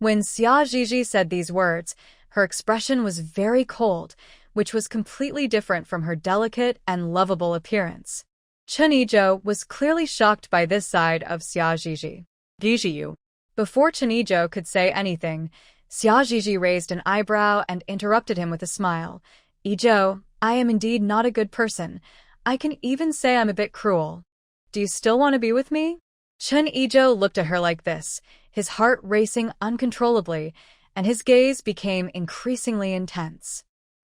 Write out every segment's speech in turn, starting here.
When Xia Zhizhi said these words, her expression was very cold, which was completely different from her delicate and lovable appearance. Cen Weiguo was clearly shocked by this side of Xia Zhizhi. Zhizhi. Before Cen Weiguo could say anything, Xia Zhizhi raised an eyebrow and interrupted him with a smile. Weiguo, I am indeed not a good person. I can even say I'm a bit cruel. Do you still want to be with me? Cen Weiguo looked at her like this, his heart racing uncontrollably, and his gaze became increasingly intense.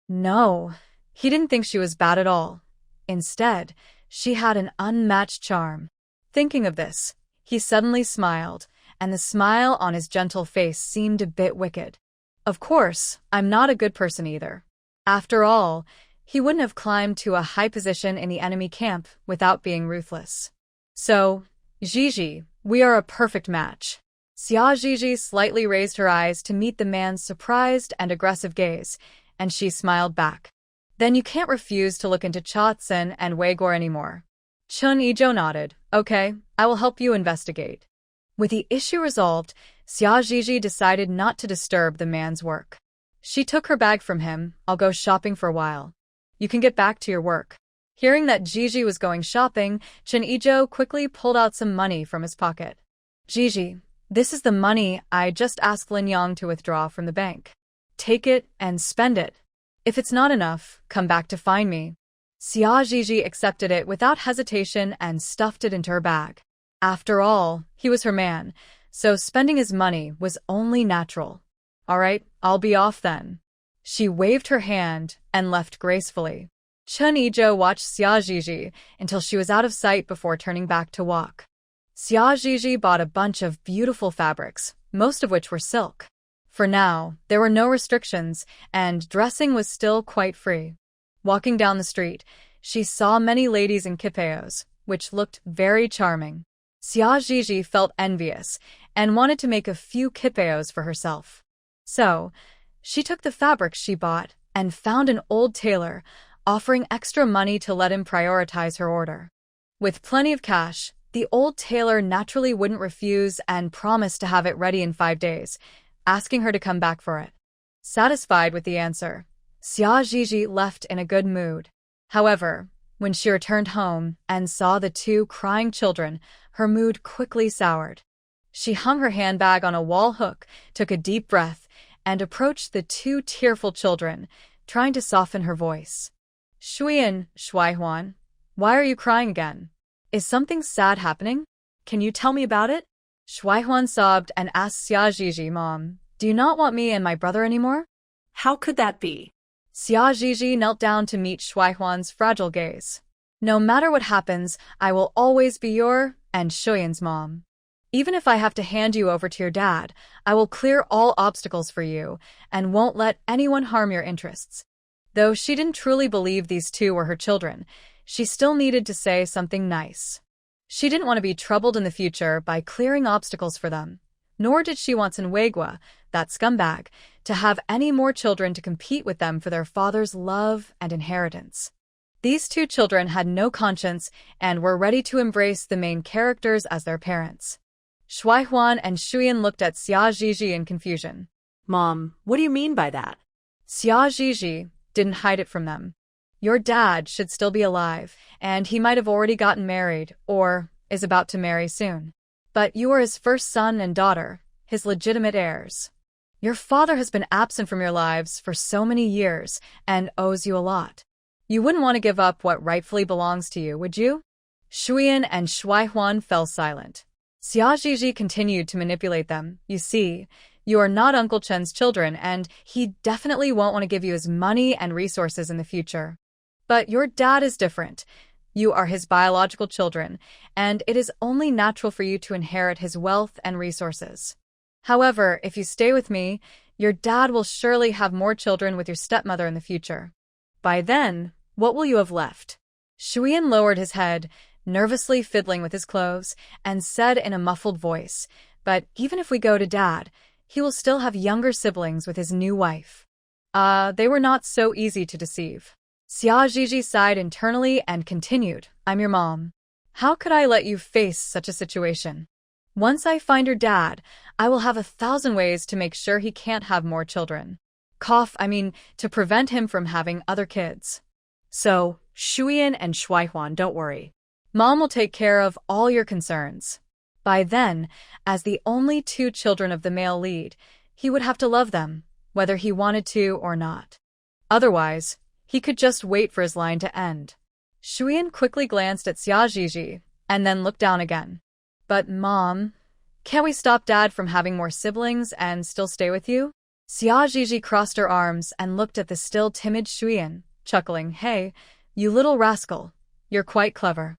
No, he didn't think she was bad at all. Instead, she had an unmatched charm. Thinking of this, he suddenly smiled, and the smile on his gentle face seemed a bit wicked. Of course, I'm not a good person either. After all, he wouldn't have climbed to a high position in the enemy camp without being ruthless. So, Zhizhi, we are a perfect match. Xia Zhizhi slightly raised her eyes to meet the man's surprised and aggressive gaze, and she smiled back. Then you can't refuse to look into Cen and Weiguo anymore. Cen Weiguo nodded. Okay, I will help you investigate. With the issue resolved, Xia Zhizhi decided not to disturb the man's work. She took her bag from him. I'll go shopping for a while. You can get back to your work. Hearing that Zhizhi was going shopping, Cen Weiguo quickly pulled out some money from his pocket. Zhizhi, this is the money I just asked Lin Yang to withdraw from the bank. Take it and spend it. If it's not enough, come back to find me. Xia Zhizhi accepted it without hesitation and stuffed it into her bag. After all, he was her man, so spending his money was only natural. All right, I'll be off then. She waved her hand and left gracefully. Cen Weiguo watched Xia Zhizhi until she was out of sight before turning back to walk. Xia Zhizhi bought a bunch of beautiful fabrics, most of which were silk. For now, there were no restrictions, and dressing was still quite free. Walking down the street, she saw many ladies in kipeos, which looked very charming. Xia Zhizhi felt envious and wanted to make a few kipeos for herself. So, she took the fabrics she bought and found an old tailor, offering extra money to let him prioritize her order. With plenty of cash, the old tailor naturally wouldn't refuse and promised to have it ready in 5 days, asking her to come back for it. Satisfied with the answer, Xia Zhizhi left in a good mood. However, when she returned home and saw the 2 crying children, her mood quickly soured. She hung her handbag on a wall hook, took a deep breath, and approached the 2 tearful children, trying to soften her voice. Shuihuan, why are you crying again? Is something sad happening? Can you tell me about it? Shuihuan sobbed and asked Xia Zhizhi, Mom, do you not want me and my brother anymore? How could that be? Xia Zhizhi knelt down to meet Shuihuan's fragile gaze. No matter what happens, I will always be your and Shuyan's mom. Even if I have to hand you over to your dad, I will clear all obstacles for you and won't let anyone harm your interests. Though she didn't truly believe these 2 were her children, she still needed to say something nice. She didn't want to be troubled in the future by clearing obstacles for them, nor did she want Cen Weiguo, that scumbag, to have any more children to compete with them for their father's love and inheritance. These 2 children had no conscience and were ready to embrace the main characters as their parents. Shuihuan and Shuyan looked at Xia Zhizhi in confusion. Mom, what do you mean by that? Xia Zhizhi didn't hide it from them. Your dad should still be alive, and he might have already gotten married, or is about to marry soon. But you are his first son and daughter, his legitimate heirs. Your father has been absent from your lives for so many years and owes you a lot. You wouldn't want to give up what rightfully belongs to you, would you? Shuyan and Shuihuan fell silent. Xia Zhizhi continued to manipulate them. You see, you are not Uncle Chen's children, and he definitely won't want to give you his money and resources in the future. But your dad is different. You are his biological children, and it is only natural for you to inherit his wealth and resources. However, if you stay with me, your dad will surely have more children with your stepmother in the future. By then, what will you have left? Shuyan lowered his head, nervously fiddling with his clothes, and said in a muffled voice, but even if we go to Dad, he will still have younger siblings with his new wife. They were not so easy to deceive. Xia Zhizhi sighed internally and continued, I'm your mom. How could I let you face such a situation? Once I find your dad, I will have 1,000 ways to make sure he can't have more children. To prevent him from having other kids. So, Shuyan and Shuaihuan, don't worry. Mom will take care of all your concerns. By then, as the only 2 children of the male lead, he would have to love them, whether he wanted to or not. Otherwise, he could just wait for his line to end. Shuyan quickly glanced at Xia Zhizhi, and then looked down again. But Mom, can't we stop Dad from having more siblings and still stay with you? Xia Zhizhi crossed her arms and looked at the still timid Shuyan, chuckling, Hey, you little rascal, you're quite clever.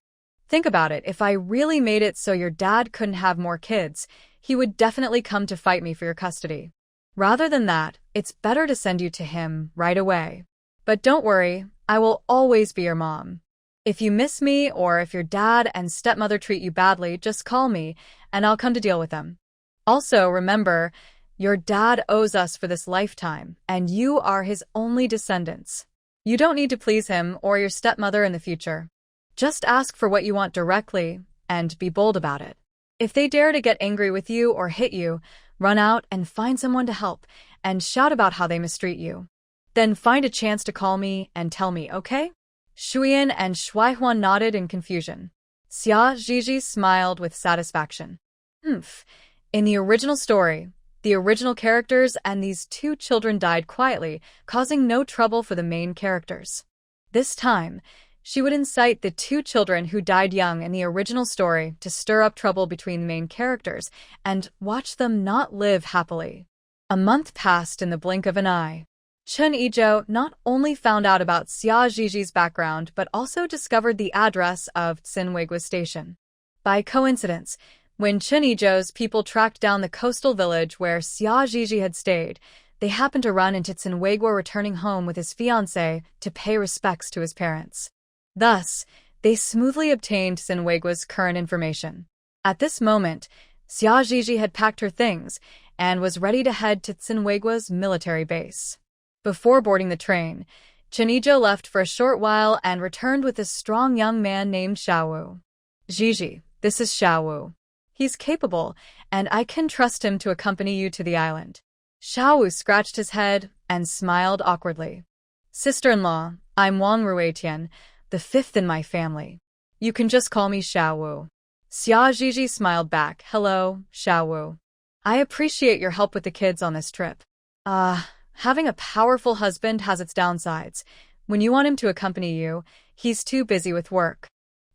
Think about it, if I really made it so your dad couldn't have more kids, he would definitely come to fight me for your custody. Rather than that, it's better to send you to him right away. But don't worry, I will always be your mom. If you miss me or if your dad and stepmother treat you badly, just call me and I'll come to deal with them. Also, remember, your dad owes us for this lifetime and you are his only descendants. You don't need to please him or your stepmother in the future. Just ask for what you want directly and be bold about it. If they dare to get angry with you or hit you, run out and find someone to help and shout about how they mistreat you. Then find a chance to call me and tell me, okay? Shuyan and Shuaihuan nodded in confusion. Xia Zhizhi smiled with satisfaction. In the original story, the original characters and these 2 children died quietly, causing no trouble for the main characters. This time, she would incite the 2 children who died young in the original story to stir up trouble between the main characters and watch them not live happily. A month passed in the blink of an eye. Cen Weiguo not only found out about Xia Zhizhi's background but also discovered the address of Cen Weiguo station. By coincidence, when Cen Weiguo's people tracked down the coastal village where Xia Zhizhi had stayed, they happened to run into Cen Weiguo returning home with his fiancée to pay respects to his parents. Thus, they smoothly obtained Cen Weiguo's current information. At this moment, Xia Zhizhi had packed her things and was ready to head to Cen Weiguo's military base. Before boarding the train, Cen Weiguo left for a short while and returned with a strong young man named Xiaowu. Zhizhi, this is Xiaowu. He's capable, and I can trust him to accompany you to the island. Xiaowu scratched his head and smiled awkwardly. Sister-in-law, I'm Wang Ruetian, the 5th in my family. You can just call me Xiaowu. Xia Zhizhi smiled back. Hello, Xiaowu. I appreciate your help with the kids on this trip. Having a powerful husband has its downsides. When you want him to accompany you, he's too busy with work.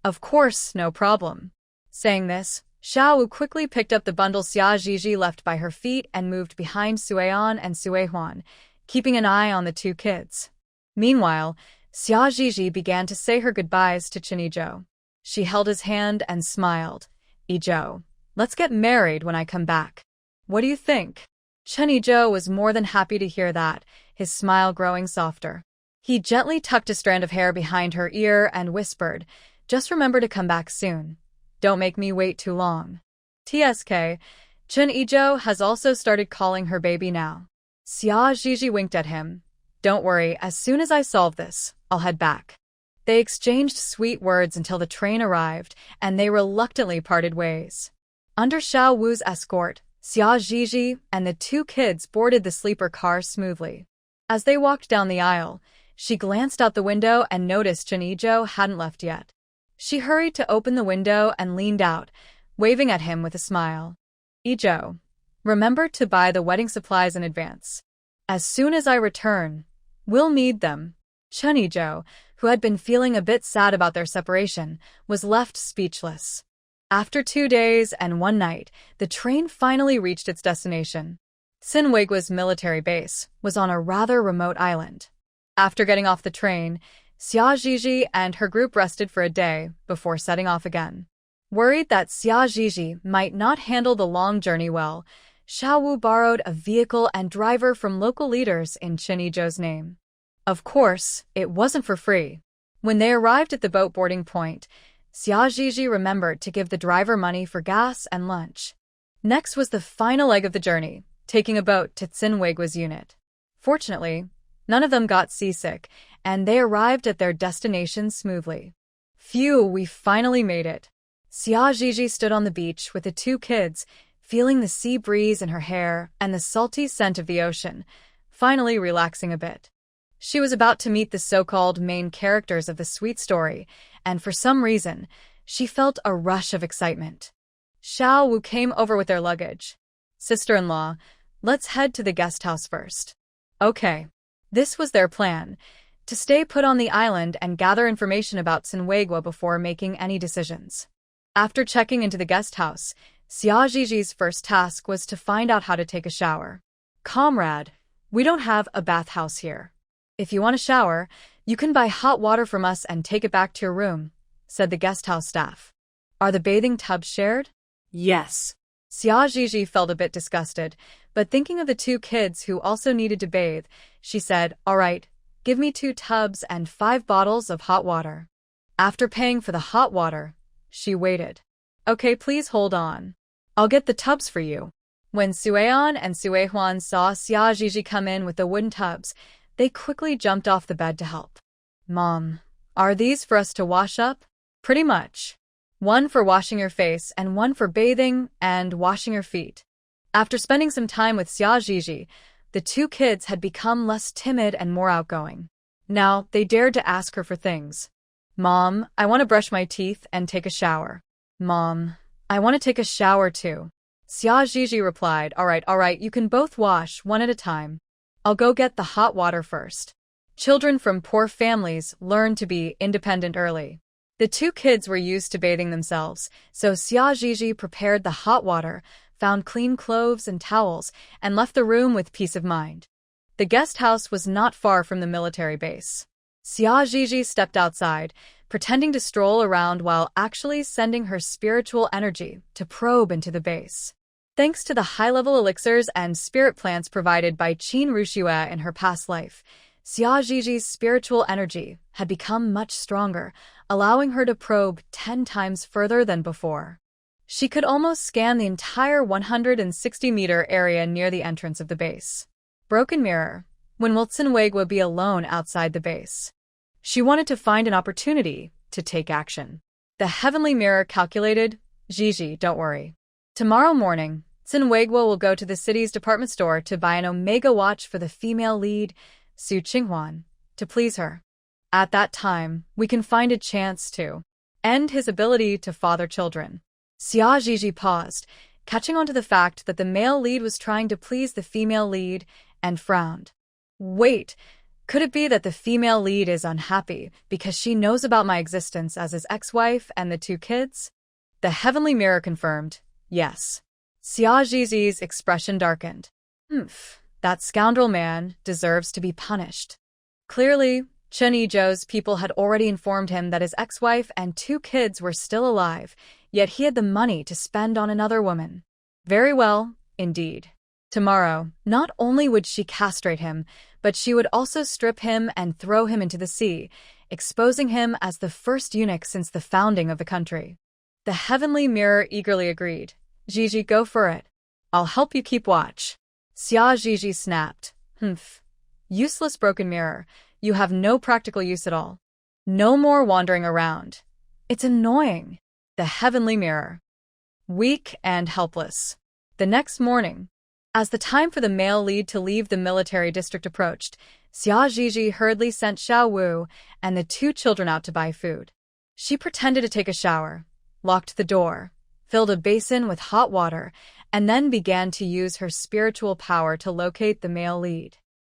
Of course, no problem. Saying this, Xiaowu quickly picked up the bundle Xia Zhizhi left by her feet and moved behind Suean and Suehuan, keeping an eye on the 2 kids. Meanwhile, Xia Zhizhi began to say her goodbyes to Cen Weiguo. She held his hand and smiled. Weiguo, let's get married when I come back. What do you think? Cen Weiguo was more than happy to hear that, his smile growing softer. He gently tucked a strand of hair behind her ear and whispered, Just remember to come back soon. Don't make me wait too long. TSK, Cen Weiguo has also started calling her baby now. Xia Zhizhi winked at him. Don't worry, as soon as I solve this, I'll head back. They exchanged sweet words until the train arrived, and they reluctantly parted ways. Under Xiaowu's escort, Xia Zhizhi and the 2 kids boarded the sleeper car smoothly. As they walked down the aisle, she glanced out the window and noticed Cen Weiguo hadn't left yet. She hurried to open the window and leaned out, waving at him with a smile. Weiguo, remember to buy the wedding supplies in advance. As soon as I return, we'll need them. Cen Weiguo, who had been feeling a bit sad about their separation, was left speechless. After 2 days and 1 night, the train finally reached its destination. Cen Weiguo's military base was on a rather remote island. After getting off the train, Xia Zhizhi and her group rested for a day before setting off again. Worried that Xia Zhizhi might not handle the long journey well, Xiaowu borrowed a vehicle and driver from local leaders in Cen Weiguo's name. Of course, it wasn't for free. When they arrived at the boat boarding point, Xia Zhizhi remembered to give the driver money for gas and lunch. Next was the final leg of the journey, taking a boat to Cen Weiguo's unit. Fortunately, none of them got seasick, and they arrived at their destination smoothly. Phew, we finally made it. Xia Zhizhi stood on the beach with the 2 kids, feeling the sea breeze in her hair and the salty scent of the ocean, finally relaxing a bit. She was about to meet the so-called main characters of the sweet story, and for some reason, she felt a rush of excitement. Xiao Wu came over with their luggage. "Sister-in-law, let's head to the guest house first." Okay. This was their plan, to stay put on the island and gather information about Cen Weiguo before making any decisions. After checking into the guest house, Xia Ziji's first task was to find out how to take a shower. "Comrade, we don't have a bathhouse here. If you want a shower, you can buy hot water from us and take it back to your room," said the guest house staff. "Are the bathing tubs shared?" Yes. Xia Ziji felt a bit disgusted, but thinking of the two kids who also needed to bathe, she said, "All right, give me 2 tubs and 5 bottles of hot water." After paying for the hot water, she waited. "Okay, please hold on. I'll get the tubs for you." When Sueon and Suehuan saw Xia Ziji come in with the wooden tubs, they quickly jumped off the bed to help. "Mom, are these for us to wash up?" "Pretty much. One for washing your face and one for bathing and washing your feet." After spending some time with Xia Ziji, the two kids had become less timid and more outgoing. Now, they dared to ask her for things. "Mom, I want to brush my teeth and take a shower." "Mom, I want to take a shower too." Xia Ziji replied, all right, you can both wash one at a time. I'll go get the hot water first." Children from poor families learn to be independent early. The two kids were used to bathing themselves, so Xia Ziji prepared the hot water, found clean clothes and towels, and left the room with peace of mind. The guest house was not far from the military base. Xia Ziji stepped outside, pretending to stroll around while actually sending her spiritual energy to probe into the base. Thanks to the high-level elixirs and spirit plants provided by Qin Ruxue in her past life, Xia Ziji's spiritual energy had become much stronger, allowing her to probe 10 times further than before. She could almost scan the entire 160-meter area near the entrance of the base. Broken mirror. When will Cen Weiguo be alone outside the base? She wanted to find an opportunity to take action. The heavenly mirror calculated, "Ziji, don't worry. Tomorrow morning, Cen Weiguo will go to the city's department store to buy an Omega watch for the female lead, Su Qinghuan, to please her. At that time, we can find a chance to end his ability to father children." Xia Ziji paused, catching on to the fact that the male lead was trying to please the female lead, and frowned. "Wait, could it be that the female lead is unhappy because she knows about my existence as his ex-wife and the two kids?" The heavenly mirror confirmed, yes. Xia Ziji's expression darkened. That scoundrel man deserves to be punished. Clearly, Cen Weiguo's people had already informed him that his ex-wife and 2 kids were still alive, yet he had the money to spend on another woman. Very well, indeed. Tomorrow, not only would she castrate him, but she would also strip him and throw him into the sea, exposing him as the first eunuch since the founding of the country. The heavenly mirror eagerly agreed. "Ziji, go for it. I'll help you keep watch." Xia Ziji snapped. Useless broken mirror. You have no practical use at all. No more wandering around. It's annoying. The heavenly mirror. Weak and helpless. The next morning, as the time for the male lead to leave the military district approached, Xia Ziji hurriedly sent Xiao Wu and the 2 children out to buy food. She pretended to take a shower, locked the door, filled a basin with hot water, and then began to use her spiritual power to locate the male lead.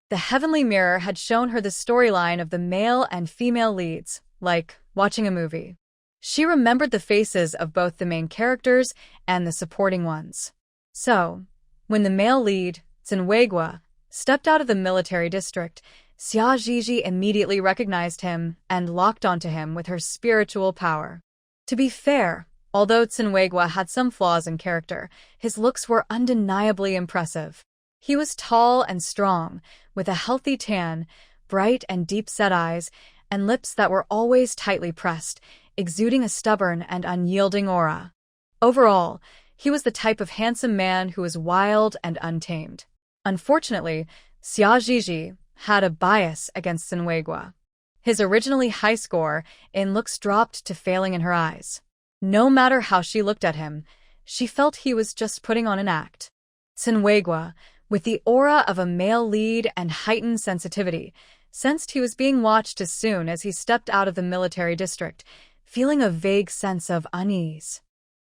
The heavenly mirror had shown her the storyline of the male and female leads, like watching a movie. She remembered the faces of both the main characters and the supporting ones. So, when the male lead, Cen Weiguo, stepped out of the military district, Xia Ziji immediately recognized him and locked onto him with her spiritual power. To be fair, although Cen Weiguo had some flaws in character, his looks were undeniably impressive. He was tall and strong, with a healthy tan, bright and deep-set eyes, and lips that were always tightly pressed, exuding a stubborn and unyielding aura. Overall, he was the type of handsome man who was wild and untamed. Unfortunately, Xia Ziji had a bias against Cen Weiguo. His originally high score in looks dropped to failing in her eyes. No matter how she looked at him, She felt he was just putting on an act. Cen Weiguo, with the aura of a male lead and heightened sensitivity, sensed he was being watched as soon as he stepped out of the military district, feeling a vague sense of unease.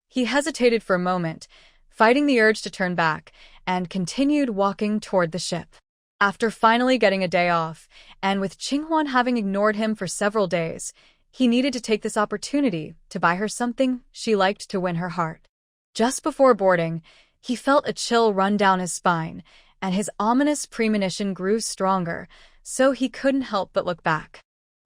He hesitated for a moment, fighting the urge to turn back, and continued walking toward the ship. After finally getting a day off, and with Qinghwan having ignored him for several days, he needed to take this opportunity to buy her something she liked to win her heart. Just before boarding, he felt a chill run down his spine, and his ominous premonition grew stronger, so he couldn't help but look back.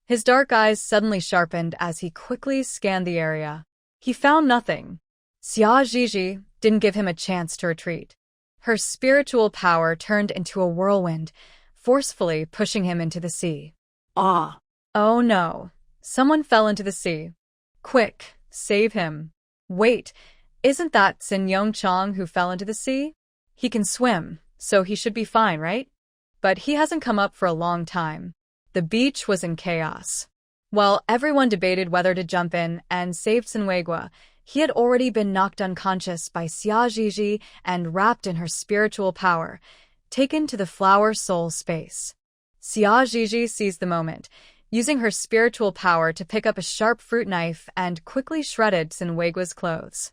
His dark eyes suddenly sharpened as he quickly scanned the area. He found nothing. Xia Zhizhi didn't give him a chance to retreat. Her spiritual power turned into a whirlwind, forcefully pushing him into the sea. Ah! Oh no! Someone fell into the sea. Quick, save him. Wait, isn't that Cen Weiguo who fell into the sea? He can swim, so he should be fine, right? But he hasn't come up for a long time. The beach was in chaos. While everyone debated whether to jump in and save Cen Weiguo, he had already been knocked unconscious by Xia Zhizhi and wrapped in her spiritual power, taken to the flower soul space. Xia Zhizhi seized the moment, using her spiritual power to pick up a sharp fruit knife and quickly shredded Cen Weiguo's clothes.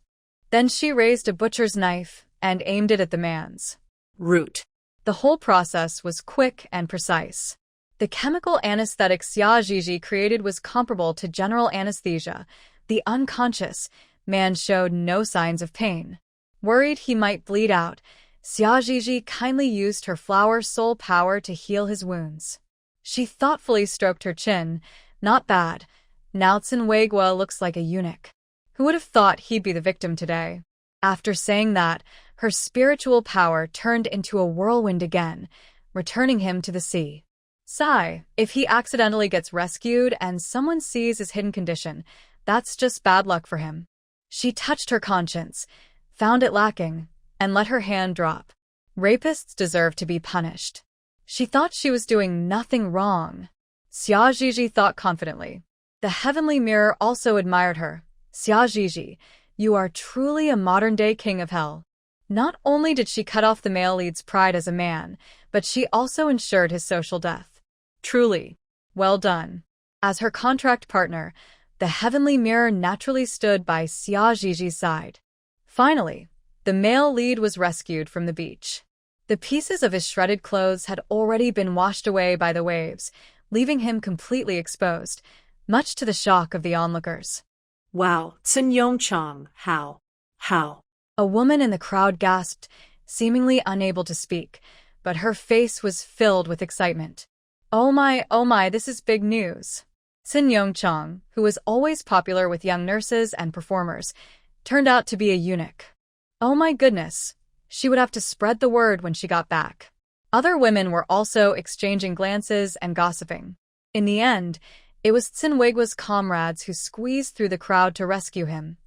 Then she raised a butcher's knife and aimed it at the man's root. The whole process was quick and precise. The chemical anesthetic Xia Zhizhi created was comparable to general anesthesia. The unconscious man showed no signs of pain. Worried he might bleed out, Xia Zhizhi kindly used her flower soul power to heal his wounds. She thoughtfully stroked her chin. Not bad. Now Cen Weiguo looks like a eunuch. Who would have thought he'd be the victim today? After saying that, her spiritual power turned into a whirlwind again, returning him to the sea. Sigh, if he accidentally gets rescued and someone sees his hidden condition, that's just bad luck for him. She touched her conscience, found it lacking, and let her hand drop. Rapists deserve to be punished. She thought she was doing nothing wrong. Xia Zhizhi thought confidently. The heavenly mirror also admired her. Xia Zhizhi, you are truly a modern-day king of hell. Not only did she cut off the male lead's pride as a man, but she also ensured his social death. Truly, well done. As her contract partner, the heavenly mirror naturally stood by Xia Zhizhi's side. Finally, the male lead was rescued from the beach. The pieces of his shredded clothes had already been washed away by the waves, leaving him completely exposed, much to the shock of the onlookers. Wow, Cen Weiguo, how? A woman in the crowd gasped, seemingly unable to speak, but her face was filled with excitement. Oh my, this is big news. Cen Weiguo, who was always popular with young nurses and performers, turned out to be a eunuch. Oh my goodness, she would have to spread the word when she got back. Other women were also exchanging glances and gossiping. In the end, it was Cen Weiguo's comrades who squeezed through the crowd to rescue him.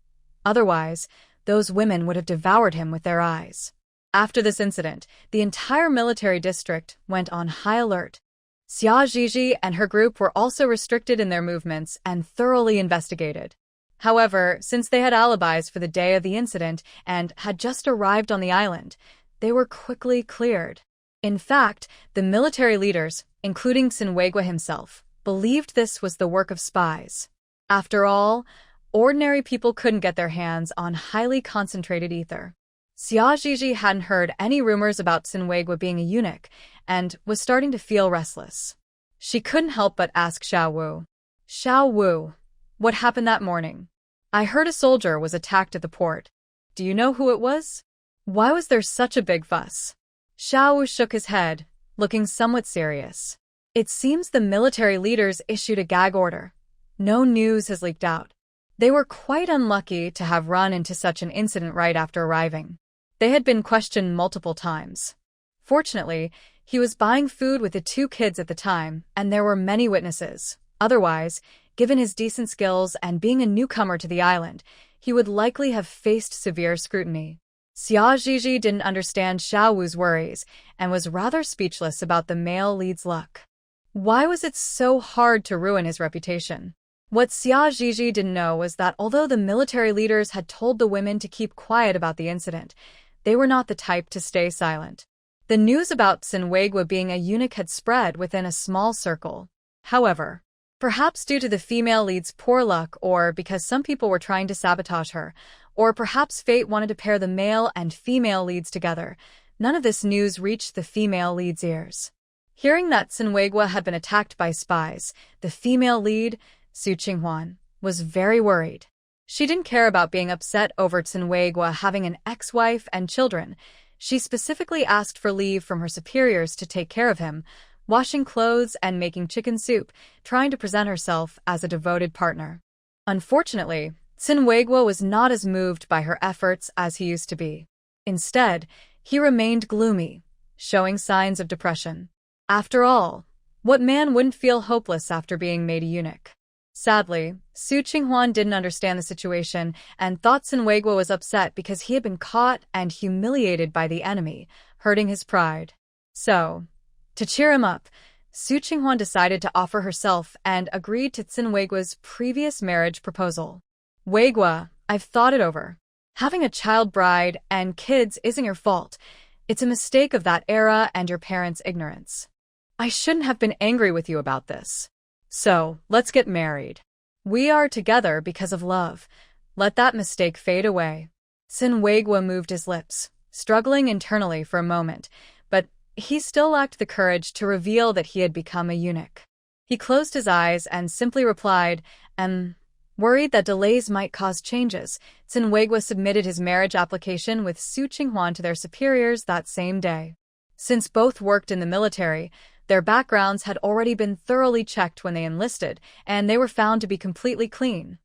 Otherwise, those women would have devoured him with their eyes. After this incident, the entire military district went on high alert. Xia Zhizhi and her group were also restricted in their movements and thoroughly investigated. However, since they had alibis for the day of the incident and had just arrived on the island, they were quickly cleared. In fact, the military leaders, including Cen Weiguo himself, believed this was the work of spies. After all, ordinary people couldn't get their hands on highly concentrated ether. Xia Zhizhi hadn't heard any rumors about Cen Weiguo being a eunuch and was starting to feel restless. She couldn't help but ask Xiao Wu. Xiao Wu, what happened that morning? I heard a soldier was attacked at the port. Do you know who it was? Why was there such a big fuss? Xiao Wu shook his head, looking somewhat serious. It seems the military leaders issued a gag order. No news has leaked out. They were quite unlucky to have run into such an incident right after arriving. They had been questioned multiple times. Fortunately, he was buying food with the two kids at the time, and there were many witnesses. Otherwise, given his decent skills and being a newcomer to the island, he would likely have faced severe scrutiny. Xia Zhizhi didn't understand Xiao Wu's worries and was rather speechless about the male lead's luck. Why was it so hard to ruin his reputation? What Xia Zhizhi didn't know was that although the military leaders had told the women to keep quiet about the incident, they were not the type to stay silent. The news about Cen Weiguo being a eunuch had spread within a small circle. However, perhaps due to the female lead's poor luck, or because some people were trying to sabotage her, or perhaps fate wanted to pair the male and female leads together, none of this news reached the female lead's ears. Hearing that Cen Weiguo had been attacked by spies, the female lead, Su Qinghuan, was very worried. She didn't care about being upset over Cen Weiguo having an ex-wife and children. She specifically asked for leave from her superiors to take care of him, washing clothes and making chicken soup, trying to present herself as a devoted partner. Unfortunately, Cen Weiguo was not as moved by her efforts as he used to be. Instead, he remained gloomy, showing signs of depression. After all, what man wouldn't feel hopeless after being made a eunuch? Sadly, Su Qinghuan didn't understand the situation and thought Cen Weiguo was upset because he had been caught and humiliated by the enemy, hurting his pride. So, to cheer him up, Su Qinghuan decided to offer herself and agreed to Cen Weiguo's previous marriage proposal. Weiguo, I've thought it over. Having a child bride and kids isn't your fault. It's a mistake of that era and your parents' ignorance. I shouldn't have been angry with you about this. So, let's get married. We are together because of love. Let that mistake fade away. Cen Weiguo moved his lips, struggling internally for a moment, but he still lacked the courage to reveal that he had become a eunuch. He closed his eyes and simply replied, worried that delays might cause changes, Cen Weiguo submitted his marriage application with Su Qinghuan to their superiors that same day. Since both worked in the military, their backgrounds had already been thoroughly checked when they enlisted, and they were found to be completely clean.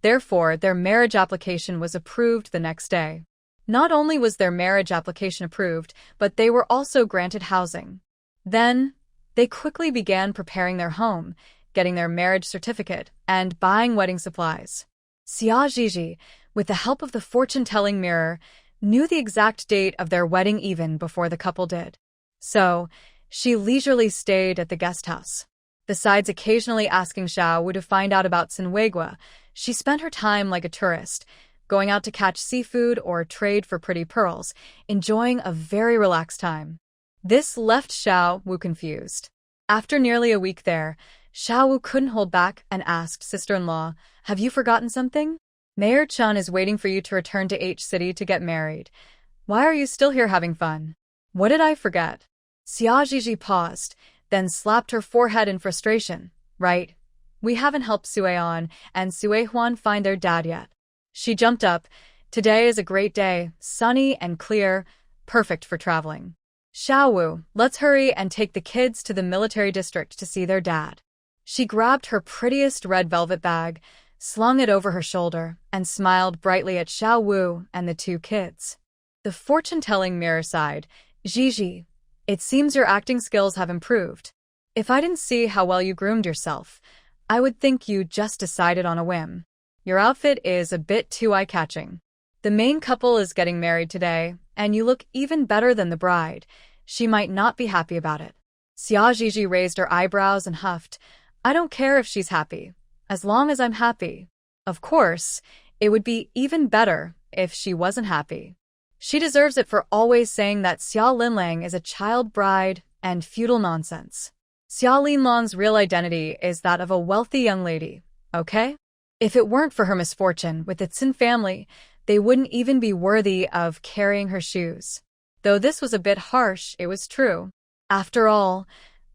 Therefore, their marriage application was approved the next day. Not only was their marriage application approved, but they were also granted housing. Then, they quickly began preparing their home, getting their marriage certificate, and buying wedding supplies. Xia Zhizhi, with the help of the fortune-telling mirror, knew the exact date of their wedding even before the couple did. So, she leisurely stayed at the guest house. Besides occasionally asking Xiao Wu to find out about Cen Weiguo, she spent her time like a tourist, going out to catch seafood or trade for pretty pearls, enjoying a very relaxed time. This left Xiao Wu confused. After nearly a week there, Xiao Wu couldn't hold back and asked sister-in-law, "Have you forgotten something? Mayor Chen is waiting for you to return to H City to get married. Why are you still here having fun?" "What did I forget?" Xia Zhizhi paused, then slapped her forehead in frustration. "Right. We haven't helped Sueon and Suehuan find their dad yet." She jumped up. "Today is a great day, sunny and clear, perfect for traveling. Xiao Wu, let's hurry and take the kids to the military district to see their dad." She grabbed her prettiest red velvet bag, slung it over her shoulder, and smiled brightly at Xiao Wu and the two kids. The fortune-telling mirror sighed, "Zhizhi, it seems your acting skills have improved. If I didn't see how well you groomed yourself, I would think you just decided on a whim. Your outfit is a bit too eye-catching. The main couple is getting married today, and you look even better than the bride. She might not be happy about it." Xia Zhizhi raised her eyebrows and huffed, "I don't care if she's happy, as long as I'm happy. Of course, it would be even better if she wasn't happy. She deserves it for always saying that Xia Linlang is a child bride and feudal nonsense. Xia Linlang's real identity is that of a wealthy young lady, okay? If it weren't for her misfortune with the Cen family, they wouldn't even be worthy of carrying her shoes." Though this was a bit harsh, it was true. After all,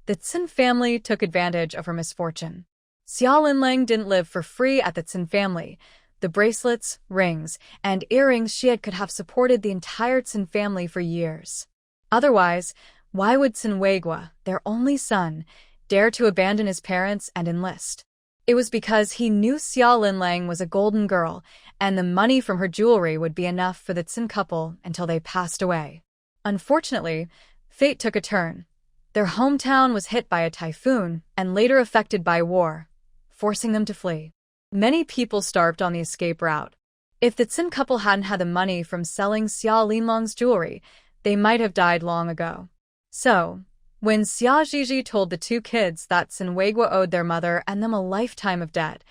the Cen family took advantage of her misfortune. Xia Linlang didn't live for free at the Cen family. The bracelets, rings, and earrings she had could have supported the entire Cen family for years. Otherwise, why would Cen Weiguo, their only son, dare to abandon his parents and enlist? It was because he knew Xia Linlang was a golden girl, and the money from her jewelry would be enough for the Cen couple until they passed away. Unfortunately, fate took a turn. Their hometown was hit by a typhoon and later affected by war, forcing them to flee. Many people starved on the escape route. If the Cen couple hadn't had the money from selling Xia Linlang's jewelry, they might have died long ago. So, when Xia Zhizhi told the two kids that Cen Weiguo owed their mother and them a lifetime of debt,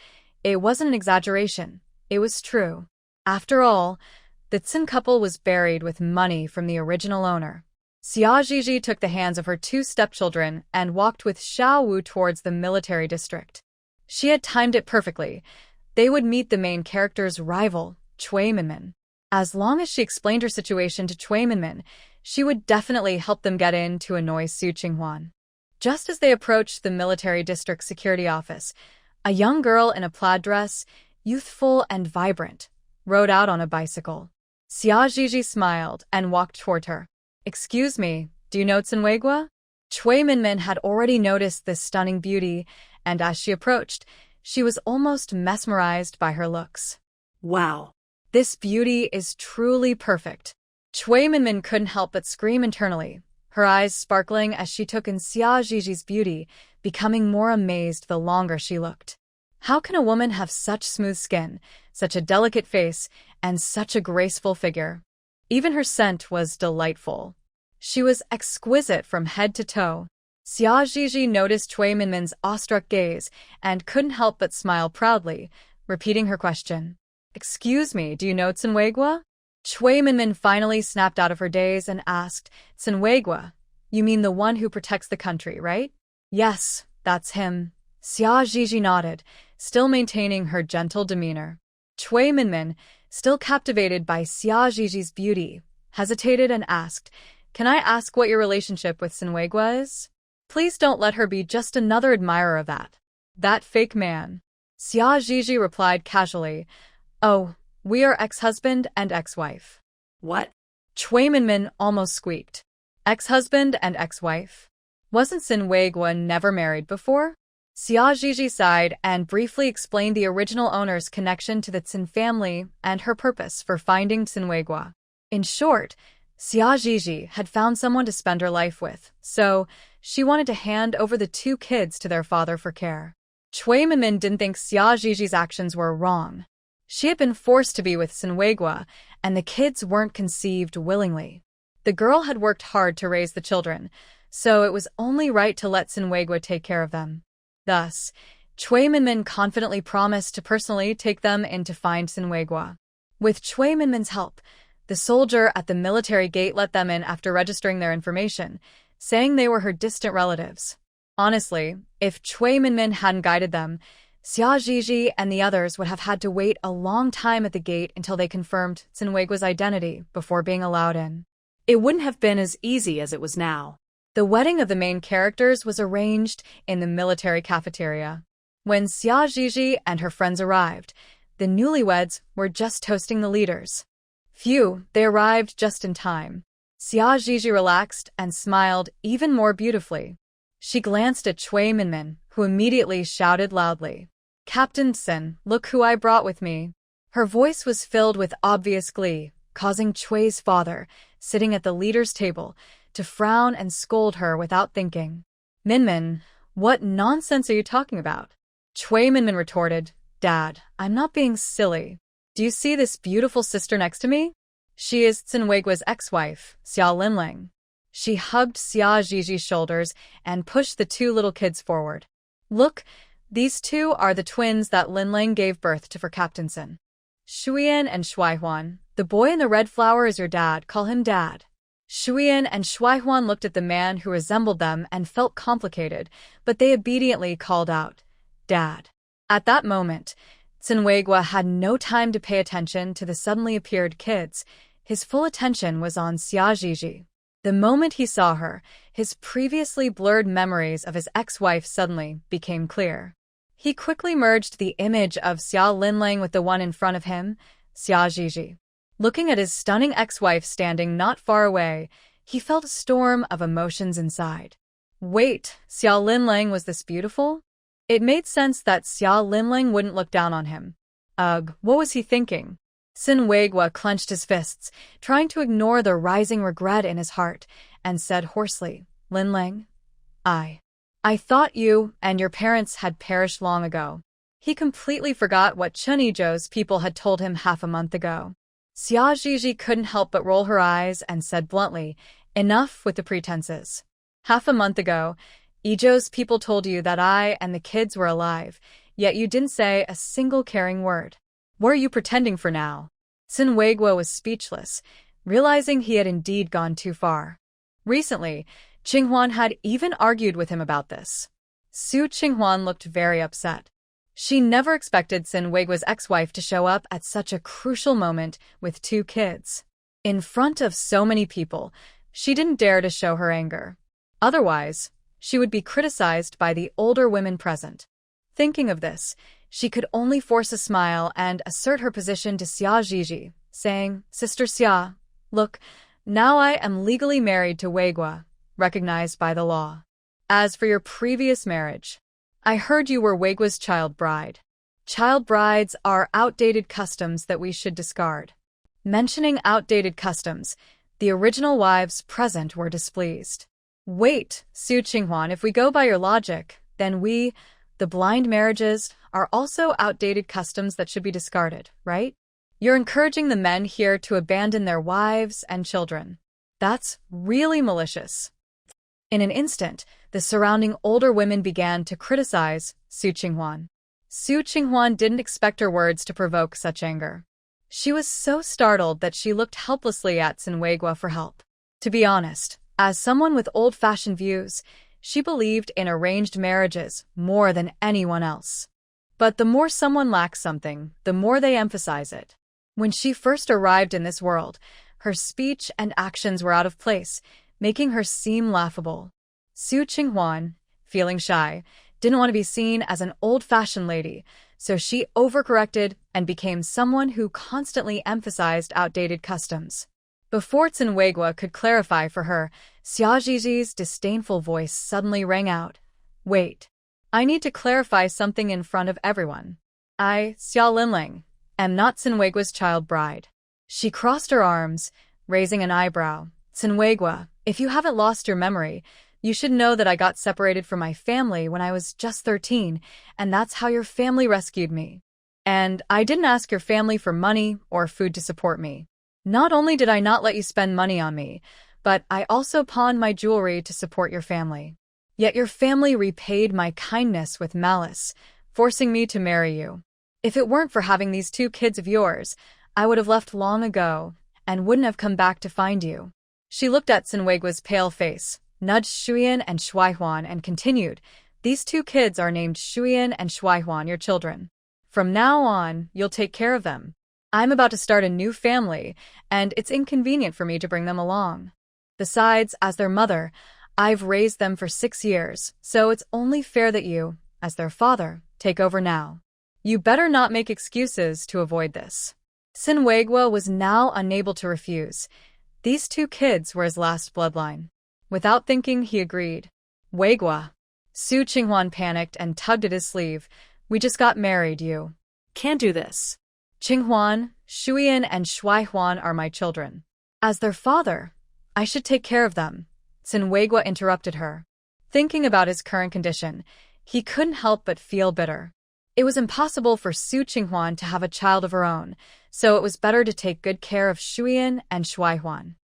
It wasn't an exaggeration. It was true. After all, the Cen couple was buried with money from the original owner. Xia Zhizhi took the hands of her two stepchildren and walked with Xiao Wu towards the military district. She had timed it perfectly. They would meet the main character's rival, Cui Minmin. As long as she explained her situation to Cui Minmin, she would definitely help them get in to annoy Su Qinghuan. Just as they approached the military district security office, a young girl in a plaid dress, youthful and vibrant, rode out on a bicycle. Xia Zhizhi smiled and walked toward her. "Excuse me, do you know Cen Weiguo?" Cui Minmin had already noticed this stunning beauty, and as she approached, she was almost mesmerized by her looks. Wow. This beauty is truly perfect. Cui Minmin couldn't help but scream internally, her eyes sparkling as she took in Xia Zhizhi's beauty, becoming more amazed the longer she looked. How can a woman have such smooth skin, such a delicate face, and such a graceful figure? Even her scent was delightful. She was exquisite from head to toe. Xia Zhizhi noticed Cui Minmin's awestruck gaze and couldn't help but smile proudly, repeating her question. "Excuse me, do you know Cen Weiguo?" Cui Minmin finally snapped out of her daze and asked, "Cen Weiguo? You mean the one who protects the country, right?" "Yes, that's him." Xia Zhizhi nodded, still maintaining her gentle demeanor. Cui Minmin, still captivated by Xia Zhizhi's beauty, hesitated and asked, "Can I ask what your relationship with Cen Weiguo is? Please don't let her be just another admirer of that fake man." Xia Zhizhi replied casually, "Oh, we are ex-husband and ex-wife." What? Cui Minmin almost squeaked. Ex-husband and ex-wife? Wasn't Cen Weiguo never married before? Xia Zhizhi sighed and briefly explained the original owner's connection to the Cen family and her purpose for finding Cen Weiguo. In short, Xia Zhizhi had found someone to spend her life with, so she wanted to hand over the two kids to their father for care. Cui Minmin didn't think Xia Zhizhi's actions were wrong. She had been forced to be with Cen Weiguo, and the kids weren't conceived willingly. The girl had worked hard to raise the children, so it was only right to let Cen Weiguo take care of them. Thus, Cui Minmin confidently promised to personally take them in to find Cen Weiguo. With Cui Minmin's help, the soldier at the military gate let them in after registering their information, saying they were her distant relatives. Honestly, if Cui Minmin hadn't guided them, Xia Zhizhi and the others would have had to wait a long time at the gate until they confirmed Cen Weiguo's identity before being allowed in. It wouldn't have been as easy as it was now. The wedding of the main characters was arranged in the military cafeteria. When Xia Zhizhi and her friends arrived, the newlyweds were just toasting the leaders. Phew, they arrived just in time. Xia Zhizhi relaxed and smiled even more beautifully. She glanced at Cui Minmin, who immediately shouted loudly, "Captain Cen, look who I brought with me." Her voice was filled with obvious glee, causing Cui's father, sitting at the leader's table, to frown and scold her without thinking. "Minmin, what nonsense are you talking about?" Cui Minmin retorted, "Dad, I'm not being silly. Do you see this beautiful sister next to me? She is Cen Weiguo's ex-wife, Xia Linling." She hugged Xia Zhizhi's shoulders and pushed the two little kids forward. "Look, these two are the twins that Linling gave birth to for Captain Cen. Shuyan and Shuaihuan, the boy in the red flower is your dad, call him Dad." Shuyan and Shuaihuan looked at the man who resembled them and felt complicated, but they obediently called out, "Dad." At that moment, Cen Weiguo had no time to pay attention to the suddenly appeared kids. His full attention was on Xia Zhizhi. The moment he saw her, his previously blurred memories of his ex-wife suddenly became clear. He quickly merged the image of Xia Linling with the one in front of him, Xia Zhizhi. Looking at his stunning ex-wife standing not far away, he felt a storm of emotions inside. Wait, Xia Linling was this beautiful? It made sense that Xia Linling wouldn't look down on him. Ugh, what was he thinking? Cen Weiguo clenched his fists, trying to ignore the rising regret in his heart, and said hoarsely, "Linling, I thought you and your parents had perished long ago." He completely forgot what Chunizhou's people had told him half a month ago. Xia Zhizhi couldn't help but roll her eyes and said bluntly, "Enough with the pretenses. Half a month ago, Izhou's people told you that I and the kids were alive, yet you didn't say a single caring word. What are you pretending for now? Cen Weiguo was speechless, realizing he had indeed gone too far. Recently, Qinghuan had even argued with him about this. Su Qinghuan looked very upset. She never expected Cen Weiguo's ex-wife to show up at such a crucial moment with 2 kids. In front of so many people, she didn't dare to show her anger. Otherwise, she would be criticized by the older women present. Thinking of this, she could only force a smile and assert her position to Xia Zhizhi, saying, "Sister Xia, look, now I am legally married to Weiguo, recognized by the law. As for your previous marriage, I heard you were Weiguo's child bride. Child brides are outdated customs that we should discard." Mentioning outdated customs, the original wives present were displeased. "Wait, Su Qinghuan, if we go by your logic, then the blind marriages, are also outdated customs that should be discarded, right? You're encouraging the men here to abandon their wives and children. That's really malicious." In an instant, the surrounding older women began to criticize Su Qinghuan. Su Qinghuan didn't expect her words to provoke such anger. She was so startled that she looked helplessly at Cen Weiguo for help. To be honest, as someone with old-fashioned views, she believed in arranged marriages more than anyone else. But the more someone lacks something, the more they emphasize it. When she first arrived in this world, her speech and actions were out of place, making her seem laughable. Su Qinghuan, feeling shy, didn't want to be seen as an old-fashioned lady, so she overcorrected and became someone who constantly emphasized outdated customs. Before Cen Weiguo could clarify for her, Xia Zhizhi's disdainful voice suddenly rang out. "Wait. I need to clarify something in front of everyone. I, Xia Linling, am not Cen Weiguo's child bride." She crossed her arms, raising an eyebrow. "Cen Weiguo, if you haven't lost your memory, you should know that I got separated from my family when I was just 13, and that's how your family rescued me. And I didn't ask your family for money or food to support me. Not only did I not let you spend money on me, but I also pawned my jewelry to support your family. Yet your family repaid my kindness with malice, forcing me to marry you. If it weren't for having these 2 kids of yours, I would have left long ago and wouldn't have come back to find you." She looked at Cen Weiguo's pale face, nudged Shuyan and Shuaihuan, and continued, "These 2 kids are named Shuyan and Shuaihuan, your children. From now on, you'll take care of them. I'm about to start a new family, and it's inconvenient for me to bring them along. Besides, as their mother, I've raised them for 6 years, so it's only fair that you, as their father, take over now. You better not make excuses to avoid this." Cen Weiguo was now unable to refuse. These 2 kids were his last bloodline. Without thinking, he agreed. "Weiguo." Su Qinghuan panicked and tugged at his sleeve. "We just got married, you can't do this. Qinghuan, Shuyan, and Shuaihuan are my children. As their father, I should take care of them." Cen Weiguo interrupted her. Thinking about his current condition, he couldn't help but feel bitter. It was impossible for Su Qinghuan to have a child of her own, so it was better to take good care of Shuyan and Shuaihuan.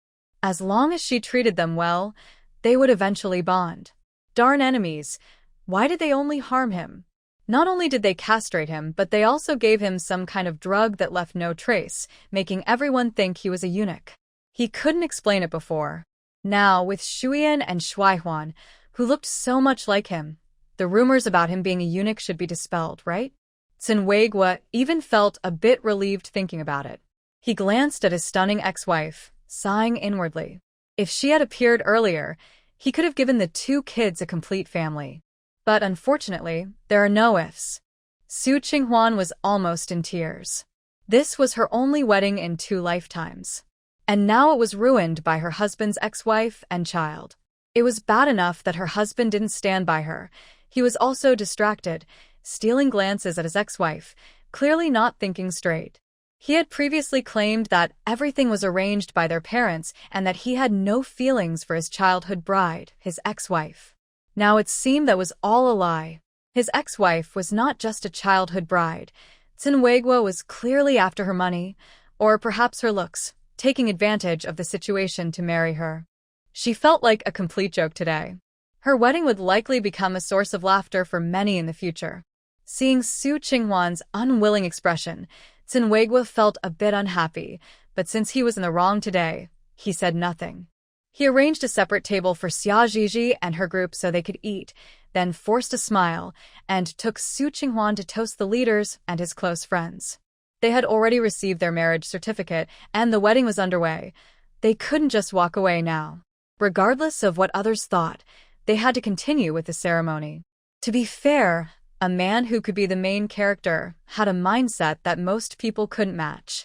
As long as she treated them well, they would eventually bond. Darn enemies, why did they only harm him? Not only did they castrate him, but they also gave him some kind of drug that left no trace, making everyone think he was a eunuch. He couldn't explain it before. Now, with Shuyan and Shuaihuan, who looked so much like him, the rumors about him being a eunuch should be dispelled, right? Cen Weiguo even felt a bit relieved thinking about it. He glanced at his stunning ex-wife, sighing inwardly. If she had appeared earlier, he could have given the 2 kids a complete family. But unfortunately, there are no ifs. Su Qinghuan was almost in tears. This was her only wedding in 2 lifetimes. And now it was ruined by her husband's ex-wife and child. It was bad enough that her husband didn't stand by her. He was also distracted, stealing glances at his ex-wife, clearly not thinking straight. He had previously claimed that everything was arranged by their parents and that he had no feelings for his childhood bride, his ex-wife. Now it seemed that was all a lie. His ex-wife was not just a childhood bride. Cen Weiguo was clearly after her money, or perhaps her looks, taking advantage of the situation to marry her. She felt like a complete joke today. Her wedding would likely become a source of laughter for many in the future. Seeing Su Qinghuan's unwilling expression, Cen Weiguo felt a bit unhappy, but since he was in the wrong today, he said nothing. He arranged a separate table for Xia Zhizhi and her group so they could eat, then forced a smile, and took Su Qinghuan to toast the leaders and his close friends. They had already received their marriage certificate, and the wedding was underway. They couldn't just walk away now. Regardless of what others thought, they had to continue with the ceremony. To be fair, a man who could be the main character had a mindset that most people couldn't match.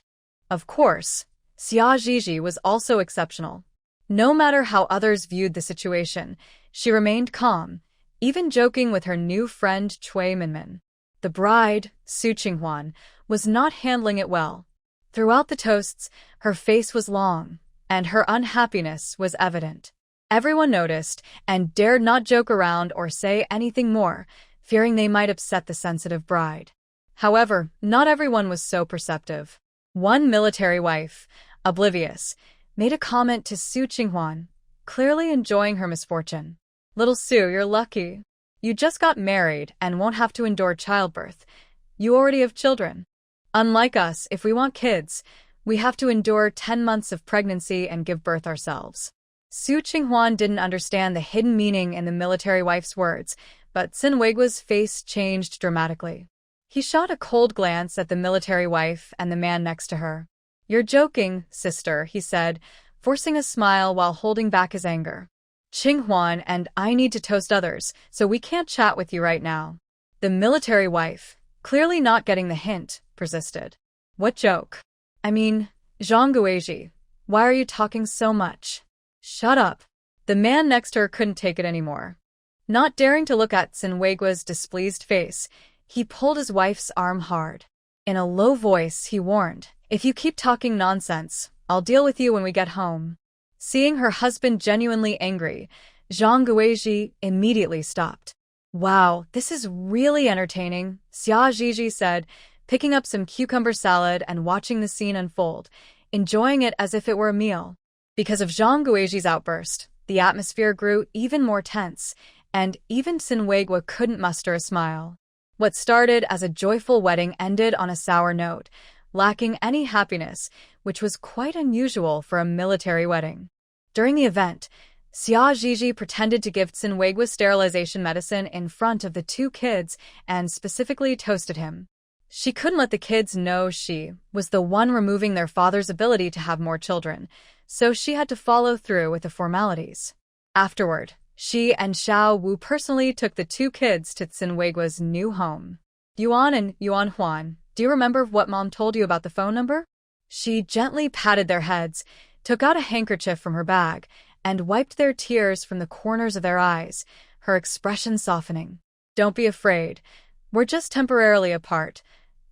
Of course, Xia Zhizhi was also exceptional. No matter how others viewed the situation, she remained calm, even joking with her new friend Cui Minmin. The bride, Su Qinghuan, was not handling it well. Throughout the toasts, her face was long, and her unhappiness was evident. Everyone noticed and dared not joke around or say anything more, fearing they might upset the sensitive bride. However, not everyone was so perceptive. One military wife, oblivious, made a comment to Su Qinghuan, clearly enjoying her misfortune. "Little Su, you're lucky. You just got married and won't have to endure childbirth. You already have children. Unlike us, if we want kids, we have to endure 10 months of pregnancy and give birth ourselves." Su Qinghuan didn't understand the hidden meaning in the military wife's words, but Cen Weiguo's face changed dramatically. He shot a cold glance at the military wife and the man next to her. "You're joking, sister," he said, forcing a smile while holding back his anger. "Qinghuan and I need to toast others, so we can't chat with you right now." The military wife, clearly not getting the hint, persisted. "What joke? I mean, Zhang Guizhi, why are you talking so much?" "Shut up." The man next to her couldn't take it anymore. Not daring to look at Cen Weiguo's displeased face, he pulled his wife's arm hard. In a low voice, he warned, "If you keep talking nonsense, I'll deal with you when we get home." Seeing her husband genuinely angry, Zhang Guizhi immediately stopped. "Wow, this is really entertaining," Xia Zhizhi said, picking up some cucumber salad and watching the scene unfold, enjoying it as if it were a meal. Because of Zhang Guizhi's outburst, the atmosphere grew even more tense, and even Cen Weiguo couldn't muster a smile. What started as a joyful wedding ended on a sour note, lacking any happiness, which was quite unusual for a military wedding. During the event, Xia Zhizhi pretended to give Cen Weiguo sterilization medicine in front of the two kids and specifically toasted him. She couldn't let the kids know she was the one removing their father's ability to have more children, so she had to follow through with the formalities. Afterward, she and Xiao Wu personally took the two kids to Cen Weiguo's new home. "Yuan and Yuan Huan, do you remember what Mom told you about the phone number?" She gently patted their heads, took out a handkerchief from her bag, and wiped their tears from the corners of their eyes, her expression softening. "Don't be afraid. We're just temporarily apart,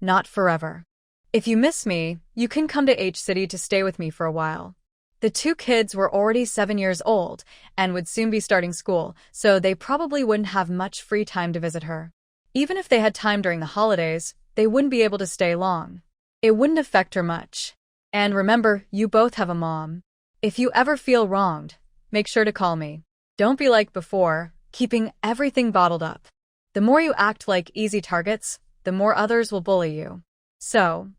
not forever. If you miss me, you can come to H-City to stay with me for a while." The two kids were already 7 years old and would soon be starting school, so they probably wouldn't have much free time to visit her. Even if they had time during the holidays, they wouldn't be able to stay long. It wouldn't affect her much. And remember, you both have a mom. If you ever feel wronged, make sure to call me. Don't be like before, keeping everything bottled up. The more you act like easy targets, the more others will bully you. So,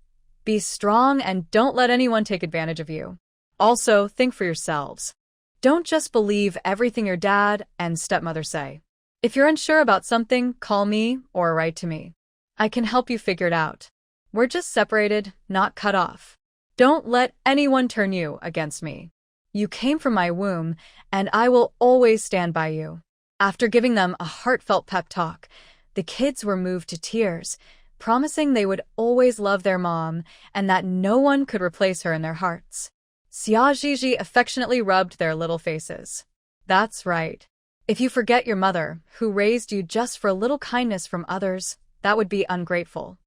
be strong and don't let anyone take advantage of you. Also, think for yourselves. Don't just believe everything your dad and stepmother say. If you're unsure about something, call me or write to me. I can help you figure it out. We're just separated, not cut off. Don't let anyone turn you against me. You came from my womb, and I will always stand by you." After giving them a heartfelt pep talk, the kids were moved to tears, promising they would always love their mom and that no one could replace her in their hearts. Xia Zhizhi affectionately rubbed their little faces. "That's right. If you forget your mother, who raised you just for a little kindness from others, that would be ungrateful.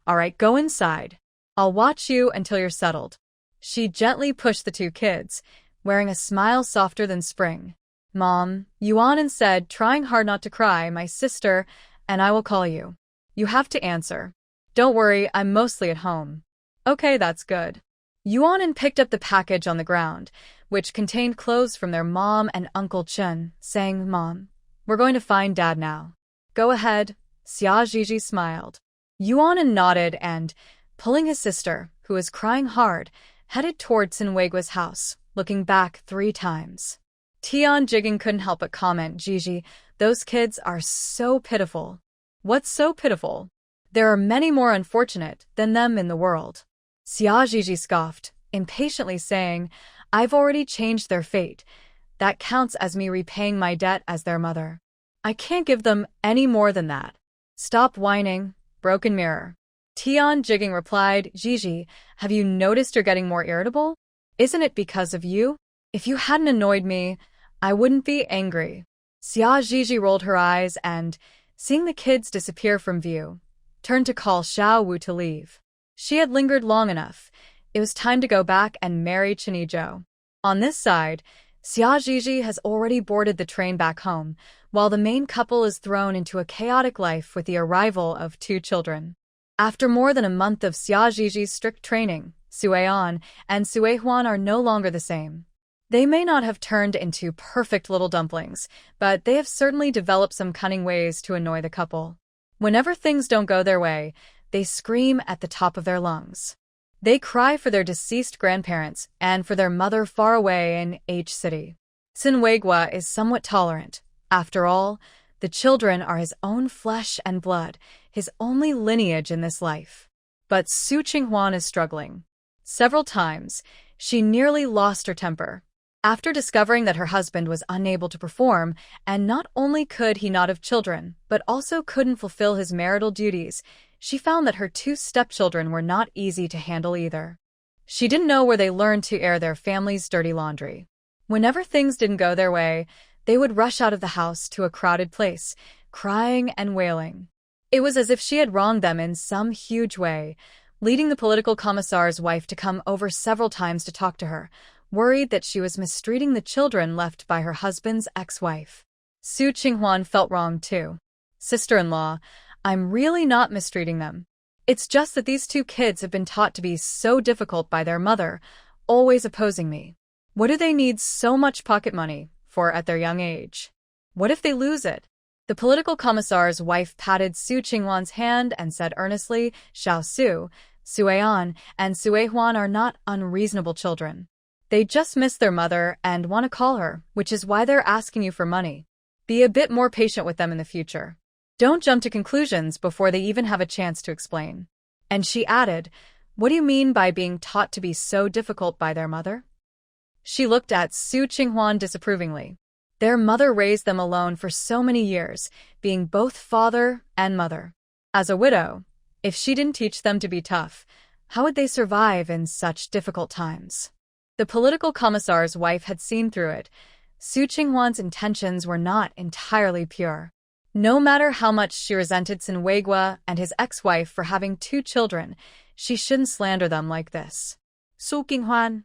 All right, go inside. I'll watch you until you're settled." She gently pushed the two kids, wearing a smile softer than spring. "Mom," Yuan said, trying hard not to cry, "my sister, and I will call you. You have to answer. Don't worry, I'm mostly at home." "Okay, that's good." Yuan picked up the package on the ground, which contained clothes from their mom and Uncle Chen, saying, "Mom, we're going to find Dad now. Go ahead, Xia Zhizhi smiled. Yuan nodded and, pulling his sister, who was crying hard, headed toward Cen Weiguo's house, looking back 3 times. Tian Jiging couldn't help but comment, Zhizhi, those kids are so pitiful. What's so pitiful? There are many more unfortunate than them in the world. Xia Zhizhi scoffed, impatiently saying, I've already changed their fate. That counts as me repaying my debt as their mother. I can't give them any more than that. Stop whining, broken mirror. Tian Jiging replied, Zhizhi, have you noticed you're getting more irritable? Isn't it because of you? If you hadn't annoyed me, I wouldn't be angry. Xia Zhizhi rolled her eyes and, seeing the kids disappear from view, turned to call Xiao Wu to leave. She had lingered long enough. It was time to go back and marry Chen Weiguo. On this side, Xia Zhizhi has already boarded the train back home, while the main couple is thrown into a chaotic life with the arrival of 2 children. After more than a month of Xia Zhizhi's strict training, Suean and Suehuan are no longer the same. They may not have turned into perfect little dumplings, but they have certainly developed some cunning ways to annoy the couple. Whenever things don't go their way, they scream at the top of their lungs. They cry for their deceased grandparents and for their mother far away in H City. Cen Weiguo is somewhat tolerant. After all, the children are his own flesh and blood, his only lineage in this life. But Su Qinghuan is struggling. Several times, she nearly lost her temper. After discovering that her husband was unable to perform, and not only could he not have children, but also couldn't fulfill his marital duties, she found that her 2 stepchildren were not easy to handle either. She didn't know where they learned to air their family's dirty laundry. Whenever things didn't go their way, they would rush out of the house to a crowded place, crying and wailing. It was as if she had wronged them in some huge way, leading the political commissar's wife to come over several times to talk to her, worried that she was mistreating the children left by her husband's ex-wife. Su Qinghuan felt wrong too. Sister-in-law, I'm really not mistreating them. It's just that these 2 kids have been taught to be so difficult by their mother, always opposing me. What do they need so much pocket money for at their young age? What if they lose it? The political commissar's wife patted Su Qinghuan's hand and said earnestly, Xiao Su, Suean, and Suehuan are not unreasonable children. They just miss their mother and want to call her, which is why they're asking you for money. Be a bit more patient with them in the future. Don't jump to conclusions before they even have a chance to explain. And she added, what do you mean by being taught to be so difficult by their mother? She looked at Su Qinghuan disapprovingly. Their mother raised them alone for so many years, being both father and mother. As a widow, if she didn't teach them to be tough, how would they survive in such difficult times? The political commissar's wife had seen through it. Su Qinghuan's intentions were not entirely pure. No matter how much she resented Cen Weiguo and his ex-wife for having 2 children, she shouldn't slander them like this. Su Qinghuan.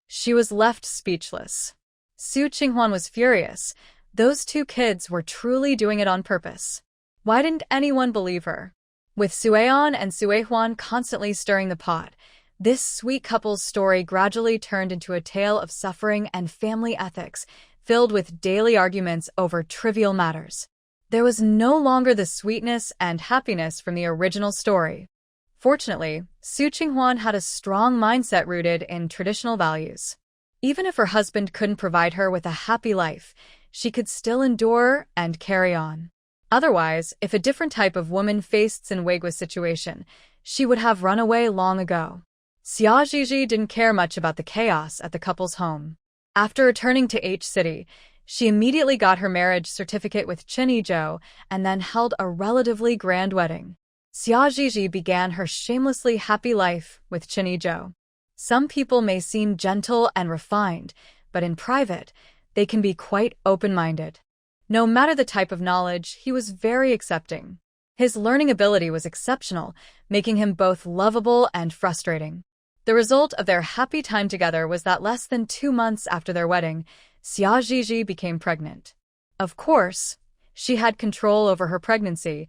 She was left speechless. Su Qinghuan was furious. Those 2 kids were truly doing it on purpose. Why didn't anyone believe her? With Suean and Suehuan constantly stirring the pot, this sweet couple's story gradually turned into a tale of suffering and family ethics, filled with daily arguments over trivial matters. There was no longer the sweetness and happiness from the original story. Fortunately, Su Qinghuan had a strong mindset rooted in traditional values. Even if her husband couldn't provide her with a happy life, she could still endure and carry on. Otherwise, if a different type of woman faced Cen Weiguo's situation, she would have run away long ago. Xia Zhizhi didn't care much about the chaos at the couple's home. After returning to H City, she immediately got her marriage certificate with Chen Weiguo and then held a relatively grand wedding. Xia Zhizhi began her shamelessly happy life with Chen Weiguo. Some people may seem gentle and refined, but in private, they can be quite open-minded. No matter the type of knowledge, he was very accepting. His learning ability was exceptional, making him both lovable and frustrating. The result of their happy time together was that less than 2 months after their wedding, Xia Zhizhi became pregnant. Of course, she had control over her pregnancy,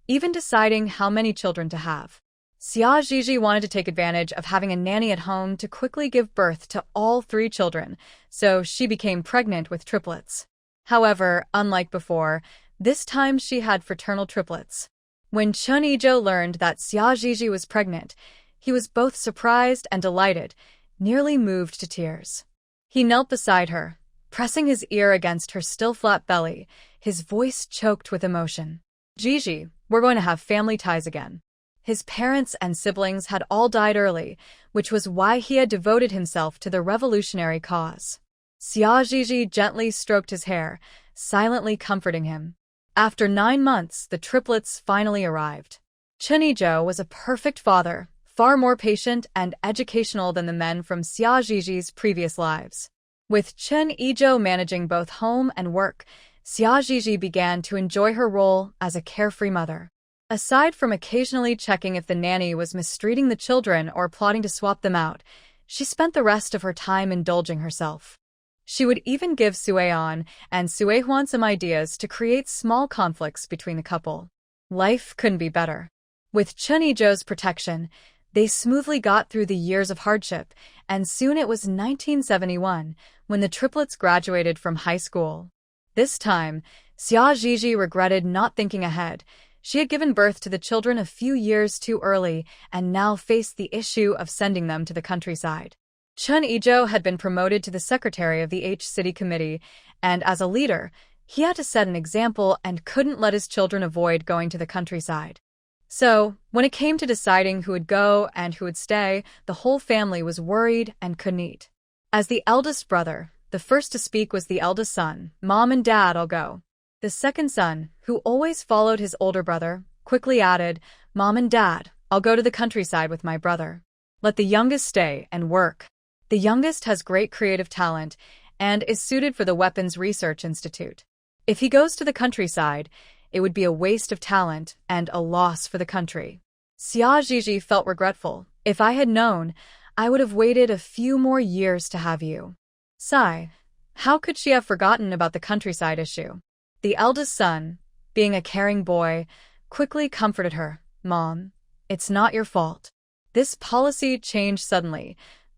even deciding how many children to have. Xia Zhizhi wanted to take advantage of having a nanny at home to quickly give birth to all 3 children, so she became pregnant with triplets. However, unlike before, this time she had fraternal triplets. When Cen Weiguo learned that Xia Zhizhi was pregnant, he was both surprised and delighted, nearly moved to tears. He knelt beside her, pressing his ear against her still flat belly, his voice choked with emotion. "Zhizhi, we're going to have family ties again." His parents and siblings had all died early, which was why he had devoted himself to the revolutionary cause. Xia Zhizhi gently stroked his hair, silently comforting him. After 9 months, the triplets finally arrived. Cen Weiguo was a perfect father, far more patient and educational than the men from Xia Zhizhi's previous lives. With Cen Weiguo managing both home and work, Xia Zhizhi began to enjoy her role as a carefree mother. Aside from occasionally checking if the nanny was mistreating the children or plotting to swap them out, she spent the rest of her time indulging herself. She would even give Sueon and Suehuan some ideas to create small conflicts between the couple. Life couldn't be better. With Cen Weiguo's protection, they smoothly got through the years of hardship, and soon it was 1971 when the triplets graduated from high school. This time, Xia Zhizhi regretted not thinking ahead. She had given birth to the children a few years too early and now faced the issue of sending them to the countryside. Cen Weiguo had been promoted to the secretary of the H City Committee, and as a leader, he had to set an example and couldn't let his children avoid going to the countryside. So, when it came to deciding who would go and who would stay, the whole family was worried and couldn't eat. As the eldest brother, the first to speak was the eldest son. "Mom and Dad, I'll go." The second son, who always followed his older brother, quickly added, "Mom and Dad, I'll go to the countryside with my brother. Let the youngest stay and work." The youngest has great creative talent and is suited for the Weapons Research Institute. If he goes to the countryside, it would be a waste of talent and a loss for the country. Xia Zhizhi felt regretful. "If I had known, I would have waited a few more years to have you." Sigh. How could she have forgotten about the countryside issue? The eldest son, being a caring boy, quickly comforted her. "Mom, it's not your fault. This policy changed suddenly.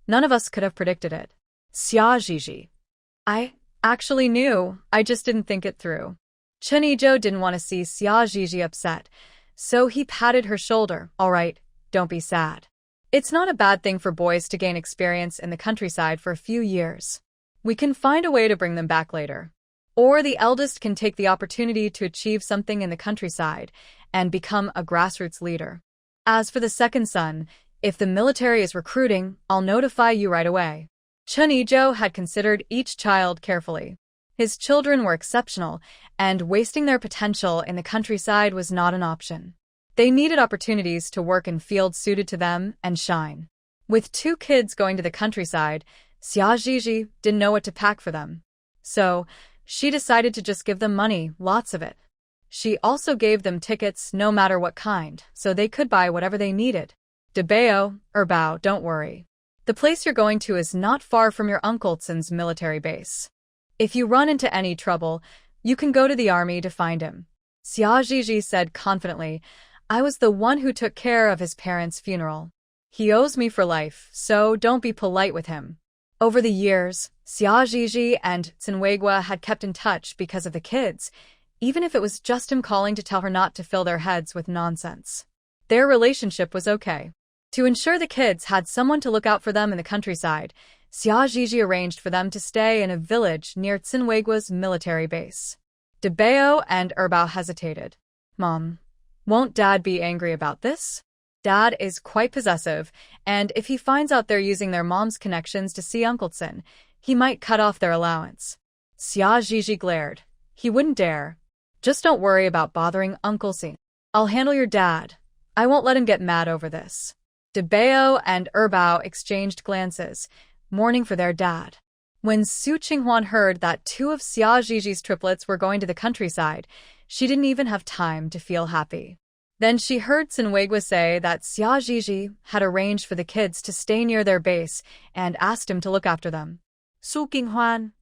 None of us could have predicted it." Xia Zhizhi. "I actually knew, I just didn't think it through." Cen Weiguo didn't want to see Xia Zhizhi upset, so he patted her shoulder. "All right, don't be sad. It's not a bad thing for boys to gain experience in the countryside for a few years. We can find a way to bring them back later. Or the eldest can take the opportunity to achieve something in the countryside and become a grassroots leader. As for the second son, if the military is recruiting, I'll notify you right away." Cen Weiguo had considered each child carefully. His children were exceptional, and wasting their potential in the countryside was not an option. They needed opportunities to work in fields suited to them and shine. With 2 kids going to the countryside, Xia Zhizhi didn't know what to pack for them. So, she decided to just give them money, lots of it. She also gave them tickets, no matter what kind, so they could buy whatever they needed. "Debao, Erbao, don't worry. The place you're going to is not far from your Uncle Cen's military base. If you run into any trouble, you can go to the army to find him." Xia Zhizhi said confidently, "I was the one who took care of his parents' funeral. He owes me for life, so don't be polite with him." Over the years, Xia Zhizhi and Cen Weiguo had kept in touch because of the kids, even if it was just him calling to tell her not to fill their heads with nonsense. Their relationship was okay. To ensure the kids had someone to look out for them in the countryside, Xia Zhizhi arranged for them to stay in a village near Cen Weiguo's military base. Debao and Erbao hesitated. "Mom, won't Dad be angry about this? Dad is quite possessive, and if he finds out they're using their mom's connections to see Uncle Cen, he might cut off their allowance." Xia Zhizhi glared. "He wouldn't dare. Just don't worry about bothering Uncle Cen. I'll handle your dad. I won't let him get mad over this." Debao and Erbao exchanged glances, mourning for their dad. When Su Qinghuan heard that 2 of Xia Zhizhi's triplets were going to the countryside, she didn't even have time to feel happy. Then she heard Cen Weiguo say that Xia Zhizhi had arranged for the kids to stay near their base and asked him to look after them. Su Qinghuan.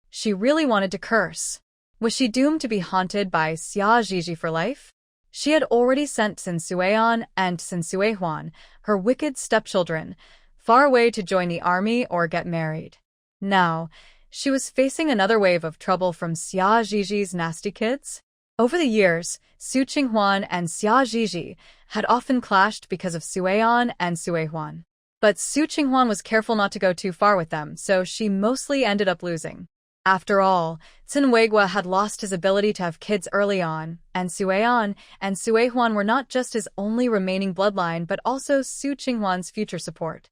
She really wanted to curse. Was she doomed to be haunted by Xia Zhizhi for life? She had already sent Cen Sueon and Cen Suehuan, her wicked stepchildren, far away to join the army or get married. Now, she was facing another wave of trouble from Xia Zhizhi's nasty kids. Over the years, Su Qinghuan and Xia Zhizhi had often clashed because of Sueon and Suehuan. But Su Qinghuan was careful not to go too far with them, so she mostly ended up losing. After all, Cen Weiguo had lost his ability to have kids early on, and Sueon and Suehuan were not just his only remaining bloodline but also Su Qinghuan's future support.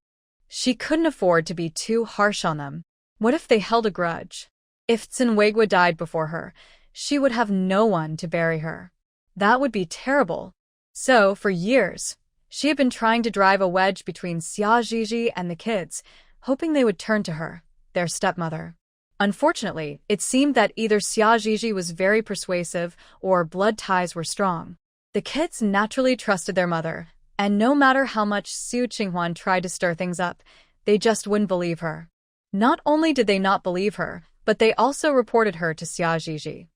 She couldn't afford to be too harsh on them. What if they held a grudge? If Cen Weiguo died before her, she would have no one to bury her. That would be terrible. So, for years, she had been trying to drive a wedge between Xia Zhizhi and the kids, hoping they would turn to her, their stepmother. Unfortunately, it seemed that either Xia Zhizhi was very persuasive or blood ties were strong. The kids naturally trusted their mother, and no matter how much Su Qinghuan tried to stir things up, they just wouldn't believe her. Not only did they not believe her, but they also reported her to Xia Zhizhi.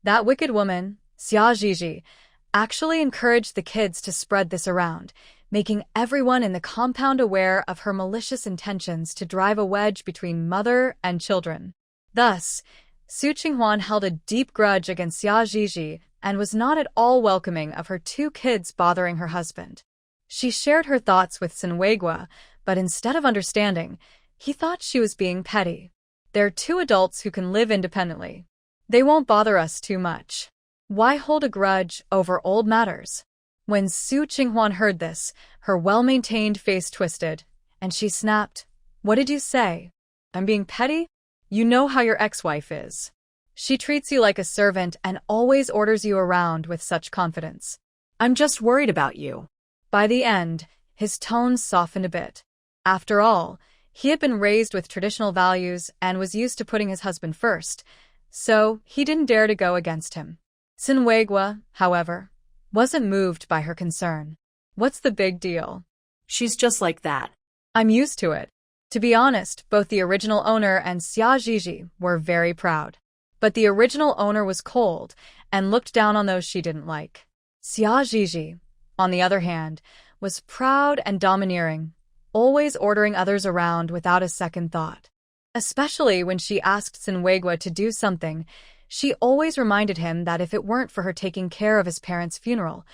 That wicked woman, Xia Zhizhi, actually encouraged the kids to spread this around, making everyone in the compound aware of her malicious intentions to drive a wedge between mother and children. Thus, Su Qinghuan held a deep grudge against Xia Zhizhi and was not at all welcoming of her two kids bothering her husband. She shared her thoughts with Cen Weiguo, but instead of understanding, he thought she was being petty. They're two adults who can live independently. They won't bother us too much. Why hold a grudge over old matters? When Su Qinghuan heard this, her well-maintained face twisted, and she snapped, "What did you say? I'm being petty? You know how your ex-wife is. She treats you like a servant and always orders you around with such confidence. I'm just worried about you." By the end, his tone softened a bit. After all, he had been raised with traditional values and was used to putting his husband first, so he didn't dare to go against him. Cen Weiguo, however, wasn't moved by her concern. What's the big deal? She's just like that. I'm used to it. To be honest, both the original owner and Xia Zhizhi were very proud. But the original owner was cold and looked down on those she didn't like. Xia Zhizhi, on the other hand, was proud and domineering, always ordering others around without a second thought. Especially when she asked Cen Weiguo to do something, she always reminded him that if it weren't for her taking care of his parents' funeral,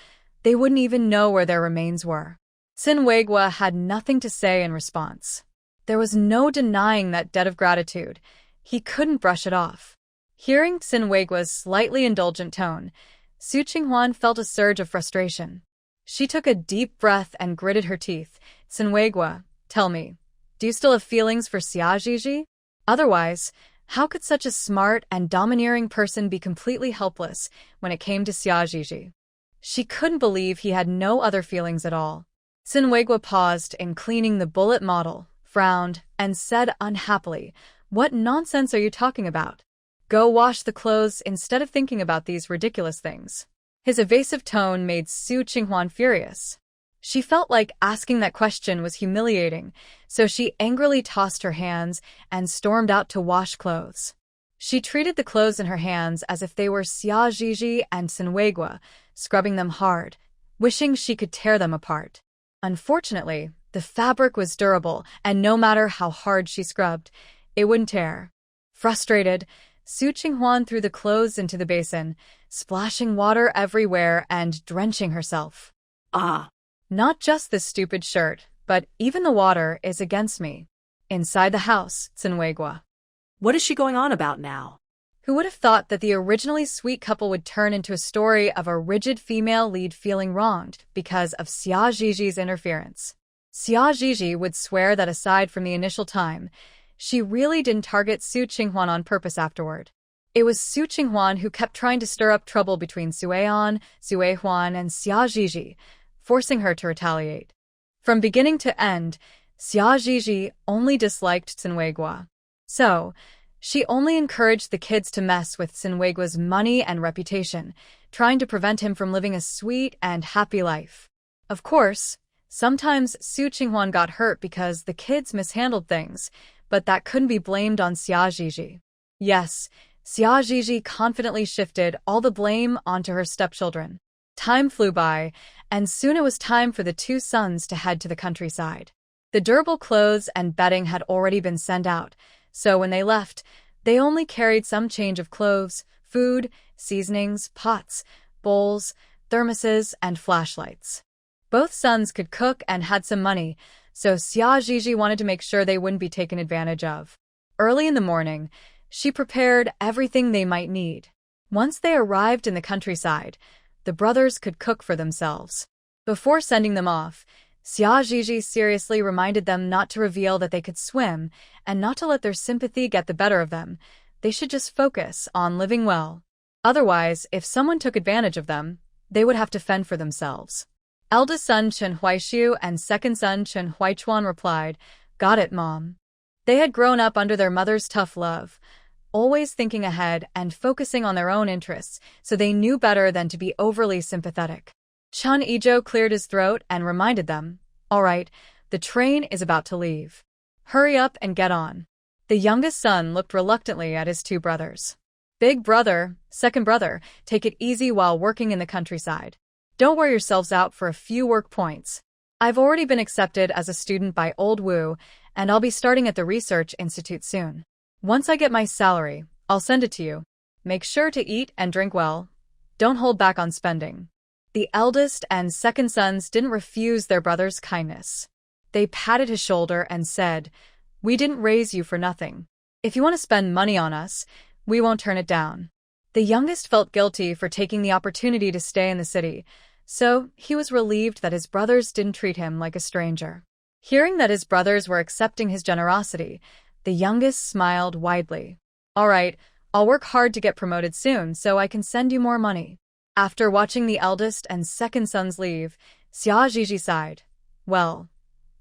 they wouldn't even know where their remains were. Cen Weiguo had nothing to say in response. There was no denying that debt of gratitude. He couldn't brush it off. Hearing Cen Weiguo's slightly indulgent tone, Su Qinghuan felt a surge of frustration. She took a deep breath and gritted her teeth. "Cen Weiguo, tell me, do you still have feelings for Xia Zhizhi? Otherwise, how could such a smart and domineering person be completely helpless when it came to Xia Zhizhi?" She couldn't believe he had no other feelings at all. Cen Weiguo paused in cleaning the bullet model, frowned, and said unhappily, "What nonsense are you talking about? Go wash the clothes instead of thinking about these ridiculous things." His evasive tone made Su Qinghuan furious. She felt like asking that question was humiliating, so she angrily tossed her hands and stormed out to wash clothes. She treated the clothes in her hands as if they were Xia Zhizhi and Cen Weiguo, scrubbing them hard, wishing she could tear them apart. Unfortunately, the fabric was durable, and no matter how hard she scrubbed, it wouldn't tear. Frustrated, Su Qinghuan threw the clothes into the basin, splashing water everywhere and drenching herself. Ah. Not just this stupid shirt, but even the water is against me. Inside the house, Cen Weiguo. What is she going on about now? Who would have thought that the originally sweet couple would turn into a story of a rigid female lead feeling wronged because of Xia Zhizhi's interference? Xia Zhizhi would swear that aside from the initial time, she really didn't target Su Qinghuan on purpose afterward. It was Su Qinghuan who kept trying to stir up trouble between Sueon, Suehuan, and Xia Zhizhi, forcing her to retaliate. From beginning to end, Xia Zhizhi only disliked Cen Weiguo. So, she only encouraged the kids to mess with Cen Weiguo's money and reputation, trying to prevent him from living a sweet and happy life. Of course, sometimes Su Qinghuan got hurt because the kids mishandled things, but that couldn't be blamed on Xia Zhizhi. Yes, Xia Zhizhi confidently shifted all the blame onto her stepchildren. Time flew by, and soon it was time for the two sons to head to the countryside. The durable clothes and bedding had already been sent out, so when they left, they only carried some change of clothes, food, seasonings, pots, bowls, thermoses, and flashlights. Both sons could cook and had some money, so Xia Zhizhi wanted to make sure they wouldn't be taken advantage of. Early in the morning, she prepared everything they might need. Once they arrived in the countryside, the brothers could cook for themselves. Before sending them off, Xia Zhizhi seriously reminded them not to reveal that they could swim and not to let their sympathy get the better of them. They should just focus on living well. Otherwise, if someone took advantage of them, they would have to fend for themselves. Eldest son Cen Weiguo and second son Cen Weiguo replied, "Got it, Mom." They had grown up under their mother's tough love, always thinking ahead and focusing on their own interests, so they knew better than to be overly sympathetic. Cen Weiguo cleared his throat and reminded them, "All right, the train is about to leave. Hurry up and get on." The youngest son looked reluctantly at his two brothers. "Big brother, second brother, take it easy while working in the countryside. Don't wear yourselves out for a few work points. I've already been accepted as a student by Old Wu, and I'll be starting at the research institute soon. Once I get my salary, I'll send it to you. Make sure to eat and drink well. Don't hold back on spending." The eldest and second sons didn't refuse their brother's kindness. They patted his shoulder and said, "We didn't raise you for nothing. If you want to spend money on us, we won't turn it down." The youngest felt guilty for taking the opportunity to stay in the city, so he was relieved that his brothers didn't treat him like a stranger. Hearing that his brothers were accepting his generosity, the youngest smiled widely. "All right, I'll work hard to get promoted soon so I can send you more money." After watching the eldest and second sons leave, Xia Zhizhi sighed. "Well,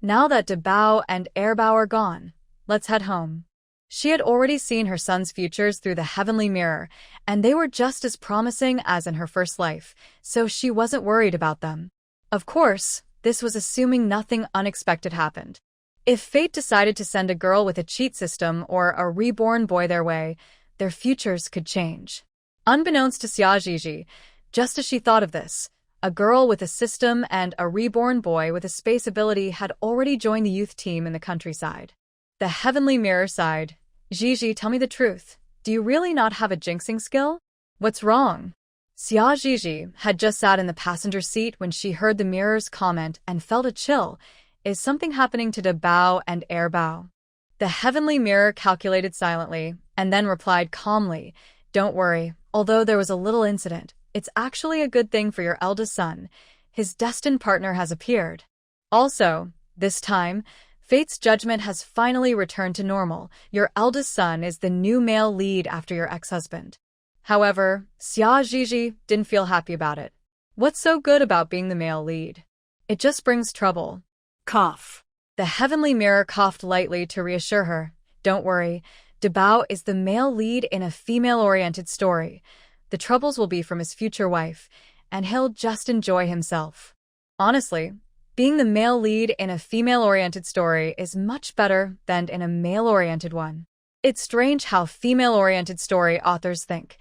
now that Dabao and Erbao are gone, let's head home." She had already seen her sons' futures through the heavenly mirror, and they were just as promising as in her first life, so she wasn't worried about them. Of course, this was assuming nothing unexpected happened. If fate decided to send a girl with a cheat system or a reborn boy their way, their futures could change. Unbeknownst to Xia Zhizhi, just as she thought of this, a girl with a system and a reborn boy with a space ability had already joined the youth team in the countryside. The heavenly mirror sighed. "Zhizhi, tell me the truth. Do you really not have a jinxing skill? What's wrong?" Xia Zhizhi had just sat in the passenger seat when she heard the mirror's comment and felt a chill. Is something happening to Dabao and Erbao? The heavenly mirror calculated silently and then replied calmly, "Don't worry, although there was a little incident, it's actually a good thing for your eldest son. His destined partner has appeared. Also, this time, fate's judgment has finally returned to normal. Your eldest son is the new male lead after your ex-husband." However, Xia Zhizhi didn't feel happy about it. What's so good about being the male lead? It just brings trouble. Cough. The heavenly mirror coughed lightly to reassure her. "Don't worry, Dabao is the male lead in a female-oriented story. The troubles will be from his future wife, and he'll just enjoy himself." Honestly, being the male lead in a female-oriented story is much better than in a male-oriented one. It's strange how female-oriented story authors think.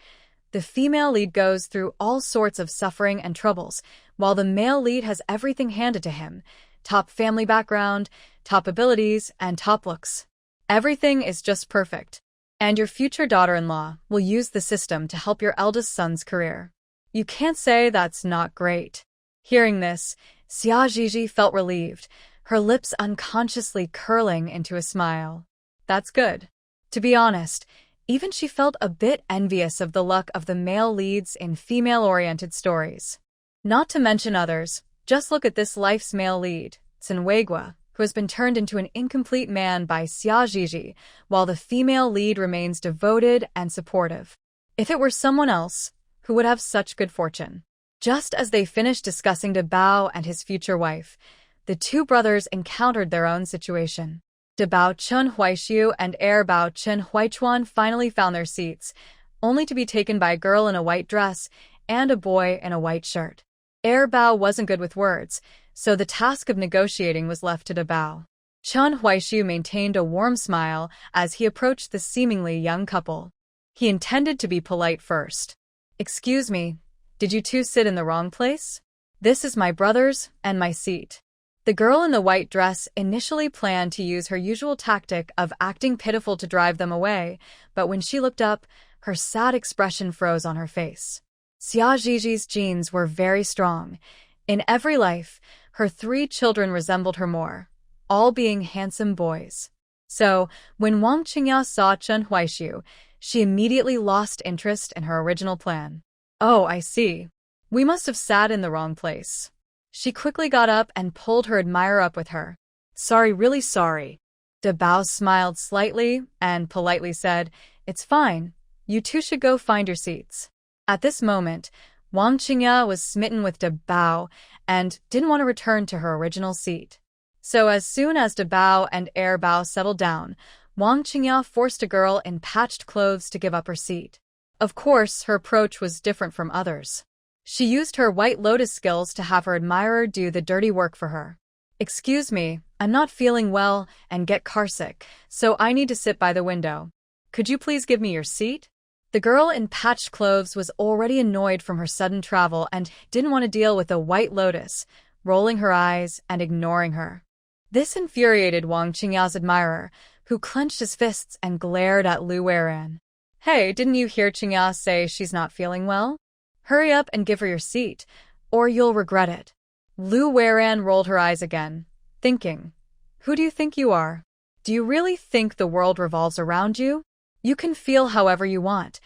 The female lead goes through all sorts of suffering and troubles, while the male lead has everything handed to him: top family background, top abilities, and top looks. Everything is just perfect. And your future daughter-in-law will use the system to help your eldest son's career. You can't say that's not great. Hearing this, Xia Zhizhi felt relieved, her lips unconsciously curling into a smile. That's good. To be honest, even she felt a bit envious of the luck of the male leads in female-oriented stories. Not to mention others, just look at this life's male lead, Cen Weiguo, who has been turned into an incomplete man by Xia Zhizhi, while the female lead remains devoted and supportive. If it were someone else, who would have such good fortune? Just as they finished discussing Dabao and his future wife, the two brothers encountered their own situation. Dabao Cen Weiguo and Erbao Cen Weiguo finally found their seats, only to be taken by a girl in a white dress and a boy in a white shirt. Erbao wasn't good with words, so the task of negotiating was left to Dabao. Cen Weiguo maintained a warm smile as he approached the seemingly young couple. He intended to be polite first. "Excuse me, did you two sit in the wrong place? This is my brother's and my seat." The girl in the white dress initially planned to use her usual tactic of acting pitiful to drive them away, but when she looked up, her sad expression froze on her face. Xia Ziji's genes were very strong. In every life, her 3 children resembled her more, all being handsome boys. So, when Wang Qingya saw Cen Weiguo, she immediately lost interest in her original plan. Oh, I see. We must have sat in the wrong place. She quickly got up and pulled her admirer up with her. Sorry, really sorry. De Bao smiled slightly and politely said, "It's fine. You two should go find your seats." At this moment, Wang Qingya was smitten with De Bao and didn't want to return to her original seat. So as soon as De Bao and Air Bao settled down, Wang Qingya forced a girl in patched clothes to give up her seat. Of course, her approach was different from others. She used her White Lotus skills to have her admirer do the dirty work for her. "Excuse me, I'm not feeling well and get carsick, so I need to sit by the window. Could you please give me your seat?" The girl in patched clothes was already annoyed from her sudden travel and didn't want to deal with a White Lotus, rolling her eyes and ignoring her. This infuriated Wang Qingya's admirer, who clenched his fists and glared at Lu Weiran. "Hey, didn't you hear Qingya say she's not feeling well? Hurry up and give her your seat, or you'll regret it." Lu Weiran rolled her eyes again, thinking, "Who do you think you are? Do you really think the world revolves around you? You can feel however you want.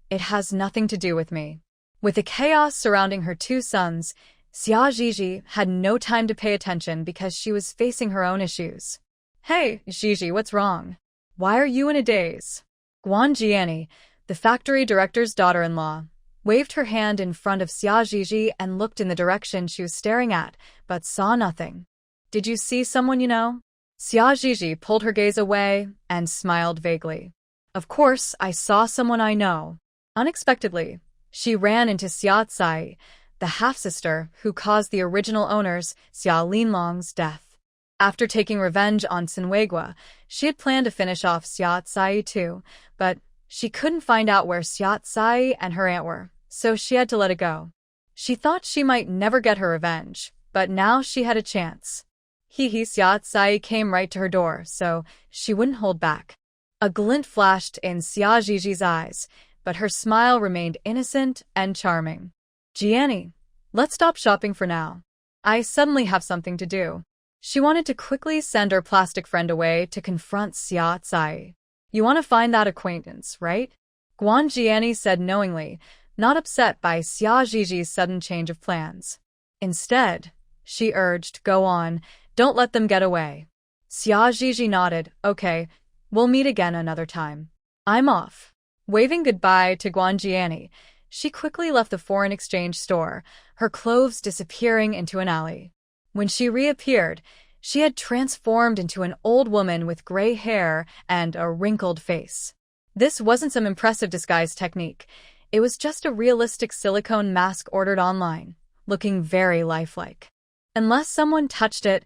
It has nothing to do with me." With the chaos surrounding her 2 sons, Xia Ziji had no time to pay attention because she was facing her own issues. "Hey, Ziji, what's wrong? Why are you in a daze?" Guan Jiani, the factory director's daughter-in-law, waved her hand in front of Xia Ziji and looked in the direction she was staring at, but saw nothing. "Did you see someone you know?" Xia Ziji pulled her gaze away and smiled vaguely. "Of course, I saw someone I know." Unexpectedly, she ran into Xia Cai, the half-sister who caused the original owner's, Xia Linlong's, death. After taking revenge on Cen Weiguo, she had planned to finish off Xia Cai too, but she couldn't find out where Xia Cai and her aunt were, so she had to let it go. She thought she might never get her revenge, but now she had a chance. Xia Cai came right to her door, so she wouldn't hold back. A glint flashed in Xia Ziji's eyes, but her smile remained innocent and charming. "Jiani, let's stop shopping for now. I suddenly have something to do." She wanted to quickly send her plastic friend away to confront Xia Cai. "You want to find that acquaintance, right?" Guan Jiani said knowingly, not upset by Xia Ziji's sudden change of plans. Instead, she urged, "Go on, don't let them get away." Xia Ziji nodded, "Okay, we'll meet again another time. I'm off." Waving goodbye to Guan Jiani, she quickly left the foreign exchange store, her clothes disappearing into an alley. When she reappeared, she had transformed into an old woman with gray hair and a wrinkled face. This wasn't some impressive disguise technique. It was just a realistic silicone mask ordered online, looking very lifelike. Unless someone touched it,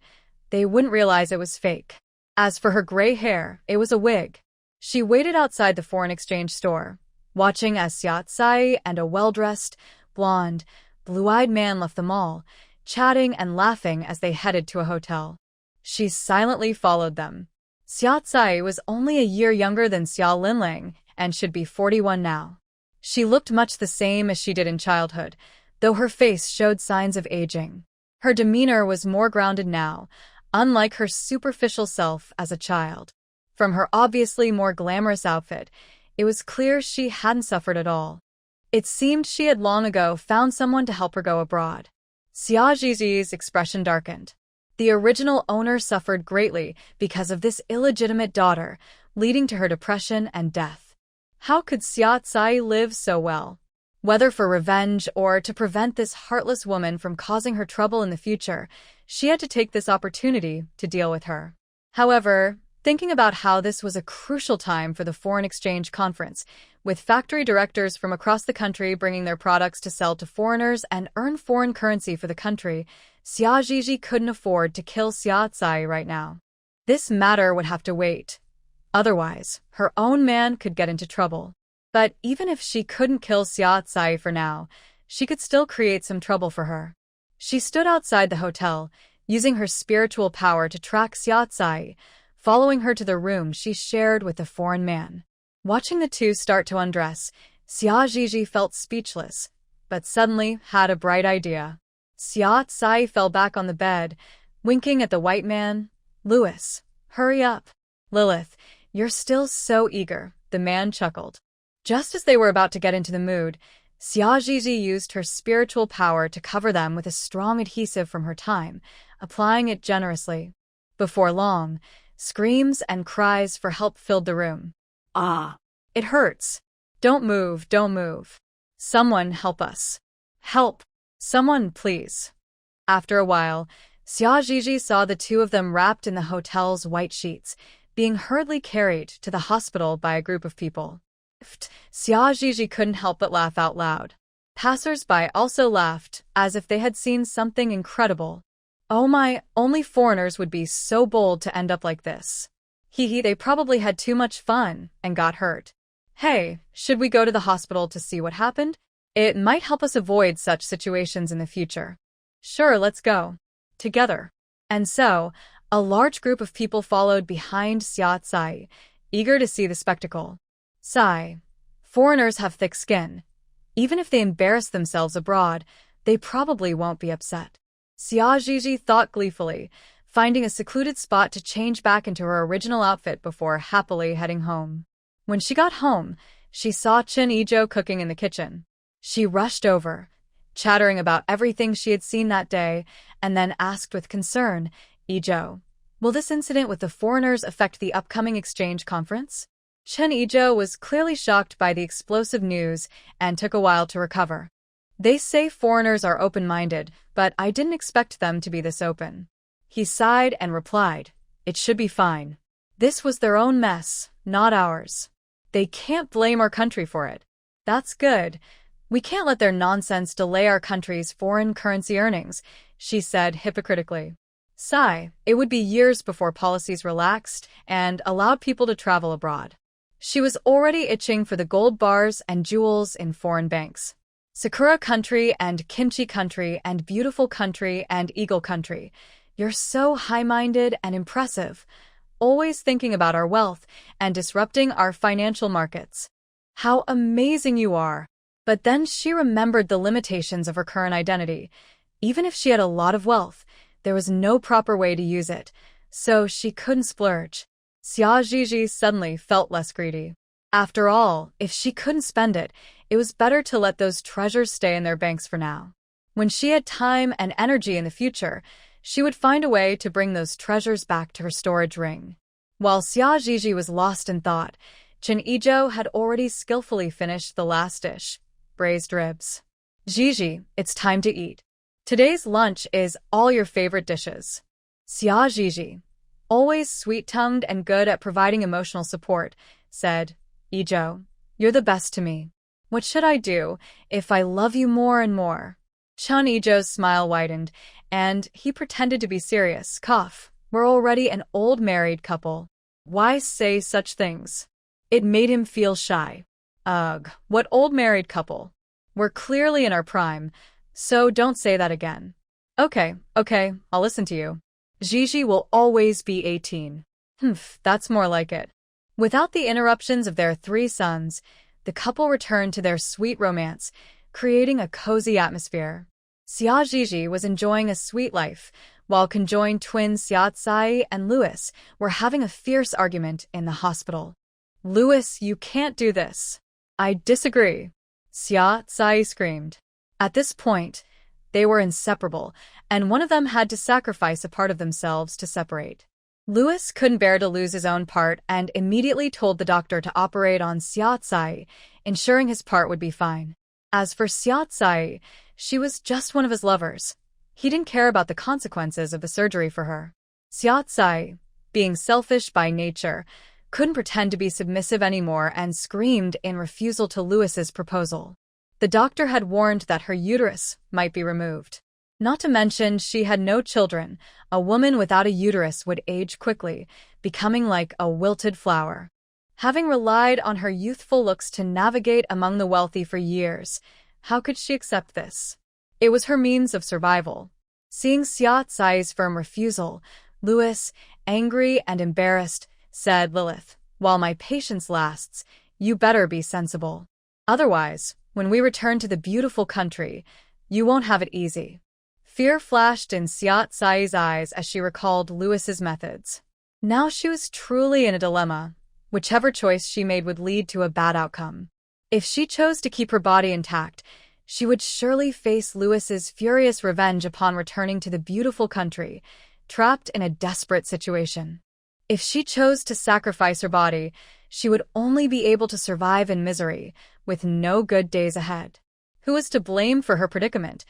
they wouldn't realize it was fake. As for her gray hair, it was a wig. She waited outside the foreign exchange store, watching as Xia Cai and a well-dressed, blonde, blue-eyed man left the mall, chatting and laughing as they headed to a hotel. She silently followed them. Xia Cai was only a year younger than Xia Linlang and should be 41 now. She looked much the same as she did in childhood, though her face showed signs of aging. Her demeanor was more grounded now, unlike her superficial self as a child. From her obviously more glamorous outfit, it was clear she hadn't suffered at all. It seemed she had long ago found someone to help her go abroad. Xia Ziji's expression darkened. The original owner suffered greatly because of this illegitimate daughter, leading to her depression and death. How could Xia Cai live so well? Whether for revenge or to prevent this heartless woman from causing her trouble in the future, she had to take this opportunity to deal with her. However, thinking about how this was a crucial time for the foreign exchange conference, with factory directors from across the country bringing their products to sell to foreigners and earn foreign currency for the country, Xia Ziji couldn't afford to kill Xia Cai right now. This matter would have to wait. Otherwise, her own man could get into trouble. But even if she couldn't kill Xia Cai for now, she could still create some trouble for her. She stood outside the hotel, using her spiritual power to track Xia Cai, following her to the room she shared with the foreign man. Watching the two start to undress, Xia Zhizhi felt speechless, but suddenly had a bright idea. Xia Tsai fell back on the bed, winking at the white man. "Louis, hurry up." "Lilith, you're still so eager," the man chuckled. Just as they were about to get into the mood, Xia Zhizhi used her spiritual power to cover them with a strong adhesive from her time, applying it generously. Before long, screams and cries for help filled the room. Ah, "It hurts. Don't move, don't move. Someone help us. Help. Someone, please." After a while, Xia Zhizhi saw the two of them wrapped in the hotel's white sheets, being hurriedly carried to the hospital by a group of people. Xia Zhizhi couldn't help but laugh out loud. Passers-by also laughed, as if they had seen something incredible. "Oh my, only foreigners would be so bold to end up like this. Hee, they probably had too much fun and got hurt. Hey, should we go to the hospital to see what happened? It might help us avoid such situations in the future." "Sure, let's go. Together." And so, a large group of people followed behind Xia Tsai, eager to see the spectacle. Sigh. Foreigners have thick skin. Even if they embarrass themselves abroad, they probably won't be upset. Xia Zhizhi thought gleefully, finding a secluded spot to change back into her original outfit before happily heading home. When she got home, she saw Cen Weiguo cooking in the kitchen. She rushed over, chattering about everything she had seen that day, and then asked with concern, "Weiguo, will this incident with the foreigners affect the upcoming exchange conference?" Cen Weiguo was clearly shocked by the explosive news and took a while to recover. "They say foreigners are open-minded, but I didn't expect them to be this open." He sighed and replied, "It should be fine. This was their own mess, not ours. They can't blame our country for it." "That's good. We can't let their nonsense delay our country's foreign currency earnings," she said hypocritically. Sigh, it would be years before policies relaxed and allowed people to travel abroad. She was already itching for the gold bars and jewels in foreign banks. "Sakura country and kimchi country and beautiful country and eagle country. You're so high-minded and impressive, always thinking about our wealth and disrupting our financial markets. How amazing you are." But then she remembered the limitations of her current identity. Even if she had a lot of wealth, there was no proper way to use it, so she couldn't splurge. Xia Zhizhi suddenly felt less greedy. After all, if she couldn't spend it, it was better to let those treasures stay in their banks for now. When she had time and energy in the future, she would find a way to bring those treasures back to her storage ring. While Xia Zhizhi was lost in thought, Cen Weiguo had already skillfully finished the last dish, braised ribs. "Zhizhi, it's time to eat. Today's lunch is all your favorite dishes." Xia Zhizhi, always sweet-tongued and good at providing emotional support, said, "Weiguo, you're the best to me. What should I do if I love you more and more?" Cen Weiguo's smile widened, and he pretended to be serious. "Cough, we're already an old married couple. Why say such things?" It made him feel shy. Ugh, what old married couple? We're clearly in our prime, so don't say that again. Okay, I'll listen to you. Zhizhi will always be 18. That's more like it. Without the interruptions of their 3 sons, the couple returned to their sweet romance, creating a cozy atmosphere. Xia Zhizhi was enjoying a sweet life, while conjoined twins Xia Tsai and Louis were having a fierce argument in the hospital. "Louis, you can't do this." "I disagree," Xia Tsai screamed. At this point, they were inseparable, and one of them had to sacrifice a part of themselves to separate. Louis couldn't bear to lose his own part and immediately told the doctor to operate on Xia Tsai, ensuring his part would be fine. As for Xia Tsai, she was just one of his lovers. He didn't care about the consequences of the surgery for her. Xia Tsai, being selfish by nature, couldn't pretend to be submissive anymore and screamed in refusal to Louis's proposal. The doctor had warned that her uterus might be removed. Not to mention she had no children. A woman without a uterus would age quickly, becoming like a wilted flower. Having relied on her youthful looks to navigate among the wealthy for years, how could she accept this? It was her means of survival. Seeing Xia Tsai's firm refusal, Louis, angry and embarrassed, said, "Lilith, while my patience lasts, You better be sensible. Otherwise, when we return to the beautiful country, you won't have it easy. Fear flashed in Xiao Tsai's eyes as she recalled Louis's methods. Now she was truly in a dilemma. Whichever choice she made would lead to a bad outcome. If she chose to keep her body intact, she would surely face Louis's furious revenge upon returning to the beautiful country, trapped in a desperate situation. If she chose to sacrifice her body, she would only be able to survive in misery, with no good days ahead. Who was to blame for her predicament,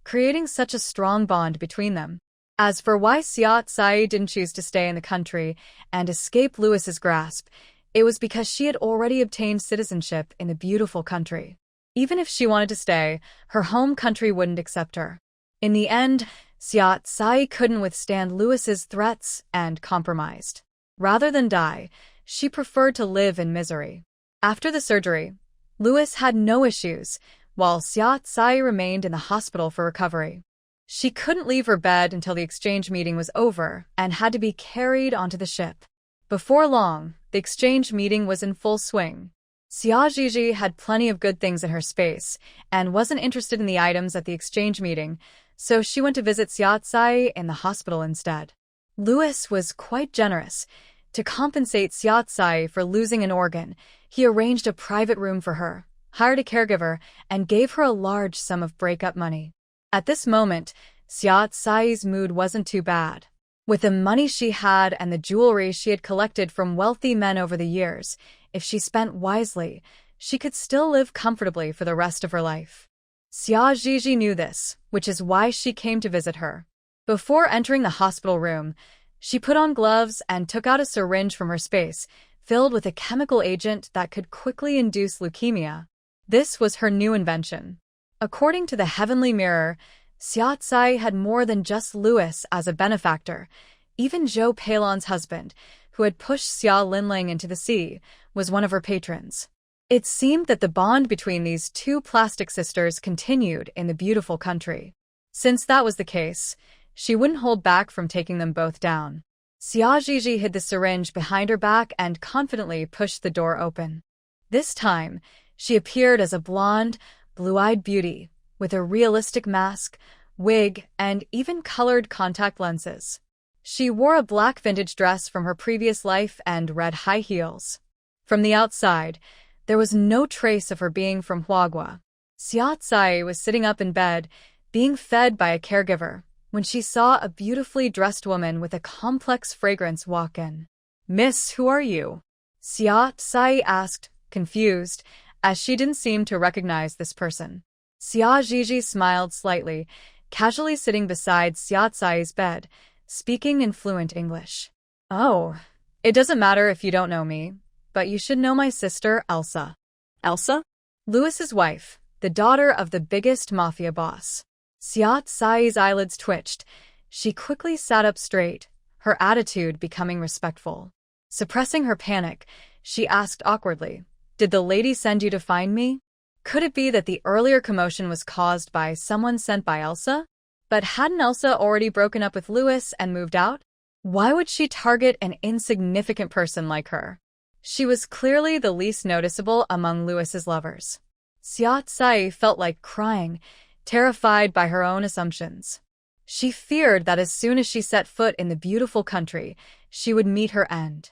creating such a strong bond between them? As for why Xiao Tsai didn't choose to stay in the country and escape Louis's grasp, it was because she had already obtained citizenship in the beautiful country. Even if she wanted to stay, her home country wouldn't accept her. In the end, Xiao Tsai couldn't withstand Louis's threats and compromised. Rather than die, she preferred to live in misery. After the surgery, Louis had no issues, while Xiao Tsai remained in the hospital for recovery. She couldn't leave her bed until the exchange meeting was over and had to be carried onto the ship. Before long, the exchange meeting was in full swing. Xia Zhizhi had plenty of good things in her space and wasn't interested in the items at the exchange meeting, so she went to visit Xiao Tsai in the hospital instead. Louis was quite generous. To compensate Xiao Tsai for losing an organ, he arranged a private room for her, hired a caregiver, and gave her a large sum of breakup money. At this moment, Xiao Tsai's mood wasn't too bad. With the money she had and the jewelry she had collected from wealthy men over the years, if she spent wisely, she could still live comfortably for the rest of her life. Xia Zhizhi knew this, which is why she came to visit her. Before entering the hospital room, she put on gloves and took out a syringe from her space, filled with a chemical agent that could quickly induce leukemia. This was her new invention. According to the Heavenly Mirror, Xiao Tsai had more than just Louis as a benefactor. Even Zhou Peilon's husband, who had pushed Xia Linling into the sea, was one of her patrons. It seemed that the bond between these two plastic sisters continued in the beautiful country. Since that was the case, she wouldn't hold back from taking them both down. Xia Zhizhi hid the syringe behind her back and confidently pushed the door open. This time, she appeared as a blonde, blue-eyed beauty, with a realistic mask, wig, and even colored contact lenses. She wore a black vintage dress from her previous life and red high heels. From the outside, there was no trace of her being from Huagua. Xiao Tsai was sitting up in bed, being fed by a caregiver, when she saw a beautifully dressed woman with a complex fragrance walk in. "Miss, who are you?" Xiao Tsai asked, confused, as she didn't seem to recognize this person. Xia Zhizhi smiled slightly, casually sitting beside Xiao Tsai's bed, speaking in fluent English. "Oh, it doesn't matter if you don't know me, but you should know my sister, Elsa." Elsa? Louis's wife, the daughter of the biggest mafia boss. Xiao Tsai's eyelids twitched. She quickly sat up straight, her attitude becoming respectful. Suppressing her panic, she asked awkwardly, "Did the lady send you to find me?" Could it be that the earlier commotion was caused by someone sent by Elsa? But hadn't Elsa already broken up with Louis and moved out? Why would she target an insignificant person like her? She was clearly the least noticeable among Louis's lovers. Xiao Tsai felt like crying, terrified by her own assumptions. She feared that as soon as she set foot in the beautiful country, she would meet her end.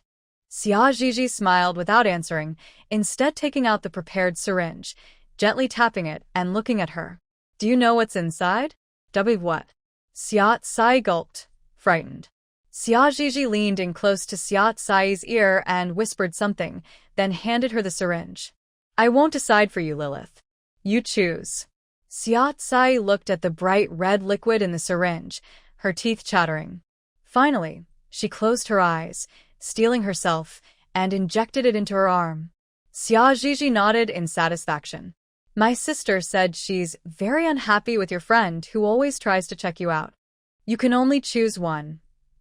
Xia Zhizhi smiled without answering, instead taking out the prepared syringe, gently tapping it and looking at her. "Do you know what's inside?" What? Xiao Tsai gulped, frightened. Xia Zhizhi leaned in close to Xiao Tsai's ear and whispered something, then handed her the syringe. "I won't decide for you, Lilith. You choose." Xiao Tsai looked at the bright red liquid in the syringe, her teeth chattering. Finally, she closed her eyes, steeling herself, and injected it into her arm. Xia Zhizhi nodded in satisfaction. "My sister said she's very unhappy with your friend who always tries to check you out. You can only choose one.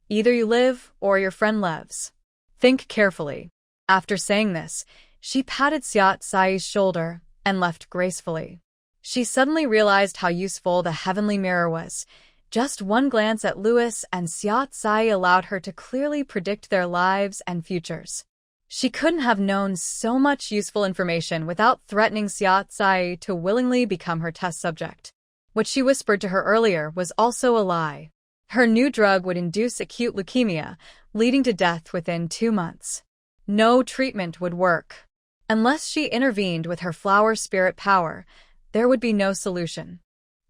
Either you live or your friend lives. Think carefully." After saying this, she patted Xiao Tsai's shoulder and left gracefully. She suddenly realized how useful the Heavenly Mirror was. Just one glance at Louis and Xiao Tsai allowed her to clearly predict their lives and futures. She couldn't have known so much useful information without threatening Xia Zai to willingly become her test subject. What she whispered to her earlier was also a lie. Her new drug would induce acute leukemia, leading to death within 2 months. No treatment would work. Unless she intervened with her flower spirit power, there would be no solution.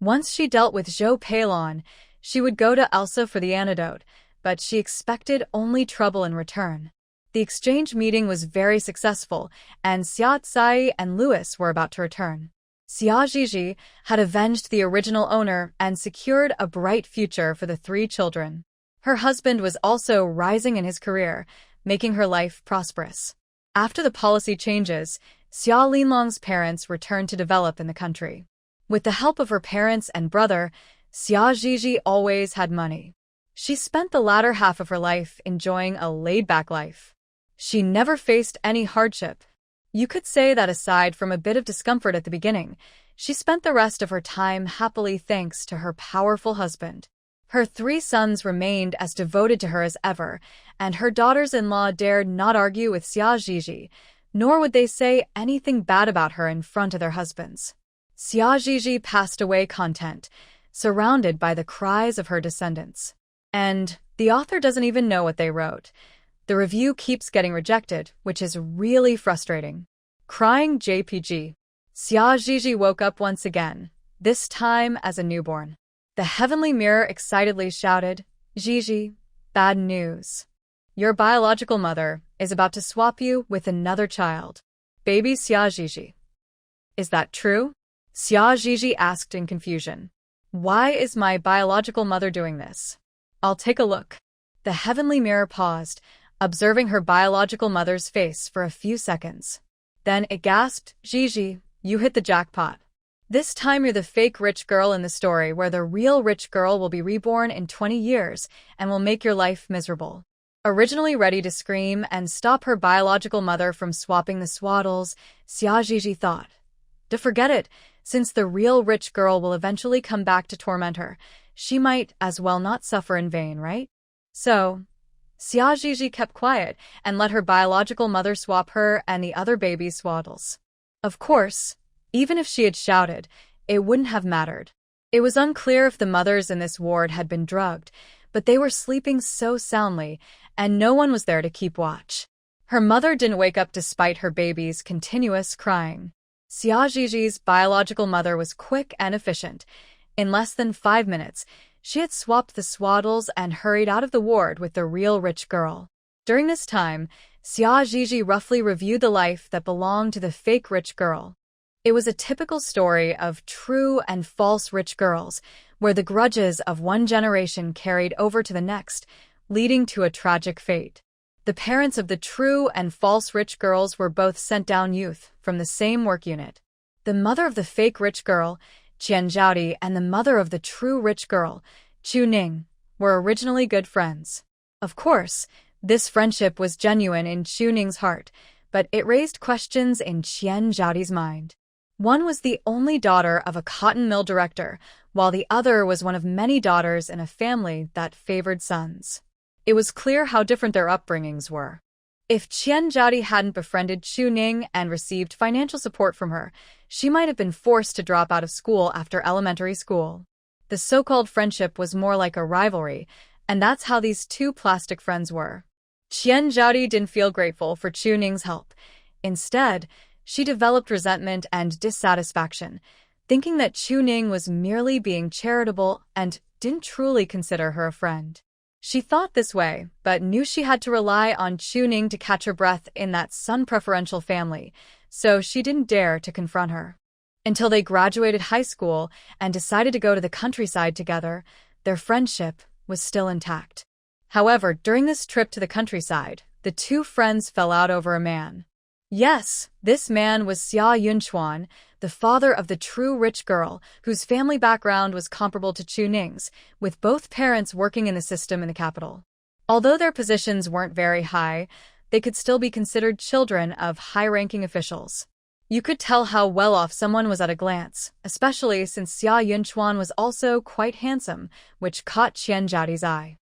Once she dealt with Zhou Peilon, she would go to Elsa for the antidote, but she expected only trouble in return. The exchange meeting was very successful, and Xia Zai and Louis were about to return. Xia Zhizhi had avenged the original owner and secured a bright future for the 3 children. Her husband was also rising in his career, making her life prosperous. After the policy changes, Xia Linlong's parents returned to develop in the country. With the help of her parents and brother, Xia Zhizhi always had money. She spent the latter half of her life enjoying a laid-back life. She never faced any hardship. You could say that aside from a bit of discomfort at the beginning, she spent the rest of her time happily thanks to her powerful husband. Her 3 sons remained as devoted to her as ever, and her daughters-in-law dared not argue with Xia Zhizhi, nor would they say anything bad about her in front of their husbands. Xia Zhizhi passed away content, surrounded by the cries of her descendants. And the author doesn't even know what they wrote. The review keeps getting rejected, which is really frustrating. Crying JPG. Xia Zhizhi woke up once again, this time as a newborn. The heavenly mirror excitedly shouted, "Zhizhi, bad news. Your biological mother is about to swap you with another child. Baby Xia Zhizhi." "Is that true?" Xia Zhizhi asked in confusion. "Why is my biological mother doing this? I'll take a look." The heavenly mirror paused, observing her biological mother's face for a few seconds. Then it gasped, "Zhizhi, you hit the jackpot. This time you're the fake rich girl in the story where the real rich girl will be reborn in 20 years and will make your life miserable." Originally ready to scream and stop her biological mother from swapping the swaddles, Xia Zhizhi thought, to forget it, since the real rich girl will eventually come back to torment her, she might as well not suffer in vain, right? So, Xia Zhizhi kept quiet and let her biological mother swap her and the other baby's swaddles. Of course, even if she had shouted, it wouldn't have mattered. It was unclear if the mothers in this ward had been drugged, but they were sleeping so soundly, and no one was there to keep watch. Her mother didn't wake up despite her baby's continuous crying. Xia Zhizhi's biological mother was quick and efficient. In less than 5 minutes, she had swapped the swaddles and hurried out of the ward with the real rich girl. During this time, Xia Zhizhi roughly reviewed the life that belonged to the fake rich girl. It was a typical story of true and false rich girls, where the grudges of one generation carried over to the next, leading to a tragic fate. The parents of the true and false rich girls were both sent down youth from the same work unit. The mother of the fake rich girl, Qian Zhaodi, and the mother of the true rich girl, Chu Ning, were originally good friends. Of course, this friendship was genuine in Chu Ning's heart, but it raised questions in Qian Zhaodi's mind. One was the only daughter of a cotton mill director, while the other was one of many daughters in a family that favored sons. It was clear how different their upbringings were. If Qian Zhaodi hadn't befriended Chu Ning and received financial support from her, she might have been forced to drop out of school after elementary school. The so-called friendship was more like a rivalry, and that's how these 2 plastic friends were. Qian Zhaodi didn't feel grateful for Chu Ning's help. Instead, she developed resentment and dissatisfaction, thinking that Chu Ning was merely being charitable and didn't truly consider her a friend. She thought this way, but knew she had to rely on Chu Ning to catch her breath in that son-preferential family, so she didn't dare to confront her. Until they graduated high school and decided to go to the countryside together, their friendship was still intact. However, during this trip to the countryside, the 2 friends fell out over a man. Yes, this man was Xia Yunchuan, the father of the true rich girl, whose family background was comparable to Chu Ning's, with both parents working in the system in the capital. Although their positions weren't very high, they could still be considered children of high-ranking officials. You could tell how well-off someone was at a glance, especially since Xia Yunchuan was also quite handsome, which caught Qian Zhaodi's eye.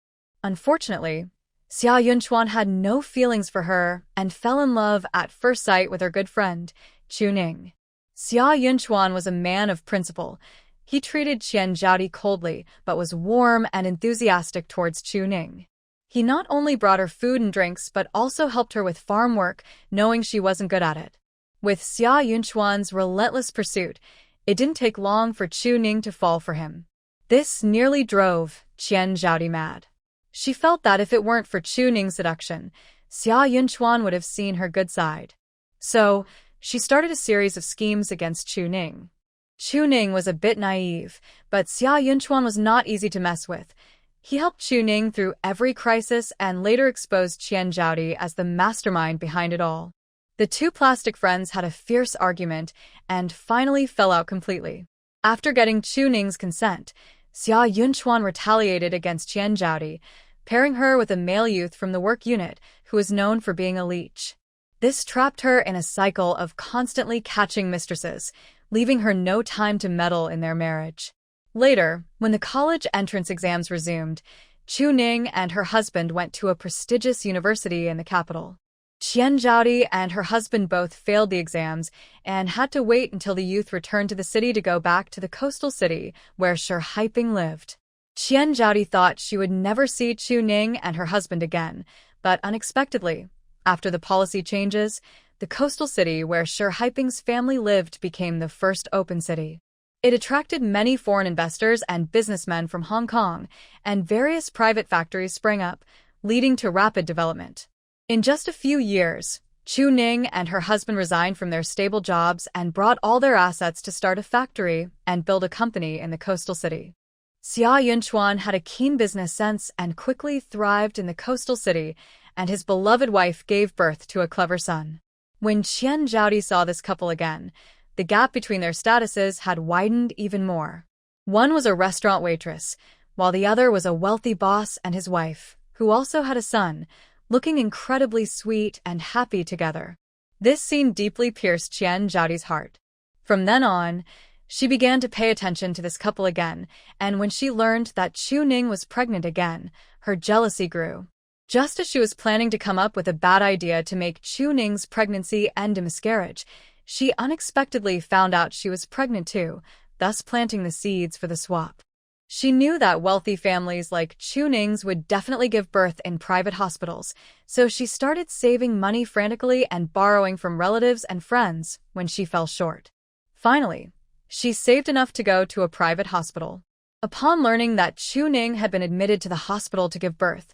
Unfortunately, Xia Yunchuan had no feelings for her and fell in love at first sight with her good friend, Chu Ning. Xia Yunchuan was a man of principle. He treated Qian Zhaodi coldly, but was warm and enthusiastic towards Chu Ning. He not only brought her food and drinks, but also helped her with farm work, knowing she wasn't good at it. With Xia Yunchuan's relentless pursuit, it didn't take long for Chu Ning to fall for him. This nearly drove Qian Zhaodi mad. She felt that if it weren't for Chu Ning's seduction, Xia Yunchuan would have seen her good side. So, she started a series of schemes against Chu Ning. Chu Ning was a bit naive, but Xia Yunchuan was not easy to mess with. He helped Chu Ning through every crisis and later exposed Qian Zhaodi as the mastermind behind it all. The two plastic friends had a fierce argument and finally fell out completely. After getting Chu Ning's consent, Xia Yunchuan retaliated against Qian Zhaodi, pairing her with a male youth from the work unit who was known for being a leech. This trapped her in a cycle of constantly catching mistresses, leaving her no time to meddle in their marriage. Later, when the college entrance exams resumed, Chu Ning and her husband went to a prestigious university in the capital. Qian Zhaodi and her husband both failed the exams and had to wait until the youth returned to the city to go back to the coastal city where Shi Haiping lived. Qian Zhaodi thought she would never see Chu Ning and her husband again, but unexpectedly, after the policy changes, the coastal city where Shi Haiping's family lived became the first open city. It attracted many foreign investors and businessmen from Hong Kong, and various private factories sprang up, leading to rapid development. In just a few years, Chu Ning and her husband resigned from their stable jobs and brought all their assets to start a factory and build a company in the coastal city. Xia Yunchuan had a keen business sense and quickly thrived in the coastal city, and his beloved wife gave birth to a clever son. When Qian Zhaodi saw this couple again, the gap between their statuses had widened even more. One was a restaurant waitress, while the other was a wealthy boss and his wife, who also had a son, looking incredibly sweet and happy together. This scene deeply pierced Qian Zhaodi's heart. From then on, she began to pay attention to this couple again, and when she learned that Chu Ning was pregnant again, her jealousy grew. Just as she was planning to come up with a bad idea to make Chu Ning's pregnancy end in miscarriage, she unexpectedly found out she was pregnant too, thus planting the seeds for the swap. She knew that wealthy families like Chu Ning's would definitely give birth in private hospitals, so she started saving money frantically and borrowing from relatives and friends when she fell short. Finally, she saved enough to go to a private hospital. Upon learning that Chu Ning had been admitted to the hospital to give birth,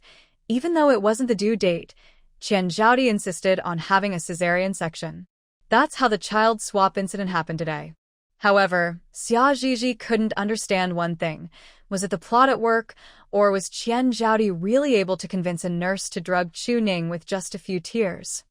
even though it wasn't the due date, Qian Zhaodi insisted on having a cesarean section. That's how the child swap incident happened today. However, Xia Zhiji couldn't understand one thing. Was it the plot at work, or was Qian Zhaodi really able to convince a nurse to drug Chu Ning with just a few tears?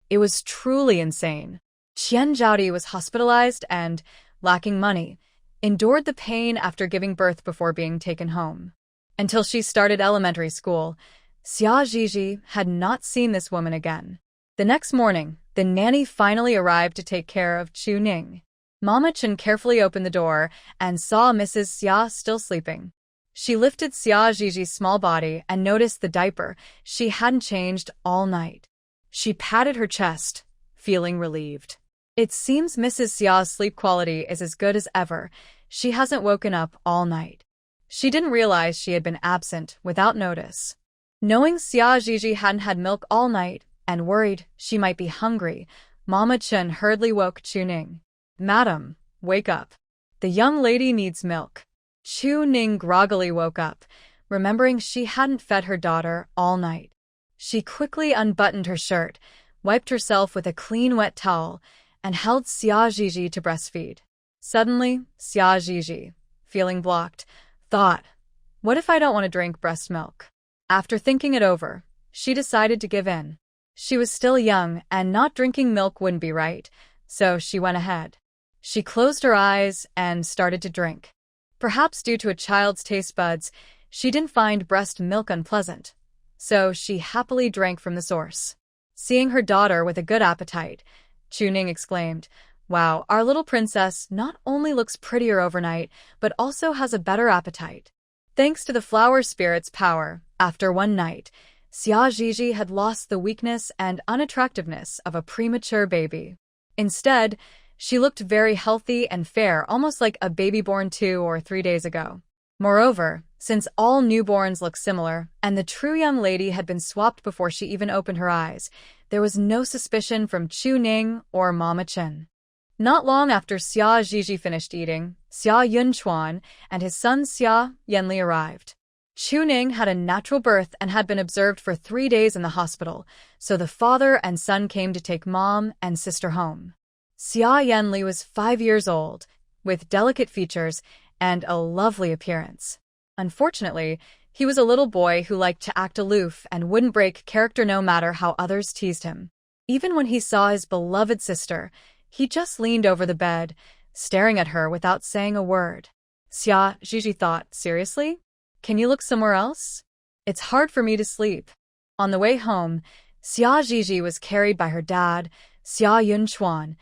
It was truly insane. Qian Zhaodi was hospitalized and, lacking money, endured the pain after giving birth before being taken home. Until she started elementary school, Xia Zhiji had not seen this woman again. The next morning, the nanny finally arrived to take care of Chu Ning. Mama Chen carefully opened the door and saw Mrs. Xia still sleeping. She lifted Xia Zhiji's small body and noticed the diaper she hadn't changed all night. She patted her chest, feeling relieved. It seems Mrs. Xia's sleep quality is as good as ever. She hasn't woken up all night. She didn't realize she had been absent without notice. Knowing Xia Zhiji hadn't had milk all night and worried she might be hungry, Mama Chen hurriedly woke Chu Ning. "Madam, wake up. The young lady needs milk." Chu Ning groggily woke up, remembering she hadn't fed her daughter all night. She quickly unbuttoned her shirt, wiped herself with a clean wet towel, and held Xia Zhiji to breastfeed. Suddenly, Xia Zhiji, feeling blocked, thought, "What if I don't want to drink breast milk?" After thinking it over, she decided to give in. She was still young, and not drinking milk wouldn't be right, so she went ahead. She closed her eyes and started to drink. Perhaps due to a child's taste buds, she didn't find breast milk unpleasant, so she happily drank from the source. Seeing her daughter with a good appetite, Chu Ning exclaimed, "Wow, our little princess not only looks prettier overnight, but also has a better appetite." Thanks to the flower spirit's power, after one night, Xia Zhizhi had lost the weakness and unattractiveness of a premature baby. Instead, she looked very healthy and fair, almost like a baby born 2 or 3 days ago. Moreover, since all newborns look similar, and the true young lady had been swapped before she even opened her eyes, there was no suspicion from Chu Ning or Mama Chen. Not long after Xia Zhizhi finished eating, Xia Yunchuan and his son Xia Yanli arrived. Chu Ning had a natural birth and had been observed for 3 days in the hospital, so the father and son came to take mom and sister home. Xia Yanli was 5 years old, with delicate features and a lovely appearance. Unfortunately, he was a little boy who liked to act aloof and wouldn't break character no matter how others teased him. Even when he saw his beloved sister, he just leaned over the bed, staring at her without saying a word. Xia Zhizhi thought, seriously? Can you look somewhere else? It's hard for me to sleep. On the way home, Xia Zhizhi was carried by her dad, Xia Yunchuan,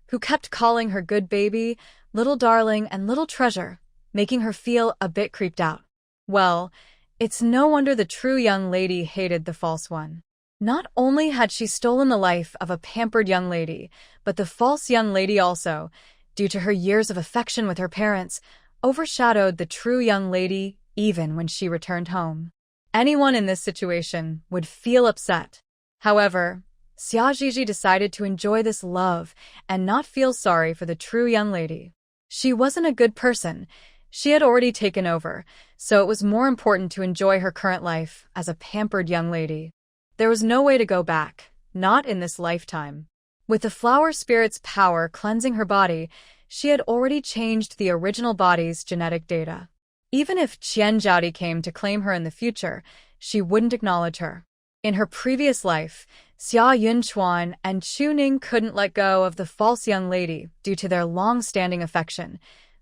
who kept calling her good baby, little darling, and little treasure, making her feel a bit creeped out. Well, it's no wonder the true young lady hated the false one. Not only had she stolen the life of a pampered young lady, but the false young lady also, due to her years of affection with her parents, overshadowed the true young lady even when she returned home. Anyone in this situation would feel upset. However, Xia Zhizhi decided to enjoy this love and not feel sorry for the true young lady. She wasn't a good person. She had already taken over, so it was more important to enjoy her current life as a pampered young lady. There was no way to go back, not in this lifetime. With the flower spirit's power cleansing her body, she had already changed the original body's genetic data. Even if Qian Zhaodi came to claim her in the future, she wouldn't acknowledge her. In her previous life, Xia Yunchuan and Chu Ning couldn't let go of the false young lady due to their long-standing affection,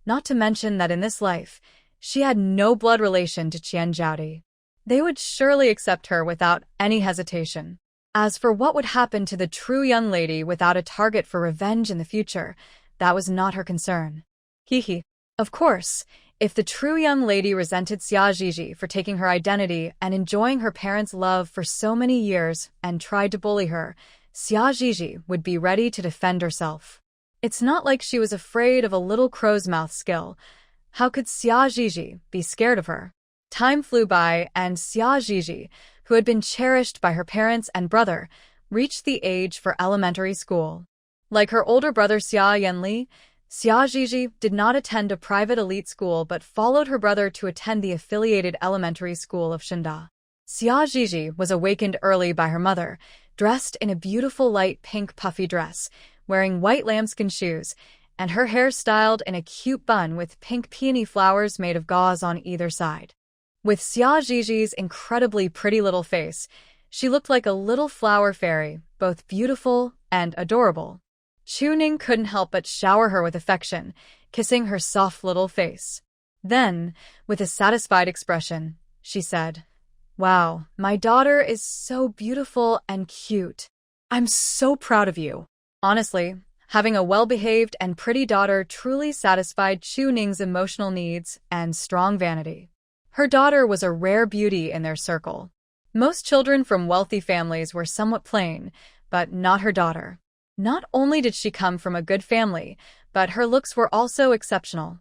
not to mention that in this life, she had no blood relation to Qian Zhaodi. They would surely accept her without any hesitation. As for what would happen to the true young lady without a target for revenge in the future, that was not her concern. Hee. Of course, if the true young lady resented Xia Zhizhi for taking her identity and enjoying her parents' love for so many years and tried to bully her, Xia Zhizhi would be ready to defend herself. It's not like she was afraid of a little crow's mouth skill. How could Xia Zhizhi be scared of her? Time flew by, and Xia Zhizhi, who had been cherished by her parents and brother, reached the age for elementary school. Like her older brother Xia Yanli, Xia Zhizhi did not attend a private elite school but followed her brother to attend the affiliated elementary school of Shenda. Xia Zhizhi was awakened early by her mother, dressed in a beautiful light pink puffy dress, wearing white lambskin shoes, and her hair styled in a cute bun with pink peony flowers made of gauze on either side. With Xia Zhizhi's incredibly pretty little face, she looked like a little flower fairy, both beautiful and adorable. Chu Ning couldn't help but shower her with affection, kissing her soft little face. Then, with a satisfied expression, she said, "Wow, my daughter is so beautiful and cute. I'm so proud of you." Honestly, having a well-behaved and pretty daughter truly satisfied Chu Ning's emotional needs and strong vanity. Her daughter was a rare beauty in their circle. Most children from wealthy families were somewhat plain, but not her daughter. Not only did she come from a good family, but her looks were also exceptional.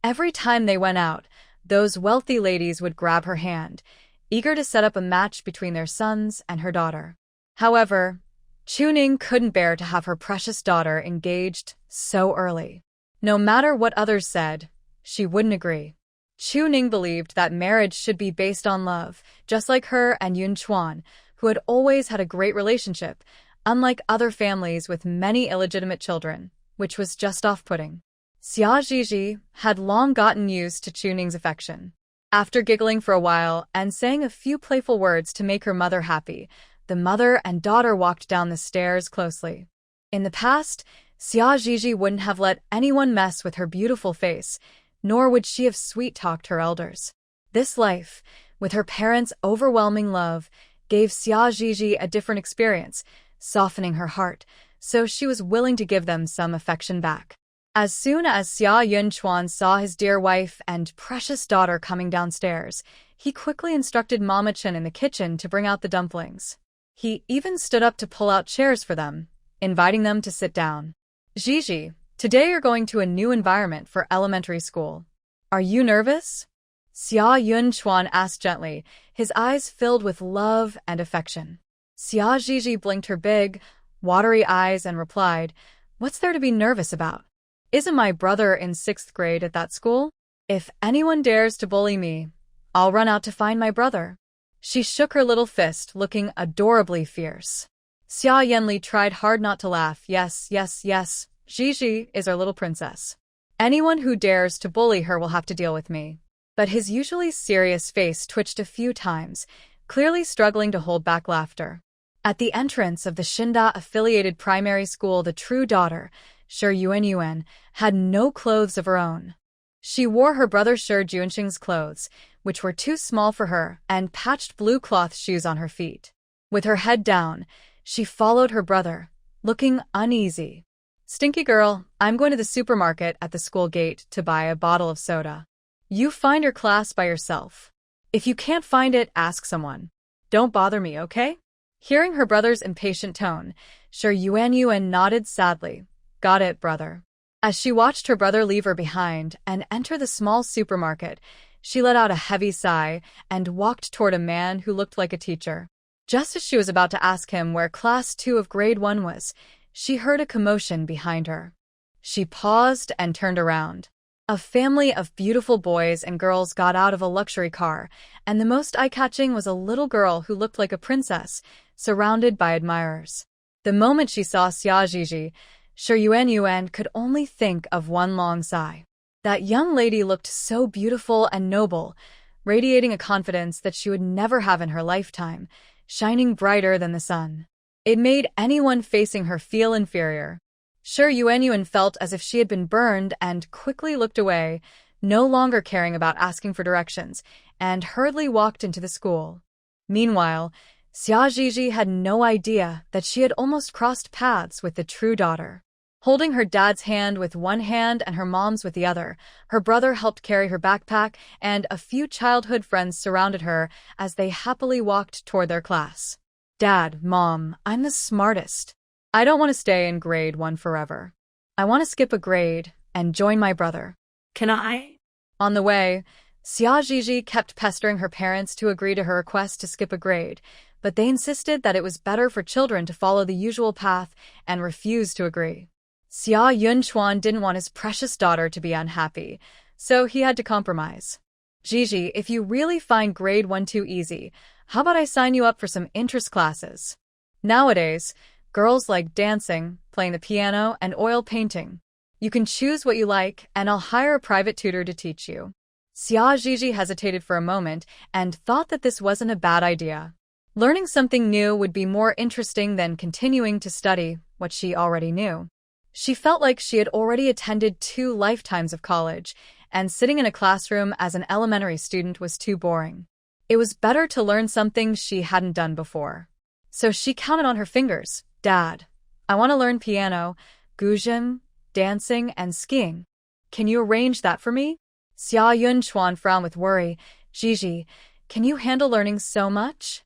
Every time they went out, those wealthy ladies would grab her hand, eager to set up a match between their sons and her daughter. However, Chu Ning couldn't bear to have her precious daughter engaged so early. No matter what others said, she wouldn't agree. Chu Ning believed that marriage should be based on love, just like her and Yun Chuan, who had always had a great relationship, unlike other families with many illegitimate children, which was just off-putting. Xia Zhizhi had long gotten used to Chu Ning's affection. After giggling for a while and saying a few playful words to make her mother happy, the mother and daughter walked down the stairs closely. In the past, Xia Zhizhi wouldn't have let anyone mess with her beautiful face, nor would she have sweet-talked her elders. This life, with her parents' overwhelming love, gave Xia Zhizhi a different experience, softening her heart, so she was willing to give them some affection back. As soon as Xia Yunchuan saw his dear wife and precious daughter coming downstairs, he quickly instructed Mama Chen in the kitchen to bring out the dumplings. He even stood up to pull out chairs for them, inviting them to sit down. Gigi, today you're going to a new environment for elementary school. Are you nervous? Xia Yunchuan asked gently, his eyes filled with love and affection. Xia Gigi blinked her big, watery eyes and replied, "What's there to be nervous about? Isn't my brother in 6th grade at that school? If anyone dares to bully me, I'll run out to find my brother." She shook her little fist, looking adorably fierce. Xia Yanli tried hard not to laugh. Yes, yes, yes, Gigi is our little princess. Anyone who dares to bully her will have to deal with me. But his usually serious face twitched a few times, clearly struggling to hold back laughter. At the entrance of the Shinda-affiliated primary school, the true daughter, Shi Yuanyuan, had no clothes of her own. She wore her brother Shi Juanxing's clothes, which were too small for her, and patched blue cloth shoes on her feet. With her head down, she followed her brother, looking uneasy. "Stinky girl, I'm going to the supermarket at the school gate to buy a bottle of soda. You find your class by yourself. If you can't find it, ask someone. Don't bother me, okay?" Hearing her brother's impatient tone, Shi Yuanyuan nodded sadly. "Got it, brother." As she watched her brother leave her behind and enter the small supermarket, she let out a heavy sigh and walked toward a man who looked like a teacher. Just as she was about to ask him where Class 2 of Grade 1 was, she heard a commotion behind her. She paused and turned around. A family of beautiful boys and girls got out of a luxury car, and the most eye-catching was a little girl who looked like a princess, surrounded by admirers. The moment she saw Xia Gigi, Shi Yuanyuan could only think of one long sigh. That young lady looked so beautiful and noble, radiating a confidence that she would never have in her lifetime, shining brighter than the sun. It made anyone facing her feel inferior. Shi Yuanyuan felt as if she had been burned and quickly looked away, no longer caring about asking for directions, and hurriedly walked into the school. Meanwhile, Xia Gigi had no idea that she had almost crossed paths with the true daughter. Holding her dad's hand with one hand and her mom's with the other, her brother helped carry her backpack, and a few childhood friends surrounded her as they happily walked toward their class. "Dad, Mom, I'm the smartest. I don't want to stay in grade 1 forever. I want to skip a grade and join my brother. Can I?" On the way, Xia Gigi kept pestering her parents to agree to her request to skip a grade, but they insisted that it was better for children to follow the usual path and refused to agree. Xia Yunchuan didn't want his precious daughter to be unhappy, so he had to compromise. "Gigi, if you really find grade 1 too easy, how about I sign you up for some interest classes? Nowadays, girls like dancing, playing the piano, and oil painting. You can choose what you like, and I'll hire a private tutor to teach you." Xia Gigi hesitated for a moment and thought that this wasn't a bad idea. Learning something new would be more interesting than continuing to study what she already knew. She felt like she had already attended 2 lifetimes of college, and sitting in a classroom as an elementary student was too boring. It was better to learn something she hadn't done before. So she counted on her fingers. "Dad, I want to learn piano, guzheng, dancing, and skiing. Can you arrange that for me?" Xia Yunchuan frowned with worry. "Gigi, can you handle learning so much?"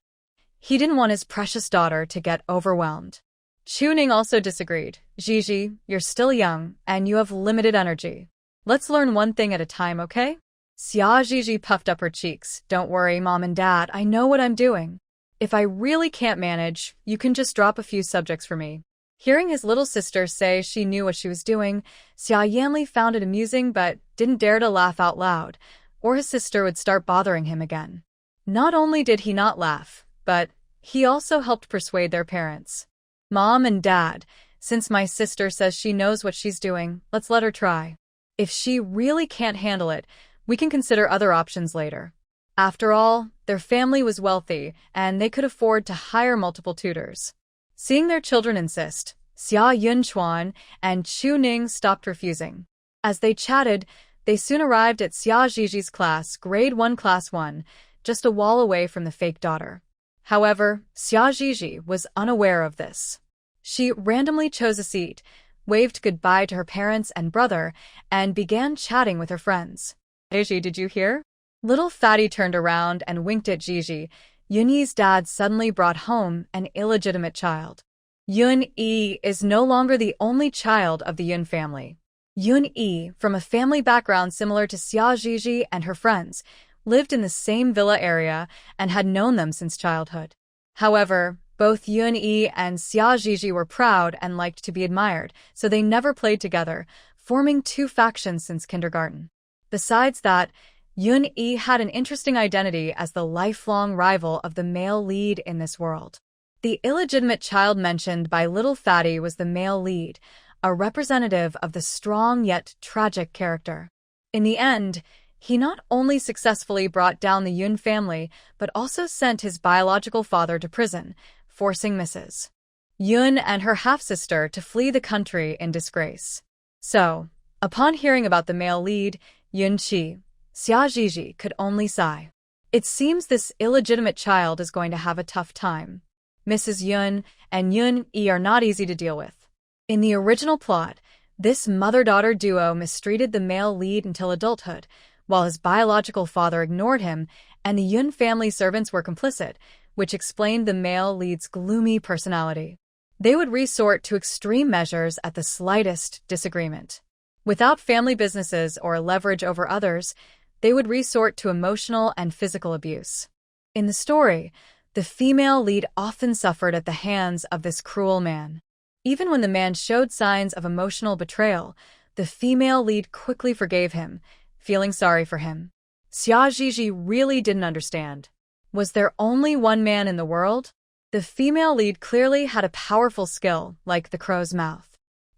He didn't want his precious daughter to get overwhelmed. Chuning also disagreed. "Gigi, you're still young, and you have limited energy. Let's learn one thing at a time, okay?" Xia Gigi puffed up her cheeks. "Don't worry, Mom and Dad, I know what I'm doing. If I really can't manage, you can just drop a few subjects for me." Hearing his little sister say she knew what she was doing, Xia Yanli found it amusing but didn't dare to laugh out loud, or his sister would start bothering him again. Not only did he not laugh, but he also helped persuade their parents. "Mom and Dad, since my sister says she knows what she's doing, let's let her try. If she really can't handle it, we can consider other options later." After all, their family was wealthy, and they could afford to hire multiple tutors. Seeing their children insist, Xia Yunchuan and Chu Ning stopped refusing. As they chatted, they soon arrived at Xia Gigi's class, grade 1 class 1, just a wall away from the fake daughter. However, Xia Gigi was unaware of this. She randomly chose a seat, waved goodbye to her parents and brother, and began chatting with her friends. Gigi, did you hear? Little Fatty turned around and winked at Gigi. Yunyi's dad suddenly brought home an illegitimate child. Yun-yi is no longer the only child of the Yun family. Yun-yi, from a family background similar to Xia Gigi and her friends, lived in the same villa area and had known them since childhood. However, both Yun-yi and Xia Gigi were proud and liked to be admired, so they never played together, forming two factions since kindergarten. Besides that, Yun-yi had an interesting identity as the lifelong rival of the male lead in this world. The illegitimate child mentioned by Little Fatty was the male lead, a representative of the strong yet tragic character. In the end, he not only successfully brought down the Yun family, but also sent his biological father to prison, forcing Mrs. Yun and her half-sister to flee the country in disgrace. So, upon hearing about the male lead, Yun-chi, Xia Gigi could only sigh. It seems this illegitimate child is going to have a tough time. Mrs. Yun and Yun-yi are not easy to deal with. In the original plot, this mother-daughter duo mistreated the male lead until adulthood, while his biological father ignored him, and the Yun family servants were complicit, which explained the male lead's gloomy personality. They would resort to extreme measures at the slightest disagreement. Without family businesses or leverage over others, they would resort to emotional and physical abuse. In the story, the female lead often suffered at the hands of this cruel man. Even when the man showed signs of emotional betrayal, the female lead quickly forgave him, feeling sorry for him. Xia Gigi really didn't understand. Was there only one man in the world? The female lead clearly had a powerful skill, like the crow's mouth.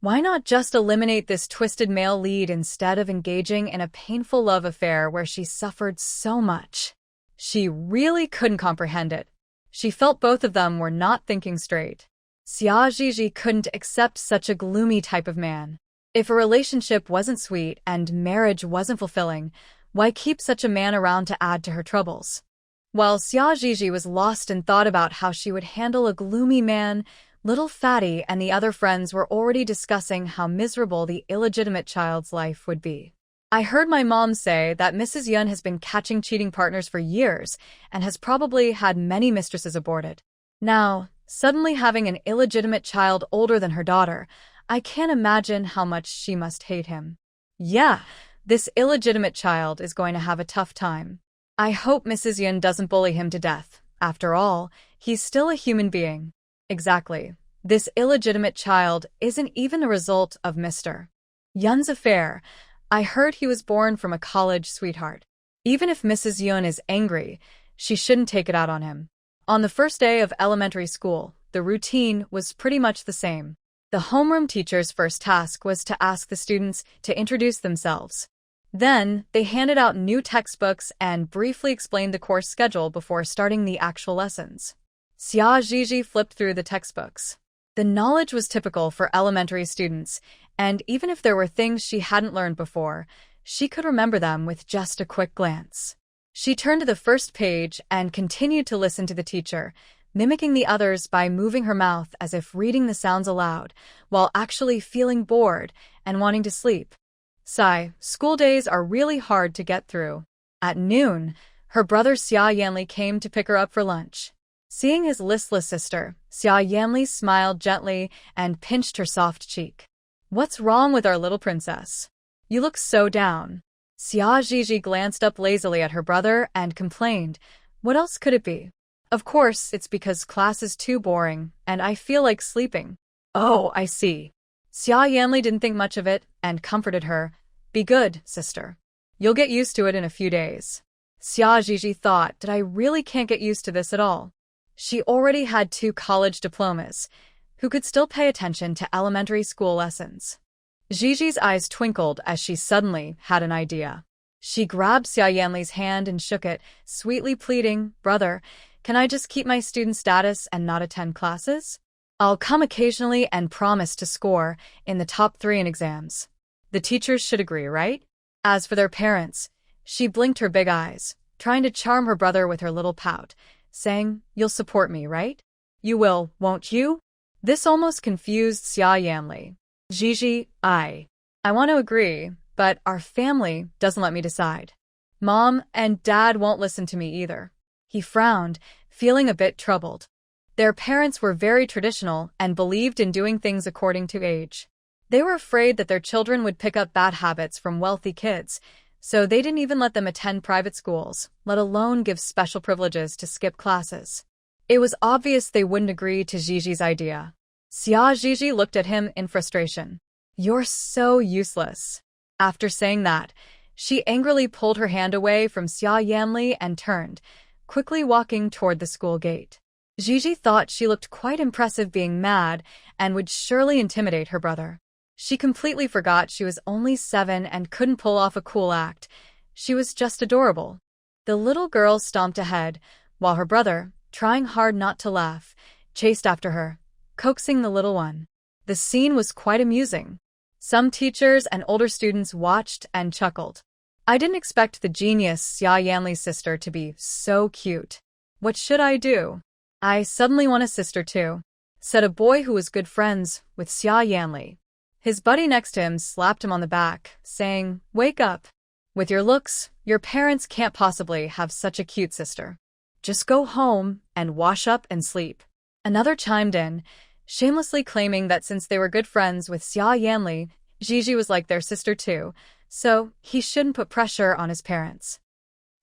Why not just eliminate this twisted male lead instead of engaging in a painful love affair where she suffered so much? She really couldn't comprehend it. She felt both of them were not thinking straight. Xia Gigi couldn't accept such a gloomy type of man. If a relationship wasn't sweet and marriage wasn't fulfilling, why keep such a man around to add to her troubles? While Xia Gigi was lost in thought about how she would handle a gloomy man, Little Fatty and the other friends were already discussing how miserable the illegitimate child's life would be. I heard my mom say that Mrs. Yun has been catching cheating partners for years and has probably had many mistresses aborted. Now, suddenly having an illegitimate child older than her daughter, I can't imagine how much she must hate him. Yeah, this illegitimate child is going to have a tough time. I hope Mrs. Yun doesn't bully him to death. After all, he's still a human being. Exactly. This illegitimate child isn't even a result of Mr. Yun's affair. I heard he was born from a college sweetheart. Even if Mrs. Yun is angry, she shouldn't take it out on him. On the first day of elementary school, the routine was pretty much the same. The homeroom teacher's first task was to ask the students to introduce themselves. Then, they handed out new textbooks and briefly explained the course schedule before starting the actual lessons. Xia Gigi flipped through the textbooks. The knowledge was typical for elementary students, and even if there were things she hadn't learned before, she could remember them with just a quick glance. She turned to the first page and continued to listen to the teacher, mimicking the others by moving her mouth as if reading the sounds aloud, while actually feeling bored and wanting to sleep. Sigh, school days are really hard to get through. At noon, her brother Xia Yanli came to pick her up for lunch. Seeing his listless sister, Xia Yanli smiled gently and pinched her soft cheek. "What's wrong with our little princess? You look so down." Xia Gigi glanced up lazily at her brother and complained, "What else could it be? Of course, it's because class is too boring, and I feel like sleeping." "Oh, I see." Xia Yanli didn't think much of it and comforted her. "Be good, sister. You'll get used to it in a few days." Xia Gigi thought, "Did I really can't get used to this at all?" She already had 2 college diplomas. Who could still pay attention to elementary school lessons? Gigi's eyes twinkled as she suddenly had an idea. She grabbed Xia Yanli's hand and shook it, sweetly pleading, "Brother, can I just keep my student status and not attend classes? I'll come occasionally and promise to score in the top 3 in exams." The teachers should agree, right? As for their parents, she blinked her big eyes, trying to charm her brother with her little pout, saying, "You'll support me, right? You will, won't you?" This almost confused Xia Yanli. Gigi, I want to agree, but our family doesn't let me decide. Mom and Dad won't listen to me either. He frowned, feeling a bit troubled. Their parents were very traditional and believed in doing things according to age. They were afraid that their children would pick up bad habits from wealthy kids, so they didn't even let them attend private schools, let alone give special privileges to skip classes. It was obvious they wouldn't agree to Gigi's idea. Gigi looked at him in frustration. You're so useless. After saying that, she angrily pulled her hand away from Xia Yanli and turned, quickly walking toward the school gate. Gigi thought she looked quite impressive being mad and would surely intimidate her brother. She completely forgot she was only 7 and couldn't pull off a cool act. She was just adorable. The little girl stomped ahead, while her brother, trying hard not to laugh, chased after her, coaxing the little one. The scene was quite amusing. Some teachers and older students watched and chuckled. I didn't expect the genius Xia Yanli's sister to be so cute. What should I do? I suddenly want a sister too, said a boy who was good friends with Xia Yanli. His buddy next to him slapped him on the back, saying, "Wake up. With your looks, your parents can't possibly have such a cute sister. Just go home and wash up and sleep." Another chimed in, shamelessly claiming that since they were good friends with Xia Yanli, Gigi was like their sister too, so he shouldn't put pressure on his parents.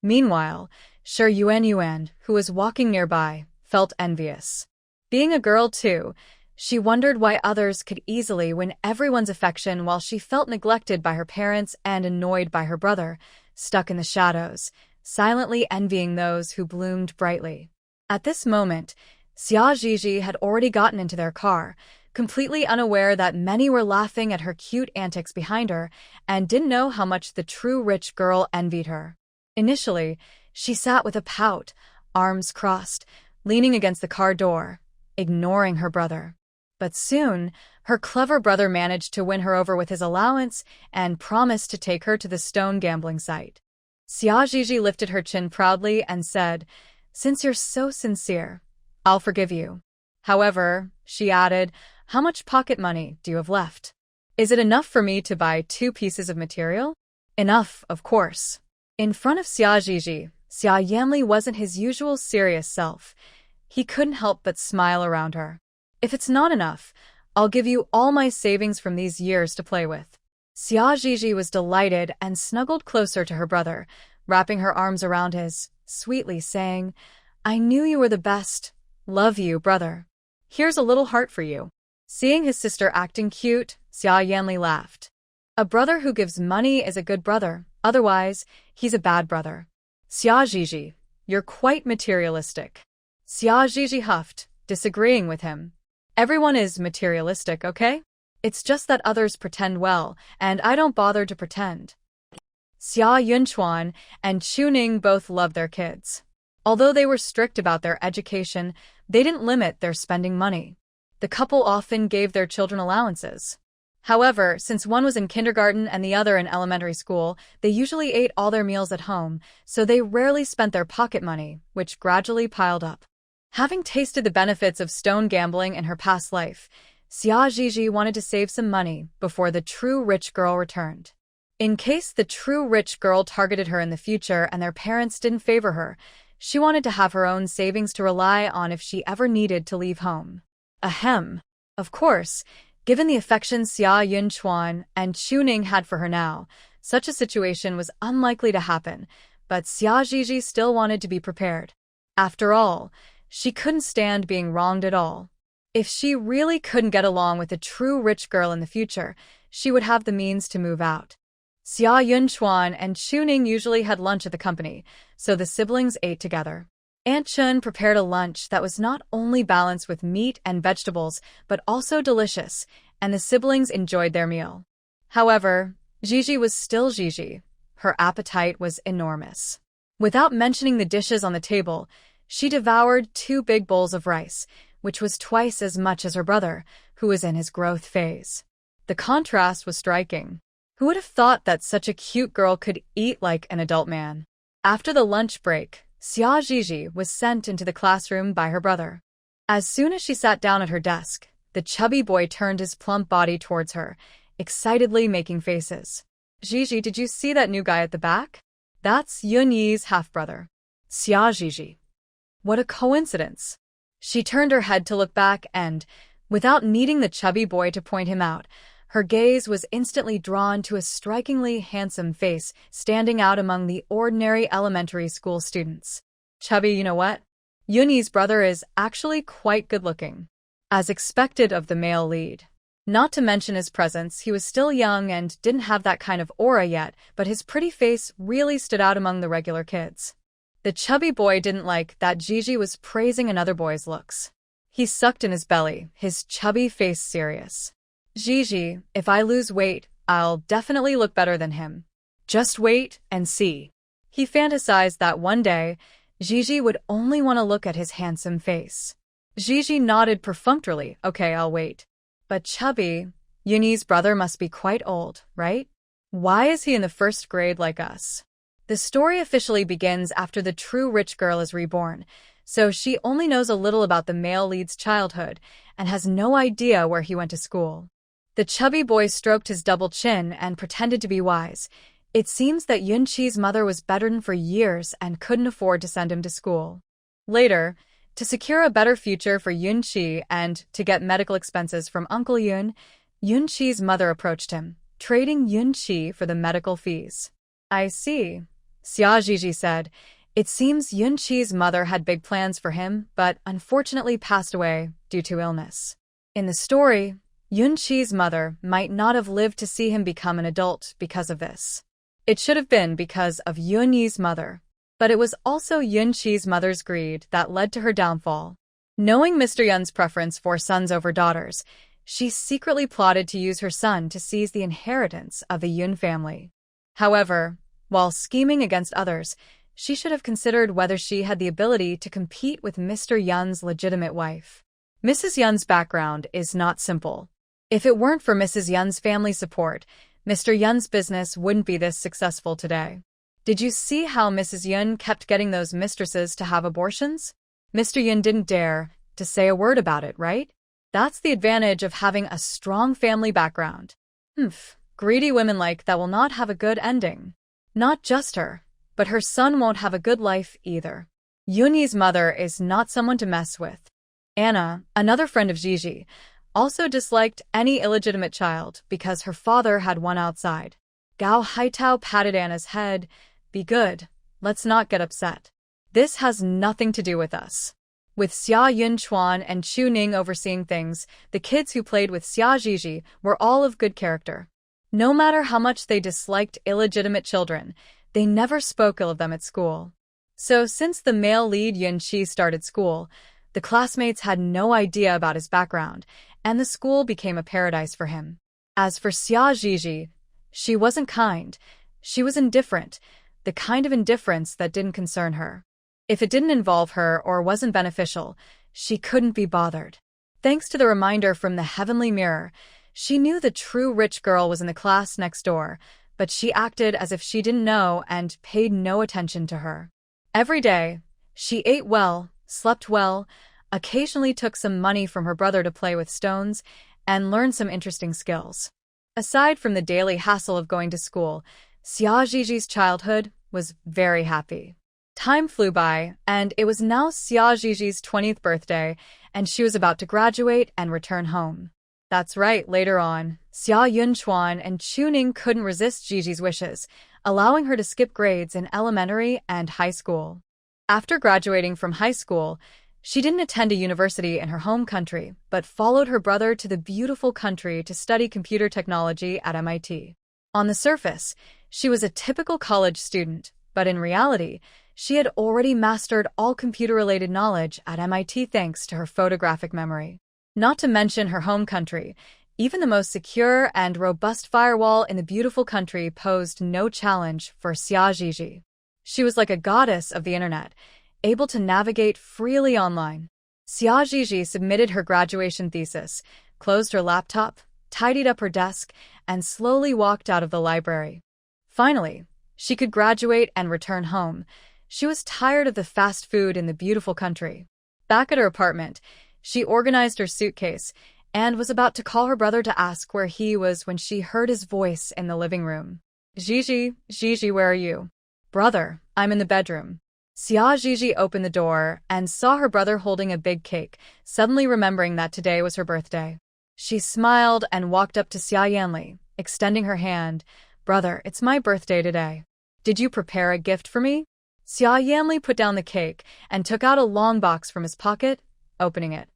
Meanwhile, Shi Yuan, who was walking nearby, felt envious. Being a girl too, she wondered why others could easily win everyone's affection while she felt neglected by her parents and annoyed by her brother, stuck in the shadows, silently envying those who bloomed brightly. At this moment, Xia Gigi had already gotten into their car, completely unaware that many were laughing at her cute antics behind her and didn't know how much the true rich girl envied her. Initially, she sat with a pout, arms crossed, leaning against the car door, ignoring her brother. But soon, her clever brother managed to win her over with his allowance and promised to take her to the stone gambling site. Xia Gigi lifted her chin proudly and said, "Since you're so sincere, I'll forgive you. However," she added, "how much pocket money do you have left? Is it enough for me to buy 2 pieces of material?" Enough, of course. In front of Xia Gigi, Xia Yanli wasn't his usual serious self. He couldn't help but smile around her. "If it's not enough, I'll give you all my savings from these years to play with." Xia Gigi was delighted and snuggled closer to her brother, wrapping her arms around his, sweetly saying, "I knew you were the best. Love you, brother. Here's a little heart for you." Seeing his sister acting cute, Xia Yanli laughed. "A brother who gives money is a good brother, otherwise, he's a bad brother." "Xia Gigi, you're quite materialistic." Xia Gigi huffed, disagreeing with him. "Everyone is materialistic, okay? It's just that others pretend well, and I don't bother to pretend." Xia Yunchuan and Chuning both loved their kids. Although they were strict about their education, they didn't limit their spending money. The couple often gave their children allowances. However, since one was in kindergarten and the other in elementary school, they usually ate all their meals at home, so they rarely spent their pocket money, which gradually piled up. Having tasted the benefits of stone gambling in her past life, Xia Gigi wanted to save some money before the true rich girl returned. In case the true rich girl targeted her in the future and their parents didn't favor her, she wanted to have her own savings to rely on if she ever needed to leave home. Ahem. Of course, given the affection Xia Yunchuan and Chuning had for her now, such a situation was unlikely to happen, but Xia Gigi still wanted to be prepared. After all, she couldn't stand being wronged at all. If she really couldn't get along with a true rich girl in the future, she would have the means to move out. Xia Yunchuan and Chuning usually had lunch at the company, so the siblings ate together. Aunt Chun prepared a lunch that was not only balanced with meat and vegetables, but also delicious, and the siblings enjoyed their meal. However, Gigi was still Gigi. Her appetite was enormous. Without mentioning the dishes on the table, she devoured 2 big bowls of rice, which was twice as much as her brother, who was in his growth phase. The contrast was striking. Who would have thought that such a cute girl could eat like an adult man? After the lunch break, Xia Gigi was sent into the classroom by her brother. As soon as she sat down at her desk, The chubby boy turned his plump body towards her, excitedly making faces. Gigi, did you see that new guy at the back? That's Yunyi's half-brother. Xia Gigi. What a coincidence. She turned her head to look back and, without needing the chubby boy to point him out, her gaze was instantly drawn to a strikingly handsome face standing out among the ordinary elementary school students. Chubby, you know what? Yunyi's brother is actually quite good-looking, as expected of the male lead. Not to mention his presence, he was still young and didn't have that kind of aura yet, but his pretty face really stood out among the regular kids. The chubby boy didn't like that Gigi was praising another boy's looks. He sucked in his belly, his chubby face serious. Gigi, if I lose weight, I'll definitely look better than him. Just wait and see. He fantasized that one day, Gigi would only want to look at his handsome face. Gigi nodded perfunctorily. Okay, I'll wait. But Chubby, Yunyi's brother must be quite old, right? Why is he in the first grade like us? The story officially begins after the true rich girl is reborn, so she only knows a little about the male lead's childhood and has no idea where he went to school. The chubby boy stroked his double chin and pretended to be wise. It seems that Yunqi's mother was bedridden for years and couldn't afford to send him to school. Later, to secure a better future for Yunqi and to get medical expenses from Uncle Yun, Yunqi's mother approached him, trading Yunqi for the medical fees. I see, Xia Zhizhi said. It seems Yunqi's mother had big plans for him, but unfortunately passed away due to illness. In the story, Yunqi's mother might not have lived to see him become an adult because of this. It should have been because of Yunyi's mother. But it was also Yunqi's mother's greed that led to her downfall. Knowing Mr. Yun's preference for sons over daughters, she secretly plotted to use her son to seize the inheritance of the Yun family. However, while scheming against others, she should have considered whether she had the ability to compete with Mr. Yun's legitimate wife. Mrs. Yun's background is not simple. If it weren't for Mrs. Yun's family support, Mr. Yun's business wouldn't be this successful today. Did you see how Mrs. Yun kept getting those mistresses to have abortions? Mr. Yun didn't dare to say a word about it, right? That's the advantage of having a strong family background. Greedy women like that will not have a good ending. Not just her, but her son won't have a good life either. Yunyi's mother is not someone to mess with. Anna, another friend of Gigi, also disliked any illegitimate child because her father had one outside. Gao Haitao patted Anna's head. Be good, let's not get upset. This has nothing to do with us. With Xia Yunchuan and Chu Ning overseeing things, the kids who played with Xia Zhizhi were all of good character. No matter how much they disliked illegitimate children, they never spoke ill of them at school. So since the male lead Yunqi started school, the classmates had no idea about his background, and the school became a paradise for him. As for Xia Zhizhi, she wasn't kind. She was indifferent, the kind of indifference that didn't concern her. If it didn't involve her or wasn't beneficial, she couldn't be bothered. Thanks to the reminder from the heavenly mirror, she knew the true rich girl was in the class next door, but she acted as if she didn't know and paid no attention to her. Every day, she ate well, slept well, occasionally took some money from her brother to play with stones, and learned some interesting skills. Aside from the daily hassle of going to school, Xia Zhizhi's childhood was very happy. Time flew by, and it was now Xia Zhizhi's 20th birthday, and she was about to graduate and return home. That's right, later on, Xia Yunchuan and Chu Ning couldn't resist Gigi's wishes, allowing her to skip grades in elementary and high school. After graduating from high school, she didn't attend a university in her home country, but followed her brother to the beautiful country to study computer technology at MIT. On the surface, she was a typical college student, but in reality, she had already mastered all computer-related knowledge at MIT thanks to her photographic memory. Not to mention her home country, even the most secure and robust firewall in the beautiful country posed no challenge for Xia Zhizhi. She was like a goddess of the internet, able to navigate freely online. Xia Zhizhi submitted her graduation thesis, closed her laptop, tidied up her desk, and slowly walked out of the library. Finally, she could graduate and return home. She was tired of the fast food in the beautiful country. Back at her apartment, she organized her suitcase and was about to call her brother to ask where he was when she heard his voice in the living room. Gigi, where are you? Brother, I'm in the bedroom. Gigi opened the door and saw her brother holding a big cake, suddenly remembering that today was her birthday. She smiled and walked up to Yanli, extending her hand. Brother, it's my birthday today. Did you prepare a gift for me? Yanli put down the cake and took out a long box from his pocket, opening it.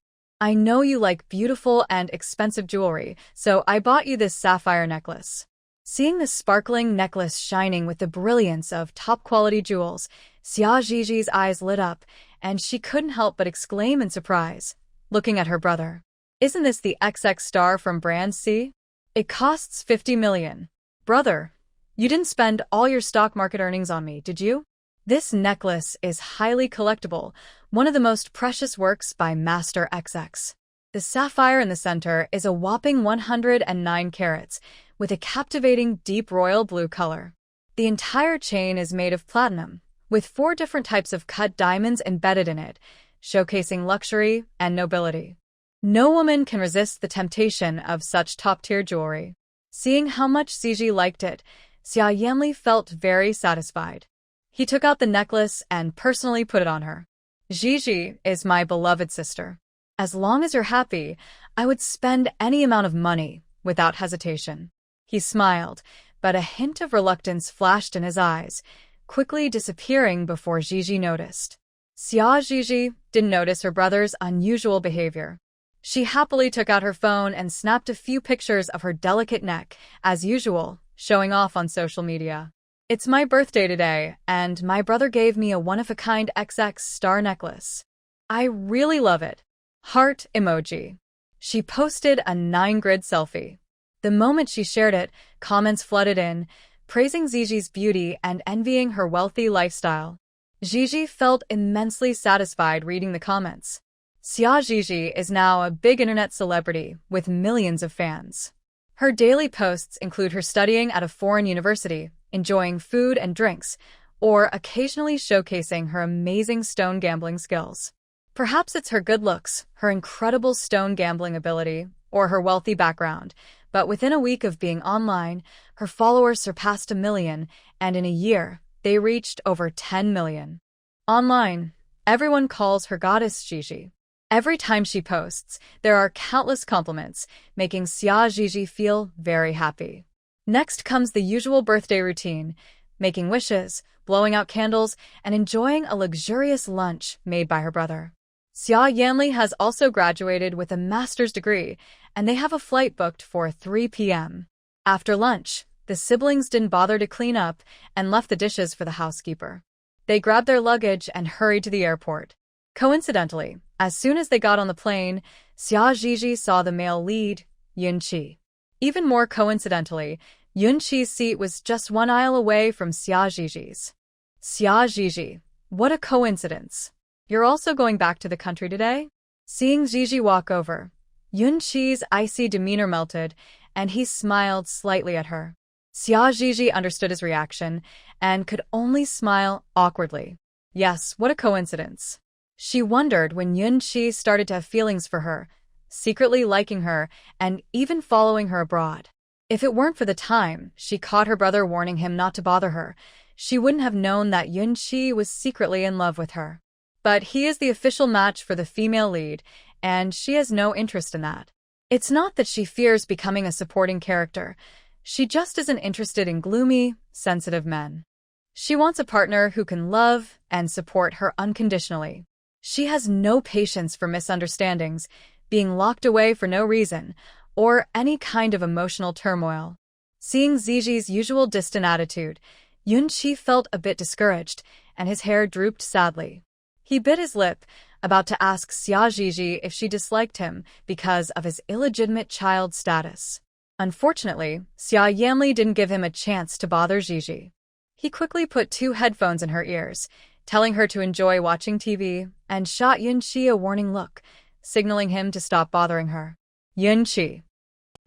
I know you like beautiful and expensive jewelry, so I bought you this sapphire necklace. Seeing the sparkling necklace shining with the brilliance of top-quality jewels, Gigi's eyes lit up, and she couldn't help but exclaim in surprise, looking at her brother. Isn't this the XX star from Brand C? It costs 50 million. Brother, you didn't spend all your stock market earnings on me, did you? This necklace is highly collectible, one of the most precious works by Master XX. The sapphire in the center is a whopping 109 carats, with a captivating deep royal blue color. The entire chain is made of platinum, with 4 different types of cut diamonds embedded in it, showcasing luxury and nobility. No woman can resist the temptation of such top-tier jewelry. Seeing how much Gigi liked it, Yanli felt very satisfied. He took out the necklace and personally put it on her. Gigi is my beloved sister. As long as you're happy, I would spend any amount of money without hesitation. He smiled, but a hint of reluctance flashed in his eyes, quickly disappearing before Gigi noticed. Gigi didn't notice her brother's unusual behavior. She happily took out her phone and snapped a few pictures of her delicate neck, as usual, showing off on social media. It's my birthday today, and my brother gave me a one-of-a-kind XX star necklace. I really love it. Heart emoji. She posted a 9-grid selfie. The moment she shared it, comments flooded in, praising Gigi's beauty and envying her wealthy lifestyle. Gigi felt immensely satisfied reading the comments. Gigi is now a big internet celebrity with millions of fans. Her daily posts include her studying at a foreign university, enjoying food and drinks, or occasionally showcasing her amazing stone gambling skills. Perhaps it's her good looks, her incredible stone gambling ability, or her wealthy background, but within a week of being online, her followers surpassed 1 million, and in a year, they reached over 10 million. Online, everyone calls her goddess Gigi. Every time she posts, there are countless compliments, making Gigi feel very happy. Next comes the usual birthday routine, making wishes, blowing out candles, and enjoying a luxurious lunch made by her brother. Yanli has also graduated with a master's degree, and they have a flight booked for 3 p.m. After lunch, the siblings didn't bother to clean up and left the dishes for the housekeeper. They grabbed their luggage and hurried to the airport. Coincidentally, as soon as they got on the plane, Gigi saw the male lead, Yunqi. Even more coincidentally, Yunqi's seat was just 1 aisle away from Gigi's. Gigi, what a coincidence. You're also going back to the country today? Seeing Gigi walk over, Yunqi's icy demeanor melted, and he smiled slightly at her. Gigi understood his reaction and could only smile awkwardly. Yes, what a coincidence. She wondered when Yunqi started to have feelings for her, secretly liking her and even following her abroad. If it weren't for the time she caught her brother warning him not to bother her, she wouldn't have known that Yunqi was secretly in love with her. But he is the official match for the female lead, and she has no interest in that. It's not that she fears becoming a supporting character. She just isn't interested in gloomy, sensitive men. She wants a partner who can love and support her unconditionally. She has no patience for misunderstandings, being locked away for no reason, or any kind of emotional turmoil. Seeing Gigi's usual distant attitude, Yunqi felt a bit discouraged, and his hair drooped sadly. He bit his lip, about to ask Gigi if she disliked him because of his illegitimate child status. Unfortunately, Yanli didn't give him a chance to bother Gigi. He quickly put 2 headphones in her ears, telling her to enjoy watching TV, and shot Yunqi a warning look, signaling him to stop bothering her. Yunqi.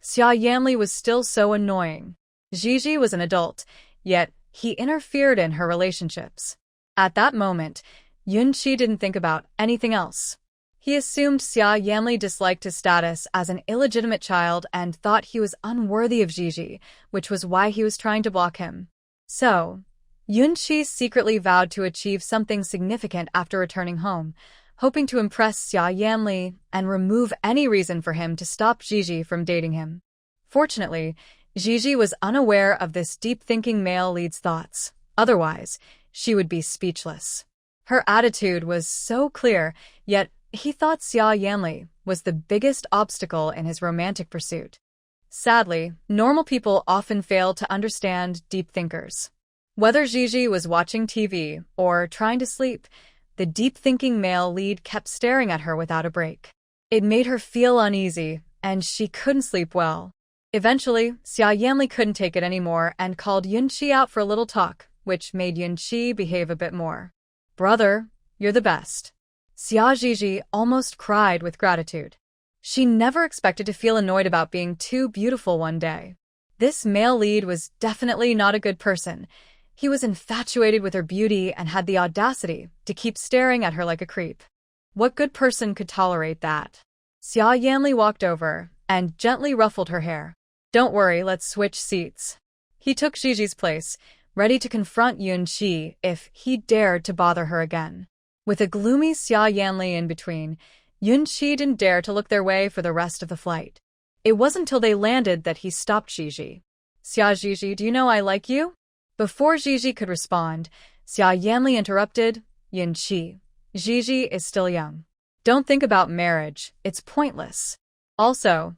Yanli was still so annoying. Gigi was an adult, yet he interfered in her relationships. At that moment, Yunqi didn't think about anything else. He assumed Xia Yanli disliked his status as an illegitimate child and thought he was unworthy of Gigi, which was why he was trying to block him. So, Yunqi secretly vowed to achieve something significant after returning home, hoping to impress Xia Yanli and remove any reason for him to stop Gigi from dating him. Fortunately, Gigi was unaware of this deep-thinking male lead's thoughts. Otherwise, she would be speechless. Her attitude was so clear, yet he thought Xia Yanli was the biggest obstacle in his romantic pursuit. Sadly, normal people often fail to understand deep thinkers. Whether Gigi was watching TV or trying to sleep, the deep-thinking male lead kept staring at her without a break. It made her feel uneasy, and she couldn't sleep well. Eventually, Xia Yanli couldn't take it anymore and called Yunqi out for a little talk, which made Yunqi behave a bit more. "Brother, you're the best." Xia Gigi almost cried with gratitude. She never expected to feel annoyed about being too beautiful one day. This male lead was definitely not a good person. He was infatuated with her beauty and had the audacity to keep staring at her like a creep. What good person could tolerate that? Xia Yanli walked over and gently ruffled her hair. "Don't worry, let's switch seats." He took Gigi's place, ready to confront Yunqi if he dared to bother her again. With a gloomy Xia Yanli in between, Yunqi didn't dare to look their way for the rest of the flight. It wasn't until they landed that he stopped Gigi. "Xia Gigi, do you know I like you?" Before Gigi could respond, Xia Yanli interrupted, "Yunqi, Gigi is still young. Don't think about marriage, it's pointless. Also,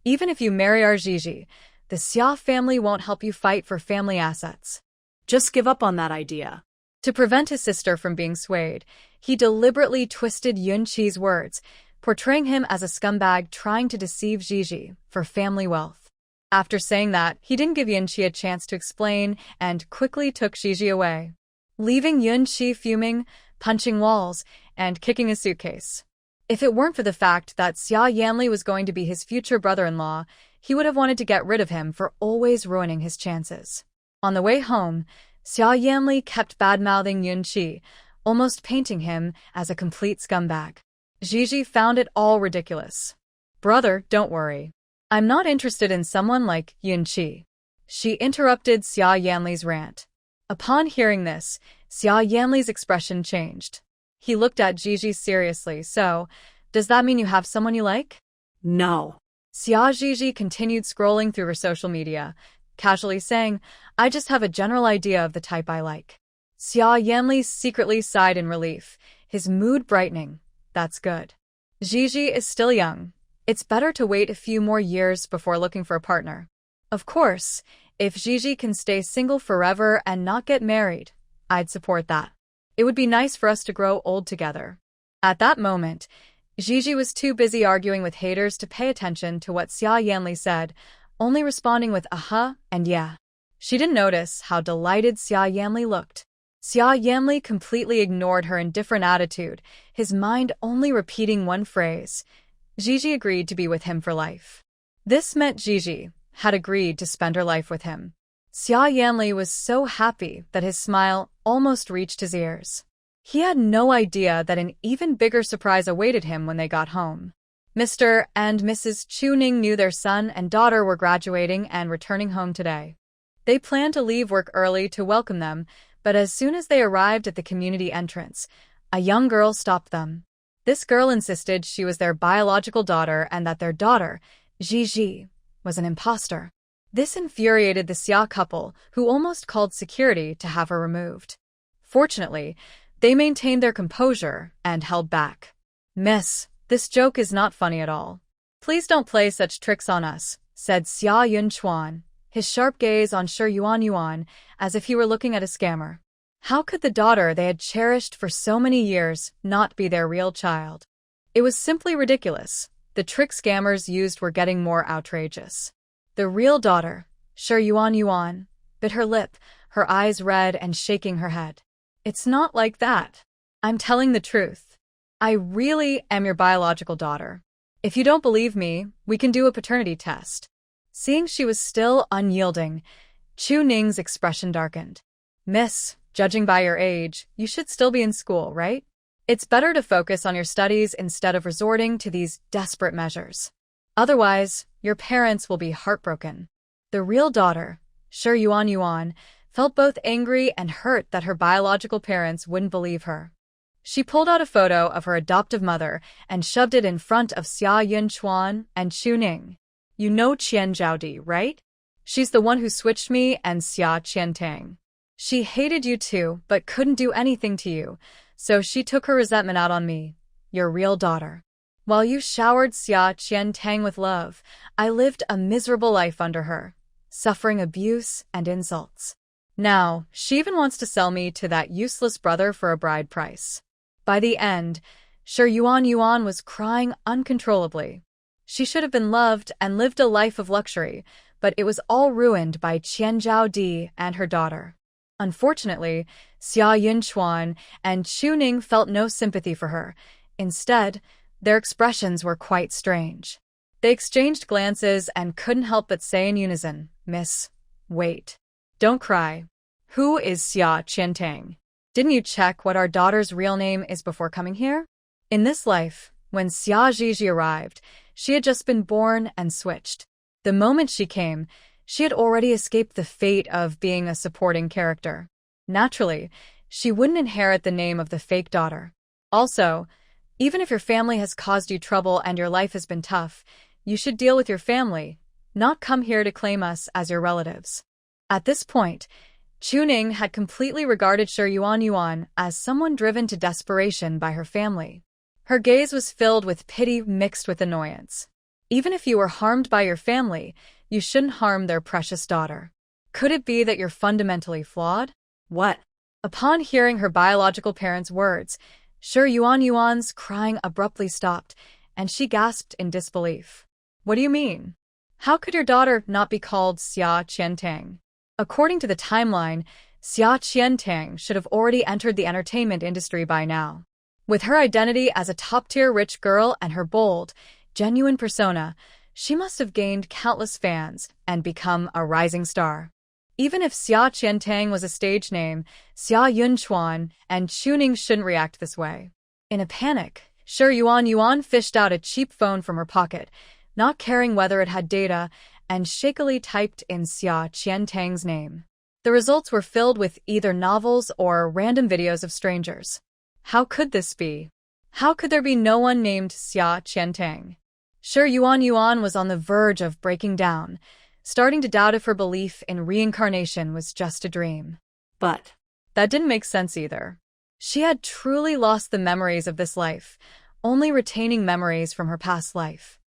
even if you marry our Gigi, the Xia family won't help you fight for family assets." Just give up on that idea. To prevent his sister from being swayed, he deliberately twisted Yunqi's words, portraying him as a scumbag trying to deceive Gigi for family wealth. After saying that, he didn't give Yunqi a chance to explain and quickly took Gigi away, leaving Yunqi fuming, punching walls, and kicking his suitcase. If it weren't for the fact that Xia Yanli was going to be his future brother-in-law, he would have wanted to get rid of him for always ruining his chances. On the way home, Xia Yanli kept bad-mouthing Yunqi, almost painting him as a complete scumbag. Gigi found it all ridiculous. "Brother, don't worry. I'm not interested in someone like Yunqi." She interrupted Xia Yanli's rant. Upon hearing this, Xia Yanli's expression changed. He looked at Gigi seriously. "So, does that mean you have someone you like?" No. Xia Gigi continued scrolling through her social media, casually saying, "I just have a general idea of the type I like." Xia Yanli secretly sighed in relief, his mood brightening. "That's good. Gigi is still young. It's better to wait a few more years before looking for a partner. Of course, if Gigi can stay single forever and not get married, I'd support that. It would be nice for us to grow old together." At that moment, Gigi was too busy arguing with haters to pay attention to what Xia Yanli said, only responding with "uh-huh" and "yeah." She didn't notice how delighted Xia Yanli looked. Xia Yanli completely ignored her indifferent attitude, his mind only repeating one phrase. Gigi agreed to be with him for life. This meant Gigi had agreed to spend her life with him. Xia Yanli was so happy that his smile almost reached his ears. He had no idea that an even bigger surprise awaited him when they got home. Mr. and Mrs. Chuning knew their son and daughter were graduating and returning home today. They planned to leave work early to welcome them, but as soon as they arrived at the community entrance, a young girl stopped them. This girl insisted she was their biological daughter and that their daughter, Gigi, was an impostor. This infuriated the Xia couple, who almost called security to have her removed. Fortunately, they maintained their composure and held back. "Miss, this joke is not funny at all. Please don't play such tricks on us," said Xia Yunchuan, his sharp gaze on Shi Yuan as if he were looking at a scammer. How could the daughter they had cherished for so many years not be their real child? It was simply ridiculous. The trick scammers used were getting more outrageous. The real daughter, Shi Yuan, bit her lip, her eyes red and shaking her head. "It's not like that. I'm telling the truth. I really am your biological daughter. If you don't believe me, we can do a paternity test." Seeing she was still unyielding, Chu Ning's expression darkened. "Miss, judging by your age, you should still be in school, right? It's better to focus on your studies instead of resorting to these desperate measures. Otherwise, your parents will be heartbroken. The real daughter, Yuan, felt both angry and hurt that her biological parents wouldn't believe her. She pulled out a photo of her adoptive mother and shoved it in front of Xia Yunchuan and Chuning. You know Qian Zhaodi, right? She's the one who switched me and Xia Qiantang. She hated you too, but couldn't do anything to you, so she took her resentment out on me, your real daughter. While you showered Xia Qiantang with love, I lived a miserable life under her, suffering abuse and insults. Now, she even wants to sell me to that useless brother for a bride price. By the end, Yuan was crying uncontrollably. She should have been loved and lived a life of luxury, but it was all ruined by Qianzhao Di and her daughter. Unfortunately, Xia Yunchuan and Chuning felt no sympathy for her. Instead, their expressions were quite strange. They exchanged glances and couldn't help but say in unison, "Miss, wait. Don't cry. Who is Xia Qiantang? Didn't you check what our daughter's real name is before coming here?" In this life, when Xia Zhizhi arrived, she had just been born and switched. The moment she came, she had already escaped the fate of being a supporting character. Naturally, she wouldn't inherit the name of the fake daughter. Also, even if your family has caused you trouble and your life has been tough, you should deal with your family, not come here to claim us as your relatives. At this point, Chuning had completely regarded Yuan as someone driven to desperation by her family. Her gaze was filled with pity mixed with annoyance. Even if you were harmed by your family, you shouldn't harm their precious daughter. Could it be that you're fundamentally flawed? What? Upon hearing her biological parents' words, Yuan's crying abruptly stopped, and she gasped in disbelief. What do you mean? How could your daughter not be called Xia Qiantang? According to the timeline, Xia Qiantang should have already entered the entertainment industry by now. With her identity as a top-tier rich girl and her bold, genuine persona, she must have gained countless fans and become a rising star. Even if Xia Qiantang was a stage name, Xia Yunchuan and Chuning shouldn't react this way. In a panic, Yuan fished out a cheap phone from her pocket, not caring whether it had data, and shakily typed in Xia Qiantang's name. The results were filled with either novels or random videos of strangers. How could this be? How could there be no one named Xia Qiantang? Yuan was on the verge of breaking down, starting to doubt if her belief in reincarnation was just a dream. But that didn't make sense either. She had truly lost the memories of this life, only retaining memories from her past life.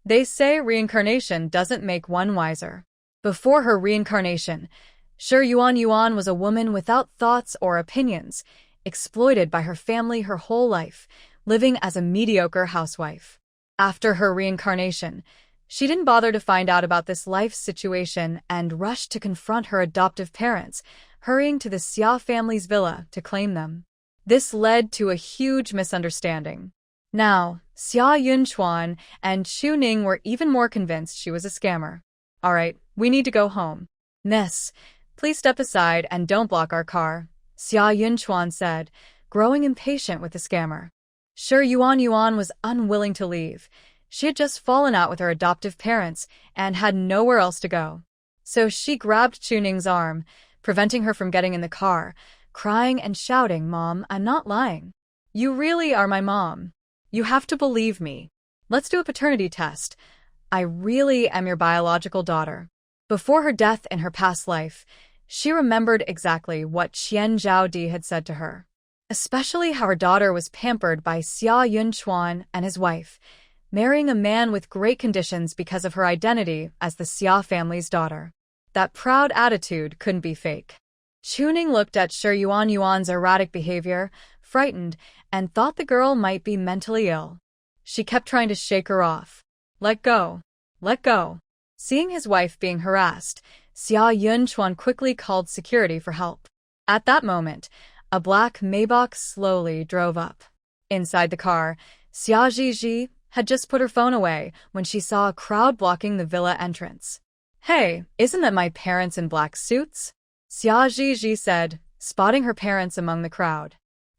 They say reincarnation doesn't make one wiser. Before her reincarnation, Yuan was a woman without thoughts or opinions, exploited by her family her whole life, living as a mediocre housewife. After her reincarnation, she didn't bother to find out about this life situation and rushed to confront her adoptive parents, hurrying to the Xia family's villa to claim them. This led to a huge misunderstanding. Now, Xia Yunchuan and Chuning were even more convinced she was a scammer. "All right, we need to go home. Miss, please step aside and don't block our car," Xia Yunchuan said, growing impatient with the scammer. Yuan was unwilling to leave. She had just fallen out with her adoptive parents and had nowhere else to go. So she grabbed Chuning's arm, preventing her from getting in the car, crying and shouting, "Mom, I'm not lying. You really are my mom. You have to believe me. Let's do a paternity test. I really am your biological daughter." Before her death in her past life, she remembered exactly what Qianzhao Di had said to her, especially how her daughter was pampered by Xia Yunchuan and his wife, marrying a man with great conditions because of her identity as the Xia family's daughter. That proud attitude couldn't be fake. Chuning looked at Yuan's erratic behavior, frightened, and thought the girl might be mentally ill. She kept trying to shake her off. "Let go. Let go." Seeing his wife being harassed, Xia Yunchuan quickly called security for help. At that moment, a black Maybach slowly drove up. Inside the car, Xia Zhizhi had just put her phone away when she saw a crowd blocking the villa entrance. "Hey, isn't that my parents in black suits?" Xia Zhizhi said, spotting her parents among the crowd.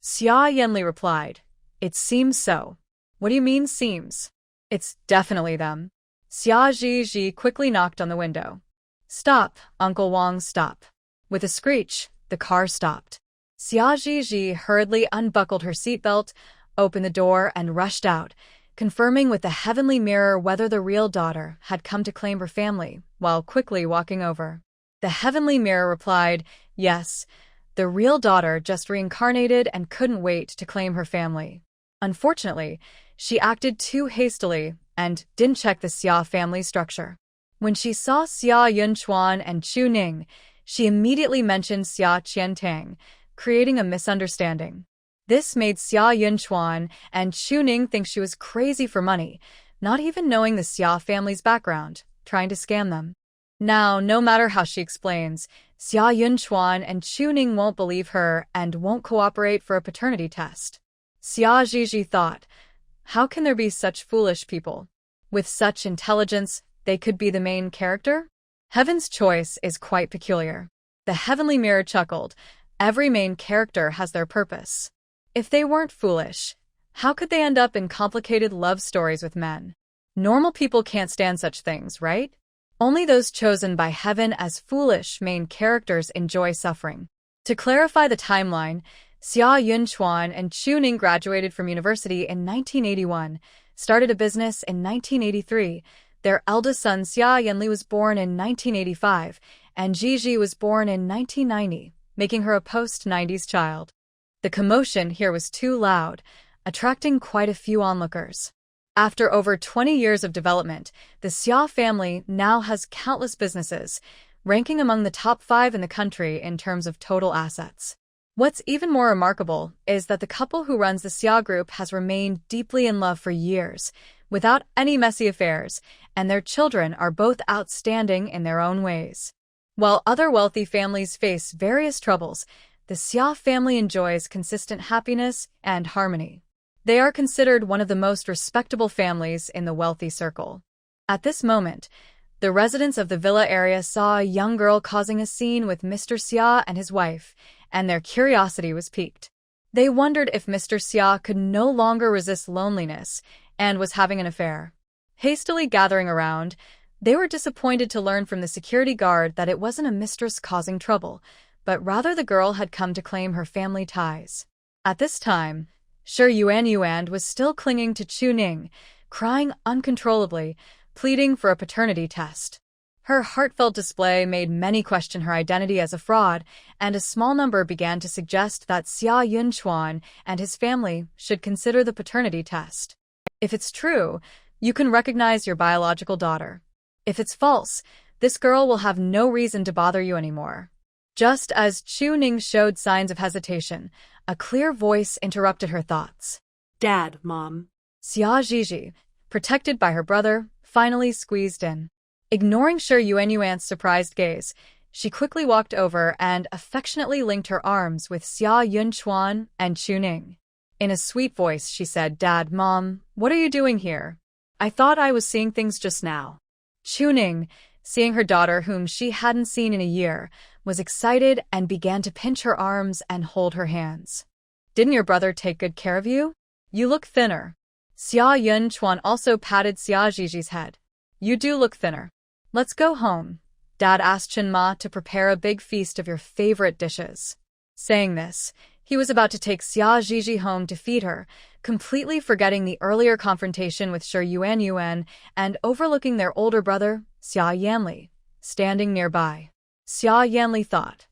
Xia Yanli replied, It seems so. What do you mean, seems? It's definitely them. Xia Zhizhi quickly knocked on the window. Stop, Uncle Wang, stop. With a screech, the car stopped. Xia Zhizhi hurriedly unbuckled her seatbelt, opened the door, and rushed out, confirming with the heavenly mirror whether the real daughter had come to claim her family, while quickly walking over. The heavenly mirror replied, yes, the real daughter just reincarnated and couldn't wait to claim her family. Unfortunately, she acted too hastily and didn't check the Xia family structure. When she saw Xia Yunchuan and Chu Ning, she immediately mentioned Xia Qiantang, creating a misunderstanding. This made Xia Yunchuan and Chu Ning think she was crazy for money, not even knowing the Xia family's background, trying to scam them. Now, no matter how she explains, Xia Yunchuan and Chu Ning won't believe her and won't cooperate for a paternity test. Xia Zhizhi thought, how can there be such foolish people? With such intelligence, they could be the main character? Heaven's choice is quite peculiar. The heavenly mirror chuckled. Every main character has their purpose. If they weren't foolish, how could they end up in complicated love stories with men? Normal people can't stand such things, right? Only those chosen by heaven as foolish main characters enjoy suffering. To clarify the timeline, Xia Yunchuan and Chu Ning graduated from university in 1981, started a business in 1983. Their eldest son Xia Yanli was born in 1985, and Zhizhi was born in 1990, making her a post-90s child. The commotion here was too loud, attracting quite a few onlookers. After over 20 years of development, the Xia family now has countless businesses, ranking among the top 5 in the country in terms of total assets. What's even more remarkable is that the couple who runs the Xia group has remained deeply in love for years, without any messy affairs, and their children are both outstanding in their own ways. While other wealthy families face various troubles, the Xia family enjoys consistent happiness and harmony. They are considered one of the most respectable families in the wealthy circle. At this moment, the residents of the villa area saw a young girl causing a scene with Mr. Xia and his wife, and their curiosity was piqued. They wondered if Mr. Xia could no longer resist loneliness and was having an affair. Hastily gathering around, they were disappointed to learn from the security guard that it wasn't a mistress causing trouble, but rather the girl had come to claim her family ties. At this time, Shi Yuan was still clinging to Chu Ning, crying uncontrollably, pleading for a paternity test. Her heartfelt display made many question her identity as a fraud, and a small number began to suggest that Xia Yunchuan and his family should consider the paternity test. If it's true, you can recognize your biological daughter. If it's false, this girl will have no reason to bother you anymore. Just as Chu Ning showed signs of hesitation, a clear voice interrupted her thoughts. Dad, Mom. Xia Zhizhi, protected by her brother, finally squeezed in. Ignoring Shi Yuan's surprised gaze, she quickly walked over and affectionately linked her arms with Xia Yunchuan and Chu Ning. In a sweet voice, she said, Dad, Mom, what are you doing here? I thought I was seeing things just now. Chu Ning, seeing her daughter whom she hadn't seen in a year, was excited and began to pinch her arms and hold her hands. Didn't your brother take good care of you? You look thinner. Xia Yunchuan also patted Xia Zhizhi's head. You do look thinner. Let's go home. Dad asked Chen Ma to prepare a big feast of your favorite dishes. Saying this, he was about to take Xia Zhizhi home to feed her, completely forgetting the earlier confrontation with Shi Yuan and overlooking their older brother, Xia Yanli, standing nearby. Xia Yanli thought,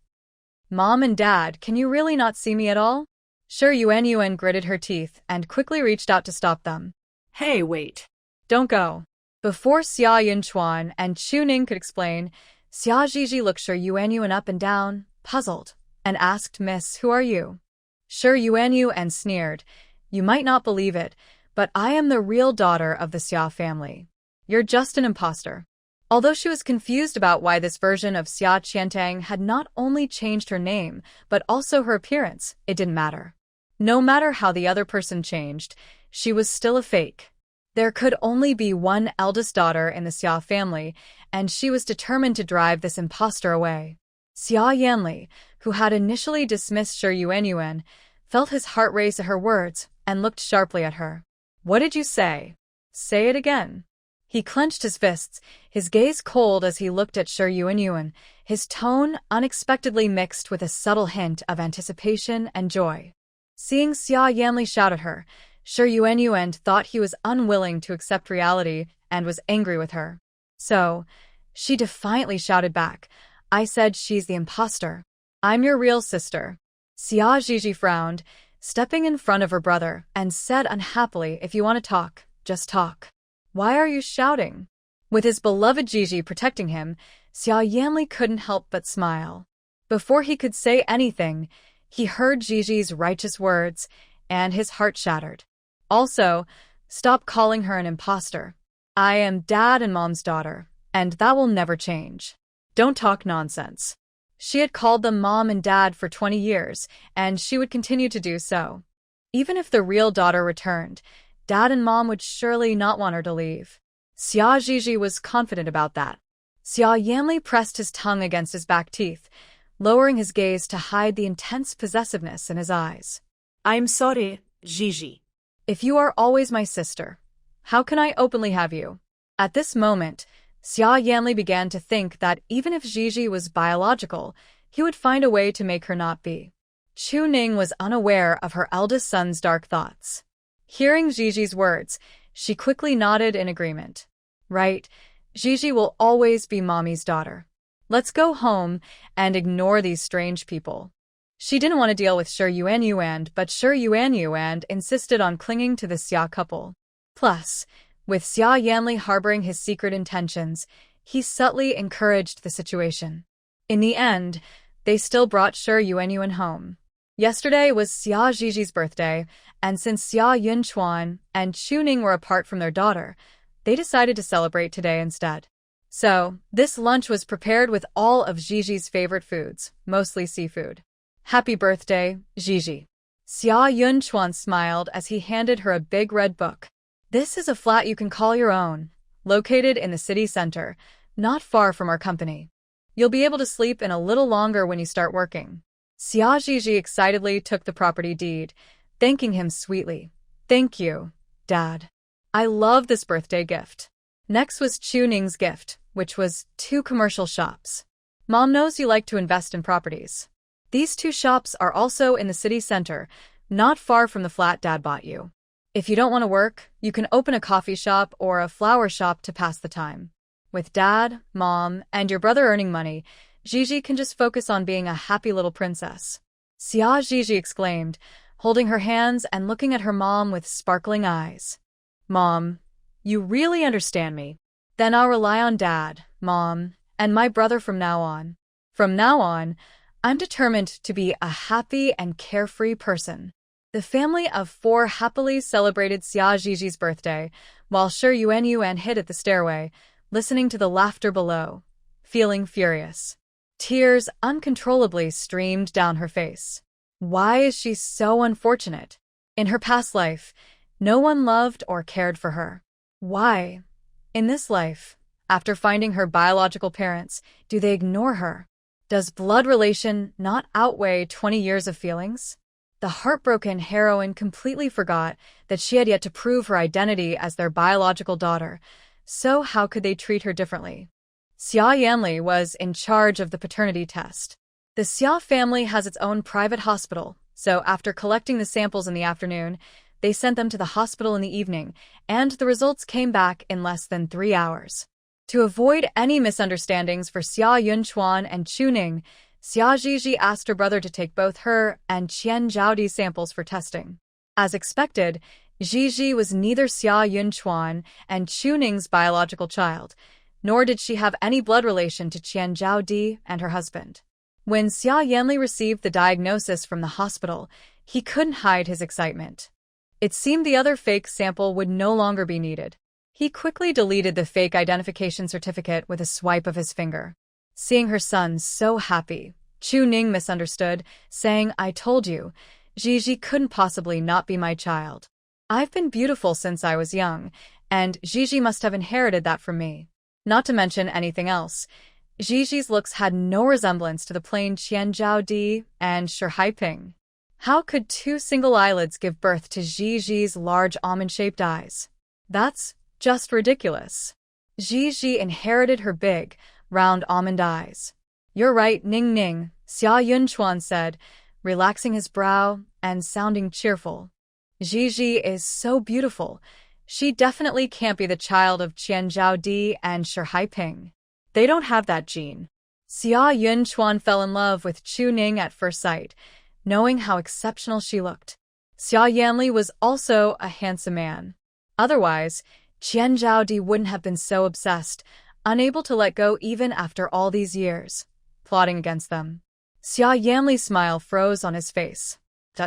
Mom and Dad, can you really not see me at all? Shi Yuan gritted her teeth and quickly reached out to stop them. Hey, wait. Don't go. Before Xia Yunchuan and Chu Ning could explain, Xia Zhizhi looked Shi Yuan up and down, puzzled, and asked, Miss, who are you? Shi Yuan sneered, You might not believe it, but I am the real daughter of the Xia family. You're just an impostor. Although she was confused about why this version of Xia Qiantang had not only changed her name, but also her appearance, it didn't matter. No matter how the other person changed, she was still a fake. There could only be one eldest daughter in the Xia family, and she was determined to drive this impostor away. Xia Yanli, who had initially dismissed Shi Yuan, felt his heart race at her words, and looked sharply at her. What did you say? Say it again. He clenched his fists, his gaze cold as he looked at Shi Yuanyuan, his tone unexpectedly mixed with a subtle hint of anticipation and joy. Seeing Xia Yanli shout at her, Shi Yuanyuan thought he was unwilling to accept reality and was angry with her. So, she defiantly shouted back, I said she's the impostor. I'm your real sister. Xia Zhizhi frowned, stepping in front of her brother, and said unhappily, if you want to talk, just talk. Why are you shouting? With his beloved Zhizhi protecting him, Xia Yanli couldn't help but smile. Before he could say anything, he heard Zhizhi's righteous words, and his heart shattered. Also, stop calling her an impostor. I am Dad and Mom's daughter, and that will never change. Don't talk nonsense. She had called them Mom and Dad for 20 years, and she would continue to do so. Even if the real daughter returned, Dad and Mom would surely not want her to leave. Xia Zhizhi was confident about that. Xia Yanli pressed his tongue against his back teeth, lowering his gaze to hide the intense possessiveness in his eyes. I'm sorry, Zhizhi. If you are always my sister, how can I openly have you? At this moment, Xia Yanli began to think that even if Zhizhi was biological, he would find a way to make her not be. Chu Ning was unaware of her eldest son's dark thoughts. Hearing Zhizhi's words, she quickly nodded in agreement. Right, Zhizhi will always be Mommy's daughter. Let's go home and ignore these strange people. She didn't want to deal with Shi Yuanyuan, but Shi Yuanyuan insisted on clinging to the Xia couple. Plus, with Xia Yanli harboring his secret intentions, he subtly encouraged the situation. In the end, they still brought Shi Yuanyuan home. Yesterday was Xia Zhizhi's birthday, and since Xia Yunchuan and Chu Ning were apart from their daughter, they decided to celebrate today instead. So, this lunch was prepared with all of Zhizhi's favorite foods, mostly seafood. Happy birthday, Zhizhi. Xia Yunchuan smiled as he handed her a big red book. This is a flat you can call your own, located in the city center, not far from our company. You'll be able to sleep in a little longer when you start working. Xia Zhizhi excitedly took the property deed, thanking him sweetly. Thank you, Dad. I love this birthday gift. Next was Chu Ning's gift, which was 2 commercial shops. Mom knows you like to invest in properties. These 2 shops are also in the city center, not far from the flat Dad bought you. If you don't want to work, you can open a coffee shop or a flower shop to pass the time. With Dad, Mom, and your brother earning money, Zhizhi can just focus on being a happy little princess. Xia Zhizhi exclaimed, holding her hands and looking at her mom with sparkling eyes. Mom, you really understand me. Then I'll rely on Dad, Mom, and my brother from now on. From now on, I'm determined to be a happy and carefree person. The family of 4 happily celebrated Xia Zhizhi's birthday, while Shi Yuanyuan hid at the stairway, listening to the laughter below, feeling furious. Tears uncontrollably streamed down her face. Why is she so unfortunate? In her past life, no one loved or cared for her. Why, in this life, after finding her biological parents, do they ignore her? Does blood relation not outweigh 20 years of feelings? The heartbroken heroine completely forgot that she had yet to prove her identity as their biological daughter, so how could they treat her differently? Xia Yanli was in charge of the paternity test. The Xia family has its own private hospital, so after collecting the samples in the afternoon, they sent them to the hospital in the evening, and the results came back in less than 3 hours. To avoid any misunderstandings for Xia Yunchuan and Chu Ning, Xia Zhizhi asked her brother to take both her and Qian Zhaodi's samples for testing. As expected, Zhizhi was neither Xia Yunchuan and Chu Ning's biological child, nor did she have any blood relation to Qian Zhaodi and her husband. When Xia Yanli received the diagnosis from the hospital, he couldn't hide his excitement. It seemed the other fake sample would no longer be needed. He quickly deleted the fake identification certificate with a swipe of his finger. Seeing her son so happy, Chu Ning misunderstood, saying, I told you, Zhizhi couldn't possibly not be my child. I've been beautiful since I was young, and Zhizhi must have inherited that from me. Not to mention anything else, Zhizhi's looks had no resemblance to the plain Qian Zhaodi and Shi Haiping. How could two single eyelids give birth to Gigi's large almond-shaped eyes? That's just ridiculous. Gigi inherited her big, round almond eyes. You're right, Ning Ning, Xia Yunchuan said, relaxing his brow and sounding cheerful. Gigi is so beautiful. She definitely can't be the child of Qian Zhaodi and Shi Haiping. They don't have that gene. Xia Yunchuan fell in love with Chu Ning at first sight, knowing how exceptional she looked. Xia Yanli was also a handsome man. Otherwise, Qian Zhaodi wouldn't have been so obsessed, unable to let go even after all these years, plotting against them. Xia Yanli's smile froze on his face.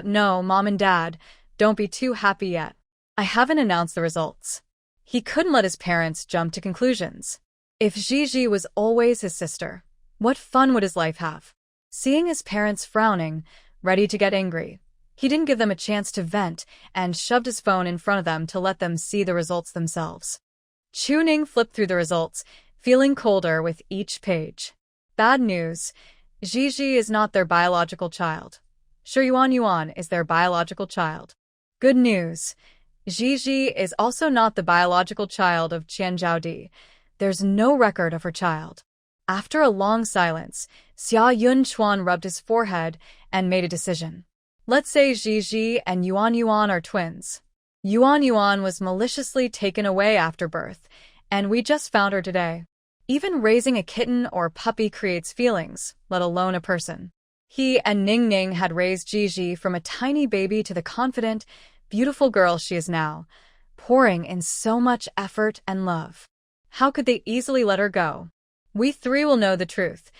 No, Mom and Dad, don't be too happy yet. I haven't announced the results. He couldn't let his parents jump to conclusions. If Gigi was always his sister, what fun would his life have? Seeing his parents frowning, ready to get angry, he didn't give them a chance to vent and shoved his phone in front of them to let them see the results themselves. Chu Ning flipped through the results, feeling colder with each page. Bad news. Gigi is not their biological child. Shi Yuan is their biological child. Good news. Gigi is also not the biological child of Qian Zhaodi. There's no record of her child. After a long silence, Xia Yunchuan rubbed his forehead and made a decision. Let's say Gigi and Yuan are twins. Yuan was maliciously taken away after birth, and we just found her today. Even raising a kitten or puppy creates feelings, let alone a person. He and Ning Ning had raised Gigi from a tiny baby to the confident, beautiful girl she is now, pouring in so much effort and love. How could they easily let her go? We three will know the truth.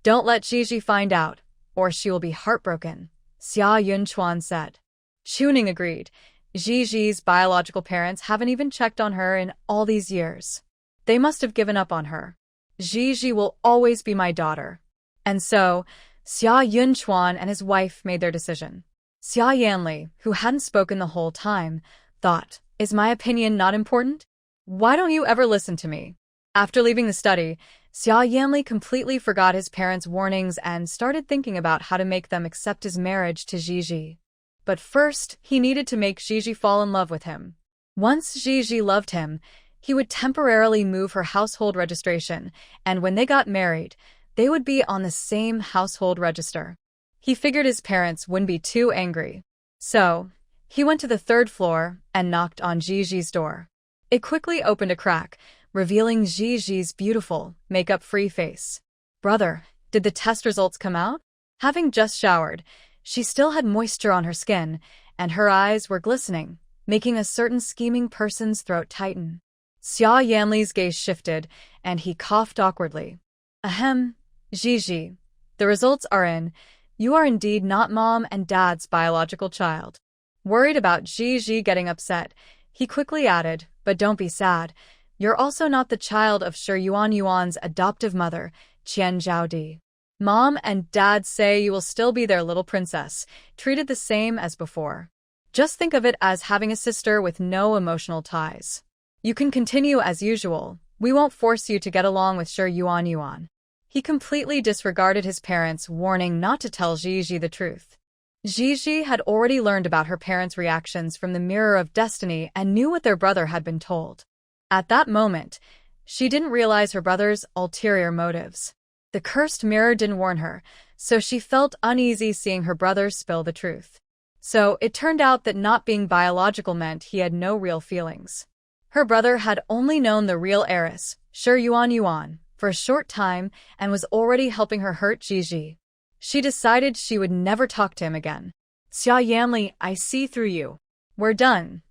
Don't let Gigi find out, or she will be heartbroken, Xia Yunchuan said. Chu Ning agreed. Gigi's biological parents haven't even checked on her in all these years. They must have given up on her. Gigi will always be my daughter. And so, Xia Yunchuan and his wife made their decision. Xia Yanli, who hadn't spoken the whole time, thought, is my opinion not important? Why don't you ever listen to me? After leaving the study, Xia Yanli completely forgot his parents' warnings and started thinking about how to make them accept his marriage to Gigi. But first, he needed to make Gigi fall in love with him. Once Gigi loved him, he would temporarily move her household registration, and when they got married, they would be on the same household register. He figured his parents wouldn't be too angry. So, he went to the third floor and knocked on Gigi's door. It quickly opened a crack, revealing Gigi's beautiful, makeup-free face. Brother, did the test results come out? Having just showered, she still had moisture on her skin, and her eyes were glistening, making a certain scheming person's throat tighten. Xia Yanli's gaze shifted, and he coughed awkwardly. Ahem, Gigi, the results are in. You are indeed not Mom and Dad's biological child. Worried about Gigi getting upset, he quickly added, but don't be sad. You're also not the child of Shi Yuan's adoptive mother, Qian Zhaodi. Mom and Dad say you will still be their little princess, treated the same as before. Just think of it as having a sister with no emotional ties. You can continue as usual. We won't force you to get along with Shi Yuan. He completely disregarded his parents' warning not to tell Gigi the truth. Gigi had already learned about her parents' reactions from the Mirror of Destiny and knew what their brother had been told. At that moment, she didn't realize her brother's ulterior motives. The cursed mirror didn't warn her, so she felt uneasy seeing her brother spill the truth. So it turned out that not being biological meant he had no real feelings. Her brother had only known the real heiress, Shi Yuan, for a short time and was already helping her hurt Gigi. She decided she would never talk to him again. Xia Yanli, I see through you. We're done.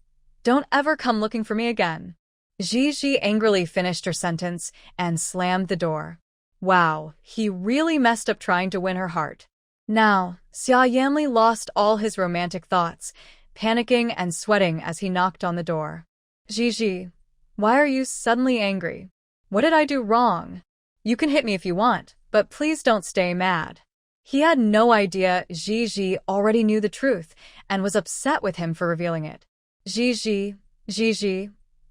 Don't ever come looking for me again. Gigi angrily finished her sentence and slammed the door. Wow, he really messed up trying to win her heart. Now, Xia Yanli lost all his romantic thoughts, panicking and sweating as he knocked on the door. Gigi, why are you suddenly angry? What did I do wrong? You can hit me if you want, but please don't stay mad. He had no idea Gigi already knew the truth and was upset with him for revealing it. Gigi,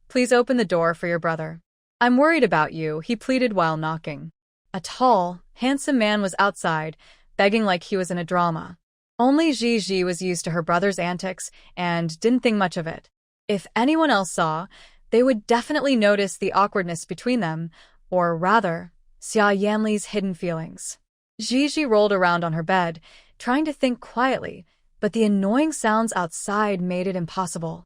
please open the door for your brother. I'm worried about you, he pleaded while knocking. A tall, handsome man was outside, begging like he was in a drama. Only Gigi was used to her brother's antics and didn't think much of it. If anyone else saw, they would definitely notice the awkwardness between them, or rather, Xia Yanli's hidden feelings. Gigi rolled around on her bed, trying to think quietly, but the annoying sounds outside made it impossible.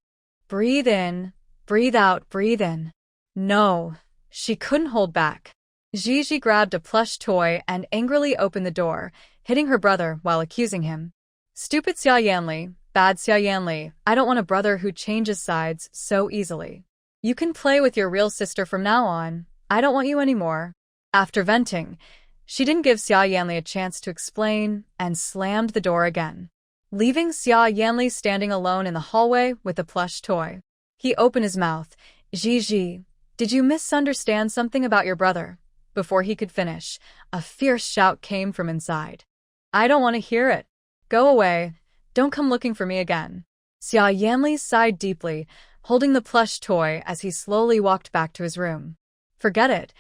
Breathe in, breathe out, breathe in. No, she couldn't hold back. Gigi grabbed a plush toy and angrily opened the door, hitting her brother while accusing him. Stupid Xia Yanli, bad Xia Yanli, I don't want a brother who changes sides so easily. You can play with your real sister from now on. I don't want you anymore. After venting, she didn't give Xia Yanli a chance to explain and slammed the door again, leaving Xia Yanli standing alone in the hallway with the plush toy. He opened his mouth. Gigi, did you misunderstand something about your brother? Before he could finish, a fierce shout came from inside. I don't want to hear it. Go away. Don't come looking for me again. Xia Yanli sighed deeply, holding the plush toy as he slowly walked back to his room. Forget it.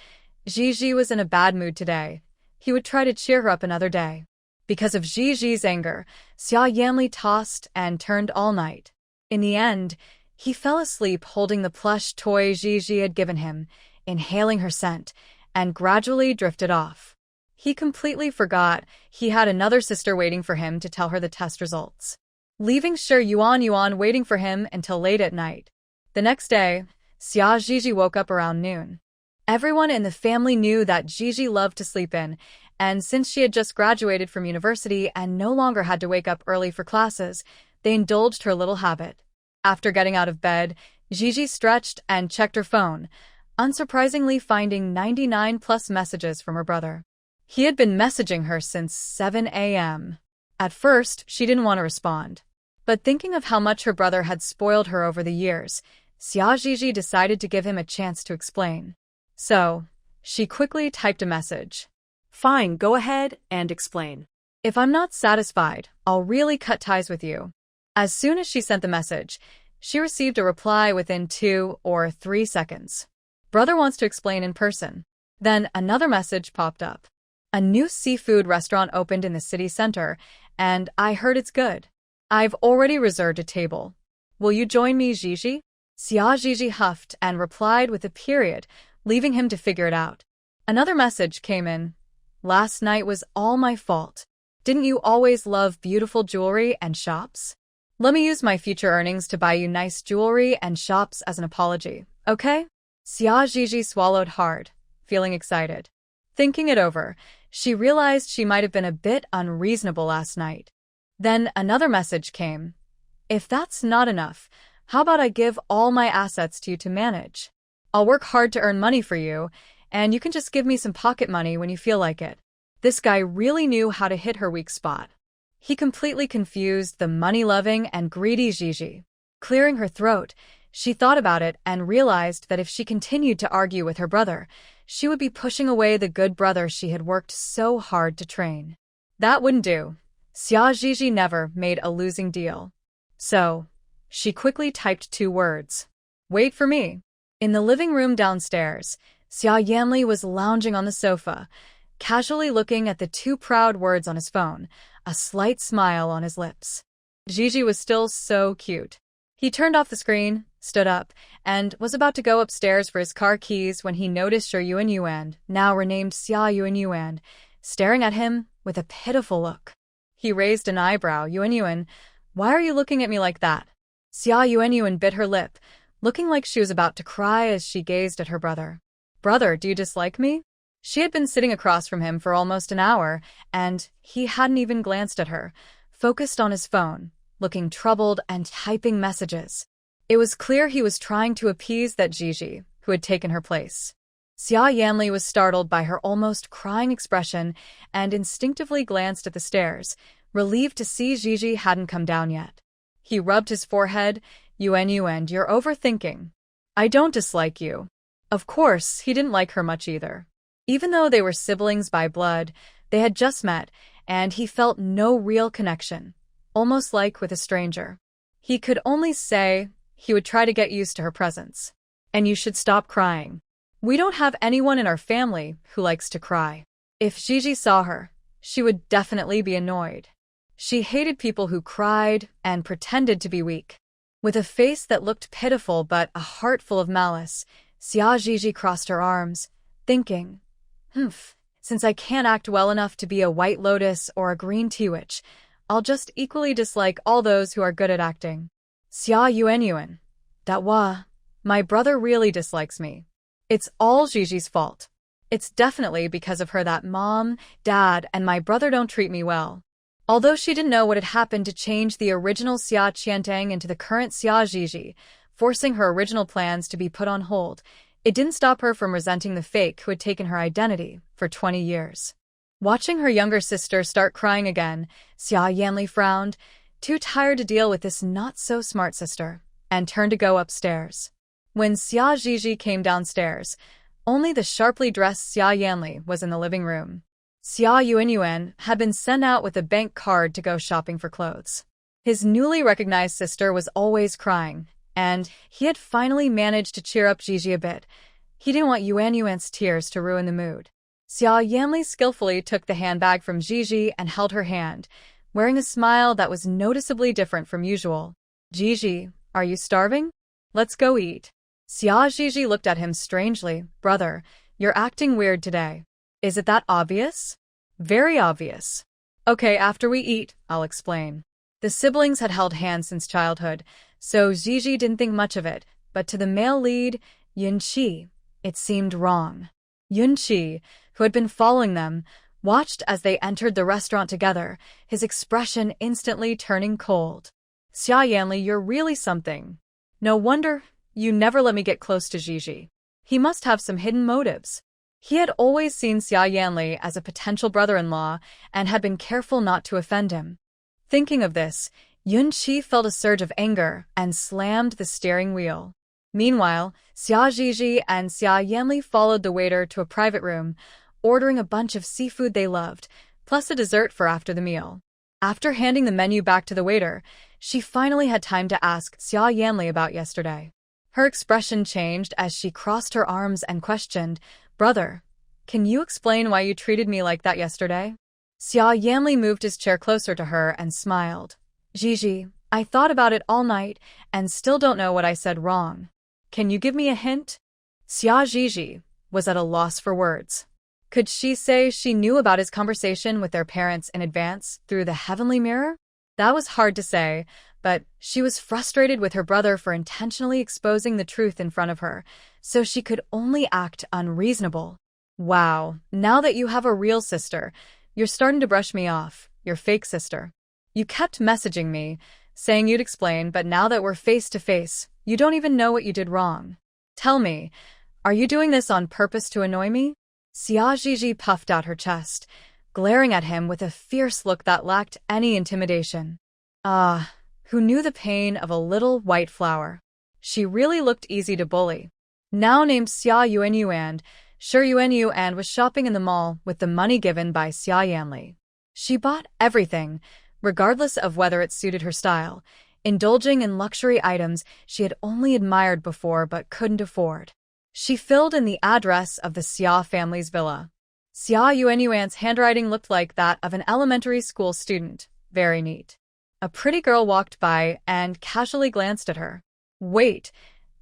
Gigi was in a bad mood today. He would try to cheer her up another day. Because of Gigi's anger, Xia Yanli tossed and turned all night. In the end, he fell asleep holding the plush toy Gigi had given him, inhaling her scent, and gradually drifted off. He completely forgot he had another sister waiting for him to tell her the test results, leaving Shi Yuan waiting for him until late at night. The next day, Xia Gigi woke up around noon. Everyone in the family knew that Gigi loved to sleep in, and since she had just graduated from university and no longer had to wake up early for classes, they indulged her little habit. After getting out of bed, Gigi stretched and checked her phone, unsurprisingly finding 99+ messages from her brother. He had been messaging her since 7 a.m. At first, she didn't want to respond. But thinking of how much her brother had spoiled her over the years, Xia Gigi decided to give him a chance to explain. So, she quickly typed a message. Fine, go ahead and explain. If I'm not satisfied, I'll really cut ties with you. As soon as she sent the message, she received a reply within 2 or 3 seconds. Brother wants to explain in person. Then another message popped up. A new seafood restaurant opened in the city center, and I heard it's good. I've already reserved a table. Will you join me, Gigi? Xia Gigi huffed and replied with a period, leaving him to figure it out. Another message came in. Last night was all my fault. Didn't you always love beautiful jewelry and shops? Let me use my future earnings to buy you nice jewelry and shops as an apology, okay? Xia Gigi swallowed hard, feeling excited. Thinking it over, she realized she might have been a bit unreasonable last night. Then another message came. If that's not enough, how about I give all my assets to you to manage? I'll work hard to earn money for you, and you can just give me some pocket money when you feel like it. This guy really knew how to hit her weak spot. He completely confused the money-loving and greedy Gigi. Clearing her throat, she thought about it and realized that if she continued to argue with her brother, she would be pushing away the good brother she had worked so hard to train. That wouldn't do. Xia Gigi never made a losing deal. So, she quickly typed 2 words. Wait for me. In the living room downstairs, Xia Yanli was lounging on the sofa, casually looking at the 2 proud words on his phone, a slight smile on his lips. Gigi was still so cute. He turned off the screen, stood up, and was about to go upstairs for his car keys when he noticed Shi Yuan, now renamed Xia Yuan, staring at him with a pitiful look. He raised an eyebrow. Yuan, why are you looking at me like that? Xia Yuan bit her lip, looking like she was about to cry as she gazed at her brother. Brother, do you dislike me? She had been sitting across from him for almost an hour, and he hadn't even glanced at her, focused on his phone, looking troubled and typing messages. It was clear he was trying to appease that Gigi, who had taken her place. Xia Yanli was startled by her almost crying expression and instinctively glanced at the stairs, relieved to see Gigi hadn't come down yet. He rubbed his forehead. Yuan, you're overthinking. I don't dislike you. Of course, he didn't like her much either. Even though they were siblings by blood, they had just met, and he felt no real connection, almost like with a stranger. He could only say he would try to get used to her presence. And you should stop crying. We don't have anyone in our family who likes to cry. If Gigi saw her, she would definitely be annoyed. She hated people who cried and pretended to be weak. With a face that looked pitiful but a heart full of malice, Xia Zhizhi crossed her arms, thinking, since I can't act well enough to be a white lotus or a green tea witch, I'll just equally dislike all those who are good at acting. Xia Yuanyuan. My brother really dislikes me. It's all Gigi's fault. It's definitely because of her that Mom, Dad, and my brother don't treat me well. Although she didn't know what had happened to change the original Xia Qiantang into the current Xia Zhizhi, forcing her original plans to be put on hold, it didn't stop her from resenting the fake who had taken her identity for 20 years. Watching her younger sister start crying again, Xia Yanli frowned, too tired to deal with this not-so-smart sister, and turned to go upstairs. When Xia Zhizhi came downstairs, only the sharply dressed Xia Yanli was in the living room. Xia Yuanyuan had been sent out with a bank card to go shopping for clothes. His newly recognized sister was always crying, and he had finally managed to cheer up Gigi a bit. He didn't want Yuanyuan's tears to ruin the mood. Xia Yanli skillfully took the handbag from Gigi and held her hand, wearing a smile that was noticeably different from usual. Gigi, are you starving? Let's go eat. Xia Zhizhi looked at him strangely. Brother, you're acting weird today. Is it that obvious? Very obvious. Okay, after we eat, I'll explain. The siblings had held hands since childhood, so Gigi didn't think much of it, but to the male lead, Yunqi, it seemed wrong. Yunqi, who had been following them, watched as they entered the restaurant together, his expression instantly turning cold. Xia Yanli, you're really something. No wonder you never let me get close to Gigi. He must have some hidden motives. He had always seen Xia Yanli as a potential brother-in-law and had been careful not to offend him. Thinking of this, Yunqi felt a surge of anger and slammed the steering wheel. Meanwhile, Xia Zhizhi and Xia Yanli followed the waiter to a private room, ordering a bunch of seafood they loved, plus a dessert for after the meal. After handing the menu back to the waiter, she finally had time to ask Xia Yanli about yesterday. Her expression changed as she crossed her arms and questioned, Brother, can you explain why you treated me like that yesterday? Xia Yanli moved his chair closer to her and smiled. Gigi, I thought about it all night and still don't know what I said wrong. Can you give me a hint? Xia Zhizhi was at a loss for words. Could she say she knew about his conversation with their parents in advance through the heavenly mirror? That was hard to say, but she was frustrated with her brother for intentionally exposing the truth in front of her, so she could only act unreasonable. Wow, now that you have a real sister, you're starting to brush me off, your fake sister. You kept messaging me, saying you'd explain, but now that we're face to face, you don't even know what you did wrong. Tell me, are you doing this on purpose to annoy me? Xia Zhizhi puffed out her chest, glaring at him with a fierce look that lacked any intimidation. Who knew the pain of a little white flower? She really looked easy to bully. Now named Xia Yuanyuan, Sure Yuanyuan was shopping in the mall with the money given by Xia Yanli. She bought everything, regardless of whether it suited her style, indulging in luxury items she had only admired before but couldn't afford. She filled in the address of the Xia family's villa. Xia Yuanyuan's handwriting looked like that of an elementary school student. Very neat. A pretty girl walked by and casually glanced at her. Wait,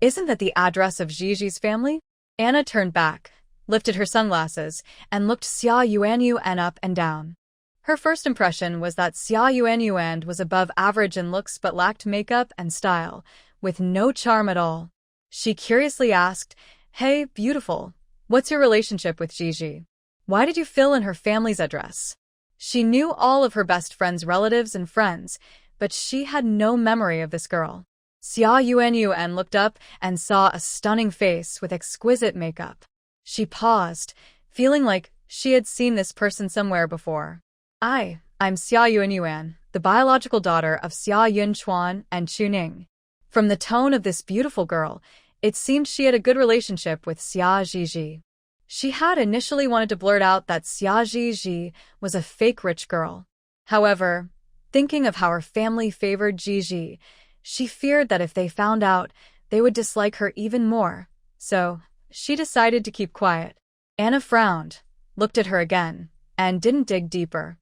isn't that the address of Gigi's family? Anna turned back, lifted her sunglasses, and looked Xia Yuanyuan up and down. Her first impression was that Xia Yuanyuan was above average in looks but lacked makeup and style, with no charm at all. She curiously asked, Hey, beautiful, what's your relationship with Gigi? Why did you fill in her family's address? She knew all of her best friend's relatives and friends, but she had no memory of this girl. Xia Yuanyuan looked up and saw a stunning face with exquisite makeup. She paused, feeling like she had seen this person somewhere before. I'm Xia Yuanyuan, the biological daughter of Xia Yunchuan and Chuning. From the tone of this beautiful girl, it seemed she had a good relationship with Xia Zhizhi. She had initially wanted to blurt out that Xia Zhizhi was a fake rich girl. However, thinking of how her family favored Gigi, she feared that if they found out, they would dislike her even more, so she decided to keep quiet. Anna frowned, looked at her again, and didn't dig deeper.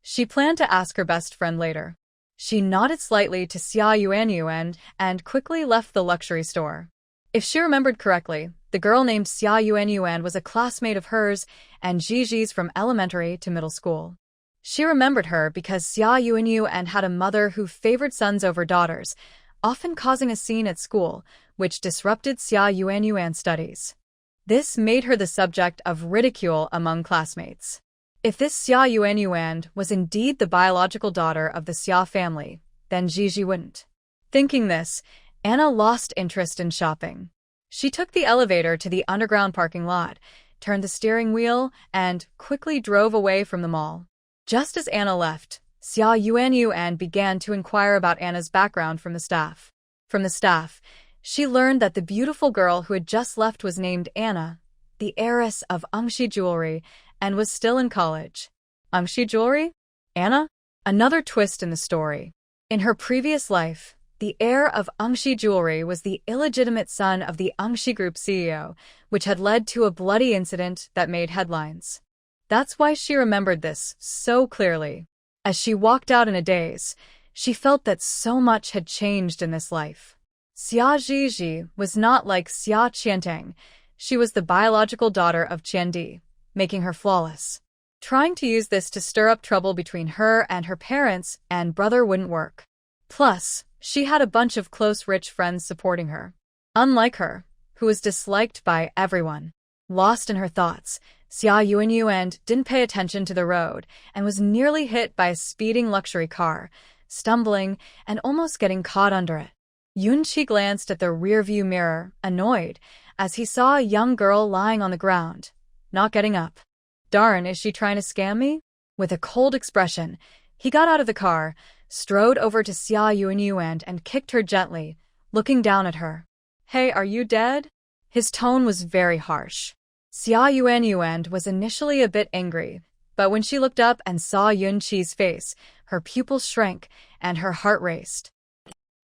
She planned to ask her best friend later. She nodded slightly to Xia Yuanyuan and quickly left the luxury store. If she remembered correctly, the girl named Xia Yuanyuan was a classmate of hers and Gigi's from elementary to middle school. She remembered her because Xia Yuanyuan had a mother who favored sons over daughters, often causing a scene at school, which disrupted Xia Yuanyuan's studies. This made her the subject of ridicule among classmates. If this Xia Yuanyuan was indeed the biological daughter of the Xia family, then Gigi wouldn't. Thinking this, Anna lost interest in shopping. She took the elevator to the underground parking lot, turned the steering wheel, and quickly drove away from the mall. Just as Anna left, Xia Yuanyuan began to inquire about Anna's background from the staff. From the staff, she learned that the beautiful girl who had just left was named Anna, the heiress of Angxi jewelry, and was still in college. Angxi jewelry? Anna? Another twist in the story. In her previous life, the heir of Angxi jewelry was the illegitimate son of the Angxi Group CEO, which had led to a bloody incident that made headlines. That's why she remembered this so clearly. As she walked out in a daze, she felt that so much had changed in this life. Xia Gigi was not like Xia Qiantang. She was the biological daughter of Qiandi, making her flawless. Trying to use this to stir up trouble between her and her parents and brother wouldn't work. Plus, she had a bunch of close rich friends supporting her. Unlike her, who was disliked by everyone. Lost in her thoughts, Xia Yuanyuan didn't pay attention to the road and was nearly hit by a speeding luxury car, stumbling and almost getting caught under it. Yunqi glanced at the rearview mirror, annoyed, as he saw a young girl lying on the ground, not getting up. Darn, is she trying to scam me? With a cold expression, he got out of the car, strode over to Xia Yuanyuan and kicked her gently, looking down at her. Hey, are you dead? His tone was very harsh. Xia Yuanyuan was initially a bit angry, but when she looked up and saw Yunqi's face, her pupils shrank and her heart raced.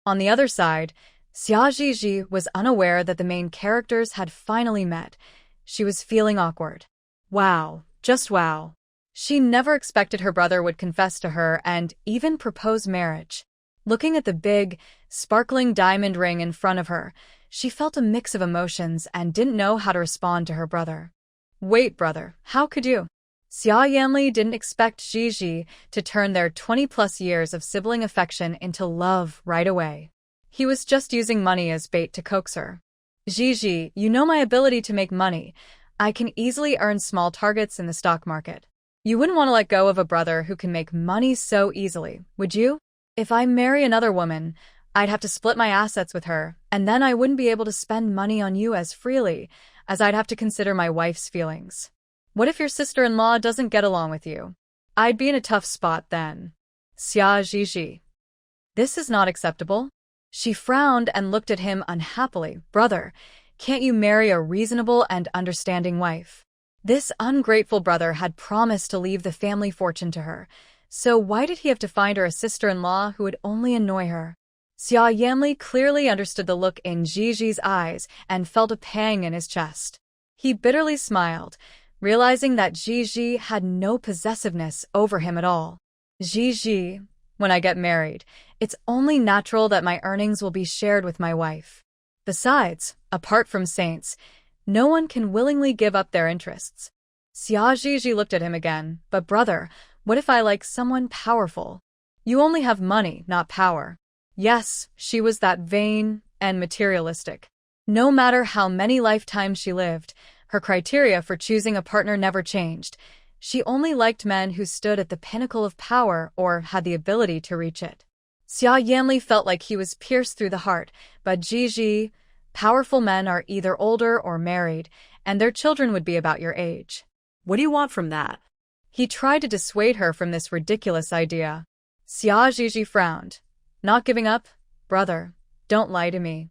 On the other side, Xia Gigi was unaware that the main characters had finally met. She was feeling awkward. Wow, just wow. She never expected her brother would confess to her and even propose marriage. Looking at the big, sparkling diamond ring in front of her, she felt a mix of emotions and didn't know how to respond to her brother. Wait, brother, how could you? Xia Yanli didn't expect Gigi to turn their 20-plus years of sibling affection into love right away. He was just using money as bait to coax her. Gigi, you know my ability to make money. I can easily earn small targets in the stock market. You wouldn't want to let go of a brother who can make money so easily, would you? If I marry another woman, I'd have to split my assets with her, and then I wouldn't be able to spend money on you as freely, as I'd have to consider my wife's feelings. What if your sister-in-law doesn't get along with you? I'd be in a tough spot then. Xia Gigi. This is not acceptable. She frowned and looked at him unhappily. Brother, can't you marry a reasonable and understanding wife? This ungrateful brother had promised to leave the family fortune to her, so why did he have to find her a sister-in-law who would only annoy her? Xia Yanli clearly understood the look in Gigi's eyes and felt a pang in his chest. He bitterly smiled, realizing that Gigi had no possessiveness over him at all. Gigi, when I get married, it's only natural that my earnings will be shared with my wife. Besides, apart from saints, no one can willingly give up their interests. Xia Gigi looked at him again. But brother, what if I like someone powerful? You only have money, not power. Yes, she was that vain and materialistic. No matter how many lifetimes she lived, her criteria for choosing a partner never changed. She only liked men who stood at the pinnacle of power or had the ability to reach it. Xia Yanli felt like he was pierced through the heart, but Gigi, powerful men are either older or married, and their children would be about your age. What do you want from that? He tried to dissuade her from this ridiculous idea. Xia Gigi frowned. Not giving up? Brother, don't lie to me.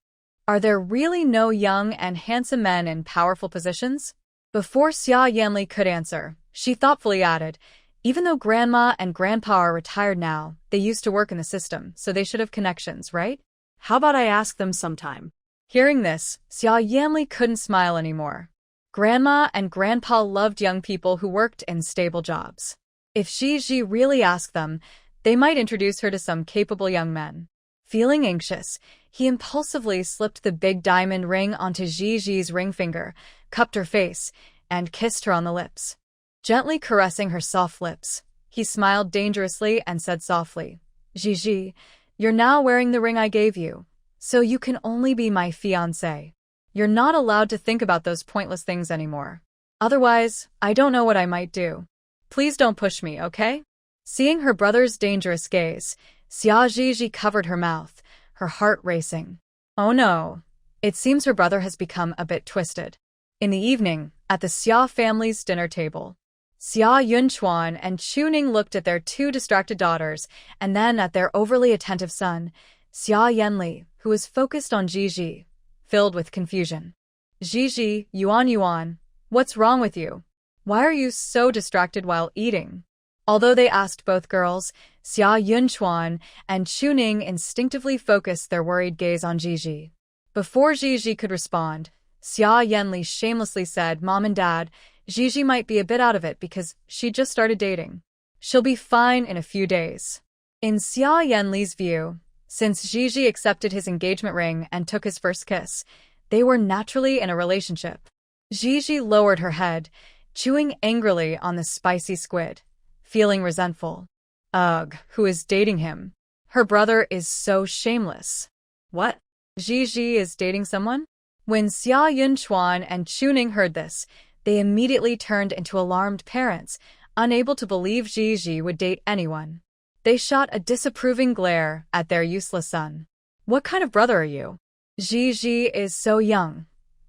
Are there really no young and handsome men in powerful positions? Before Xia Yanli could answer, she thoughtfully added, even though Grandma and Grandpa are retired now, they used to work in the system, so they should have connections, right? How about I ask them sometime? Hearing this, Xia Yanli couldn't smile anymore. Grandma and Grandpa loved young people who worked in stable jobs. If Ji really asked them, they might introduce her to some capable young men. Feeling anxious, he impulsively slipped the big diamond ring onto Ji's ring finger, cupped her face, and kissed her on the lips. Gently caressing her soft lips, he smiled dangerously and said softly, Ji, you're now wearing the ring I gave you, so you can only be my fiancé. You're not allowed to think about those pointless things anymore. Otherwise, I don't know what I might do. Please don't push me, okay? Seeing her brother's dangerous gaze, Ji covered her mouth, her heart racing. Oh no. It seems her brother has become a bit twisted. In the evening, at the Xia family's dinner table, Xia Yunchuan and Chuning looked at their two distracted daughters and then at their overly attentive son, Xia Yanli, who was focused on Ji, filled with confusion. Ji, Yuan, what's wrong with you? Why are you so distracted while eating? Although they asked both girls, Xia Yunchuan and Chuning instinctively focused their worried gaze on Ji. Before Ji could respond, Xia Yanli shamelessly said, Mom and Dad, Ji might be a bit out of it because she just started dating. She'll be fine in a few days. In Xia Yanli's view, since Ji accepted his engagement ring and took his first kiss, they were naturally in a relationship. Ji lowered her head, chewing angrily on the spicy squid, feeling resentful. Ugh, who is dating him? Her brother is so shameless. What? Ji is dating someone? When Xia Yunchuan and Chuning heard this, they immediately turned into alarmed parents, unable to believe Ji would date anyone. They shot a disapproving glare at their useless son. What kind of brother are you? Ji is so young.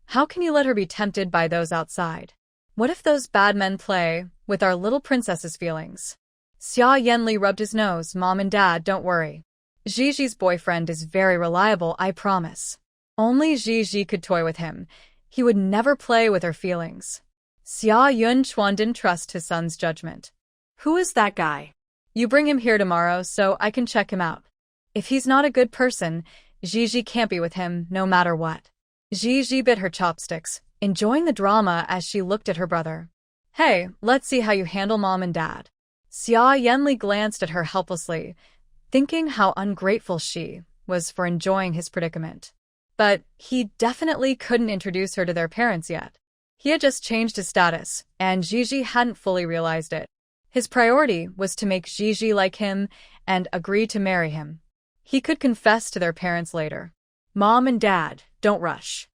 How can you let her be tempted by those outside? What if those bad men play with our little princess's feelings? Xia Yanli rubbed his nose. Mom and Dad, don't worry. Ji's boyfriend is very reliable, I promise. Only Ji could toy with him. He would never play with her feelings. Xia Yunchuan didn't trust his son's judgment. Who is that guy? You bring him here tomorrow so I can check him out. If he's not a good person, Ji can't be with him no matter what. Ji bit her chopsticks, enjoying the drama as she looked at her brother. Hey, let's see how you handle Mom and Dad. Xia Yanli glanced at her helplessly, thinking how ungrateful she was for enjoying his predicament. But he definitely couldn't introduce her to their parents yet. He had just changed his status, and Ji hadn't fully realized it. His priority was to make Ji like him and agree to marry him. He could confess to their parents later. Mom and Dad, don't rush.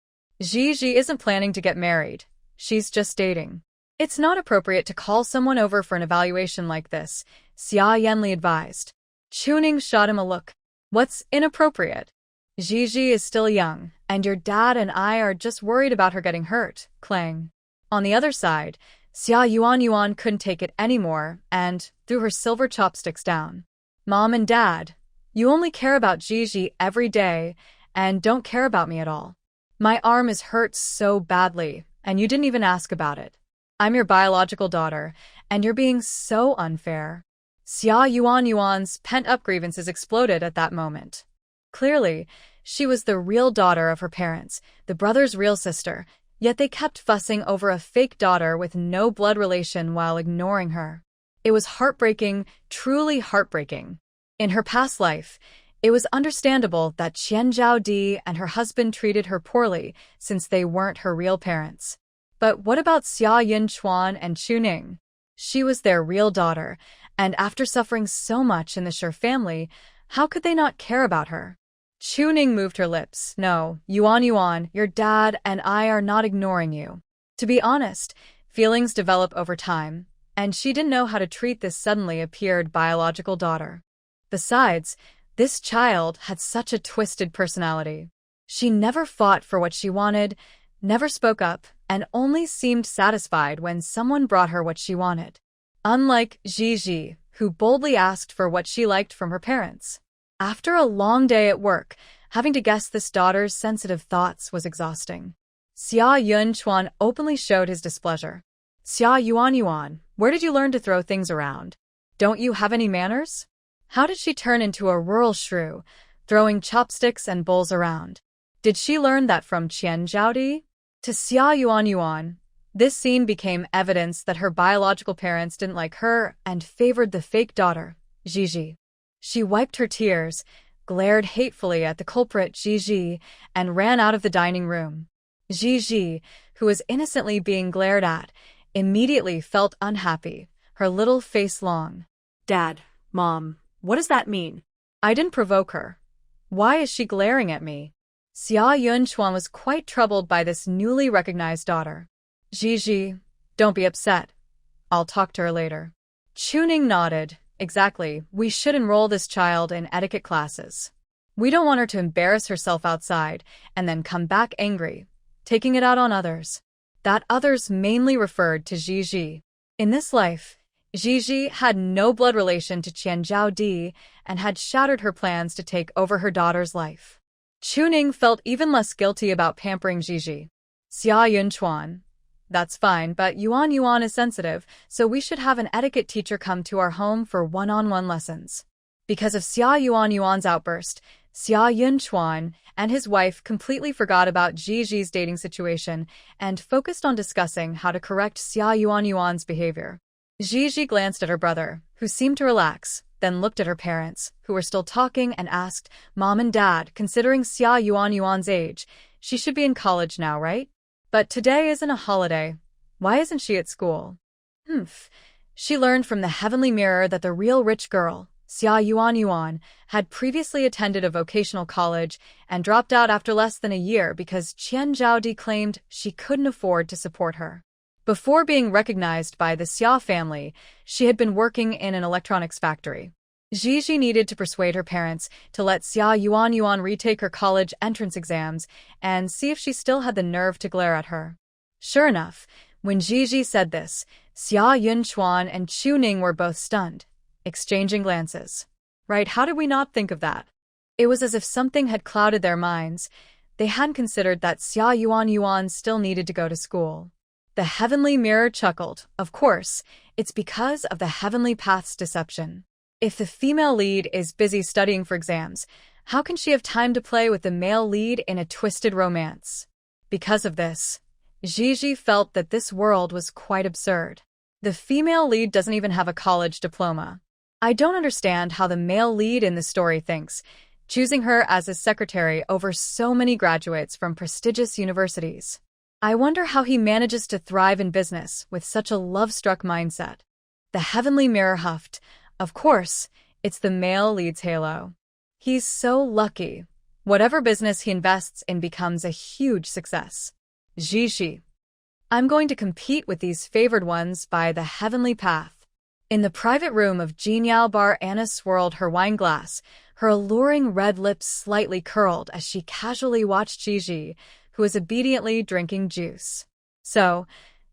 Ji isn't planning to get married. She's just dating. It's not appropriate to call someone over for an evaluation like this, Xia Yanli advised. Chuning shot him a look. What's inappropriate? Ji is still young, and your dad and I are just worried about her getting hurt, clang. On the other side, Xia Yuan couldn't take it anymore and threw her silver chopsticks down. Mom and Dad, you only care about Ji every day and don't care about me at all. My arm is hurt so badly, and you didn't even ask about it. I'm your biological daughter, and you're being so unfair. Xia Yuan's pent-up grievances exploded at that moment. Clearly, she was the real daughter of her parents, the brother's real sister, yet they kept fussing over a fake daughter with no blood relation while ignoring her. It was heartbreaking, truly heartbreaking. In her past life, it was understandable that Qian Zhaodi and her husband treated her poorly since they weren't her real parents. But what about Xia Yunchuan and Chuning? She was their real daughter, and after suffering so much in the Shi family, how could they not care about her? Chuning moved her lips. No, Yuan, your dad and I are not ignoring you. To be honest, feelings develop over time, and she didn't know how to treat this suddenly appeared biological daughter. Besides, this child had such a twisted personality. She never fought for what she wanted, never spoke up, and only seemed satisfied when someone brought her what she wanted. Unlike Ji, who boldly asked for what she liked from her parents. After a long day at work, having to guess this daughter's sensitive thoughts was exhausting. Xia Yunchuan openly showed his displeasure. Xia Yuan, where did you learn to throw things around? Don't you have any manners? How did she turn into a rural shrew, throwing chopsticks and bowls around? Did she learn that from Qian Zhaodi? To Xia Yuan, This scene became evidence that her biological parents didn't like her and favored the fake daughter, Gigi. She wiped her tears, glared hatefully at the culprit Gigi, and ran out of the dining room. Gigi, who was innocently being glared at, immediately felt unhappy, her little face long. Dad, Mom, what does that mean? I didn't provoke her. Why is she glaring at me? Xia Yunchuan was quite troubled by this newly recognized daughter. Gigi, don't be upset. I'll talk to her later. Chuning nodded. Exactly, we should enroll this child in etiquette classes. We don't want her to embarrass herself outside and then come back angry, taking it out on others. That others mainly referred to Gigi. In this life, Gigi had no blood relation to Qian Zhaodi and had shattered her plans to take over her daughter's life. Chuning felt even less guilty about pampering Gigi. Xia Yunchuan. That's fine, but Yuan is sensitive, so we should have an etiquette teacher come to our home for one-on-one lessons. Because of Xia Yuan's outburst, Xia Yunchuan and his wife completely forgot about Gigi's dating situation and focused on discussing how to correct Xia Yuan's behavior. Gigi glanced at her brother, who seemed to relax, then looked at her parents, who were still talking, and asked, Mom and Dad, considering Xia Yuan's age, she should be in college now, right? But today isn't a holiday. Why isn't she at school? She learned from the heavenly mirror that the real rich girl, Xia Yuan, had previously attended a vocational college and dropped out after less than a year because Qian Zhaodi claimed she couldn't afford to support her. Before being recognized by the Xia family, she had been working in an electronics factory. Gigi needed to persuade her parents to let Xia Yuan retake her college entrance exams and see if she still had the nerve to glare at her. Sure enough, when Gigi said this, Xia Yunchuan and Chuning were both stunned, exchanging glances. Right, how did we not think of that? It was as if something had clouded their minds. They hadn't considered that Xia Yuan still needed to go to school. The heavenly mirror chuckled. Of course, it's because of the heavenly path's deception. If the female lead is busy studying for exams, how can she have time to play with the male lead in a twisted romance? Because of this, Gigi felt that this world was quite absurd. The female lead doesn't even have a college diploma. I don't understand how the male lead in the story thinks, choosing her as his secretary over so many graduates from prestigious universities. I wonder how he manages to thrive in business with such a love-struck mindset. The heavenly mirror huffed. Of course, it's the male lead's halo. He's so lucky. Whatever business he invests in becomes a huge success. Gigi. I'm going to compete with these favored ones by the heavenly path. In the private room of Jinyao Bar, Anna swirled her wine glass, her alluring red lips slightly curled as she casually watched Gigi, who was obediently drinking juice. So,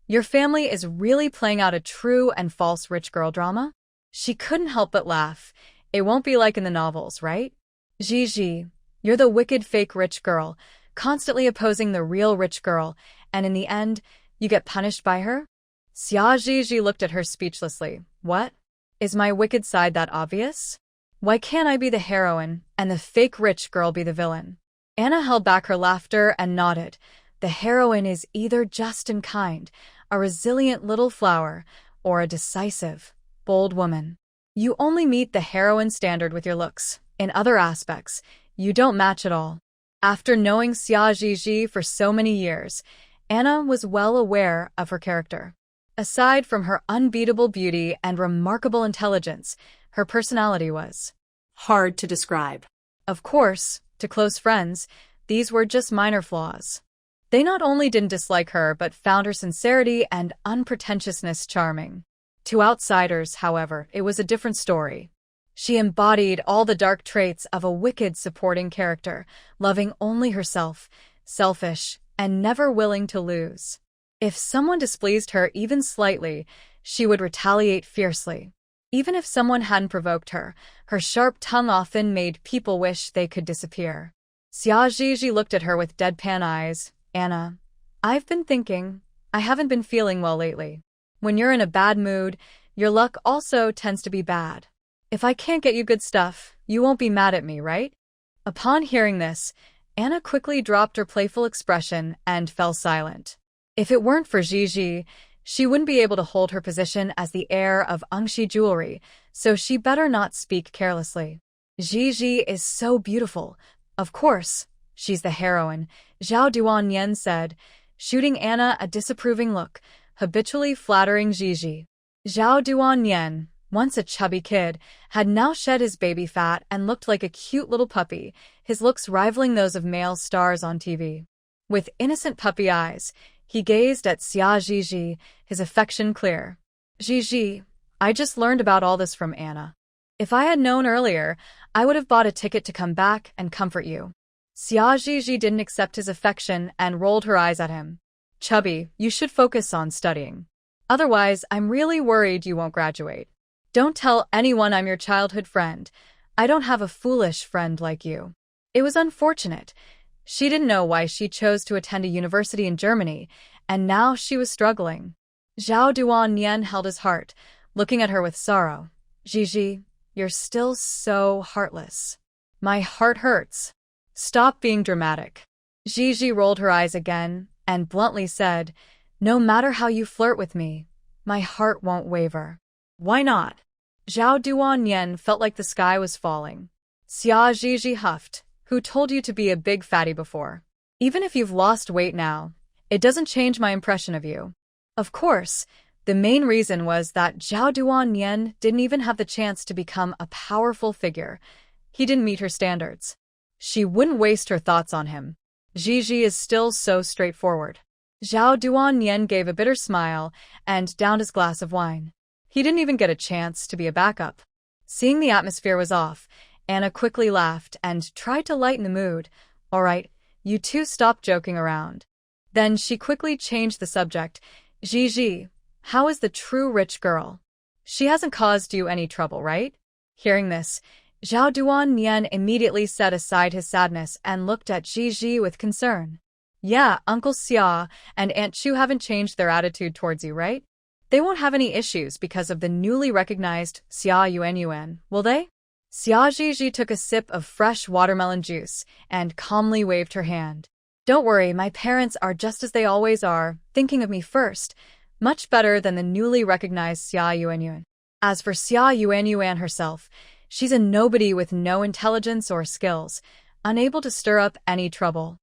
your family is really playing out a true and false rich girl drama? She couldn't help but laugh. It won't be like in the novels, right? Gigi, you're the wicked fake rich girl, constantly opposing the real rich girl, and in the end, you get punished by her? Xia Gigi looked at her speechlessly. What? Is my wicked side that obvious? Why can't I be the heroine and the fake rich girl be the villain? Anna held back her laughter and nodded. The heroine is either just and kind, a resilient little flower, or a decisive, bold woman. You only meet the heroine standard with your looks. In other aspects, you don't match at all. After knowing Xia Gigi for so many years, Anna was well aware of her character. Aside from her unbeatable beauty and remarkable intelligence, her personality was hard to describe. Of course, to close friends, these were just minor flaws. They not only didn't dislike her but found her sincerity and unpretentiousness charming. To outsiders, however, it was a different story. She embodied all the dark traits of a wicked supporting character, loving only herself, selfish, and never willing to lose. If someone displeased her even slightly, she would retaliate fiercely. Even if someone hadn't provoked her, her sharp tongue often made people wish they could disappear. Xia Gigi looked at her with deadpan eyes. Anna, I've been thinking. I haven't been feeling well lately. When you're in a bad mood, your luck also tends to be bad. If I can't get you good stuff, you won't be mad at me, right? Upon hearing this, Anna quickly dropped her playful expression and fell silent. If it weren't for Gigi, she wouldn't be able to hold her position as the heir of Angxi jewelry, so she better not speak carelessly. Gigi is so beautiful. Of course, she's the heroine, Zhao Duanyan said, shooting Anna a disapproving look, habitually flattering Gigi. Zhao Duanyan, once a chubby kid, had now shed his baby fat and looked like a cute little puppy, his looks rivaling those of male stars on TV. With innocent puppy eyes, he gazed at Xia Gigi, his affection clear. Gigi, I just learned about all this from Anna. If I had known earlier, I would have bought a ticket to come back and comfort you. Xia Gigi didn't accept his affection and rolled her eyes at him. Chubby, you should focus on studying. Otherwise, I'm really worried you won't graduate. Don't tell anyone I'm your childhood friend. I don't have a foolish friend like you. It was unfortunate. She didn't know why she chose to attend a university in Germany, and now she was struggling. Zhao Duanyan held his heart, looking at her with sorrow. Gigi, you're still so heartless. My heart hurts. Stop being dramatic. Gigi rolled her eyes again and bluntly said, no matter how you flirt with me, my heart won't waver. Why not? Zhao Duanyan felt like the sky was falling. Xia Gigi huffed. Who told you to be a big fatty before? Even if you've lost weight now, it doesn't change my impression of you. Of course, the main reason was that Zhao Duanyan didn't even have the chance to become a powerful figure. He didn't meet her standards. She wouldn't waste her thoughts on him. Gigi is still so straightforward. Zhao Duanyan gave a bitter smile and downed his glass of wine. He didn't even get a chance to be a backup. Seeing the atmosphere was off, Anna quickly laughed and tried to lighten the mood. All right, you two stop joking around. Then she quickly changed the subject. Gigi, how is the true rich girl? She hasn't caused you any trouble, right? Hearing this, Zhao Duanyan immediately set aside his sadness and looked at Gigi with concern. Yeah, Uncle Xia and Aunt Chu haven't changed their attitude towards you, right? They won't have any issues because of the newly recognized Xia Yuanyuan, will they? Xia Gigi took a sip of fresh watermelon juice and calmly waved her hand. Don't worry, my parents are just as they always are, thinking of me first, much better than the newly recognized Xia Yuanyuan. As for Xia Yuanyuan herself, she's a nobody with no intelligence or skills, unable to stir up any trouble.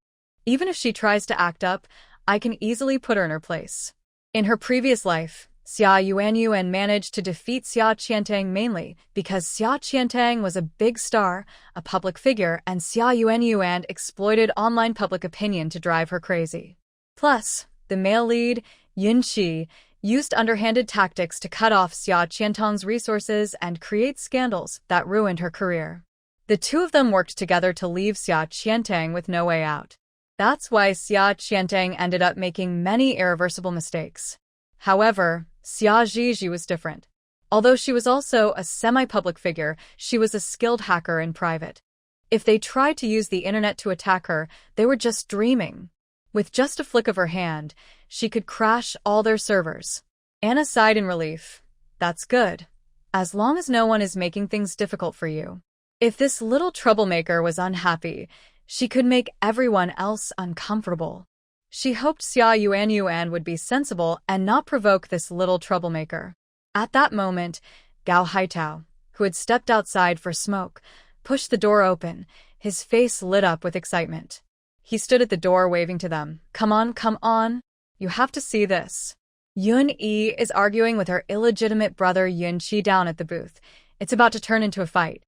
Even if she tries to act up, I can easily put her in her place. In her previous life, Xia Yuanyuan managed to defeat Xia Qiantang mainly because Xia Qiantang was a big star, a public figure, and Xia Yuanyuan exploited online public opinion to drive her crazy. Plus, the male lead, Yun Qi, used underhanded tactics to cut off Xia Qiantang's resources and create scandals that ruined her career. The two of them worked together to leave Xia Qiantang with no way out. That's why Xia Qiantang ended up making many irreversible mistakes. However, Xia Gigi was different. Although she was also a semi-public figure, she was a skilled hacker in private. If they tried to use the internet to attack her, they were just dreaming. With just a flick of her hand, she could crash all their servers. Anna sighed in relief. That's good. As long as no one is making things difficult for you. If this little troublemaker was unhappy, she could make everyone else uncomfortable. She hoped Xia Yuanyuan would be sensible and not provoke this little troublemaker. At that moment, Gao Haitao, who had stepped outside for smoke, pushed the door open, his face lit up with excitement. He stood at the door waving to them. Come on, you have to see this. Yun Yi is arguing with her illegitimate brother Yun Qi down at the booth. It's about to turn into a fight.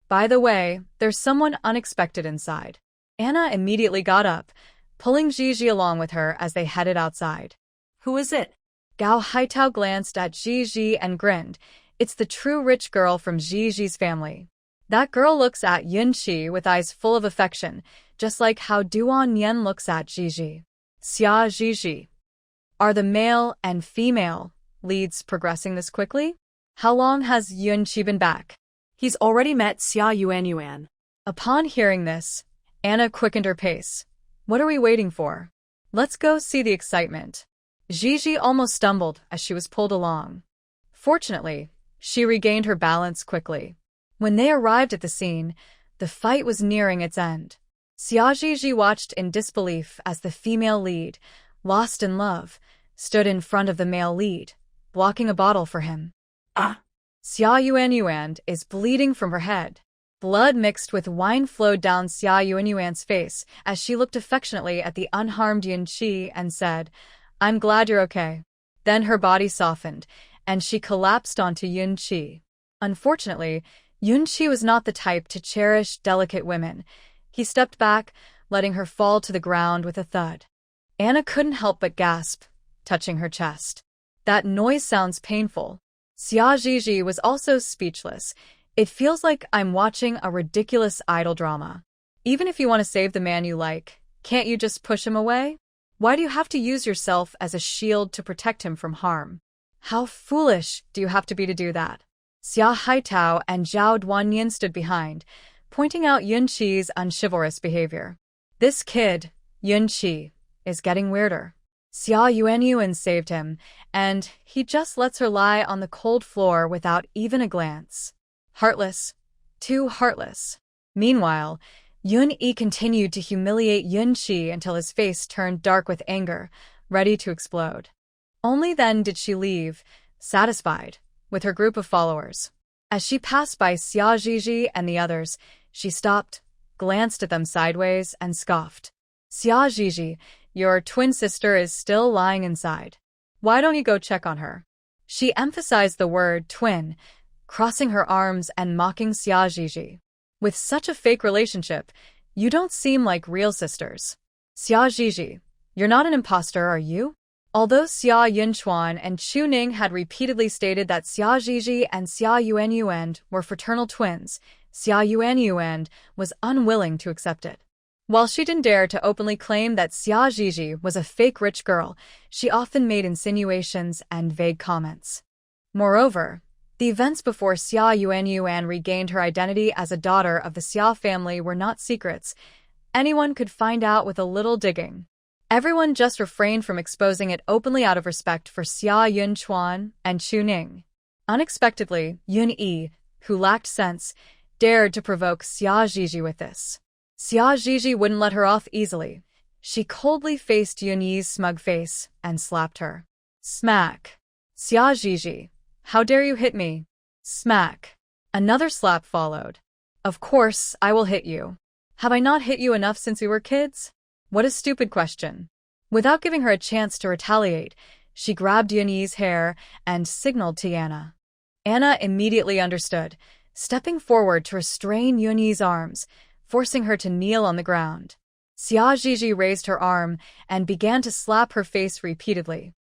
By the way, there's someone unexpected inside. Anna immediately got up, pulling Gigi along with her as they headed outside. Who is it? Gao Haitao glanced at Gigi and grinned. It's the true rich girl from Gigi's family. That girl looks at Yun Qi with eyes full of affection, just like how Duan Yen looks at Gigi. Xia Gigi. Are the male and female leads progressing this quickly? How long has Yun Qi been back? He's already met Xia Yuanyuan. Upon hearing this, Anna quickened her pace. What are we waiting for? Let's go see the excitement. Gigi almost stumbled as she was pulled along. Fortunately, she regained her balance quickly. When they arrived at the scene, the fight was nearing its end. Xia Gigi watched in disbelief as the female lead, lost in love, stood in front of the male lead, blocking a bottle for him. Xia Yuanyuan is bleeding from her head. Blood mixed with wine flowed down Xia Yuanyuan's face as she looked affectionately at the unharmed Yun Qi and said, "I'm glad you're okay." Then her body softened, and she collapsed onto Yun Qi. Unfortunately, Yun Qi was not the type to cherish delicate women. He stepped back, letting her fall to the ground with a thud. Anna couldn't help but gasp, touching her chest. "That noise sounds painful." Xia Zhizhi was also speechless. "It feels like I'm watching a ridiculous idol drama. Even if you want to save the man you like, can't you just push him away? Why do you have to use yourself as a shield to protect him from harm? How foolish do you have to be to do that?" Xia Haitao and Zhao Duanyin stood behind, pointing out Yun Qi's unchivalrous behavior. "This kid, Yun Qi, is getting weirder. Xia Yuanyuan saved him, and he just lets her lie on the cold floor without even a glance. Heartless. Too heartless." Meanwhile, Yun Yi continued to humiliate Yun Qi until his face turned dark with anger, ready to explode. Only then did she leave, satisfied, with her group of followers. As she passed by Xia Zhizhi and the others, she stopped, glanced at them sideways, and scoffed. "Xia Zhizhi, your twin sister is still lying inside. Why don't you go check on her?" She emphasized the word twin, crossing her arms and mocking Xia Zhizhi. "With such a fake relationship, you don't seem like real sisters. Xia Zhizhi, you're not an impostor, are you?" Although Xia Yunchuan and Chu Ning had repeatedly stated that Xia Zhizhi and Xia Yuanyuan were fraternal twins, Xia Yuanyuan was unwilling to accept it. While she didn't dare to openly claim that Xia Zhizhi was a fake rich girl, she often made insinuations and vague comments. Moreover, the events before Xia Yuanyuan regained her identity as a daughter of the Xia family were not secrets. Anyone could find out with a little digging. Everyone just refrained from exposing it openly out of respect for Xia Yunchuan and Chu Ning. Unexpectedly, Yun Yi, who lacked sense, dared to provoke Xia Zhizhi with this. Xia Zhizhi wouldn't let her off easily. She coldly faced Yun Yi's smug face and slapped her. Smack. "Xia Zhizhi, how dare you hit me?" Smack. Another slap followed. "Of course, I will hit you. Have I not hit you enough since we were kids? What a stupid question." Without giving her a chance to retaliate, she grabbed Yun Yi's hair and signaled to Anna. Anna immediately understood, stepping forward to restrain Yun Yi's arms, forcing her to kneel on the ground. Xia Zhizhi raised her arm and began to slap her face repeatedly.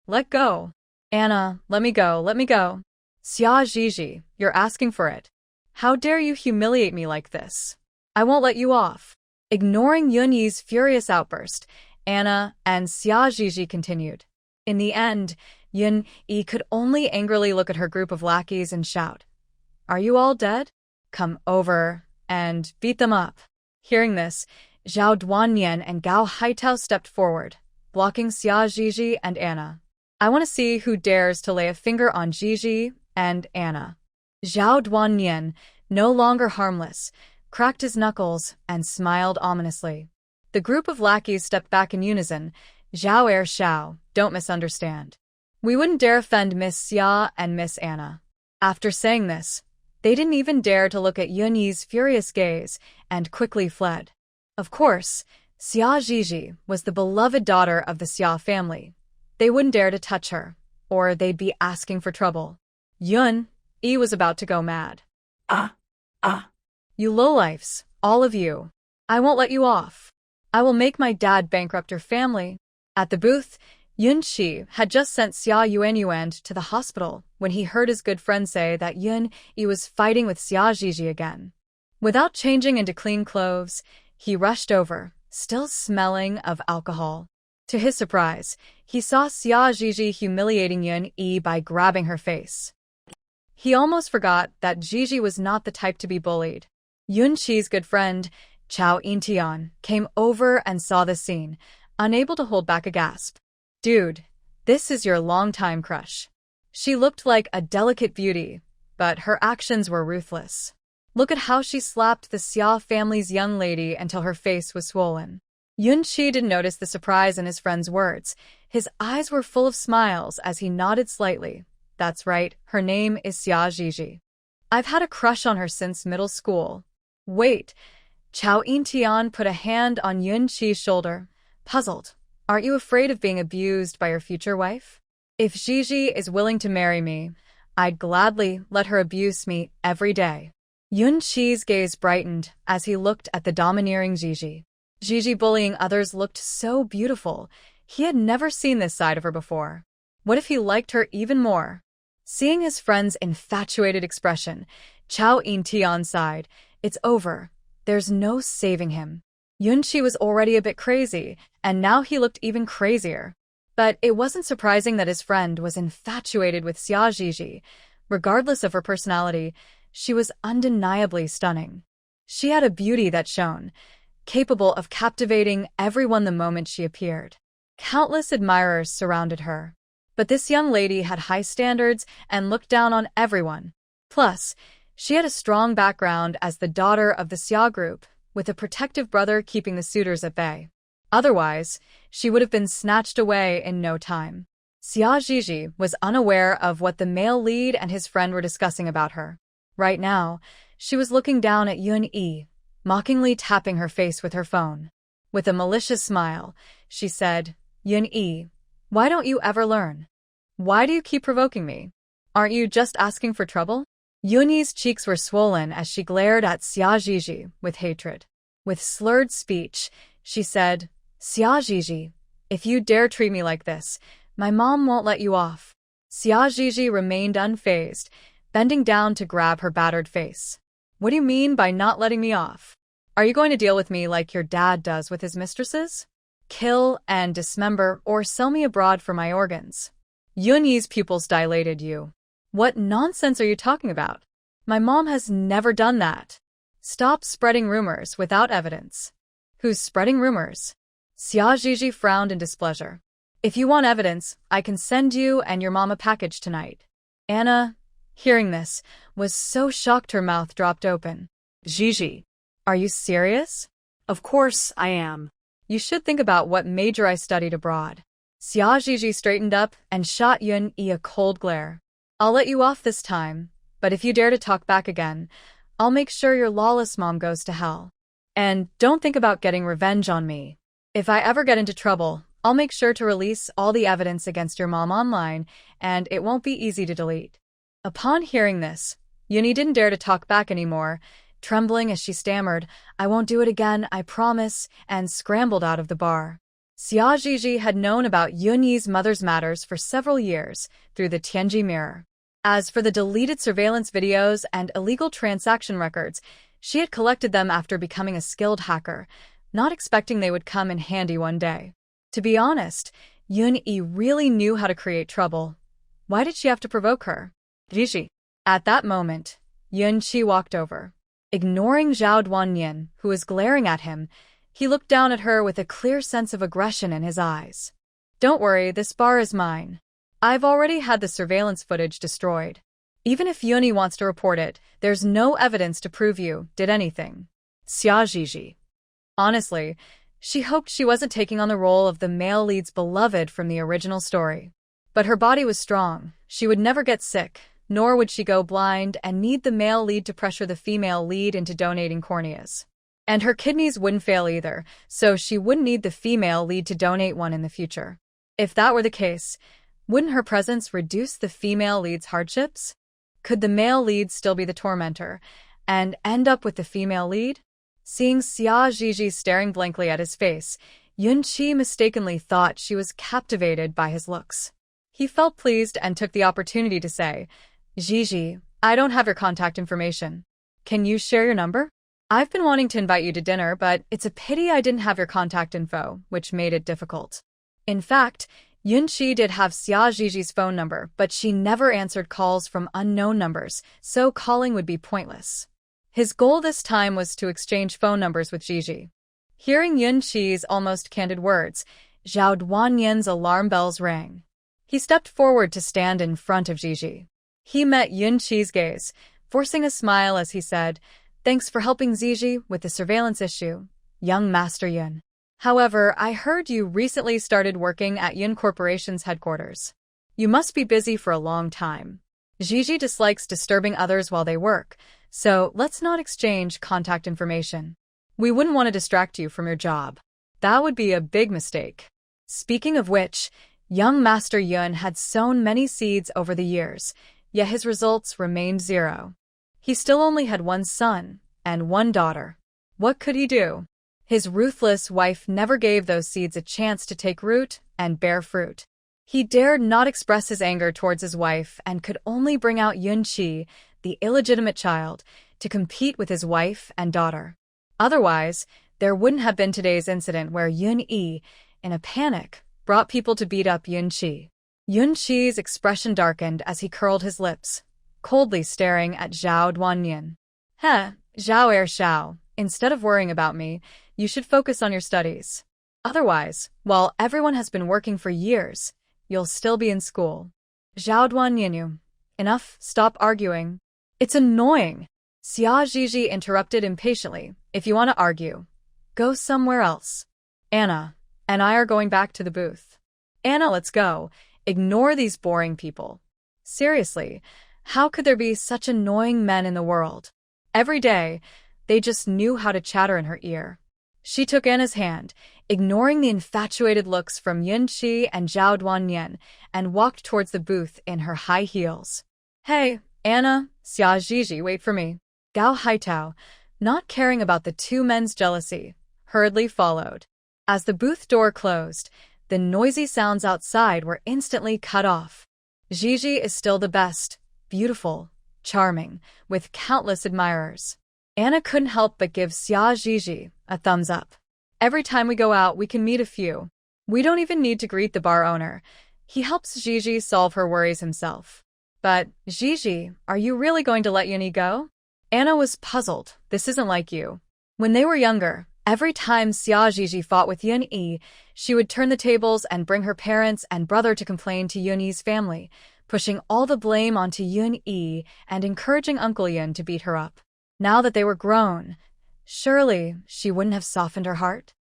"Let go. Anna, let me go, let me go." "Xia Zhizhi, you're asking for it. How dare you humiliate me like this? I won't let you off." Ignoring Yun Yi's furious outburst, Anna and Xia Zhizhi continued. In the end, Yun Yi could only angrily look at her group of lackeys and shout, "Are you all dead? Come over and beat them up." Hearing this, Zhao Duanyan and Gao Haitao stepped forward, blocking Xia Zhizhi and Anna. "I want to see who dares to lay a finger on Zhizhi and Anna." Zhao Duanyan, no longer harmless, cracked his knuckles and smiled ominously. The group of lackeys stepped back in unison. "Zhao Shao, don't misunderstand. We wouldn't dare offend Miss Xia and Miss Anna." After saying this, they didn't even dare to look at Yun Yi's furious gaze and quickly fled. Of course, Xia Zhizhi was the beloved daughter of the Xia family. They wouldn't dare to touch her, or they'd be asking for trouble. Yun Yi was about to go mad. "You lowlifes, all of you. I won't let you off. I will make my dad bankrupt your family." At the booth, Yun Qi had just sent Xia Yuanyuan to the hospital when he heard his good friend say that Yun Yi was fighting with Xia Zhizhi again. Without changing into clean clothes, he rushed over, still smelling of alcohol. To his surprise, he saw Xia Zhizhi humiliating Yun Yi by grabbing her face. He almost forgot that Zhizhi was not the type to be bullied. Yun Qi's good friend, Chao Intian, came over and saw the scene, unable to hold back a gasp. "Dude, this is your longtime crush." She looked like a delicate beauty, but her actions were ruthless. Look at how she slapped the Xia family's young lady until her face was swollen. Yunqi didn't notice the surprise in his friend's words. His eyes were full of smiles as he nodded slightly. That's right, her name is Xia Zhizhi. I've had a crush on her since middle school. Wait. Chao Yintian put a hand on Yunqi's shoulder, puzzled. Aren't you afraid of being abused by your future wife? If Zhizhi is willing to marry me, I'd gladly let her abuse me every day. Yunqi's gaze brightened as he looked at the domineering Zhizhi. Zhizhi bullying others looked so beautiful. He had never seen this side of her before. What if he liked her even more? Seeing his friend's infatuated expression, Chao Yintian sighed. It's over. There's no saving him. Yunqi was already a bit crazy, and now he looked even crazier. But it wasn't surprising that his friend was infatuated with Xia Zhizhi. Regardless of her personality, she was undeniably stunning. She had a beauty that shone, capable of captivating everyone the moment she appeared. Countless admirers surrounded her. But this young lady had high standards and looked down on everyone. Plus, she had a strong background as the daughter of the Xia group, with a protective brother keeping the suitors at bay. Otherwise, she would have been snatched away in no time. Xia Zhizhi was unaware of what the male lead and his friend were discussing about her. Right now, she was looking down at Yun-yi, mockingly tapping her face with her phone. With a malicious smile, she said, Yun-yi, why don't you ever learn? Why do you keep provoking me? Aren't you just asking for trouble? Yun-yi's cheeks were swollen as she glared at Xia Zhizhi with hatred. With slurred speech, she said, Xia Zhizhi, if you dare treat me like this, my mom won't let you off. Xia Zhizhi remained unfazed, bending down to grab her battered face. What do you mean by not letting me off? Are you going to deal with me like your dad does with his mistresses? Kill and dismember or sell me abroad for my organs? Yun-yi's pupils dilated. You. What nonsense are you talking about? My mom has never done that. Stop spreading rumors without evidence. Who's spreading rumors? Xia Zhizhi frowned in displeasure. If you want evidence, I can send you and your mom a package tonight. Anna, hearing this, was so shocked her mouth dropped open. Zhizhi. Are you serious? Of course I am. You should think about what major I studied abroad. Xia Zhizhi straightened up and shot Yun-yi a cold glare. I'll let you off this time, but if you dare to talk back again, I'll make sure your lawless mom goes to hell. And don't think about getting revenge on me. If I ever get into trouble, I'll make sure to release all the evidence against your mom online, and it won't be easy to delete. Upon hearing this, Yun-yi didn't dare to talk back anymore, trembling as she stammered, I won't do it again, I promise, and scrambled out of the bar. Xia Zhizhi had known about Yun-yi's mother's matters for several years through the Tianji mirror. As for the deleted surveillance videos and illegal transaction records, she had collected them after becoming a skilled hacker, not expecting they would come in handy one day. To be honest, Yun-yi really knew how to create trouble. Why did she have to provoke her? Zhizhi. At that moment, Yun-qi walked over. Ignoring Zhao Duanyan, who was glaring at him, he looked down at her with a clear sense of aggression in his eyes. Don't worry, this bar is mine. I've already had the surveillance footage destroyed. Even if Yun-yi wants to report it, there's no evidence to prove you did anything. Xia Zhizhi. Honestly, she hoped she wasn't taking on the role of the male lead's beloved from the original story. But her body was strong. She would never get sick, nor would she go blind and need the male lead to pressure the female lead into donating corneas. And her kidneys wouldn't fail either, so she wouldn't need the female lead to donate one in the future. If that were the case, wouldn't her presence reduce the female lead's hardships? Could the male lead still be the tormentor, and end up with the female lead? Seeing Xia Zhizhi staring blankly at his face, Yun-qi mistakenly thought she was captivated by his looks. He felt pleased and took the opportunity to say, Zhizhi, I don't have your contact information. Can you share your number? I've been wanting to invite you to dinner, but it's a pity I didn't have your contact info, which made it difficult. In fact, Yun-qi did have Xia Zhizhi's phone number, but she never answered calls from unknown numbers, so calling would be pointless. His goal this time was to exchange phone numbers with Zhizhi. Hearing Yun-qi's almost candid words, Zhao Duanyan's alarm bells rang. He stepped forward to stand in front of Zhizhi. He met Yun-qi's gaze, forcing a smile as he said, Thanks for helping Zhizhi with the surveillance issue, young Master Yun. However, I heard you recently started working at Yun Corporation's headquarters. You must be busy for a long time. Gigi dislikes disturbing others while they work, so let's not exchange contact information. We wouldn't want to distract you from your job. That would be a big mistake. Speaking of which, young Master Yun had sown many seeds over the years, yet his results remained zero. He still only had one son and one daughter. What could he do? His ruthless wife never gave those seeds a chance to take root and bear fruit. He dared not express his anger towards his wife and could only bring out Yun Qi, the illegitimate child, to compete with his wife and daughter. Otherwise, there wouldn't have been today's incident where Yun Yi, in a panic, brought people to beat up Yun Qi. Yun Qi's expression darkened as he curled his lips, coldly staring at Zhao Duanyan. Heh, Zhao Shao, instead of worrying about me, you should focus on your studies. Otherwise, while everyone has been working for years, you'll still be in school. Zhao Duanyan, enough, stop arguing. It's annoying. Xia Zhiji interrupted impatiently. If you want to argue, go somewhere else. Anna and I are going back to the booth. Anna, let's go. Ignore these boring people. Seriously, how could there be such annoying men in the world? Every day, they just knew how to chatter in her ear. She took Anna's hand, ignoring the infatuated looks from Yun Qi and Zhao Duanyan, and walked towards the booth in her high heels. Hey, Anna, Xia Zhiji, wait for me. Gao Haitao, not caring about the two men's jealousy, hurriedly followed. As the booth door closed, the noisy sounds outside were instantly cut off. Gigi is still the best, beautiful, charming, with countless admirers. Anna couldn't help but give Xia Gigi a thumbs up. Every time we go out, we can meet a few. We don't even need to greet the bar owner. He helps Gigi solve her worries himself. But, Gigi, are you really going to let Yuni go? Anna was puzzled. This isn't like you. When they were younger, every time Xia Gigi fought with Yun Yi, she would turn the tables and bring her parents and brother to complain to Yun Yi's family, pushing all the blame onto Yun Yi and encouraging Uncle Yun to beat her up. Now that they were grown, surely she wouldn't have softened her heart?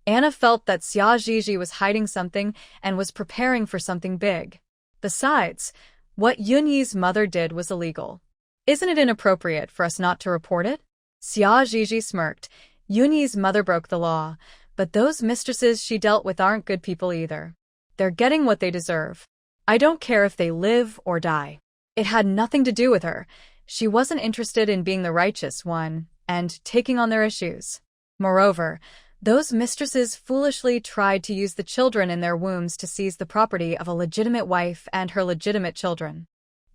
Anna felt that Xia Gigi was hiding something and was preparing for something big. Besides, what Yun Yi's mother did was illegal. Isn't it inappropriate for us not to report it? Xia Gigi smirked. Yun Yi's mother broke the law, but those mistresses she dealt with aren't good people either. They're getting what they deserve. I don't care if they live or die. It had nothing to do with her. She wasn't interested in being the righteous one and taking on their issues. Moreover, those mistresses foolishly tried to use the children in their wombs to seize the property of a legitimate wife and her legitimate children.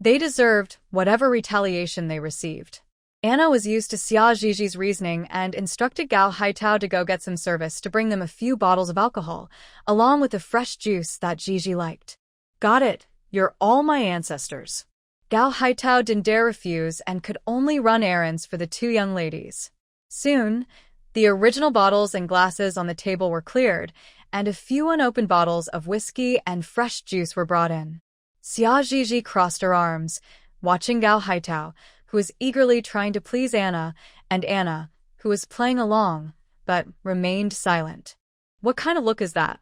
They deserved whatever retaliation they received. Anna was used to Xia Gigi's reasoning and instructed Gao Haitao to go get some service to bring them a few bottles of alcohol, along with the fresh juice that Gigi liked. Got it. You're all my ancestors. Gao Haitao didn't dare refuse and could only run errands for the two young ladies. Soon, the original bottles and glasses on the table were cleared, and a few unopened bottles of whiskey and fresh juice were brought in. Xia Gigi crossed her arms, watching Gao Haitao, who was eagerly trying to please Anna, and Anna, who was playing along, but remained silent. What kind of look is that?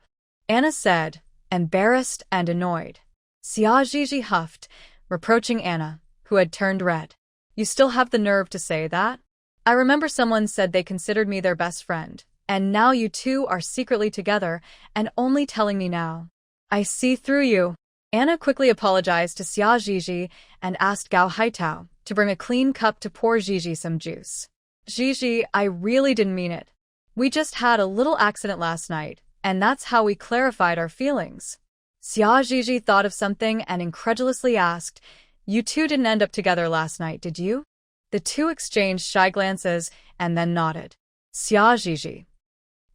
Anna said, embarrassed and annoyed. Xia Gigi huffed, reproaching Anna, who had turned red. You still have the nerve to say that? I remember someone said they considered me their best friend, and now you two are secretly together and only telling me now. I see through you. Anna quickly apologized to Xia Gigi and asked Gao Haitao to bring a clean cup to pour Gigi some juice. Gigi, I really didn't mean it. We just had a little accident last night, and that's how we clarified our feelings. Xia Gigi thought of something and incredulously asked, You two didn't end up together last night, did you? The two exchanged shy glances and then nodded. Xia Gigi.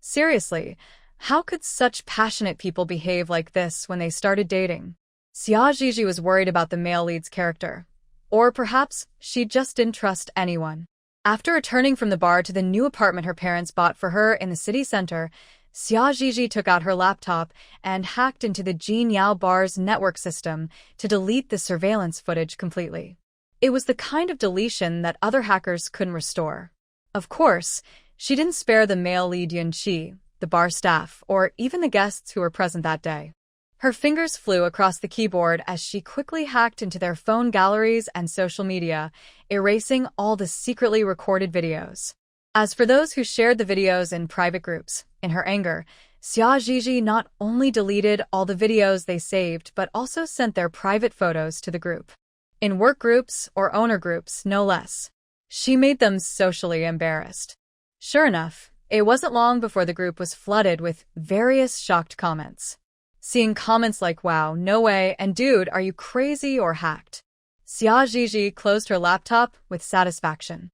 Seriously, how could such passionate people behave like this when they started dating? Xia Gigi was worried about the male lead's character. Or perhaps she just didn't trust anyone. After returning from the bar to the new apartment her parents bought for her in the city center, Xia Gigi took out her laptop and hacked into the Jin Yao bar's network system to delete the surveillance footage completely. It was the kind of deletion that other hackers couldn't restore. Of course, she didn't spare the male lead Yun Qi, the bar staff, or even the guests who were present that day. Her fingers flew across the keyboard as she quickly hacked into their phone galleries and social media, erasing all the secretly recorded videos. As for those who shared the videos in private groups, in her anger, Xia Zhizhi not only deleted all the videos they saved but also sent their private photos to the group. In work groups or owner groups, no less. She made them socially embarrassed. Sure enough, it wasn't long before the group was flooded with various shocked comments. Seeing comments like "Wow, no way," and "Dude, are you crazy or hacked?" Xia Zhizhi closed her laptop with satisfaction.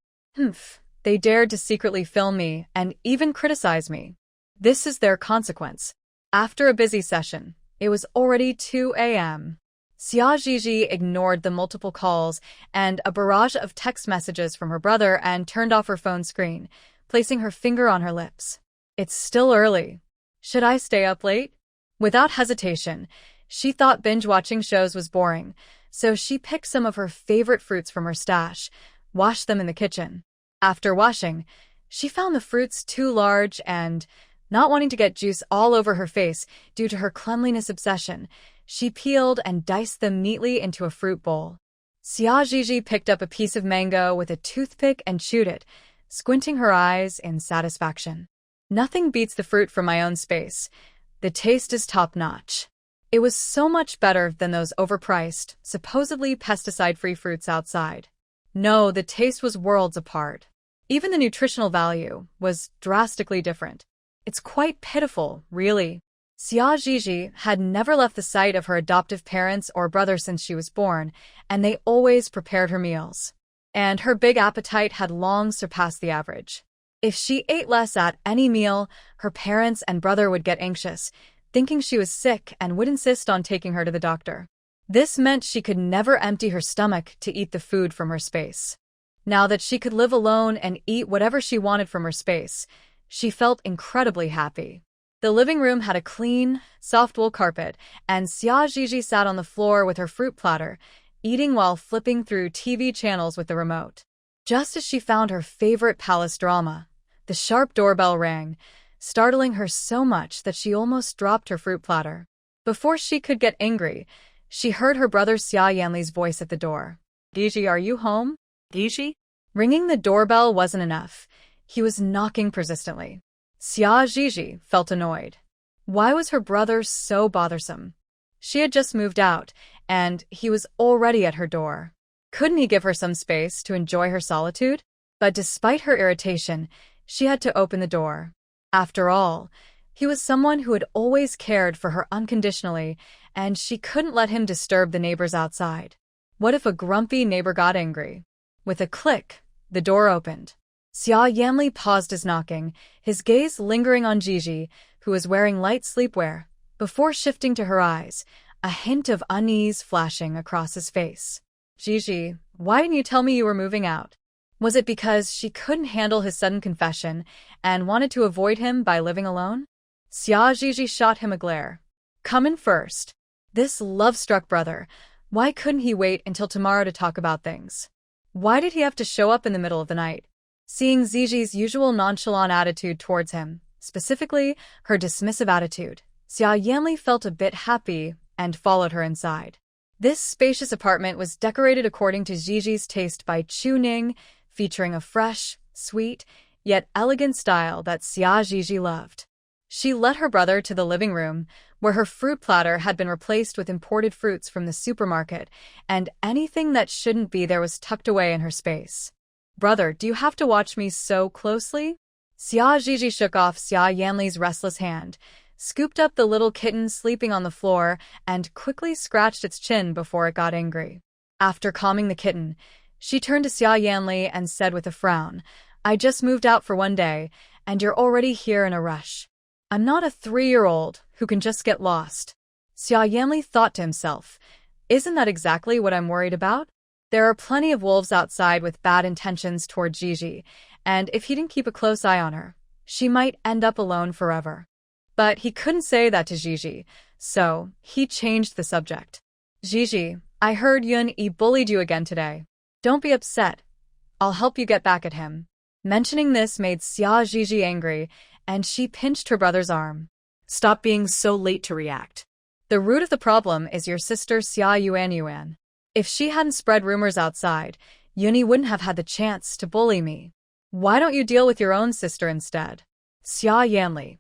They dared to secretly film me and even criticize me. This is their consequence. After a busy session, it was already 2 a.m. Xia Zhizhi ignored the multiple calls and a barrage of text messages from her brother and turned off her phone screen, placing her finger on her lips. It's still early. Should I stay up late? Without hesitation, she thought binge-watching shows was boring, so she picked some of her favorite fruits from her stash, washed them in the kitchen. After washing, she found the fruits too large and, not wanting to get juice all over her face due to her cleanliness obsession, she peeled and diced them neatly into a fruit bowl. Xia Zhizhi picked up a piece of mango with a toothpick and chewed it, squinting her eyes in satisfaction. Nothing beats the fruit from my own space. The taste is top-notch. It was so much better than those overpriced, supposedly pesticide-free fruits outside. No, the taste was worlds apart. Even the nutritional value was drastically different. It's quite pitiful, really. Xia Zhizhi had never left the sight of her adoptive parents or brother since she was born, and they always prepared her meals. And her big appetite had long surpassed the average. If she ate less at any meal, her parents and brother would get anxious, thinking she was sick and would insist on taking her to the doctor. This meant she could never empty her stomach to eat the food from her space. Now that she could live alone and eat whatever she wanted from her space, she felt incredibly happy. The living room had a clean, soft wool carpet, and Xia Zhizhi sat on the floor with her fruit platter, eating while flipping through TV channels with the remote. Just as she found her favorite palace drama, the sharp doorbell rang, startling her so much that she almost dropped her fruit platter. Before she could get angry, she heard her brother Xia Yanli's voice at the door. "Zhizhi, are you home?" Zhizhi? Ringing the doorbell wasn't enough. He was knocking persistently. Xia Zhizhi felt annoyed. Why was her brother so bothersome? She had just moved out, and he was already at her door. Couldn't he give her some space to enjoy her solitude? But despite her irritation, she had to open the door. After all, he was someone who had always cared for her unconditionally, and she couldn't let him disturb the neighbors outside. What if a grumpy neighbor got angry? With a click, the door opened. Xia Yanli paused his knocking, his gaze lingering on Zhizhi, who was wearing light sleepwear, before shifting to her eyes, a hint of unease flashing across his face. "Zhizhi, why didn't you tell me you were moving out?" Was it because she couldn't handle his sudden confession and wanted to avoid him by living alone? Xia Zhizhi shot him a glare. "Come in first. This love-struck brother, why couldn't he wait until tomorrow to talk about things? Why did he have to show up in the middle of the night?" Seeing Zhizhi's usual nonchalant attitude towards him, specifically her dismissive attitude, Xia Yanli felt a bit happy and followed her inside. This spacious apartment was decorated according to Zhizhi's taste by Chu Ning, featuring a fresh, sweet, yet elegant style that Xia Zhizhi loved. She led her brother to the living room, where her fruit platter had been replaced with imported fruits from the supermarket, and anything that shouldn't be there was tucked away in her space. "Brother, do you have to watch me so closely?" Xia Zhizhi shook off Xia Yanli's restless hand, scooped up the little kitten sleeping on the floor, and quickly scratched its chin before it got angry. After calming the kitten, she turned to Xia Yanli and said with a frown, "I just moved out for one day, and you're already here in a rush. I'm not a 3-year-old who can just get lost." Xia Yanli thought to himself, "Isn't that exactly what I'm worried about? There are plenty of wolves outside with bad intentions toward Zhizhi, and if he didn't keep a close eye on her, she might end up alone forever." But he couldn't say that to Zhizhi, so he changed the subject. "Zhizhi, I heard Yun-Yi bullied you again today. Don't be upset. I'll help you get back at him." Mentioning this made Xia Zhizhi angry, and she pinched her brother's arm. Stop being so late to react. The root of the problem is your sister Xia Yuanyuan. If she hadn't spread rumors outside, Yuni wouldn't have had the chance to bully me. Why don't you deal with your own sister instead? Xia Yanli.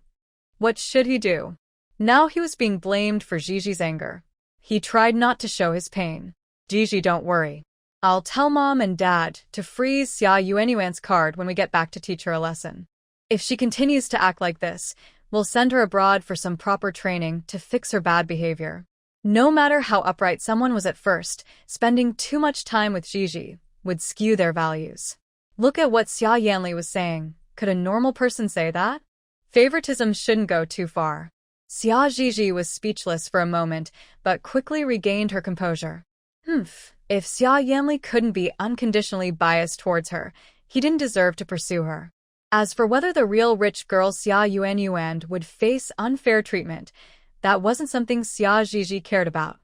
What should he do? Now he was being blamed for Gigi's anger. He tried not to show his pain. Gigi, don't worry. I'll tell Mom and Dad to freeze Xia Yuanyuan's card when we get back to teach her a lesson. If she continues to act like this, we'll send her abroad for some proper training to fix her bad behavior. No matter how upright someone was at first, spending too much time with Gigi would skew their values. Look at what Xia Yanli was saying. Could a normal person say that? Favoritism shouldn't go too far. Xia Gigi was speechless for a moment, but quickly regained her composure. If Xia Yanli couldn't be unconditionally biased towards her, he didn't deserve to pursue her. As for whether the real rich girl Xia Yuanyuan would face unfair treatment, that wasn't something Xia Gigi cared about.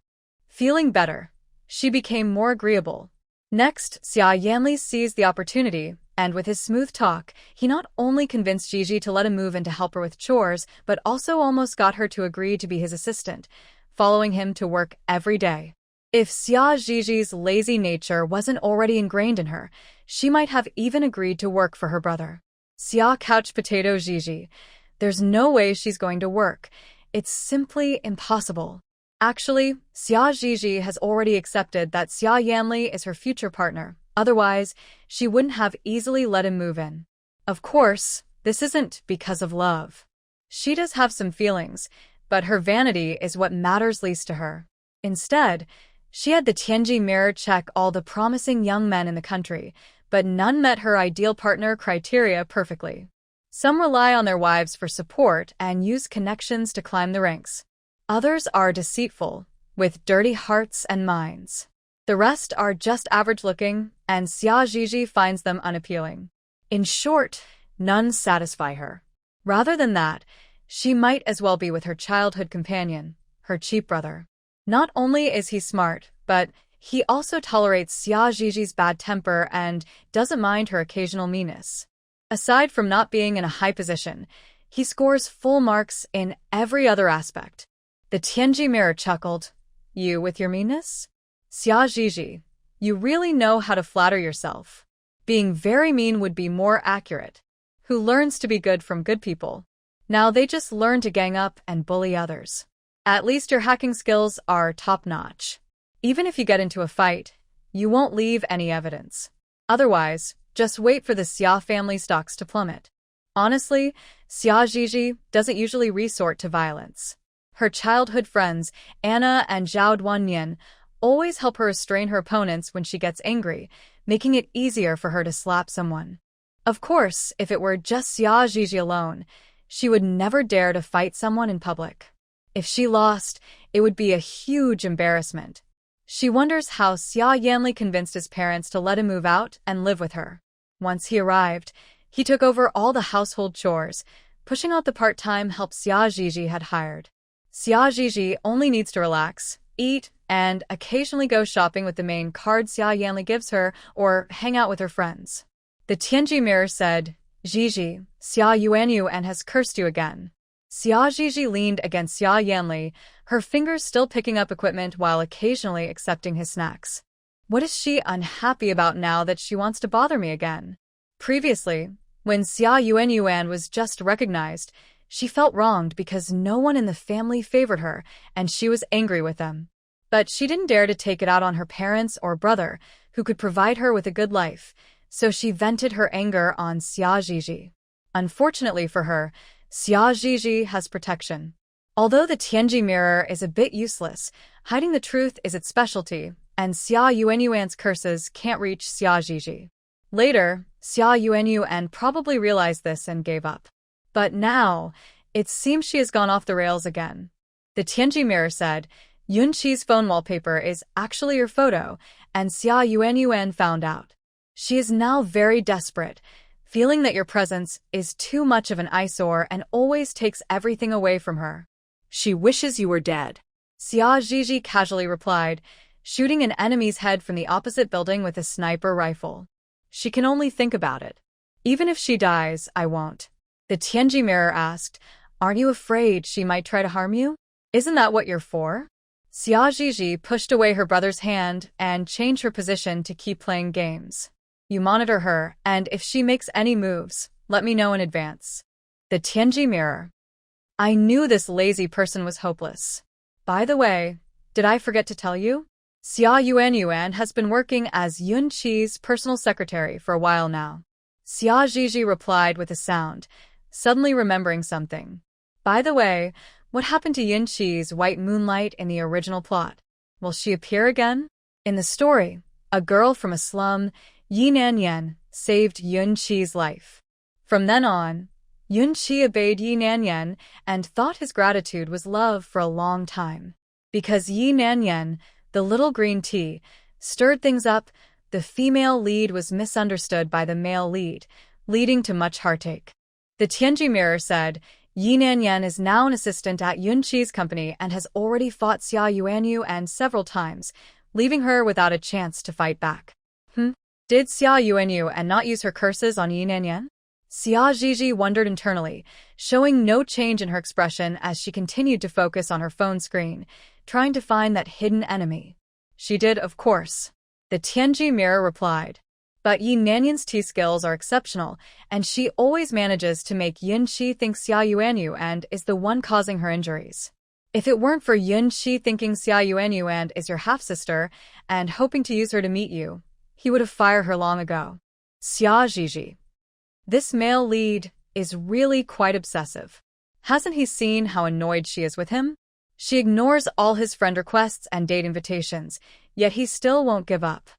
Feeling better, she became more agreeable. Next, Xia Yanli seized the opportunity, and with his smooth talk, he not only convinced Gigi to let him move in to help her with chores, but also almost got her to agree to be his assistant, following him to work every day. If Xia Gigi's lazy nature wasn't already ingrained in her, she might have even agreed to work for her brother. Xia Couch Potato Gigi. There's no way she's going to work. It's simply impossible. Actually, Xia Gigi has already accepted that Xia Yanli is her future partner. Otherwise, she wouldn't have easily let him move in. Of course, this isn't because of love. She does have some feelings, but her vanity is what matters least to her. Instead, she had the Tianji mirror check all the promising young men in the country, but none met her ideal partner criteria perfectly. Some rely on their wives for support and use connections to climb the ranks. Others are deceitful, with dirty hearts and minds. The rest are just average-looking, and Xia Gigi finds them unappealing. In short, none satisfy her. Rather than that, she might as well be with her childhood companion, her cheap brother. Not only is he smart, but he also tolerates Xia Gigi's bad temper and doesn't mind her occasional meanness. Aside from not being in a high position, he scores full marks in every other aspect. The Tianji mirror chuckled. You with your meanness? Xia Gigi, you really know how to flatter yourself. Being very mean would be more accurate. Who learns to be good from good people? Now they just learn to gang up and bully others. At least your hacking skills are top-notch. Even if you get into a fight, you won't leave any evidence. Otherwise, just wait for the Xia family stocks to plummet. Honestly, Xia Gigi doesn't usually resort to violence. Her childhood friends, Anna and Zhao Duanyan, always help her restrain her opponents when she gets angry, making it easier for her to slap someone. Of course, if it were just Xia Gigi alone, she would never dare to fight someone in public. If she lost, it would be a huge embarrassment. She wonders how Xia Yanli convinced his parents to let him move out and live with her. Once he arrived, he took over all the household chores, pushing out the part-time help Xia Gigi had hired. Xia Gigi only needs to relax, eat, and occasionally go shopping with the main card Xia Yanli gives her or hang out with her friends. The Tianji mirror said, Gigi, Xia Yuanyuan has cursed you again. Xia Gigi leaned against Xia Yanli, her fingers still picking up equipment while occasionally accepting his snacks. What is she unhappy about now that she wants to bother me again? Previously, when Xia Yuanyuan was just recognized, she felt wronged because no one in the family favored her, and she was angry with them. But she didn't dare to take it out on her parents or brother, who could provide her with a good life, so she vented her anger on Xia Gigi. Unfortunately for her, Xia Gigi has protection. Although the Tianji mirror is a bit useless, hiding the truth is its specialty, and Xia Yuanyuan's curses can't reach Xia Gigi. Later, Xia Yuanyuan probably realized this and gave up. But now, it seems she has gone off the rails again. The Tianji mirror said, Yunqi's phone wallpaper is actually your photo, and Xia Yuanyuan found out. She is now very desperate, feeling that your presence is too much of an eyesore and always takes everything away from her. She wishes you were dead. Xia Gigi casually replied, shooting an enemy's head from the opposite building with a sniper rifle. She can only think about it. Even if she dies, I won't. The Tianji mirror asked, "Aren't you afraid she might try to harm you? Isn't that what you're for?" Xia Zhizhi pushed away her brother's hand and changed her position to keep playing games. "You monitor her, and if she makes any moves, let me know in advance." The Tianji mirror. I knew this lazy person was hopeless. By the way, did I forget to tell you? Xia Yuan has been working as Yun Qi's personal secretary for a while now. Xia Zhizhi replied with a sound, suddenly remembering something. By the way, what happened to Yun Qi's white moonlight in the original plot? Will she appear again? In the story, a girl from a slum, Yi Nanyan, saved Yun Qi's life. From then on, Yun Qi obeyed Yi Nanyan and thought his gratitude was love for a long time. Because Yi Nanyan, the little green tea, stirred things up, the female lead was misunderstood by the male lead, leading to much heartache. The Tianji mirror said, Yi Nanyan is now an assistant at Yun Qi's company and has already fought Xia Yuan several times, leaving her without a chance to fight back. Did Xia Yuan not use her curses on Yi Nanyan? Xia Zhizhi wondered internally, showing no change in her expression as she continued to focus on her phone screen, trying to find that hidden enemy. She did, of course. The Tianji mirror replied. But Yi Nanyan's tea skills are exceptional, and she always manages to make Yun Qi think Xia Yuan is the one causing her injuries. If it weren't for Yun Qi thinking Xia Yuan is your half-sister and hoping to use her to meet you, he would have fired her long ago. Xia Zhizhi. This male lead is really quite obsessive. Hasn't he seen how annoyed she is with him? She ignores all his friend requests and date invitations, yet he still won't give up.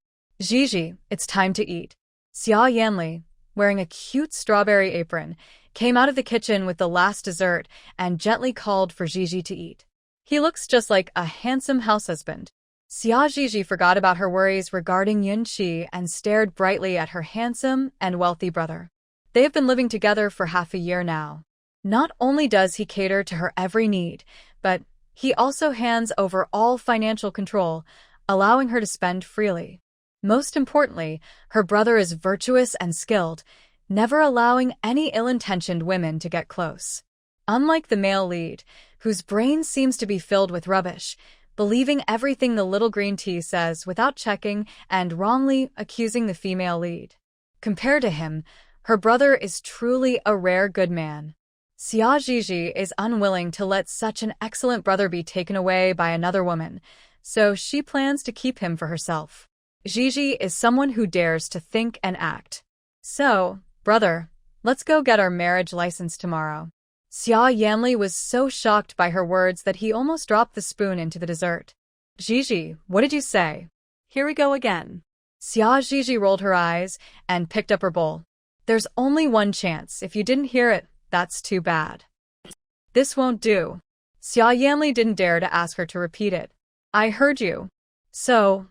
Zhizhi, it's time to eat. Xia Yanli, wearing a cute strawberry apron, came out of the kitchen with the last dessert and gently called for Zhizhi to eat. He looks just like a handsome house husband. Xia Zhizhi forgot about her worries regarding Yun Qi and stared brightly at her handsome and wealthy brother. They have been living together for half a year now. Not only does he cater to her every need, but he also hands over all financial control, allowing her to spend freely. Most importantly, her brother is virtuous and skilled, never allowing any ill-intentioned women to get close. Unlike the male lead, whose brain seems to be filled with rubbish, believing everything the little green tea says without checking and wrongly accusing the female lead. Compared to him, her brother is truly a rare good man. Xia Zhizhi is unwilling to let such an excellent brother be taken away by another woman, so she plans to keep him for herself. Zhizhi is someone who dares to think and act. So, brother, let's go get our marriage license tomorrow. Xia Yanli was so shocked by her words that he almost dropped the spoon into the dessert. Zhizhi, what did you say? Here we go again. Xia Zhizhi rolled her eyes and picked up her bowl. There's only one chance. If you didn't hear it, that's too bad. This won't do. Xia Yanli didn't dare to ask her to repeat it. I heard you. So,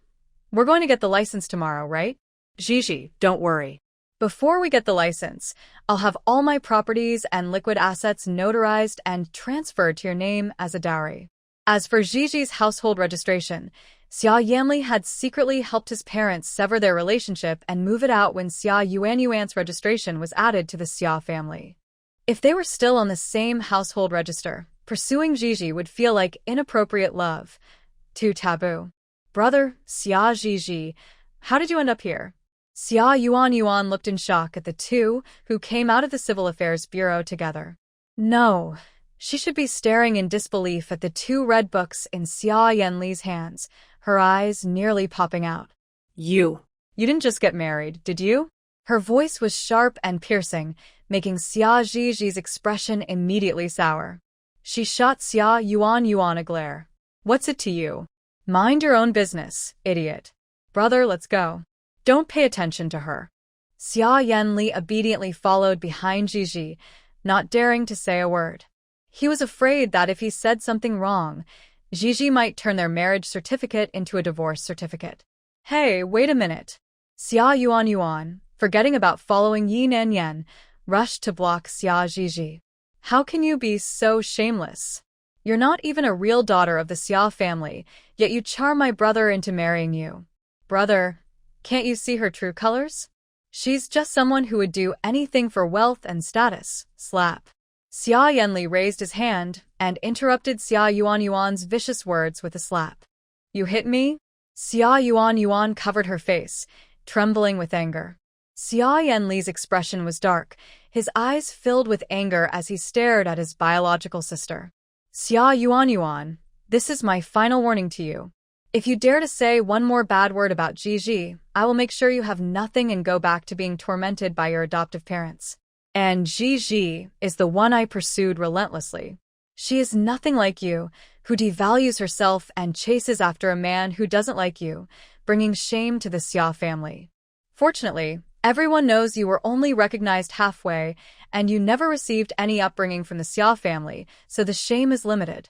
we're going to get the license tomorrow, right? Zhizhi, don't worry. Before we get the license, I'll have all my properties and liquid assets notarized and transferred to your name as a dowry. As for Zhizhi's household registration, Xia Yanli had secretly helped his parents sever their relationship and move it out when Xia Yuan's registration was added to the Xia family. If they were still on the same household register, pursuing Zhizhi would feel like inappropriate love. Too taboo. Brother, Xia Zhizhi, how did you end up here? Xia Yuan looked in shock at the two who came out of the Civil Affairs Bureau together. No, she should be staring in disbelief at the two red books in Xia Yanli's hands, her eyes nearly popping out. You didn't just get married, did you? Her voice was sharp and piercing, making Xia Zhizhi's expression immediately sour. She shot Xia Yuan a glare. What's it to you? Mind your own business, idiot. Brother, let's go. Don't pay attention to her. Xia Yanli obediently followed behind Zhizhi, not daring to say a word. He was afraid that if he said something wrong, Zhizhi might turn their marriage certificate into a divorce certificate. Hey, wait a minute. Xia Yuan, forgetting about following Yi Nanyan, rushed to block Xia Zhizhi. How can you be so shameless? You're not even a real daughter of the Xia family, yet you charm my brother into marrying you. Brother, can't you see her true colors? She's just someone who would do anything for wealth and status. Slap. Xia Yanli raised his hand and interrupted Xia Yuanyuan's vicious words with a slap. You hit me? Xia Yuanyuan covered her face, trembling with anger. Xia Yanli's expression was dark, his eyes filled with anger as he stared at his biological sister. Xia Yuanyuan, this is my final warning to you. If you dare to say one more bad word about Gigi, I will make sure you have nothing and go back to being tormented by your adoptive parents. And Gigi is the one I pursued relentlessly. She is nothing like you, who devalues herself and chases after a man who doesn't like you, bringing shame to the Xia family. Fortunately, everyone knows you were only recognized halfway, and you never received any upbringing from the Xia family, so the shame is limited.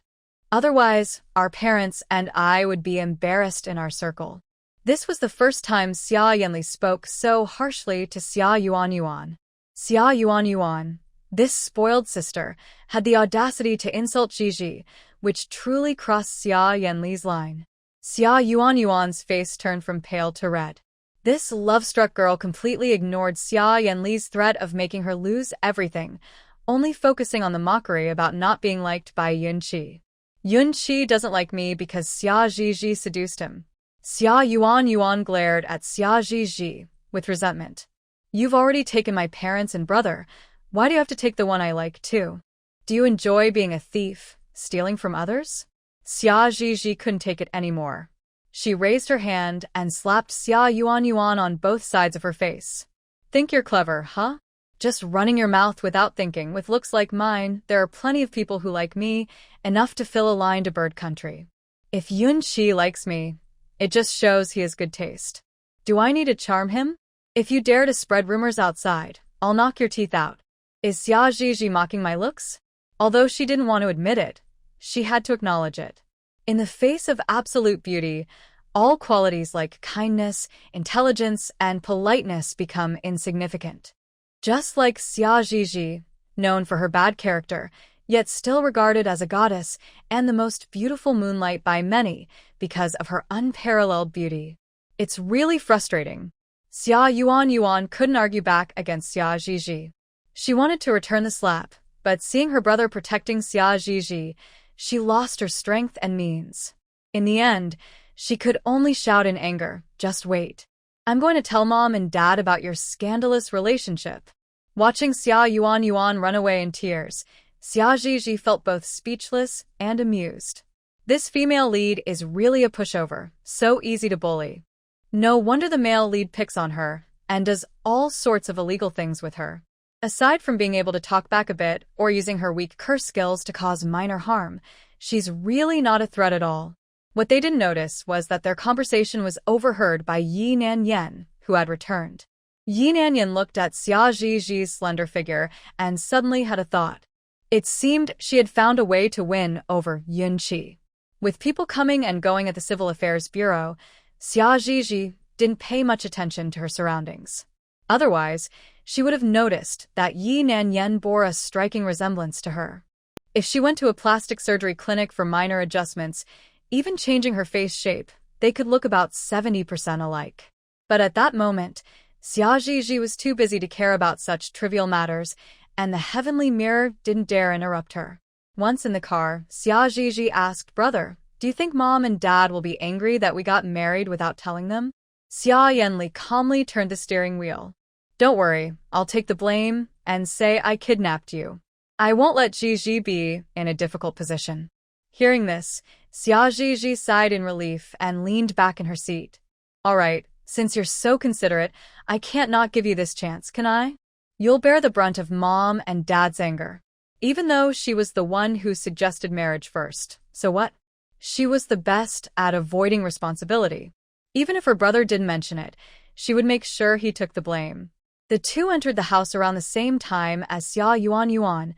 Otherwise, our parents and I would be embarrassed in our circle. This was the first time Xia Yanli spoke so harshly to Xia Yuanyuan. Xia Yuanyuan, this spoiled sister, had the audacity to insult Gigi, which truly crossed Xia Yanli's line. Xia Yuanyuan's face turned from pale to red. This love-struck girl completely ignored Xia Yanli's threat of making her lose everything, only focusing on the mockery about not being liked by Yunqi. Yunqi doesn't like me because Xia Zhizhi seduced him. Xia Yuanyuan glared at Xia Zhizhi with resentment. You've already taken my parents and brother. Why do you have to take the one I like too? Do you enjoy being a thief, stealing from others? Xia Zhizhi couldn't take it anymore. She raised her hand and slapped Xia Yuanyuan on both sides of her face. Think you're clever, huh? Just running your mouth without thinking. With looks like mine, there are plenty of people who like me, enough to fill a line to bird country. If Yunqi likes me, it just shows he has good taste. Do I need to charm him? If you dare to spread rumors outside, I'll knock your teeth out. Is Xia Zhizhi mocking my looks? Although she didn't want to admit it, she had to acknowledge it. In the face of absolute beauty, all qualities like kindness, intelligence, and politeness become insignificant. Just like Xia Zhizhi, known for her bad character, yet still regarded as a goddess and the most beautiful moonlight by many because of her unparalleled beauty. It's really frustrating. Xia Yuanyuan couldn't argue back against Xia Zhizhi. She wanted to return the slap, but seeing her brother protecting Xia Zhizhi, she lost her strength and means. In the end, she could only shout in anger, just wait. I'm going to tell Mom and Dad about your scandalous relationship. Watching Xia Yuanyuan run away in tears, Xia Zhizhi felt both speechless and amused. This female lead is really a pushover, so easy to bully. No wonder the male lead picks on her and does all sorts of illegal things with her. Aside from being able to talk back a bit or using her weak curse skills to cause minor harm, she's really not a threat at all. What they didn't notice was that their conversation was overheard by Yi Nanyan, who had returned. Yi Nanyan looked at Xia Zhizhi's slender figure and suddenly had a thought. It seemed she had found a way to win over Yunqi. With people coming and going at the Civil Affairs Bureau, Xia Zhizhi didn't pay much attention to her surroundings. Otherwise, she would have noticed that Yi Nanyan bore a striking resemblance to her. If she went to a plastic surgery clinic for minor adjustments, even changing her face shape, they could look about 70% alike. But at that moment, Xia Zhizhi was too busy to care about such trivial matters, and the heavenly mirror didn't dare interrupt her. Once in the car, Xia Zhizhi asked, Brother, do you think Mom and Dad will be angry that we got married without telling them? Xia Yanli calmly turned the steering wheel. Don't worry, I'll take the blame and say I kidnapped you. I won't let Gigi be in a difficult position. Hearing this, Xia Zhizhi sighed in relief and leaned back in her seat. All right, since you're so considerate, I can't not give you this chance, can I? You'll bear the brunt of Mom and Dad's anger. Even though she was the one who suggested marriage first. So what? She was the best at avoiding responsibility. Even if her brother didn't mention it, she would make sure he took the blame. The two entered the house around the same time as Xia Yuanyuan,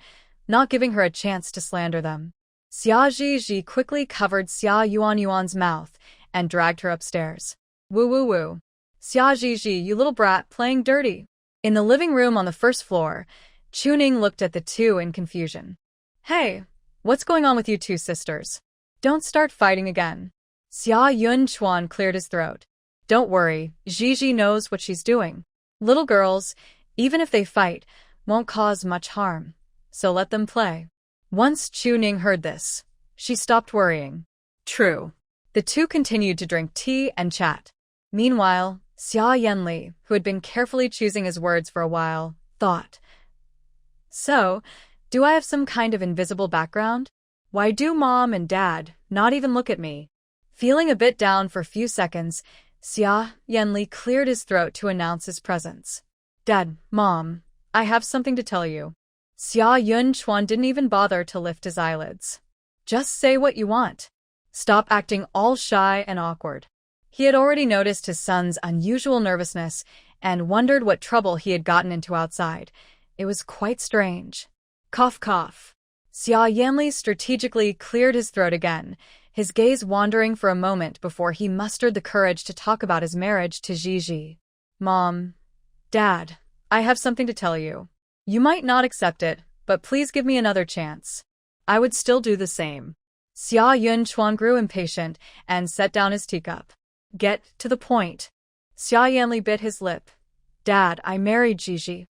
not giving her a chance to slander them. Xia Zhizhi quickly covered Xia Yuanyuan's mouth and dragged her upstairs. Woo woo woo. Xia Zhizhi, you little brat, playing dirty. In the living room on the first floor, Chuning looked at the two in confusion. Hey, what's going on with you two sisters? Don't start fighting again. Xia Yunchuan cleared his throat. Don't worry, Gigi knows what she's doing. Little girls, even if they fight, won't cause much harm, so let them play. Once Chu Ning heard this, she stopped worrying. True. The two continued to drink tea and chat. Meanwhile, Xia Yanli, who had been carefully choosing his words for a while, thought, "So, do I have some kind of invisible background? Why do Mom and Dad not even look at me?" Feeling a bit down for a few seconds, Xia Yanli cleared his throat to announce his presence. "Dad, Mom, I have something to tell you." Xia Yunchuan didn't even bother to lift his eyelids. "Just say what you want. Stop acting all shy and awkward." He had already noticed his son's unusual nervousness and wondered what trouble he had gotten into outside. It was quite strange. Cough, cough. Xia Yanli strategically cleared his throat again, his gaze wandering for a moment before he mustered the courage to talk about his marriage to Gigi. "Mom, Dad, I have something to tell you. You might not accept it, but please give me another chance." I would still do the same. Xia Yunchuan grew impatient and set down his teacup. "Get to the point." Xia Yanli bit his lip. "Dad, I married Gigi."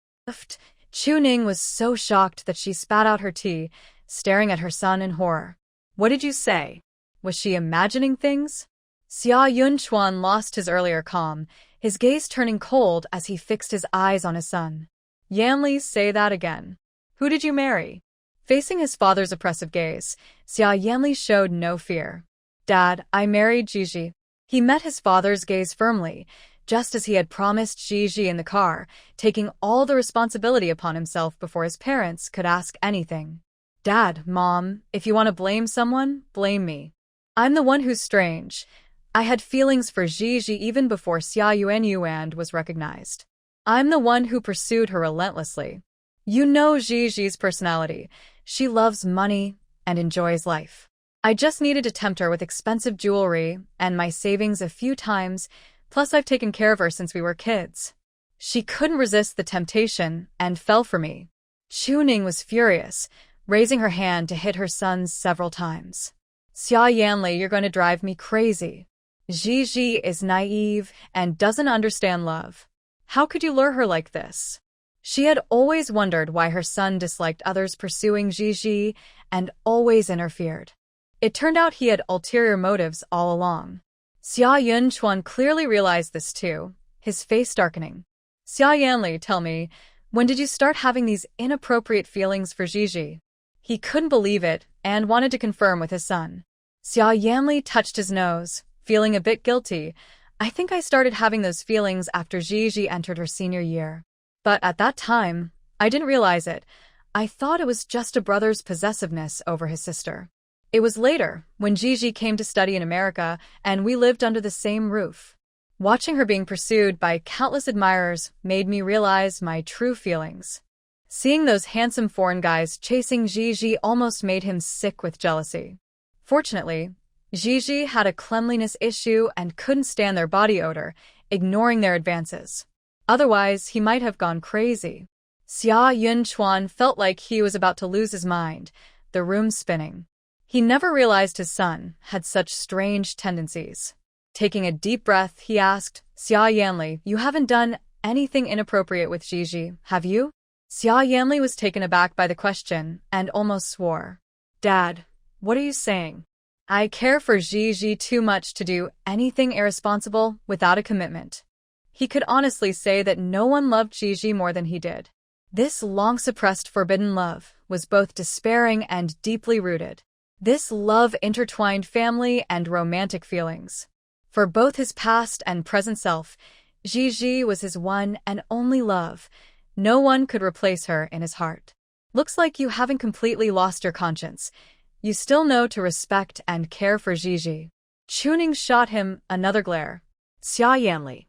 Chu Ning was so shocked that she spat out her tea, staring at her son in horror. What did you say? Was she imagining things? Xia Yunchuan lost his earlier calm, his gaze turning cold as he fixed his eyes on his son. "Yanli, say that again. Who did you marry?" Facing his father's oppressive gaze, Xia Yanli showed no fear. "Dad, I married Gigi." He met his father's gaze firmly, just as he had promised Gigi in the car, taking all the responsibility upon himself before his parents could ask anything. "Dad, Mom, if you want to blame someone, blame me. I'm the one who's strange. I had feelings for Gigi even before Xia Yuan was recognized. I'm the one who pursued her relentlessly. You know Gigi's personality. She loves money and enjoys life. I just needed to tempt her with expensive jewelry and my savings a few times, plus I've taken care of her since we were kids. She couldn't resist the temptation and fell for me." Chu Ning was furious, raising her hand to hit her son several times. "Xia Yanli, you're going to drive me crazy. Gigi is naive and doesn't understand love. How could you lure her like this?" She had always wondered why her son disliked others pursuing Gigi and always interfered. It turned out he had ulterior motives all along. Xia Yunchuan clearly realized this too, his face darkening. "Xia Yanli, tell me, when did you start having these inappropriate feelings for Gigi?" He couldn't believe it and wanted to confirm with his son. Xia Yanli touched his nose, feeling a bit guilty. "I think I started having those feelings after Gigi entered her senior year. But at that time, I didn't realize it. I thought it was just a brother's possessiveness over his sister. It was later, when Gigi came to study in America and we lived under the same roof. Watching her being pursued by countless admirers made me realize my true feelings. Seeing those handsome foreign guys chasing Gigi almost made him sick with jealousy. Fortunately, Gigi had a cleanliness issue and couldn't stand their body odor, ignoring their advances. Otherwise, he might have gone crazy." Xia Yunchuan felt like he was about to lose his mind, the room spinning. He never realized his son had such strange tendencies. Taking a deep breath, he asked, "Xia Yanli, you haven't done anything inappropriate with Gigi, have you?" Xia Yanli was taken aback by the question and almost swore. "Dad, what are you saying? I care for Gigi too much to do anything irresponsible without a commitment." He could honestly say that no one loved Gigi more than he did. This long-suppressed forbidden love was both despairing and deeply rooted. This love intertwined family and romantic feelings. For both his past and present self, Gigi was his one and only love. No one could replace her in his heart. "Looks like you haven't completely lost your conscience. You still know to respect and care for Gigi." Chu Ning shot him another glare. Xia Yanli.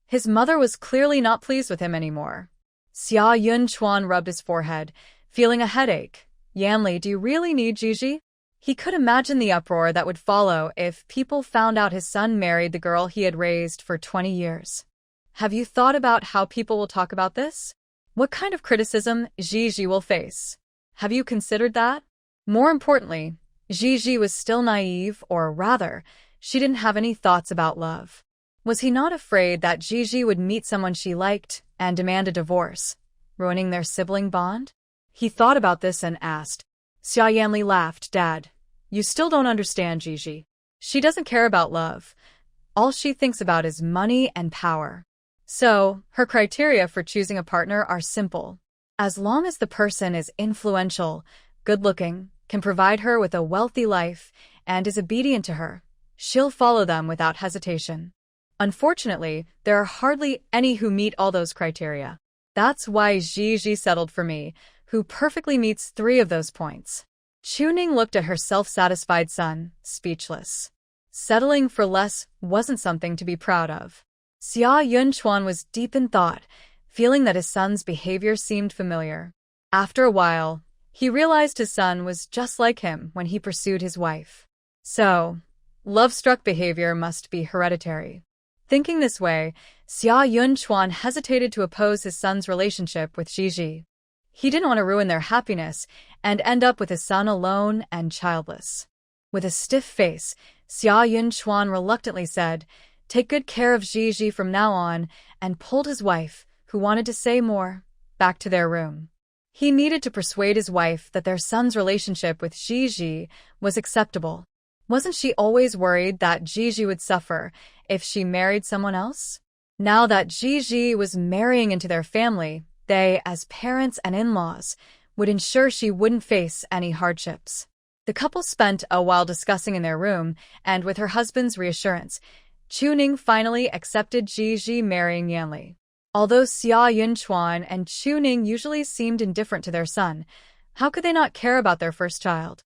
His mother was clearly not pleased with him anymore. Xia Yunchuan rubbed his forehead, feeling a headache. "Yanli, do you really need Gigi?" He could imagine the uproar that would follow if people found out his son married the girl he had raised for 20 years. "Have you thought about how people will talk about this? What kind of criticism Gigi will face? Have you considered that?" More importantly, Gigi was still naive, or rather, she didn't have any thoughts about love. Was he not afraid that Gigi would meet someone she liked and demand a divorce, ruining their sibling bond? He thought about this and asked. Xia Yanli laughed. Dad, you still don't understand Gigi. She doesn't care about love. All she thinks about is money and power. So, her criteria for choosing a partner are simple. As long as the person is influential, good-looking, can provide her with a wealthy life, and is obedient to her, she'll follow them without hesitation. Unfortunately, there are hardly any who meet all those criteria. That's why Gigi settled for me, who perfectly meets 3 of those points. Chuning looked at her self-satisfied son, speechless. Settling for less wasn't something to be proud of. Xia Yunchuan was deep in thought, feeling that his son's behavior seemed familiar. After a while, he realized his son was just like him when he pursued his wife. So, love-struck behavior must be hereditary. Thinking this way, Xia Yunchuan hesitated to oppose his son's relationship with Gigi. He didn't want to ruin their happiness and end up with his son alone and childless. With a stiff face, Xia Yunchuan reluctantly said, "Take good care of Gigi from now on," and pulled his wife, who wanted to say more, back to their room. He needed to persuade his wife that their son's relationship with Gigi was acceptable. Wasn't she always worried that Gigi would suffer if she married someone else? Now that Gigi was marrying into their family, they, as parents and in-laws, would ensure she wouldn't face any hardships. The couple spent a while discussing in their room, and with her husband's reassurance, Chuning finally accepted Gigi marrying Yanli. Although Xia Yunchuan and Chuning usually seemed indifferent to their son, how could they not care about their first child?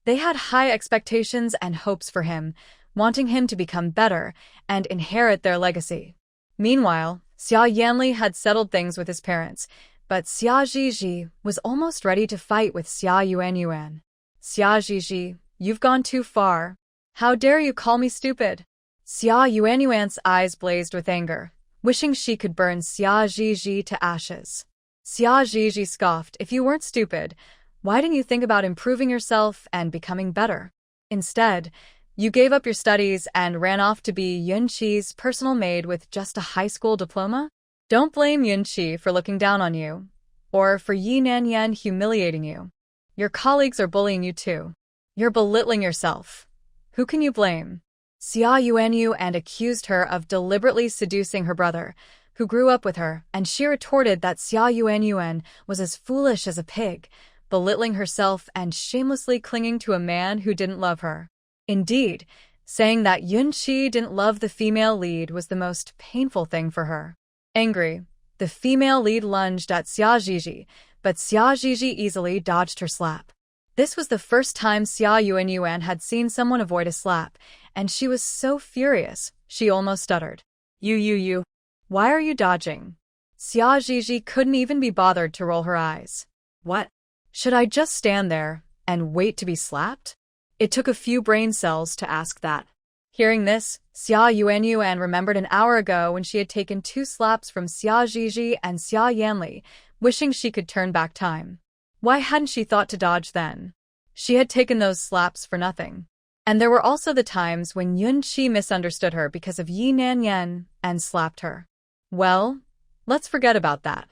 They had high expectations and hopes for him, wanting him to become better and inherit their legacy. Meanwhile, Xia Yanli had settled things with his parents, but Xia Gigi was almost ready to fight with Xia Yuanyuan. "Xia Gigi, you've gone too far. How dare you call me stupid?" Xia Yuanyuan's eyes blazed with anger, wishing she could burn Xia Gigi to ashes. Xia Gigi scoffed. "If you weren't stupid, why didn't you think about improving yourself and becoming better? Instead, you gave up your studies and ran off to be Yunqi's personal maid with just a high school diploma? Don't blame Yunqi for looking down on you, or for Yi Nanyan humiliating you. Your colleagues are bullying you too. You're belittling yourself. Who can you blame?" Xia Yuanyuan accused her of deliberately seducing her brother, who grew up with her, and she retorted that Xia Yuanyuan was as foolish as a pig, belittling herself and shamelessly clinging to a man who didn't love her. Indeed, saying that Yunqi didn't love the female lead was the most painful thing for her. Angry, the female lead lunged at Xia Gigi, but Xia Gigi easily dodged her slap. This was the first time Xia Yuanyuan had seen someone avoid a slap, and she was so furious, she almost stuttered. You. Why are you dodging?" Xia Gigi couldn't even be bothered to roll her eyes. "What? Should I just stand there and wait to be slapped?" It took a few brain cells to ask that. Hearing this, Xia Yuanyuan remembered an hour ago when she had taken 2 slaps from Xia Gigi and Xia Yanli, wishing she could turn back time. Why hadn't she thought to dodge then? She had taken those slaps for nothing. And there were also the times when Yunqi misunderstood her because of Yi Nanyan and slapped her. Well, let's forget about that.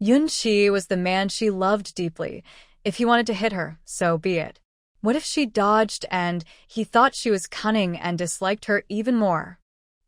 Yunqi was the man she loved deeply. If he wanted to hit her, so be it. What if she dodged and he thought she was cunning and disliked her even more?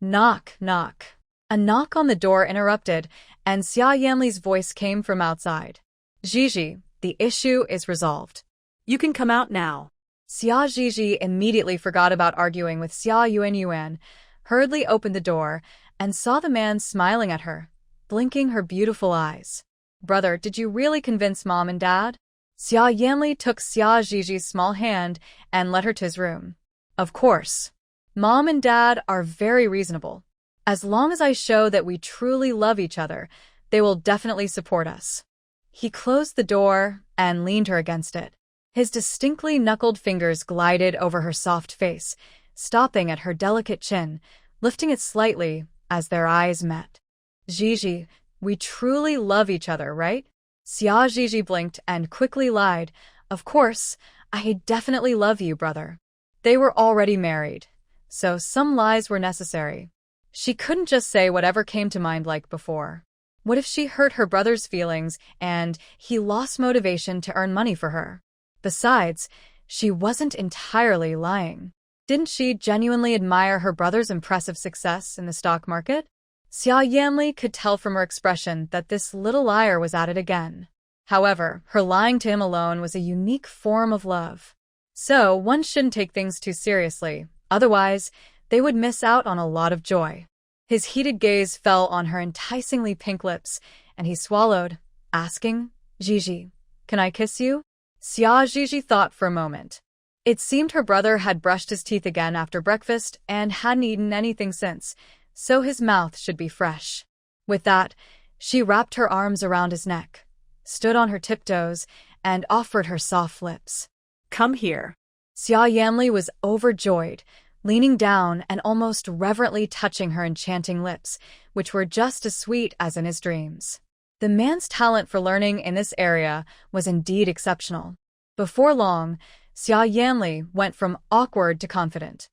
Knock, knock. A knock on the door interrupted, and Xia Yanli's voice came from outside. "Gigi, the issue is resolved. You can come out now." Xia Gigi immediately forgot about arguing with Xia Yuanyuan, hurriedly opened the door, and saw the man smiling at her, blinking her beautiful eyes. "Brother, did you really convince Mom and Dad?" Xia Yanli took Xia Gigi's small hand and led her to his room. "Of course. Mom and Dad are very reasonable. As long as I show that we truly love each other, they will definitely support us." He closed the door and leaned her against it. His distinctly knuckled fingers glided over her soft face, stopping at her delicate chin, lifting it slightly as their eyes met. "Gigi, we truly love each other, right?" Xia Gigi blinked and quickly lied. "Of course, I definitely love you, brother." They were already married, so some lies were necessary. She couldn't just say whatever came to mind like before. What if she hurt her brother's feelings and he lost motivation to earn money for her? Besides, she wasn't entirely lying. Didn't she genuinely admire her brother's impressive success in the stock market? Xia Yanli could tell from her expression that this little liar was at it again. However, her lying to him alone was a unique form of love. So, one shouldn't take things too seriously, otherwise, they would miss out on a lot of joy. His heated gaze fell on her enticingly pink lips, and he swallowed, asking, "Gigi, can I kiss you?" Xia Gigi thought for a moment. It seemed her brother had brushed his teeth again after breakfast and hadn't eaten anything since, so his mouth should be fresh. With that, she wrapped her arms around his neck, stood on her tiptoes, and offered her soft lips. Come here. Xia Yanli was overjoyed, leaning down and almost reverently touching her enchanting lips, which were just as sweet as in his dreams. The man's talent for learning in this area was indeed exceptional. Before long, Xia Yanli went from awkward to confident.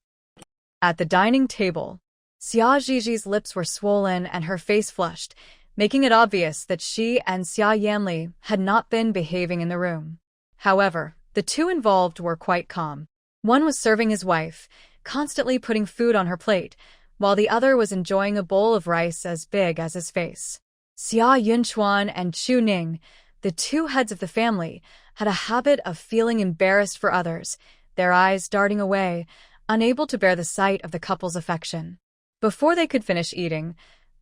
At the dining table, Xia Gigi's lips were swollen and her face flushed, making it obvious that she and Xia Yanli had not been behaving in the room. However, the two involved were quite calm. One was serving his wife, constantly putting food on her plate, while the other was enjoying a bowl of rice as big as his face. Xia Yunchuan and Chu Ning, the two heads of the family, had a habit of feeling embarrassed for others, their eyes darting away, unable to bear the sight of the couple's affection. Before they could finish eating,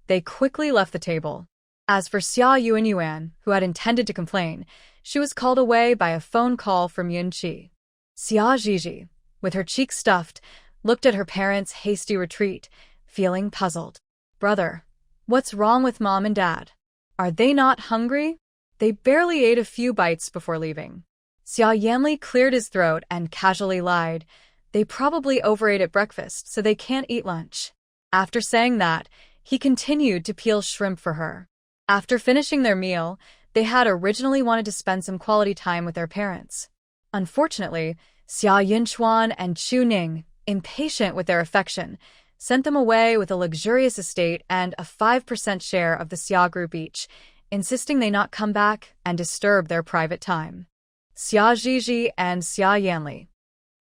they quickly left the table. As for Xia Yuanyuan, who had intended to complain, she was called away by a phone call from Yun Qi. Xia Gigi, with her cheeks stuffed, looked at her parents' hasty retreat, feeling puzzled. "Brother, what's wrong with Mom and Dad? Are they not hungry? They barely ate a few bites before leaving." Xia Yanli cleared his throat and casually lied, "They probably overate at breakfast, so they can't eat lunch." After saying that, he continued to peel shrimp for her. After finishing their meal, they had originally wanted to spend some quality time with their parents. Unfortunately, Xia Yunchuan and Chu Ning, impatient with their affection, sent them away with a luxurious estate and a 5% share of the Xia group each, insisting they not come back and disturb their private time. Xia Gigi and Xia Yanli.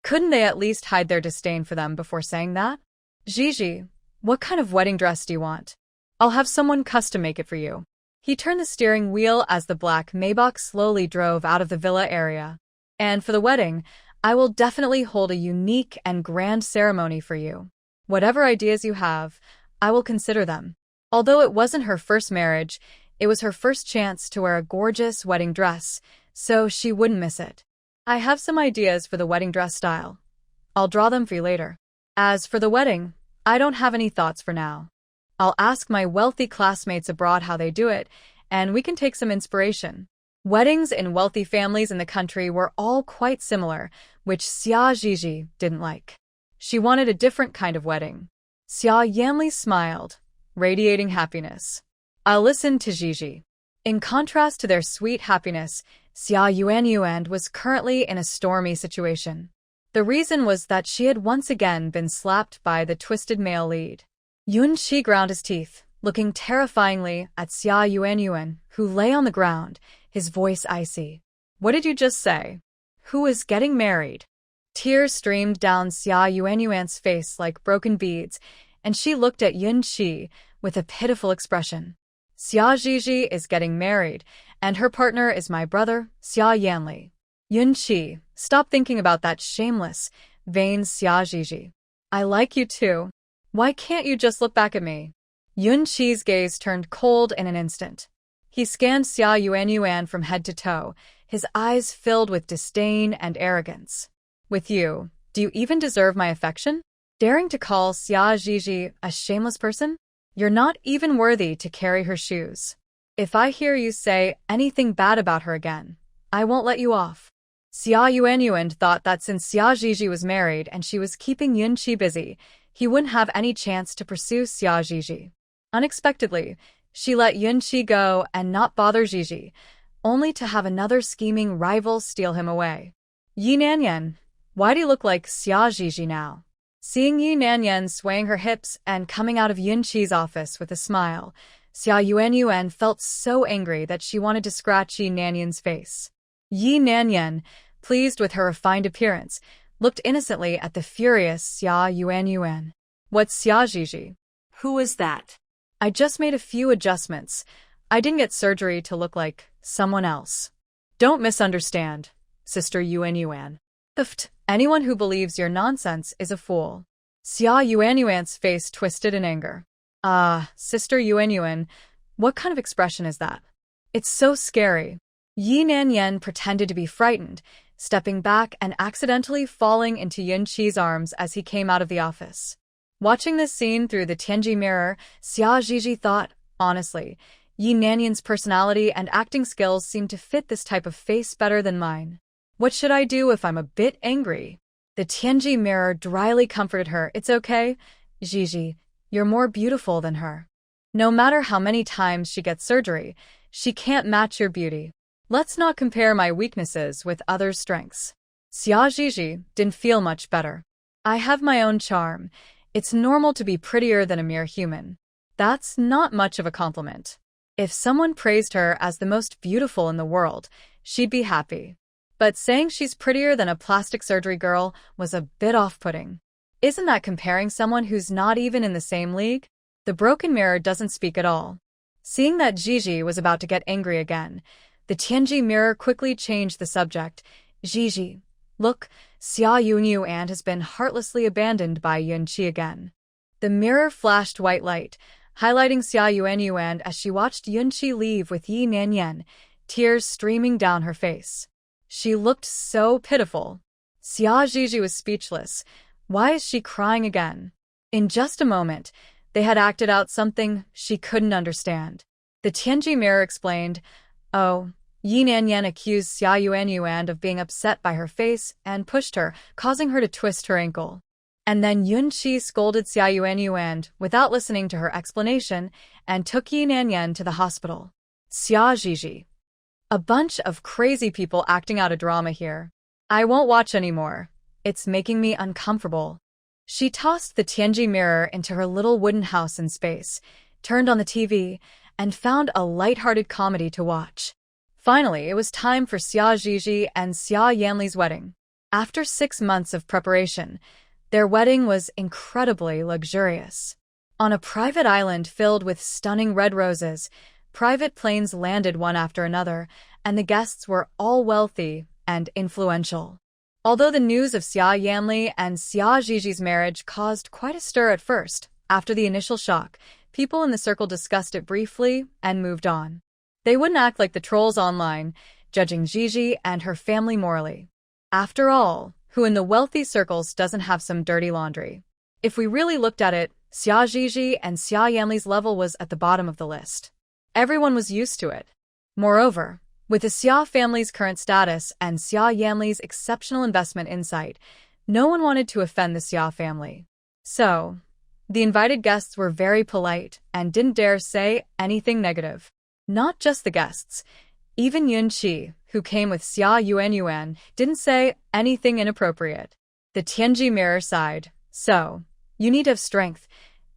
Couldn't they at least hide their disdain for them before saying that? "Gigi, what kind of wedding dress do you want? I'll have someone custom make it for you." He turned the steering wheel as the black Maybach slowly drove out of the villa area. "And for the wedding, I will definitely hold a unique and grand ceremony for you. Whatever ideas you have, I will consider them." Although it wasn't her first marriage, it was her first chance to wear a gorgeous wedding dress, so she wouldn't miss it. "I have some ideas for the wedding dress style. I'll draw them for you later. As for the wedding, I don't have any thoughts for now. I'll ask my wealthy classmates abroad how they do it, and we can take some inspiration." Weddings in wealthy families in the country were all quite similar, which Xia Gigi didn't like. She wanted a different kind of wedding. Xia Yanli smiled, radiating happiness. "I'll listen to Gigi." In contrast to their sweet happiness, Xia Yuanyuan was currently in a stormy situation. The reason was that she had once again been slapped by the twisted male lead. Yun Qi ground his teeth, looking terrifyingly at Xia Yuanyuan, who lay on the ground, his voice icy. "What did you just say? Who is getting married?" Tears streamed down Xia Yuanyuan's face like broken beads, and she looked at Yun Qi with a pitiful expression. "Xia Gigi is getting married, and her partner is my brother, Xia Yanli." "Yun Qi, stop thinking about that shameless, vain Xia Gigi. I like you too. Why can't you just look back at me?" Yun Qi's gaze turned cold in an instant. He scanned Xia Yuanyuan from head to toe, his eyes filled with disdain and arrogance. "With you, do you even deserve my affection? Daring to call Xia Gigi a shameless person? You're not even worthy to carry her shoes. If I hear you say anything bad about her again, I won't let you off." Xia Yuanyuan thought that since Xia Gigi was married and she was keeping Yun Qi busy, he wouldn't have any chance to pursue Xia Gigi. Unexpectedly, she let Yun Qi go and not bother Gigi, only to have another scheming rival steal him away. "Yi Nanyan, why do you look like Xia Gigi now? Seeing Yi Nanyan swaying her hips and coming out of Yunqi's office with a smile, Xia Yuanyuan felt so angry that she wanted to scratch Yi Nanyan's face. Yi Nanyan, pleased with her refined appearance, looked innocently at the furious Xia Yuanyuan. What's Xia Zhizhi? Who is that? I just made a few adjustments. I didn't get surgery to look like someone else. Don't misunderstand, Sister Yuanyuan. Anyone who believes your nonsense is a fool. Xia Yuanyuan's face twisted in anger. Sister Yuanyuan, what kind of expression is that? It's so scary. Yi Nanyan pretended to be frightened, stepping back and accidentally falling into Yunqi's arms as he came out of the office. Watching this scene through the Tianji mirror, Xia Zhizhi thought, honestly, Yi Nanyan's personality and acting skills seem to fit this type of face better than mine. What should I do if I'm a bit angry? The Tianji mirror dryly comforted her. It's okay, Zhizhi, you're more beautiful than her. No matter how many times she gets surgery, she can't match your beauty. Let's not compare my weaknesses with others' strengths. Xia Zhizhi didn't feel much better. I have my own charm. It's normal to be prettier than a mere human. That's not much of a compliment. If someone praised her as the most beautiful in the world, she'd be happy. But saying she's prettier than a plastic surgery girl was a bit off-putting. Isn't that comparing someone who's not even in the same league? The broken mirror doesn't speak at all. Seeing that Zhizhi was about to get angry again, the Tianji mirror quickly changed the subject. Zhizhi, look, Xia Yuanyuan has been heartlessly abandoned by Yunqi again. The mirror flashed white light, highlighting Xia Yuanyuan as she watched Yunqi leave with Yi Nanyan, tears streaming down her face. She looked so pitiful. Xia Zhizhi was speechless. Why is she crying again? In just a moment, they had acted out something she couldn't understand. The Tianji mirror explained, oh, Yi Nanyan accused Xia Yuanyuan of being upset by her face and pushed her, causing her to twist her ankle. And then Yunqi scolded Xia Yuanyuan without listening to her explanation and took Yi Nanyan to the hospital. Xia Zhizhi. A bunch of crazy people acting out a drama here. I won't watch anymore. It's making me uncomfortable. She tossed the Tianji mirror into her little wooden house in space, turned on the TV, and found a light-hearted comedy to watch. Finally, it was time for Xia Zhizhi and Xia Yanli's wedding. After 6 months of preparation, their wedding was incredibly luxurious. On a private island filled with stunning red roses, private planes landed one after another, and the guests were all wealthy and influential. Although the news of Xia Yanli and Xia Zhizhi's marriage caused quite a stir at first, after the initial shock, people in the circle discussed it briefly and moved on. They wouldn't act like the trolls online, judging Zhizhi and her family morally. After all, who in the wealthy circles doesn't have some dirty laundry? If we really looked at it, Xia Zhizhi and Xia Yanli's level was at the bottom of the list. Everyone was used to it. Moreover, with the Xia family's current status and Xia Yanli's exceptional investment insight, no one wanted to offend the Xia family. So, the invited guests were very polite and didn't dare say anything negative. Not just the guests. Even Yunqi, who came with Xia Yuanyuan, didn't say anything inappropriate. The Tianji mirror sighed. So, you need to have strength.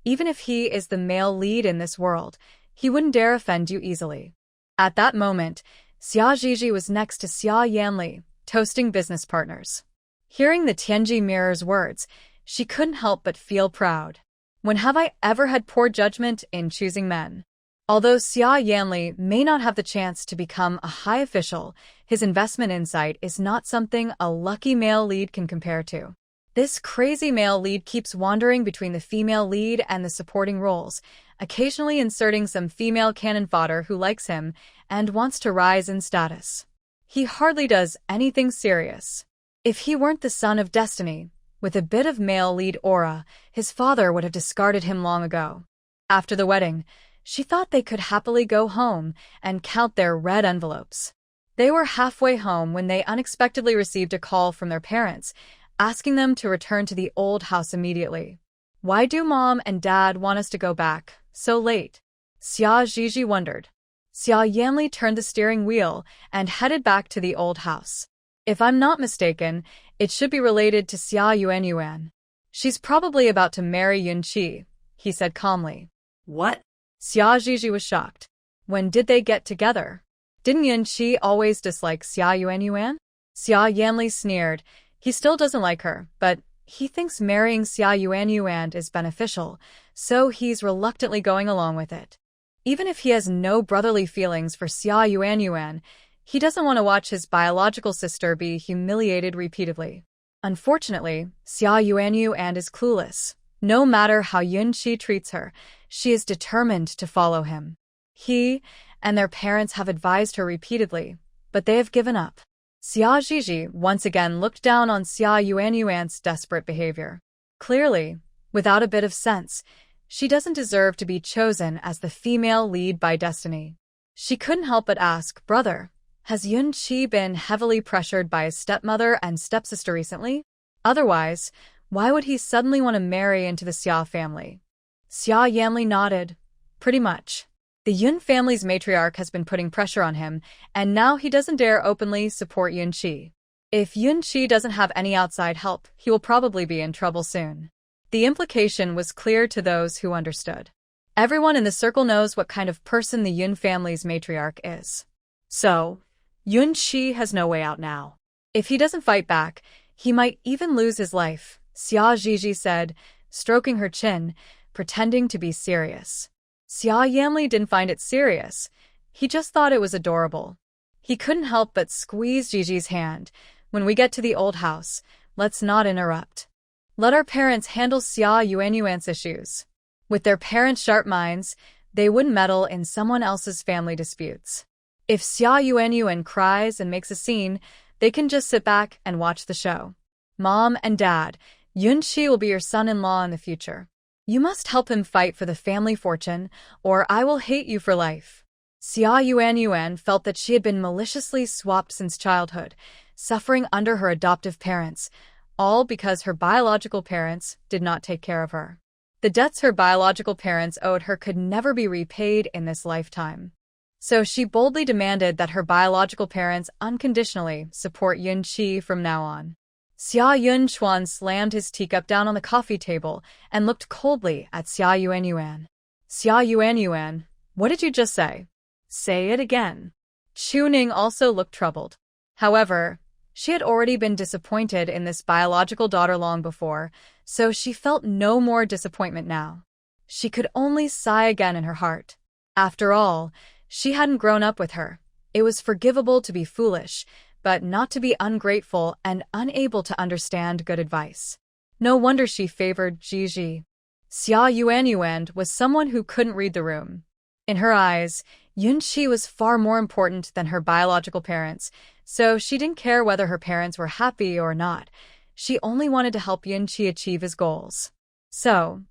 Even if he is the male lead in this world, he wouldn't dare offend you easily. At that moment, Xia Zhizhi was next to Xia Yanli, toasting business partners. Hearing the Tianji mirror's words, she couldn't help but feel proud. When have I ever had poor judgment in choosing men? Although Xia Yanli may not have the chance to become a high official, his investment insight is not something a lucky male lead can compare to. This crazy male lead keeps wandering between the female lead and the supporting roles, occasionally inserting some female cannon fodder who likes him and wants to rise in status. He hardly does anything serious. If he weren't the son of destiny, with a bit of male lead aura, his father would have discarded him long ago. After the wedding, she thought they could happily go home and count their red envelopes. They were halfway home when they unexpectedly received a call from their parents, asking them to return to the old house immediately. Why do Mom and Dad want us to go back so late? Xia Zhizhi wondered. Xia Yanli turned the steering wheel and headed back to the old house. If I'm not mistaken, it should be related to Xia Yuanyuan. She's probably about to marry Yunqi, he said calmly. What? Xia Zhizhi was shocked. When did they get together? Didn't Yunqi always dislike Xia Yuanyuan? Xia Yanli sneered. He still doesn't like her, but he thinks marrying Xia Yuanyuan is beneficial, so he's reluctantly going along with it. Even if he has no brotherly feelings for Xia Yuanyuan, he doesn't want to watch his biological sister be humiliated repeatedly. Unfortunately, Xia Yuanyuan is clueless. No matter how Yunqi treats her, she is determined to follow him. He and their parents have advised her repeatedly, but they have given up. Xia Zhizhi once again looked down on Xia Yuanyuan's desperate behavior. Clearly, without a bit of sense, she doesn't deserve to be chosen as the female lead by destiny. She couldn't help but ask, "Brother, has Yunqi been heavily pressured by his stepmother and stepsister recently? Otherwise, why would he suddenly want to marry into the Xia family?" Xia Yanli nodded. Pretty much. The Yun family's matriarch has been putting pressure on him, and now he doesn't dare openly support Yunqi. If Yunqi doesn't have any outside help, he will probably be in trouble soon. The implication was clear to those who understood. Everyone in the circle knows what kind of person the Yun family's matriarch is. So, Yunqi has no way out now. If he doesn't fight back, he might even lose his life, Xia Zhizhi said, stroking her chin, pretending to be serious. Xia Yanli didn't find it serious. He just thought it was adorable. He couldn't help but squeeze Gigi's hand. When we get to the old house, let's not interrupt. Let our parents handle Xia Yuanyuan's issues. With their parents' sharp minds, they wouldn't meddle in someone else's family disputes. If Xia Yuanyuan cries and makes a scene, they can just sit back and watch the show. Mom and Dad, Yunqi will be your son-in-law in the future. You must help him fight for the family fortune, or I will hate you for life. Xia Yuanyuan felt that she had been maliciously swapped since childhood, suffering under her adoptive parents, all because her biological parents did not take care of her. The debts her biological parents owed her could never be repaid in this lifetime. So she boldly demanded that her biological parents unconditionally support Yunqi from now on. Xia Yunchuan slammed his teacup down on the coffee table and looked coldly at Xia Yuanyuan. Xia Yuanyuan, what did you just say? Say it again. Chuning also looked troubled. However, she had already been disappointed in this biological daughter long before, so she felt no more disappointment now. She could only sigh again in her heart. After all, she hadn't grown up with her. It was forgivable to be foolish, but not to be ungrateful and unable to understand good advice. No wonder she favored Gigi. Xia Yuanyuan was someone who couldn't read the room. In her eyes, Yunqi was far more important than her biological parents, so she didn't care whether her parents were happy or not. She only wanted to help Yunqi achieve his goals. So,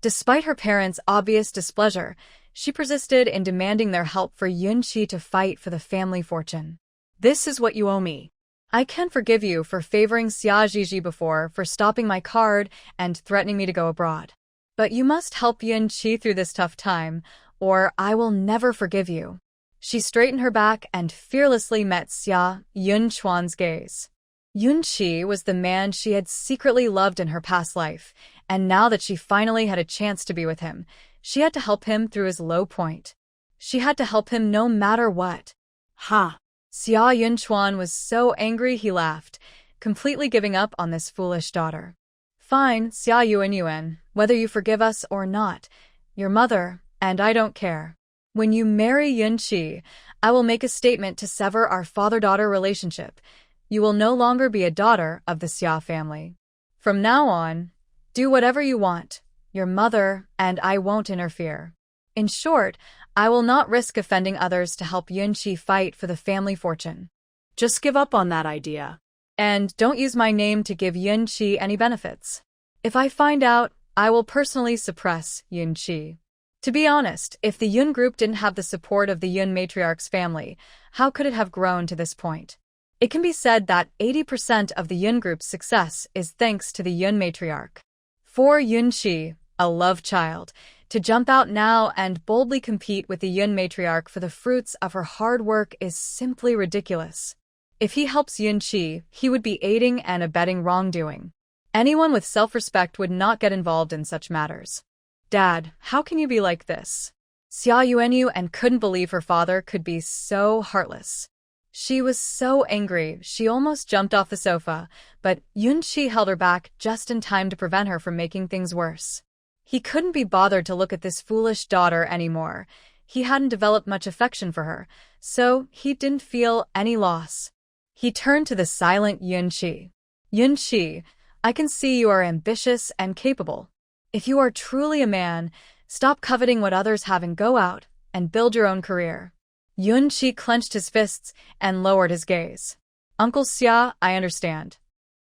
despite her parents' obvious displeasure, she persisted in demanding their help for Yunqi to fight for the family fortune. This is what you owe me. I can forgive you for favoring Xia Zhizhi before, for stopping my card and threatening me to go abroad. But you must help Yunqi through this tough time, or I will never forgive you. She straightened her back and fearlessly met Xia Yunchuan's gaze. Yunqi was the man she had secretly loved in her past life, and now that she finally had a chance to be with him, she had to help him through his low point. She had to help him no matter what. Ha! Xia Yunchuan was so angry he laughed, completely giving up on this foolish daughter. Fine, Xia Yuanyuan, whether you forgive us or not, your mother, and I don't care. When you marry Yunqi, I will make a statement to sever our father-daughter relationship. You will no longer be a daughter of the Xia family. From now on, do whatever you want. Your mother and I won't interfere. In short, I will not risk offending others to help Yunqi fight for the family fortune. Just give up on that idea. And don't use my name to give Yunqi any benefits. If I find out, I will personally suppress Yunqi. To be honest, if the Yun group didn't have the support of the Yun matriarch's family, how could it have grown to this point? It can be said that 80% of the Yun group's success is thanks to the Yun matriarch. For Yunqi, a love child, to jump out now and boldly compete with the Yun matriarch for the fruits of her hard work is simply ridiculous. If he helps Yunqi, he would be aiding and abetting wrongdoing. Anyone with self-respect would not get involved in such matters. Dad, how can you be like this? Xia Yuanyu and couldn't believe her father could be so heartless. She was so angry she almost jumped off the sofa, but Yunqi held her back just in time to prevent her from making things worse. He couldn't be bothered to look at this foolish daughter anymore. He hadn't developed much affection for her, so he didn't feel any loss. He turned to the silent Yunqi. Yunqi, I can see you are ambitious and capable. If you are truly a man, stop coveting what others have and go out and build your own career. Yunqi clenched his fists and lowered his gaze. Uncle Xia, I understand.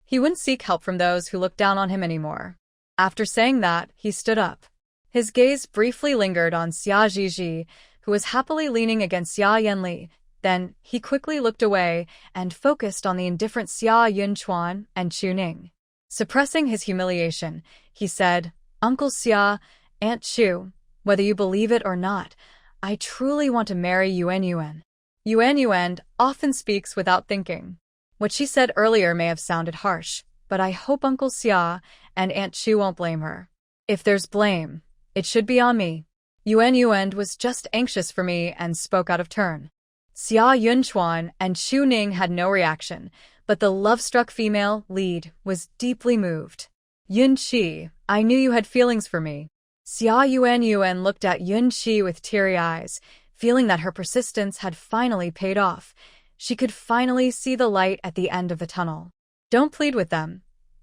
He wouldn't seek help from those who looked down on him anymore. After saying that, he stood up. His gaze briefly lingered on Xia Zhizhi, who was happily leaning against Xia Yanli. Then he quickly looked away and focused on the indifferent Xia Yunchuan and Chu Ning. Suppressing his humiliation, he said, Uncle Xia, Aunt Chu, whether you believe it or not, I truly want to marry Yuan Yuan. Yuan Yuan often speaks without thinking. What she said earlier may have sounded harsh, but I hope Uncle Xia and Aunt Chu won't blame her. If there's blame, it should be on me. Yuan Yuan was just anxious for me and spoke out of turn. Xia Yunchuan and Chu Ning had no reaction, but the love-struck female lead was deeply moved. Yunqi, I knew you had feelings for me. Xia Yuan looked at Yunqi with teary eyes, feeling that her persistence had finally paid off. She could finally see the light at the end of the tunnel. Don't plead with them.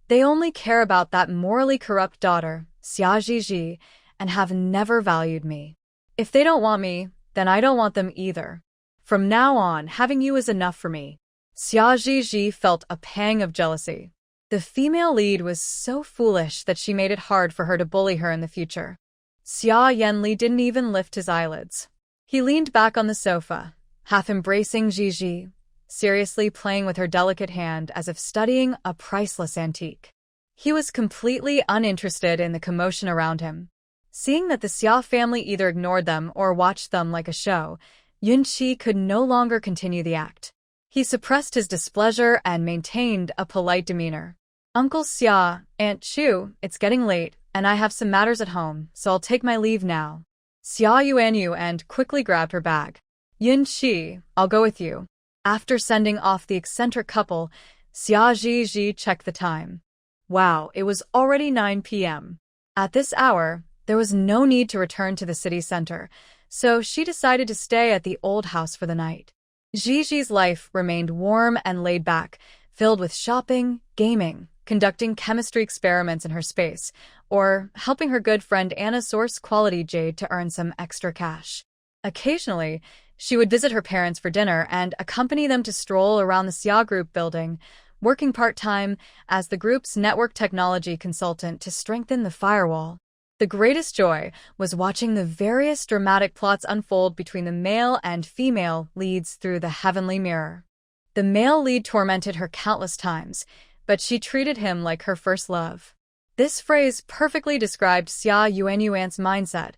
They only care about that morally corrupt daughter, Xia Zhizhi, and have never valued me. If they don't want me, then I don't want them either. From now on, having you is enough for me. Xia Zhizhi felt a pang of jealousy. The female lead was so foolish that she made it hard for her to bully her in the future. Xia Yanli didn't even lift his eyelids. He leaned back on the sofa, half embracing Zhizhi, seriously playing with her delicate hand as if studying a priceless antique. He was completely uninterested in the commotion around him. Seeing that the Xia family either ignored them or watched them like a show, Yunqi could no longer continue the act. He suppressed his displeasure and maintained a polite demeanor. Uncle Xia, Aunt Chu, it's getting late, and I have some matters at home, so I'll take my leave now. Xia Yuanyu and quickly grabbed her bag. Yunqi, I'll go with you. After sending off the eccentric couple, Xia Zhizhi checked the time. Wow, it was already 9 p.m. At this hour, there was no need to return to the city center, so she decided to stay at the old house for the night. Zhizhi's life remained warm and laid back, filled with shopping, gaming, conducting chemistry experiments in her space, or helping her good friend Anna source quality jade to earn some extra cash. Occasionally, she would visit her parents for dinner and accompany them to stroll around the Xia Group building, working part-time as the group's network technology consultant to strengthen the firewall. The greatest joy was watching the various dramatic plots unfold between the male and female leads through the heavenly mirror. The male lead tormented her countless times, but she treated him like her first love. This phrase perfectly described Xia Yuanyuan's mindset,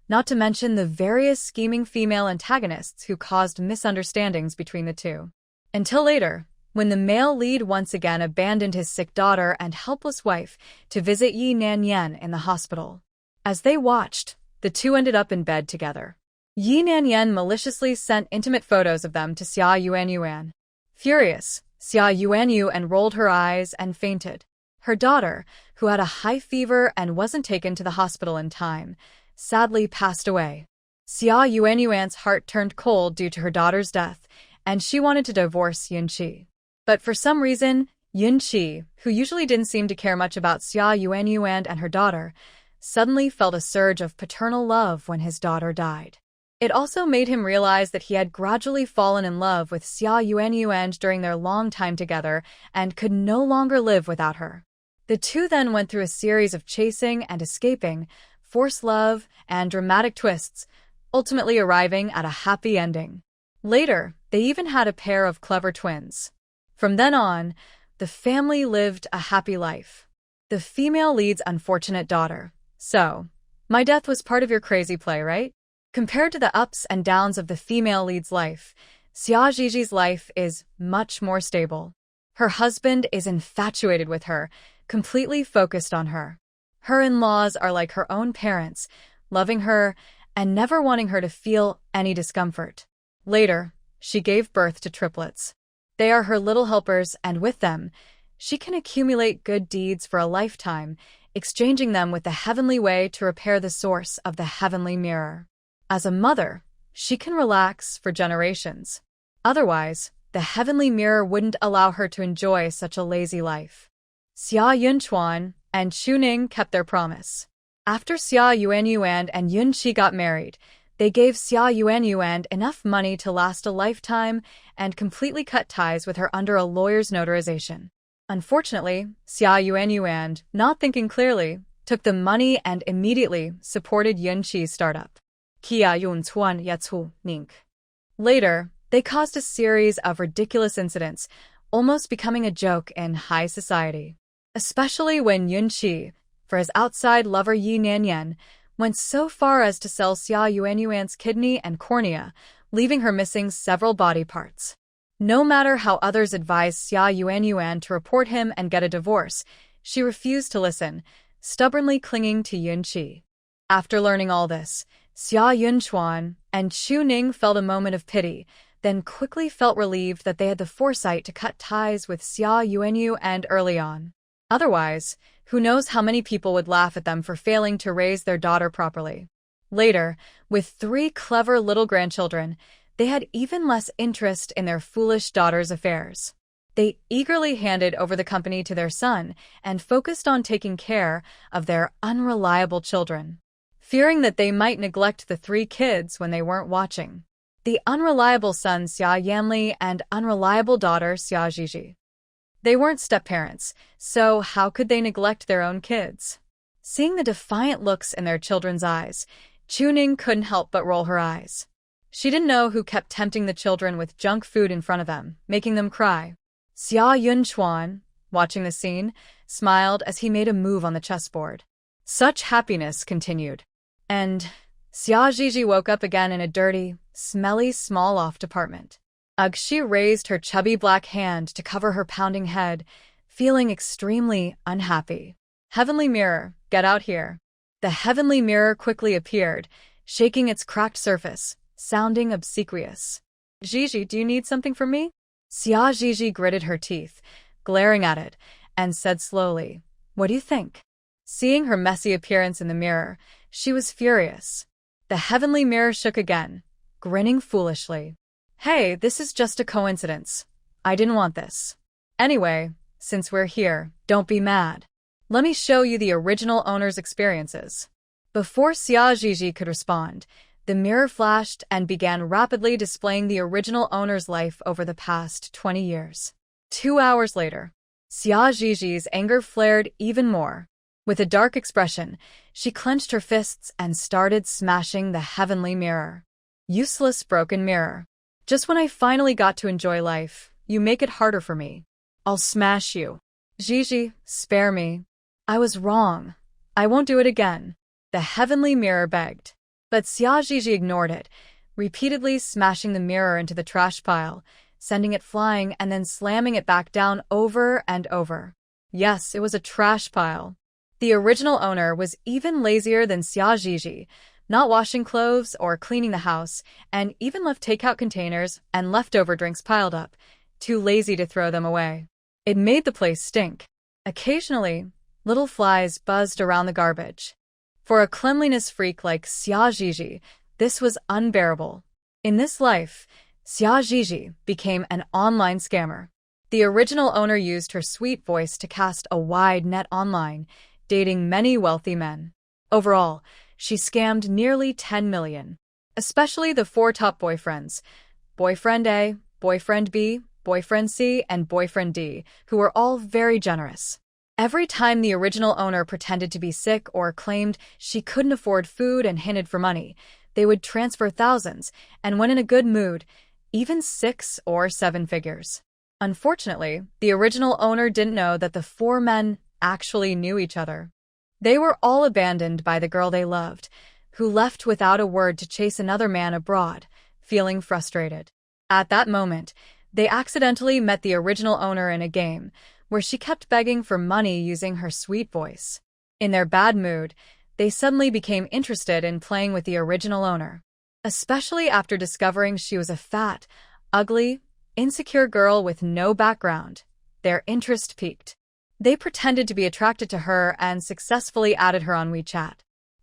not to mention the various scheming female antagonists who caused misunderstandings between the two. Until later, when the male lead once again abandoned his sick daughter and helpless wife to visit Yi Nanyan in the hospital. As they watched, the two ended up in bed together. Yi Nanyan maliciously sent intimate photos of them to Xia Yuanyuan. Furious, Xia Yuanyu rolled her eyes and fainted. Her daughter, who had a high fever and wasn't taken to the hospital in time, sadly passed away. Xia Yuanyuan's heart turned cold due to her daughter's death, and she wanted to divorce Yunqi. But for some reason, Yunqi, who usually didn't seem to care much about Xia Yuanyuan and her daughter, suddenly felt a surge of paternal love when his daughter died. It also made him realize that he had gradually fallen in love with Xia Yuanyuan during their long time together and could no longer live without her. The two then went through a series of chasing and escaping, forced love, and dramatic twists, ultimately arriving at a happy ending. Later, they even had a pair of clever twins. From then on, the family lived a happy life. The female lead's unfortunate daughter. So, my death was part of your crazy play, right? Compared to the ups and downs of the female lead's life, Xia Zhizhi's life is much more stable. Her husband is infatuated with her, completely focused on her. Her in-laws are like her own parents, loving her and never wanting her to feel any discomfort. Later, she gave birth to triplets. They are her little helpers, and with them, she can accumulate good deeds for a lifetime, exchanging them with the heavenly way to repair the source of the heavenly mirror. As a mother, she can relax for generations. Otherwise, the heavenly mirror wouldn't allow her to enjoy such a lazy life. Xia Yunchuan and Xu Ning kept their promise. After Xia Yuanyuan and Yun Qi got married, they gave Xia Yuanyuan enough money to last a lifetime and completely cut ties with her under a lawyer's notarization. Unfortunately, Xia Yuanyuan, not thinking clearly, took the money and immediately supported Yun Qi's startup. Kia Yun Chuan Yatsu Ning. Later, they caused a series of ridiculous incidents, almost becoming a joke in high society. Especially when Yun Qi, for his outside lover Yi Nanyan, went so far as to sell Xia Yuanyuan's kidney and cornea, leaving her missing several body parts. No matter how others advised Xia Yuanyuan to report him and get a divorce, she refused to listen, stubbornly clinging to Yun Qi. After learning all this, Xia Yunchuan and Xu Ning felt a moment of pity, then quickly felt relieved that they had the foresight to cut ties with Xia Yuanyuan early on. Otherwise, who knows how many people would laugh at them for failing to raise their daughter properly. Later, with 3 clever little grandchildren, they had even less interest in their foolish daughter's affairs. They eagerly handed over the company to their son and focused on taking care of their unreliable children, fearing that they might neglect the 3 kids when they weren't watching. The unreliable son Xia Yanli and unreliable daughter Xia Zhizhi. They weren't step-parents, so how could they neglect their own kids? Seeing the defiant looks in their children's eyes, Xu Ning couldn't help but roll her eyes. She didn't know who kept tempting the children with junk food in front of them, making them cry. Xia Yunchuan, watching the scene, smiled as he made a move on the chessboard. Such happiness continued. And Xia Zhizhi woke up again in a dirty, smelly small loft apartment. She raised her chubby black hand to cover her pounding head, feeling extremely unhappy. Heavenly mirror, get out here. The heavenly mirror quickly appeared, shaking its cracked surface, sounding obsequious. Zhizhi, do you need something from me? Xia Zhizhi gritted her teeth, glaring at it, and said slowly, what do you think? Seeing her messy appearance in the mirror, she was furious. The heavenly mirror shook again, grinning foolishly. Hey, this is just a coincidence. I didn't want this. Anyway, since we're here, don't be mad. Let me show you the original owner's experiences. Before Xia Zhizhi could respond, the mirror flashed and began rapidly displaying the original owner's life over the past 20 years. 2 hours later, Xia Zhizhi's anger flared even more. With a dark expression, she clenched her fists and started smashing the heavenly mirror. Useless broken mirror. Just when I finally got to enjoy life, you make it harder for me. I'll smash you. Zhizhi, spare me. I was wrong. I won't do it again. The heavenly mirror begged. But Xia Zhizhi ignored it, repeatedly smashing the mirror into the trash pile, sending it flying and then slamming it back down over and over. Yes, it was a trash pile. The original owner was even lazier than Xia Zhizhi, not washing clothes or cleaning the house, and even left takeout containers and leftover drinks piled up, too lazy to throw them away. It made the place stink. Occasionally, little flies buzzed around the garbage. For a cleanliness freak like Xia Zhizhi, this was unbearable. In this life, Xia Zhizhi became an online scammer. The original owner used her sweet voice to cast a wide net online, dating many wealthy men. Overall, she scammed nearly 10 million. Especially the 4 top boyfriends, boyfriend A, boyfriend B, boyfriend C, and boyfriend D, who were all very generous. Every time the original owner pretended to be sick or claimed she couldn't afford food and hinted for money, they would transfer thousands, and when in a good mood, even 6 or 7 figures. Unfortunately, the original owner didn't know that the 4 men actually knew each other. They were all abandoned by the girl they loved, who left without a word to chase another man abroad, feeling frustrated. At that moment, they accidentally met the original owner in a game, where she kept begging for money using her sweet voice. In their bad mood, they suddenly became interested in playing with the original owner. Especially after discovering she was a fat, ugly, insecure girl with no background, their interest peaked. They pretended to be attracted to her and successfully added her on WeChat.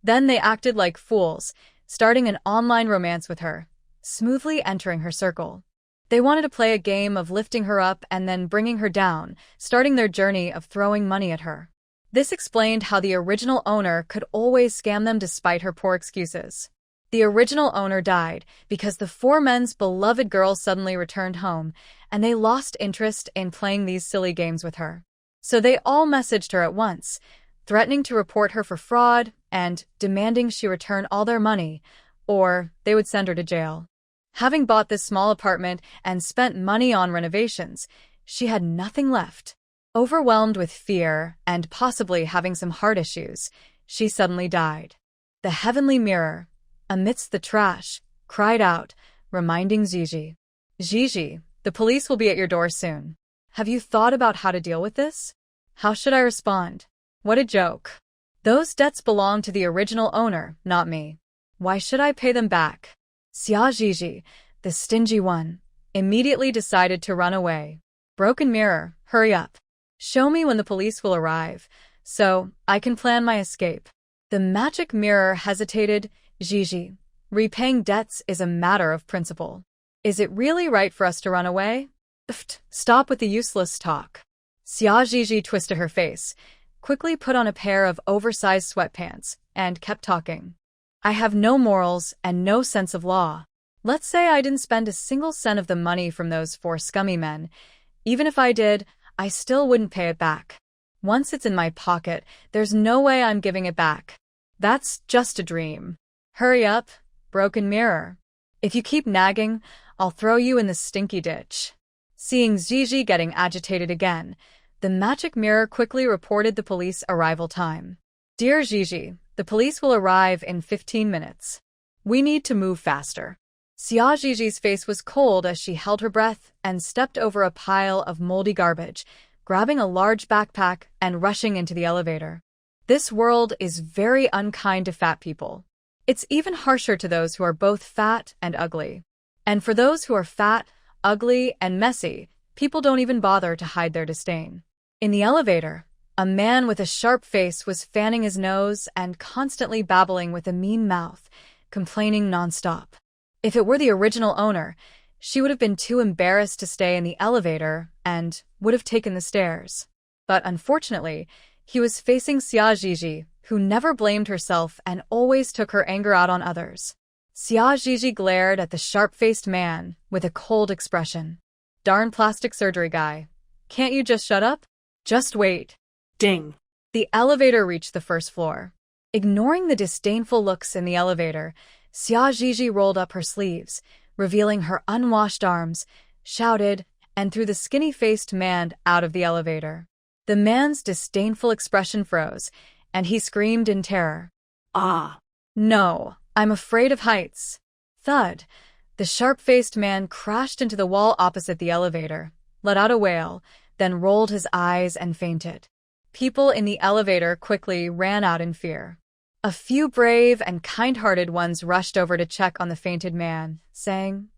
Then they acted like fools, starting an online romance with her, smoothly entering her circle. They wanted to play a game of lifting her up and then bringing her down, starting their journey of throwing money at her. This explained how the original owner could always scam them despite her poor excuses. The original owner died because the four men's beloved girl suddenly returned home, and they lost interest in playing these silly games with her. So they all messaged her at once, threatening to report her for fraud and demanding she return all their money, or they would send her to jail. Having bought this small apartment and spent money on renovations, she had nothing left. Overwhelmed with fear and possibly having some heart issues, she suddenly died. The heavenly mirror, amidst the trash, cried out, reminding Gigi. Gigi, the police will be at your door soon. Have you thought about how to deal with this? How should I respond? What a joke. Those debts belong to the original owner, not me. Why should I pay them back? Xia Gigi, the stingy one, immediately decided to run away. Broken mirror, hurry up. Show me when the police will arrive, so I can plan my escape. The magic mirror hesitated. Gigi, repaying debts is a matter of principle. Is it really right for us to run away? Stop with the useless talk. Xia Gigi twisted her face, quickly put on a pair of oversized sweatpants, and kept talking. I have no morals and no sense of law. Let's say I didn't spend a single cent of the money from those four scummy men. Even if I did, I still wouldn't pay it back. Once it's in my pocket, there's no way I'm giving it back. That's just a dream. Hurry up, broken mirror. If you keep nagging, I'll throw you in the stinky ditch. Seeing Gigi getting agitated again, the magic mirror quickly reported the police arrival time. Dear Gigi, the police will arrive in 15 minutes. We need to move faster. Xia Gigi's face was cold as she held her breath and stepped over a pile of moldy garbage, grabbing a large backpack and rushing into the elevator. This world is very unkind to fat people. It's even harsher to those who are both fat and ugly. And for those who are fat, ugly, and messy, people don't even bother to hide their disdain. In the elevator, a man with a sharp face was fanning his nose and constantly babbling with a mean mouth, complaining nonstop. If it were the original owner, she would have been too embarrassed to stay in the elevator and would have taken the stairs. But unfortunately, he was facing Xia Gigi, who never blamed herself and always took her anger out on others. Xia Gigi glared at the sharp-faced man with a cold expression. Darn plastic surgery guy. Can't you just shut up? Just wait. Ding. The elevator reached the first floor. Ignoring the disdainful looks in the elevator, Xia Gigi rolled up her sleeves, revealing her unwashed arms, shouted, and threw the skinny-faced man out of the elevator. The man's disdainful expression froze, and he screamed in terror. Ah. No, I'm afraid of heights. Thud. The sharp-faced man crashed into the wall opposite the elevator, let out a wail, then rolled his eyes and fainted. People in the elevator quickly ran out in fear. A few brave and kind-hearted ones rushed over to check on the fainted man, saying,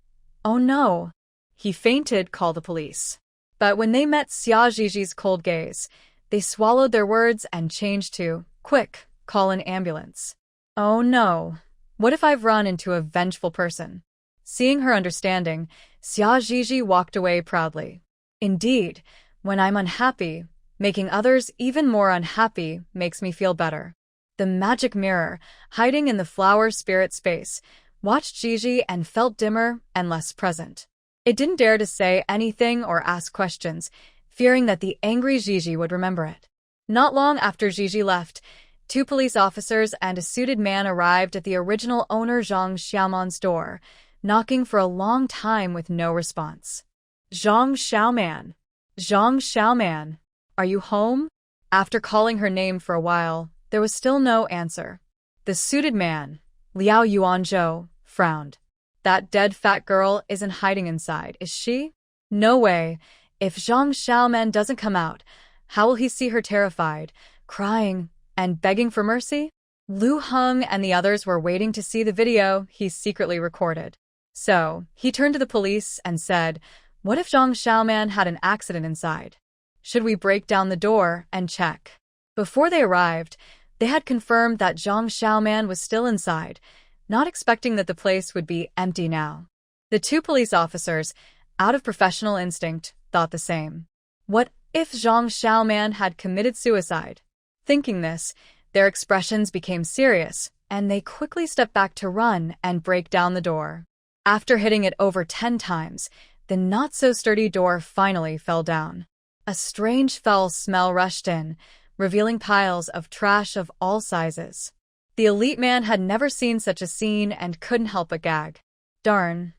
"Oh no, he fainted, call the police." But when they met Xia Gigi's cold gaze, they swallowed their words and changed to, "Quick, call an ambulance." Oh no, what if I've run into a vengeful person? Seeing her understanding, Xia Gigi walked away proudly. Indeed, when I'm unhappy, making others even more unhappy makes me feel better. The magic mirror, hiding in the flower spirit space, watched Gigi and felt dimmer and less present. It didn't dare to say anything or ask questions, fearing that the angry Gigi would remember it. Not long after Gigi left, 2 police officers and a suited man arrived at the original owner Zhang Xiaoman's door, knocking for a long time with no response. "Zhang Xiaoman. Zhang Xiaoman. Are you home?" After calling her name for a while, there was still no answer. The suited man, Liao Yuanzhou, frowned. That dead fat girl isn't hiding inside, is she? No way. If Zhang Xiaoman doesn't come out, how will he see her terrified, crying, and begging for mercy? Lu Heng and the others were waiting to see the video he secretly recorded. So, he turned to the police and said, "What if Zhang Xiaoman had an accident inside? Should we break down the door and check?" Before they arrived, they had confirmed that Zhang Xiaoman was still inside, not expecting that the place would be empty now. The two police officers, out of professional instinct, thought the same. What if Zhang Xiaoman had committed suicide? Thinking this, their expressions became serious, and they quickly stepped back to run and break down the door. After hitting it over 10 times, the not-so-sturdy door finally fell down. A strange foul smell rushed in, revealing piles of trash of all sizes. The elite man had never seen such a scene and couldn't help but gag. Darn,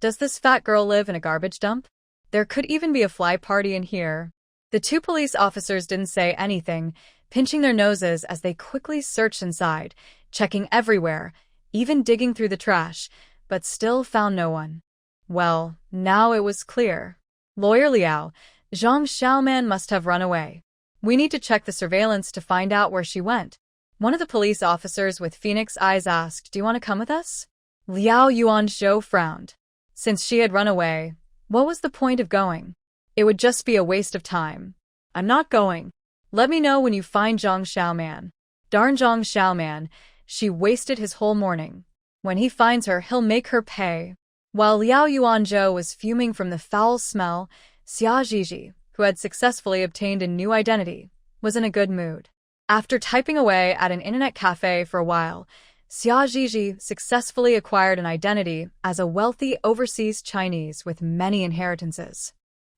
does this fat girl live in a garbage dump? There could even be a fly party in here. The two police officers didn't say anything, pinching their noses as they quickly searched inside, checking everywhere, even digging through the trash, but still found no one. Well, now it was clear. Lawyer Liao, Zhang Xiaoman must have run away. We need to check the surveillance to find out where she went. One of the police officers with phoenix eyes asked, "Do you want to come with us?" Liao Yuanzhou frowned. Since she had run away, what was the point of going? It would just be a waste of time. "I'm not going. Let me know when you find Zhang Xiaoman." Darn Zhang Xiaoman, she wasted his whole morning. When he finds her, he'll make her pay. While Liao Yuanzhou was fuming from the foul smell, Xia Zhizhi, who had successfully obtained a new identity, was in a good mood. After typing away at an internet cafe for a while, Xia Zhizhi successfully acquired an identity as a wealthy overseas Chinese with many inheritances.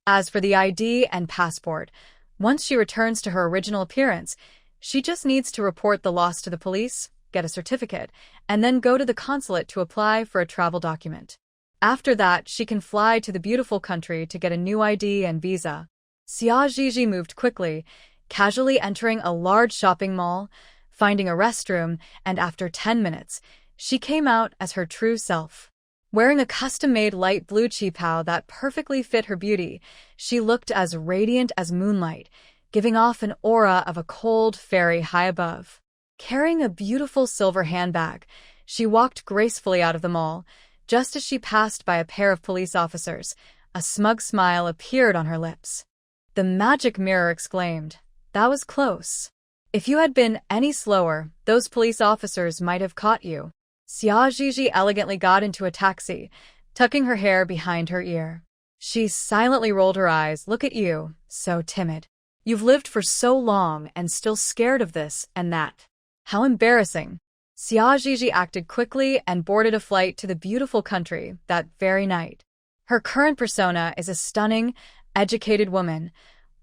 As for the ID and passport, once she returns to her original appearance, she just needs to report the loss to the police, get a certificate, and then go to the consulate to apply for a travel document. After that, she can fly to the beautiful country to get a new ID and visa. Xia Zhizhi moved quickly, casually entering a large shopping mall, finding a restroom, and after 10 minutes, she came out as her true self. Wearing a custom-made light blue qipao that perfectly fit her beauty, she looked as radiant as moonlight, giving off an aura of a cold fairy high above. Carrying a beautiful silver handbag, she walked gracefully out of the mall. Just as she passed by a pair of police officers, a smug smile appeared on her lips. The magic mirror exclaimed, "That was close. If you had been any slower, those police officers might have caught you." Xia Zhizhi elegantly got into a taxi, tucking her hair behind her ear. She silently rolled her eyes. "Look at you, so timid. You've lived for so long and still scared of this and that. How embarrassing." Xia Zhizhi acted quickly and boarded a flight to the beautiful country that very night. Her current persona is a stunning, educated woman,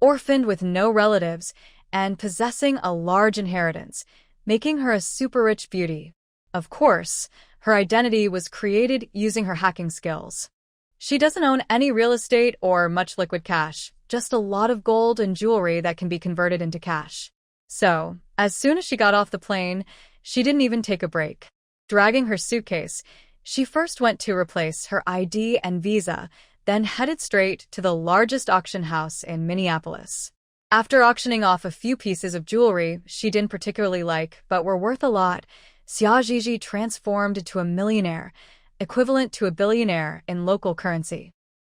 orphaned with no relatives, and possessing a large inheritance, making her a super-rich beauty. Of course, her identity was created using her hacking skills. She doesn't own any real estate or much liquid cash, just a lot of gold and jewelry that can be converted into cash. So, as soon as she got off the plane, she didn't even take a break. Dragging her suitcase, she first went to replace her ID and visa, then headed straight to the largest auction house in Minneapolis. After auctioning off a few pieces of jewelry she didn't particularly like but were worth a lot, Xia Zhizhi transformed into a millionaire, equivalent to a billionaire in local currency.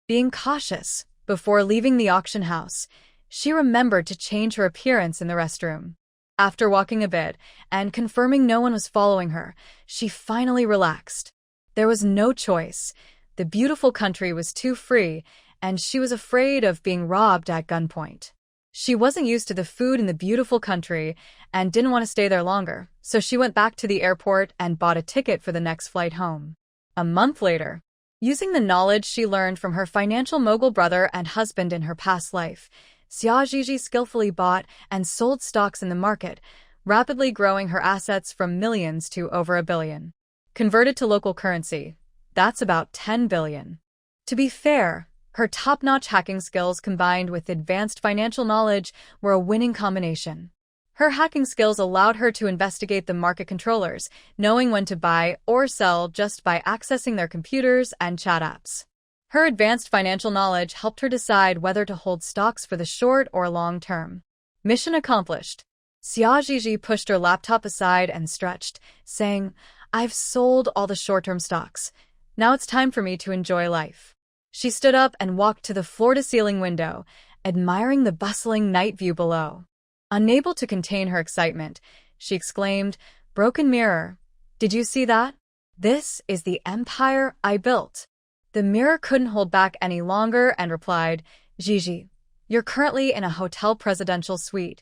Being cautious, before leaving the auction house, she remembered to change her appearance in the restroom. After walking a bit and confirming no one was following her, she finally relaxed. There was no choice. The beautiful country was too free, and she was afraid of being robbed at gunpoint. She wasn't used to the food in the beautiful country and didn't want to stay there longer, so she went back to the airport and bought a ticket for the next flight home. A month later, using the knowledge she learned from her financial mogul brother and husband in her past life, Xia Zhizhi skillfully bought and sold stocks in the market, rapidly growing her assets from millions to over $1 billion. Converted to local currency, that's about $10 billion. To be fair, her top-notch hacking skills combined with advanced financial knowledge were a winning combination. Her hacking skills allowed her to investigate the market controllers, knowing when to buy or sell just by accessing their computers and chat apps. Her advanced financial knowledge helped her decide whether to hold stocks for the short or long term. Mission accomplished. Xia Zhizhi pushed her laptop aside and stretched, saying, "I've sold all the short-term stocks. Now it's time for me to enjoy life." She stood up and walked to the floor-to-ceiling window, admiring the bustling night view below. Unable to contain her excitement, she exclaimed, "Broken mirror, did you see that? This is the empire I built." The mirror couldn't hold back any longer and replied, "Gigi, you're currently in a hotel presidential suite.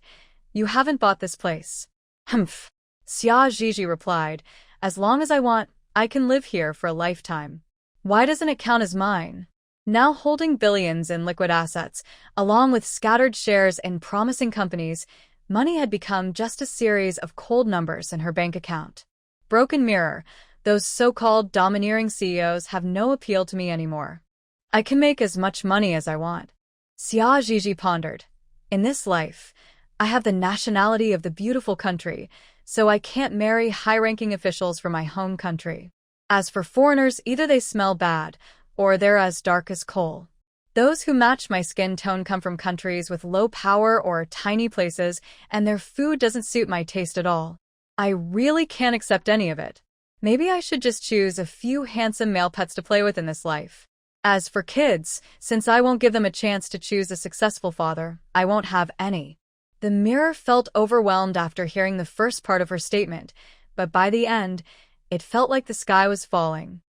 You haven't bought this place." "Humph." Xia Zhizhi replied, "As long as I want, I can live here for a lifetime. Why doesn't it count as mine?" Now holding billions in liquid assets, along with scattered shares in promising companies, money had become just a series of cold numbers in her bank account. Broken mirror, those so-called domineering CEOs have no appeal to me anymore. I can make as much money as I want. Xia Zhizhi pondered. In this life, I have the nationality of the beautiful country, so I can't marry high-ranking officials from my home country. As for foreigners, either they smell bad, or they're as dark as coal. Those who match my skin tone come from countries with low power or tiny places, and their food doesn't suit my taste at all. I really can't accept any of it. Maybe I should just choose a few handsome male pets to play with in this life. As for kids, since I won't give them a chance to choose a successful father, I won't have any." The mirror felt overwhelmed after hearing the first part of her statement, but by the end, it felt like the sky was falling.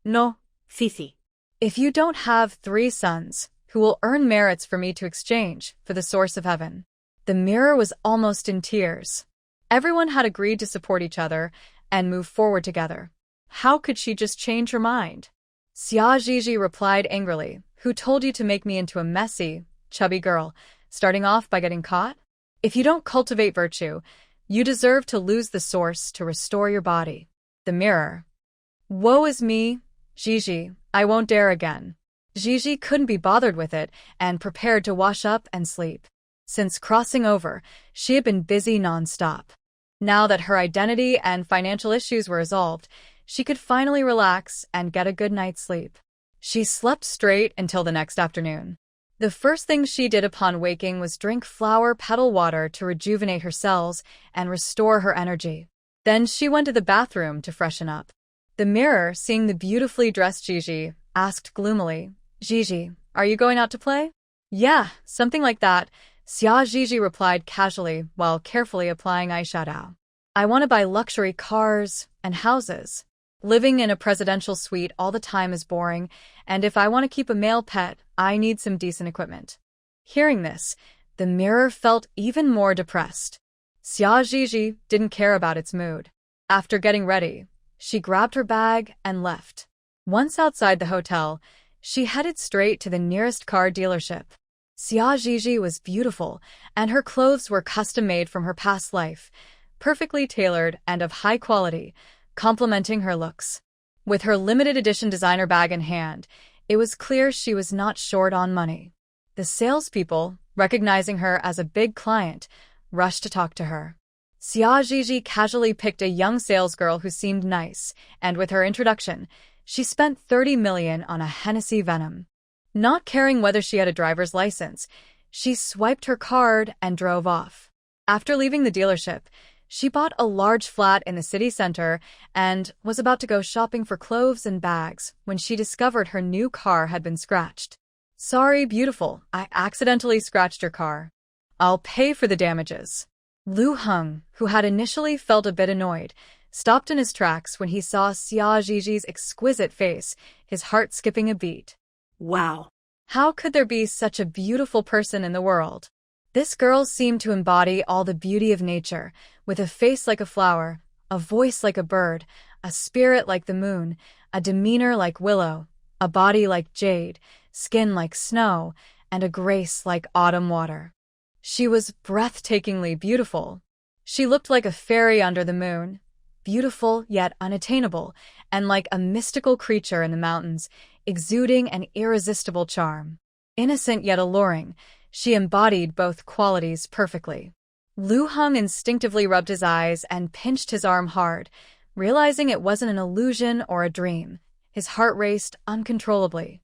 "No, Fifi. If you don't have 3 sons, who will earn merits for me to exchange for the source of heaven?" The mirror was almost in tears. Everyone had agreed to support each other and move forward together. How could she just change her mind? Xia Zhizhi replied angrily, "Who told you to make me into a messy, chubby girl, starting off by getting caught? If you don't cultivate virtue, you deserve to lose the source to restore your body." The mirror. "Woe is me, Gigi, I won't dare again." Gigi couldn't be bothered with it and prepared to wash up and sleep. Since crossing over, she had been busy non-stop. Now that her identity and financial issues were resolved, she could finally relax and get a good night's sleep. She slept straight until the next afternoon. The first thing she did upon waking was drink flower petal water to rejuvenate her cells and restore her energy. Then she went to the bathroom to freshen up. The mirror, seeing the beautifully dressed Gigi, asked gloomily, "Gigi, are you going out to play?" "Yeah, something like that," Xia Zhizhi replied casually while carefully applying eyeshadow. "I want to buy luxury cars and houses. Living in a presidential suite all the time is boring, and if I want to keep a male pet, I need some decent equipment." Hearing this, the mirror felt even more depressed. Xia Zhizhi didn't care about its mood. After getting ready, she grabbed her bag and left. Once outside the hotel, she headed straight to the nearest car dealership. Xia Zhizhi was beautiful, and her clothes were custom-made from her past life, perfectly tailored and of high quality, complementing her looks. With her limited-edition designer bag in hand, it was clear she was not short on money. The salespeople, recognizing her as a big client, rushed to talk to her. Xia Zhizhi casually picked a young salesgirl who seemed nice, and with her introduction, she spent 30 million on a Hennessy Venom. Not caring whether she had a driver's license, she swiped her card and drove off. After leaving the dealership, she bought a large flat in the city center and was about to go shopping for clothes and bags when she discovered her new car had been scratched. "Sorry, beautiful, I accidentally scratched your car. I'll pay for the damages." Lu Heng, who had initially felt a bit annoyed, stopped in his tracks when he saw Xia Zhizhi's exquisite face, his heart skipping a beat. Wow. How could there be such a beautiful person in the world? This girl seemed to embody all the beauty of nature, with a face like a flower, a voice like a bird, a spirit like the moon, a demeanor like willow, a body like jade, skin like snow, and a grace like autumn water. She was breathtakingly beautiful. She looked like a fairy under the moon, beautiful yet unattainable, and like a mystical creature in the mountains, exuding an irresistible charm. Innocent yet alluring, she embodied both qualities perfectly. Lu Heng instinctively rubbed his eyes and pinched his arm hard, realizing it wasn't an illusion or a dream. His heart raced uncontrollably.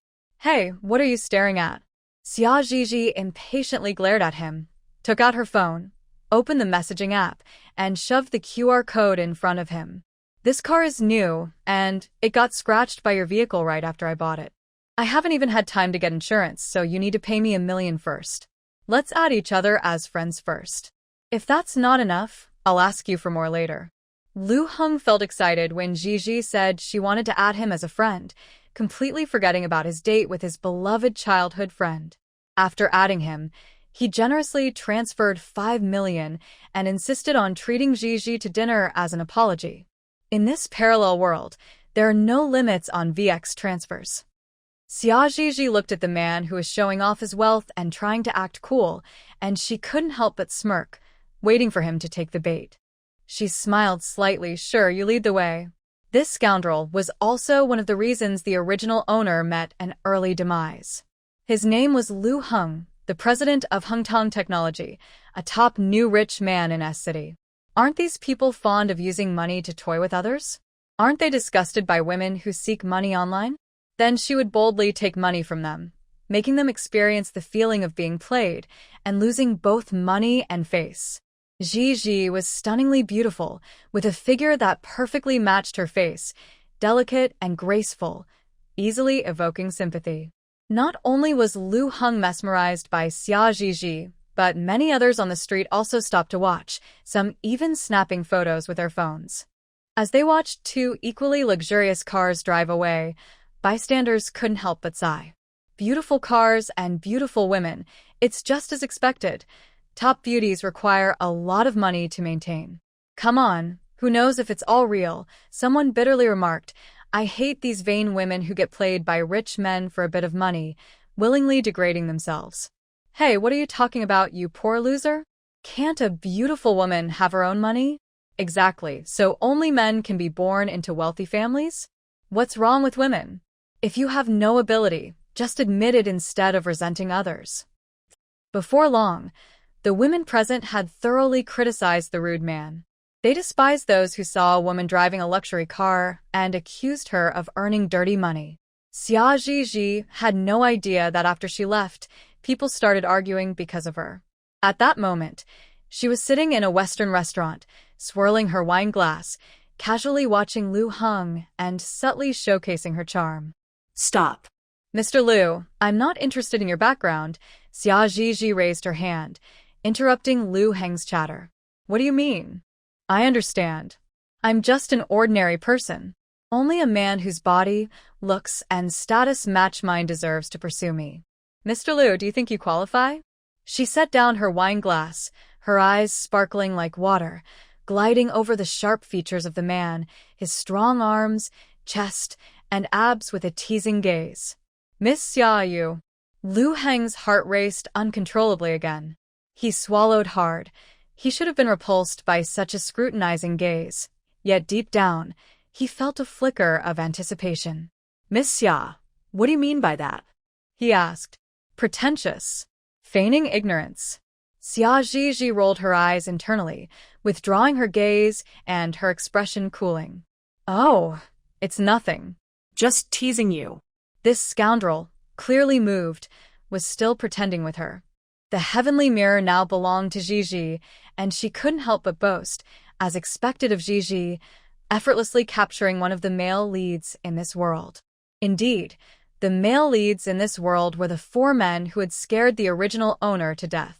Hey, what are you staring at? Xia Zhizhi impatiently glared at him, took out her phone, opened the messaging app, and shoved the QR code in front of him. This car is new, and it got scratched by your vehicle right after I bought it. I haven't even had time to get insurance, so you need to pay me $1 million first. Let's add each other as friends first. If that's not enough, I'll ask you for more later. Lu Heng felt excited when Zhizhi said she wanted to add him as a friend, completely forgetting about his date with his beloved childhood friend. After adding him, he generously transferred $5 million and insisted on treating Zhizhi to dinner as an apology. In this parallel world, there are no limits on VX transfers. Xia Zhizhi looked at the man who was showing off his wealth and trying to act cool, and she couldn't help but smirk, waiting for him to take the bait. She smiled slightly. Sure, you lead the way. This scoundrel was also one of the reasons the original owner met an early demise. His name was Lu Heng, the president of Hengtong Technology, a top new rich man in S-City. Aren't these people fond of using money to toy with others? Aren't they disgusted by women who seek money online? Then she would boldly take money from them, making them experience the feeling of being played and losing both money and face. Zhizhi was stunningly beautiful, with a figure that perfectly matched her face, delicate and graceful, easily evoking sympathy. Not only was Lu Heng mesmerized by Xia Zhizhi, but many others on the street also stopped to watch, some even snapping photos with their phones. As they watched two equally luxurious cars drive away, bystanders couldn't help but sigh. Beautiful cars and beautiful women, it's just as expected. Top beauties require a lot of money to maintain. Come on, who knows if it's all real? Someone bitterly remarked, I hate these vain women who get played by rich men for a bit of money, willingly degrading themselves. Hey, what are you talking about, you poor loser? Can't a beautiful woman have her own money? Exactly, so only men can be born into wealthy families? What's wrong with women? If you have no ability, just admit it instead of resenting others. Before long, the women present had thoroughly criticized the rude man. They despised those who saw a woman driving a luxury car and accused her of earning dirty money. Xia Zhizhi had no idea that after she left, people started arguing because of her. At that moment, she was sitting in a Western restaurant, swirling her wine glass, casually watching Lu Heng and subtly showcasing her charm. Stop. Mr. Lu, I'm not interested in your background. Xia Zhizhi raised her hand, interrupting Lu Heng's chatter. What do you mean? I understand. I'm just an ordinary person. Only a man whose body, looks, and status match mine deserves to pursue me. Mr. Lu, do you think you qualify? She set down her wine glass, her eyes sparkling like water, gliding over the sharp features of the man, his strong arms, chest, and abs with a teasing gaze. Miss Xia Yu. Lu Heng's heart raced uncontrollably again. He swallowed hard. He should have been repulsed by such a scrutinizing gaze. Yet deep down, he felt a flicker of anticipation. Miss Xia, what do you mean by that? He asked. Pretentious. Feigning ignorance. Xia Zhizhi rolled her eyes internally, withdrawing her gaze and her expression cooling. Oh, it's nothing. Just teasing you. This scoundrel, clearly moved, was still pretending with her. The heavenly mirror now belonged to Zhizhi, and she couldn't help but boast, as expected of Zhizhi, effortlessly capturing one of the male leads in this world. Indeed, the male leads in this world were the 4 men who had scared the original owner to death.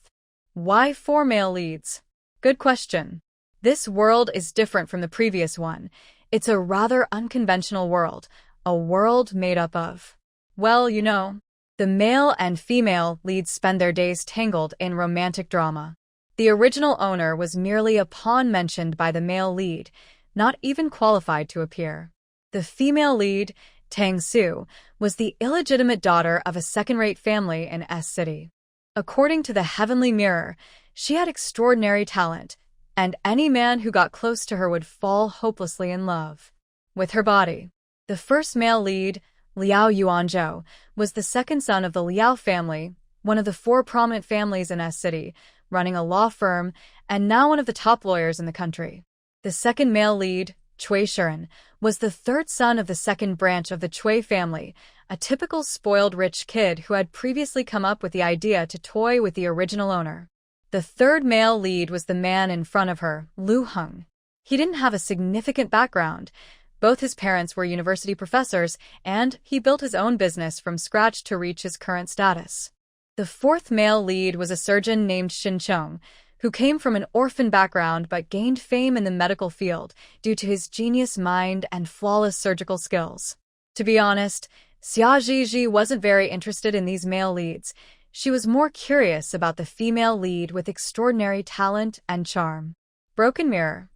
Why 4 male leads? Good question. This world is different from the previous one. It's a rather unconventional world, a world made up of, well, you know, the male and female leads spend their days tangled in romantic drama. The original owner was merely a pawn mentioned by the male lead, not even qualified to appear. The female lead, Tang Su, was the illegitimate daughter of a second-rate family in S-City. According to the heavenly mirror, she had extraordinary talent, and any man who got close to her would fall hopelessly in love with her body. The first male lead, Liao Yuanzhou, was the second son of the Liao family, one of the 4 prominent families in S-City, running a law firm, and now one of the top lawyers in the country. The second male lead, Cui Shiren was the third son of the second branch of the Cui family, a typical spoiled rich kid who had previously come up with the idea to toy with the original owner. The third male lead was the man in front of her, Lu Heng. He didn't have a significant background. Both his parents were university professors, and he built his own business from scratch to reach his current status. The fourth male lead was a surgeon named Shin Chong, who came from an orphan background but gained fame in the medical field due to his genius mind and flawless surgical skills. To be honest, Xia Zhizhi wasn't very interested in these male leads. She was more curious about the female lead with extraordinary talent and charm. Broken Mirror.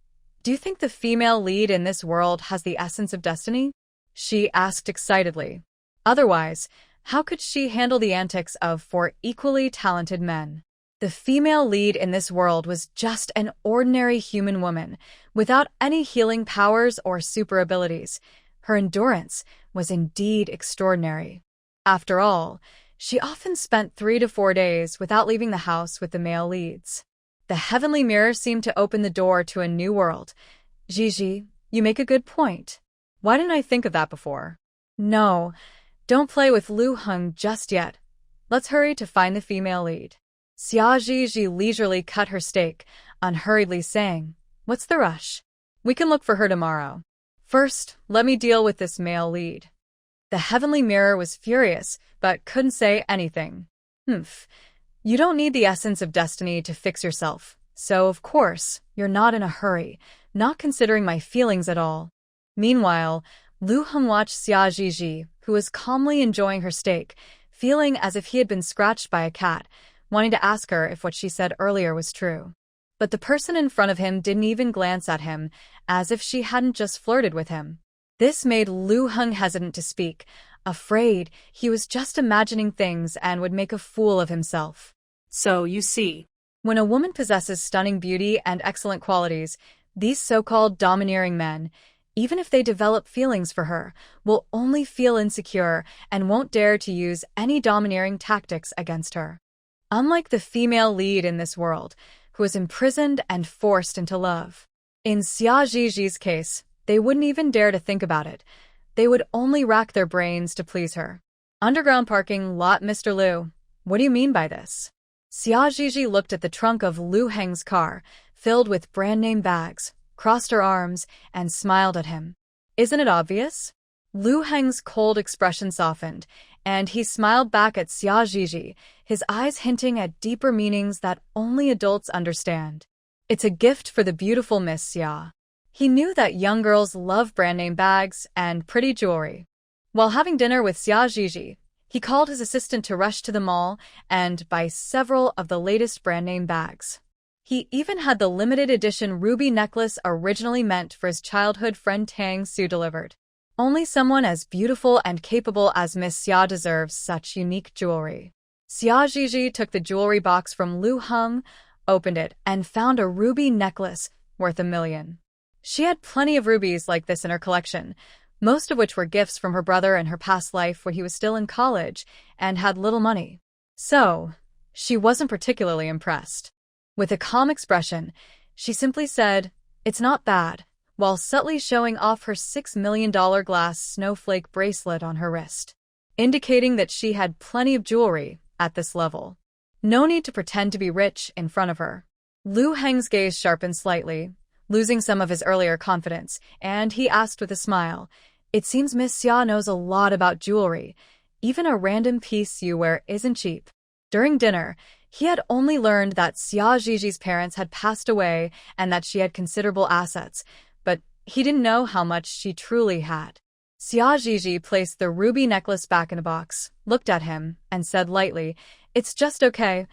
Do you think the female lead in this world has the essence of destiny? She asked excitedly. Otherwise, how could she handle the antics of four equally talented men? The female lead in this world was just an ordinary human woman, without any healing powers or super abilities. Her endurance was indeed extraordinary. After all, she often spent 3 to 4 days without leaving the house with the male leads. The heavenly mirror seemed to open the door to a new world. Zhizhi, you make a good point. Why didn't I think of that before? No, don't play with Lu Heng just yet. Let's hurry to find the female lead. Xia Zhizhi leisurely cut her steak, unhurriedly saying, "What's the rush? We can look for her tomorrow. First, let me deal with this male lead." The heavenly mirror was furious, but couldn't say anything. You don't need the essence of destiny to fix yourself, so of course, you're not in a hurry, not considering my feelings at all. Meanwhile, Lu Heng watched Xia Zhizhi, who was calmly enjoying her steak, feeling as if he had been scratched by a cat, wanting to ask her if what she said earlier was true. But the person in front of him didn't even glance at him, as if she hadn't just flirted with him. This made Lu Heng hesitant to speak, afraid he was just imagining things and would make a fool of himself. So, you see, when a woman possesses stunning beauty and excellent qualities, these so-called domineering men, even if they develop feelings for her, will only feel insecure and won't dare to use any domineering tactics against her. Unlike the female lead in this world, who was imprisoned and forced into love. In Xia Zhizhi's case, they wouldn't even dare to think about it. They would only rack their brains to please her. Underground parking lot, Mr. Liu. What do you mean by this? Xia Zhizhi looked at the trunk of Lu Heng's car, filled with brand-name bags, crossed her arms, and smiled at him. Isn't it obvious? Lu Heng's cold expression softened, and he smiled back at Xia Zhizhi, his eyes hinting at deeper meanings that only adults understand. It's a gift for the beautiful Miss Xia. He knew that young girls love brand-name bags and pretty jewelry. While having dinner with Xia Zhizhi, he called his assistant to rush to the mall and buy several of the latest brand-name bags. He even had the limited edition ruby necklace originally meant for his childhood friend Tang Su delivered. Only someone as beautiful and capable as Miss Xia deserves such unique jewelry. Xia Zhizhi took the jewelry box from Lu Heng, opened it, and found a ruby necklace worth $1 million. She had plenty of rubies like this in her collection, most of which were gifts from her brother in her past life when he was still in college and had little money. So, she wasn't particularly impressed. With a calm expression, she simply said, "It's not bad," while subtly showing off her $6 million glass snowflake bracelet on her wrist, indicating that she had plenty of jewelry at this level. No need to pretend to be rich in front of her. Lu Heng's gaze sharpened slightly, losing some of his earlier confidence, and he asked with a smile, "It seems Miss Xia knows a lot about jewelry. Even a random piece you wear isn't cheap." During dinner, he had only learned that Xia Zhizhi's parents had passed away and that she had considerable assets, but he didn't know how much she truly had. Xia Zhizhi placed the ruby necklace back in a box, looked at him, and said lightly, "It's just okay.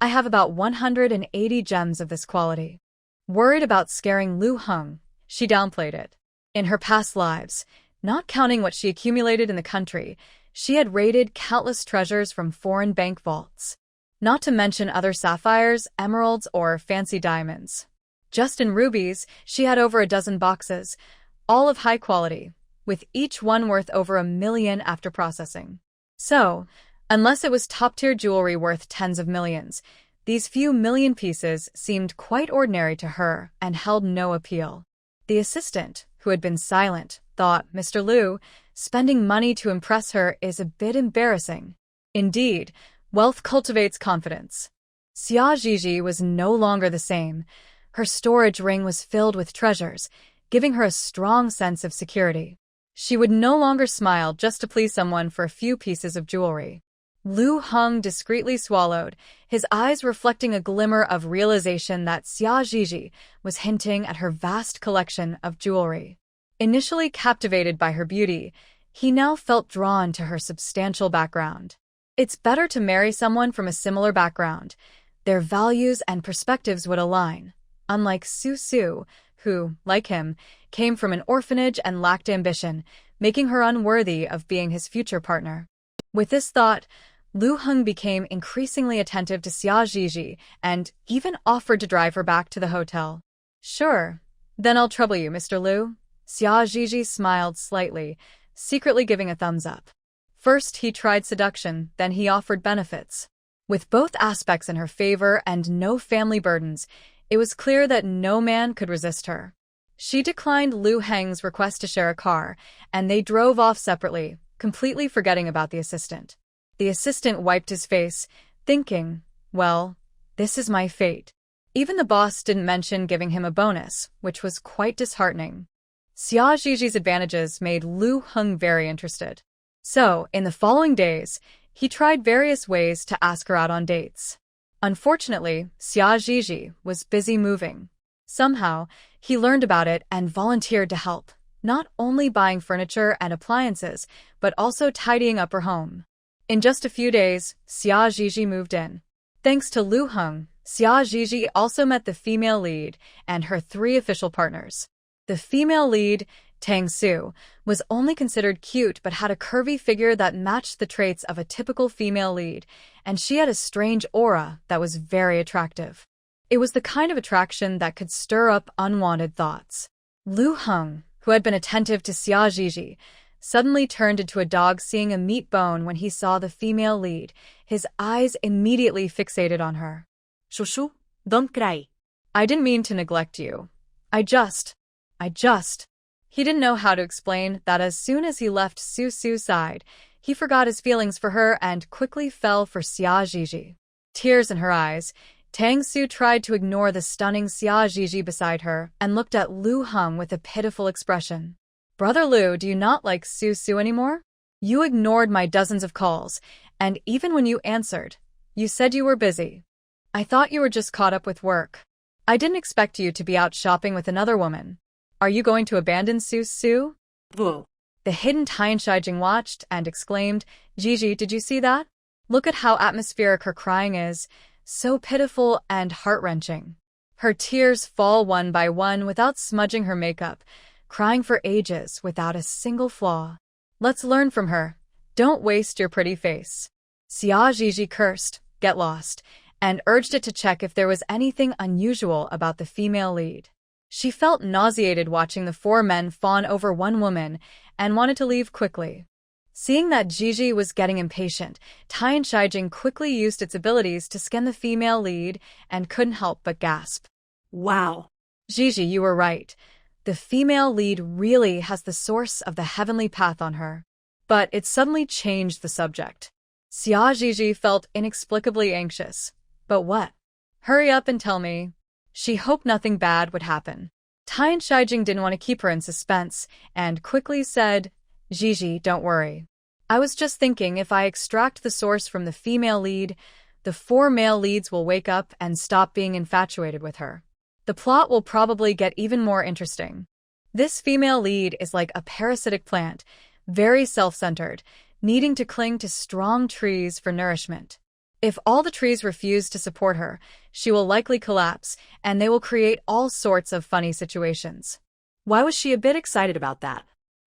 I have about 180 gems of this quality." Worried about scaring Lu Heng, she downplayed it. In her past lives, not counting what she accumulated in the country, she had raided countless treasures from foreign bank vaults. Not to mention other sapphires, emeralds, or fancy diamonds. Just in rubies, she had over a dozen boxes, all of high quality, with each one worth over $1 million after processing. So, unless it was top-tier jewelry worth tens of millions, these few million pieces seemed quite ordinary to her and held no appeal. The assistant, who had been silent, thought, Mr. Liu, spending money to impress her is a bit embarrassing. Indeed, wealth cultivates confidence. Xia Zhizhi was no longer the same. Her storage ring was filled with treasures, giving her a strong sense of security. She would no longer smile just to please someone for a few pieces of jewelry. Lu Heng discreetly swallowed, his eyes reflecting a glimmer of realization that Xia Zhizhi was hinting at her vast collection of jewelry. Initially captivated by her beauty, he now felt drawn to her substantial background. It's better to marry someone from a similar background. Their values and perspectives would align, unlike Su Su, who, like him, came from an orphanage and lacked ambition, making her unworthy of being his future partner. With this thought, Lu Heng became increasingly attentive to Xia Zhizhi and even offered to drive her back to the hotel. Sure, then I'll trouble you, Mr. Liu. Xia Zhizhi smiled slightly, secretly giving a thumbs up. First he tried seduction, then he offered benefits. With both aspects in her favor and no family burdens, it was clear that no man could resist her. She declined Lu Heng's request to share a car, and they drove off separately, completely forgetting about the assistant. The assistant wiped his face, thinking, well, this is my fate. Even the boss didn't mention giving him a bonus, which was quite disheartening. Xia Zhizhi's advantages made Lu Heng very interested. So, in the following days, he tried various ways to ask her out on dates. Unfortunately, Xia Zhizhi was busy moving. Somehow, he learned about it and volunteered to help, not only buying furniture and appliances, but also tidying up her home. In just a few days, Xia Zhizhi moved in. Thanks to Lu Heng, Xia Zhizhi also met the female lead and her 3 official partners. The female lead, Tang Su, was only considered cute but had a curvy figure that matched the traits of a typical female lead, and she had a strange aura that was very attractive. It was the kind of attraction that could stir up unwanted thoughts. Lu Heng, who had been attentive to Xia Zhizhi, suddenly turned into a dog seeing a meat bone when he saw the female lead, his eyes immediately fixated on her. Shushu, don't cry. I didn't mean to neglect you. I just. He didn't know how to explain that as soon as he left Su Su's side, he forgot his feelings for her and quickly fell for Xia Zhizhi. Tears in her eyes, Tang Su tried to ignore the stunning Xia Zhizhi beside her and looked at Lu Heng with a pitiful expression. Brother Liu, do you not like Su Su anymore? You ignored my dozens of calls, and even when you answered, you said you were busy. I thought you were just caught up with work. I didn't expect you to be out shopping with another woman. Are you going to abandon Su Su? Whoa. The hidden Tian Shijing watched and exclaimed, Gigi, did you see that? Look at how atmospheric her crying is, so pitiful and heart-wrenching. Her tears fall one by one without smudging her makeup, crying for ages without a single flaw. Let's learn from her. Don't waste your pretty face. Xia Zhizhi cursed, get lost, and urged it to check if there was anything unusual about the female lead. She felt nauseated watching the 4 men fawn over one woman and wanted to leave quickly. Seeing that Gigi was getting impatient, Tian Shijing quickly used its abilities to scan the female lead and couldn't help but gasp. Wow. Gigi, you were right. The female lead really has the source of the heavenly path on her. But it suddenly changed the subject. Xia Zhizhi felt inexplicably anxious. But what? Hurry up and tell me. She hoped nothing bad would happen. Tian Shijing didn't want to keep her in suspense and quickly said, Gigi, don't worry. I was just thinking if I extract the source from the female lead, the 4 male leads will wake up and stop being infatuated with her. The plot will probably get even more interesting. This female lead is like a parasitic plant, very self-centered, needing to cling to strong trees for nourishment. If all the trees refuse to support her, she will likely collapse, and they will create all sorts of funny situations. Why was she a bit excited about that?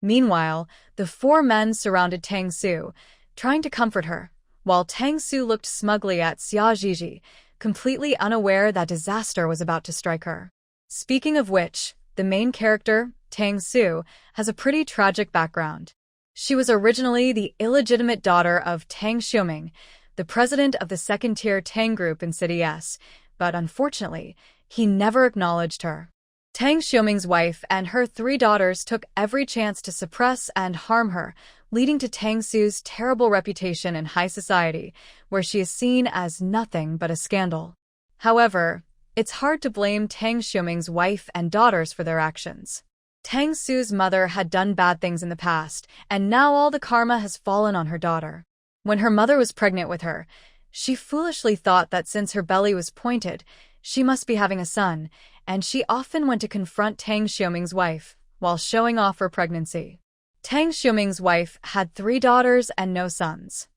Meanwhile, the 4 men surrounded Tang Su, trying to comfort her, while Tang Su looked smugly at Xia Zhizhi, completely unaware that disaster was about to strike her. Speaking of which, the main character, Tang Su, has a pretty tragic background. She was originally the illegitimate daughter of Tang Xiuming, the president of the second-tier Tang group in City S, but unfortunately, he never acknowledged her. Tang Xiuming's wife and her 3 daughters took every chance to suppress and harm her, leading to Tang Su's terrible reputation in high society, where she is seen as nothing but a scandal. However, it's hard to blame Tang Xiuming's wife and daughters for their actions. Tang Su's mother had done bad things in the past, and now all the karma has fallen on her daughter. When her mother was pregnant with her, she foolishly thought that since her belly was pointed, she must be having a son, and she often went to confront Tang Xiuming's wife while showing off her pregnancy. Tang Xiuming's wife had 3 daughters and no sons.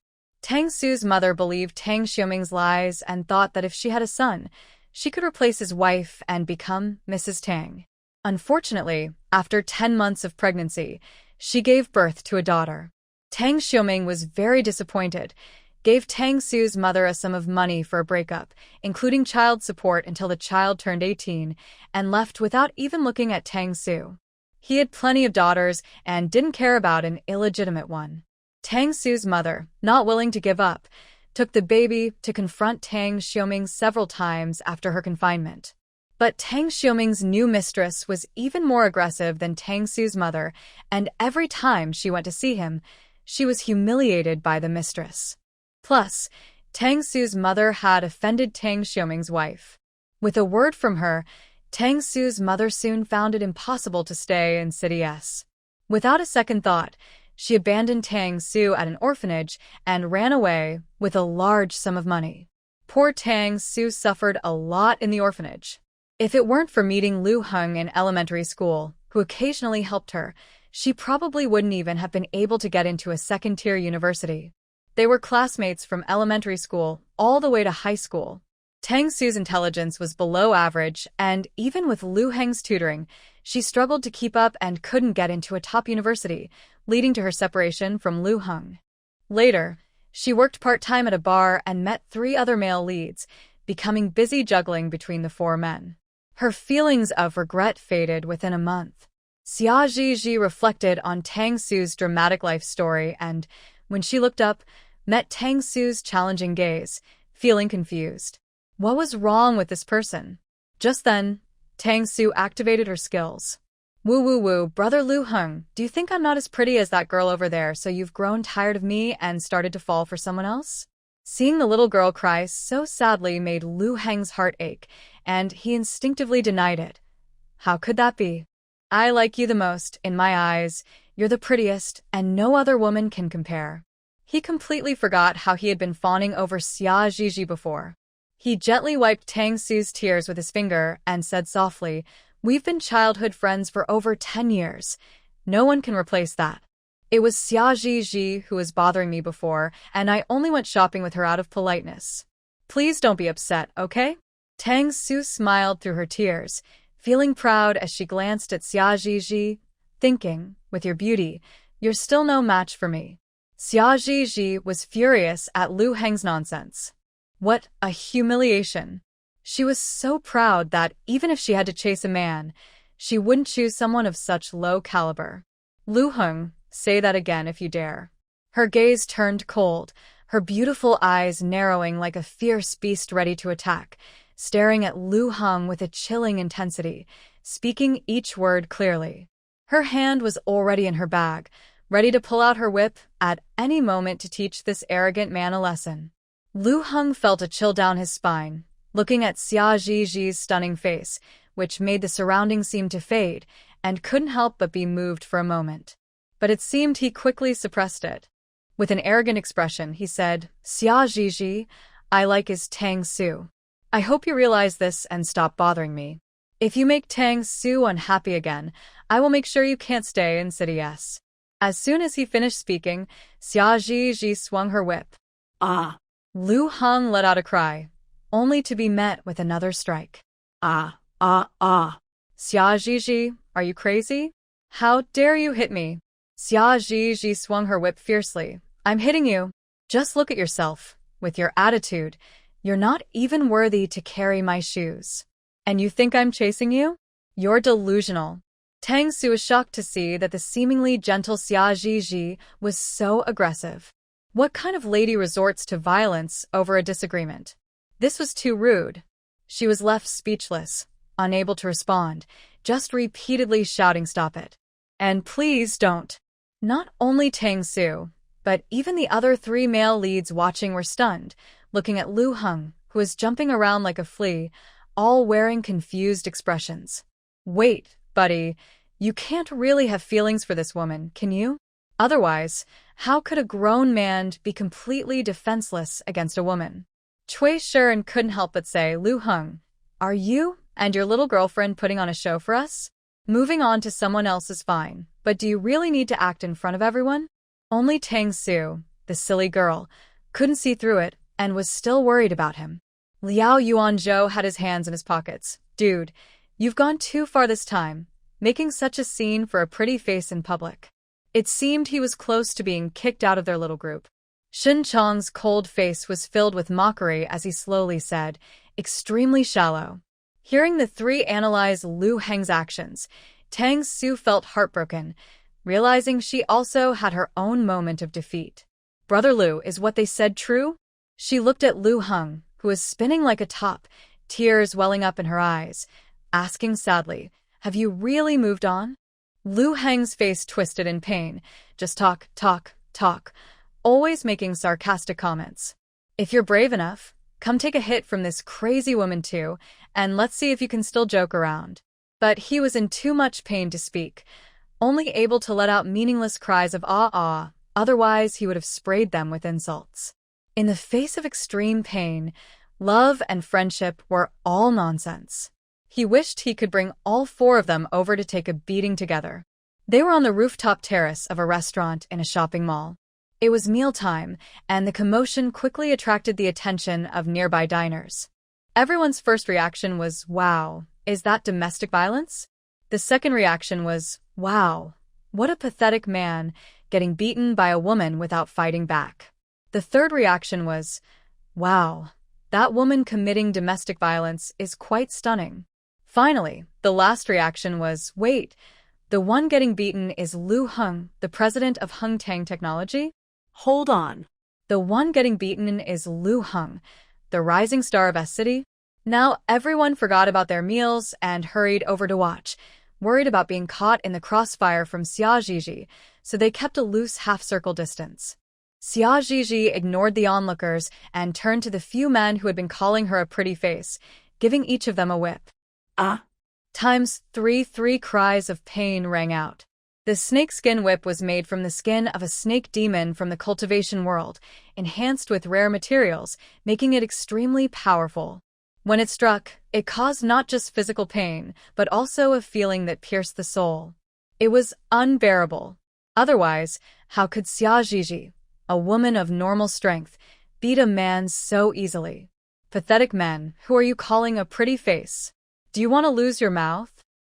Tang Su's mother believed Tang Xiuming's lies and thought that if she had a son, she could replace his wife and become Mrs. Tang. Unfortunately, after 10 months of pregnancy, she gave birth to a daughter. Tang Xiuming was very disappointed, gave Tang Su's mother a sum of money for a breakup, including child support until the child turned 18, and left without even looking at Tang Su. He had plenty of daughters and didn't care about an illegitimate one. Tang Su's mother, not willing to give up, took the baby to confront Tang Xiuming several times after her confinement. But Tang Xiuming's new mistress was even more aggressive than Tang Su's mother, and every time she went to see him, she was humiliated by the mistress. Plus, Tang Su's mother had offended Tang Xiuming's wife. With a word from her, Tang Su's mother soon found it impossible to stay in City S. Without a second thought, she abandoned Tang Su at an orphanage and ran away with a large sum of money. Poor Tang Su suffered a lot in the orphanage. If it weren't for meeting Lu Heng in elementary school, who occasionally helped her, she probably wouldn't even have been able to get into a second-tier university. They were classmates from elementary school all the way to high school. Tang Su's intelligence was below average, and even with Lu Heng's tutoring, she struggled to keep up and couldn't get into a top university, leading to her separation from Lu Heng. Later, she worked part-time at a bar and met 3 other male leads, becoming busy juggling between the 4 men. Her feelings of regret faded within a month. Xia Zhizhi reflected on Tang Su's dramatic life story and, when she looked up, met Tang Su's challenging gaze, feeling confused. What was wrong with this person? Just then, Tang Su activated her skills. Woo woo woo, brother Lu Heng, do you think I'm not as pretty as that girl over there, so you've grown tired of me and started to fall for someone else? Seeing the little girl cry so sadly made Lu Heng's heart ache, and he instinctively denied it. How could that be? I like you the most, in my eyes. You're the prettiest, and no other woman can compare. He completely forgot how he had been fawning over Xia Zhizhi before. He gently wiped Tang Su's tears with his finger and said softly, "We've been childhood friends for over 10 years. No one can replace that. It was Xia Zhizhi who was bothering me before, and I only went shopping with her out of politeness. Please don't be upset, okay?" Tang Su smiled through her tears, feeling proud as she glanced at Xia Zhizhi, thinking, with your beauty, you're still no match for me. Xia Zhizhi was furious at Lu Heng's nonsense. What a humiliation. She was so proud that even if she had to chase a man, she wouldn't choose someone of such low caliber. Lu Heng, say that again if you dare. Her gaze turned cold, her beautiful eyes narrowing like a fierce beast ready to attack, staring at Lu Heng with a chilling intensity, speaking each word clearly. Her hand was already in her bag, ready to pull out her whip at any moment to teach this arrogant man a lesson. Lu Heng felt a chill down his spine, looking at Xia Zhizhi's stunning face, which made the surroundings seem to fade, and couldn't help but be moved for a moment. But it seemed he quickly suppressed it. With an arrogant expression, he said, "Xia Zhizhi, I like is Tang Su. I hope you realize this and stop bothering me. If you make Tang Su unhappy again, I will make sure you can't stay in City S." As soon as he finished speaking, Xia Zhizhi swung her whip. Ah! Lu Heng let out a cry, only to be met with another strike. Ah! Ah! Ah! Xia Zhizhi, are you crazy? How dare you hit me? Xia Zhizhi swung her whip fiercely. I'm hitting you. Just look at yourself. With your attitude, you're not even worthy to carry my shoes. And you think I'm chasing you? You're delusional. Tang Su was shocked to see that the seemingly gentle Xia Zhizhi was so aggressive. What kind of lady resorts to violence over a disagreement? This was too rude. She was left speechless, unable to respond, just repeatedly shouting stop it. And please don't. Not only Tang Su, but even the other three male leads watching were stunned, looking at Lu Heng, who was jumping around like a flea, all wearing confused expressions. Wait, buddy, you can't really have feelings for this woman, can you? Otherwise, how could a grown man be completely defenseless against a woman? Cui Shiren couldn't help but say, Lu Heng, are you and your little girlfriend putting on a show for us? Moving on to someone else is fine, but do you really need to act in front of everyone? Only Tang Su, the silly girl, couldn't see through it and was still worried about him. Liao Yuanzhou had his hands in his pockets. Dude, you've gone too far this time, making such a scene for a pretty face in public. It seemed he was close to being kicked out of their little group. Shin Chong's cold face was filled with mockery as he slowly said, extremely shallow. Hearing the three analyze Lu Heng's actions, Tang Su felt heartbroken, realizing she also had her own moment of defeat. Brother Lu, is what they said true? She looked at Lu Heng, who was spinning like a top, tears welling up in her eyes, asking sadly, have you really moved on? Lu Heng's face twisted in pain. Just talk, talk, talk, always making sarcastic comments. If you're brave enough, come take a hit from this crazy woman too, and let's see if you can still joke around. But he was in too much pain to speak, only able to let out meaningless cries of ah, otherwise he would have sprayed them with insults. In the face of extreme pain, love and friendship were all nonsense. He wished he could bring all four of them over to take a beating together. They were on the rooftop terrace of a restaurant in a shopping mall. It was mealtime, and the commotion quickly attracted the attention of nearby diners. Everyone's first reaction was, wow, is that domestic violence? The second reaction was, wow, what a pathetic man getting beaten by a woman without fighting back. The third reaction was, wow, that woman committing domestic violence is quite stunning. Finally, the last reaction was, wait, the one getting beaten is Lu Heng, the president of Heng Tang Technology? Hold on. The one getting beaten is Lu Heng, the rising star of S-City? Now everyone forgot about their meals and hurried over to watch, worried about being caught in the crossfire from Xia Zhizhi, so they kept a loose half-circle distance. Xia Zhizhi ignored the onlookers and turned to the few men who had been calling her a pretty face, giving each of them a whip. Times three cries of pain rang out. The snakeskin whip was made from the skin of a snake demon from the cultivation world, enhanced with rare materials, making it extremely powerful. When it struck, it caused not just physical pain, but also a feeling that pierced the soul. It was unbearable. Otherwise, how could Xia Zhizhi, a woman of normal strength, beat a man so easily? Pathetic men, who are you calling a pretty face? Do you want to lose your mouth?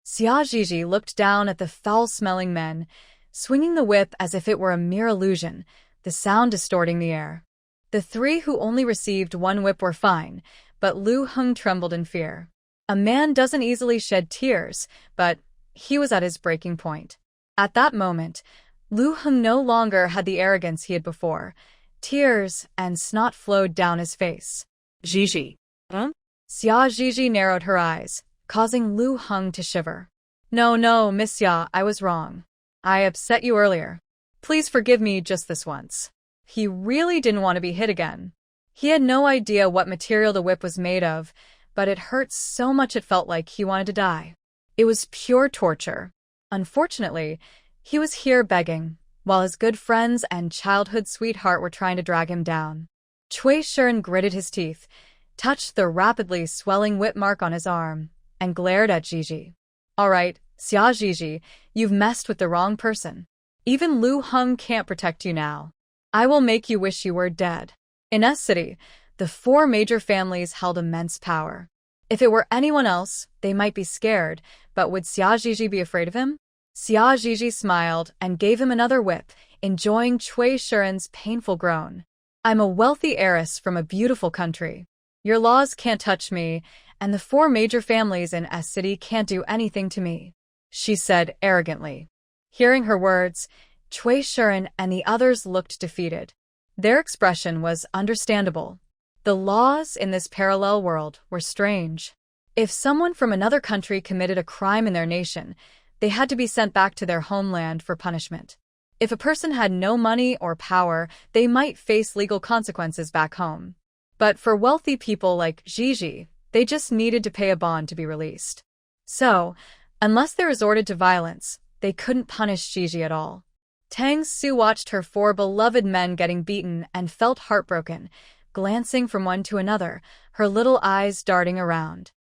Xia Zhizhi looked down at the foul-smelling men, swinging the whip as if it were a mere illusion, the sound distorting the air. The three who only received one whip were fine, but Lu Heng trembled in fear. A man doesn't easily shed tears, but he was at his breaking point. At that moment, Lu Heng no longer had the arrogance he had before. Tears and snot flowed down his face. Zhizhi. Huh? Xia Zhizhi narrowed her eyes, causing Lu Heng to shiver. No, Miss Xia, I was wrong. I upset you earlier. Please forgive me just this once. He really didn't want to be hit again. He had no idea what material the whip was made of, but it hurt so much it felt like he wanted to die. It was pure torture. Unfortunately, he was here begging, while his good friends and childhood sweetheart were trying to drag him down. Cui Shiren gritted his teeth, touched the rapidly swelling whip mark on his arm, and glared at Zhizhi. All right, Xia Zhizhi, you've messed with the wrong person. Even Lu Heng can't protect you now. I will make you wish you were dead. In S-City, the four major families held immense power. If it were anyone else, they might be scared, but would Xia Zhizhi be afraid of him? Xia Zhizhi smiled and gave him another whip, enjoying Cui Shiren's painful groan. I'm a wealthy heiress from a beautiful country. Your laws can't touch me, and the four major families in S-City can't do anything to me, she said arrogantly. Hearing her words, Cui Shiren and the others looked defeated. Their expression was understandable. The laws in this parallel world were strange. If someone from another country committed a crime in their nation, they had to be sent back to their homeland for punishment. If a person had no money or power, they might face legal consequences back home. But for wealthy people like Gigi, they just needed to pay a bond to be released. So, unless they resorted to violence, they couldn't punish Gigi at all. Tang Su watched her 4 beloved men getting beaten and felt heartbroken, glancing from one to another, her little eyes darting around.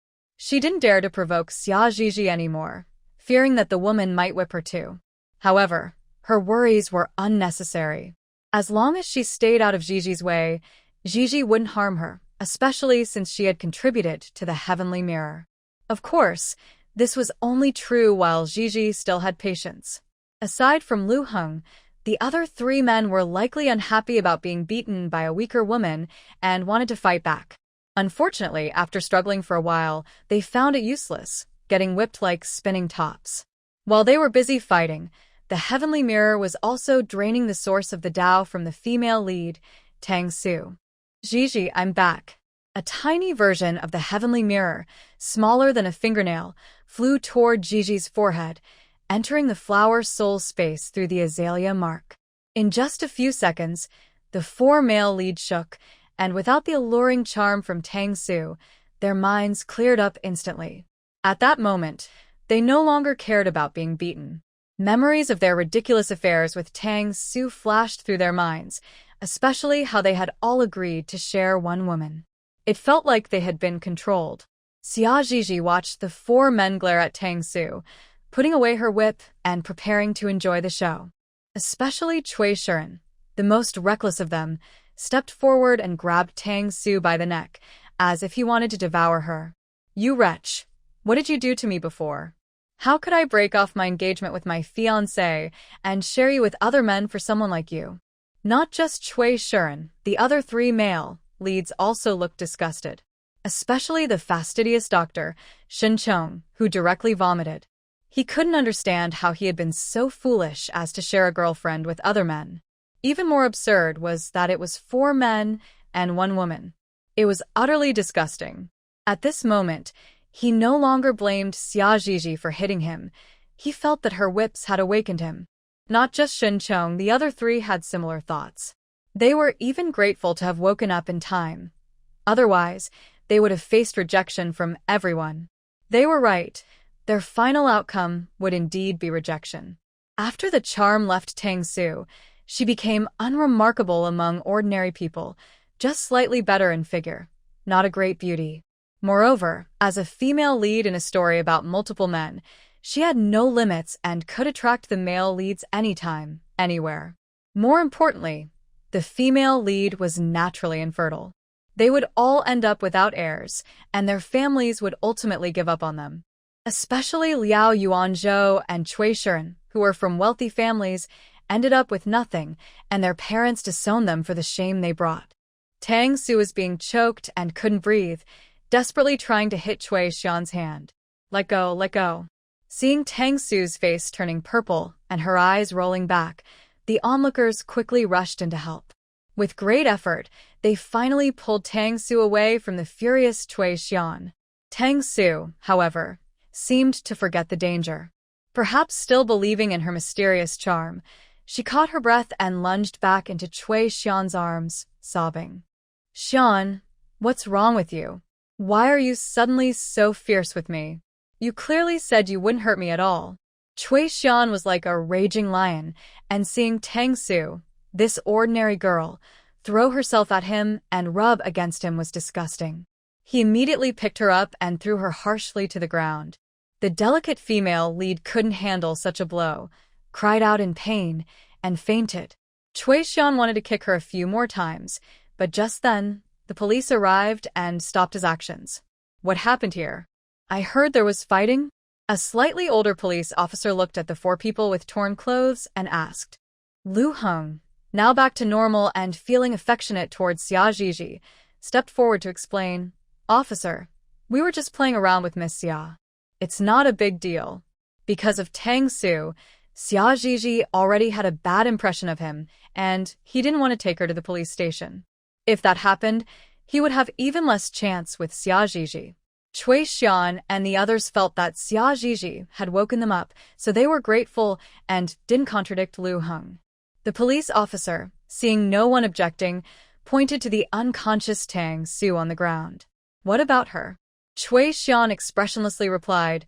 She didn't dare to provoke Xia Gigi anymore, fearing that the woman might whip her too. However, her worries were unnecessary. As long as she stayed out of Gigi's way, Gigi wouldn't harm her, especially since she had contributed to the heavenly mirror. Of course, this was only true while Gigi still had patience. Aside from Lu Heng, the other 3 men were likely unhappy about being beaten by a weaker woman and wanted to fight back. Unfortunately, after struggling for a while, they found it useless, getting whipped like spinning tops. While they were busy fighting, the heavenly mirror was also draining the source of the Tao from the female lead, Tang Su. Gigi, I'm back. A tiny version of the heavenly mirror, smaller than a fingernail, flew toward Gigi's forehead, entering the flower soul space through the azalea mark. In just a few seconds, the 4 male leads shook, and without the alluring charm from Tang Su, their minds cleared up instantly. At that moment, they no longer cared about being beaten. Memories of their ridiculous affairs with Tang Su flashed through their minds, especially how they had all agreed to share one woman. It felt like they had been controlled. Xia Gigi watched the 4 men glare at Tang Su, putting away her whip and preparing to enjoy the show. Especially Cui Shiren, the most reckless of them, stepped forward and grabbed Tang Su by the neck, as if he wanted to devour her. You wretch! What did you do to me before? How could I break off my engagement with my fiancé and share you with other men for someone like you? Not just Cui Shiren, the other 3 male leads also looked disgusted. Especially the fastidious doctor, Shen Chong, who directly vomited. He couldn't understand how he had been so foolish as to share a girlfriend with other men. Even more absurd was that it was 4 men and 1 woman. It was utterly disgusting. At this moment, he no longer blamed Xia Gigi for hitting him. He felt that her whips had awakened him. Not just Shen Chong, the other 3 had similar thoughts. They were even grateful to have woken up in time. Otherwise, they would have faced rejection from everyone. They were right. Their final outcome would indeed be rejection. After the charm left Tang Su, she became unremarkable among ordinary people, just slightly better in figure, not a great beauty. Moreover, as a female lead in a story about multiple men, she had no limits and could attract the male leads anytime, anywhere. More importantly, the female lead was naturally infertile. They would all end up without heirs, and their families would ultimately give up on them. Especially Liao Yuanzhou and Cui Shiren, who were from wealthy families, ended up with nothing, and their parents disowned them for the shame they brought. Tang Su was being choked and couldn't breathe, desperately trying to hit Cui Xian's hand. Let go, let go. Seeing Tang Su's face turning purple and her eyes rolling back, the onlookers quickly rushed in to help. With great effort, they finally pulled Tang Su away from the furious Cui Xian. Tang Su, however, seemed to forget the danger. Perhaps still believing in her mysterious charm, she caught her breath and lunged back into Cui Xian's arms, sobbing. Xian, what's wrong with you? Why are you suddenly so fierce with me? You clearly said you wouldn't hurt me at all. Cui Xian was like a raging lion, and seeing Tang Su, this ordinary girl, throw herself at him and rub against him was disgusting. He immediately picked her up and threw her harshly to the ground. The delicate female lead couldn't handle such a blow, cried out in pain, and fainted. Cui Xian wanted to kick her a few more times, but just then, the police arrived and stopped his actions. What happened here? I heard there was fighting? A slightly older police officer looked at the 4 people with torn clothes and asked. Lu Heng, now back to normal and feeling affectionate towards Xia Gigi, stepped forward to explain. Officer, we were just playing around with Miss Xia. It's not a big deal. Because of Tang Su, Xia Gigi already had a bad impression of him, and he didn't want to take her to the police station. If that happened, he would have even less chance with Xia Gigi. Cui Xian and the others felt that Xia Zhizhi had woken them up, so they were grateful and didn't contradict Lu Heng. The police officer, seeing no one objecting, pointed to the unconscious Tang Su on the ground. What about her? Cui Xian expressionlessly replied,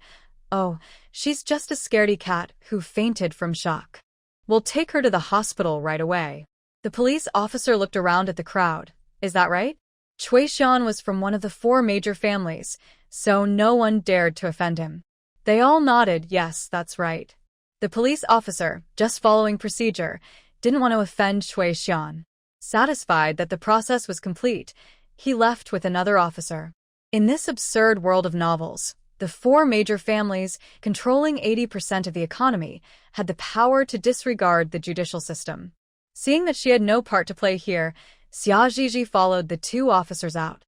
"Oh, she's just a scaredy cat who fainted from shock. We'll take her to the hospital right away." The police officer looked around at the crowd. Is that right? Cui Xian was from one of the 4 major families, so no one dared to offend him. They all nodded, yes, that's right. The police officer, just following procedure, didn't want to offend Cui Xian. Satisfied that the process was complete, he left with another officer. In this absurd world of novels, the 4 major families, controlling 80% of the economy, had the power to disregard the judicial system. Seeing that she had no part to play here, Xia Zhizhi followed the 2 officers out.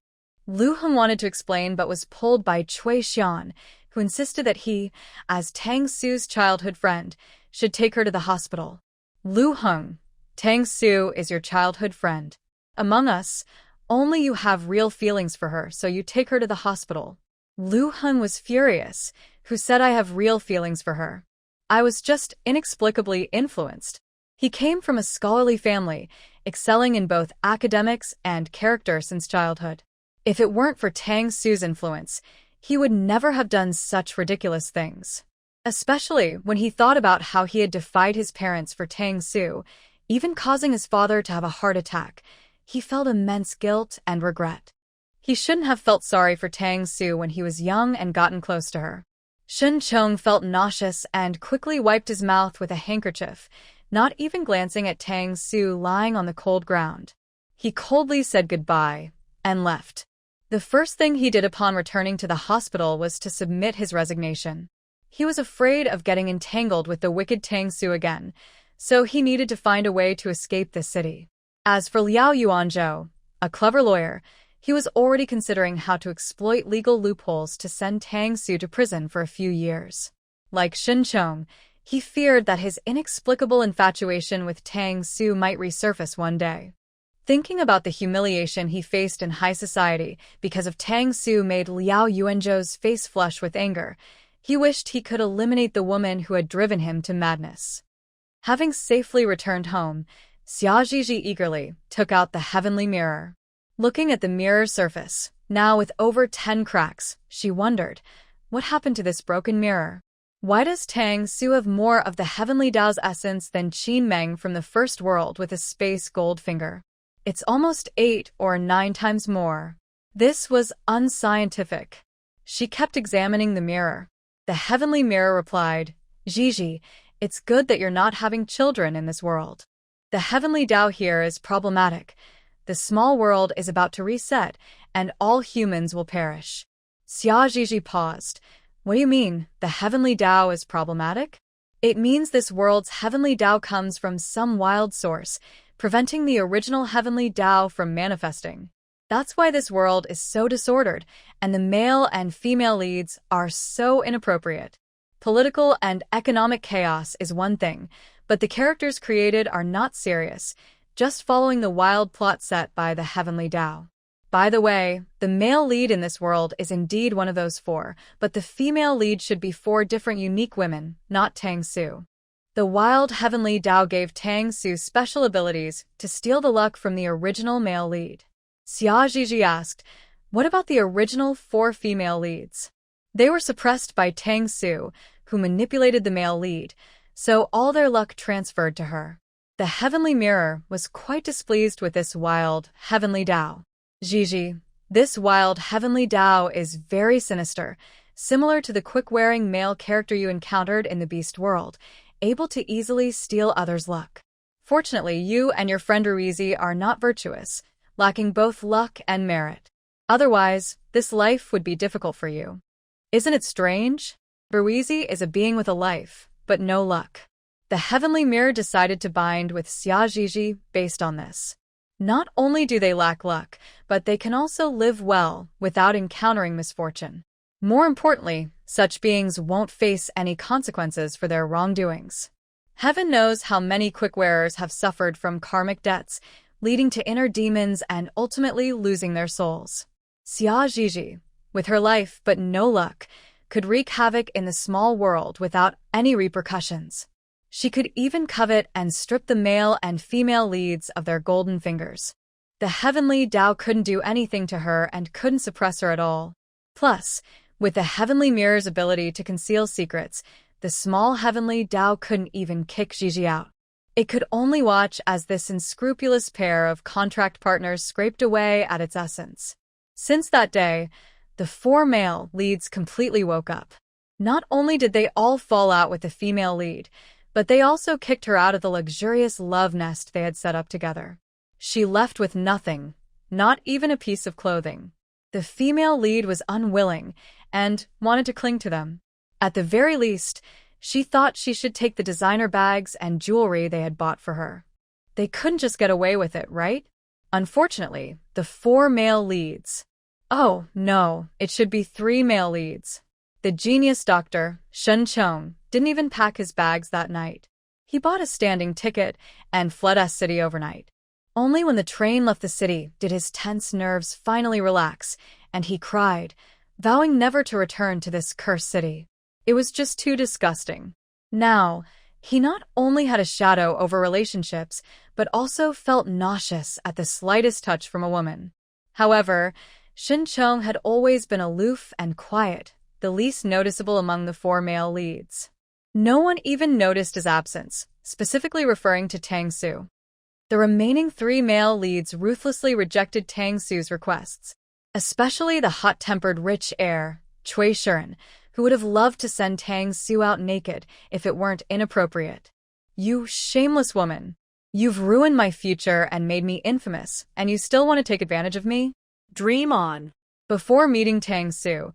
Lu Heng wanted to explain but was pulled by Cui Xian, who insisted that he, as Tang Su's childhood friend, should take her to the hospital. Lu Heng, Tang Su is your childhood friend. Among us, only you have real feelings for her, so you take her to the hospital. Lu Heng was furious. Who said I have real feelings for her? I was just inexplicably influenced. He came from a scholarly family, excelling in both academics and character since childhood. If it weren't for Tang Su's influence, he would never have done such ridiculous things. Especially when he thought about how he had defied his parents for Tang Su, even causing his father to have a heart attack. He felt immense guilt and regret. He shouldn't have felt sorry for Tang Su when he was young and gotten close to her. Shen Chong felt nauseous and quickly wiped his mouth with a handkerchief, not even glancing at Tang Su lying on the cold ground. He coldly said goodbye and left. The first thing he did upon returning to the hospital was to submit his resignation. He was afraid of getting entangled with the wicked Tang Su again, so he needed to find a way to escape the city. As for Liao Yuanzhou, a clever lawyer, he was already considering how to exploit legal loopholes to send Tang Su to prison for a few years. Like Shen Chong, he feared that his inexplicable infatuation with Tang Su might resurface one day. Thinking about the humiliation he faced in high society because of Tang Su made Liao Yuanzhou's face flush with anger. He wished he could eliminate the woman who had driven him to madness. Having safely returned home, Xia Zhizhi eagerly took out the heavenly mirror. Looking at the mirror's surface, now with over 10 cracks, she wondered, what happened to this broken mirror? Why does Tang Su have more of the heavenly Tao's essence than Qin Meng from the first world with a space gold finger? It's almost 8 or 9 times more. This was unscientific. She kept examining the mirror. The heavenly mirror replied, "Zhizhi, it's good that you're not having children in this world. The heavenly Tao here is problematic. The small world is about to reset, and all humans will perish." Xia Zhizhi paused. What do you mean, the heavenly Tao is problematic? It means this world's heavenly Tao comes from some wild source, preventing the original heavenly Tao from manifesting. That's why this world is so disordered, and the male and female leads are so inappropriate. Political and economic chaos is one thing, but the characters created are not serious, just following the wild plot set by the heavenly Tao. By the way, the male lead in this world is indeed one of those 4, but the female lead should be 4 different unique women, not Tang Su. The wild heavenly Tao gave Tang Su special abilities to steal the luck from the original male lead. Xia Zhizhi asked, what about the original 4 female leads? They were suppressed by Tang Su, who manipulated the male lead, so all their luck transferred to her. The heavenly mirror was quite displeased with this wild heavenly Tao. Zhizhi, this wild heavenly Tao is very sinister, similar to the quick-wearing male character you encountered in the beast world, able to easily steal others' luck. Fortunately, you and your friend Ruizi are not virtuous, lacking both luck and merit. Otherwise, this life would be difficult for you. Isn't it strange? Ruizi is a being with a life, but no luck. The heavenly mirror decided to bind with Xia Zhizhi based on this. Not only do they lack luck, but they can also live well without encountering misfortune. More importantly, such beings won't face any consequences for their wrongdoings. Heaven knows how many quick-wearers have suffered from karmic debts, leading to inner demons and ultimately losing their souls. Xia Zhizhi, with her life but no luck, could wreak havoc in the small world without any repercussions. She could even covet and strip the male and female leads of their golden fingers. The heavenly Tao couldn't do anything to her and couldn't suppress her at all. Plus, with the heavenly mirror's ability to conceal secrets, the small heavenly Tao couldn't even kick Gigi out. It could only watch as this unscrupulous pair of contract partners scraped away at its essence. Since that day, the 4 male leads completely woke up. Not only did they all fall out with the female lead, but they also kicked her out of the luxurious love nest they had set up together. She left with nothing, not even a piece of clothing. The female lead was unwilling and wanted to cling to them. At the very least, she thought she should take the designer bags and jewelry they had bought for her. They couldn't just get away with it, right? Unfortunately, the 4 male leads. Oh, no, it should be 3 male leads. The genius doctor, Shen Chong, didn't even pack his bags that night. He bought a standing ticket and fled the city overnight. Only when the train left the city did his tense nerves finally relax, and he cried, vowing never to return to this cursed city. It was just too disgusting. Now, he not only had a shadow over relationships, but also felt nauseous at the slightest touch from a woman. However, Shin Chong had always been aloof and quiet, the least noticeable among the 4 male leads. No one even noticed his absence, specifically referring to Tang Su. The remaining 3 male leads ruthlessly rejected Tang Su's requests, especially the hot-tempered rich heir, Cui Shiren, who would have loved to send Tang Su out naked if it weren't inappropriate. You shameless woman! You've ruined my future and made me infamous, and you still want to take advantage of me? Dream on. Before meeting Tang Su,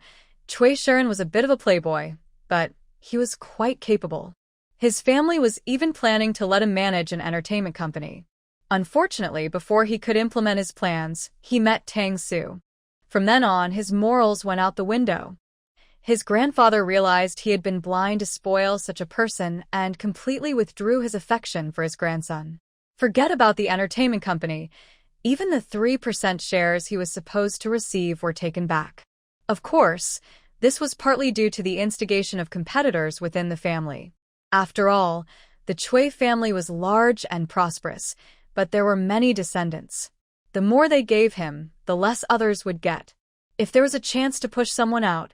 Cui Shiren was a bit of a playboy, but he was quite capable. His family was even planning to let him manage an entertainment company. Unfortunately, before he could implement his plans, he met Tang Su. From then on, his morals went out the window. His grandfather realized he had been blind to spoil such a person and completely withdrew his affection for his grandson. Forget about the entertainment company. Even the 3% shares he was supposed to receive were taken back. Of course, this was partly due to the instigation of competitors within the family. After all, the Cui family was large and prosperous, but there were many descendants. The more they gave him, the less others would get. If there was a chance to push someone out,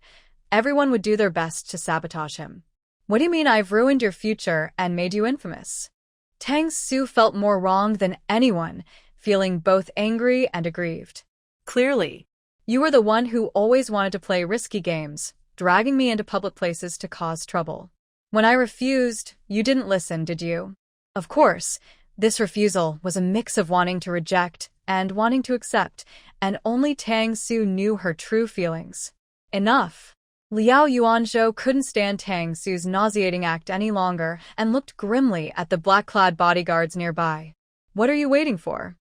everyone would do their best to sabotage him. What do you mean I've ruined your future and made you infamous? Tang Su felt more wronged than anyone, feeling both angry and aggrieved. Clearly. You were the one who always wanted to play risky games, dragging me into public places to cause trouble. When I refused, you didn't listen, did you? Of course, this refusal was a mix of wanting to reject and wanting to accept, and only Tang Su knew her true feelings. Enough. Liao Yuanzhou couldn't stand Tang Su's nauseating act any longer and looked grimly at the black-clad bodyguards nearby. What are you waiting for?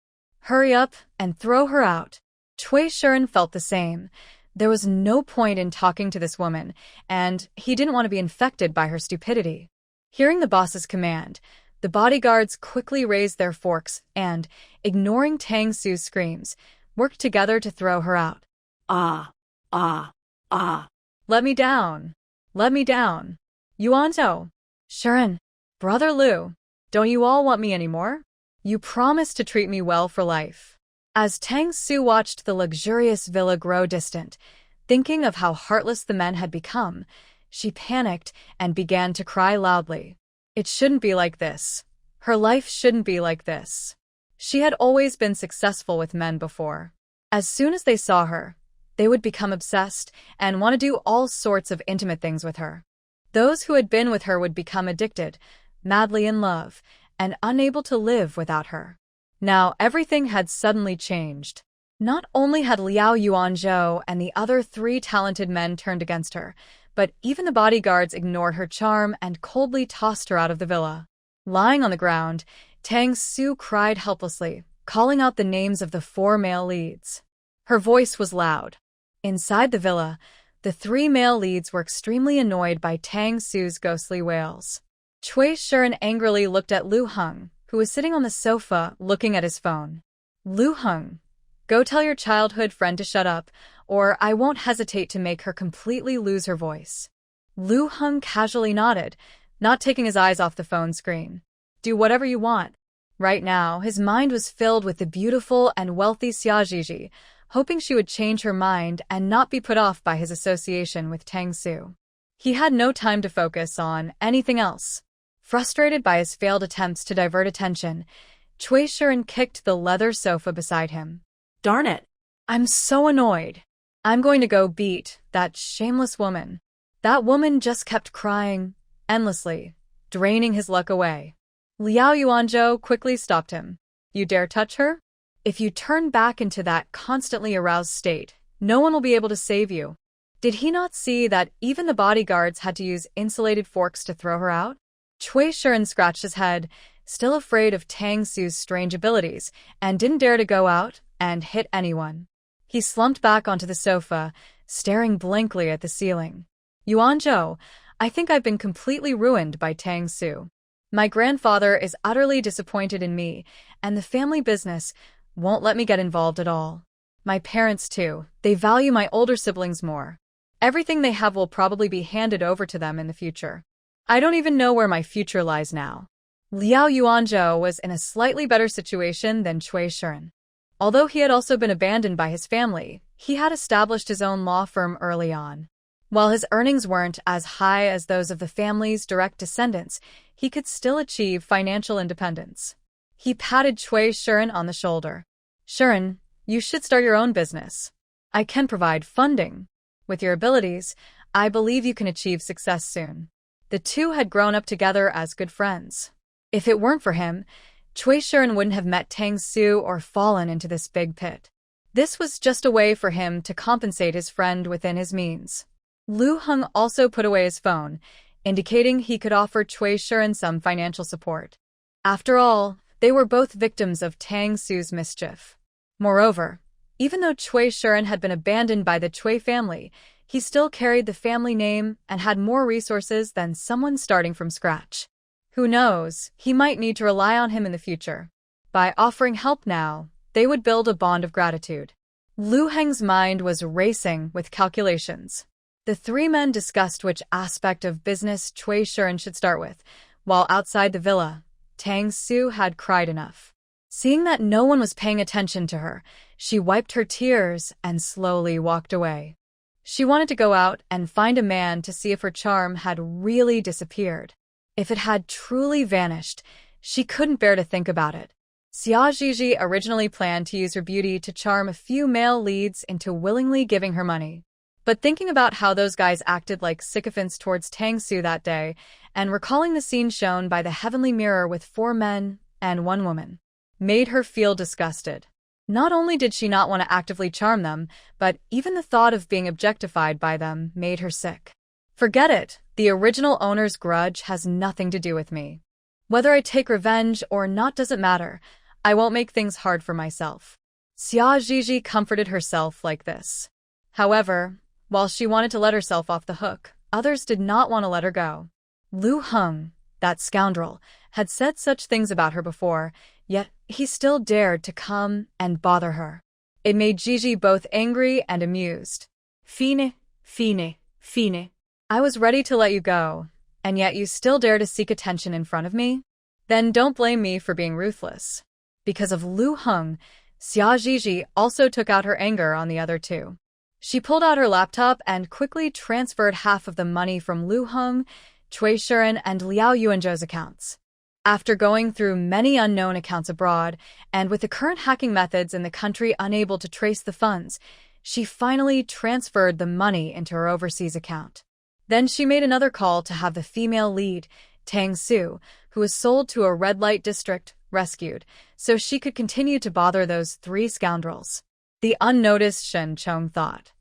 Hurry up and throw her out. Cui Shiren felt the same. There was no point in talking to this woman, and he didn't want to be infected by her stupidity. Hearing the boss's command, the bodyguards quickly raised their forks and, ignoring Tang Su's screams, worked together to throw her out. Ah. Let me down. Let me down. Yuanzhou. Shiren. Brother Liu. Don't you all want me anymore? You promised to treat me well for life. As Tang Su watched the luxurious villa grow distant, thinking of how heartless the men had become, she panicked and began to cry loudly. It shouldn't be like this. Her life shouldn't be like this. She had always been successful with men before. As soon as they saw her, they would become obsessed and want to do all sorts of intimate things with her. Those who had been with her would become addicted, madly in love, and unable to live without her. Now everything had suddenly changed. Not only had Liao Yuanzhou and the other 3 talented men turned against her, but even the bodyguards ignored her charm and coldly tossed her out of the villa. Lying on the ground, Tang Su cried helplessly, calling out the names of the 4 male leads. Her voice was loud. Inside the villa, the 3 male leads were extremely annoyed by Tang Su's ghostly wails. Cui Shiren angrily looked at Lu Heng, who was sitting on the sofa looking at his phone. Lu Heng, go tell your childhood friend to shut up, or I won't hesitate to make her completely lose her voice. Lu Heng casually nodded, not taking his eyes off the phone screen. Do whatever you want. Right now, his mind was filled with the beautiful and wealthy Xia Zhizhi, hoping she would change her mind and not be put off by his association with Tang Su. He had no time to focus on anything else. Frustrated by his failed attempts to divert attention, Cui Shiren kicked the leather sofa beside him. Darn it. I'm so annoyed. I'm going to go beat that shameless woman. That woman just kept crying, endlessly, draining his luck away. Liao Yuanzhou quickly stopped him. You dare touch her? If you turn back into that constantly aroused state, no one will be able to save you. Did he not see that even the bodyguards had to use insulated forks to throw her out? Cui Shiren scratched his head, still afraid of Tang Su's strange abilities, and didn't dare to go out and hit anyone. He slumped back onto the sofa, staring blankly at the ceiling. Yuanzhou, I think I've been completely ruined by Tang Su. My grandfather is utterly disappointed in me, and the family business won't let me get involved at all. My parents, too, they value my older siblings more. Everything they have will probably be handed over to them in the future. I don't even know where my future lies now. Liao Yuanzhou was in a slightly better situation than Cui Shiren. Although he had also been abandoned by his family, he had established his own law firm early on. While his earnings weren't as high as those of the family's direct descendants, he could still achieve financial independence. He patted Cui Shiren on the shoulder. Shiren, you should start your own business. I can provide funding. With your abilities, I believe you can achieve success soon. The two had grown up together as good friends. If it weren't for him, Cui Shiren wouldn't have met Tang Su or fallen into this big pit. This was just a way for him to compensate his friend within his means. Lu Heng also put away his phone, indicating he could offer Cui Shiren some financial support. After all, they were both victims of Tang Su's mischief. Moreover, even though Cui Shiren had been abandoned by the Cui family, he still carried the family name and had more resources than someone starting from scratch. Who knows, he might need to rely on him in the future. By offering help now, they would build a bond of gratitude. Lu Heng's mind was racing with calculations. The three men discussed which aspect of business Cui Shiren should start with, while outside the villa, Tang Su had cried enough. Seeing that no one was paying attention to her, she wiped her tears and slowly walked away. She wanted to go out and find a man to see if her charm had really disappeared. If it had truly vanished, she couldn't bear to think about it. Xia Zhizhi originally planned to use her beauty to charm a few male leads into willingly giving her money. But thinking about how those guys acted like sycophants towards Tang Su that day, and recalling the scene shown by the heavenly mirror with 4 men and 1 woman, made her feel disgusted. Not only did she not want to actively charm them, but even the thought of being objectified by them made her sick. Forget it, the original owner's grudge has nothing to do with me. Whether I take revenge or not doesn't matter, I won't make things hard for myself. Xia Zhizhi comforted herself like this. However, while she wanted to let herself off the hook, others did not want to let her go. Lu Heng, that scoundrel, had said such things about her before, yet he still dared to come and bother her. It made Zhizhi both angry and amused. Fine, fine, fine. I was ready to let you go, and yet you still dare to seek attention in front of me? Then don't blame me for being ruthless. Because of Lu Heng, Xia Zhizhi also took out her anger on the other two. She pulled out her laptop and quickly transferred half of the money from Lu Heng, Cui Shiren, and Liao Yuanzhou's accounts. After going through many unknown accounts abroad, and with the current hacking methods in the country unable to trace the funds, she finally transferred the money into her overseas account. Then she made another call to have the female lead, Tang Su, who was sold to a red light district, rescued, so she could continue to bother those 3 scoundrels. The unnoticed Shen Chong thought.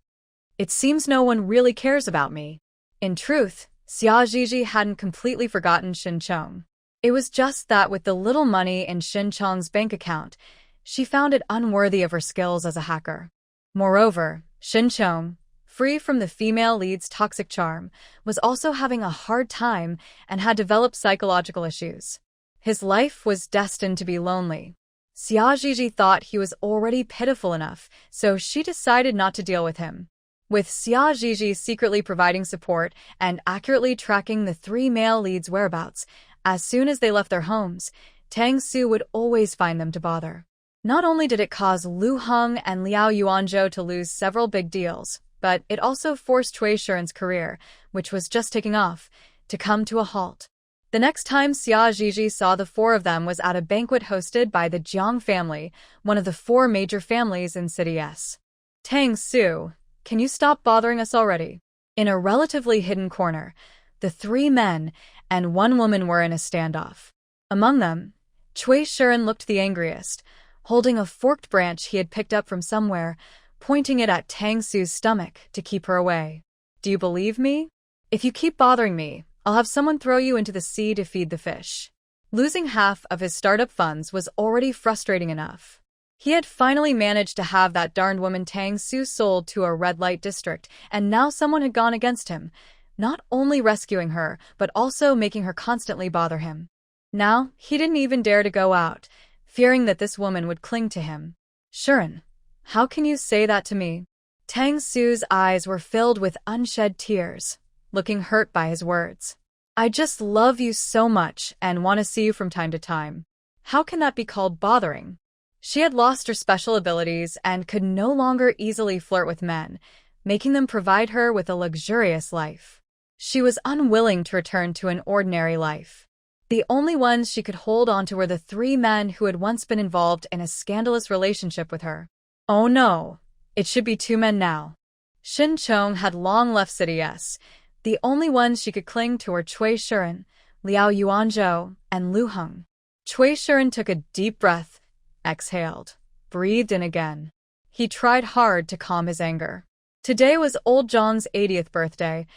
It seems no one really cares about me. In truth, Xia Zhizhi hadn't completely forgotten Shen Chong. It was just that with the little money in Shen Chong's bank account, she found it unworthy of her skills as a hacker. Moreover, Shen Chong, free from the female lead's toxic charm, was also having a hard time and had developed psychological issues. His life was destined to be lonely. Xia Zhizhi thought he was already pitiful enough, so she decided not to deal with him. With Xia Zhizhi secretly providing support and accurately tracking the 3 male leads' whereabouts, as soon as they left their homes, Tang Su would always find them to bother. Not only did it cause Lu Heng and Liao Yuanzhou to lose several big deals, but it also forced Cui Shiren's career, which was just taking off, to come to a halt. The next time Xia Zhizhi saw the 4 of them was at a banquet hosted by the Jiang family, one of the 4 major families in City S. Tang Su, can you stop bothering us already? In a relatively hidden corner, the 3 men and 1 woman were in a standoff. Among them, Cui Shiren looked the angriest, holding a forked branch he had picked up from somewhere, pointing it at Tang Su's stomach to keep her away. Do you believe me? If you keep bothering me, I'll have someone throw you into the sea to feed the fish. Losing half of his startup funds was already frustrating enough. He had finally managed to have that darned woman Tang Su sold to a red light district, and now someone had gone against him, not only rescuing her, but also making her constantly bother him. Now, he didn't even dare to go out, fearing that this woman would cling to him. Shiren, how can you say that to me? Tang Su's eyes were filled with unshed tears, looking hurt by his words. I just love you so much and want to see you from time to time. How can that be called bothering? She had lost her special abilities and could no longer easily flirt with men, making them provide her with a luxurious life. She was unwilling to return to an ordinary life. The only ones she could hold on to were the 3 men who had once been involved in a scandalous relationship with her. Oh no, it should be 2 men now. Shin Chong had long left City S. The only ones she could cling to were Cui Shiren, Liao Yuanzhou, and Lu Heng. Cui Shiren took a deep breath, exhaled, breathed in again. He tried hard to calm his anger. Today was old Zhang's 80th birthday.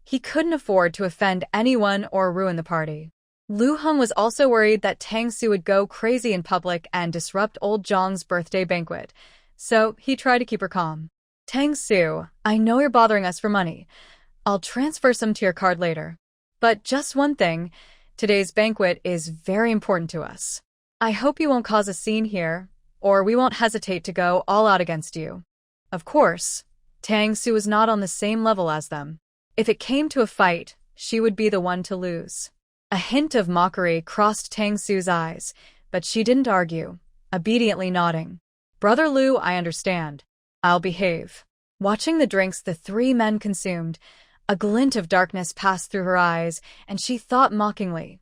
He couldn't afford to offend anyone or ruin the party. Lu Heng was also worried that Tang Su would go crazy in public and disrupt old Zhang's birthday banquet, so he tried to keep her calm. Tang Su, I know you're bothering us for money. I'll transfer some to your card later. But just one thing, today's banquet is very important to us. I hope you won't cause a scene here, or we won't hesitate to go all out against you. Of course, Tang Su was not on the same level as them. If it came to a fight, she would be the one to lose. A hint of mockery crossed Tang Su's eyes, but she didn't argue, obediently nodding. Brother Lu, I understand. I'll behave. Watching the drinks the 3 men consumed, a glint of darkness passed through her eyes, and she thought mockingly,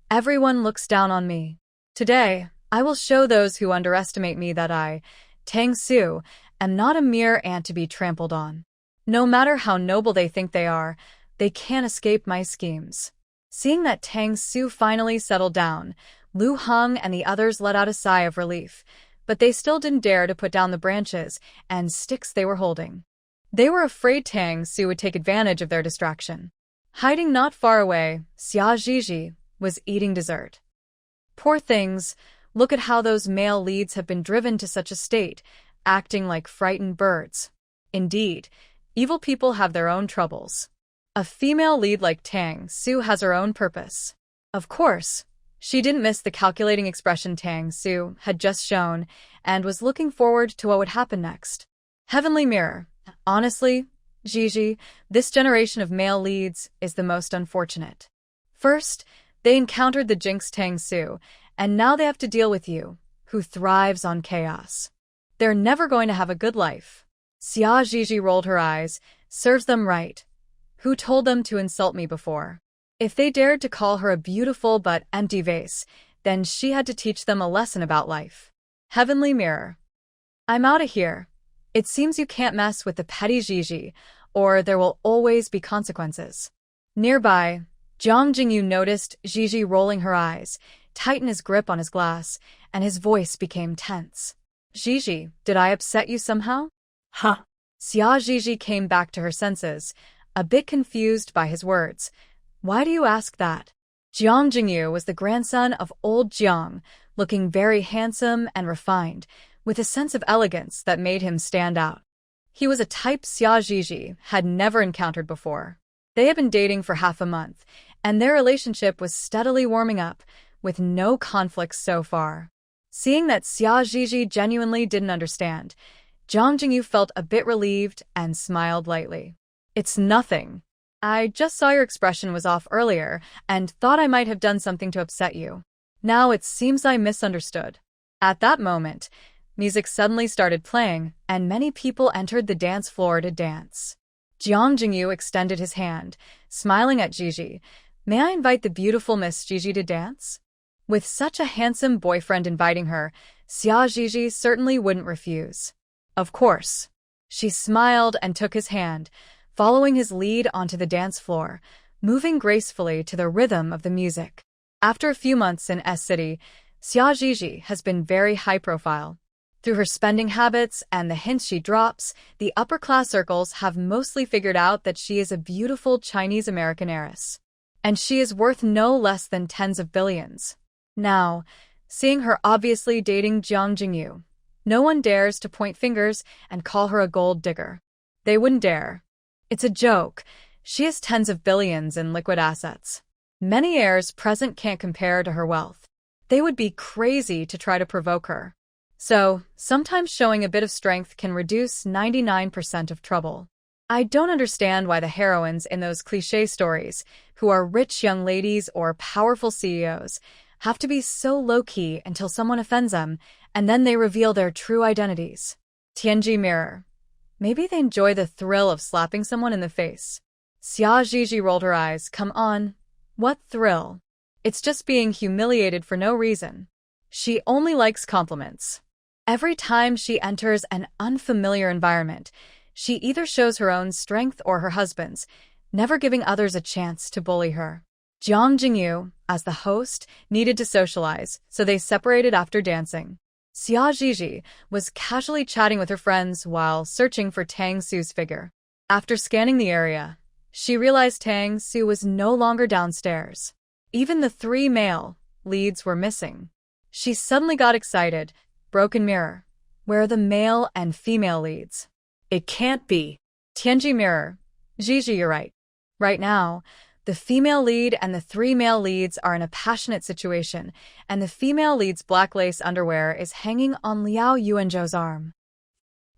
everyone looks down on me. Today, I will show those who underestimate me that I, Tang Su, am not a mere ant to be trampled on. No matter how noble they think they are, they can't escape my schemes. Seeing that Tang Su finally settled down, Lu Heng and the others let out a sigh of relief, but they still didn't dare to put down the branches and sticks they were holding. They were afraid Tang Su would take advantage of their distraction. Hiding not far away, Xia Zhizhi was eating dessert. Poor things, look at how those male leads have been driven to such a state, acting like frightened birds. Indeed, evil people have their own troubles. A female lead like Tang Su has her own purpose. Of course, she didn't miss the calculating expression Tang Su had just shown and was looking forward to what would happen next. Heavenly Mirror, honestly, Zhizhi, this generation of male leads is the most unfortunate. First, they encountered the jinx Tang Su, and now they have to deal with you, who thrives on chaos. They're never going to have a good life. Xia Zhizhi rolled her eyes. Serves them right. Who told them to insult me before? If they dared to call her a beautiful but empty vase, then she had to teach them a lesson about life. Heavenly Mirror. I'm out of here. It seems you can't mess with the petty Zhizhi, or there will always be consequences. Nearby, Jiang Jingyu noticed Zhizhi rolling her eyes, tighten his grip on his glass, and his voice became tense. Zhizhi, did I upset you somehow? Huh. Xia Zhizhi came back to her senses, a bit confused by his words. Why do you ask that? Jiang Jingyu was the grandson of old Jiang, looking very handsome and refined, with a sense of elegance that made him stand out. He was a type Xia Zhizhi had never encountered before. They had been dating for half a month, and their relationship was steadily warming up, with no conflicts so far. Seeing that Xia Zhizhi genuinely didn't understand, Jiang Jingyu felt a bit relieved and smiled lightly. It's nothing. I just saw your expression was off earlier and thought I might have done something to upset you. Now it seems I misunderstood. At that moment, music suddenly started playing, and many people entered the dance floor to dance. Jiang Jingyu extended his hand, smiling at Gigi. May I invite the beautiful Miss Gigi to dance? With such a handsome boyfriend inviting her, Xia Zhizhi certainly wouldn't refuse. Of course. She smiled and took his hand, following his lead onto the dance floor, moving gracefully to the rhythm of the music. After a few months in S-City, Xia Zhizhi has been very high-profile. Through her spending habits and the hints she drops, the upper-class circles have mostly figured out that she is a beautiful Chinese-American heiress. And she is worth no less than tens of billions. Now, seeing her obviously dating Jiang Jingyu, no one dares to point fingers and call her a gold digger. They wouldn't dare. It's a joke. She has tens of billions in liquid assets. Many heirs present can't compare to her wealth. They would be crazy to try to provoke her. So, sometimes showing a bit of strength can reduce 99% of trouble. I don't understand why the heroines in those cliché stories, who are rich young ladies or powerful CEOs, have to be so low-key until someone offends them, and then they reveal their true identities. Tianji Mirror. Maybe they enjoy the thrill of slapping someone in the face. Xia Zhizhi rolled her eyes. Come on. What thrill? It's just being humiliated for no reason. She only likes compliments. Every time she enters an unfamiliar environment, she either shows her own strength or her husband's, never giving others a chance to bully her. Jiang Jingyu, as the host, needed to socialize, so they separated after dancing. Xia Zhizhi was casually chatting with her friends while searching for Tang Su's figure. After scanning the area, she realized Tang Su was no longer downstairs. Even the 3 male leads were missing. She suddenly got excited. Broken mirror. Where are the male and female leads? It can't be. Tianji Mirror. Gigi, you're right. Right now, the female lead and the 3 male leads are in a passionate situation, and the female lead's black lace underwear is hanging on Liao Yuanzhou's arm.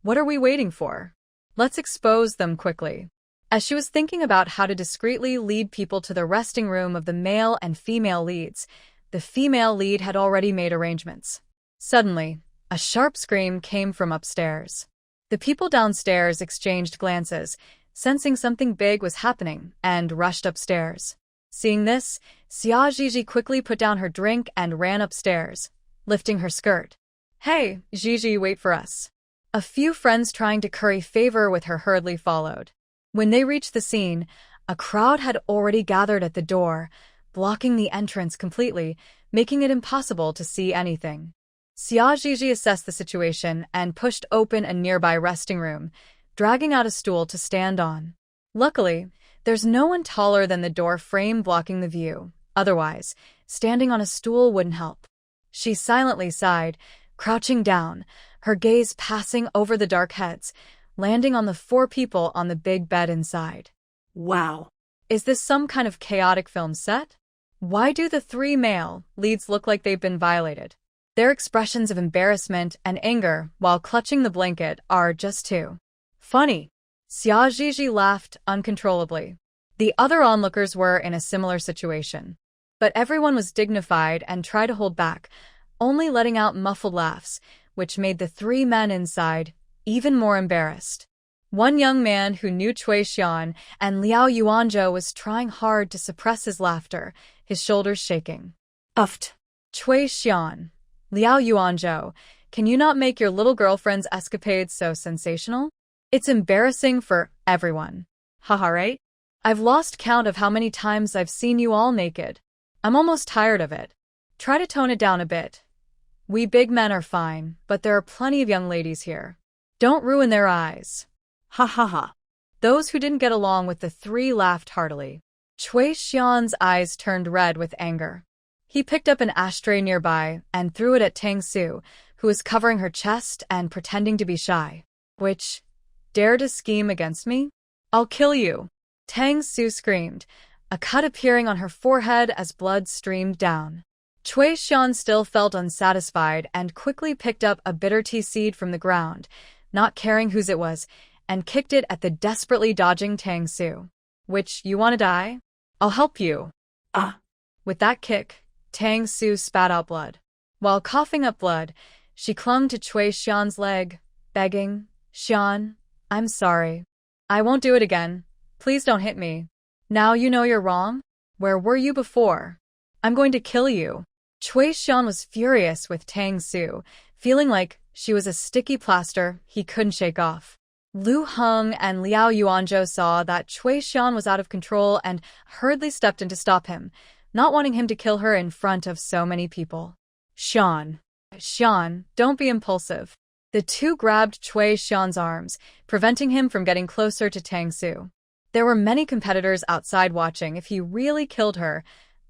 What are we waiting for? Let's expose them quickly. As she was thinking about how to discreetly lead people to the resting room of the male and female leads, the female lead had already made arrangements. Suddenly, a sharp scream came from upstairs. The people downstairs exchanged glances, sensing something big was happening, and rushed upstairs. Seeing this, Xia Zhizhi quickly put down her drink and ran upstairs, lifting her skirt. Hey, Zhizhi, wait for us. A few friends trying to curry favor with her hurriedly followed. When they reached the scene, a crowd had already gathered at the door, blocking the entrance completely, making it impossible to see anything. Xia Zhizhi assessed the situation and pushed open a nearby resting room, dragging out a stool to stand on. Luckily, there's no one taller than the door frame blocking the view. Otherwise, standing on a stool wouldn't help. She silently sighed, crouching down, her gaze passing over the dark heads, landing on the 4 people on the big bed inside. Wow. Is this some kind of chaotic film set? Why do the 3 male leads look like they've been violated? Their expressions of embarrassment and anger while clutching the blanket are just too funny. Xia Zhizhi laughed uncontrollably. The other onlookers were in a similar situation. But everyone was dignified and tried to hold back, only letting out muffled laughs, which made the 3 men inside even more embarrassed. One young man who knew Cui Xian and Liao Yuanzhou was trying hard to suppress his laughter, his shoulders shaking. Uffed. Cui Xian. Liao Yuanzhou, can you not make your little girlfriend's escapades so sensational? It's embarrassing for everyone. Haha, right? I've lost count of how many times I've seen you all naked. I'm almost tired of it. Try to tone it down a bit. We big men are fine, but there are plenty of young ladies here. Don't ruin their eyes. Ha ha ha. Those who didn't get along with the 3 laughed heartily. Cui Xian's eyes turned red with anger. He picked up an ashtray nearby and threw it at Tang Su, who was covering her chest and pretending to be shy. Which? Dare to scheme against me? I'll kill you. Tang Su screamed, a cut appearing on her forehead as blood streamed down. Cui Xian still felt unsatisfied and quickly picked up a bitter tea seed from the ground, not caring whose it was, and kicked it at the desperately dodging Tang Su. Which, you wanna die? I'll help you. Ah. With that kick, Tang Su spat out blood. While coughing up blood, she clung to Cui Xian's leg, begging, Xian, I'm sorry. I won't do it again. Please don't hit me. Now you know you're wrong? Where were you before? I'm going to kill you. Cui Xian was furious with Tang Su, feeling like she was a sticky plaster he couldn't shake off. Lu Heng and Liao Yuanzhou saw that Cui Xian was out of control and hurriedly stepped in to stop him, not wanting him to kill her in front of so many people. Xian, don't be impulsive. The two grabbed Cui Xian's arms, preventing him from getting closer to Tang Su. There were many competitors outside watching. If he really killed her,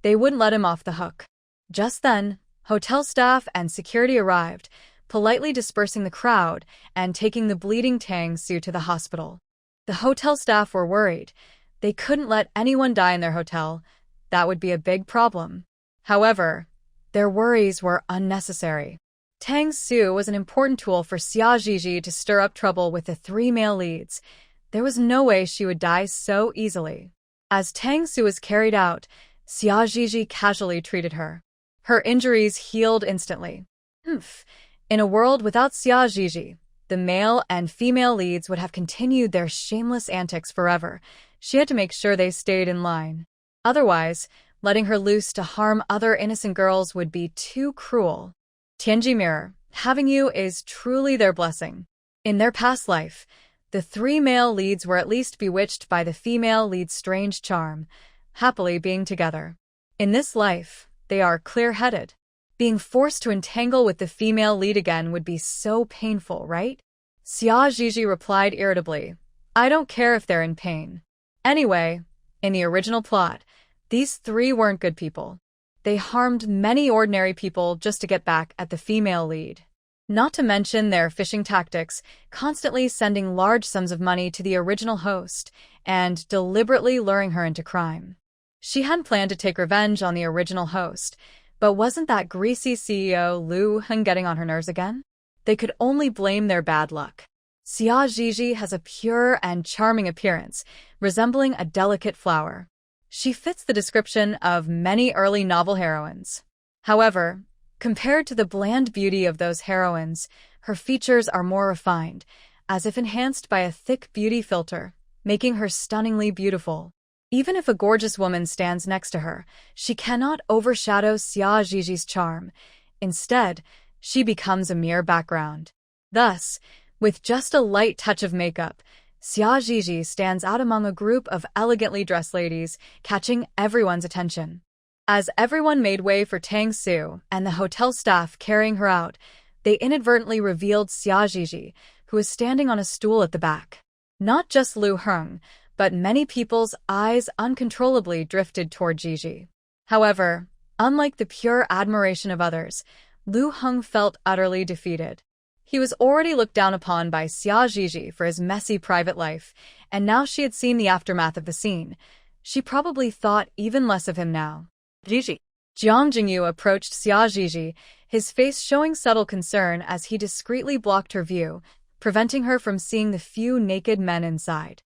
they wouldn't let him off the hook. Just then, hotel staff and security arrived, politely dispersing the crowd and taking the bleeding Tang Su to the hospital. The hotel staff were worried. They couldn't let anyone die in their hotel. That would be a big problem. However, their worries were unnecessary. Tang Su was an important tool for Xia Zhizhi to stir up trouble with the three male leads. There was no way she would die so easily. As Tang Su was carried out, Xia Zhizhi casually treated her. Her injuries healed instantly. In a world without Xia Zhizhi, the male and female leads would have continued their shameless antics forever. She had to make sure they stayed in line. Otherwise, letting her loose to harm other innocent girls would be too cruel. Tianji Mirror, having you is truly their blessing. In their past life, the three male leads were at least bewitched by the female lead's strange charm, happily being together. In this life, they are clear-headed. Being forced to entangle with the female lead again would be so painful, right? Xia Zhizhi replied irritably, I don't care if they're in pain. Anyway, in the original plot, these three weren't good people. They harmed many ordinary people just to get back at the female lead. Not to mention their phishing tactics, constantly sending large sums of money to the original host and deliberately luring her into crime. She hadn't planned to take revenge on the original host, but wasn't that greasy CEO Lu Heng getting on her nerves again? They could only blame their bad luck. Xia Zhizhi has a pure and charming appearance, resembling a delicate flower. She fits the description of many early novel heroines. However, compared to the bland beauty of those heroines, her features are more refined, as if enhanced by a thick beauty filter, making her stunningly beautiful. Even if a gorgeous woman stands next to her, she cannot overshadow Xia Zhizhi's charm. Instead, she becomes a mere background. Thus, with just a light touch of makeup, Xia Zhizhi stands out among a group of elegantly dressed ladies, catching everyone's attention. As everyone made way for Tang Su and the hotel staff carrying her out, they inadvertently revealed Xia Zhizhi, who was standing on a stool at the back. Not just Lu Heng, but many people's eyes uncontrollably drifted toward Zhizhi. However, unlike the pure admiration of others, Lu Heng felt utterly defeated. He was already looked down upon by Xia Zhizhi for his messy private life, and now she had seen the aftermath of the scene. She probably thought even less of him now. Zhizhi. Jiang Jingyu approached Xia Zhizhi, his face showing subtle concern as he discreetly blocked her view, preventing her from seeing the few naked men inside.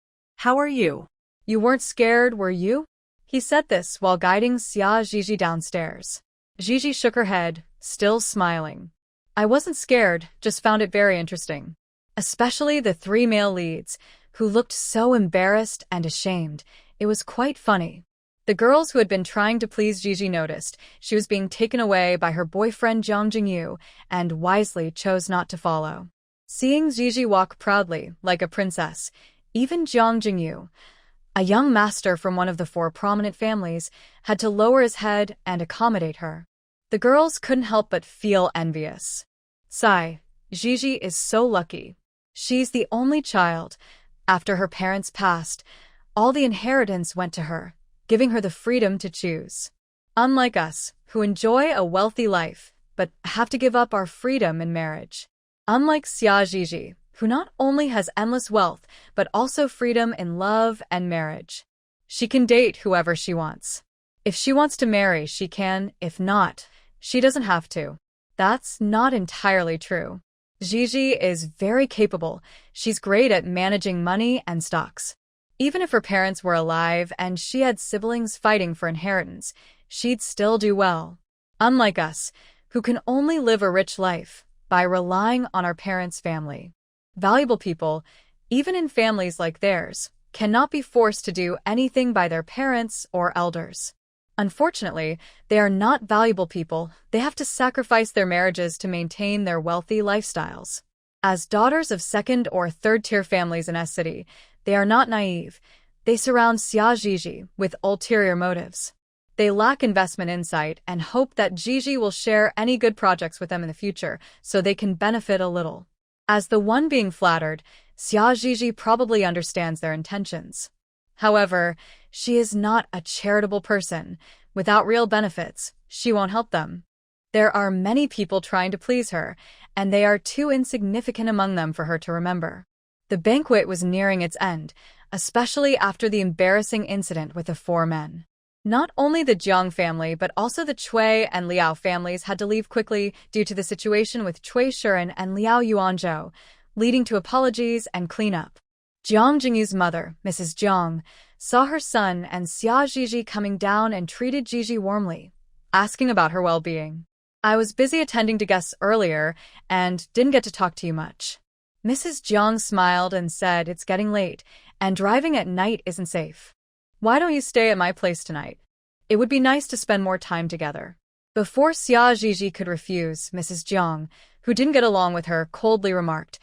How are you? You weren't scared, were you? He said this while guiding Xia Zhizhi downstairs. Zhizhi shook her head, still smiling. I wasn't scared, just found it very interesting. Especially the three male leads, who looked so embarrassed and ashamed. It was quite funny. The girls who had been trying to please Zhizhi noticed she was being taken away by her boyfriend Jiang Jingyu and wisely chose not to follow. Seeing Zhizhi walk proudly, like a princess, even Jiang Jingyu, a young master from one of the four prominent families, had to lower his head and accommodate her. The girls couldn't help but feel envious. Sigh, Zhizhi is so lucky. She's the only child. After her parents passed, all the inheritance went to her, giving her the freedom to choose. Unlike us, who enjoy a wealthy life, but have to give up our freedom in marriage. Unlike Xia Zhizhi, who not only has endless wealth, but also freedom in love and marriage. She can date whoever she wants. If she wants to marry, she can. If not, She doesn't have to. That's not entirely true. Gigi is very capable. She's great at managing money and stocks. Even if her parents were alive and she had siblings fighting for inheritance, she'd still do well. Unlike us, who can only live a rich life by relying on our parents' family. Valuable people, even in families like theirs, cannot be forced to do anything by their parents or elders. Unfortunately, they are not valuable people. They have to sacrifice their marriages to maintain their wealthy lifestyles. As daughters of second- or third-tier families in S City, they are not naive. They surround Xia Gigi with ulterior motives. They lack investment insight and hope that Gigi will share any good projects with them in the future so they can benefit a little. As the one being flattered, Xia Gigi probably understands their intentions. However, she is not a charitable person. Without real benefits, she won't help them. There are many people trying to please her, and they are too insignificant among them for her to remember. The banquet was nearing its end, especially after the embarrassing incident with the 4 men. Not only the Jiang family but also the Cui and Liao families had to leave quickly due to the situation with Cui Shiren and Liao Yuanzhou, leading to apologies and cleanup. Jiang Jingyu's mother, Mrs. Jiang, saw her son and Xia Gigi coming down and treated Gigi warmly, asking about her well-being. "I was busy attending to guests earlier and didn't get to talk to you much." Mrs. Jiang smiled and said it's getting late, and driving at night isn't safe. "Why don't you stay at my place tonight? It would be nice to spend more time together." Before Xia Gigi could refuse, Mrs. Jiang, who didn't get along with her, coldly remarked,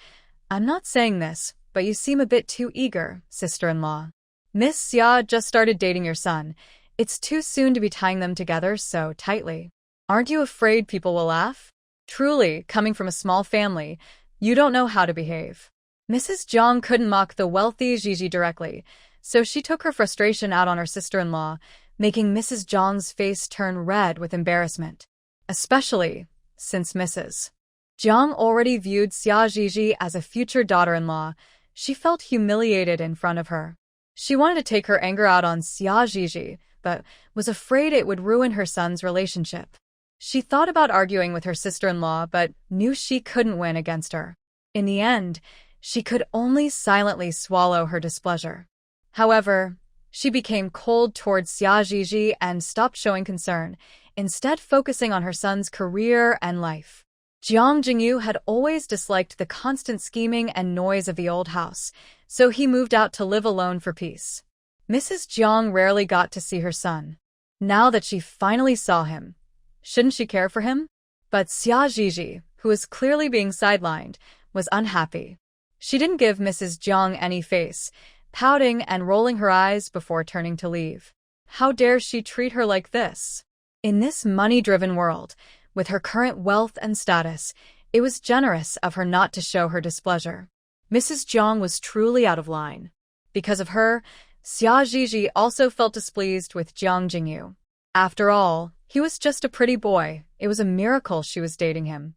"I'm not saying this, but you seem a bit too eager, sister-in-law. Miss Xia just started dating your son. It's too soon to be tying them together so tightly. Aren't you afraid people will laugh? Truly, coming from a small family, you don't know how to behave." Mrs. Jiang couldn't mock the wealthy Gigi directly, so she took her frustration out on her sister-in-law, making Mrs. Jiang's face turn red with embarrassment. Especially since Mrs. Jiang already viewed Xia Gigi as a future daughter-in-law, she felt humiliated in front of her. She wanted to take her anger out on Xia Gigi, but was afraid it would ruin her son's relationship. She thought about arguing with her sister-in-law but knew she couldn't win against her. In the end, she could only silently swallow her displeasure. However, she became cold towards Xia Gigi and stopped showing concern, instead focusing on her son's career and life. Jiang Jingyu had always disliked the constant scheming and noise of the old house, so he moved out to live alone for peace. Mrs. Jiang rarely got to see her son. Now that she finally saw him, shouldn't she care for him? But Xia Gigi, who was clearly being sidelined, was unhappy. She didn't give Mrs. Jiang any face, pouting and rolling her eyes before turning to leave. How dare she treat her like this? In this money-driven world, with her current wealth and status, it was generous of her not to show her displeasure. Mrs. Jiang was truly out of line. Because of her, Xia Gigi also felt displeased with Jiang Jingyu. After all, he was just a pretty boy. It was a miracle she was dating him.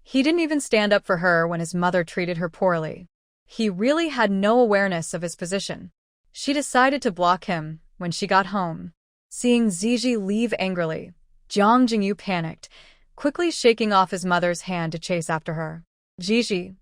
He didn't even stand up for her when his mother treated her poorly. He really had no awareness of his position. She decided to block him when she got home. Seeing Gigi leave angrily, Jiang Jingyu panicked, quickly shaking off his mother's hand to chase after her. Gigi,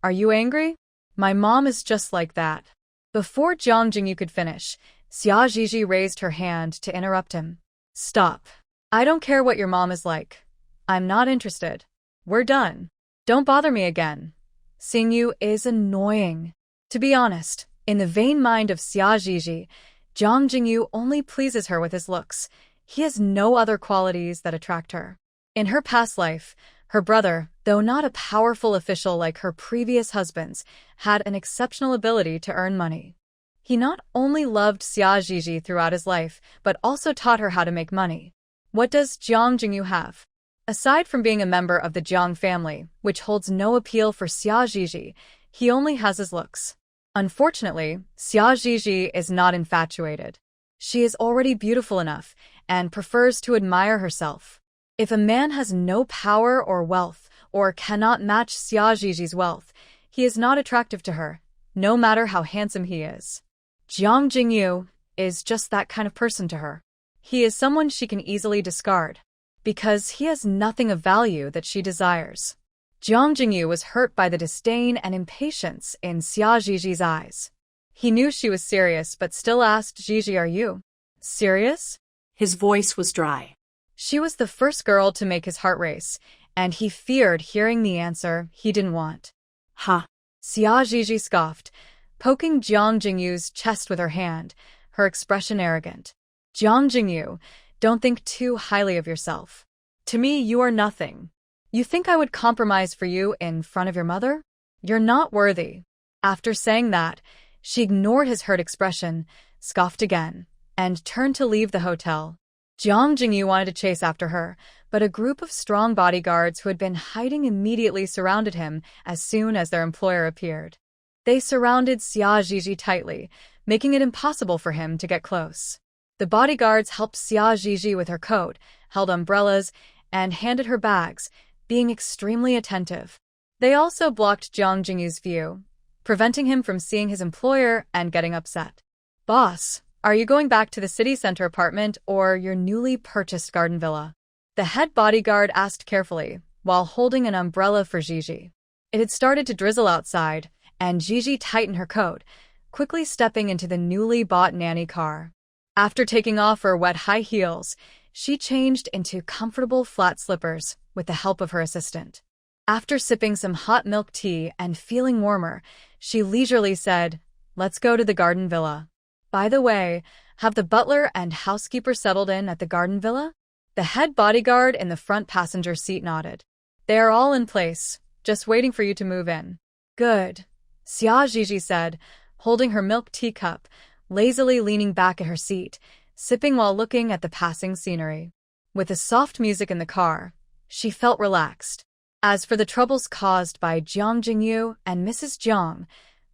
are you angry? My mom is just like that." Before Jiang Jingyu could finish, Xia Gigi raised her hand to interrupt him. "Stop. I don't care what your mom is like. I'm not interested. We're done. Don't bother me again. Seeing you is annoying." To be honest, in the vain mind of Xia Gigi, Jiang Jingyu only pleases her with his looks. He has no other qualities that attract her. In her past life, her brother, though not a powerful official like her previous husbands, had an exceptional ability to earn money. He not only loved Xia Gigi throughout his life, but also taught her how to make money. What does Jiang Jingyu have? Aside from being a member of the Jiang family, which holds no appeal for Xia Gigi, he only has his looks. Unfortunately, Xia Gigi is not infatuated. She is already beautiful enough and prefers to admire herself. If a man has no power or wealth, or cannot match Xia Gigi's wealth, he is not attractive to her, no matter how handsome he is. Jiang Jingyu is just that kind of person to her. He is someone she can easily discard. because he has nothing of value that she desires. Jiang Jingyu was hurt by the disdain and impatience in Xia Ziji's eyes. He knew she was serious but still asked, Ziji, are you serious? His voice was dry. She was the first girl to make his heart race, and he feared hearing the answer he didn't want. Ha! Xia Ziji scoffed, poking Jiang Jingyu's chest with her hand, her expression arrogant. Jiang Jingyu, don't think too highly of yourself. To me, you are nothing. You think I would compromise for you in front of your mother? You're not worthy. After saying that, she ignored his hurt expression, scoffed again, and turned to leave the hotel. Jiang Jingyu wanted to chase after her, but a group of strong bodyguards who had been hiding immediately surrounded him as soon as their employer appeared. They surrounded Xia Ziji tightly, making it impossible for him to get close. The bodyguards helped Xia Ziji with her coat, held umbrellas, and handed her bags, being extremely attentive. They also blocked Jiang Jingyu's view, preventing him from seeing his employer and getting upset. Boss, are you going back to the city center apartment or your newly purchased garden villa? The head bodyguard asked carefully, while holding an umbrella for Ziji. It had started to drizzle outside, and Ziji tightened her coat, quickly stepping into the newly bought nanny car. After taking off her wet high heels, she changed into comfortable flat slippers with the help of her assistant. After sipping some hot milk tea and feeling warmer, she leisurely said, Let's go to the garden villa. By the way, have the butler and housekeeper settled in at the garden villa? The head bodyguard in the front passenger seat nodded. They are all in place, just waiting for you to move in. Good, Xia Ziji said, holding her milk teacup, lazily leaning back at her seat, sipping while looking at the passing scenery. With the soft music in the car, she felt relaxed. As for the troubles caused by Jiang Jingyu and Mrs. Jiang,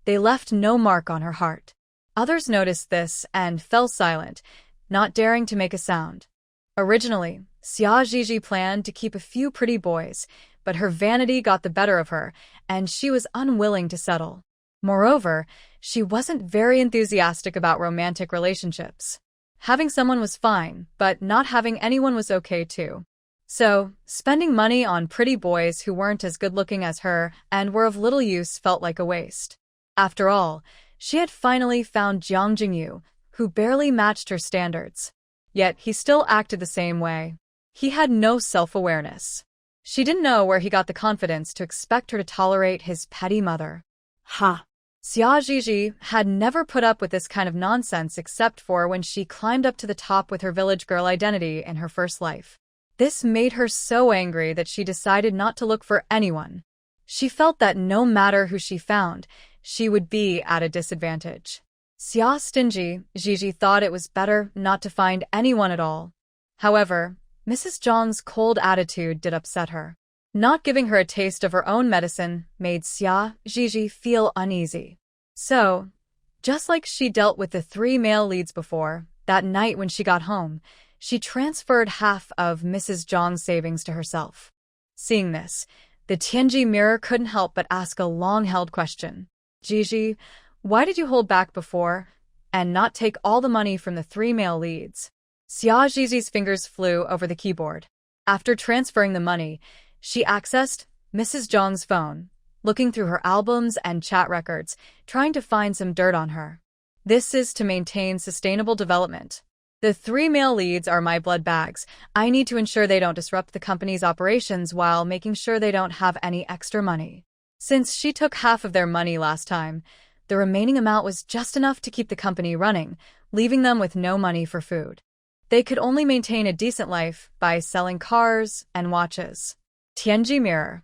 they left no mark on her heart. Others noticed this and fell silent, not daring to make a sound. Originally, Xia Ziji planned to keep a few pretty boys, but her vanity got the better of her, and she was unwilling to settle. Moreover, she wasn't very enthusiastic about romantic relationships. Having someone was fine, but not having anyone was okay too. So, spending money on pretty boys who weren't as good-looking as her and were of little use felt like a waste. After all, she had finally found Jiang Jingyu, who barely matched her standards. Yet he still acted the same way. He had no self-awareness. She didn't know where he got the confidence to expect her to tolerate his petty mother. Ha! Xia Ziji had never put up with this kind of nonsense except for when she climbed up to the top with her village girl identity in her first life. This made her so angry that she decided not to look for anyone. She felt that no matter who she found, she would be at a disadvantage. Xia Stingy Ziji thought it was better not to find anyone at all. However, Mrs. Zhang's cold attitude did upset her. Not giving her a taste of her own medicine made Xia Ziji feel uneasy. So, just like she dealt with the 3 male leads before, that night when she got home, she transferred half of Mrs. Zhang's savings to herself. Seeing this, the Tianji mirror couldn't help but ask a long-held question. Ziji, why did you hold back before and not take all the money from the 3 male leads? Xia Ziji's fingers flew over the keyboard. After transferring the money, she accessed Mrs. Zhang's phone, looking through her albums and chat records, trying to find some dirt on her. This is to maintain sustainable development. The 3 male leads are my blood bags. I need to ensure they don't disrupt the company's operations while making sure they don't have any extra money. Since she took half of their money last time, the remaining amount was just enough to keep the company running, leaving them with no money for food. They could only maintain a decent life by selling cars and watches. Tianji mirror.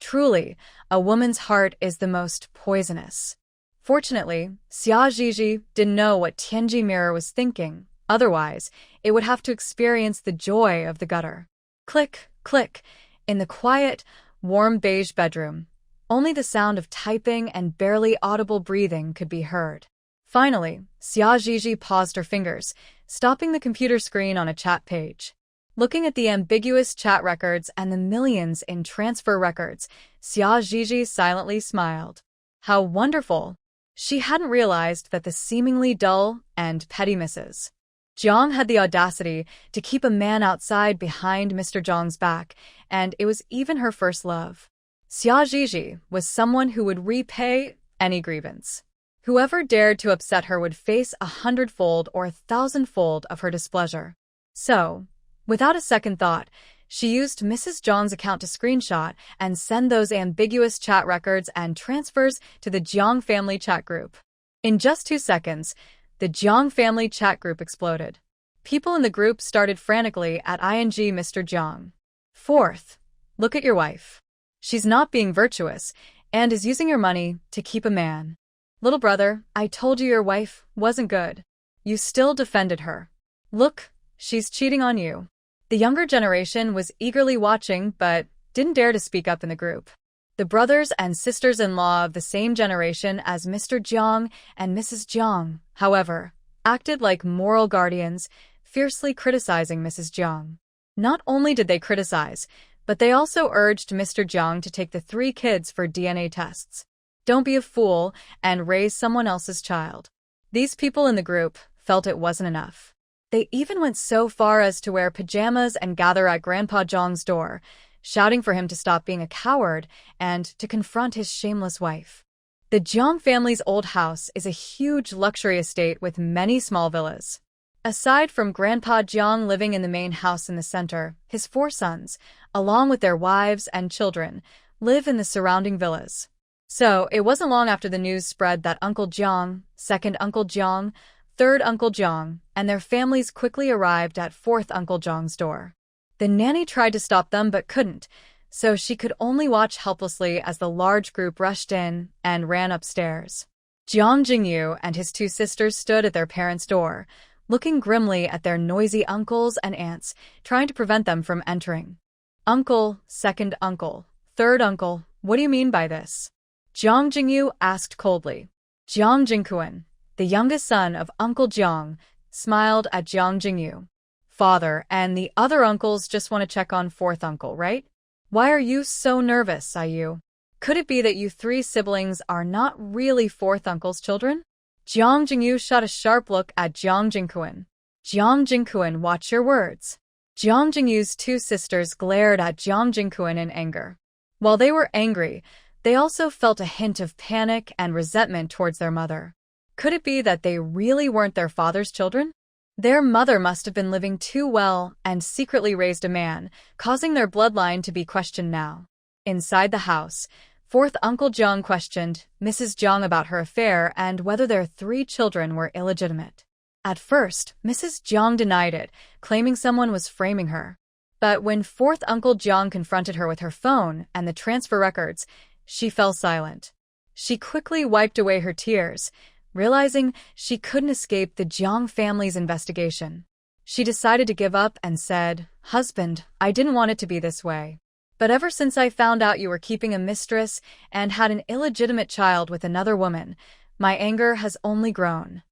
Truly, a woman's heart is the most poisonous. Fortunately, Xia Ziji didn't know what Tianji mirror was thinking. Otherwise, it would have to experience the joy of the gutter. Click, click, in the quiet, warm beige bedroom. Only the sound of typing and barely audible breathing could be heard. Finally, Xia Ziji paused her fingers, stopping the computer screen on a chat page. Looking at the ambiguous chat records and the millions in transfer records, Xia Ziji silently smiled. How wonderful! She hadn't realized that the seemingly dull and petty Mrs. Jiang had the audacity to keep a man outside behind Mr. Jiang's back, and it was even her first love. Xia Zhizhi was someone who would repay any grievance. Whoever dared to upset her would face 100-fold or 1,000-fold of her displeasure. So, without a second thought, she used Mrs. Jiang's account to screenshot and send those ambiguous chat records and transfers to the Jiang family chat group. In just 2 seconds, the Jiang family chat group exploded. People in the group started frantically at Mr. Jiang. Fourth, look at your wife. She's not being virtuous and is using your money to keep a man. Little brother, I told you your wife wasn't good. You still defended her. Look, she's cheating on you. The younger generation was eagerly watching but didn't dare to speak up in the group. The brothers and sisters-in-law of the same generation as Mr. Jiang and Mrs. Jiang, however, acted like moral guardians, fiercely criticizing Mrs. Jiang. Not only did they criticize, but they also urged Mr. Jiang to take the 3 kids for DNA tests. Don't be a fool and raise someone else's child. These people in the group felt it wasn't enough. They even went so far as to wear pajamas and gather at Grandpa Jiang's door, shouting for him to stop being a coward and to confront his shameless wife. The Jiang family's old house is a huge luxury estate with many small villas. Aside from Grandpa Jiang living in the main house in the center, his 4 sons, along with their wives and children, live in the surrounding villas. So, it wasn't long after the news spread that Uncle Jiang, second Uncle Jiang, third Uncle Jiang, and their families quickly arrived at 4th Uncle Jiang's door. The nanny tried to stop them but couldn't, so she could only watch helplessly as the large group rushed in and ran upstairs. Jiang Jingyu and his 2 sisters stood at their parents' door, looking grimly at their noisy uncles and aunts, trying to prevent them from entering. Uncle, second uncle, third uncle, what do you mean by this? Jiang Jingyu asked coldly. Jiang Jingkuan, the youngest son of Uncle Jiang, smiled at Jiang Jingyu. Father and the other uncles just want to check on 4th uncle, right? Why are you so nervous, Ayu? Could it be that you 3 siblings are not really 4th uncle's children? Jiang Jingyu shot a sharp look at Jiang Jingkuan. Jiang Jingkuan, watch your words. Jiang Jingyu's 2 sisters glared at Jiang Jingkuan in anger. While they were angry, they also felt a hint of panic and resentment towards their mother. Could it be that they really weren't their father's children? Their mother must have been living too well and secretly raised a man, causing their bloodline to be questioned now. Inside the house, 4th Uncle Jiang questioned Mrs. Jiang about her affair and whether their 3 children were illegitimate. At first, Mrs. Jiang denied it, claiming someone was framing her. But when 4th Uncle Jiang confronted her with her phone and the transfer records, she fell silent. She quickly wiped away her tears, realizing she couldn't escape the Jiang family's investigation. She decided to give up and said, "Husband, I didn't want it to be this way. But ever since I found out you were keeping a mistress and had an illegitimate child with another woman, my anger has only grown.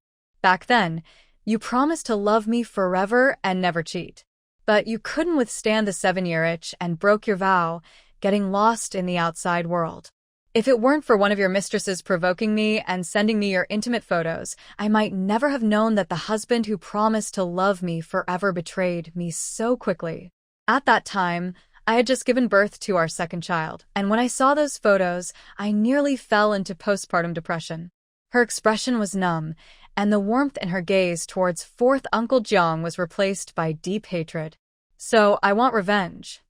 Back then, you promised to love me forever and never cheat. But you couldn't withstand the 7-year itch and broke your vow, getting lost in the outside world. If it weren't for one of your mistresses provoking me and sending me your intimate photos, I might never have known that the husband who promised to love me forever betrayed me so quickly. At that time, I had just given birth to our 2nd child, and when I saw those photos, I nearly fell into postpartum depression." Her expression was numb, and the warmth in her gaze towards 4th Uncle Jiang was replaced by deep hatred. "So, I want revenge.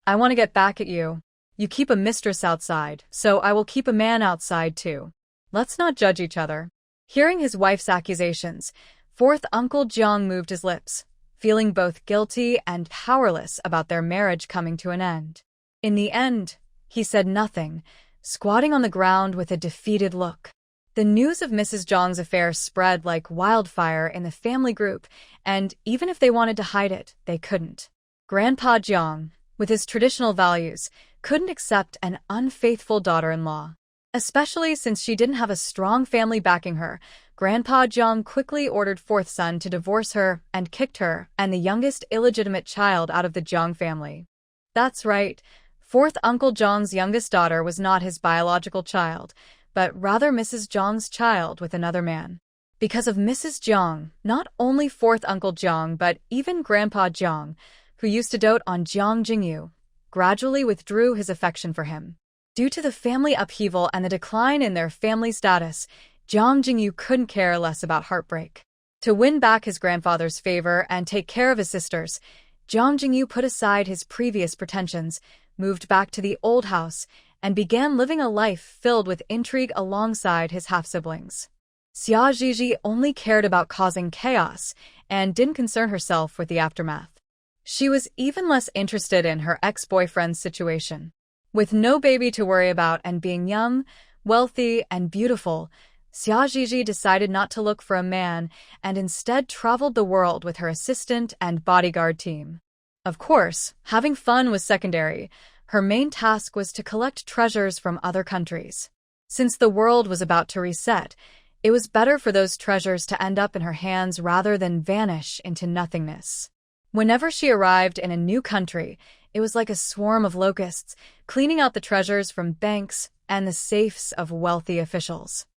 I want to get back at you. You keep a mistress outside, so I will keep a man outside too. Let's not judge each other." Hearing his wife's accusations, 4th Uncle Jiang moved his lips, feeling both guilty and powerless about their marriage coming to an end. In the end, he said nothing, squatting on the ground with a defeated look. The news of Mrs. Jiang's affair spread like wildfire in the family group, and even if they wanted to hide it, they couldn't. Grandpa Jiang, with his traditional values, couldn't accept an unfaithful daughter-in-law. Especially since she didn't have a strong family backing her, Grandpa Jiang quickly ordered 4th son to divorce her and kicked her and the youngest illegitimate child out of the Jiang family. That's right, 4th Uncle Jiang's youngest daughter was not his biological child, but rather Mrs. Jiang's child with another man. Because of Mrs. Jiang, not only fourth Uncle Jiang but even Grandpa Jiang, who used to dote on Jiang Jingyu, gradually withdrew his affection for him. Due to the family upheaval and the decline in their family status, Jiang Jingyu couldn't care less about heartbreak. To win back his grandfather's favor and take care of his sisters, Jiang Jingyu put aside his previous pretensions, moved back to the old house, and began living a life filled with intrigue alongside his half-siblings. Xia Zhizhi only cared about causing chaos and didn't concern herself with the aftermath. She was even less interested in her ex-boyfriend's situation. With no baby to worry about and being young, wealthy, and beautiful, Xia Zhizhi decided not to look for a man and instead traveled the world with her assistant and bodyguard team. Of course, having fun was secondary. Her main task was to collect treasures from other countries. Since the world was about to reset, it was better for those treasures to end up in her hands rather than vanish into nothingness. Whenever she arrived in a new country, it was like a swarm of locusts, cleaning out the treasures from banks and the safes of wealthy officials.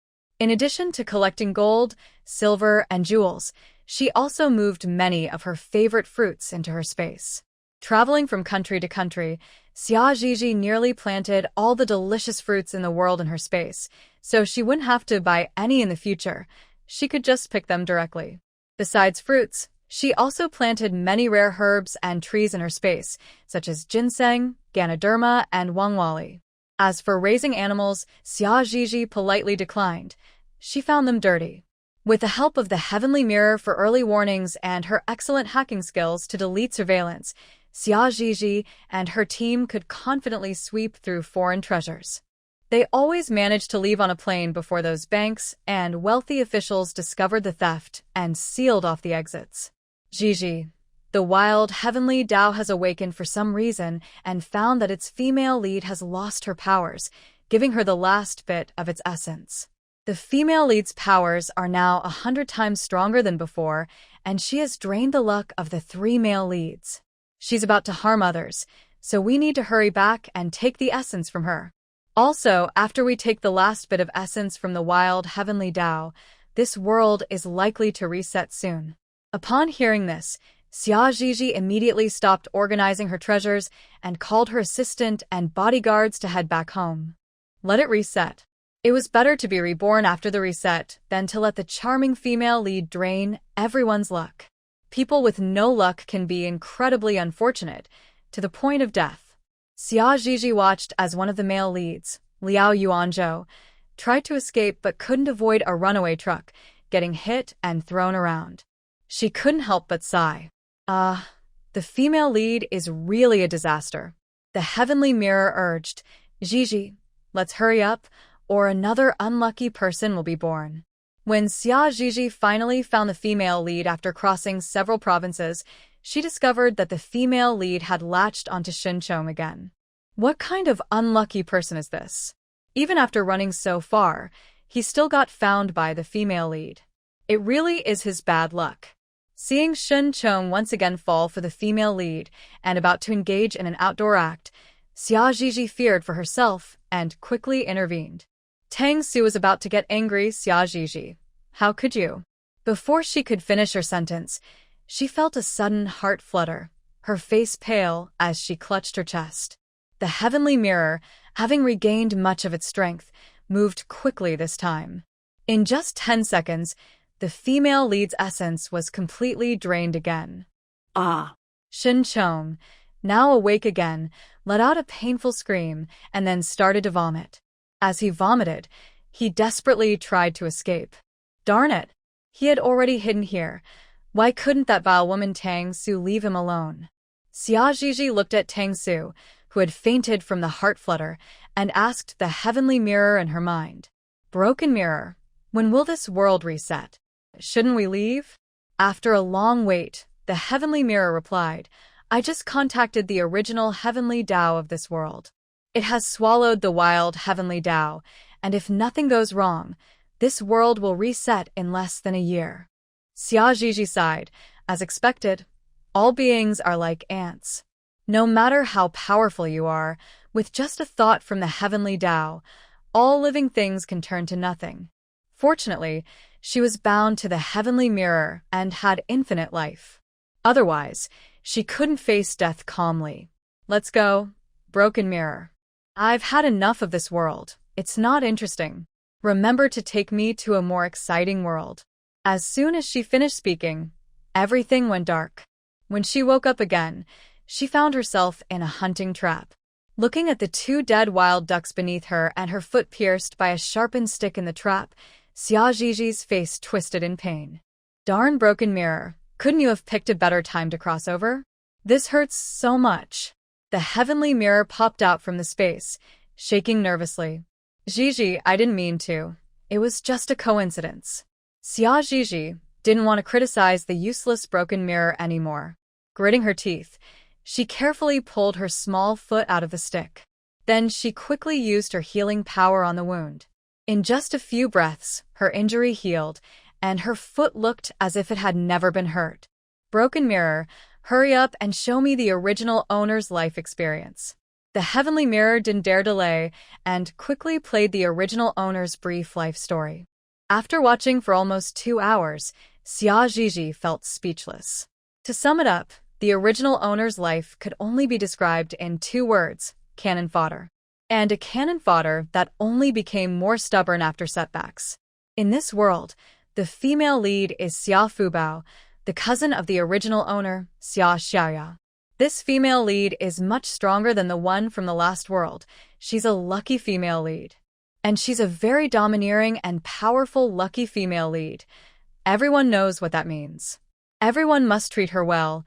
In addition to collecting gold, silver, and jewels, she also moved many of her favorite fruits into her space. Traveling from country to country, Xia Zhizhi nearly planted all the delicious fruits in the world in her space, so she wouldn't have to buy any in the future. She could just pick them directly. Besides fruits, she also planted many rare herbs and trees in her space, such as ginseng, ganoderma, and wangwali. As for raising animals, Xia Zhizhi politely declined. She found them dirty. With the help of the Heavenly Mirror for early warnings and her excellent hacking skills to delete surveillance, Xia Zhizhi and her team could confidently sweep through foreign treasures. They always managed to leave on a plane before those banks and wealthy officials discovered the theft and sealed off the exits. Zhizhi, the wild heavenly Tao, has awakened for some reason and found that its female lead has lost her powers, giving her the last bit of its essence. The female lead's powers are now 100 times stronger than before, and she has drained the luck of the 3 male leads. She's about to harm others, so we need to hurry back and take the essence from her. Also, after we take the last bit of essence from the wild heavenly Tao, this world is likely to reset soon. Upon hearing this, Xia Zhizhi immediately stopped organizing her treasures and called her assistant and bodyguards to head back home. Let it reset. It was better to be reborn after the reset than to let the charming female lead drain everyone's luck. People with no luck can be incredibly unfortunate, to the point of death. Xia Zhizhi watched as one of the male leads, Liao Yuanzhou, tried to escape but couldn't avoid a runaway truck, getting hit and thrown around. She couldn't help but sigh. The female lead is really a disaster. The Heavenly Mirror urged, Zhizhi, let's hurry up, or another unlucky person will be born. When Xia Zhizhi finally found the female lead after crossing several provinces, she discovered that the female lead had latched onto Shinchong again. What kind of unlucky person is this? Even after running so far, he still got found by the female lead. It really is his bad luck. Seeing Shinchong once again fall for the female lead and about to engage in an outdoor act, Xia Zhizhi feared for herself and quickly intervened. Tang Su was about to get angry. Xia Zhizhi, how could you? Before she could finish her sentence, she felt a sudden heart flutter, her face pale as she clutched her chest. The Heavenly Mirror, having regained much of its strength, moved quickly this time. In just 10 seconds, the female lead's essence was completely drained again. Shinchong, now awake again, let out a painful scream and then started to vomit. As he vomited, he desperately tried to escape. Darn it! He had already hidden here. Why couldn't that vile woman Tang Su leave him alone? Xia Zhizhi looked at Tang Su, who had fainted from the heart flutter, and asked the Heavenly Mirror in her mind. Broken Mirror, when will this world reset? Shouldn't we leave? After a long wait, the Heavenly Mirror replied, I just contacted the original Heavenly Tao of this world. It has swallowed the wild Heavenly Tao, and if nothing goes wrong, this world will reset in less than a year. Xia Zhizhi sighed. As expected, all beings are like ants. No matter how powerful you are, with just a thought from the Heavenly Tao, all living things can turn to nothing. Fortunately, She was bound to the heavenly mirror and had infinite life. Otherwise, she couldn't face death calmly. Let's go, broken mirror. I've had enough of this world. It's not interesting. Remember to take me to a more exciting world. As soon as she finished speaking, everything went dark. When she woke up again, she found herself in a hunting trap. Looking at the two dead wild ducks beneath her and her foot pierced by a sharpened stick in the trap, Xia Ziji's face twisted in pain. Darn broken mirror, couldn't you have picked a better time to cross over? This hurts so much. The heavenly mirror popped out from the space, shaking nervously. Ziji, I didn't mean to. It was just a coincidence. Xia Ziji didn't want to criticize the useless broken mirror anymore. Gritting her teeth, she carefully pulled her small foot out of the stick. Then she quickly used her healing power on the wound. In just a few breaths, her injury healed, and her foot looked as if it had never been hurt. Broken mirror, hurry up and show me the original owner's life experience. The heavenly mirror didn't dare delay and quickly played the original owner's brief life story. After watching for almost 2 hours, Xia Ziji felt speechless. To sum it up, the original owner's life could only be described in 2 words: cannon fodder. And a cannon fodder that only became more stubborn after setbacks. In this world, the female lead is Xia Fubao, the cousin of the original owner, Xia Xiaoya. This female lead is much stronger than the one from the last world. She's a lucky female lead. And she's a very domineering and powerful lucky female lead. Everyone knows what that means. Everyone must treat her well,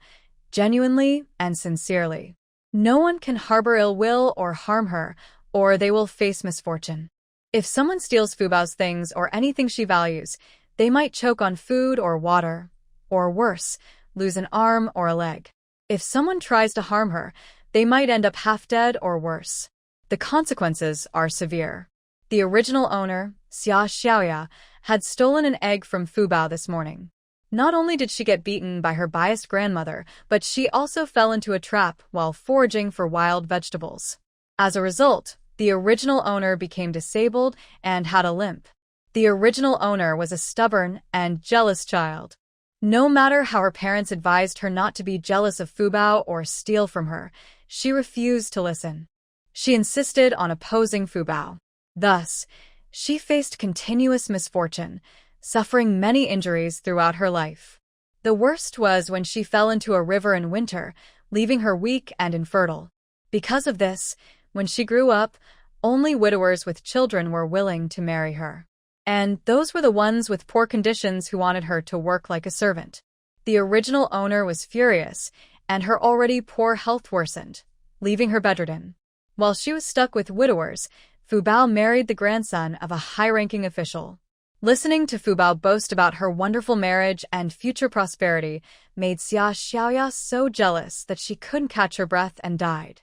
genuinely and sincerely. No one can harbor ill will or harm her, or they will face misfortune. If someone steals Fubao's things or anything she values, they might choke on food or water, or worse, lose an arm or a leg. If someone tries to harm her, they might end up half dead or worse. The consequences are severe. The original owner, Xia Xiaoya, had stolen an egg from Fubao this morning. Not only did she get beaten by her biased grandmother, but she also fell into a trap while foraging for wild vegetables. As a result, the original owner became disabled and had a limp. The original owner was a stubborn and jealous child. No matter how her parents advised her not to be jealous of Fubao or steal from her, she refused to listen. She insisted on opposing Fubao. Thus, she faced continuous misfortune, suffering many injuries throughout her life. The worst was when she fell into a river in winter, leaving her weak and infertile. Because of this, when she grew up, only widowers with children were willing to marry her. And those were the ones with poor conditions who wanted her to work like a servant. The original owner was furious, and her already poor health worsened, leaving her bedridden. While she was stuck with widowers, Fubao married the grandson of a high-ranking official. Listening to Fubao boast about her wonderful marriage and future prosperity made Xia Xiaoya so jealous that she couldn't catch her breath and died.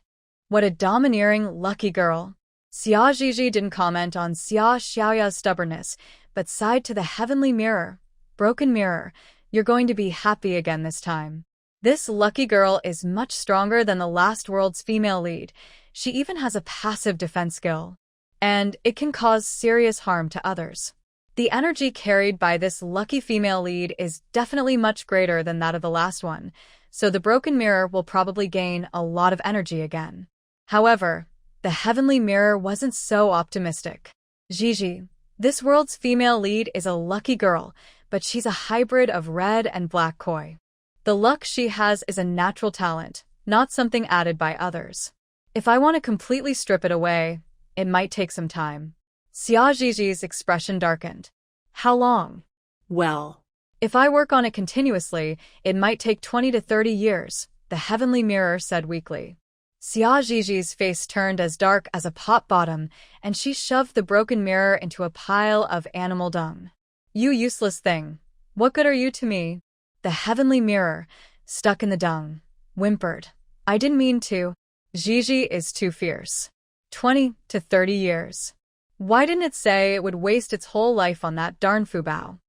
What a domineering, lucky girl. Xia Ziji didn't comment on Xia Xiaoya's stubbornness, but sighed to the heavenly mirror. Broken mirror, you're going to be happy again this time. This lucky girl is much stronger than the last world's female lead. She even has a passive defense skill. And it can cause serious harm to others. The energy carried by this lucky female lead is definitely much greater than that of the last one, so the broken mirror will probably gain a lot of energy again. However, the heavenly mirror wasn't so optimistic. Gigi, this world's female lead is a lucky girl, but she's a hybrid of red and black koi. The luck she has is a natural talent, not something added by others. If I want to completely strip it away, it might take some time. Xia Ziji's expression darkened. How long? Well, if I work on it continuously, it might take 20 to 30 years, the heavenly mirror said weakly. Xia Ziji's face turned as dark as a pot bottom, and she shoved the broken mirror into a pile of animal dung. You useless thing. What good are you to me? The heavenly mirror, stuck in the dung, whimpered. I didn't mean to. Gigi is too fierce. 20 to 30 years. Why didn't it say it would waste its whole life on that darn Fubao?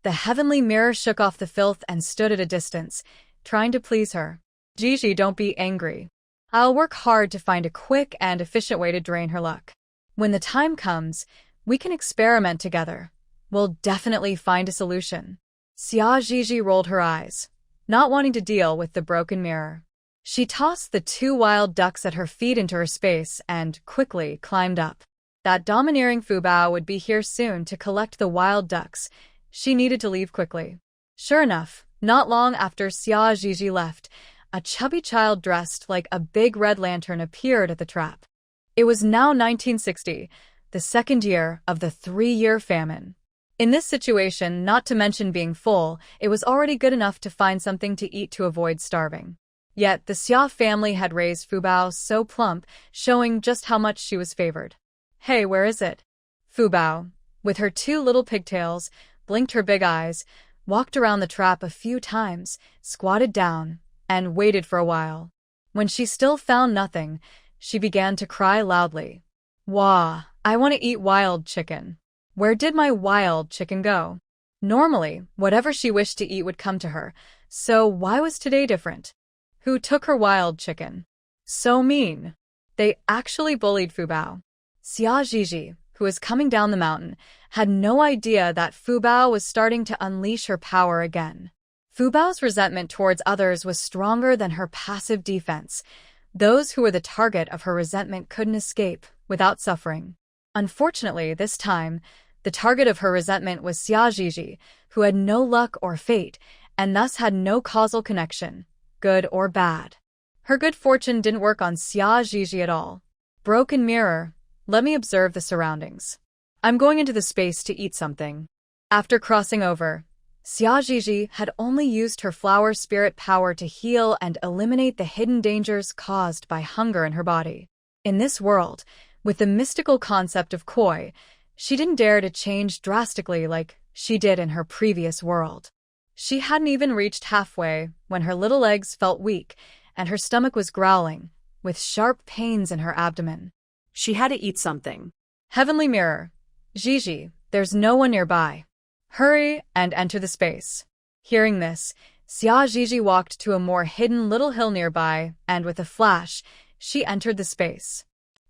The heavenly mirror shook off the filth and stood at a distance, trying to please her. Gigi, don't be angry. I'll work hard to find a quick and efficient way to drain her luck. When the time comes, we can experiment together. We'll definitely find a solution. Xia Zhizhi rolled her eyes, not wanting to deal with the broken mirror. She tossed the 2 wild ducks at her feet into her space and quickly climbed up. That domineering Fubao would be here soon to collect the wild ducks. She needed to leave quickly. Sure enough, not long after Xia Zhizhi left, a chubby child dressed like a big red lantern appeared at the trap. It was now 1960, the second year of the 3-year famine. In this situation, not to mention being full, it was already good enough to find something to eat to avoid starving. Yet the Xia family had raised Fubao so plump, showing just how much she was favored. Hey, where is it? Fubao, with her 2 little pigtails, blinked her big eyes, walked around the trap a few times, squatted down, and waited for a while. When she still found nothing, she began to cry loudly. Wah, I want to eat wild chicken. Where did my wild chicken go? Normally, whatever she wished to eat would come to her, so why was today different? Who took her wild chicken? So mean. They actually bullied Fubao. Xia Zhizhi, who was coming down the mountain, had no idea that Fubao was starting to unleash her power again. Fubao's resentment towards others was stronger than her passive defense. Those who were the target of her resentment couldn't escape without suffering. Unfortunately, this time, the target of her resentment was Xia Zhizhi, who had no luck or fate, and thus had no causal connection, good or bad. Her good fortune didn't work on Xia Zhizhi at all. Broken mirror, let me observe the surroundings. I'm going into the space to eat something. After crossing over, Xia Zhizhi had only used her flower spirit power to heal and eliminate the hidden dangers caused by hunger in her body. In this world, with the mystical concept of koi, she didn't dare to change drastically like she did in her previous world. She hadn't even reached halfway when her little legs felt weak and her stomach was growling, with sharp pains in her abdomen. She had to eat something. Heavenly mirror. Zhizhi, there's no one nearby. Hurry and enter the space. Hearing this, Xia Zhizhi walked to a more hidden little hill nearby, and with a flash, she entered the space.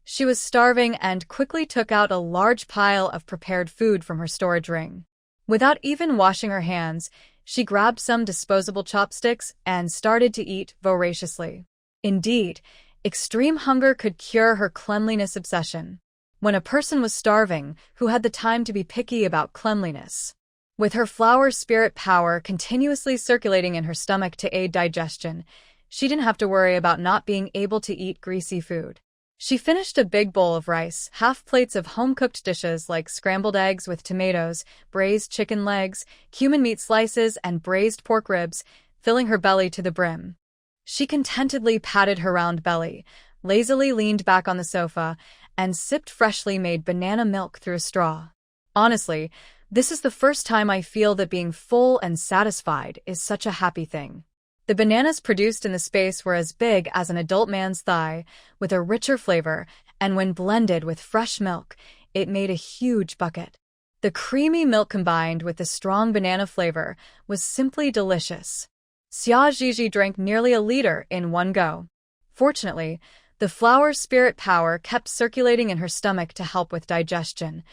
She was starving and quickly took out a large pile of prepared food from her storage ring. Without even washing her hands, she grabbed some disposable chopsticks and started to eat voraciously. Indeed, extreme hunger could cure her cleanliness obsession. When a person was starving, who had the time to be picky about cleanliness? With her flower spirit power continuously circulating in her stomach to aid digestion, she didn't have to worry about not being able to eat greasy food. She finished a big bowl of rice, half plates of home-cooked dishes like scrambled eggs with tomatoes, braised chicken legs, cumin meat slices, and braised pork ribs, filling her belly to the brim. She contentedly patted her round belly, lazily leaned back on the sofa, and sipped freshly made banana milk through a straw. Honestly, this is the first time I feel that being full and satisfied is such a happy thing. The bananas produced in the space were as big as an adult man's thigh, with a richer flavor, and when blended with fresh milk, it made a huge bucket. The creamy milk combined with the strong banana flavor was simply delicious. Xia Zhizhi drank nearly a liter in one go. Fortunately, the flower spirit power kept circulating in her stomach to help with digestion.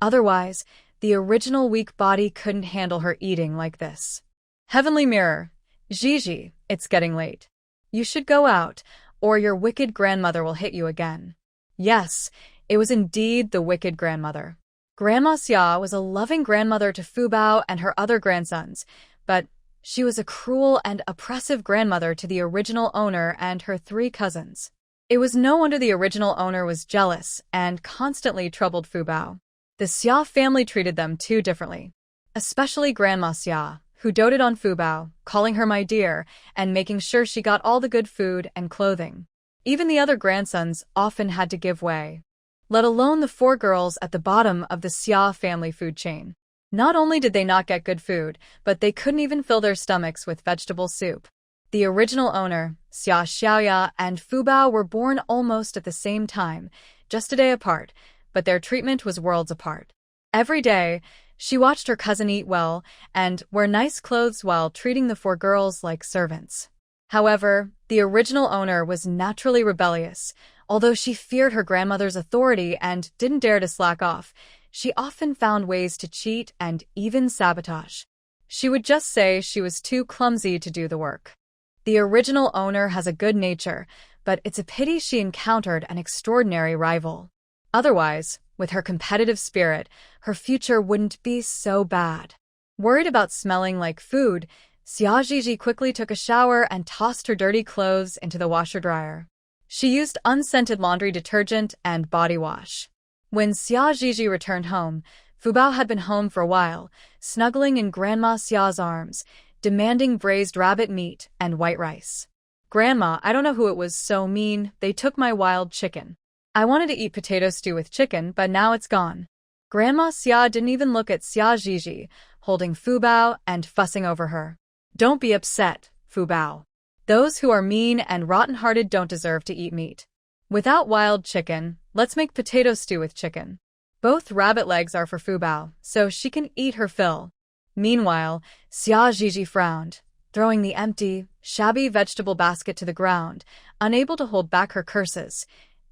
Otherwise, the original weak body couldn't handle her eating like this. Heavenly mirror. Zhizhi, it's getting late. You should go out, or your wicked grandmother will hit you again. Yes, it was indeed the wicked grandmother. Grandma Xia was a loving grandmother to Fubao and her other grandsons, but she was a cruel and oppressive grandmother to the original owner and her 3 cousins. It was no wonder the original owner was jealous and constantly troubled Fubao. The Xia family treated them too differently, especially Grandma Xia, who doted on Fubao, calling her my dear, and making sure she got all the good food and clothing. Even the other grandsons often had to give way, let alone the 4 girls at the bottom of the Xia family food chain. Not only did they not get good food, but they couldn't even fill their stomachs with vegetable soup. The original owner, Xia Xiaoya, and Fubao were born almost at the same time, just a day apart, but their treatment was worlds apart. Every day, she watched her cousin eat well and wear nice clothes while treating the 4 girls like servants. However, the original owner was naturally rebellious. Although she feared her grandmother's authority and didn't dare to slack off, she often found ways to cheat and even sabotage. She would just say she was too clumsy to do the work. The original owner has a good nature, but it's a pity she encountered an extraordinary rival. Otherwise, with her competitive spirit, her future wouldn't be so bad. Worried about smelling like food, Xiaojiji quickly took a shower and tossed her dirty clothes into the washer-dryer. She used unscented laundry detergent and body wash. When Xiaojiji returned home, Fubao had been home for a while, snuggling in Grandma Xia's arms, demanding braised rabbit meat and white rice. "Grandma, I don't know who it was so mean, they took my wild chicken. I wanted to eat potato stew with chicken, but now it's gone." Grandma Xia didn't even look at Xiaojiji, holding Fubao and fussing over her. "Don't be upset, Fubao. Those who are mean and rotten-hearted don't deserve to eat meat. Without wild chicken, let's make potato stew with chicken. Both rabbit legs are for Fubao, so she can eat her fill." Meanwhile, Xiaojiji frowned, throwing the empty, shabby vegetable basket to the ground, unable to hold back her curses.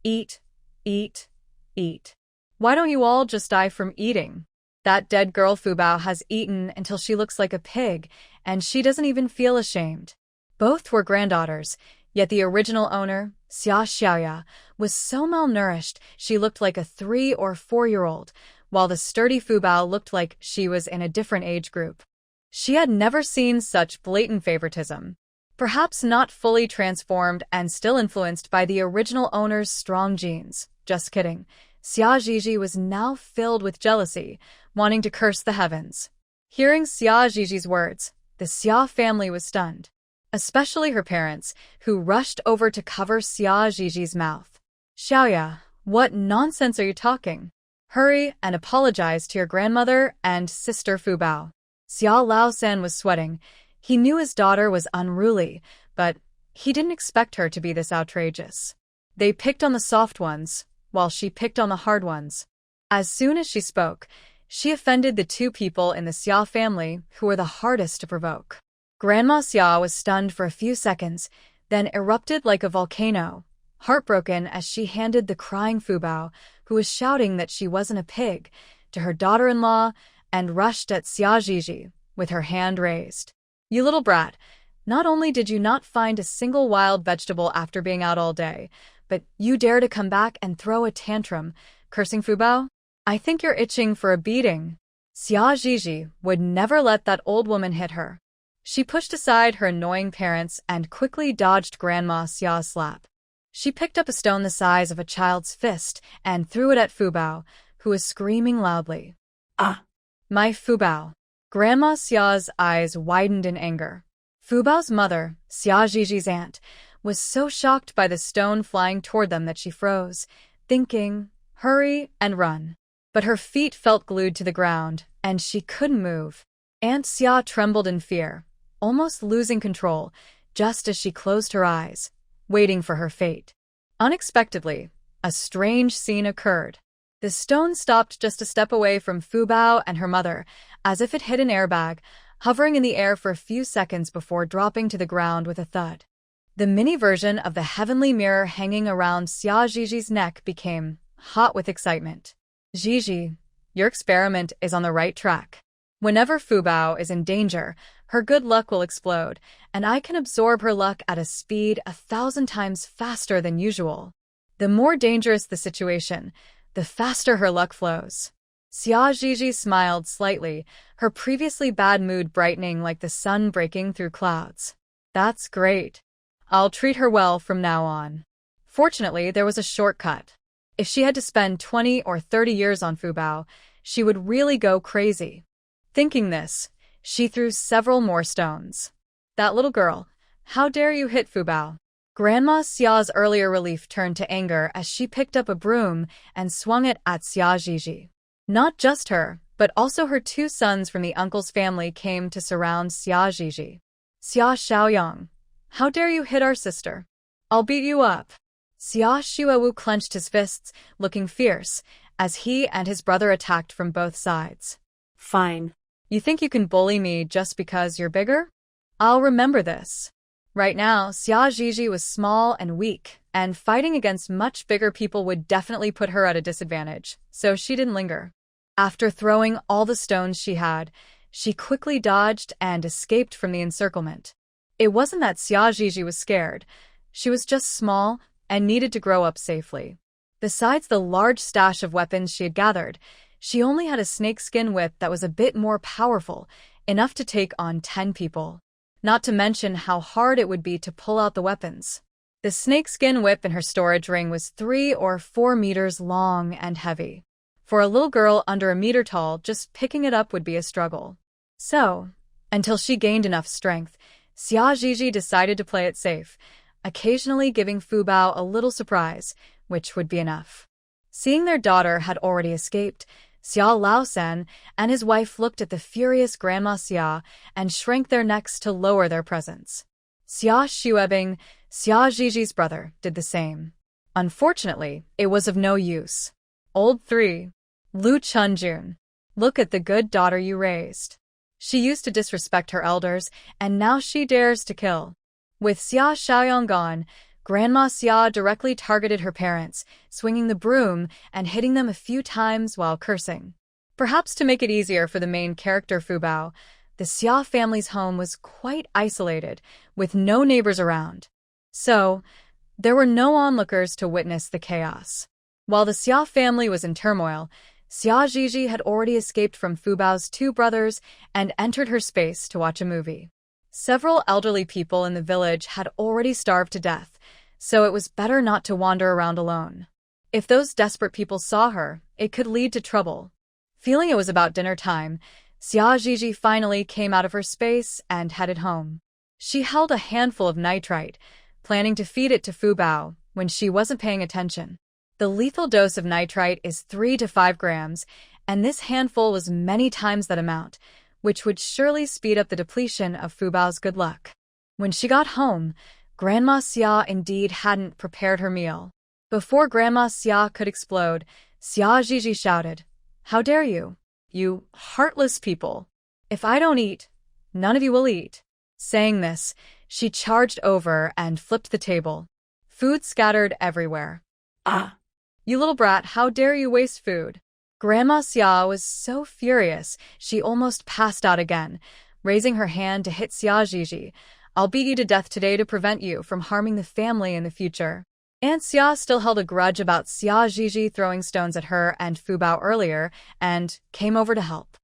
"Eat, eat, eat. Why don't you all just die from eating? That dead girl Fubao has eaten until she looks like a pig, and she doesn't even feel ashamed." Both were granddaughters, yet the original owner, Xia Xiaoya, was so malnourished she looked like a 3- or 4-year-old, while the sturdy Fubao looked like she was in a different age group. She had never seen such blatant favoritism. Perhaps not fully transformed and still influenced by the original owner's strong genes. Just kidding. Xiaojiji was now filled with jealousy, wanting to curse the heavens. Hearing Xiaojiji's words, the Xia family was stunned. Especially her parents, who rushed over to cover Xiaojiji's mouth. "Xiaoya, what nonsense are you talking? Hurry and apologize to your grandmother and sister Fubao." Xia Laosan was sweating. He knew his daughter was unruly, but he didn't expect her to be this outrageous. They picked on the soft ones, while she picked on the hard ones. As soon as she spoke, she offended the two people in the Xia family who were the hardest to provoke. Grandma Xia was stunned for a few seconds, then erupted like a volcano, heartbroken as she handed the crying Fubao, who was shouting that she wasn't a pig, to her daughter-in-law and rushed at Xiaojiji with her hand raised. "You little brat, not only did you not find a single wild vegetable after being out all day, but you dare to come back and throw a tantrum, cursing Fubao? I think you're itching for a beating." Xiaojiji would never let that old woman hit her. She pushed aside her annoying parents and quickly dodged Grandma Xia's slap. She picked up a stone the size of a child's fist and threw it at Fubao, who was screaming loudly. "Ah! My Fubao!" Grandma Xia's eyes widened in anger. Fubao's mother, Xiaojiji's aunt, was so shocked by the stone flying toward them that she froze, thinking, "Hurry and run." But her feet felt glued to the ground, and she couldn't move. Aunt Xia trembled in fear, almost losing control, just as she closed her eyes, waiting for her fate. Unexpectedly, a strange scene occurred. The stone stopped just a step away from Fubao and her mother, as if it hit an airbag, hovering in the air for a few seconds before dropping to the ground with a thud. The mini version of the heavenly mirror hanging around Xiaojiji's neck became hot with excitement. "Jiji, your experiment is on the right track. Whenever Fubao is in danger, her good luck will explode, and I can absorb her luck at a speed 1,000 times faster than usual. The more dangerous the situation, the faster her luck flows." Xiaojiji smiled slightly, her previously bad mood brightening like the sun breaking through clouds. "That's great. I'll treat her well from now on." Fortunately, there was a shortcut. If she had to spend 20 or 30 years on Fubao, she would really go crazy. Thinking this, she threw several more stones. "That little girl, how dare you hit Fubao?" Grandma Xia's earlier relief turned to anger as she picked up a broom and swung it at Xiaojiji. Not just her, but also her two sons from the uncle's family came to surround Xiaojiji. "Xia Xiaoyang, how dare you hit our sister? I'll beat you up." Xia Xiaowu clenched his fists, looking fierce, as he and his brother attacked from both sides. "Fine. You think you can bully me just because you're bigger? I'll remember this." Right now, Xiaojiji was small and weak, and fighting against much bigger people would definitely put her at a disadvantage, so she didn't linger. After throwing all the stones she had, she quickly dodged and escaped from the encirclement. It wasn't that Xia Zhizhi was scared. She was just small and needed to grow up safely. Besides the large stash of weapons she had gathered, she only had a snakeskin whip that was a bit more powerful, enough to take on 10 people. Not to mention how hard it would be to pull out the weapons. The snakeskin whip in her storage ring was 3 or 4 meters long and heavy. For a little girl under a meter tall, just picking it up would be a struggle. So, until she gained enough strength, Xia Zhizhi decided to play it safe, occasionally giving Fu Bao a little surprise, which would be enough. Seeing their daughter had already escaped, Xia Laosan and his wife looked at the furious Grandma Xia and shrank their necks to lower their presence. Xia Xuebing, Xia Zhizhi's brother, did the same. Unfortunately, it was of no use. Old 3. Lu Chunjun. Look at the good daughter you raised. She used to disrespect her elders, and now she dares to kill. With Xia Xiaoyang gone, Grandma Xia directly targeted her parents, swinging the broom and hitting them a few times while cursing. Perhaps to make it easier for the main character Fu Bao, the Xia family's home was quite isolated, with no neighbors around. So, there were no onlookers to witness the chaos. While the Xia family was in turmoil, Xia Zhizhi had already escaped from Fu Bao's 2 brothers and entered her space to watch a movie. Several elderly people in the village had already starved to death, so it was better not to wander around alone. If those desperate people saw her, it could lead to trouble. Feeling it was about dinner time, Xia Zhizhi finally came out of her space and headed home. She held a handful of nitrite, planning to feed it to Fu Bao when she wasn't paying attention. The lethal dose of nitrite is 3 to 5 grams, and this handful was many times that amount, which would surely speed up the depletion of Fu Bao's good luck. When she got home, Grandma Xia indeed hadn't prepared her meal. Before Grandma Xia could explode, Xia Zhizhi shouted, "How dare you? You heartless people! If I don't eat, none of you will eat." Saying this, she charged over and flipped the table. Food scattered everywhere. "Ah! You little brat, how dare you waste food?" Grandma Xia was so furious, she almost passed out again, raising her hand to hit Xia Zhizhi. "I'll beat you to death today to prevent you from harming the family in the future." Aunt Xia still held a grudge about Xia Zhizhi throwing stones at her and Fu Bao earlier, and came over to help.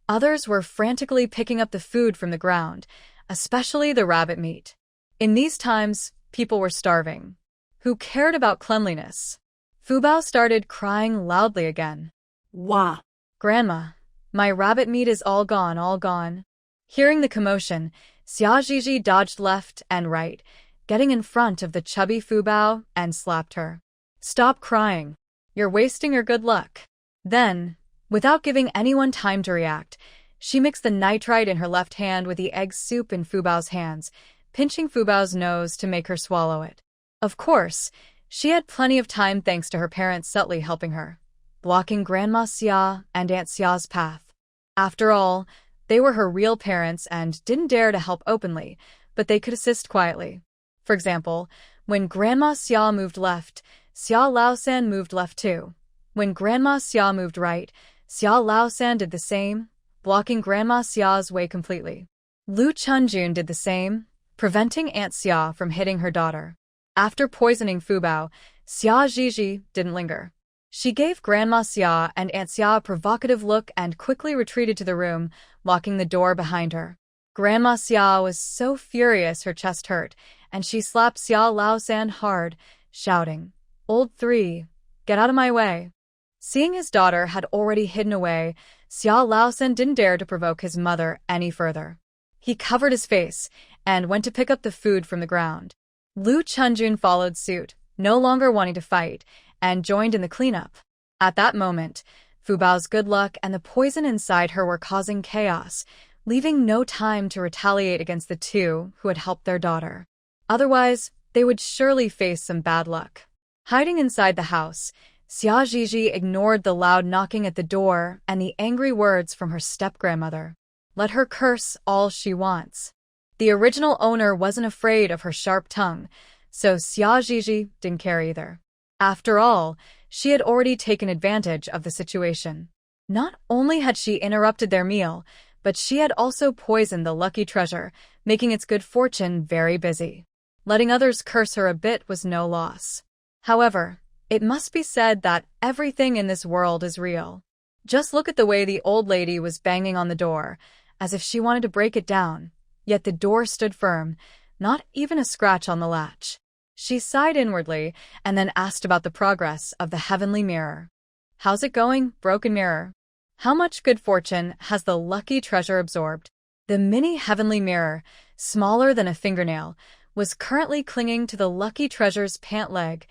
Others were frantically picking up the food from the ground, especially the rabbit meat. In these times, people were starving. Who cared about cleanliness? Fu Bao started crying loudly again. "Wah! Grandma, my rabbit meat is all gone, all gone." Hearing the commotion, Xia Zhizhi dodged left and right, getting in front of the chubby Fu Bao and slapped her. "Stop crying. You're wasting your good luck." Then, without giving anyone time to react, she mixed the nitrite in her left hand with the egg soup in Fu Bao's hands, pinching Fu Bao's nose to make her swallow it. Of course, she had plenty of time thanks to her parents subtly helping her, blocking Grandma Xia and Aunt Xia's path. After all, they were her real parents and didn't dare to help openly, but they could assist quietly. For example, when Grandma Xia moved left, Xia Laosan moved left too. When Grandma Xia moved right, Xia Laosan did the same, blocking Grandma Xia's way completely. Lu Chunjun did the same, preventing Aunt Xia from hitting her daughter. After poisoning Fu Bao, Xia Zhizhi didn't linger. She gave Grandma Xia and Aunt Xia a provocative look and quickly retreated to the room, locking the door behind her. Grandma Xia was so furious her chest hurt, and she slapped Xia Laosan hard, shouting, "Old 3, get out of my way." Seeing his daughter had already hidden away, Xia Laosan didn't dare to provoke his mother any further. He covered his face and went to pick up the food from the ground. Lu Chunjun followed suit, no longer wanting to fight, and joined in the cleanup. At that moment, Fu Bao's good luck and the poison inside her were causing chaos, leaving no time to retaliate against the two who had helped their daughter. Otherwise, they would surely face some bad luck. Hiding inside the house, Xia Zhizhi ignored the loud knocking at the door and the angry words from her step-grandmother. Let her curse all she wants. The original owner wasn't afraid of her sharp tongue, so Xia Zhizhi didn't care either. After all, she had already taken advantage of the situation. Not only had she interrupted their meal, but she had also poisoned the lucky treasure, making its good fortune very busy. Letting others curse her a bit was no loss. However, it must be said that everything in this world is real. Just look at the way the old lady was banging on the door, as if she wanted to break it down, yet the door stood firm, not even a scratch on the latch. She sighed inwardly and then asked about the progress of the heavenly mirror. "How's it going, broken mirror? How much good fortune has the lucky treasure absorbed?" The mini heavenly mirror, smaller than a fingernail, was currently clinging to the lucky treasure's pant leg,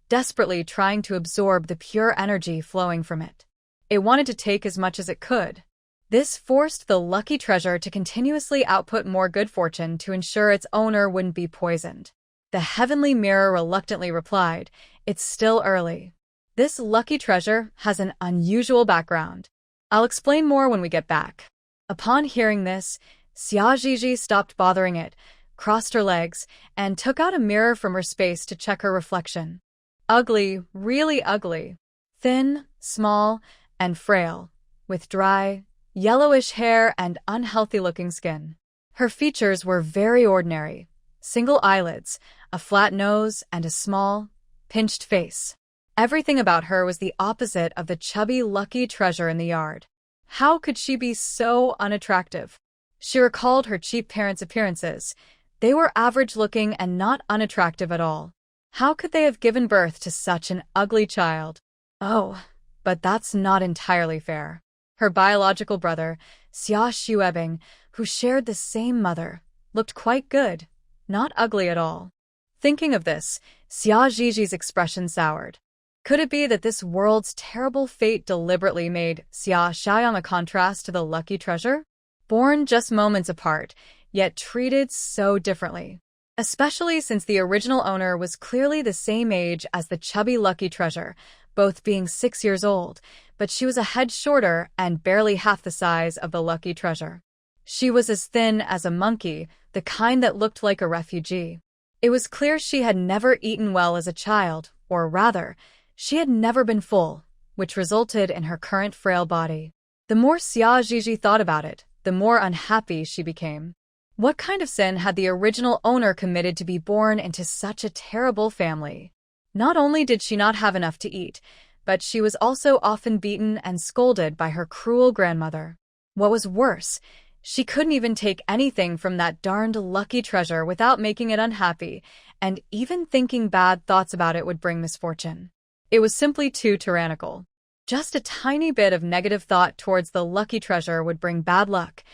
desperately trying to absorb the pure energy flowing from it. It wanted to take as much as it could. This forced the lucky treasure to continuously output more good fortune to ensure its owner wouldn't be poisoned. The heavenly mirror reluctantly replied, "It's still early. This lucky treasure has an unusual background. I'll explain more when we get back." Upon hearing this, Xiaojiji stopped bothering it, crossed her legs, and took out a mirror from her space to check her reflection. Ugly, really ugly. Thin, small, and frail, with dry, yellowish hair and unhealthy-looking skin. Her features were very ordinary. Single eyelids, a flat nose, and a small, pinched face. Everything about her was the opposite of the chubby, lucky treasure in the yard. How could she be so unattractive? She recalled her cheap parents' appearances. They were average-looking and not unattractive at all. How could they have given birth to such an ugly child? Oh, but that's not entirely fair. Her biological brother, Xia Xuebing, who shared the same mother, looked quite good, not ugly at all. Thinking of this, Xiaojiji's expression soured. Could it be that this world's terrible fate deliberately made Xia Xiaoyang a contrast to the lucky treasure? Born just moments apart, yet treated so differently. Especially since the original owner was clearly the same age as the chubby lucky treasure, both being 6 years old, but she was a head shorter and barely half the size of the lucky treasure. She was as thin as a monkey, the kind that looked like a refugee. It was clear she had never eaten well as a child, or rather, she had never been full, which resulted in her current frail body. The more Xiaojiji thought about it, the more unhappy she became. What kind of sin had the original owner committed to be born into such a terrible family? Not only did she not have enough to eat, but she was also often beaten and scolded by her cruel grandmother. What was worse, she couldn't even take anything from that darned lucky treasure without making it unhappy, and even thinking bad thoughts about it would bring misfortune. It was simply too tyrannical. Just a tiny bit of negative thought towards the lucky treasure would bring bad luck.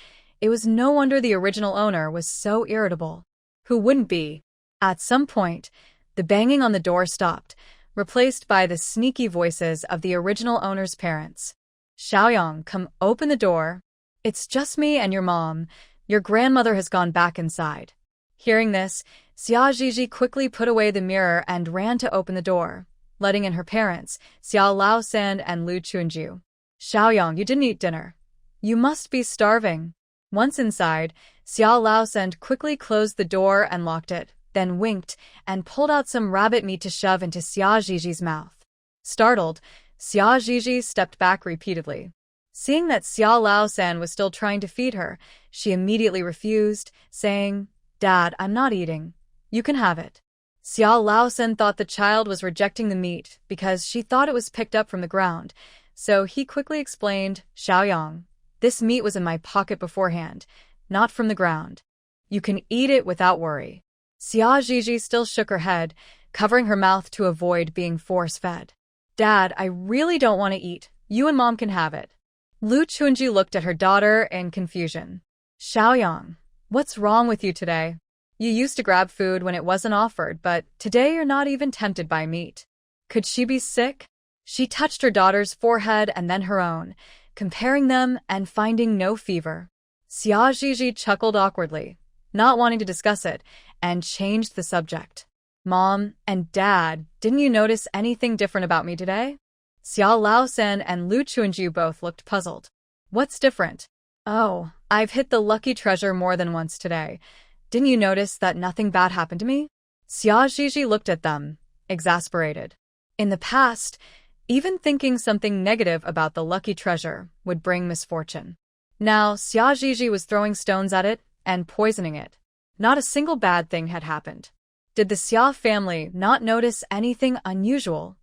It was no wonder the original owner was so irritable. Who wouldn't be? At some point, the banging on the door stopped, replaced by the sneaky voices of the original owner's parents. "Xiaoyang, come open the door. It's just me and your mom. Your grandmother has gone back inside." Hearing this, Xiaojiji quickly put away the mirror and ran to open the door, letting in her parents, Xiao Laosan and Lu Chunju. "Xiaoyang, you didn't eat dinner. You must be starving." Once inside, Xiao Laosan quickly closed the door and locked it, then winked and pulled out some rabbit meat to shove into Xiaojiji's mouth. Startled, Xiaojiji stepped back repeatedly. Seeing that Xiao Laosan was still trying to feed her, she immediately refused, saying, "Dad, I'm not eating. You can have it." Xiao Laosan thought the child was rejecting the meat because she thought it was picked up from the ground, so he quickly explained, "Xiaoyang, this meat was in my pocket beforehand, not from the ground. You can eat it without worry." Xiaojiji still shook her head, covering her mouth to avoid being force-fed. "Dad, I really don't want to eat. You and Mom can have it." Lu Chunji looked at her daughter in confusion. "Xiaoyang, what's wrong with you today? You used to grab food when it wasn't offered, but today you're not even tempted by meat. Could she be sick?" She touched her daughter's forehead and then her own, comparing them and finding no fever. Xiaojiji chuckled awkwardly, not wanting to discuss it, and changed the subject. "Mom and Dad, didn't you notice anything different about me today?" Xiao Laosan and Lu Chunju both looked puzzled. "What's different?" "Oh, I've hit the lucky treasure more than once today. Didn't you notice that nothing bad happened to me?" Xiaojiji looked at them, exasperated. In the past, Even thinking something negative about the lucky treasure would bring misfortune. Now, Xia Zhizhi was throwing stones at it and poisoning it. Not a single bad thing had happened. Did the Xia family not notice anything unusual?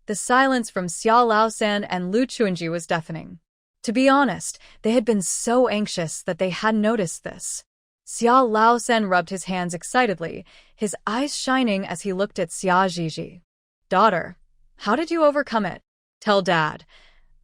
The silence from Xia Laosan and Lu Chuanji was deafening. To be honest, they had been so anxious that they hadn't noticed this. Xia Laosan rubbed his hands excitedly, his eyes shining as he looked at Xia Zhizhi. Daughter, how did you overcome it? Tell Dad.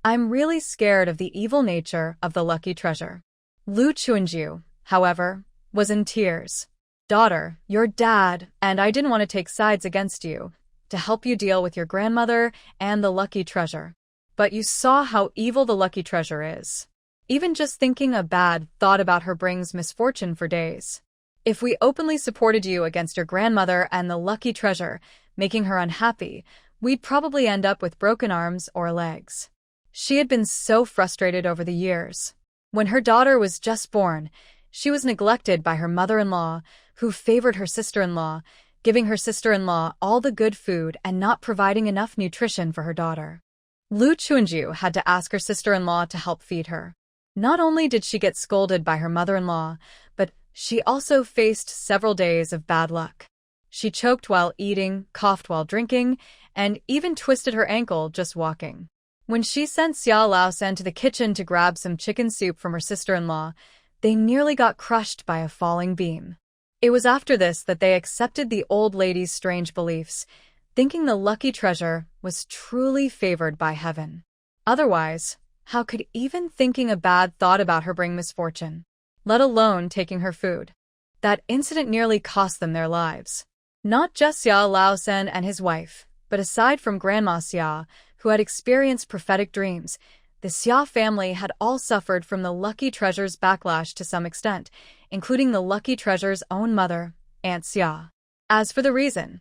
I'm really scared of the evil nature of the lucky treasure. Lu Chuanju, however, was in tears. Daughter, your dad and I didn't want to take sides against you, to help you deal with your grandmother and the lucky treasure. But you saw how evil the lucky treasure is. Even just thinking a bad thought about her brings misfortune for days. If we openly supported you against your grandmother and the lucky treasure, making her unhappy, we'd probably end up with broken arms or legs. She had been so frustrated over the years. When her daughter was just born, she was neglected by her mother-in-law, who favored her sister-in-law, giving her sister-in-law all the good food and not providing enough nutrition for her daughter. Lu Chuanju had to ask her sister-in-law to help feed her. Not only did she get scolded by her mother-in-law, but she also faced several days of bad luck. She choked while eating, coughed while drinking, and even twisted her ankle just walking. When she sent Xia Laosan to the kitchen to grab some chicken soup from her sister-in-law, they nearly got crushed by a falling beam. It was after this that they accepted the old lady's strange beliefs, thinking the lucky treasure was truly favored by heaven. Otherwise, how could even thinking a bad thought about her bring misfortune, let alone taking her food? That incident nearly cost them their lives. Not just Xia Laosan and his wife, but aside from Grandma Xia, who had experienced prophetic dreams, the Xia family had all suffered from the lucky treasure's backlash to some extent, including the lucky treasure's own mother, Aunt Xia. As for the reason,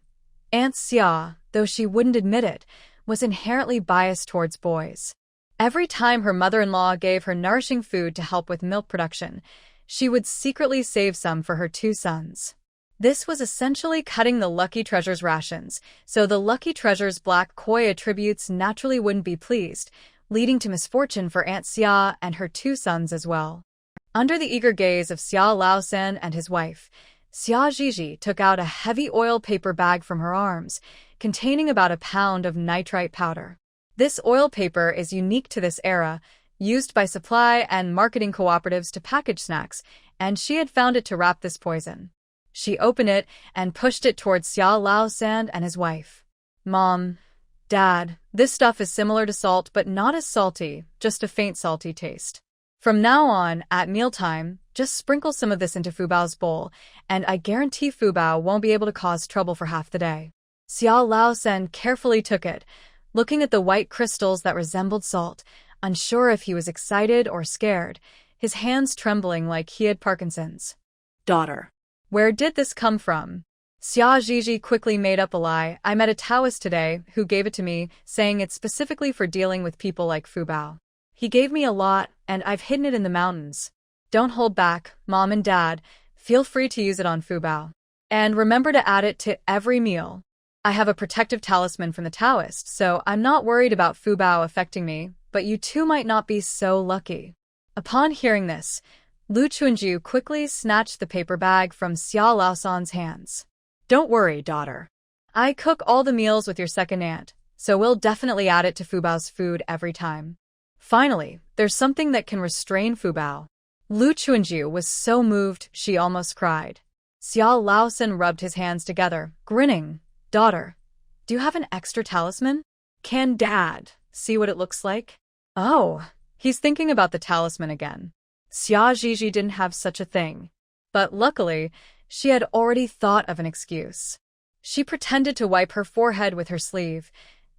Aunt Xia, though she wouldn't admit it, was inherently biased towards boys. Every time her mother-in-law gave her nourishing food to help with milk production, she would secretly save some for her two sons. This was essentially cutting the lucky treasure's rations, so the lucky treasure's black koi attributes naturally wouldn't be pleased, leading to misfortune for Aunt Xia and her two sons as well. Under the eager gaze of Xia Laosan and his wife, Xia Zhizhi took out a heavy oil paper bag from her arms, containing about a pound of nitrite powder. This oil paper is unique to this era, used by supply and marketing cooperatives to package snacks, and she had found it to wrap this poison. She opened it and pushed it towards Xia Laosan and his wife. Mom, Dad, this stuff is similar to salt but not as salty, just a faint salty taste. From now on, at mealtime, just sprinkle some of this into Fubao's bowl, and I guarantee Fubao won't be able to cause trouble for half the day. Xia Laosan carefully took it, looking at the white crystals that resembled salt, unsure if he was excited or scared, his hands trembling like he had Parkinson's. Daughter. Where did this come from? Xia Zhizhi quickly made up a lie. I met a Taoist today who gave it to me, saying it's specifically for dealing with people like Fubao. He gave me a lot, and I've hidden it in the mountains. Don't hold back, Mom and Dad. Feel free to use it on Fubao. And remember to add it to every meal. I have a protective talisman from the Taoist, so I'm not worried about Fubao affecting me, but you too might not be so lucky. Upon hearing this, Lu Chuanju quickly snatched the paper bag from Xia Laosan's hands. Don't worry, daughter. I cook all the meals with your second aunt, so we'll definitely add it to Fubao's food every time. Finally, there's something that can restrain Fubao. Lu Chuanju was so moved she almost cried. Xia Laosan rubbed his hands together, grinning. Daughter, do you have an extra talisman? Can Dad see what it looks like? Oh, he's thinking about the talisman again. Xia Zhizhi didn't have such a thing. But luckily, she had already thought of an excuse. She pretended to wipe her forehead with her sleeve,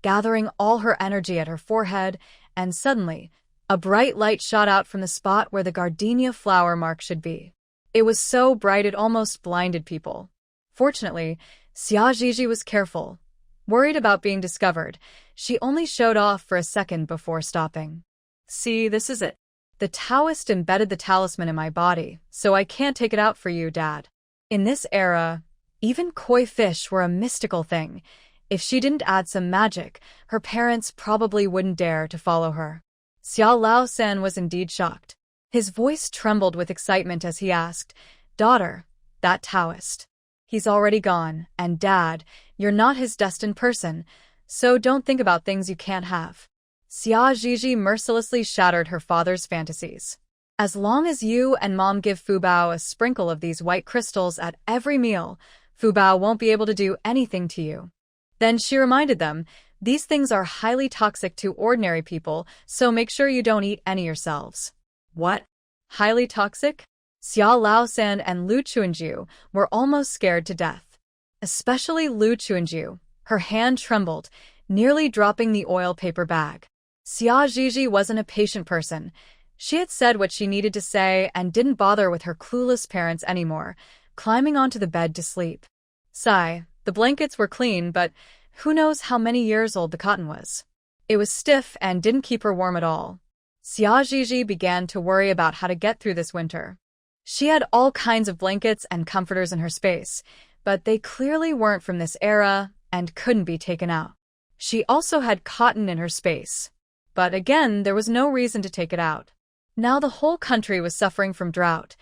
gathering all her energy at her forehead, and suddenly, a bright light shot out from the spot where the gardenia flower mark should be. It was so bright it almost blinded people. Fortunately, Xia Zhizhi was careful. Worried about being discovered, she only showed off for a second before stopping. See, this is it. The Taoist embedded the talisman in my body, so I can't take it out for you, Dad. In this era, even koi fish were a mystical thing, If she didn't add some magic, her parents probably wouldn't dare to follow her. Xiao Lao San was indeed shocked. His voice trembled with excitement as he asked, "Daughter, that Taoist. He's already gone, and Dad, you're not his destined person, so don't think about things you can't have." Xia Zhizhi mercilessly shattered her father's fantasies. "As long as you and Mom give Fu Bao a sprinkle of these white crystals at every meal, Fu Bao won't be able to do anything to you." Then she reminded them, "These things are highly toxic to ordinary people, so make sure you don't eat any yourselves." What? Highly toxic? Xiao Laosan and Lu Chuanju were almost scared to death. Especially Lu Chuanju. Her hand trembled, nearly dropping the oil paper bag. Xia Zhizhi wasn't a patient person. She had said what she needed to say and didn't bother with her clueless parents anymore, climbing onto the bed to sleep. Sigh. The blankets were clean, but who knows how many years old the cotton was. It was stiff and didn't keep her warm at all. Xia Zhizhi began to worry about how to get through this winter. She had all kinds of blankets and comforters in her space, but they clearly weren't from this era and couldn't be taken out. She also had cotton in her space, but again, there was no reason to take it out. Now the whole country was suffering from drought.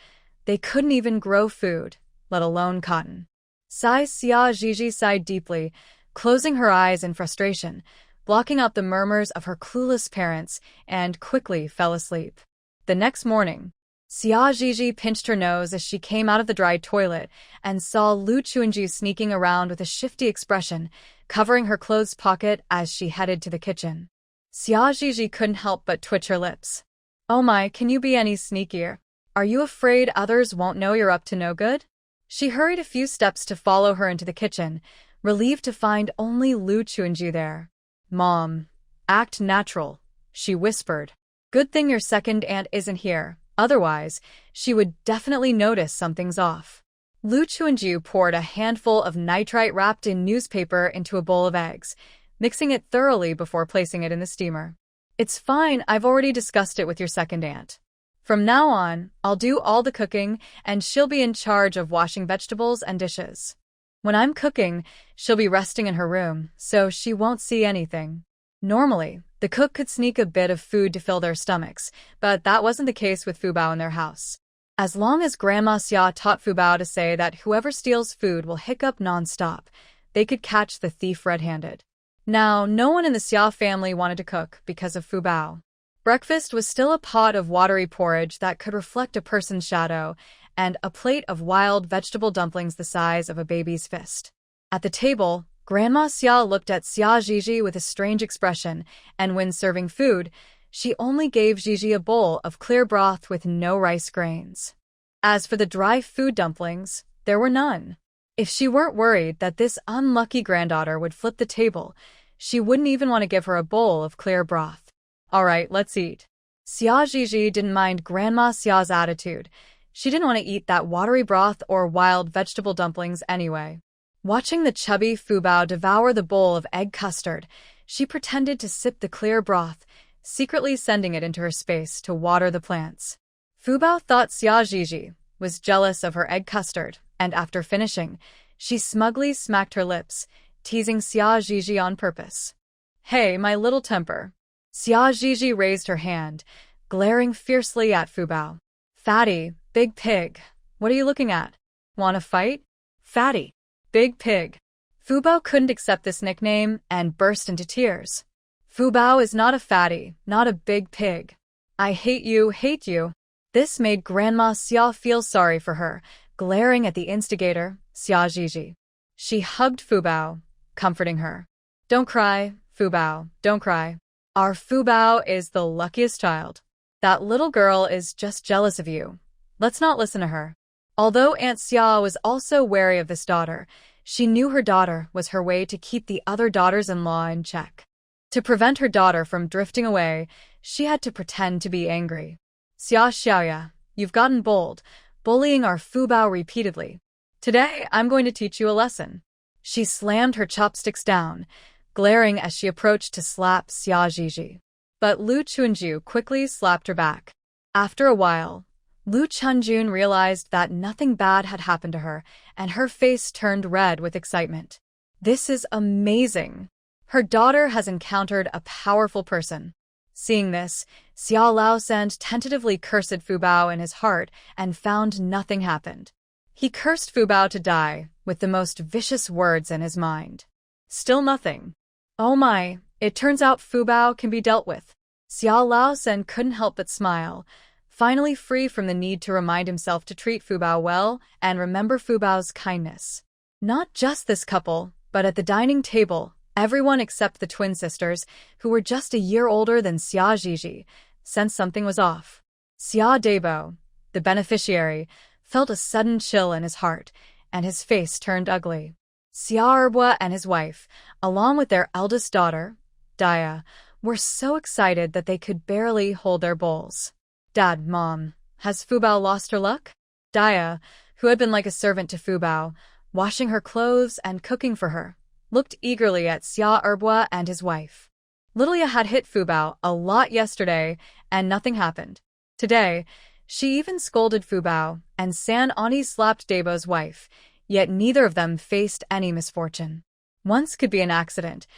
They couldn't even grow food, let alone cotton. Xia Zhizhi sighed deeply, closing her eyes in frustration, blocking out the murmurs of her clueless parents, and quickly fell asleep. The next morning, Xia Zhizhi pinched her nose as she came out of the dry toilet and saw Lu Chuanju sneaking around with a shifty expression, covering her clothes pocket as she headed to the kitchen. Xia Zhizhi couldn't help but twitch her lips. "Oh my, can you be any sneakier? Are you afraid others won't know you're up to no good?" She hurried a few steps to follow her into the kitchen, relieved to find only Lu Chuanju there. "Mom, act natural," she whispered. "Good thing your second aunt isn't here, otherwise, she would definitely notice something's off." Lu Chuanju poured a handful of nitrite wrapped in newspaper into a bowl of eggs, mixing it thoroughly before placing it in the steamer. "It's fine, I've already discussed it with your second aunt. From now on, I'll do all the cooking, and she'll be in charge of washing vegetables and dishes. When I'm cooking, she'll be resting in her room, so she won't see anything." Normally, the cook could sneak a bit of food to fill their stomachs, but that wasn't the case with Fu Bao in their house. As long as Grandma Xia taught Fu Bao to say that whoever steals food will hiccup non-stop, they could catch the thief red-handed. Now, no one in the Xia family wanted to cook because of Fu Bao. Breakfast was still a pot of watery porridge that could reflect a person's shadow, and a plate of wild vegetable dumplings the size of a baby's fist. At the table, Grandma Xia looked at Xia Zhizhi with a strange expression, and when serving food, she only gave Zhizhi a bowl of clear broth with no rice grains. As for the dry food dumplings, there were none. If she weren't worried that this unlucky granddaughter would flip the table, she wouldn't even want to give her a bowl of clear broth. "All right, let's eat." Xia Zhizhi didn't mind Grandma Xia's attitude. She didn't want to eat that watery broth or wild vegetable dumplings anyway. Watching the chubby Fu Bao devour the bowl of egg custard, she pretended to sip the clear broth, secretly sending it into her space to water the plants. Fu Bao thought Xia Zhizhi was jealous of her egg custard, and after finishing, she smugly smacked her lips, teasing Xia Zhizhi on purpose. "Hey, my little temper." Xia Zhizhi raised her hand, glaring fiercely at Fu Bao. "Fatty, big pig, what are you looking at? Want to fight? Fatty, big pig." Fu Bao couldn't accept this nickname and burst into tears. "Fu Bao is not a fatty, not a big pig. I hate you, hate you." This made Grandma Xia feel sorry for her, glaring at the instigator, Xia Zhizhi. She hugged Fu Bao, comforting her. "Don't cry, Fu Bao, don't cry. Our Fu Bao is the luckiest child. That little girl is just jealous of you. Let's not listen to her." Although Aunt Xia was also wary of this daughter, she knew her daughter was her way to keep the other daughters-in-law in check. To prevent her daughter from drifting away, she had to pretend to be angry. "Xia Xiaoya, you've gotten bold, bullying our Fu Bao repeatedly. Today, I'm going to teach you a lesson." She slammed her chopsticks down, glaring as she approached to slap Xia Zhizhi. But Lu Chuanju quickly slapped her back. After a while, Lu Chunjun realized that nothing bad had happened to her, and her face turned red with excitement. This is amazing. Her daughter has encountered a powerful person. Seeing this, Xiao Laosand tentatively cursed Fu Bao in his heart and found nothing happened. He cursed Fu Bao to die, with the most vicious words in his mind. Still nothing. Oh my, it turns out Fu Bao can be dealt with. Xiao Laosand couldn't help but smile, finally free from the need to remind himself to treat Fu Bao well and remember Fu Bao's kindness. Not just this couple, but at the dining table, everyone except the twin sisters, who were just a year older than Xia Zhizhi, sensed something was off. Xia Debo, the beneficiary, felt a sudden chill in his heart, and his face turned ugly. Xia Erbwa and his wife, along with their eldest daughter, Daya, were so excited that they could barely hold their bowls. Dad, Mom, has Fu Bao lost her luck? Daya, who had been like a servant to Fu Bao, washing her clothes and cooking for her, looked eagerly at Xia Erbwa and his wife. Lilia had hit Fu Bao a lot yesterday, and nothing happened. Today, she even scolded Fu Bao, and San Ani slapped Debo's wife, yet neither of them faced any misfortune. Once could be an accident,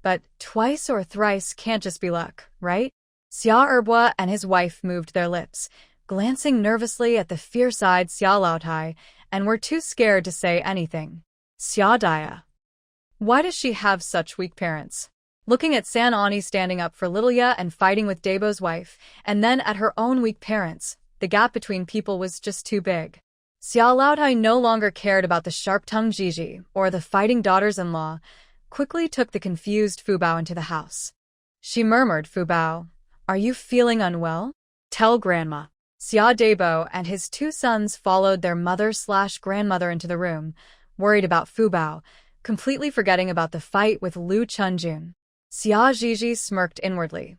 but twice or thrice can't just be luck, right? Xia Erbwa and his wife moved their lips, glancing nervously at the fierce-eyed Xia Laotai, and were too scared to say anything. Xia Daya. Why does she have such weak parents? Looking at San Ani standing up for Lilia and fighting with Debo's wife, and then at her own weak parents, the gap between people was just too big. Xia Laotai no longer cared about the sharp-tongued Zhizhi or the fighting daughters-in-law, quickly took the confused Fu Bao into the house. She murmured, Fu Bao, are you feeling unwell? Tell Grandma. Xia Debo and his two sons followed their mother/grandmother into the room, worried about Fu Bao, completely forgetting about the fight with Lu Chunjun. Xia Zhizhi smirked inwardly.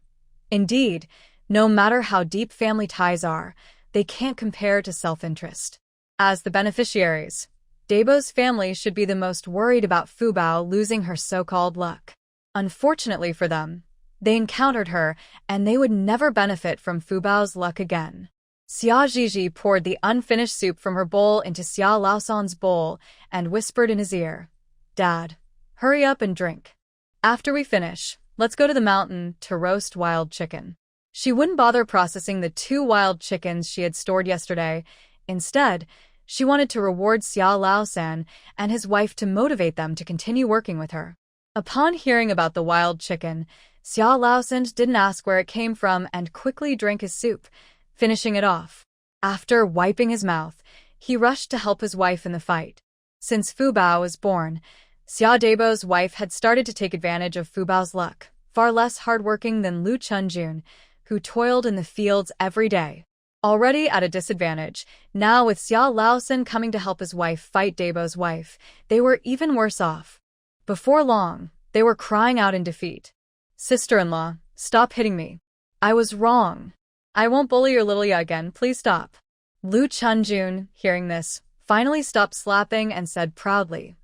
Indeed, no matter how deep family ties are, they can't compare to self-interest. As the beneficiaries, Debo's family should be the most worried about Fu Bao losing her so-called luck. Unfortunately for them, they encountered her, and they would never benefit from Fu Bao's luck again. Xia Zhizhi poured the unfinished soup from her bowl into Xia Laosand's bowl and whispered in his ear, Dad, hurry up and drink. After we finish, let's go to the mountain to roast wild chicken. She wouldn't bother processing the 2 wild chickens she had stored yesterday. Instead, she wanted to reward Xia Laosan and his wife to motivate them to continue working with her. Upon hearing about the wild chicken, Xia Laosan didn't ask where it came from and quickly drank his soup, finishing it off. After wiping his mouth, he rushed to help his wife in the fight. Since Fu Bao was born, Xia Debo's wife had started to take advantage of Fu Bao's luck, far less hardworking than Lu Chunjun, who toiled in the fields every day. Already at a disadvantage, now with Xia Laosan coming to help his wife fight Debo's wife, they were even worse off. Before long, they were crying out in defeat. Sister-in-law, stop hitting me. I was wrong. I won't bully your Lilia again, please stop. Lu Chunjun, hearing this, finally stopped slapping and said proudly,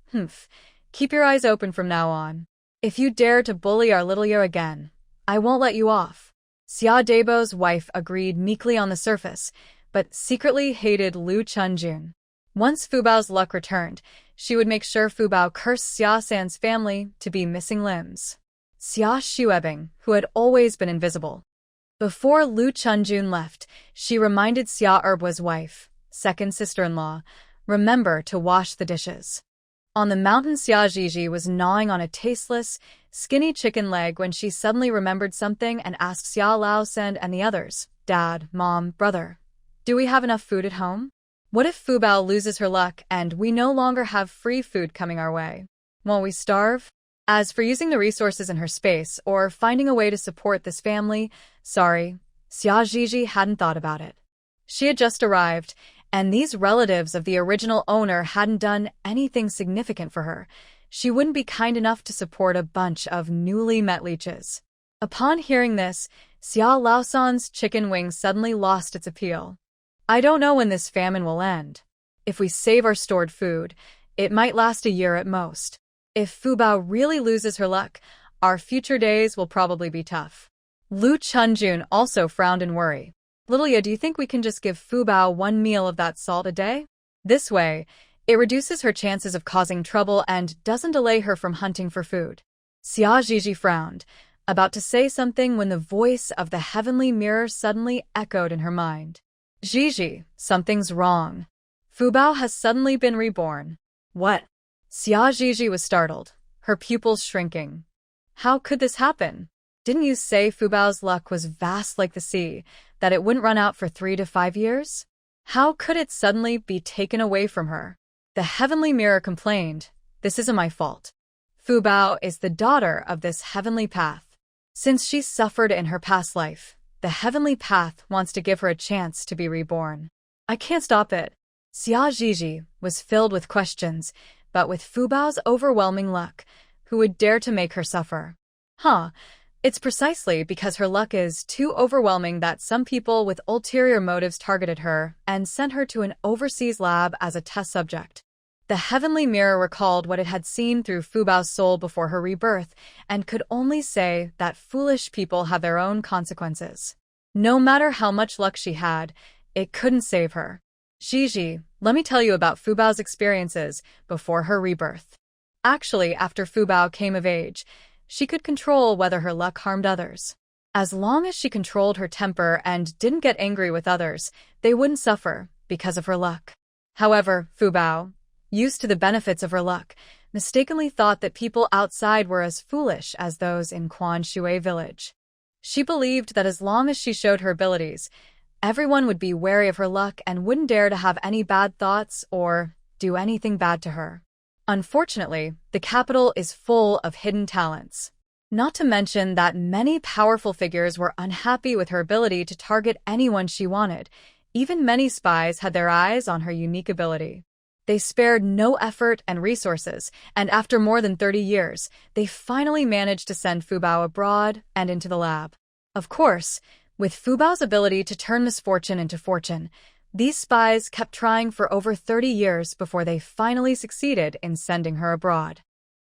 keep your eyes open from now on. If you dare to bully our Lilia again, I won't let you off. Xia Debo's wife agreed meekly on the surface, but secretly hated Lu Chunjun. Once Fu Bao's luck returned, she would make sure Fu Bao cursed Xia San's family to be missing limbs. Xia Xuebing, who had always been invisible. Before Lu Chunjun left, she reminded Xia Erbwa's wife, second sister-in-law, remember to wash the dishes. On the mountain, Xia Zhizhi was gnawing on a tasteless, skinny chicken leg when she suddenly remembered something and asked Xia Laosan and the others, Dad, Mom, Brother, do we have enough food at home? What if Fu Bao loses her luck and we no longer have free food coming our way? Won't we starve? As for using the resources in her space or finding a way to support this family, sorry, Xia Zhizhi hadn't thought about it. She had just arrived, and these relatives of the original owner hadn't done anything significant for her. She wouldn't be kind enough to support a bunch of newly met leeches. Upon hearing this, Xia Laosan's chicken wing suddenly lost its appeal. I don't know when this famine will end. If we save our stored food, it might last a year at most. If Fu Bao really loses her luck, our future days will probably be tough. Lu Chunjun also frowned in worry. Lilia, do you think we can just give Fu Bao 1 meal of that salt a day? This way, It reduces her chances of causing trouble and doesn't delay her from hunting for food. Xia Zhizhi frowned, about to say something when the voice of the heavenly mirror suddenly echoed in her mind. Zhizhi, something's wrong. Fubao has suddenly been reborn. What? Xia Zhizhi was startled, her pupils shrinking. How could this happen? Didn't you say Fubao's luck was vast like the sea, that it wouldn't run out for 3 to 5 years? How could it suddenly be taken away from her? The heavenly mirror complained, "This isn't my fault. Fubao is the daughter of this heavenly path. Since she suffered in her past life, the heavenly path wants to give her a chance to be reborn. I can't stop it." Xia Zhizhi was filled with questions, but with Fubao's overwhelming luck, who would dare to make her suffer? It's precisely because her luck is too overwhelming that some people with ulterior motives targeted her and sent her to an overseas lab as a test subject. The heavenly mirror recalled what it had seen through Fubao's soul before her rebirth and could only say that foolish people have their own consequences. No matter how much luck she had, it couldn't save her. Zhizhi, let me tell you about Fubao's experiences before her rebirth. Actually, after Fubao came of age, she could control whether her luck harmed others. As long as she controlled her temper and didn't get angry with others, they wouldn't suffer because of her luck. However, Fubao, used to the benefits of her luck, mistakenly thought that people outside were as foolish as those in Quan Shui village. She believed that as long as she showed her abilities, everyone would be wary of her luck and wouldn't dare to have any bad thoughts or do anything bad to her. Unfortunately, the capital is full of hidden talents. Not to mention that many powerful figures were unhappy with her ability to target anyone she wanted. Even many spies had their eyes on her unique ability. They spared no effort and resources, and after more than 30 years, they finally managed to send Fubao abroad and into the lab. Of course, with Fubao's ability to turn misfortune into fortune, these spies kept trying for over 30 years before they finally succeeded in sending her abroad.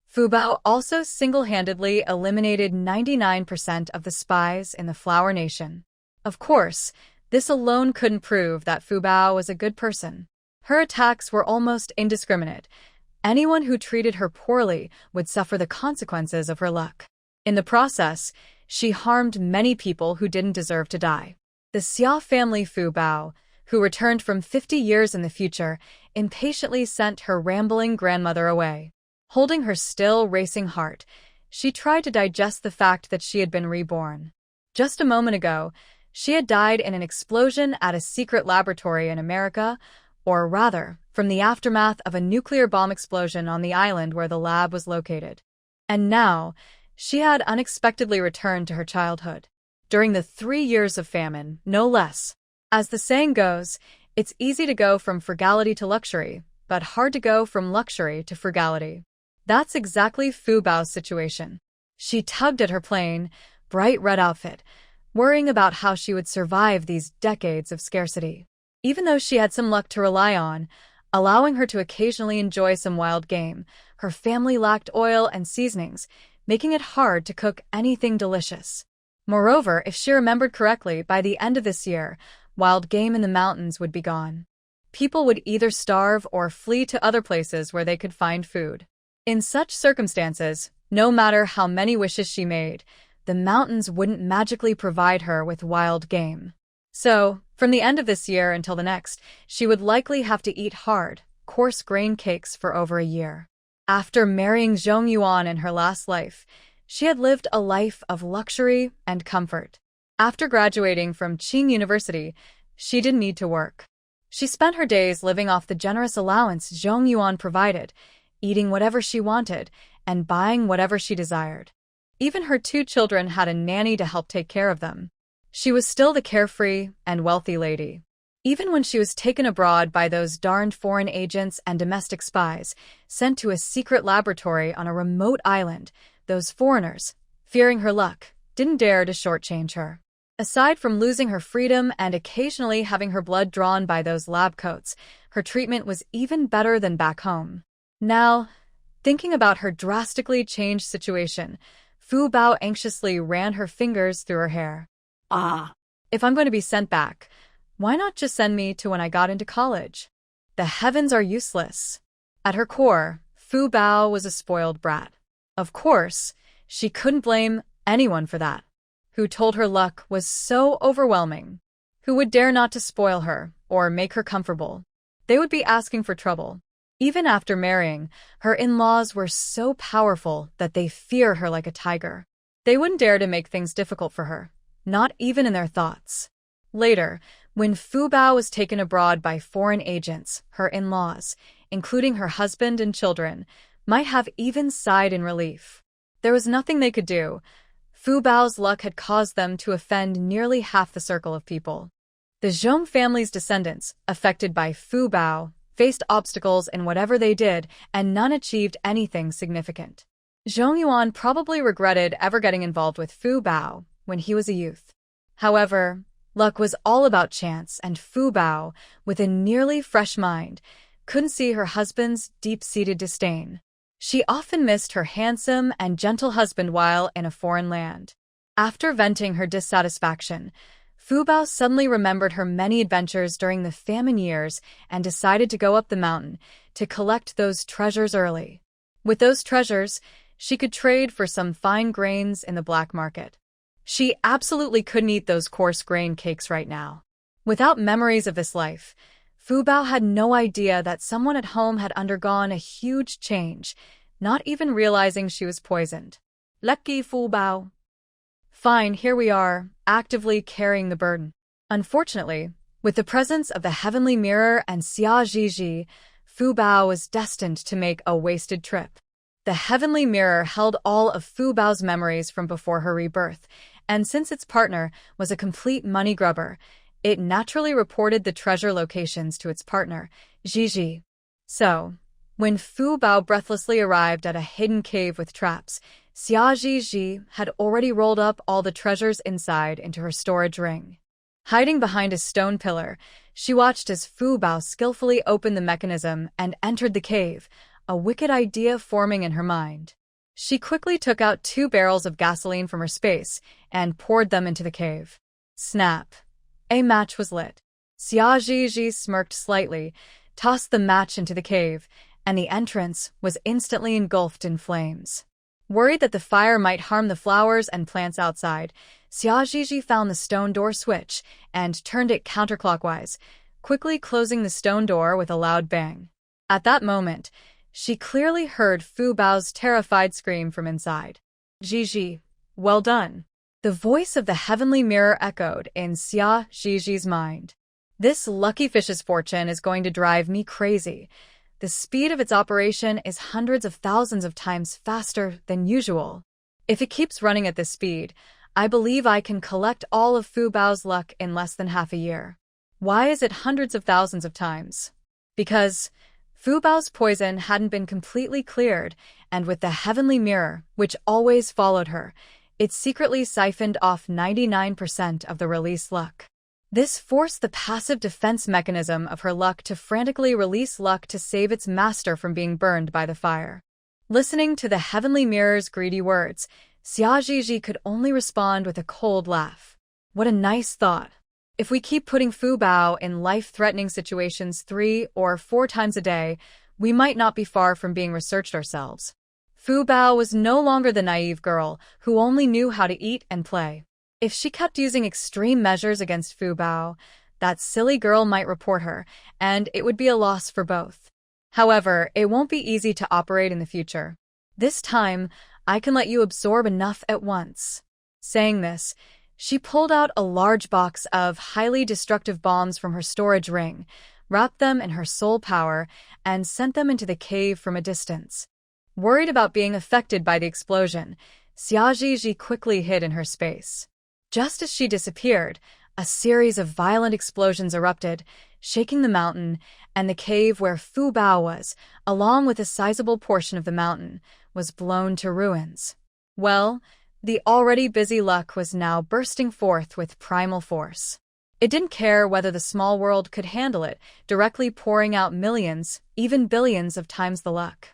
Fubao also single-handedly eliminated 99% of the spies in the Flower Nation. Of course, this alone couldn't prove that Fubao was a good person. Her attacks were almost indiscriminate. Anyone who treated her poorly would suffer the consequences of her luck. In the process, she harmed many people who didn't deserve to die. The Xia family Fubao, who returned from 50 years in the future, impatiently sent her rambling grandmother away. Holding her still racing heart, she tried to digest the fact that she had been reborn. Just a moment ago, she had died in an explosion at a secret laboratory in America, or rather, from the aftermath of a nuclear bomb explosion on the island where the lab was located. And now, she had unexpectedly returned to her childhood. During the 3 years of famine, no less. As the saying goes, it's easy to go from frugality to luxury, but hard to go from luxury to frugality. That's exactly Fubao's situation. She tugged at her plain, bright red outfit, worrying about how she would survive these decades of scarcity. Even though she had some luck to rely on, allowing her to occasionally enjoy some wild game, her family lacked oil and seasonings, making it hard to cook anything delicious. Moreover, if she remembered correctly, by the end of this year, wild game in the mountains would be gone. People would either starve or flee to other places where they could find food. In such circumstances, no matter how many wishes she made, the mountains wouldn't magically provide her with wild game. So, from the end of this year until the next, she would likely have to eat hard, coarse grain cakes for over a year. After marrying Zhong Yuan in her last life, she had lived a life of luxury and comfort. After graduating from Qing University, she didn't need to work. She spent her days living off the generous allowance Zhong Yuan provided, eating whatever she wanted, and buying whatever she desired. Even her 2 children had a nanny to help take care of them. She was still the carefree and wealthy lady. Even when she was taken abroad by those darned foreign agents and domestic spies, sent to a secret laboratory on a remote island, those foreigners, fearing her luck, didn't dare to shortchange her. Aside from losing her freedom and occasionally having her blood drawn by those lab coats, her treatment was even better than back home. Now, thinking about her drastically changed situation, Fubao anxiously ran her fingers through her hair. If I'm going to be sent back, why not just send me to when I got into college? The heavens are useless. At her core, Fu Bao was a spoiled brat. Of course, she couldn't blame anyone for that. Who told her luck was so overwhelming? Who would dare not to spoil her or make her comfortable? They would be asking for trouble. Even after marrying, her in-laws were so powerful that they feared her like a tiger. They wouldn't dare to make things difficult for her, not even in their thoughts. Later, when Fu Bao was taken abroad by foreign agents, her in-laws, including her husband and children, might have even sighed in relief. There was nothing they could do. Fu Bao's luck had caused them to offend nearly half the circle of people. The Zhong family's descendants, affected by Fu Bao, faced obstacles in whatever they did, and none achieved anything significant. Zhong Yuan probably regretted ever getting involved with Fu Bao when he was a youth. However, luck was all about chance, and Fu Bao, with a nearly fresh mind, couldn't see her husband's deep-seated disdain. She often missed her handsome and gentle husband while in a foreign land. After venting her dissatisfaction, Fu Bao suddenly remembered her many adventures during the famine years and decided to go up the mountain to collect those treasures early. With those treasures, she could trade for some fine grains in the black market. She absolutely couldn't eat those coarse grain cakes right now. Without memories of this life, Fu Bao had no idea that someone at home had undergone a huge change, not even realizing she was poisoned. Lucky Fu Bao. Fine, here we are, actively carrying the burden. Unfortunately, with the presence of the heavenly mirror and Xia Zhizhi, Fu Bao was destined to make a wasted trip. The heavenly mirror held all of Fu Bao's memories from before her rebirth, and since its partner was a complete money grubber, it naturally reported the treasure locations to its partner, Zhizhi. So, when Fu Bao breathlessly arrived at a hidden cave with traps, Xia Zhizhi had already rolled up all the treasures inside into her storage ring. Hiding behind a stone pillar, she watched as Fu Bao skillfully opened the mechanism and entered the cave, a wicked idea forming in her mind. She quickly took out 2 barrels of gasoline from her space and poured them into the cave. Snap! A match was lit. Xia Zhizhi smirked slightly, tossed the match into the cave, and the entrance was instantly engulfed in flames. Worried that the fire might harm the flowers and plants outside, Xia Zhizhi found the stone door switch and turned it counterclockwise, quickly closing the stone door with a loud bang. At that moment, she clearly heard Fu Bao's terrified scream from inside. Zhizhi, well done. The voice of the heavenly mirror echoed in Xia Zhizhi's mind. This lucky fish's fortune is going to drive me crazy. The speed of its operation is hundreds of thousands of times faster than usual. If it keeps running at this speed, I believe I can collect all of Fu Bao's luck in less than half a year. Why is it hundreds of thousands of times? Because Fu Bao's poison hadn't been completely cleared, and with the heavenly mirror, which always followed her, it secretly siphoned off 99% of the release luck. This forced the passive defense mechanism of her luck to frantically release luck to save its master from being burned by the fire. Listening to the heavenly mirror's greedy words, Xia Zhizhi could only respond with a cold laugh. What a nice thought. If we keep putting Fu Bao in life-threatening situations 3 or 4 times a day, we might not be far from being researched ourselves. Fu Bao was no longer the naive girl who only knew how to eat and play. If she kept using extreme measures against Fu Bao, that silly girl might report her, and it would be a loss for both. However, it won't be easy to operate in the future. This time, I can let you absorb enough at once. Saying this, she pulled out a large box of highly destructive bombs from her storage ring, wrapped them in her soul power, and sent them into the cave from a distance. Worried about being affected by the explosion, Xia Zhizhi quickly hid in her space. Just as she disappeared, a series of violent explosions erupted, shaking the mountain, and the cave where Fu Bao was, along with a sizable portion of the mountain, was blown to ruins. Well, the already busy luck was now bursting forth with primal force. It didn't care whether the small world could handle it, directly pouring out millions, even billions of times the luck.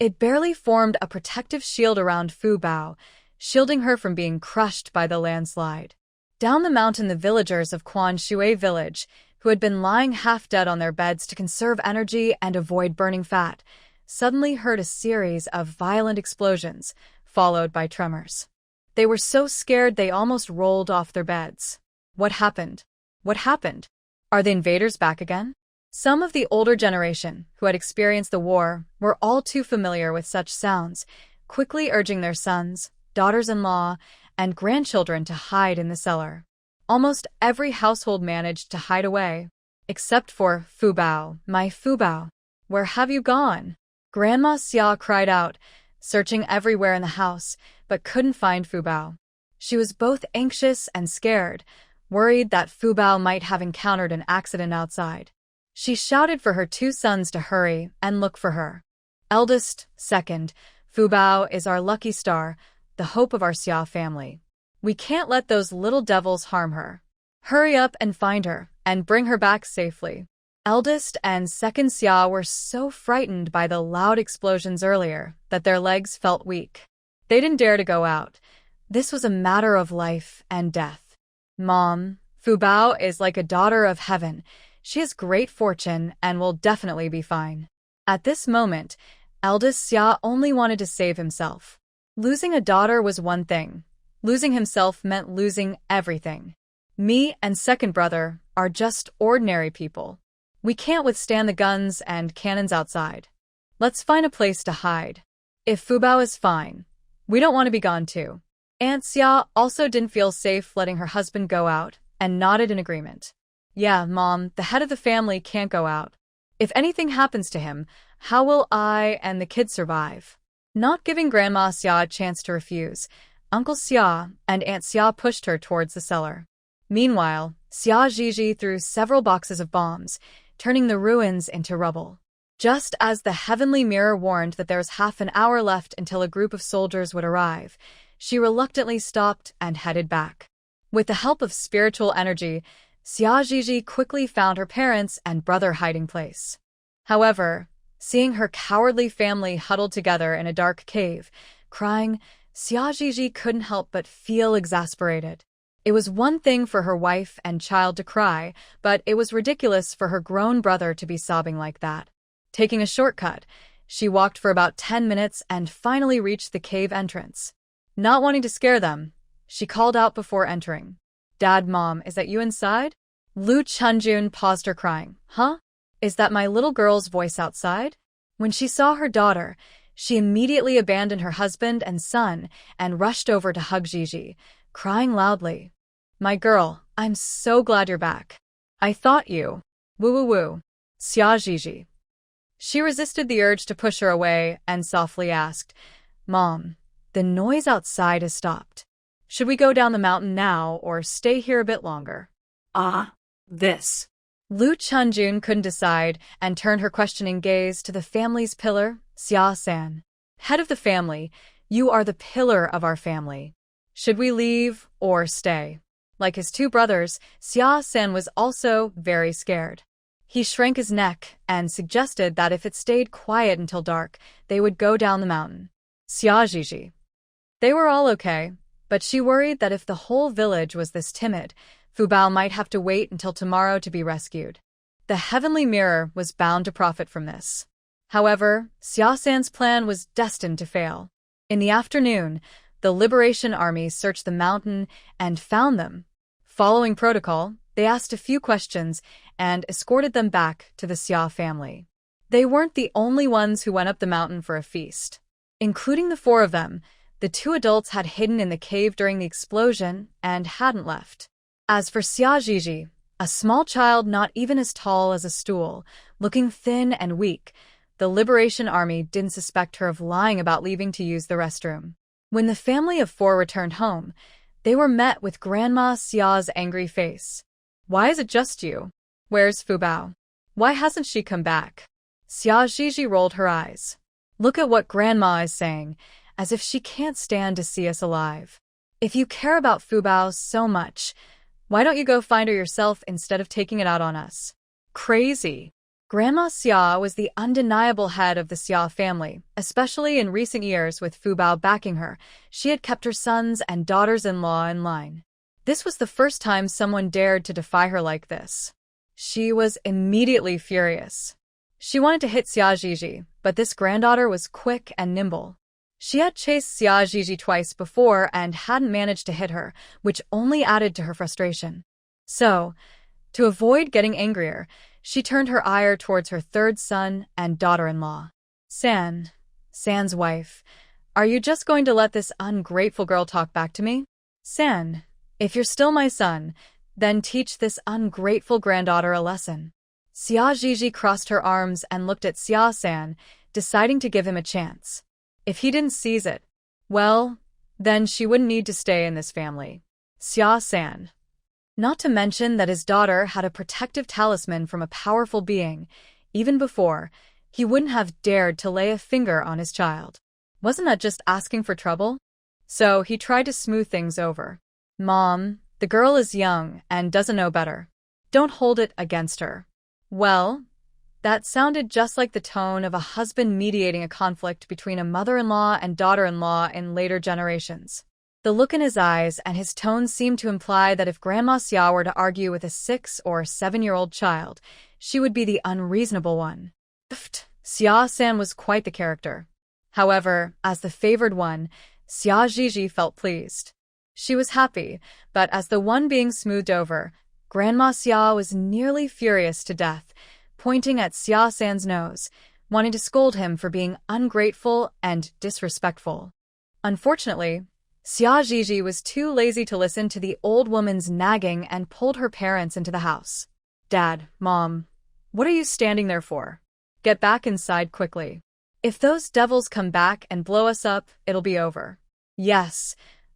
It barely formed a protective shield around Fu Bao, shielding her from being crushed by the landslide. Down the mountain, the villagers of Quan Shui village, who had been lying half dead on their beds to conserve energy and avoid burning fat, suddenly heard a series of violent explosions, followed by tremors. They were so scared they almost rolled off their beds. What happened? What happened? Are the invaders back again? Some of the older generation, who had experienced the war, were all too familiar with such sounds, quickly urging their sons, daughters-in-law, and grandchildren to hide in the cellar. Almost every household managed to hide away, except for Fu Bao, my Fu Bao. Where have you gone? Grandma Xia cried out, searching everywhere in the house, but couldn't find Fu Bao. She was both anxious and scared, worried that Fu Bao might have encountered an accident outside. She shouted for her two sons to hurry and look for her. Eldest, second, Fu Bao is our lucky star, the hope of our Xia family. We can't let those little devils harm her. Hurry up and find her, and bring her back safely. Eldest and second Xia were so frightened by the loud explosions earlier that their legs felt weak. They didn't dare to go out. This was a matter of life and death. Mom, Fu Bao is like a daughter of heaven. She has great fortune and will definitely be fine. At this moment, eldest Xia only wanted to save himself. Losing a daughter was one thing. Losing himself meant losing everything. Me and second brother are just ordinary people. We can't withstand the guns and cannons outside. Let's find a place to hide. If Fu Bao is fine, we don't want to be gone too. Aunt Xia also didn't feel safe letting her husband go out and nodded in agreement. Yeah, Mom, the head of the family can't go out. If anything happens to him, how will I and the kids survive? Not giving Grandma Xia a chance to refuse, Uncle Xia and Aunt Xia pushed her towards the cellar. Meanwhile, Xia Zhizhi threw several boxes of bombs, turning the ruins into rubble. Just as the heavenly mirror warned that there was half an hour left until a group of soldiers would arrive, she reluctantly stopped and headed back. With the help of spiritual energy, Xia Zhizhi quickly found her parents' and brother hiding place. However, seeing her cowardly family huddled together in a dark cave, crying, Xia Zhizhi couldn't help but feel exasperated. It was one thing for her wife and child to cry, but it was ridiculous for her grown brother to be sobbing like that. Taking a shortcut, she walked for about 10 minutes and finally reached the cave entrance. Not wanting to scare them, she called out before entering. Dad, Mom, is that you inside? Lu Chunjun paused her crying. Huh? Is that my little girl's voice outside? When she saw her daughter, she immediately abandoned her husband and son and rushed over to hug Gigi, crying loudly. My girl, I'm so glad you're back. I thought you. Woo woo woo. Xia Gigi. She resisted the urge to push her away and softly asked, Mom, the noise outside has stopped. Should we go down the mountain now or stay here a bit longer? This. Lu Chunjun couldn't decide and turned her questioning gaze to the family's pillar, Xia San. Head of the family, you are the pillar of our family. Should we leave or stay? Like his two brothers, Xia San was also very scared. He shrank his neck and suggested that if it stayed quiet until dark, they would go down the mountain. Xia Zhizhi. They were all okay, but she worried that if the whole village was this timid, Fu Bao might have to wait until tomorrow to be rescued. The heavenly mirror was bound to profit from this. However, Xia San's plan was destined to fail. In the afternoon, the Liberation Army searched the mountain and found them. Following protocol, they asked a few questions and escorted them back to the Xia family. They weren't the only ones who went up the mountain for a feast. Including the four of them, the two adults had hidden in the cave during the explosion and hadn't left. As for Xia Zhizhi, a small child not even as tall as a stool, looking thin and weak, the Liberation Army didn't suspect her of lying about leaving to use the restroom. When the family of four returned home, they were met with Grandma Xia's angry face. Why is it just you? Where's Fu Bao? Why hasn't she come back? Xia Zhizhi rolled her eyes. Look at what Grandma is saying, as if she can't stand to see us alive. If you care about Fu Bao so much, why don't you go find her yourself instead of taking it out on us? Crazy. Grandma Xia was the undeniable head of the Xia family, especially in recent years with Fu Bao backing her. She had kept her sons and daughters-in-law in line. This was the first time someone dared to defy her like this. She was immediately furious. She wanted to hit Xia Zhizhi, but this granddaughter was quick and nimble. She had chased Xia Zhizhi twice before and hadn't managed to hit her, which only added to her frustration. So, to avoid getting angrier, she turned her ire towards her third son and daughter-in-law. Cen's wife, are you just going to let this ungrateful girl talk back to me? Cen, if you're still my son, then teach this ungrateful granddaughter a lesson. Xia Zhizhi crossed her arms and looked at Xia San, deciding to give him a chance. If he didn't seize it, well, then she wouldn't need to stay in this family. Xia San. Not to mention that his daughter had a protective talisman from a powerful being. Even before, he wouldn't have dared to lay a finger on his child. Wasn't that just asking for trouble? So he tried to smooth things over. Mom, the girl is young and doesn't know better. Don't hold it against her. Well, that sounded just like the tone of a husband mediating a conflict between a mother-in-law and daughter-in-law in later generations. The look in his eyes and his tone seemed to imply that if Grandma Xia were to argue with a 6- or 7-year-old child, she would be the unreasonable one. Xia San was quite the character. However, as the favored one, Xia Zhizhi felt pleased. She was happy, but as the one being smoothed over, Grandma Xia was nearly furious to death, pointing at Xia San's nose, wanting to scold him for being ungrateful and disrespectful. Unfortunately, Xia Zhizhi was too lazy to listen to the old woman's nagging and pulled her parents into the house. Dad, Mom, what are you standing there for? Get back inside quickly. If those devils come back and blow us up, it'll be over. Yes,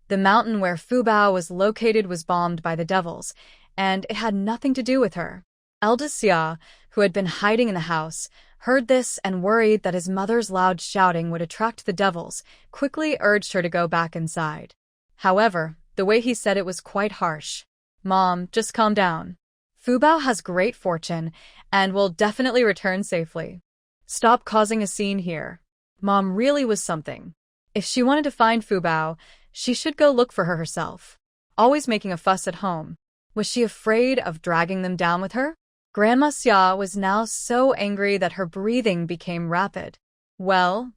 the mountain where Fubao was located was bombed by the devils, and it had nothing to do with her. Eldest Xia, who had been hiding in the house, heard this and worried that his mother's loud shouting would attract the devils, quickly urged her to go back inside. However, the way he said it was quite harsh. Mom, just calm down. Fubao has great fortune and will definitely return safely. Stop causing a scene here. Mom really was something. If she wanted to find Fubao, she should go look for her herself. Always making a fuss at home. Was she afraid of dragging them down with her? Grandma Xia was now so angry that her breathing became rapid. Well,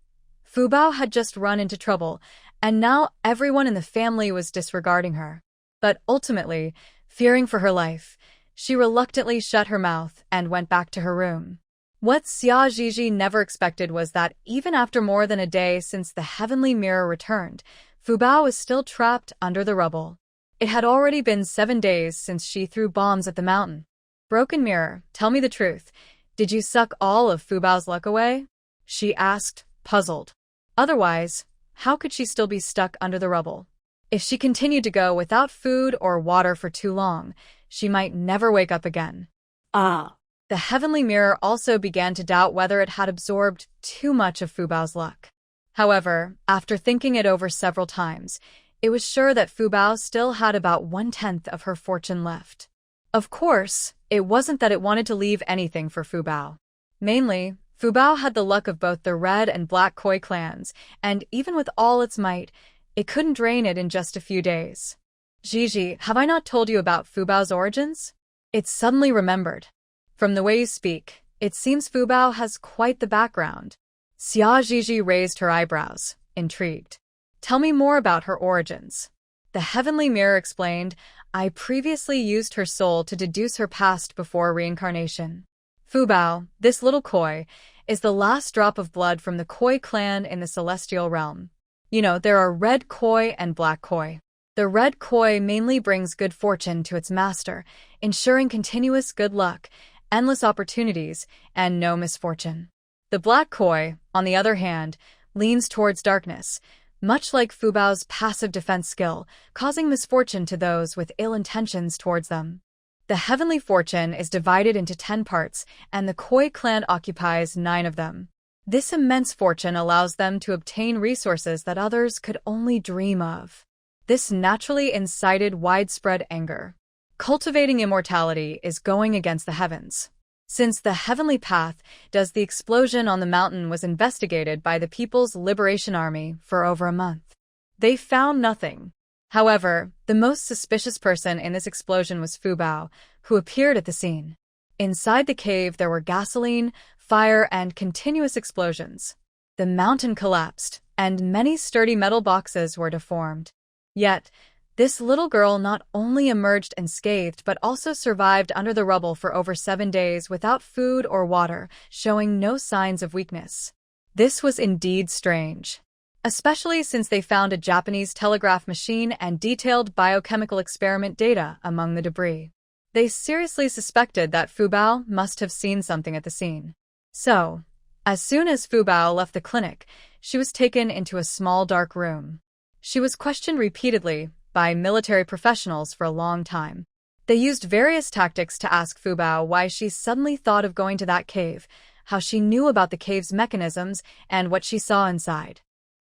Fubao had just run into trouble, and now everyone in the family was disregarding her. But ultimately, fearing for her life, she reluctantly shut her mouth and went back to her room. What Xia Zhizhi never expected was that even after more than a day since the heavenly mirror returned, Fubao was still trapped under the rubble. It had already been 7 days since she threw bombs at the mountain. Broken mirror, tell me the truth. Did you suck all of Fubao's luck away? She asked, puzzled. Otherwise, how could she still be stuck under the rubble? If she continued to go without food or water for too long, she might never wake up again. The heavenly mirror also began to doubt whether it had absorbed too much of Fubao's luck. However, after thinking it over several times, it was sure that Fubao still had about 1/10 of her fortune left. Of course, it wasn't that it wanted to leave anything for Fubao. Mainly, Fubao had the luck of both the Red and Black Koi clans, and even with all its might, it couldn't drain it in just a few days. Zhizhi, have I not told you about Fubao's origins? It suddenly remembered. From the way you speak, it seems Fubao has quite the background. Xia Zhizhi raised her eyebrows, intrigued. Tell me more about her origins. The heavenly mirror explained, I previously used her soul to deduce her past before reincarnation. Fubao, this little Koi, is the last drop of blood from the Koi clan in the celestial realm. You know, there are Red Koi and Black Koi. The Red Koi mainly brings good fortune to its master, ensuring continuous good luck, endless opportunities, and no misfortune. The Black Koi, on the other hand, leans towards darkness, much like Fubao's passive defense skill, causing misfortune to those with ill intentions towards them. The heavenly fortune is divided into 10 parts, and the Koi clan occupies 9 of them. This immense fortune allows them to obtain resources that others could only dream of. This naturally incited widespread anger. Cultivating immortality is going against the heavens. Since the heavenly path does the explosion on the mountain was investigated by the People's Liberation Army for over a month. They found nothing. However, the most suspicious person in this explosion was Fubao, who appeared at the scene. Inside the cave there were gasoline, fire and continuous explosions. The mountain collapsed, and many sturdy metal boxes were deformed. Yet, this little girl not only emerged unscathed but also survived under the rubble for over 7 days without food or water, showing no signs of weakness. This was indeed strange, especially since they found a Japanese telegraph machine and detailed biochemical experiment data among the debris. They seriously suspected that Fubao must have seen something at the scene. So, as soon as Fubao left the clinic, she was taken into a small dark room. She was questioned repeatedly by military professionals for a long time. They used various tactics to ask Fubao why she suddenly thought of going to that cave, how she knew about the cave's mechanisms, and what she saw inside.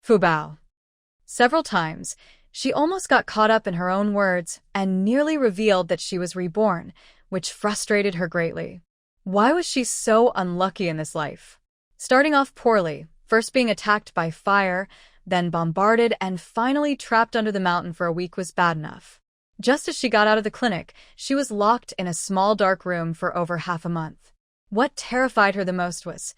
Fubao. Several times, she almost got caught up in her own words and nearly revealed that she was reborn, which frustrated her greatly. Why was she so unlucky in this life? Starting off poorly, first being attacked by fire, then bombarded, and finally trapped under the mountain for a week was bad enough. Just as she got out of the clinic, she was locked in a small dark room for over half a month. What terrified her the most was,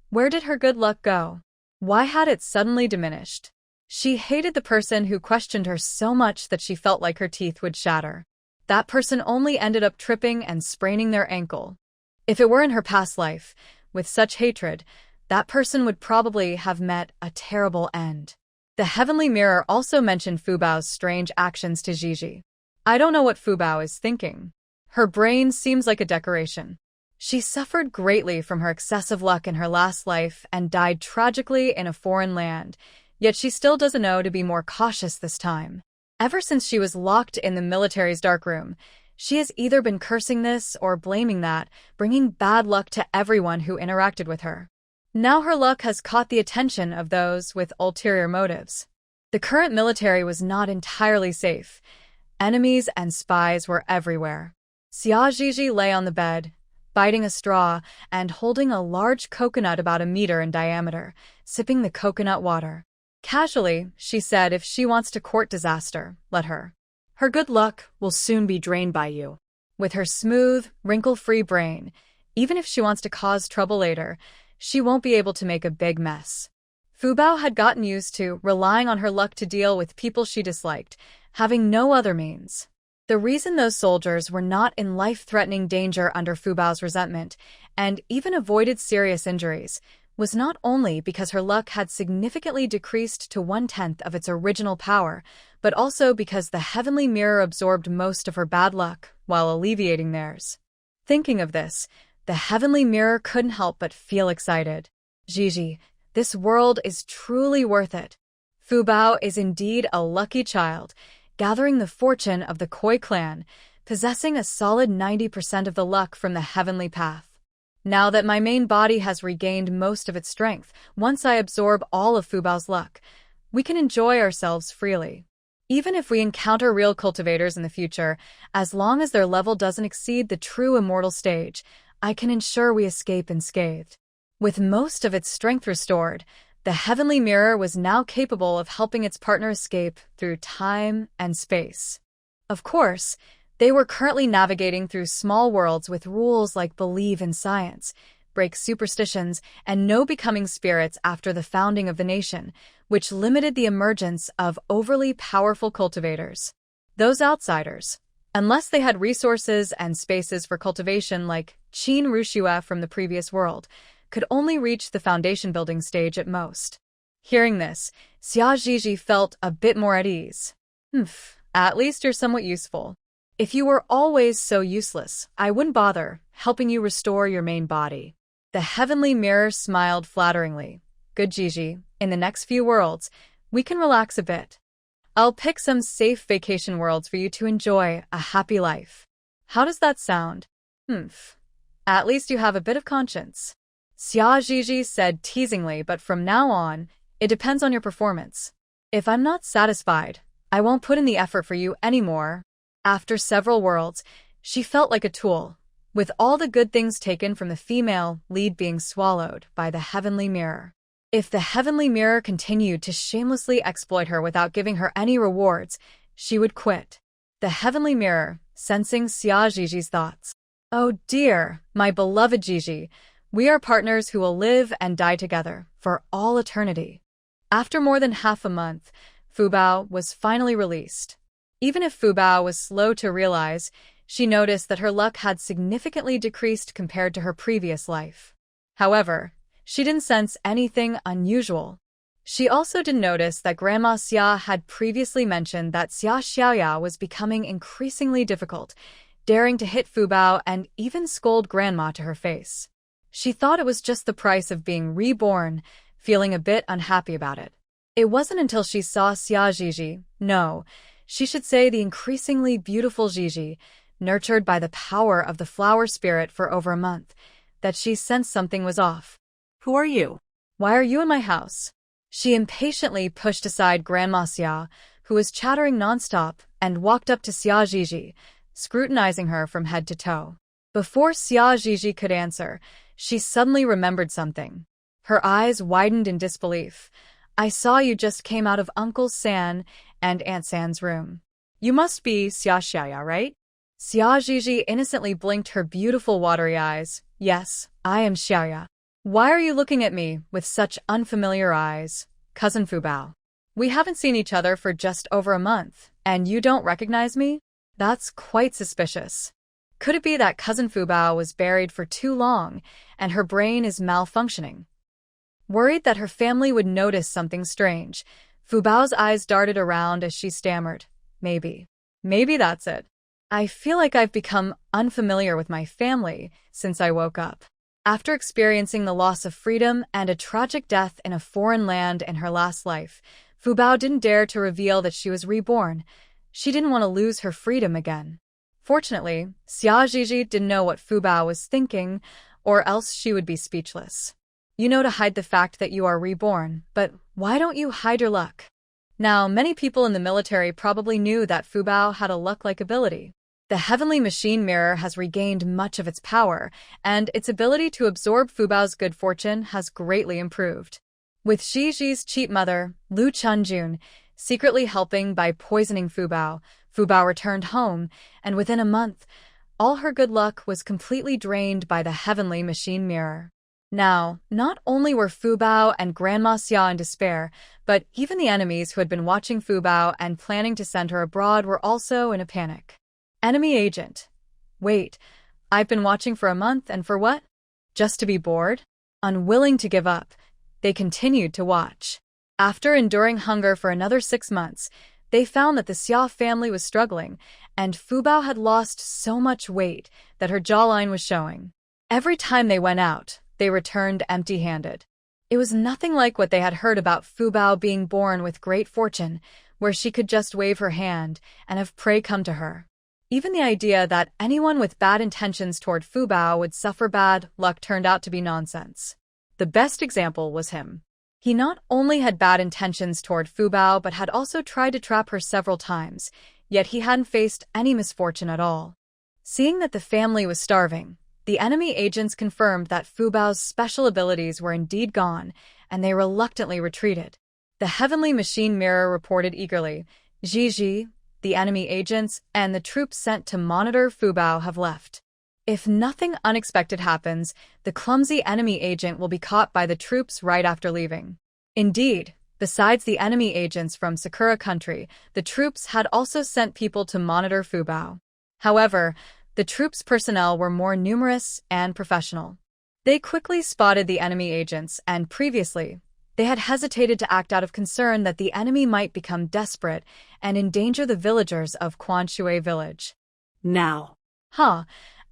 where did her good luck go? Why had it suddenly diminished? She hated the person who questioned her so much that she felt like her teeth would shatter. That person only ended up tripping and spraining their ankle. If it were in her past life, with such hatred, that person would probably have met a terrible end. The Heavenly Mirror also mentioned Fubao's strange actions to Gigi. I don't know what Fubao is thinking. Her brain seems like a decoration. She suffered greatly from her excessive luck in her last life and died tragically in a foreign land, yet she still doesn't know to be more cautious this time. Ever since she was locked in the military's darkroom, she has either been cursing this or blaming that, bringing bad luck to everyone who interacted with her. Now her luck has caught the attention of those with ulterior motives. The current military was not entirely safe. Enemies and spies were everywhere. Xia Zhizhi lay on the bed, biting a straw and holding a large coconut about a meter in diameter, sipping the coconut water. Casually, she said if she wants to court disaster, let her. Her good luck will soon be drained by you. With her smooth, wrinkle-free brain, even if she wants to cause trouble later, she won't be able to make a big mess. Fubao had gotten used to relying on her luck to deal with people she disliked, having no other means. The reason those soldiers were not in life-threatening danger under Fubao's resentment, and even avoided serious injuries, was not only because her luck had significantly decreased to 1/10 of its original power, but also because the Heavenly Mirror absorbed most of her bad luck while alleviating theirs. Thinking of this, the Heavenly Mirror couldn't help but feel excited. Gigi, this world is truly worth it. Fubao is indeed a lucky child, gathering the fortune of the Koi clan, possessing a solid 90% of the luck from the heavenly path. Now that my main body has regained most of its strength, once I absorb all of Fubao's luck, we can enjoy ourselves freely. Even if we encounter real cultivators in the future, as long as their level doesn't exceed the true immortal stage, I can ensure we escape unscathed. With most of its strength restored, the Heavenly Mirror was now capable of helping its partner escape through time and space. Of course, they were currently navigating through small worlds with rules like believe in science, break superstitions, and no becoming spirits after the founding of the nation, which limited the emergence of overly powerful cultivators. Those outsiders, unless they had resources and spaces for cultivation like Qin Rushua from the previous world, could only reach the foundation building stage at most. Hearing this, Xia Zhizhi felt a bit more at ease. At least you're somewhat useful. If you were always so useless, I wouldn't bother helping you restore your main body. The Heavenly Mirror smiled flatteringly. Good Gigi, in the next few worlds, we can relax a bit. I'll pick some safe vacation worlds for you to enjoy a happy life. How does that sound? At least you have a bit of conscience. Xia Zhizhi said teasingly, but from now on, it depends on your performance. If I'm not satisfied, I won't put in the effort for you anymore. After several worlds, she felt like a tool, with all the good things taken from the female lead being swallowed by the Heavenly Mirror. If the Heavenly Mirror continued to shamelessly exploit her without giving her any rewards, she would quit. The Heavenly Mirror, sensing Xia Zhizhi's thoughts. Oh dear, my beloved Gigi, We are partners who will live and die together for all eternity. After more than half a month, Fu Bao was finally released. Even if Fu Bao was slow to realize, she noticed that her luck had significantly decreased compared to her previous life. However, she didn't sense anything unusual. She also didn't notice that Grandma Xia had previously mentioned that Xia Xiaoya was becoming increasingly difficult, daring to hit Fu Bao and even scold Grandma to her face. She thought it was just the price of being reborn, feeling a bit unhappy about it. It wasn't until she saw Xia Zhizhi, no, she should say the increasingly beautiful Zhizhi, nurtured by the power of the flower spirit for over a month, that she sensed something was off. Who are you? Why are you in my house? She impatiently pushed aside Grandma Xia, who was chattering nonstop, and walked up to Xia Zhizhi, scrutinizing her from head to toe. Before Xia Zhizhi could answer, she suddenly remembered something. Her eyes widened in disbelief. I saw you just came out of Uncle San and Aunt San's room. You must be Xia Xiaoya, right? Xia Zhizhi innocently blinked her beautiful watery eyes. Yes, I am Xiaoya. Why are you looking at me with such unfamiliar eyes, Cousin Fu Bao? We haven't seen each other for just over a month, and you don't recognize me? That's quite suspicious. Could it be that Cousin Fu Bao was buried for too long, and her brain is malfunctioning? Worried that her family would notice something strange, Fu Bao's eyes darted around as she stammered. Maybe that's it. I feel like I've become unfamiliar with my family since I woke up. After experiencing the loss of freedom and a tragic death in a foreign land in her last life, Fu Bao didn't dare to reveal that she was reborn. She didn't want to lose her freedom again. Fortunately, Xia Zhizhi didn't know what Fu Bao was thinking, or else she would be speechless. You know to hide the fact that you are reborn, but why don't you hide your luck? Now, many people in the military probably knew that Fu Bao had a luck-like ability. The heavenly machine mirror has regained much of its power, and its ability to absorb Fu Bao's good fortune has greatly improved. With Zhi's cheap mother, Lu Chunjun, secretly helping by poisoning Fu Bao returned home, and within a month, all her good luck was completely drained by the heavenly machine mirror. Now, not only were Fu Bao and Grandma Xia in despair, but even the enemies who had been watching Fu Bao and planning to send her abroad were also in a panic. Enemy agent. Wait, I've been watching for a month, and for what? Just to be bored? Unwilling to give up, they continued to watch. After enduring hunger for another 6 months, they found that the Xia family was struggling, and Fu Bao had lost so much weight that her jawline was showing. Every time they went out, they returned empty-handed. It was nothing like what they had heard about Fu Bao being born with great fortune, where she could just wave her hand and have prey come to her. Even the idea that anyone with bad intentions toward Fu Bao would suffer bad luck turned out to be nonsense. The best example was him. He not only had bad intentions toward Fu Bao but had also tried to trap her several times, yet he hadn't faced any misfortune at all. Seeing that the family was starving, the enemy agents confirmed that Fu Bao's special abilities were indeed gone, and they reluctantly retreated. The heavenly machine mirror reported eagerly, Zhizhi, the enemy agents, and the troops sent to monitor Fu Bao have left. If nothing unexpected happens, the clumsy enemy agent will be caught by the troops right after leaving. Indeed, besides the enemy agents from Sakura country, the troops had also sent people to monitor Fu Bao. However, the troops' personnel were more numerous and professional. They quickly spotted the enemy agents, and previously, they had hesitated to act out of concern that the enemy might become desperate and endanger the villagers of Quanshui village. Now.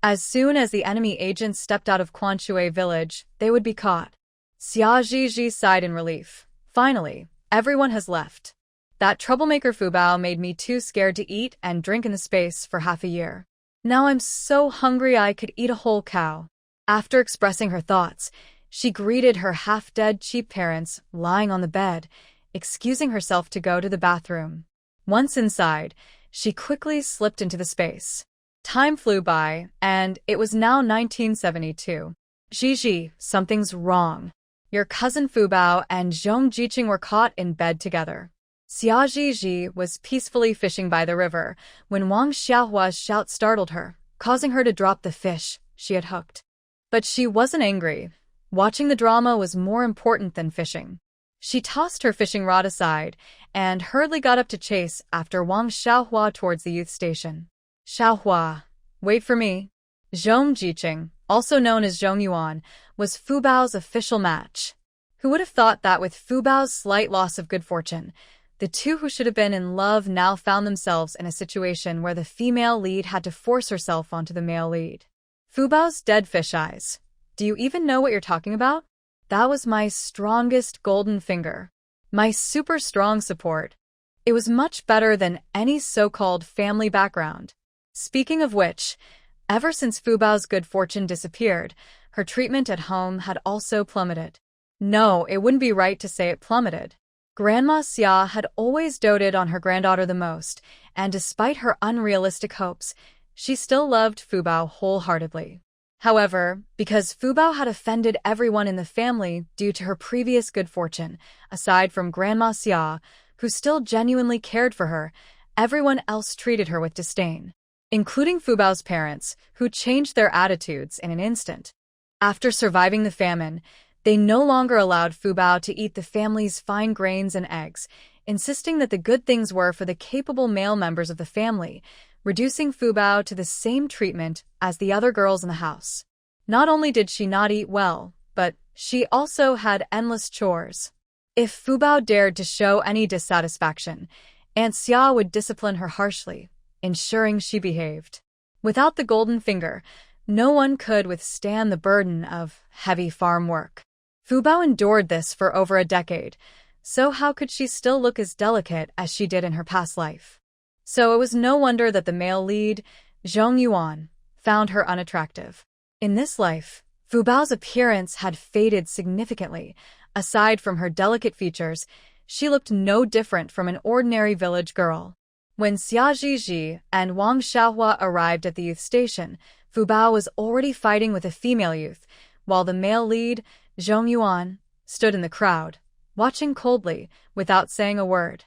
As soon as the enemy agents stepped out of Quanshui village, they would be caught. Xia Zhizhi sighed in relief. Finally, everyone has left. That troublemaker Fu Bao made me too scared to eat and drink in the space for half a year. Now I'm so hungry I could eat a whole cow. After expressing her thoughts, she greeted her half-dead cheap parents lying on the bed, excusing herself to go to the bathroom. Once inside, she quickly slipped into the space. Time flew by, and it was now 1972. Zhizhi, something's wrong. Your cousin Fu Bao and Zhong Jiqing were caught in bed together. Xia Zhizhi was peacefully fishing by the river when Wang Xiaohua's shout startled her, causing her to drop the fish she had hooked. But she wasn't angry. Watching the drama was more important than fishing. She tossed her fishing rod aside and hurriedly got up to chase after Wang Xiaohua towards the youth station. Xiaohua, wait for me. Zhong Jiqing, also known as Zhong Yuan, was Fu Bao's official match. Who would have thought that with Fu Bao's slight loss of good fortune, the two who should have been in love now found themselves in a situation where the female lead had to force herself onto the male lead. Fu Bao's dead fish eyes. Do you even know what you're talking about? That was my strongest golden finger. My super strong support. It was much better than any so-called family background. Speaking of which, ever since Fu Bao's good fortune disappeared, her treatment at home had also plummeted. No, it wouldn't be right to say it plummeted. Grandma Xia had always doted on her granddaughter the most, and despite her unrealistic hopes, she still loved Fu Bao wholeheartedly. However, because Fu Bao had offended everyone in the family due to her previous good fortune, aside from Grandma Xia, who still genuinely cared for her, everyone else treated her with disdain, including Fu Bao's parents, who changed their attitudes in an instant. After surviving the famine, they no longer allowed Fu Bao to eat the family's fine grains and eggs, insisting that the good things were for the capable male members of the family, reducing Fu Bao to the same treatment as the other girls in the house. Not only did she not eat well, but she also had endless chores. If Fu Bao dared to show any dissatisfaction, Aunt Xia would discipline her harshly, ensuring she behaved. Without the golden finger, no one could withstand the burden of heavy farm work. Fu Bao endured this for over a decade, so how could she still look as delicate as she did in her past life? So it was no wonder that the male lead, Zhong Yuan, found her unattractive. In this life, Fu Bao's appearance had faded significantly. Aside from her delicate features, she looked no different from an ordinary village girl. When Xia Zhizhi and Wang Xiaohua arrived at the youth station, Fu Bao was already fighting with a female youth, while the male lead, Zhong Yuan, stood in the crowd, watching coldly, without saying a word.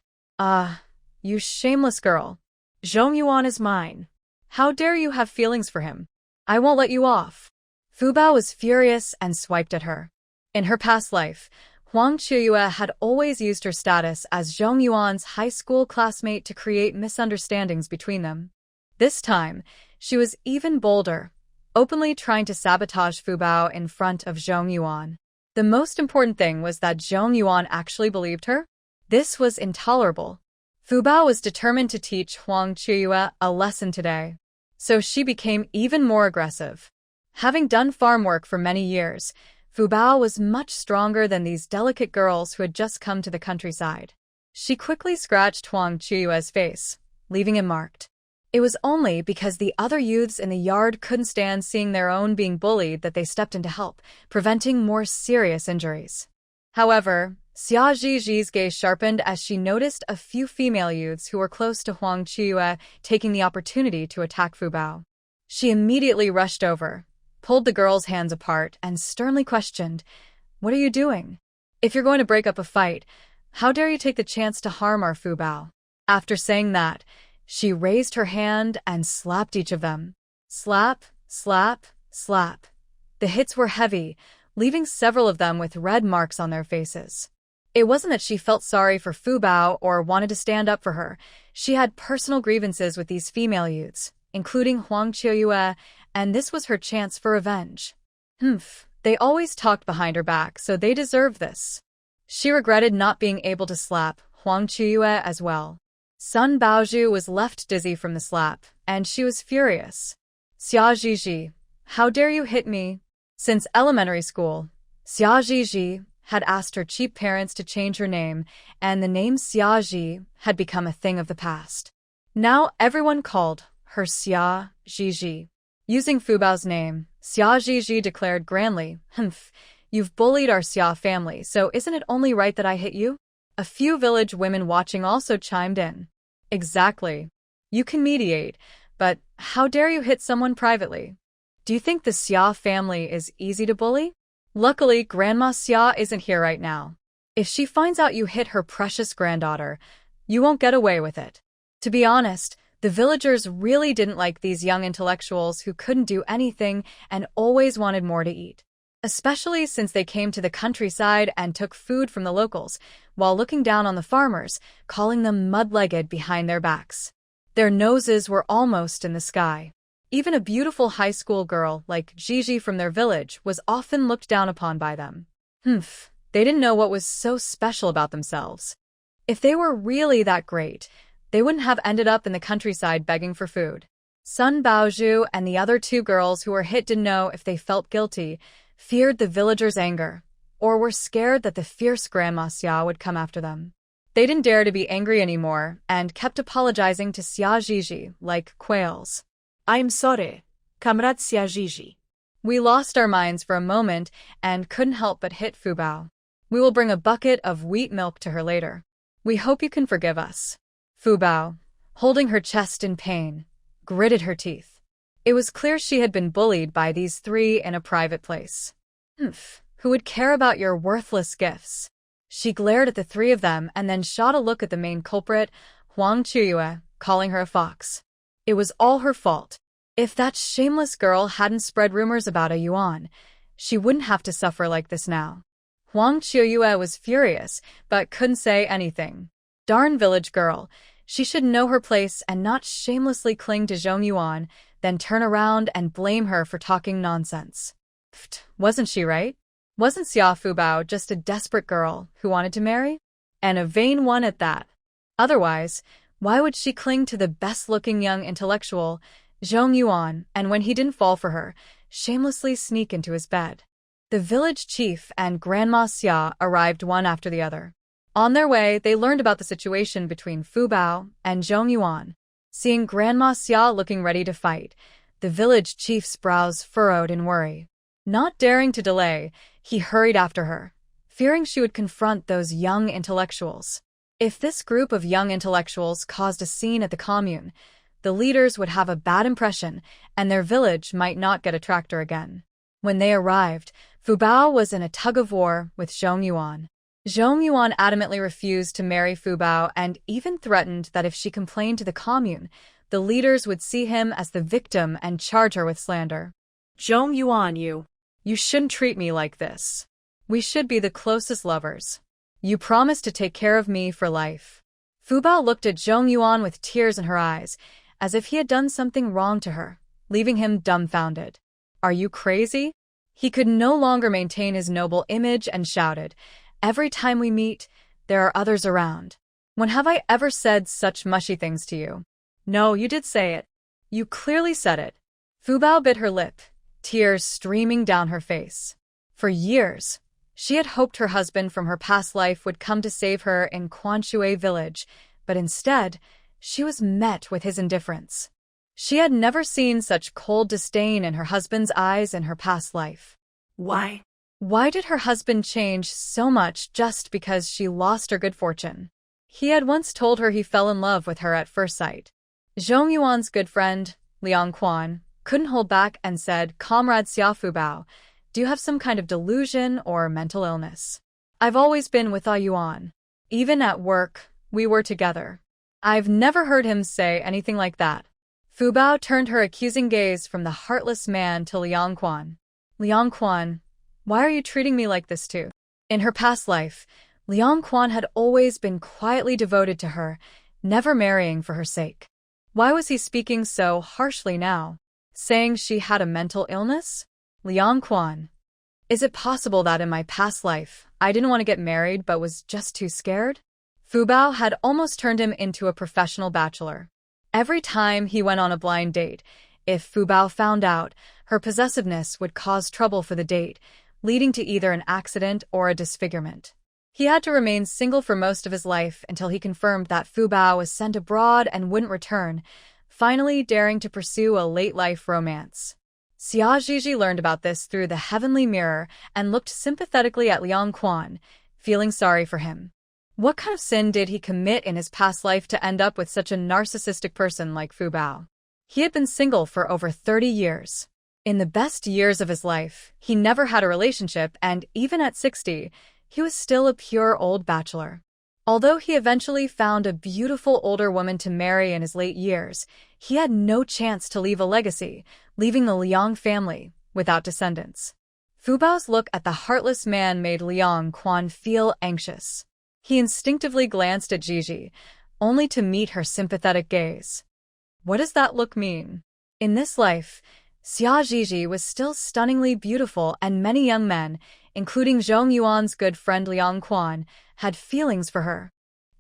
You shameless girl. Zhong Yuan is mine. How dare you have feelings for him? I won't let you off. Fu Bao was furious and swiped at her. In her past life, Huang Qiuyue had always used her status as Zhong Yuan's high school classmate to create misunderstandings between them. This time, she was even bolder, openly trying to sabotage Fu Bao in front of Zhong Yuan. The most important thing was that Zhong Yuan actually believed her. This was intolerable. Fu Bao was determined to teach Huang Qiuyue a lesson today, so she became even more aggressive. Having done farm work for many years, Fu Bao was much stronger than these delicate girls who had just come to the countryside. She quickly scratched Huang Qiuyue's face, leaving him marked. It was only because the other youths in the yard couldn't stand seeing their own being bullied that they stepped in to help, preventing more serious injuries. However, Xia Zhizhi's gaze sharpened as she noticed a few female youths who were close to Huang Qiuyue taking the opportunity to attack Fu Bao. She immediately rushed over, pulled the girls' hands apart, and sternly questioned, "What are you doing? If you're going to break up a fight, how dare you take the chance to harm our Fu Bao?" After saying that, she raised her hand and slapped each of them. Slap, slap, slap. The hits were heavy, leaving several of them with red marks on their faces. It wasn't that she felt sorry for Fu Bao or wanted to stand up for her. She had personal grievances with these female youths, including Huang Qiuyue, and this was her chance for revenge. They always talked behind her back, so they deserved this. She regretted not being able to slap Huang Qiuyue as well. Sun Baozhu was left dizzy from the slap, and she was furious. "Xia Zhizhi, how dare you hit me?" Since elementary school, Xia Zhizhi had asked her cheap parents to change her name, and the name Xia Zhi had become a thing of the past. Now everyone called her Xia Zhizhi. Using Fu Bao's name, Xia Zhizhi declared grandly, "You've bullied our Xia family, so isn't it only right that I hit you?" A few village women watching also chimed in. "Exactly. You can mediate, but how dare you hit someone privately? Do you think the Xia family is easy to bully? Luckily, Grandma Xia isn't here right now. If she finds out you hit her precious granddaughter, you won't get away with it." To be honest, The villagers really didn't like these young intellectuals who couldn't do anything and always wanted more to eat, especially since they came to the countryside and took food from the locals, while looking down on the farmers, calling them mud-legged behind their backs. Their noses were almost in the sky. Even a beautiful high school girl like Gigi from their village was often looked down upon by them. They didn't know what was so special about themselves. If they were really that great, they wouldn't have ended up in the countryside begging for food. Sun Baozhu and the other two girls who were hit didn't know if they felt guilty, feared the villagers' anger, or were scared that the fierce Grandma Xia would come after them. They didn't dare to be angry anymore and kept apologizing to Xia Gigi like quails. I'm sorry, Comrade Xia Gigi. We lost our minds for a moment and couldn't help but hit Fu Bao. We will bring a bucket of wheat milk to her later. We hope you can forgive us. Fu Bao, holding her chest in pain, gritted her teeth. It was clear she had been bullied by these three in a private place. Who would care about your worthless gifts? She glared at the three of them and then shot a look at the main culprit, Huang Chuyue, calling her a fox. It was all her fault. If that shameless girl hadn't spread rumors about a Yuan, she wouldn't have to suffer like this now. Huang Chuyue was furious, but couldn't say anything. Darn village girl. She should know her place and not shamelessly cling to Zhong Yuan, then turn around and blame her for talking nonsense. Wasn't she right? Wasn't Xia Fu Bao just a desperate girl who wanted to marry? And a vain one at that. Otherwise, why would she cling to the best-looking young intellectual, Zhong Yuan, and when he didn't fall for her, shamelessly sneak into his bed? The village chief and Grandma Xia arrived one after the other. On their way, they learned about the situation between Fu Bao and Zhong Yuan. Seeing Grandma Xia looking ready to fight, the village chief's brows furrowed in worry. Not daring to delay, he hurried after her, fearing she would confront those young intellectuals. If this group of young intellectuals caused a scene at the commune, the leaders would have a bad impression and their village might not get a tractor again. When they arrived, Fu Bao was in a tug-of-war with Zhong Yuan. Zhong Yuan adamantly refused to marry Fu Bao and even threatened that if she complained to the commune, the leaders would see him as the victim and charge her with slander. Zhong Yuan, you shouldn't treat me like this. We should be the closest lovers. You promised to take care of me for life. Fu Bao looked at Zhong Yuan with tears in her eyes, as if he had done something wrong to her, leaving him dumbfounded. Are you crazy? He could no longer maintain his noble image and shouted, Every time we meet, there are others around. When have I ever said such mushy things to you? No, you did say it. You clearly said it. Fu Bao bit her lip, tears streaming down her face. For years, she had hoped her husband from her past life would come to save her in Quanshui village, but instead, she was met with his indifference. She had never seen such cold disdain in her husband's eyes in her past life. Why? Why did her husband change so much just because she lost her good fortune? He had once told her he fell in love with her at first sight. Zhong Yuan's good friend, Liang Quan, couldn't hold back and said, Comrade Xia Fu Bao, do you have some kind of delusion or mental illness? I've always been with A Yuan. Even at work, we were together. I've never heard him say anything like that. Fu Bao turned her accusing gaze from the heartless man to Liang Quan. Liang Quan, why are you treating me like this too? In her past life, Liang Quan had always been quietly devoted to her, never marrying for her sake. Why was he speaking so harshly now? Saying she had a mental illness? Liang Quan, is it possible that in my past life, I didn't want to get married but was just too scared? Fu Bao had almost turned him into a professional bachelor. Every time he went on a blind date, if Fu Bao found out, her possessiveness would cause trouble for the date, leading to either an accident or a disfigurement. He had to remain single for most of his life until he confirmed that Fu Bao was sent abroad and wouldn't return, finally daring to pursue a late-life romance. Xia Zhiji learned about this through the heavenly mirror and looked sympathetically at Liang Quan, feeling sorry for him. What kind of sin did he commit in his past life to end up with such a narcissistic person like Fu Bao? He had been single for over 30 years. In the best years of his life, he never had a relationship, and even at 60, he was still a pure old bachelor. Although he eventually found a beautiful older woman to marry in his late years, he had no chance to leave a legacy, leaving the Liang family without descendants. Fu Bao's look at the heartless man made Liang Quan feel anxious. He instinctively glanced at Gigi, only to meet her sympathetic gaze. What does that look mean? In this life, Xia Gigi was still stunningly beautiful, and many young men, including Zhong Yuan's good friend Liang Quan, had feelings for her.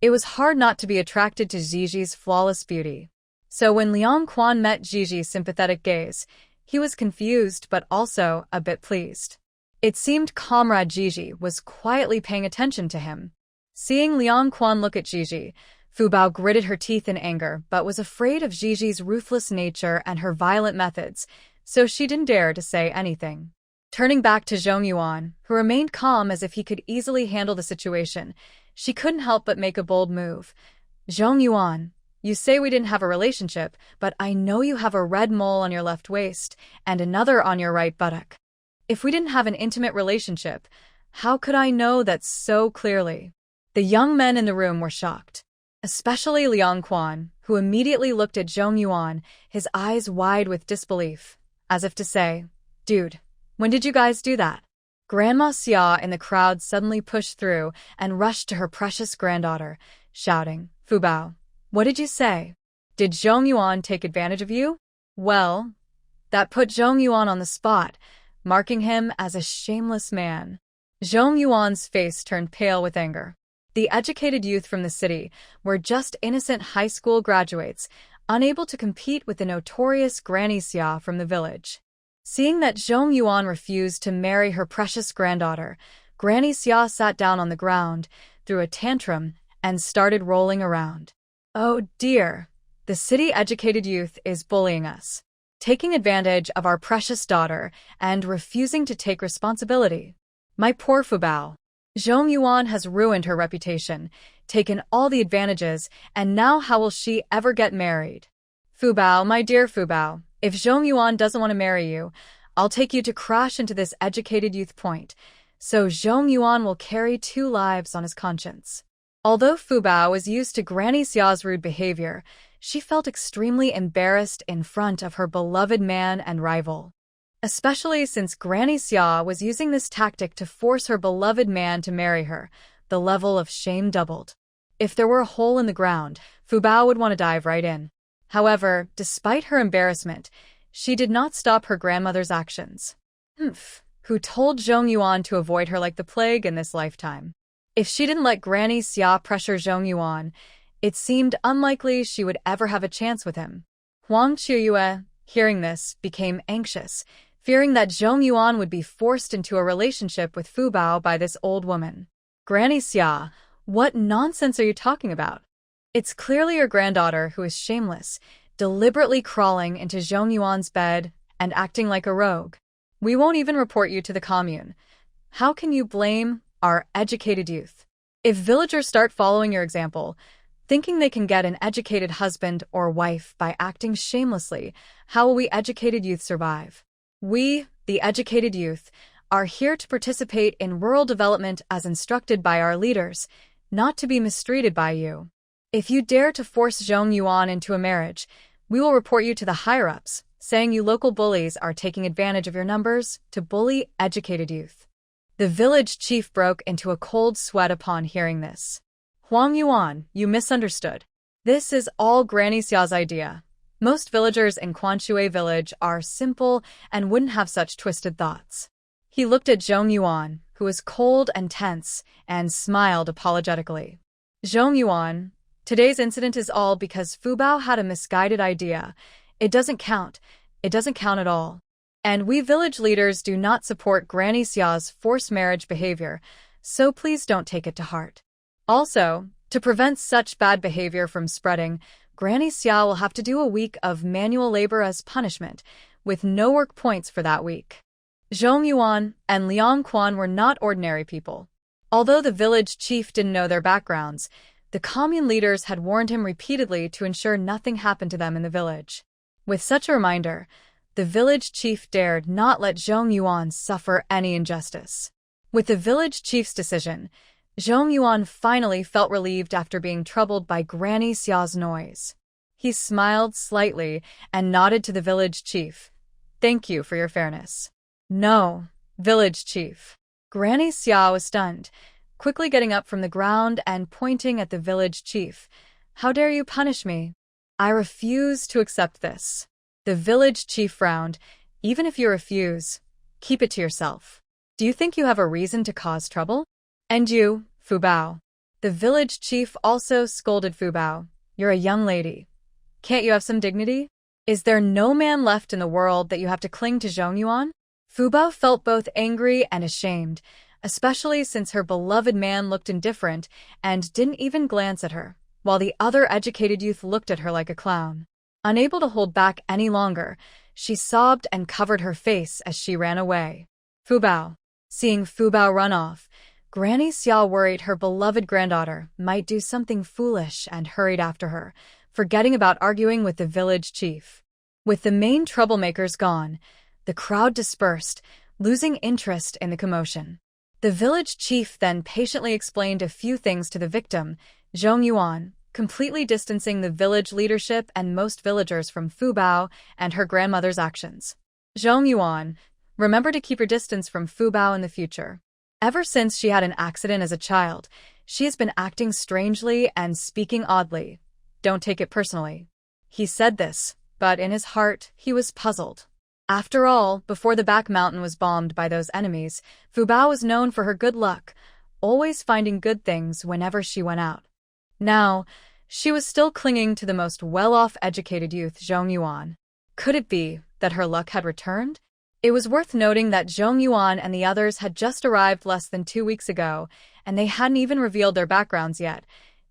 It was hard not to be attracted to Gigi's flawless beauty. So when Liang Quan met Gigi's sympathetic gaze, he was confused but also a bit pleased. It seemed comrade Gigi was quietly paying attention to him. Seeing Liang Quan look at Gigi, Fu Bao gritted her teeth in anger but was afraid of Gigi's ruthless nature and her violent methods, so she didn't dare to say anything. Turning back to Zhong Yuan, who remained calm as if he could easily handle the situation, she couldn't help but make a bold move. Zhong Yuan, you say we didn't have a relationship, but I know you have a red mole on your left waist and another on your right buttock. If we didn't have an intimate relationship, how could I know that so clearly? The young men in the room were shocked, especially Liang Quan, who immediately looked at Zhong Yuan, his eyes wide with disbelief, as if to say, "Dude, when did you guys do that?" Grandma Xia in the crowd suddenly pushed through and rushed to her precious granddaughter, shouting, "Fu Bao, what did you say? Did Zhong Yuan take advantage of you?" Well, that put Zhong Yuan on the spot, marking him as a shameless man. Zhong Yuan's face turned pale with anger. The educated youth from the city were just innocent high school graduates, unable to compete with the notorious Granny Xia from the village. Seeing that Zhong Yuan refused to marry her precious granddaughter, Granny Xia sat down on the ground, threw a tantrum, and started rolling around. "Oh dear, the city-educated youth is bullying us, taking advantage of our precious daughter and refusing to take responsibility. My poor Fu Bao. Zhong Yuan has ruined her reputation, taken all the advantages, and now how will she ever get married? Fu Bao, my dear Fu Bao, if Zhong Yuan doesn't want to marry you, I'll take you to crash into this educated youth point, so Zhong Yuan will carry 2 lives on his conscience." Although Fu Bao was used to Granny Xia's rude behavior, she felt extremely embarrassed in front of her beloved man and rival. Especially since Granny Xia was using this tactic to force her beloved man to marry her, the level of shame doubled. If there were a hole in the ground, Fu Bao would want to dive right in. However, despite her embarrassment, she did not stop her grandmother's actions. Who told Zhong Yuan to avoid her like the plague in this lifetime? If she didn't let Granny Xia pressure Zhong Yuan, it seemed unlikely she would ever have a chance with him. Huang Qiuyue, hearing this, became anxious, fearing that Zhong Yuan would be forced into a relationship with Fu Bao by this old woman. "Granny Xia, what nonsense are you talking about? It's clearly your granddaughter who is shameless, deliberately crawling into Zhong Yuan's bed and acting like a rogue. We won't even report you to the commune. How can you blame our educated youth? If villagers start following your example, thinking they can get an educated husband or wife by acting shamelessly, how will we educated youth survive? We, the educated youth, are here to participate in rural development as instructed by our leaders, not to be mistreated by you. If you dare to force Zhong Yuan into a marriage, we will report you to the higher-ups, saying you local bullies are taking advantage of your numbers to bully educated youth." The village chief broke into a cold sweat upon hearing this. "Huang Yuan, you misunderstood. This is all Granny Xia's idea. Most villagers in Quanshui village are simple and wouldn't have such twisted thoughts." He looked at Zhong Yuan, who was cold and tense, and smiled apologetically. "Zhong Yuan, today's incident is all because Fu Bao had a misguided idea. It doesn't count. It doesn't count at all. And we village leaders do not support Granny Xia's forced marriage behavior, so please don't take it to heart. Also, to prevent such bad behavior from spreading, Granny Xia will have to do a week of manual labor as punishment, with no work points for that week." Zhong Yuan and Liang Quan were not ordinary people. Although the village chief didn't know their backgrounds, the commune leaders had warned him repeatedly to ensure nothing happened to them in the village. With such a reminder, the village chief dared not let Zhong Yuan suffer any injustice. With the village chief's decision, Zhong Yuan finally felt relieved after being troubled by Granny Xiao's noise. He smiled slightly and nodded to the village chief. Thank you for your fairness. No, village chief. Granny Xiao was stunned, quickly getting up from the ground and pointing at the village chief. How dare you punish me? I refuse to accept this. The village chief frowned. Even if you refuse, keep it to yourself. Do you think you have a reason to cause trouble? And you, Fu Bao. The village chief also scolded Fu Bao. You're a young lady. Can't you have some dignity? Is there no man left in the world that you have to cling to Zhong Yuan? Fu Bao felt both angry and ashamed, especially since her beloved man looked indifferent and didn't even glance at her, while the other educated youth looked at her like a clown. Unable to hold back any longer, she sobbed and covered her face as she ran away. Fu Bao. Seeing Fu Bao run off, Granny Xiao worried her beloved granddaughter might do something foolish and hurried after her, forgetting about arguing with the village chief. With the main troublemakers gone, the crowd dispersed, losing interest in the commotion. The village chief then patiently explained a few things to the victim, Zhong Yuan, completely distancing the village leadership and most villagers from Fu Bao and her grandmother's actions. Zhong Yuan, remember to keep your distance from Fu Bao in the future. Ever since she had an accident as a child, she has been acting strangely and speaking oddly. Don't take it personally. He said this, but in his heart, he was puzzled. After all, before the back mountain was bombed by those enemies, Fu Bao was known for her good luck, always finding good things whenever she went out. Now, she was still clinging to the most well-off educated youth, Zhong Yuan. Could it be that her luck had returned? It was worth noting that Zhong Yuan and the others had just arrived less than 2 weeks ago, and they hadn't even revealed their backgrounds yet.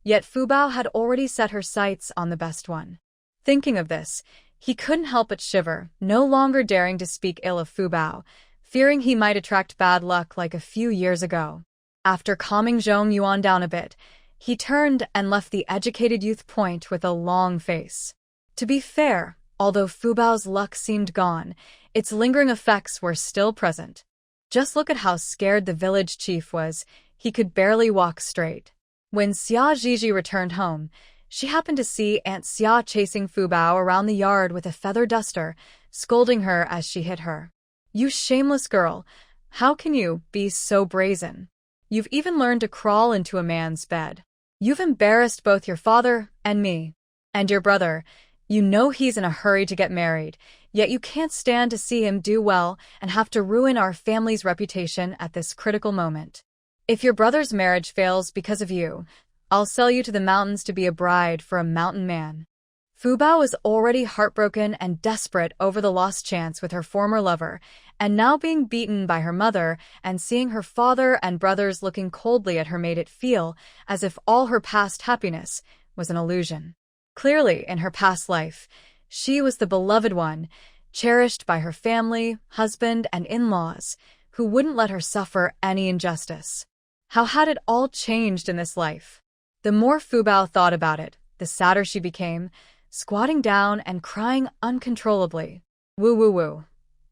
Yet Fu Bao had already set her sights on the best one. Thinking of this, he couldn't help but shiver, no longer daring to speak ill of Fu Bao, fearing he might attract bad luck like a few years ago. After calming Zhong Yuan down a bit, he turned and left the educated youth point with a long face. To be fair, although Fu Bao's luck seemed gone, its lingering effects were still present. Just look at how scared the village chief was. He could barely walk straight. When Xia Zhizhi returned home, she happened to see Aunt Xia chasing Fu Bao around the yard with a feather duster, scolding her as she hit her. You shameless girl, how can you be so brazen? You've even learned to crawl into a man's bed. You've embarrassed both your father and me. And your brother. You know he's in a hurry to get married, yet you can't stand to see him do well and have to ruin our family's reputation at this critical moment. If your brother's marriage fails because of you, I'll sell you to the mountains to be a bride for a mountain man. Fu Bao was already heartbroken and desperate over the lost chance with her former lover, and now being beaten by her mother and seeing her father and brothers looking coldly at her made it feel as if all her past happiness was an illusion. Clearly, in her past life, she was the beloved one, cherished by her family, husband, and in-laws, who wouldn't let her suffer any injustice. How had it all changed in this life? The more Fu Bao thought about it, the sadder she became, squatting down and crying uncontrollably. Woo woo woo.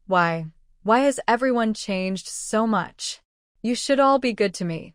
Why has everyone changed so much? You should all be good to me.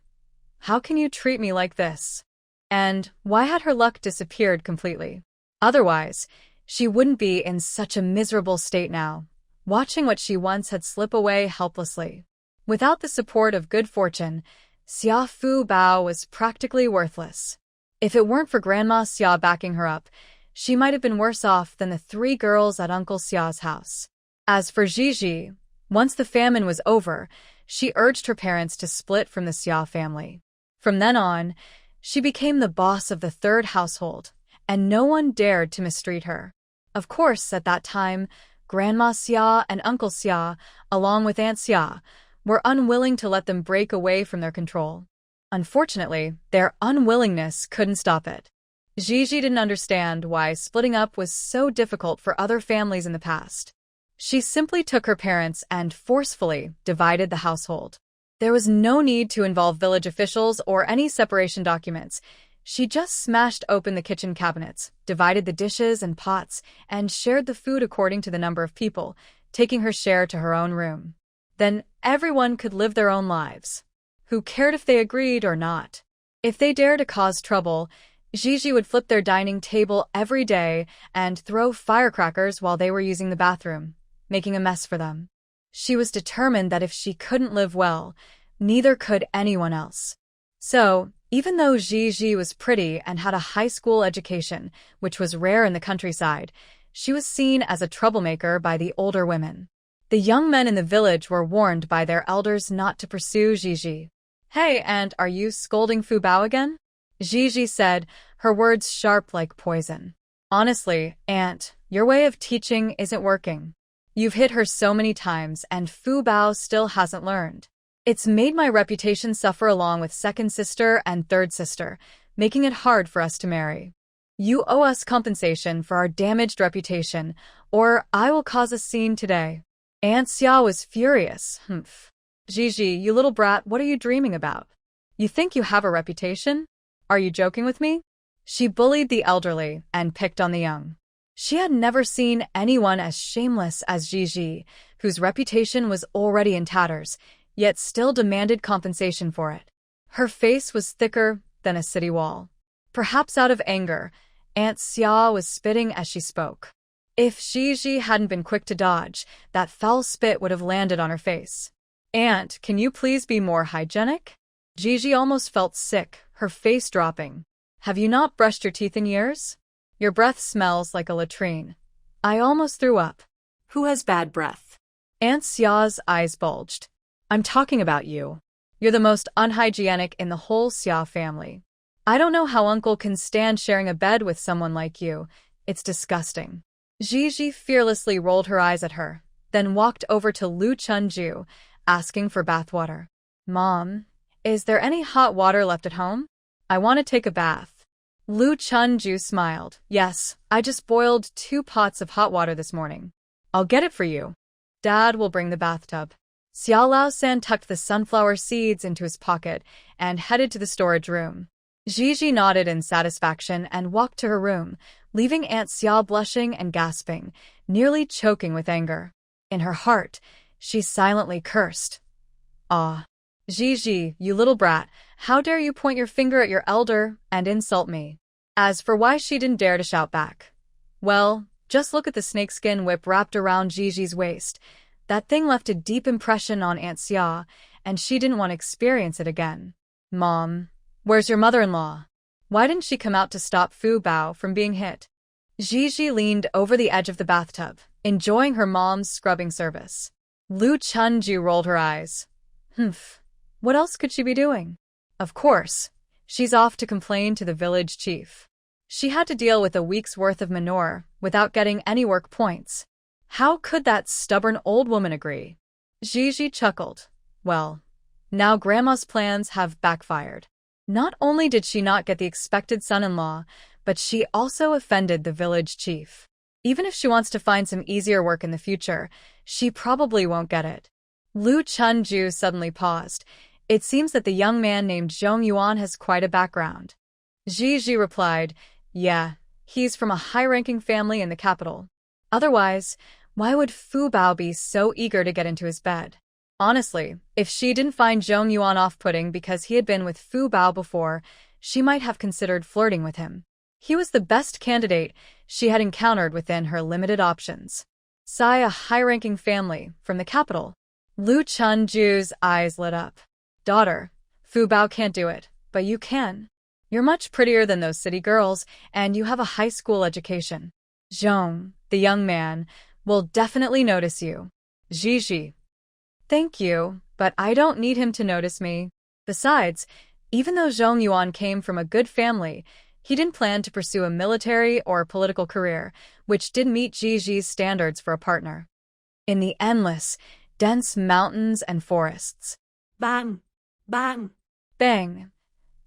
How can you treat me like this? And why had her luck disappeared completely? Otherwise, she wouldn't be in such a miserable state now, watching what she once had slip away helplessly. Without the support of good fortune, Xia Fu Bao was practically worthless. If it weren't for Grandma Xia backing her up, she might have been worse off than the 3 girls at Uncle Xia's house. As for Zhizhi, once the famine was over, she urged her parents to split from the Xia family. From then on, she became the boss of the 3rd household, and no one dared to mistreat her. Of course, at that time, Grandma Xia and Uncle Xia, along with Aunt Xia, were unwilling to let them break away from their control. Unfortunately, their unwillingness couldn't stop it. Zhizhi didn't understand why splitting up was so difficult for other families in the past. She simply took her parents and forcefully divided the household. There was no need to involve village officials or any separation documents. She just smashed open the kitchen cabinets, divided the dishes and pots, and shared the food according to the number of people, taking her share to her own room. Then everyone could live their own lives. Who cared if they agreed or not? If they dared to cause trouble, Gigi would flip their dining table every day and throw firecrackers while they were using the bathroom, making a mess for them. She was determined that if she couldn't live well, neither could anyone else. So, even though Gigi was pretty and had a high school education, which was rare in the countryside, she was seen as a troublemaker by the older women. The young men in the village were warned by their elders not to pursue Gigi. "Hey, and are you scolding Fu Bao again?" Gigi said, her words sharp like poison. "Honestly, Aunt, your way of teaching isn't working. You've hit her so many times and Fu Bao still hasn't learned. It's made my reputation suffer along with second sister and third sister, making it hard for us to marry. You owe us compensation for our damaged reputation, or I will cause a scene today." Aunt Xia was furious. "Gigi, you little brat, what are you dreaming about? You think you have a reputation? Are you joking with me?" She bullied the elderly and picked on the young. She had never seen anyone as shameless as Gigi, whose reputation was already in tatters, yet still demanded compensation for it. Her face was thicker than a city wall. Perhaps out of anger, Aunt Xia was spitting as she spoke. If Gigi hadn't been quick to dodge, that foul spit would have landed on her face. "Aunt, can you please be more hygienic?" Gigi almost felt sick, her face dropping. "Have you not brushed your teeth in years? Your breath smells like a latrine. I almost threw up." Who has bad breath? Aunt Xia's eyes bulged. "I'm talking about you. You're the most unhygienic in the whole Xia family. I don't know how Uncle can stand sharing a bed with someone like you. It's disgusting." Gigi fearlessly rolled her eyes at her, then walked over to Lu Chunju, asking for bathwater. "Mom, is there any hot water left at home? I want to take a bath." Lu Chunju smiled. "Yes, I just boiled 2 pots of hot water this morning. I'll get it for you. Dad will bring the bathtub." Xiao Lao-san tucked the sunflower seeds into his pocket and headed to the storage room. Gigi nodded in satisfaction and walked to her room, leaving Aunt Xia blushing and gasping, nearly choking with anger. In her heart, she silently cursed. "Ah, Gigi, you little brat, how dare you point your finger at your elder and insult me?" As for why she didn't dare to shout back, well, just look at the snakeskin whip wrapped around Gigi's waist. That thing left a deep impression on Aunt Xia, and she didn't want to experience it again. "Mom, where's your mother-in-law? Why didn't she come out to stop Fu Bao from being hit?" Gigi leaned over the edge of the bathtub, enjoying her mom's scrubbing service. Lu Chunju rolled her eyes. What else could she be doing? Of course, she's off to complain to the village chief. She had to deal with a week's worth of manure without getting any work points. How could that stubborn old woman agree? Gigi chuckled. Well, now Grandma's plans have backfired. Not only did she not get the expected son-in-law, but she also offended the village chief. Even if she wants to find some easier work in the future, she probably won't get it. Lu Chunju suddenly paused. It seems that the young man named Zhong Yuan has quite a background. Gigi replied, "Yeah, he's from a high-ranking family in the capital. Otherwise, why would Fu Bao be so eager to get into his bed?" Honestly, if she didn't find Zhong Yuan off-putting because he had been with Fu Bao before, she might have considered flirting with him. He was the best candidate she had encountered within her limited options. Sigh, a high-ranking family from the capital. Lu Chunju's eyes lit up. "Daughter, Fu Bao can't do it, but you can. You're much prettier than those city girls, and you have a high school education. Zhong, the young man, will definitely notice you." Gigi. "Thank you, but I don't need him to notice me." Besides, even though Zhong Yuan came from a good family, he didn't plan to pursue a military or political career, which didn't meet Gigi's standards for a partner. In the endless, dense mountains and forests. Bang! Bang! Bang!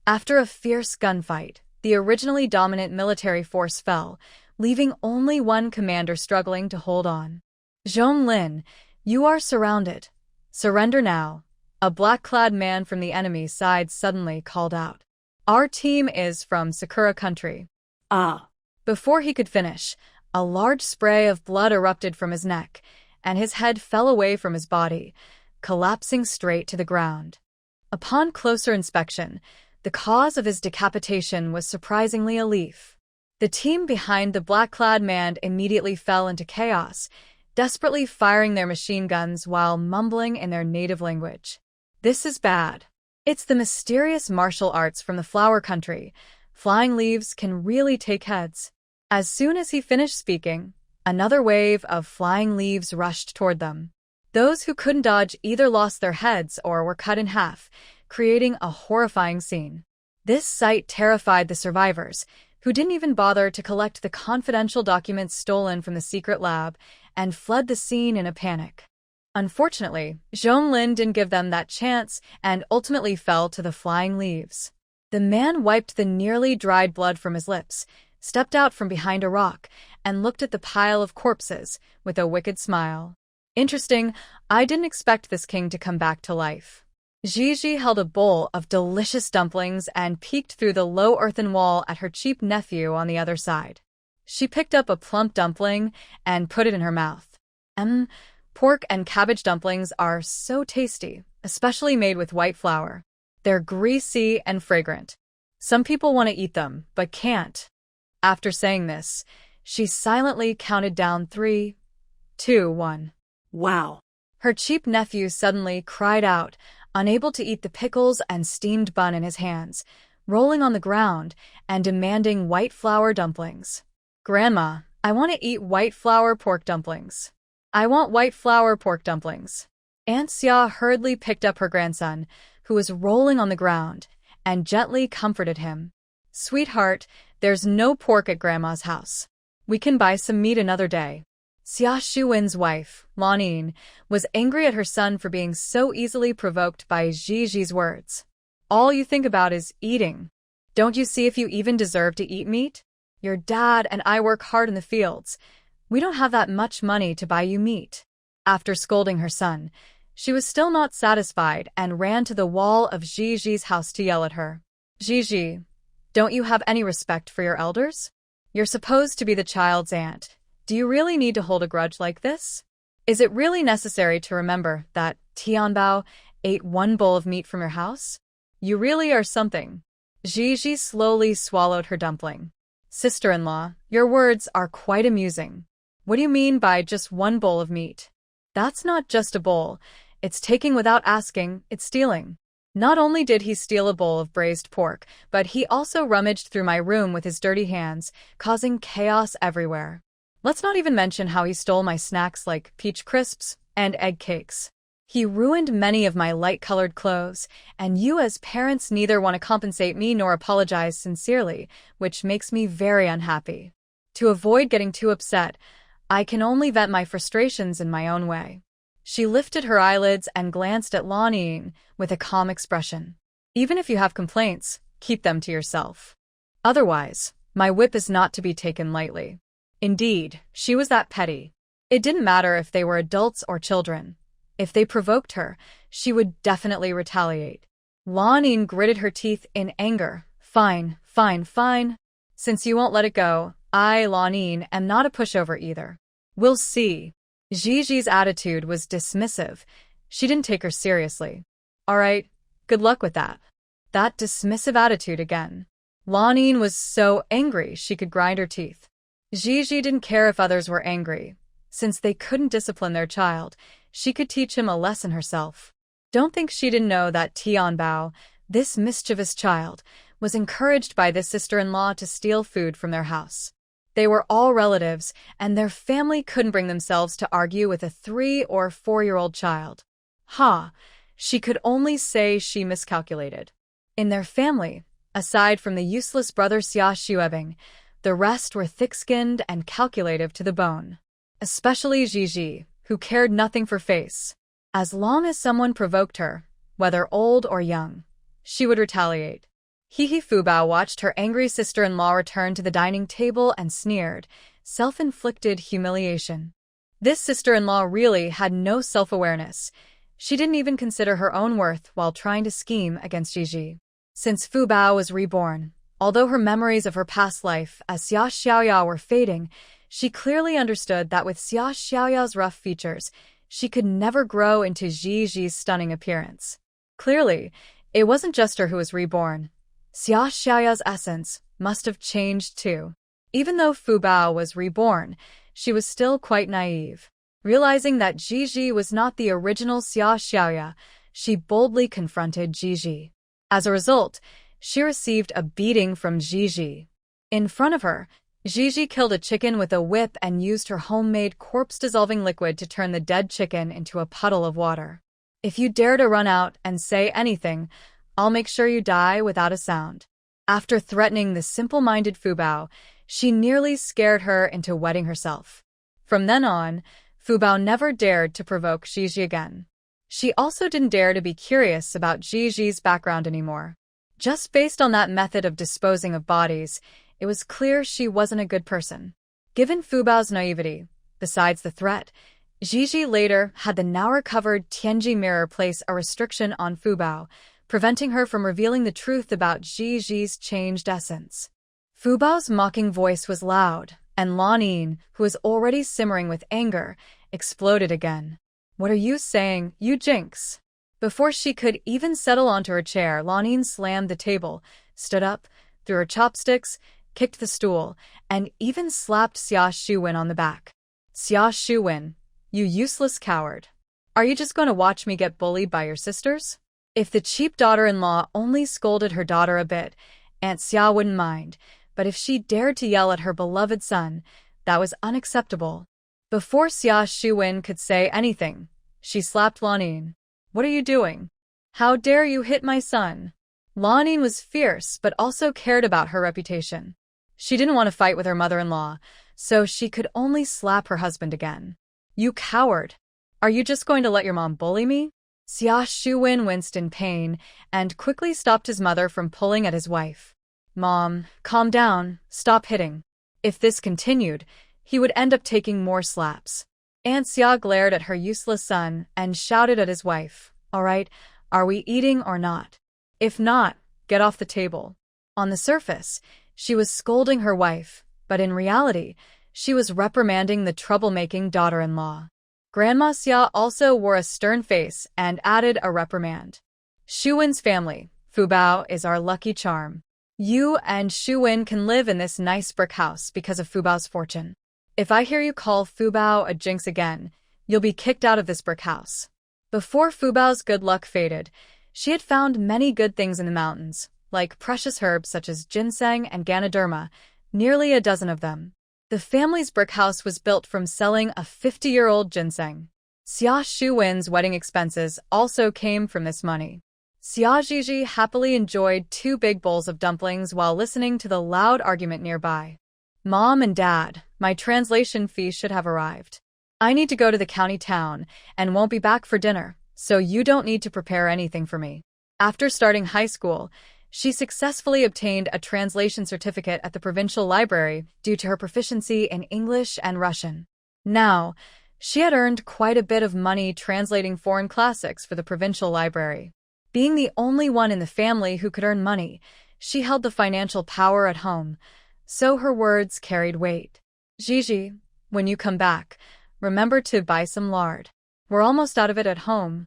After a fierce gunfight, the originally dominant military force fell, leaving only one commander struggling to hold on. "Zhonglin, you are surrounded. Surrender now," a black-clad man from the enemy's side suddenly called out. "Our team is from Sakura country." Ah! Before he could finish, a large spray of blood erupted from his neck, and his head fell away from his body, collapsing straight to the ground. Upon closer inspection, the cause of his decapitation was surprisingly a leaf. The team behind the black-clad man immediately fell into chaos, desperately firing their machine guns while mumbling in their native language. This is bad. It's the mysterious martial arts from the flower country. Flying leaves can really take heads. As soon as he finished speaking, another wave of flying leaves rushed toward them. Those who couldn't dodge either lost their heads or were cut in half, creating a horrifying scene. This sight terrified the survivors, who didn't even bother to collect the confidential documents stolen from the secret lab and fled the scene in a panic. Unfortunately, Zhonglin didn't give them that chance and ultimately fell to the flying leaves. The man wiped the nearly dried blood from his lips, stepped out from behind a rock, and looked at the pile of corpses with a wicked smile. Interesting, I didn't expect this king to come back to life. Gigi held a bowl of delicious dumplings and peeked through the low earthen wall at her cheap nephew on the other side. She picked up a plump dumpling and put it in her mouth. Pork and cabbage dumplings are so tasty, especially made with white flour. They're greasy and fragrant. Some people want to eat them, but can't. After saying this, she silently counted down 3, 2, 1. Wow. Her cheap nephew suddenly cried out, unable to eat the pickles and steamed bun in his hands, rolling on the ground and demanding white flour dumplings. "Grandma, I want to eat white flour pork dumplings. I want white flour pork dumplings." Aunt Xia hurriedly picked up her grandson, who was rolling on the ground, and gently comforted him. "Sweetheart, there's no pork at Grandma's house. We can buy some meat another day." Xia Shuwen's wife, Lanin, was angry at her son for being so easily provoked by Gigi's words. "All you think about is eating. Don't you see if you even deserve to eat meat? Your dad and I work hard in the fields. We don't have that much money to buy you meat." After scolding her son, she was still not satisfied and ran to the wall of Gigi's house to yell at her. "Gigi, don't you have any respect for your elders? You're supposed to be the child's aunt. Do you really need to hold a grudge like this? Is it really necessary to remember that Tianbao ate one bowl of meat from your house? You really are something." Gigi slowly swallowed her dumpling. "Sister-in-law, your words are quite amusing. What do you mean by just one bowl of meat? That's not just a bowl. It's taking without asking, it's stealing." Not only did he steal a bowl of braised pork, but he also rummaged through my room with his dirty hands, causing chaos everywhere. Let's not even mention how he stole my snacks like peach crisps and egg cakes. He ruined many of my light-colored clothes, and you as parents neither want to compensate me nor apologize sincerely, which makes me very unhappy. To avoid getting too upset, I can only vent my frustrations in my own way. She lifted her eyelids and glanced at Lanin with a calm expression. "Even if you have complaints, keep them to yourself. Otherwise, my whip is not to be taken lightly." Indeed, she was that petty. It didn't matter if they were adults or children. If they provoked her, she would definitely retaliate. Lanin gritted her teeth in anger. "Fine, fine, fine. Since you won't let it go, I, Lanin, am not a pushover either. We'll see." Gigi's attitude was dismissive. She didn't take her seriously. "All right, good luck with that." That dismissive attitude again. Lanin was so angry she could grind her teeth. Gigi didn't care if others were angry. Since they couldn't discipline their child, she could teach him a lesson herself. Don't think she didn't know that Tianbao, this mischievous child, was encouraged by this sister-in-law to steal food from their house. They were all relatives, and their family couldn't bring themselves to argue with a 3- or 4-year-old child. She could only say she miscalculated. In their family, aside from the useless brother Xia Shuebing, the rest were thick-skinned and calculative to the bone. Especially Gigi, who cared nothing for face. As long as someone provoked her, whether old or young, she would retaliate. Fubao watched her angry sister-in-law return to the dining table and sneered, "Self-inflicted humiliation." This sister-in-law really had no self-awareness. She didn't even consider her own worth while trying to scheme against Gigi. Since Fubao was reborn, although her memories of her past life as Xia Xiaoyao were fading, she clearly understood that with Xia Xiaoyao's rough features, she could never grow into Gigi's stunning appearance. Clearly, It wasn't just her who was reborn. Xia Xiaoya's essence must have changed too. Even though Fu Bao was reborn, she was still quite naive. Realizing that Jiji was not the original Xia Xiaoya, she boldly confronted Jiji. As a result, she received a beating from Jiji. In front of her, Jiji killed a chicken with a whip and used her homemade corpse-dissolving liquid to turn the dead chicken into a puddle of water. If you dare to run out and say anything, I'll make sure you die without a sound. After threatening the simple-minded Fu Bao, she nearly scared her into wetting herself. From then on, Fu Bao never dared to provoke Jiji again. She also didn't dare to be curious about Jiji's background anymore. Just based on that method of disposing of bodies, it was clear she wasn't a good person. Given Fu Bao's naivety, besides the threat, Jiji later had the now-recovered Tianji mirror place a restriction on Fu Bao, preventing her from revealing the truth about Jiji's changed essence. Fu Bao's mocking voice was loud, and Lan Yin, who was already simmering with anger, exploded again. "What are you saying, you jinx?" Before she could even settle onto her chair, Lan Yin slammed the table, stood up, threw her chopsticks, kicked the stool, and even slapped Xia Shuwen on the back. "Xia Shuwen, you useless coward. Are you just going to watch me get bullied by your sisters?" If the cheap daughter-in-law only scolded her daughter a bit, Aunt Xia wouldn't mind, but if she dared to yell at her beloved son, that was unacceptable. Before Xia Shuwen could say anything, she slapped Lan Yin. "What are you doing? How dare you hit my son?" Lan Yin was fierce but also cared about her reputation. She didn't want to fight with her mother-in-law, so she could only slap her husband again. "You coward! Are you just going to let your mom bully me?" Xia Shuwen winced in pain and quickly stopped his mother from pulling at his wife. "Mom, calm down, stop hitting." If this continued, he would end up taking more slaps. Aunt Xia glared at her useless son and shouted at his wife, "All right, are we eating or not? If not, get off the table." On the surface, she was scolding her wife, but in reality, she was reprimanding the troublemaking daughter-in-law. Grandma Xia also wore a stern face and added a reprimand. "Shuwen's family, Fu Bao, is our lucky charm. You and Shuwen can live in this nice brick house because of Fu Bao's fortune. If I hear you call Fu Bao a jinx again, you'll be kicked out of this brick house." Before Fu Bao's good luck faded, she had found many good things in the mountains, like precious herbs such as ginseng and ganoderma, nearly a dozen of them. The family's brick house was built from selling a 50-year-old ginseng. Xia Shuwen's wedding expenses also came from this money. Xia Jiji happily enjoyed 2 big bowls of dumplings while listening to the loud argument nearby. "Mom and Dad, my translation fee should have arrived. I need to go to the county town and won't be back for dinner, so you don't need to prepare anything for me." After starting high school, she successfully obtained a translation certificate at the provincial library due to her proficiency in English and Russian. Now, she had earned quite a bit of money translating foreign classics for the provincial library. Being the only one in the family who could earn money, she held the financial power at home, so her words carried weight. "Jiji, when you come back, remember to buy some lard. We're almost out of it at home."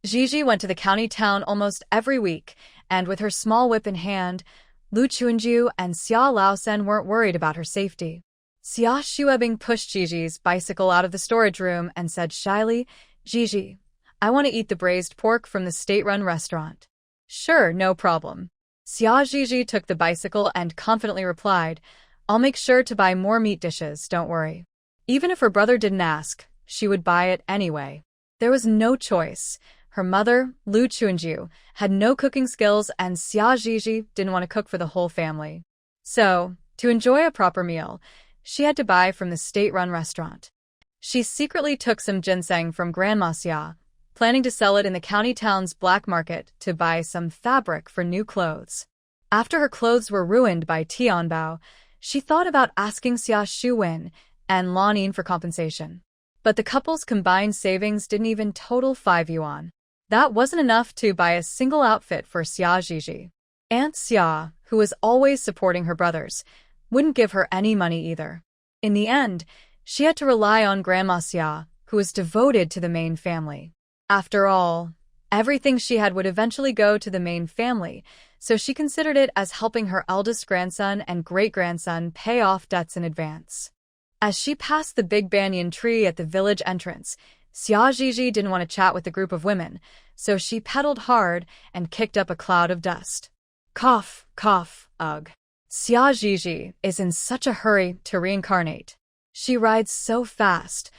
Jiji went to the county town almost every week, and with her small whip in hand, Lu Chuanju and Xia Laosen weren't worried about her safety. Xia Shuebing pushed Jiji's bicycle out of the storage room and said shyly, "Jiji, I want to eat the braised pork from the state-run restaurant." "Sure, no problem." Xia Jiji took the bicycle and confidently replied, "I'll make sure to buy more meat dishes, don't worry." Even if her brother didn't ask, she would buy it anyway. There was no choice. Her mother, Lu Chuanju, had no cooking skills and Xia Jiji didn't want to cook for the whole family. So, to enjoy a proper meal, she had to buy from the state-run restaurant. She secretly took some ginseng from Grandma Xia, planning to sell it in the county town's black market to buy some fabric for new clothes. After her clothes were ruined by Tianbao, she thought about asking Xia Shuwen and Lan Yin for compensation. But the couple's combined savings didn't even total 5 yuan. That wasn't enough to buy a single outfit for Xia Jiji. Aunt Xia, who was always supporting her brothers, wouldn't give her any money either. In the end, she had to rely on Grandma Xia, who was devoted to the main family. After all, Everything she had would eventually go to the main family, so she considered it as helping her eldest grandson and great-grandson pay off debts in advance. As she passed the big banyan tree at the village entrance, Xia Zhizhi didn't want to chat with the group of women, so she pedaled hard and kicked up a cloud of dust. Cough, cough, ugh. Xia Zhizhi is in such a hurry to reincarnate. She rides so fast.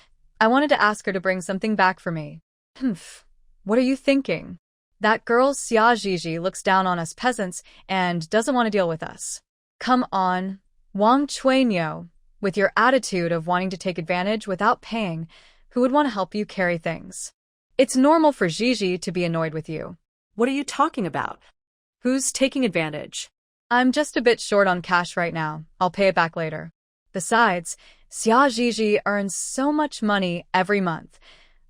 I wanted to ask her to bring something back for me. Humph. What are you thinking? That girl Xia Zhizhi looks down on us peasants and doesn't want to deal with us. Come on, Wang Chuanyo, with your attitude of wanting to take advantage without paying, who would want to help you carry things? It's normal for Zhizhi to be annoyed with you. What are you talking about? Who's taking advantage? I'm just a bit short on cash right now. I'll pay it back later. Besides, Xia Zhizhi earns so much money every month.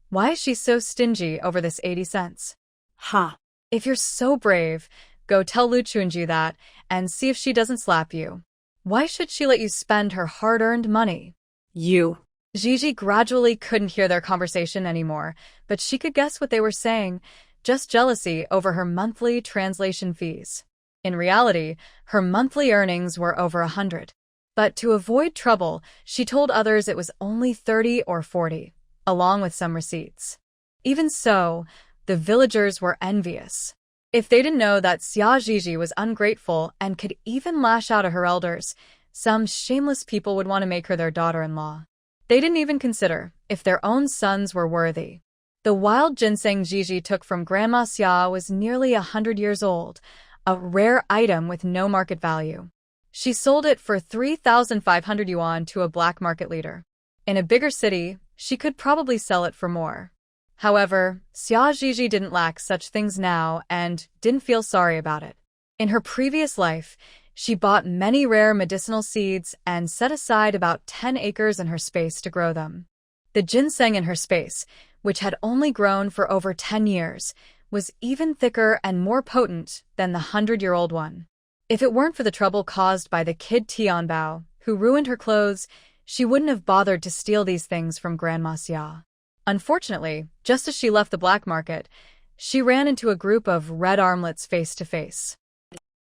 Why is she so stingy over this 80 cents? Ha! If you're so brave, go tell Lu Chunju that and see if she doesn't slap you. Why should she let you spend her hard-earned money? You. Zhizhi gradually couldn't hear their conversation anymore, but she could guess what they were saying, just jealousy over her monthly translation fees. In reality, her monthly earnings were over 100. But to avoid trouble, she told others it was only 30 or 40, along with some receipts. Even so, the villagers were envious. If they didn't know that Xia Zhizhi was ungrateful and could even lash out at her elders, some shameless people would want to make her their daughter-in-law. They didn't even consider if their own sons were worthy. The wild ginseng Zhizhi took from Grandma Xia was nearly 100 years old, a rare item with no market value. She sold it for 3,500 yuan to a black market leader. In a bigger city, she could probably sell it for more. However, Xia Zhizhi didn't lack such things now and didn't feel sorry about it. In her previous life, she bought many rare medicinal seeds and set aside about 10 acres in her space to grow them. The ginseng in her space, which had only grown for over 10 years, was even thicker and more potent than the 100-year-old one. If it weren't for the trouble caused by the kid Tianbao, who ruined her clothes, she wouldn't have bothered to steal these things from Grandma Xia. Unfortunately, just as she left the black market, she ran into a group of red armlets face to face.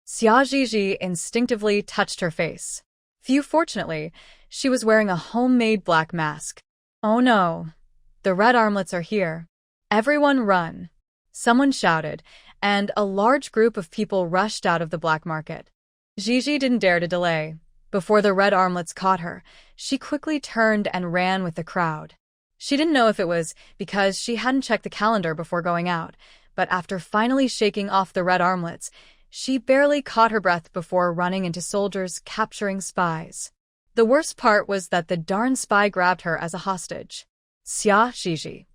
Xia Zhizhi instinctively touched her face. Fortunately, she was wearing a homemade black mask. Oh no, the red armlets are here. Everyone run! Someone shouted, and a large group of people rushed out of the black market. Zhizhi didn't dare to delay. Before the red armlets caught her, she quickly turned and ran with the crowd. She didn't know if it was because she hadn't checked the calendar before going out, but after finally shaking off the red armlets, she barely caught her breath before running into soldiers capturing spies. The worst part was that the darn spy grabbed her as a hostage. Xia Zhizhi.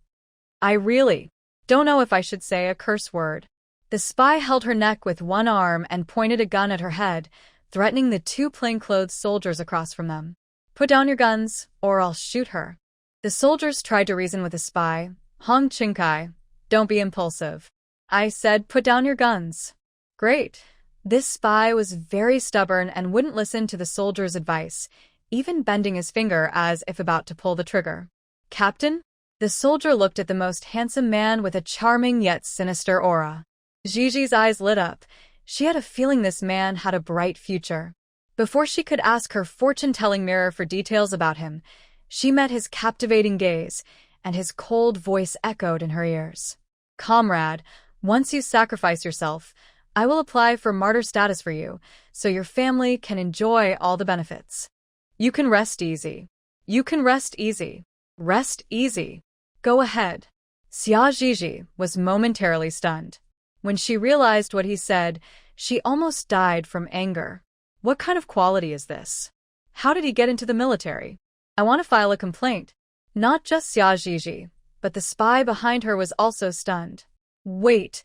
I really don't know if I should say a curse word. The spy held her neck with one arm and pointed a gun at her head, threatening the two plainclothes soldiers across from them. Put down your guns, or I'll shoot her. The soldiers tried to reason with the spy. Hong Qingkai, don't be impulsive. I said put down your guns. Great. This spy was very stubborn and wouldn't listen to the soldier's advice, even bending his finger as if about to pull the trigger. Captain? The soldier looked at the most handsome man with a charming yet sinister aura. Zhizhi's eyes lit up. She had a feeling this man had a bright future. Before she could ask her fortune-telling mirror for details about him, she met his captivating gaze, and his cold voice echoed in her ears. Comrade, once you sacrifice yourself, I will apply for martyr status for you, so your family can enjoy all the benefits. You can rest easy. You can rest easy. Rest easy. Go ahead. Xia Zhizhi was momentarily stunned. When she realized what he said, she almost died from anger. What kind of quality is this? How did he get into the military? I want to file a complaint. Not just Xia Zhizhi, but the spy behind her was also stunned. Wait,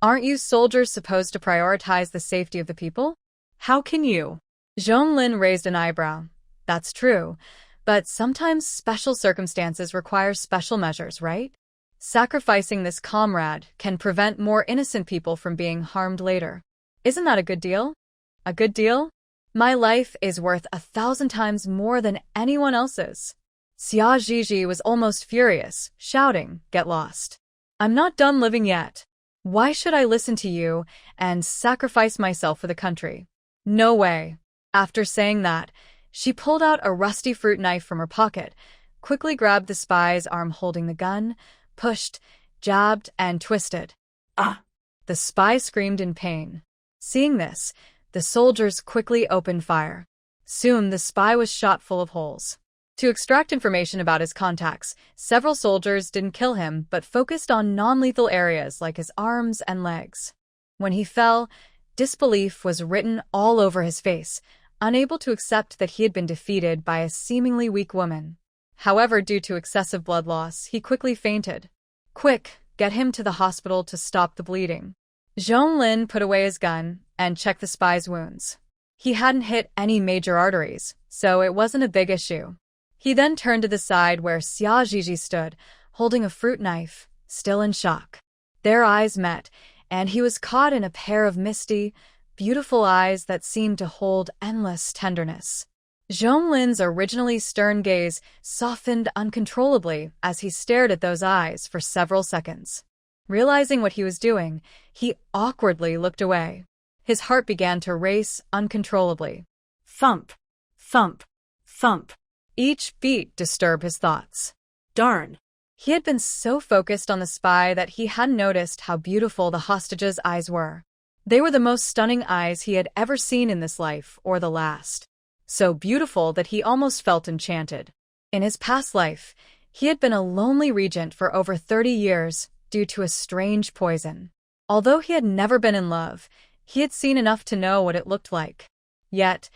aren't you soldiers supposed to prioritize the safety of the people? How can you? Zhonglin raised an eyebrow. That's true, but sometimes special circumstances require special measures, right? Sacrificing this comrade can prevent more innocent people from being harmed later. Isn't that a good deal? A good deal? My life is worth 1,000 times more than anyone else's. Xia Zhizhi was almost furious, shouting, Get lost. I'm not done living yet. Why should I listen to you and sacrifice myself for the country? No way. After saying that, she pulled out a rusty fruit knife from her pocket, quickly grabbed the spy's arm holding the gun, pushed, jabbed, and twisted. Ah! The spy screamed in pain. Seeing this, the soldiers quickly opened fire. Soon, the spy was shot full of holes. To extract information about his contacts, several soldiers didn't kill him but focused on non-lethal areas like his arms and legs. When he fell, disbelief was written all over his face, unable to accept that he had been defeated by a seemingly weak woman. However, due to excessive blood loss, he quickly fainted. Quick, get him to the hospital to stop the bleeding. Zhonglin put away his gun and checked the spy's wounds. He hadn't hit any major arteries, so it wasn't a big issue. He then turned to the side where Xia Zhizhi stood, holding a fruit knife, still in shock. Their eyes met, and he was caught in a pair of misty, beautiful eyes that seemed to hold endless tenderness. Zhonglin's originally stern gaze softened uncontrollably as he stared at those eyes for several seconds. Realizing what he was doing, he awkwardly looked away. His heart began to race uncontrollably. Thump, thump, thump. Each beat disturbed his thoughts. Darn. He had been so focused on the spy that he hadn't noticed how beautiful the hostage's eyes were. They were the most stunning eyes he had ever seen in this life or the last. So beautiful that he almost felt enchanted. In his past life, he had been a lonely regent for over 30 years due to a strange poison. Although he had never been in love, he had seen enough to know what it looked like. Yet,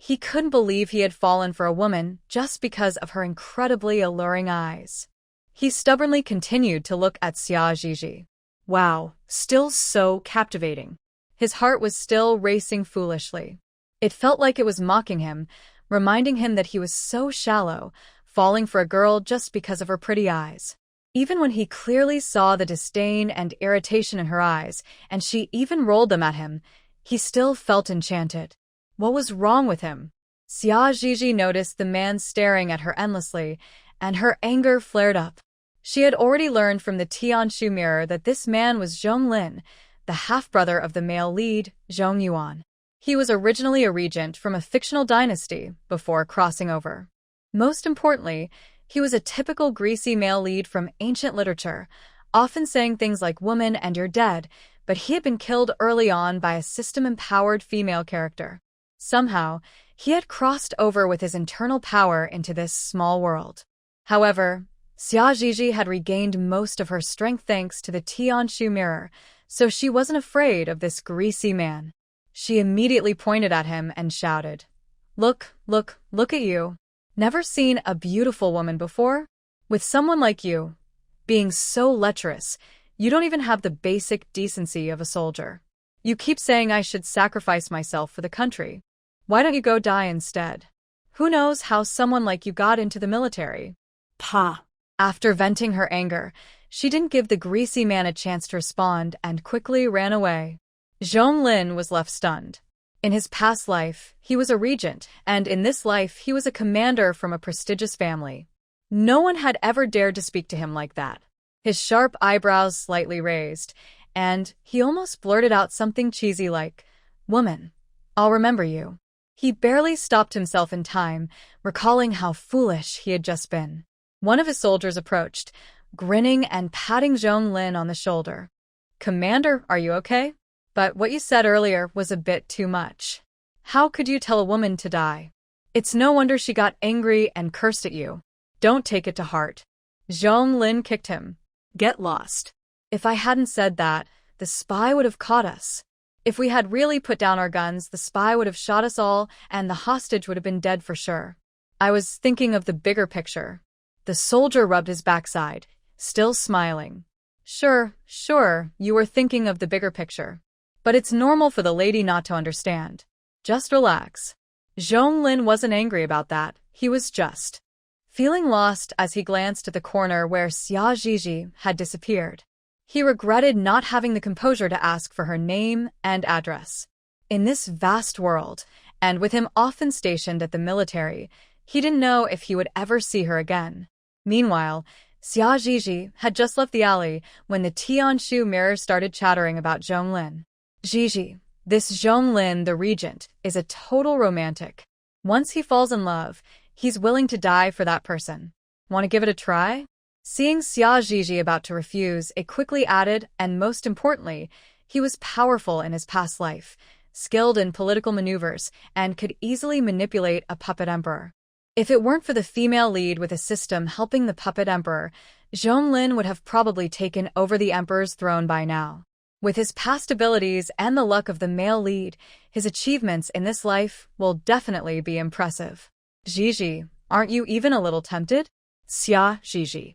he couldn't believe he had fallen for a woman just because of her incredibly alluring eyes. He stubbornly continued to look at Xia Zhizhi. Wow, still so captivating. His heart was still racing foolishly. It felt like it was mocking him, reminding him that he was so shallow, falling for a girl just because of her pretty eyes. Even when he clearly saw the disdain and irritation in her eyes, and she even rolled them at him, he still felt enchanted. What was wrong with him? Xia Zhizhi noticed the man staring at her endlessly, and her anger flared up. She had already learned from the Tianshu mirror that this man was Zhonglin, the half-brother of the male lead, Zhongyuan. He was originally a regent from a fictional dynasty before crossing over. Most importantly, he was a typical greasy male lead from ancient literature, often saying things like "woman and you're dead," but he had been killed early on by a system-empowered female character. Somehow, he had crossed over with his internal power into this small world. However, Xia Zhizhi had regained most of her strength thanks to the Tianshu mirror, so she wasn't afraid of this greasy man. She immediately pointed at him and shouted, "Look, look, look at you. Never seen a beautiful woman before? With someone like you, being so lecherous, you don't even have the basic decency of a soldier. You keep saying I should sacrifice myself for the country. Why don't you go die instead? Who knows how someone like you got into the military?" Pa. After venting her anger, she didn't give the greasy man a chance to respond and quickly ran away. Zhonglin was left stunned. In his past life, he was a regent, and in this life, he was a commander from a prestigious family. No one had ever dared to speak to him like that. His sharp eyebrows slightly raised, and he almost blurted out something cheesy like, "Woman, I'll remember you." He barely stopped himself in time, recalling how foolish he had just been. One of his soldiers approached, grinning and patting Zhonglin on the shoulder. "Commander, are you okay? But what you said earlier was a bit too much. How could you tell a woman to die? It's no wonder she got angry and cursed at you. Don't take it to heart." Zhonglin kicked him. Get lost. "If I hadn't said that, the spy would have caught us. If we had really put down our guns, the spy would have shot us all and the hostage would have been dead for sure. I was thinking of the bigger picture." The soldier rubbed his backside, still smiling. Sure, you were thinking of the bigger picture. But it's normal for the lady not to understand. Just relax." Zhonglin wasn't angry about that, he was just feeling lost as he glanced at the corner where Xia Zhizhi had disappeared. He regretted not having the composure to ask for her name and address. In this vast world, and with him often stationed at the military, he didn't know if he would ever see her again. Meanwhile, Xia Zhizhi had just left the alley when the Tianshu mirror started chattering about Zhonglin. Zhizhi, this Zhonglin, the regent, is a total romantic. Once he falls in love, he's willing to die for that person. Want to give it a try? Seeing Xia Zhizhi about to refuse, it quickly added, and most importantly, he was powerful in his past life, skilled in political maneuvers, and could easily manipulate a puppet emperor. If it weren't for the female lead with a system helping the puppet emperor, Zhonglin would have probably taken over the emperor's throne by now. With his past abilities and the luck of the male lead, his achievements in this life will definitely be impressive. Zhizhi, aren't you even a little tempted? Xia Zhizhi.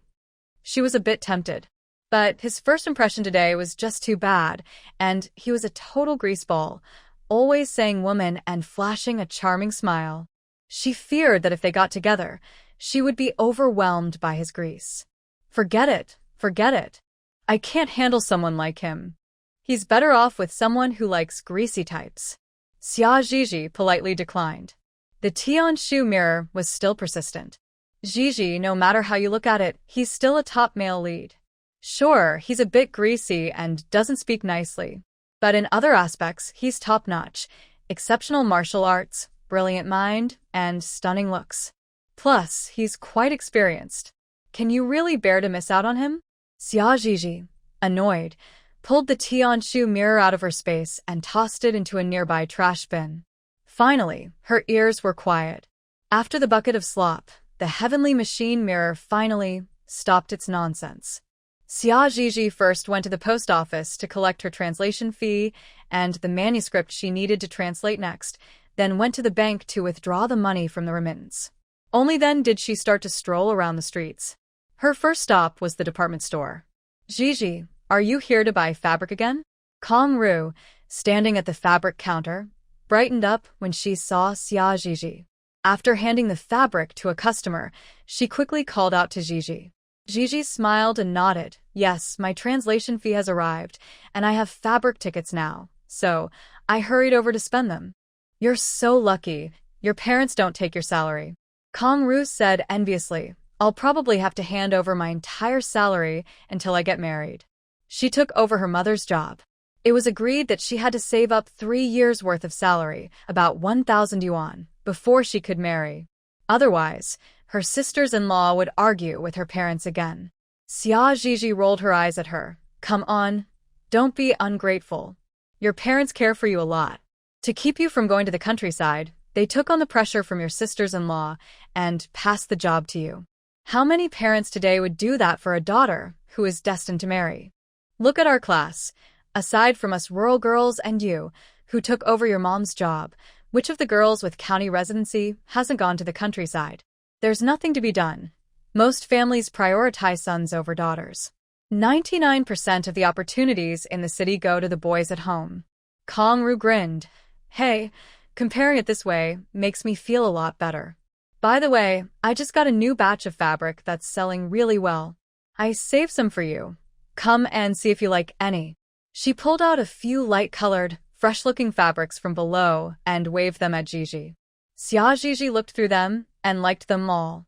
She was a bit tempted. But his first impression today was just too bad, and he was a total greaseball, always saying woman and flashing a charming smile. She feared that if they got together, she would be overwhelmed by his grease. Forget it, forget it. I can't handle someone like him. He's better off with someone who likes greasy types. Xia Zhizhi politely declined. The Tianshu mirror was still persistent. Zhizhi, no matter how you look at it, he's still a top male lead. Sure, he's a bit greasy and doesn't speak nicely. But in other aspects, he's top-notch. Exceptional martial arts, brilliant mind, and stunning looks. Plus, he's quite experienced. Can you really bear to miss out on him? Xia Zhizhi, annoyed, pulled the Tianshu mirror out of her space and tossed it into a nearby trash bin. Finally, her ears were quiet. After the bucket of slop, the heavenly machine mirror finally stopped its nonsense. Xia Zhizhi first went to the post office to collect her translation fee and the manuscript she needed to translate next, then went to the bank to withdraw the money from the remittance. Only then did she start to stroll around the streets. Her first stop was the department store. Zhizhi, are you here to buy fabric again? Kong Ru, standing at the fabric counter, brightened up when she saw Xia Zhizhi. After handing the fabric to a customer, she quickly called out to Zhizhi. Zhizhi smiled and nodded. Yes, my translation fee has arrived, and I have fabric tickets now, so I hurried over to spend them. You're so lucky. Your parents don't take your salary. Kong Ru said enviously. I'll probably have to hand over my entire salary until I get married. She took over her mother's job. It was agreed that she had to save up 3 years' worth of salary, about 1,000 yuan, before she could marry. Otherwise, her sisters-in-law would argue with her parents again. Xia Zhizhi rolled her eyes at her. Come on, don't be ungrateful. Your parents care for you a lot. To keep you from going to the countryside, they took on the pressure from your sisters-in-law and passed the job to you. How many parents today would do that for a daughter who is destined to marry? Look at our class. Aside from us rural girls and you, who took over your mom's job, which of the girls with county residency hasn't gone to the countryside? There's nothing to be done. Most families prioritize sons over daughters. 99% of the opportunities in the city go to the boys at home. Kong Ru grinned. Hey, comparing it this way makes me feel a lot better. By the way, I just got a new batch of fabric that's selling really well. I saved some for you. Come and see if you like any. She pulled out a few light-colored, fresh-looking fabrics from below and waved them at Zhizhi. Xia Zhizhi looked through them and liked them all.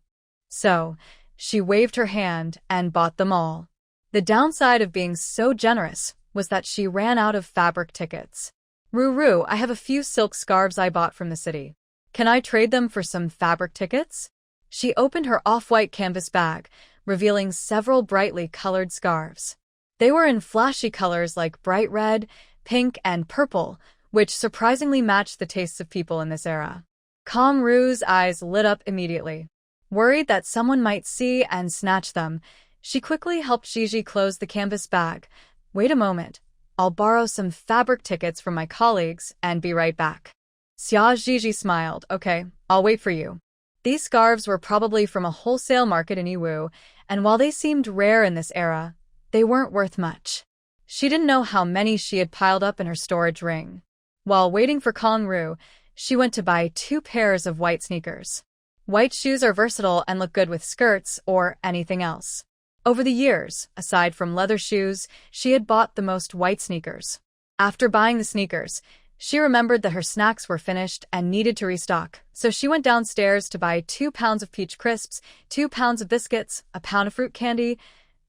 So, she waved her hand and bought them all. The downside of being so generous was that she ran out of fabric tickets. Ruru, I have a few silk scarves I bought from the city. Can I trade them for some fabric tickets? She opened her off-white canvas bag, revealing several brightly colored scarves. They were in flashy colors like bright red, pink, and purple, which surprisingly matched the tastes of people in this era. Kong Ru's eyes lit up immediately. Worried that someone might see and snatch them, she quickly helped Zhizhi close the canvas bag. Wait a moment. I'll borrow some fabric tickets from my colleagues and be right back. Xia Zhizhi smiled. Okay, I'll wait for you. These scarves were probably from a wholesale market in Yiwu, and while they seemed rare in this era, they weren't worth much. She didn't know how many she had piled up in her storage ring. While waiting for Kong Ru, she went to buy 2 pairs of white sneakers. White shoes are versatile and look good with skirts or anything else. Over the years, aside from leather shoes, she had bought the most white sneakers. After buying the sneakers, She remembered that her snacks were finished and needed to restock, so she went downstairs to buy 2 pounds of peach crisps, 2 pounds of biscuits, a pound of fruit candy,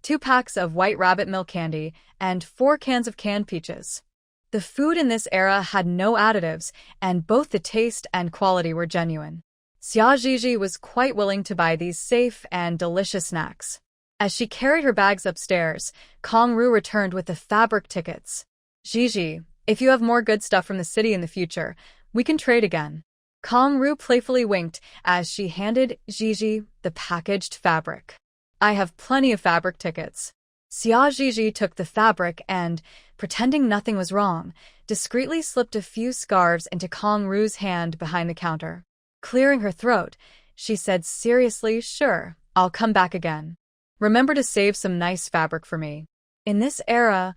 2 packs of white rabbit milk candy, and 4 cans of canned peaches. The food in this era had no additives, and both the taste and quality were genuine. Xia Zhizhi was quite willing to buy these safe and delicious snacks. As she carried her bags upstairs, Kong Ru returned with the fabric tickets. Zhizhi, if you have more good stuff from the city in the future, we can trade again. Kong Ru playfully winked as she handed Zhizhi the packaged fabric. I have plenty of fabric tickets. Xia Zhizhi took the fabric and, pretending nothing was wrong, discreetly slipped a few scarves into Kong Ru's hand behind the counter. Clearing her throat, she said seriously, "Sure, I'll come back again. Remember to save some nice fabric for me." In this era,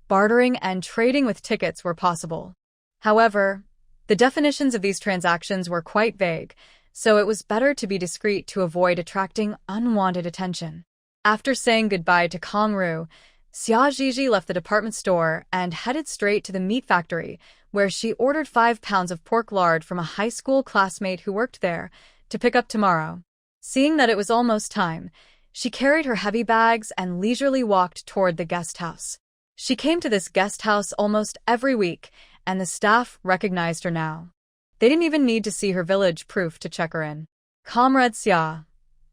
bartering and trading with tickets were possible. However, the definitions of these transactions were quite vague, so it was better to be discreet to avoid attracting unwanted attention. After saying goodbye to Kong Ru, Xia Zhizhi left the department store and headed straight to the meat factory, where she ordered 5 pounds of pork lard from a high school classmate who worked there to pick up tomorrow. Seeing that it was almost time, she carried her heavy bags and leisurely walked toward the guest house. She came to this guest house almost every week, and the staff recognized her now. They didn't even need to see her village proof to check her in. "Comrade Xia,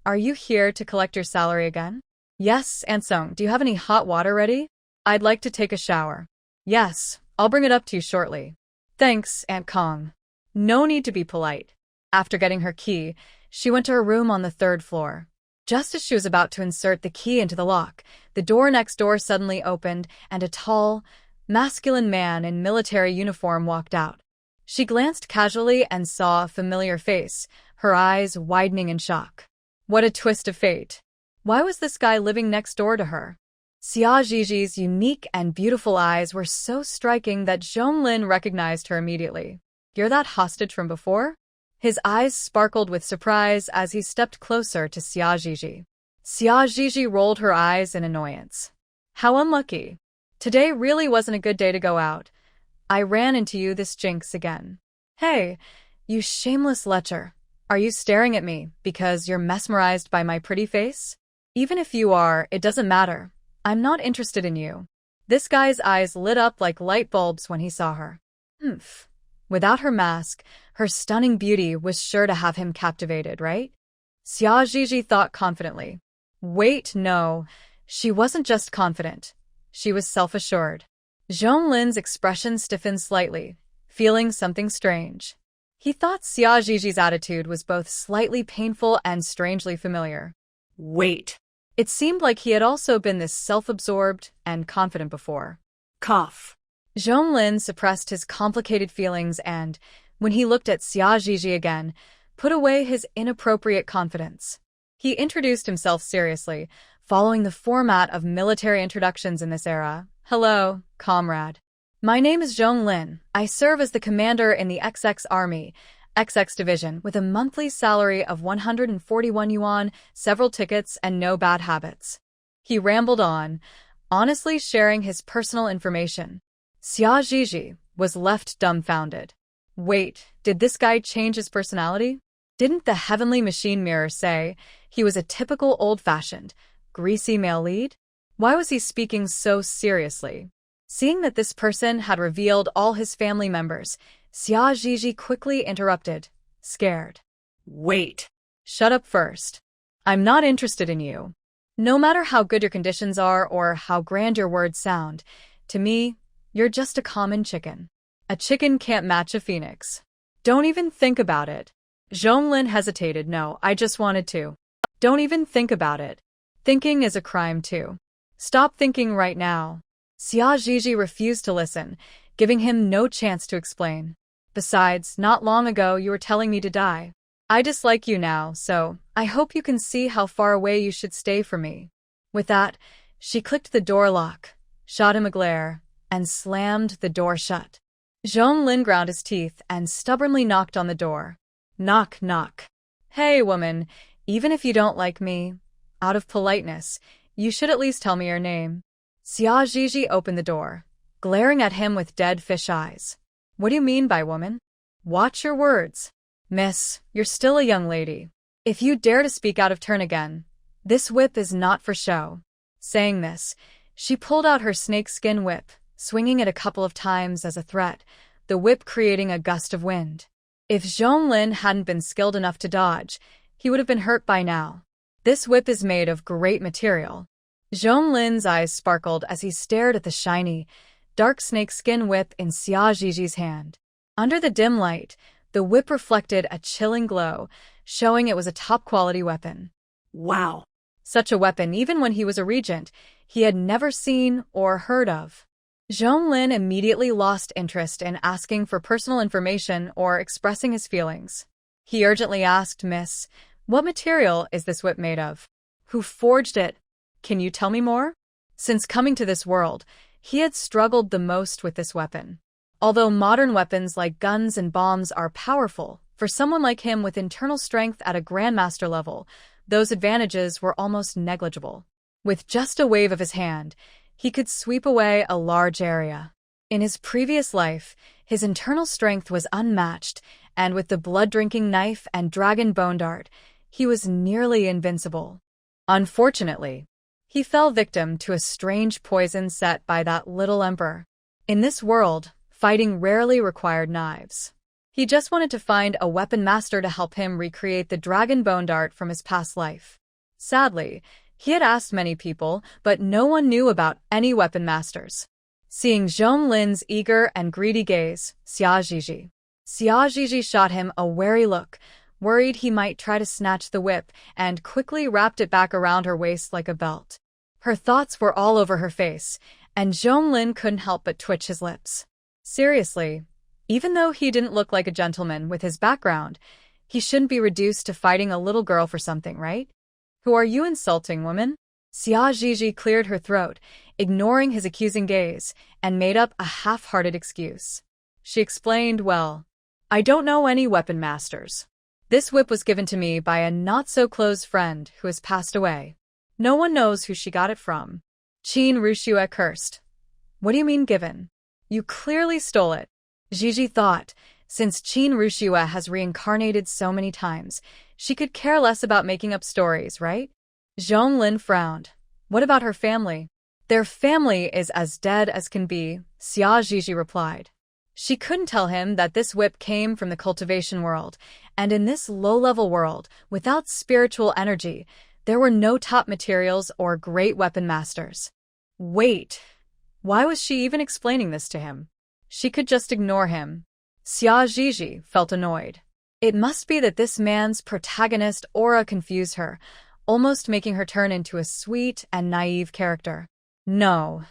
are you here to collect your salary again?" "Yes, Aunt Song, do you have any hot water ready? I'd like to take a shower." "Yes, I'll bring it up to you shortly." "Thanks, Aunt Kong." No need to be polite. After getting her key, she went to her room on the 3rd floor. Just as she was about to insert the key into the lock, the door next door suddenly opened and a tall, masculine man in military uniform walked out. She glanced casually and saw a familiar face, her eyes widening in shock. What a twist of fate. Why was this guy living next door to her? Xia Zhizhi's unique and beautiful eyes were so striking that Zhonglin recognized her immediately. "You're that hostage from before?" His eyes sparkled with surprise as he stepped closer to Xia Zhizhi. Xia Zhizhi rolled her eyes in annoyance. "How unlucky. Today really wasn't a good day to go out. I ran into you, this jinx again." "Hey, you shameless lecher. Are you staring at me because you're mesmerized by my pretty face? Even if you are, it doesn't matter. I'm not interested in you." This guy's eyes lit up like light bulbs when he saw her. Humph. Without her mask, her stunning beauty was sure to have him captivated, right? Xia Zhizhi thought confidently. Wait, no. She wasn't just confident. She was self-assured. Zhonglin's expression stiffened slightly, feeling something strange. He thought Xia Zhizhi's attitude was both slightly painful and strangely familiar. Wait. It seemed like he had also been this self-absorbed and confident before. Cough. Zhonglin suppressed his complicated feelings and, when he looked at Xia Zhizhi again, put away his inappropriate confidence. He introduced himself seriously, following the format of military introductions in this era. "Hello, comrade. My name is Zhonglin. I serve as the commander in the XX Army, XX Division, with a monthly salary of 141 yuan, several tickets, and no bad habits." He rambled on, honestly sharing his personal information. Xia Zhizhi was left dumbfounded. Wait, did this guy change his personality? Didn't the heavenly machine mirror say he was a typical old-fashioned, greasy male lead? Why was he speaking so seriously? Seeing that this person had revealed all his family members, Xia Zhizhi quickly interrupted, scared. Wait. Shut up first. I'm not interested in you. No matter how good your conditions are or how grand your words sound, to me, you're just a common chicken. A chicken can't match a phoenix. Don't even think about it. Zhonglin hesitated. No, I just wanted to. Don't even think about it. Thinking is a crime too. Stop thinking right now. Xia Zhizhi refused to listen, giving him no chance to explain. Besides, not long ago you were telling me to die. I dislike you now, so I hope you can see how far away you should stay from me. With that, she clicked the door lock, shot him a glare, and slammed the door shut. Zhonglin ground his teeth and stubbornly knocked on the door. Knock, knock. Hey, woman, even if you don't like me, out of politeness, you should at least tell me your name. Xia Zhizhi opened the door, glaring at him with dead fish eyes. What do you mean by woman? Watch your words. Miss, you're still a young lady. If you dare to speak out of turn again, this whip is not for show. Saying this, she pulled out her snakeskin whip, swinging it a couple of times as a threat, the whip creating a gust of wind. If Zhonglin hadn't been skilled enough to dodge, he would have been hurt by now. This whip is made of great material. Zhonglin's eyes sparkled as he stared at the shiny, dark snakeskin whip in Xia Ziji's hand. Under the dim light, the whip reflected a chilling glow, showing it was a top-quality weapon. Wow. Such a weapon, even when he was a regent, he had never seen or heard of. Zhonglin immediately lost interest in asking for personal information or expressing his feelings. He urgently asked, Miss, what material is this whip made of? Who forged it? Can you tell me more? Since coming to this world, he had struggled the most with this weapon. Although modern weapons like guns and bombs are powerful, for someone like him with internal strength at a grandmaster level, those advantages were almost negligible. With just a wave of his hand, he could sweep away a large area. In his previous life, his internal strength was unmatched, and with the blood-drinking knife and dragon bone dart, he was nearly invincible. Unfortunately, he fell victim to a strange poison set by that little emperor. In this world, fighting rarely required knives. He just wanted to find a weapon master to help him recreate the dragon bone dart from his past life. Sadly, he had asked many people, but no one knew about any weapon masters. Seeing Zhonglin's eager and greedy gaze, Xia Ziji shot him a wary look, worried he might try to snatch the whip, and quickly wrapped it back around her waist like a belt. Her thoughts were all over her face, and Zhonglin couldn't help but twitch his lips. Seriously, even though he didn't look like a gentleman with his background, he shouldn't be reduced to fighting a little girl for something, right? Who are you insulting, woman? Xia Ziji cleared her throat, ignoring his accusing gaze, and made up a half-hearted excuse. She explained, well, I don't know any weapon masters. This whip was given to me by a not-so-close friend who has passed away. No one knows who she got it from. Cen Weiguo cursed. What do you mean given? You clearly stole it. Ziji thought, since Cen Weiguo has reincarnated so many times, she could care less about making up stories, right? Zhonglin frowned. What about her family? Their family is as dead as can be, Xia Ziji replied. She couldn't tell him that this whip came from the cultivation world, and in this low-level world, without spiritual energy, there were no top materials or great weapon masters. Wait, why was she even explaining this to him? She could just ignore him. Xia Ziji felt annoyed. It must be that this man's protagonist aura confused her, almost making her turn into a sweet and naive character. No,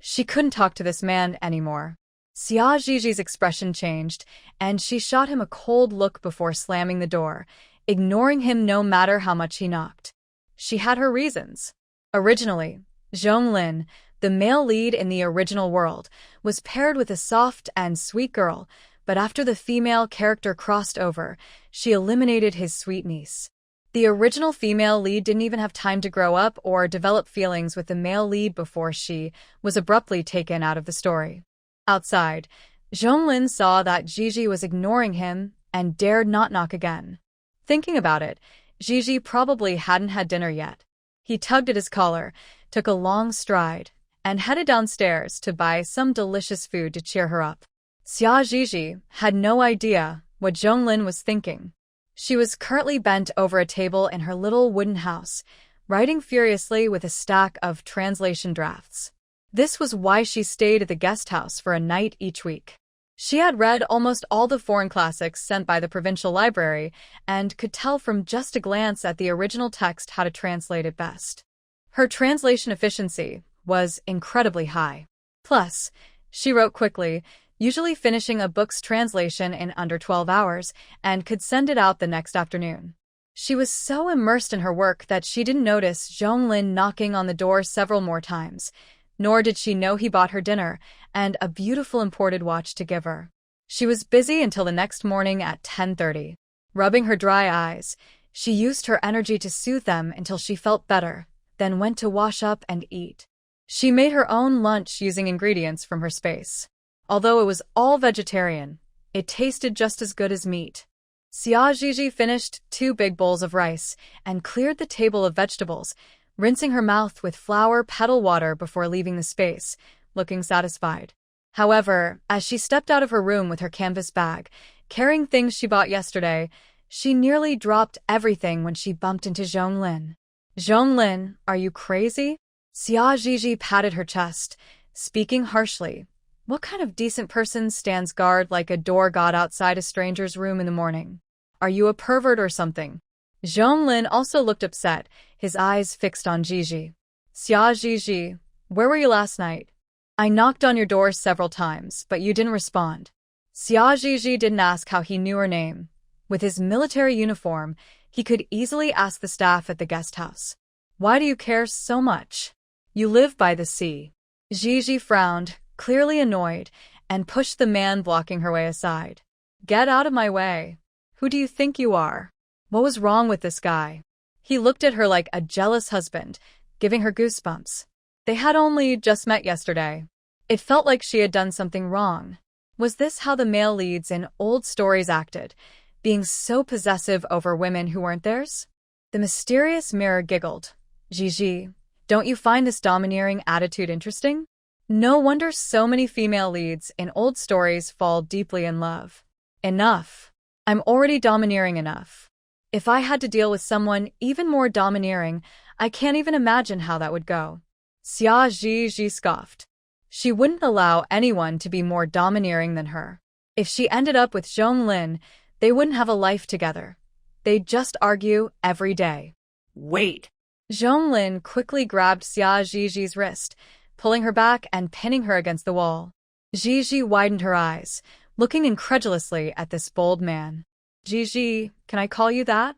she couldn't talk to this man anymore. Xia Ziji's expression changed, and she shot him a cold look before slamming the door, ignoring him no matter how much he knocked. She had her reasons. Originally, Zhonglin, the male lead in the original world, was paired with a soft and sweet girl, but after the female character crossed over, she eliminated his sweet niece. The original female lead didn't even have time to grow up or develop feelings with the male lead before she was abruptly taken out of the story. Outside, Zhonglin saw that Ziji was ignoring him and dared not knock again. Thinking about it, Ziji probably hadn't had dinner yet. He tugged at his collar, took a long stride, and headed downstairs to buy some delicious food to cheer her up. Xia Ziji had no idea what Zhonglin was thinking. She was currently bent over a table in her little wooden house, writing furiously with a stack of translation drafts. This was why she stayed at the guest house for a night each week. She had read almost all the foreign classics sent by the provincial library and could tell from just a glance at the original text how to translate it best. Her translation efficiency was incredibly high. Plus, she wrote quickly, usually finishing a book's translation in under 12 hours, and could send it out the next afternoon. She was so immersed in her work that she didn't notice Zhonglin knocking on the door several more times, nor did she know he bought her dinner and a beautiful imported watch to give her. She was busy until the next morning at 10:30. Rubbing her dry eyes, she used her energy to soothe them until she felt better, then went to wash up and eat. She made her own lunch using ingredients from her space. Although it was all vegetarian, it tasted just as good as meat. Xia Zhizhi finished 2 big bowls of rice and cleared the table of vegetables, rinsing her mouth with flower petal water before leaving the space, looking satisfied. However, as she stepped out of her room with her canvas bag, carrying things she bought yesterday, she nearly dropped everything when she bumped into Zhonglin. Zhonglin, are you crazy? Xia Zhizhi patted her chest, speaking harshly. What kind of decent person stands guard like a door god outside a stranger's room in the morning? Are you a pervert or something? Zhonglin also looked upset, his eyes fixed on Zhizhi. Xia Zhizhi, where were you last night? I knocked on your door several times, but you didn't respond. Xia Zhizhi didn't ask how he knew her name. With his military uniform, he could easily ask the staff at the guest house. Why do you care so much? You live by the sea. Zhizhi frowned, clearly annoyed, and pushed the man blocking her way aside. Get out of my way. Who do you think you are? What was wrong with this guy? He looked at her like a jealous husband, giving her goosebumps. They had only just met yesterday. It felt like she had done something wrong. Was this how the male leads in old stories acted, being so possessive over women who weren't theirs? The mysterious mirror giggled. Zhizhi, don't you find this domineering attitude interesting? No wonder so many female leads in old stories fall deeply in love. Enough. I'm already domineering enough. If I had to deal with someone even more domineering, I can't even imagine how that would go. Xia Zhizhi scoffed. She wouldn't allow anyone to be more domineering than her. If she ended up with Zhonglin, they wouldn't have a life together. They'd just argue every day. Wait. Zhonglin quickly grabbed Xia Zhizhi's wrist, pulling her back and pinning her against the wall. Zhizhi widened her eyes, looking incredulously at this bold man. Zhizhi, can I call you that?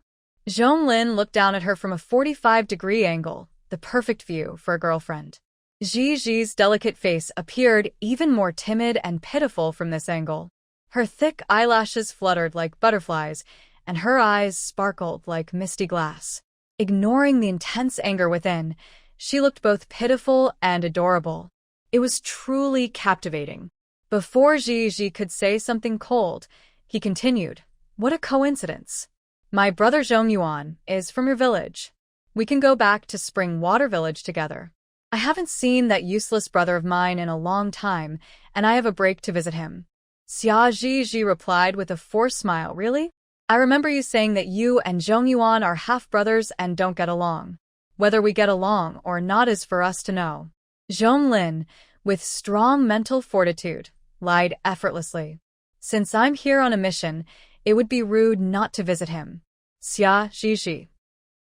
Zhonglin looked down at her from a 45-degree angle, the perfect view for a girlfriend. Zhizhi's delicate face appeared even more timid and pitiful from this angle. Her thick eyelashes fluttered like butterflies, and her eyes sparkled like misty glass. Ignoring the intense anger within, she looked both pitiful and adorable. It was truly captivating. Before Zhizhi could say something cold, he continued, What a coincidence. My brother Zhongyuan is from your village. We can go back to Spring Water Village together. I haven't seen that useless brother of mine in a long time, and I have a break to visit him. Xia Zhizhi replied with a forced smile. Really? I remember you saying that you and Zhongyuan are half-brothers and don't get along. Whether we get along or not is for us to know. Zhonglin, with strong mental fortitude, lied effortlessly. Since I'm here on a mission, it would be rude not to visit him. Xia Zhizhi.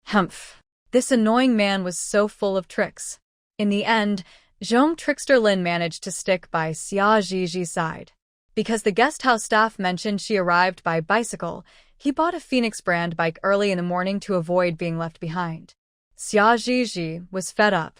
Humph. This annoying man was so full of tricks. In the end, Zhong Trickster Lin managed to stick by Xia Zhizhi's side. Because the guest house staff mentioned she arrived by bicycle, he bought a Phoenix brand bike early in the morning to avoid being left behind. Xia Zhizhi was fed up.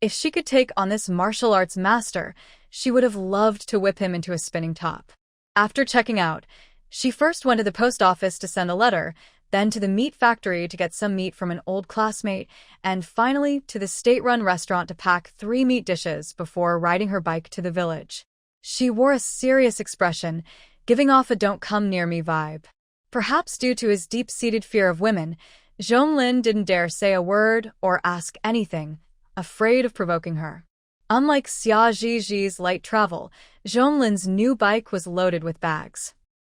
If she could take on this martial arts master, she would have loved to whip him into a spinning top. After checking out, she first went to the post office to send a letter, then to the meat factory to get some meat from an old classmate, and finally to the state-run restaurant to pack 3 meat dishes before riding her bike to the village. She wore a serious expression, giving off a don't-come-near-me vibe. Perhaps due to his deep-seated fear of women, Zhonglin didn't dare say a word or ask anything, afraid of provoking her. Unlike Xia Zhizhi's light travel, Zhonglin's new bike was loaded with bags.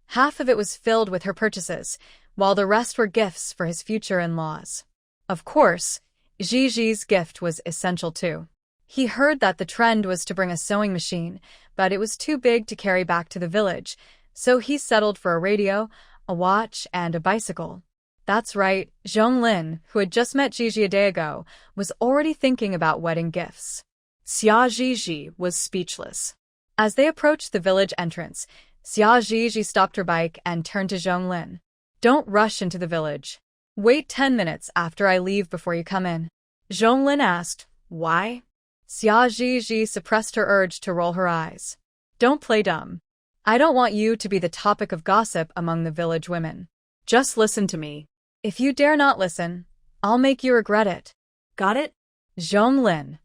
Half of it was filled with her purchases, while the rest were gifts for his future in-laws. Of course, Zhizhi's gift was essential too. He heard that the trend was to bring a sewing machine, but it was too big to carry back to the village, so he settled for a radio, a watch, and a bicycle. That's right, Zhonglin, who had just met Zhizhi a day ago, was already thinking about wedding gifts. Xia Zhizhi was speechless. As they approached the village entrance, Xia Zhizhi stopped her bike and turned to Zhonglin. Don't rush into the village. Wait 10 minutes after I leave before you come in. Zhonglin asked, Why? Xia Zhizhi suppressed her urge to roll her eyes. Don't play dumb. I don't want you to be the topic of gossip among the village women. Just listen to me. If you dare not listen, I'll make you regret it. Got it? Zhonglin.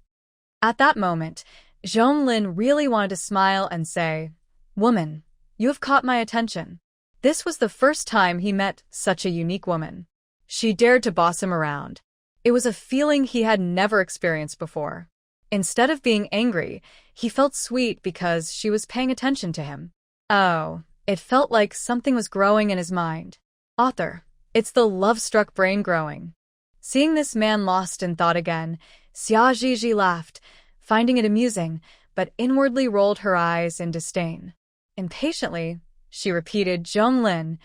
At that moment, Zhonglin really wanted to smile and say, "Woman, you have caught my attention." This was the first time he met such a unique woman. She dared to boss him around. It was a feeling he had never experienced before. Instead of being angry, he felt sweet because she was paying attention to him. Oh, it felt like something was growing in his mind. Author, it's the love-struck brain growing. Seeing this man lost in thought again, Xia Zhizhi laughed, finding it amusing, but inwardly rolled her eyes in disdain. Impatiently, she repeated, "Zhonglin,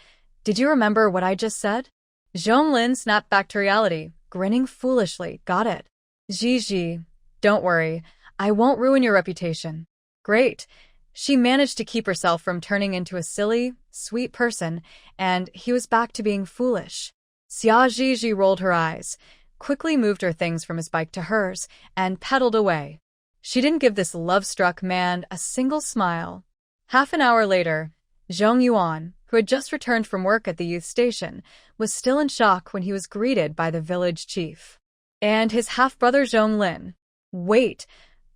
did you remember what I just said?" Zhonglin snapped back to reality, grinning foolishly. "Got it. Zhizhi, don't worry, I won't ruin your reputation." Great. She managed to keep herself from turning into a silly, sweet person, and he was back to being foolish. Xia Zhizhi rolled her eyes, quickly moved her things from his bike to hers, and pedaled away. She didn't give this love-struck man a single smile. Half an hour later, Zhong Yuan, who had just returned from work at the youth station, was still in shock when he was greeted by the village chief and his half-brother Zhong Lin. Wait,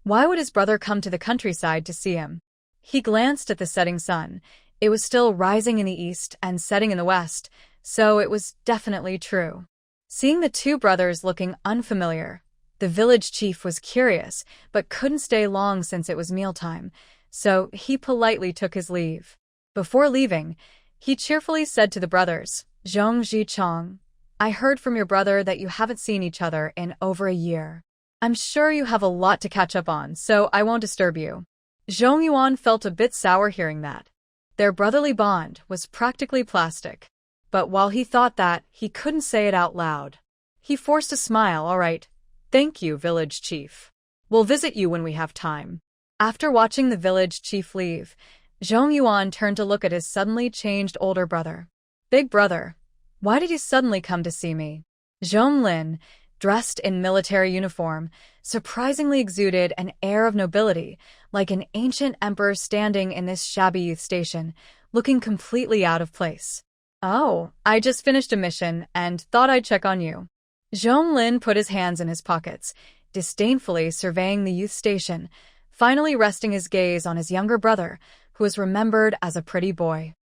why would his brother come to the countryside to see him? He glanced at the setting sun. It was still rising in the east and setting in the west, so it was definitely true. Seeing the two brothers looking unfamiliar, the village chief was curious, but couldn't stay long since it was mealtime, so he politely took his leave. Before leaving, he cheerfully said to the brothers, "Zhong Zhichong, I heard from your brother that you haven't seen each other in over a year. I'm sure you have a lot to catch up on, so I won't disturb you." Zhong Yuan felt a bit sour hearing that. Their brotherly bond was practically plastic. But while he thought that, he couldn't say it out loud. He forced a smile. "All right. Thank you, village chief. We'll visit you when we have time." After watching the village chief leave, Zhong Yuan turned to look at his suddenly changed older brother. "Big brother, why did you suddenly come to see me?" Zhong Lin, dressed in military uniform, surprisingly exuded an air of nobility, like an ancient emperor standing in this shabby youth station, looking completely out of place. "Oh, I just finished a mission and thought I'd check on you." Zhong Lin put his hands in his pockets, disdainfully surveying the youth station, finally resting his gaze on his younger brother, who was remembered as a pretty boy.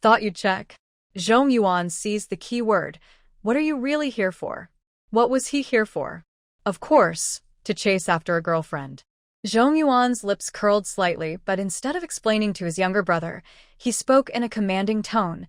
"Thought you'd check." Zhong Yuan seized the key word. "What are you really here for?" What was he here for? Of course, to chase after a girlfriend. Zhong Yuan's lips curled slightly, but instead of explaining to his younger brother, he spoke in a commanding tone.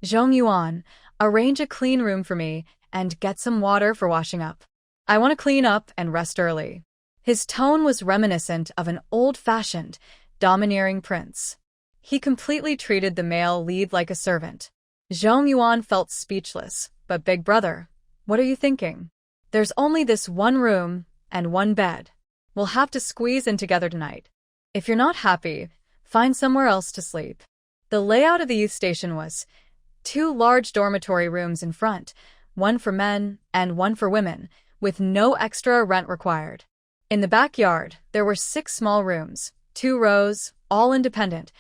"Zhong Yuan, arrange a clean room for me and get some water for washing up. I want to clean up and rest early." His tone was reminiscent of an old-fashioned, domineering prince. He completely treated the male lead like a servant. Zhong Yuan felt speechless. "But big brother, what are you thinking? There's only this one room and one bed. We'll have to squeeze in together tonight. If you're not happy, find somewhere else to sleep." The layout of the youth station was 2 large dormitory rooms in front, one for men and one for women, with no extra rent required. In the backyard, there were 6 small rooms, 2 rows, all independent,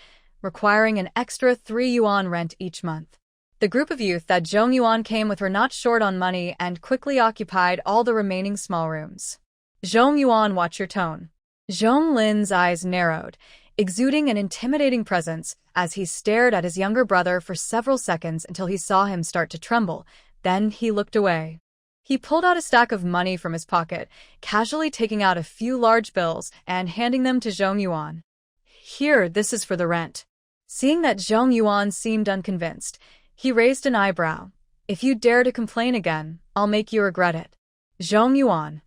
requiring an extra 3 yuan rent each month. The group of youth that Zhong Yuan came with were not short on money and quickly occupied all the remaining small rooms. "Zhong Yuan, watch your tone." Zhong Lin's eyes narrowed, exuding an intimidating presence as he stared at his younger brother for several seconds until he saw him start to tremble. Then he looked away. He pulled out a stack of money from his pocket, casually taking out a few large bills and handing them to Zhong Yuan. "Here, this is for the rent." Seeing that Zhong Yuan seemed unconvinced, he raised an eyebrow. "If you dare to complain again, I'll make you regret it." Zhong Yuan.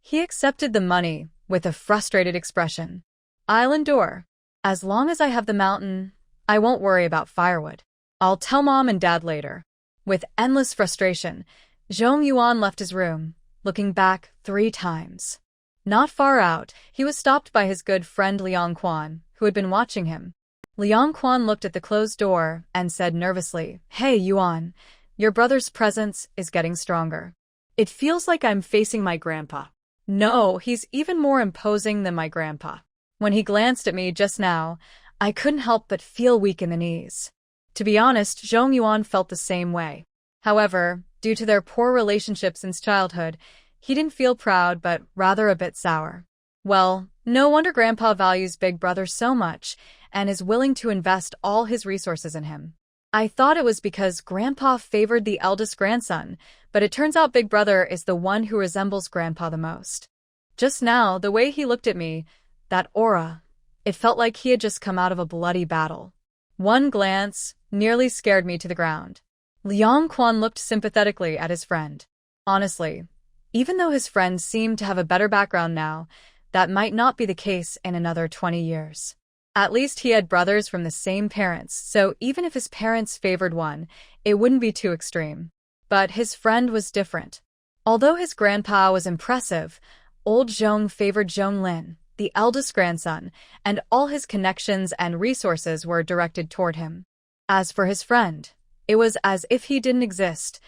He accepted the money with a frustrated expression. "I'll endure. As long as I have the mountain, I won't worry about firewood. I'll tell Mom and Dad later." With endless frustration, Zhong Yuan left his room, looking back 3 times. Not far out, he was stopped by his good friend Liang Quan, who had been watching him. Liang Quan looked at the closed door and said nervously, "Hey, Yuan, your brother's presence is getting stronger. It feels like I'm facing my grandpa. No, he's even more imposing than my grandpa. When he glanced at me just now, I couldn't help but feel weak in the knees." To be honest, Zhong Yuan felt the same way. However, due to their poor relationship since childhood, he didn't feel proud but rather a bit sour. Well, No wonder Grandpa values Big Brother so much and is willing to invest all his resources in him. I thought it was because Grandpa favored the eldest grandson, but it turns out Big Brother is the one who resembles Grandpa the most. Just now, the way he looked at me, that aura, it felt like he had just come out of a bloody battle. One glance nearly scared me to the ground. Liang Quan looked sympathetically at his friend. Honestly, even though his friend seemed to have a better background now, that might not be the case in another 20 years. At least he had brothers from the same parents, so even if his parents favored one, it wouldn't be too extreme. But his friend was different. Although his grandpa was impressive, old Zhong favored Zhonglin, the eldest grandson, and all his connections and resources were directed toward him. As for his friend, it was as if he didn't exist.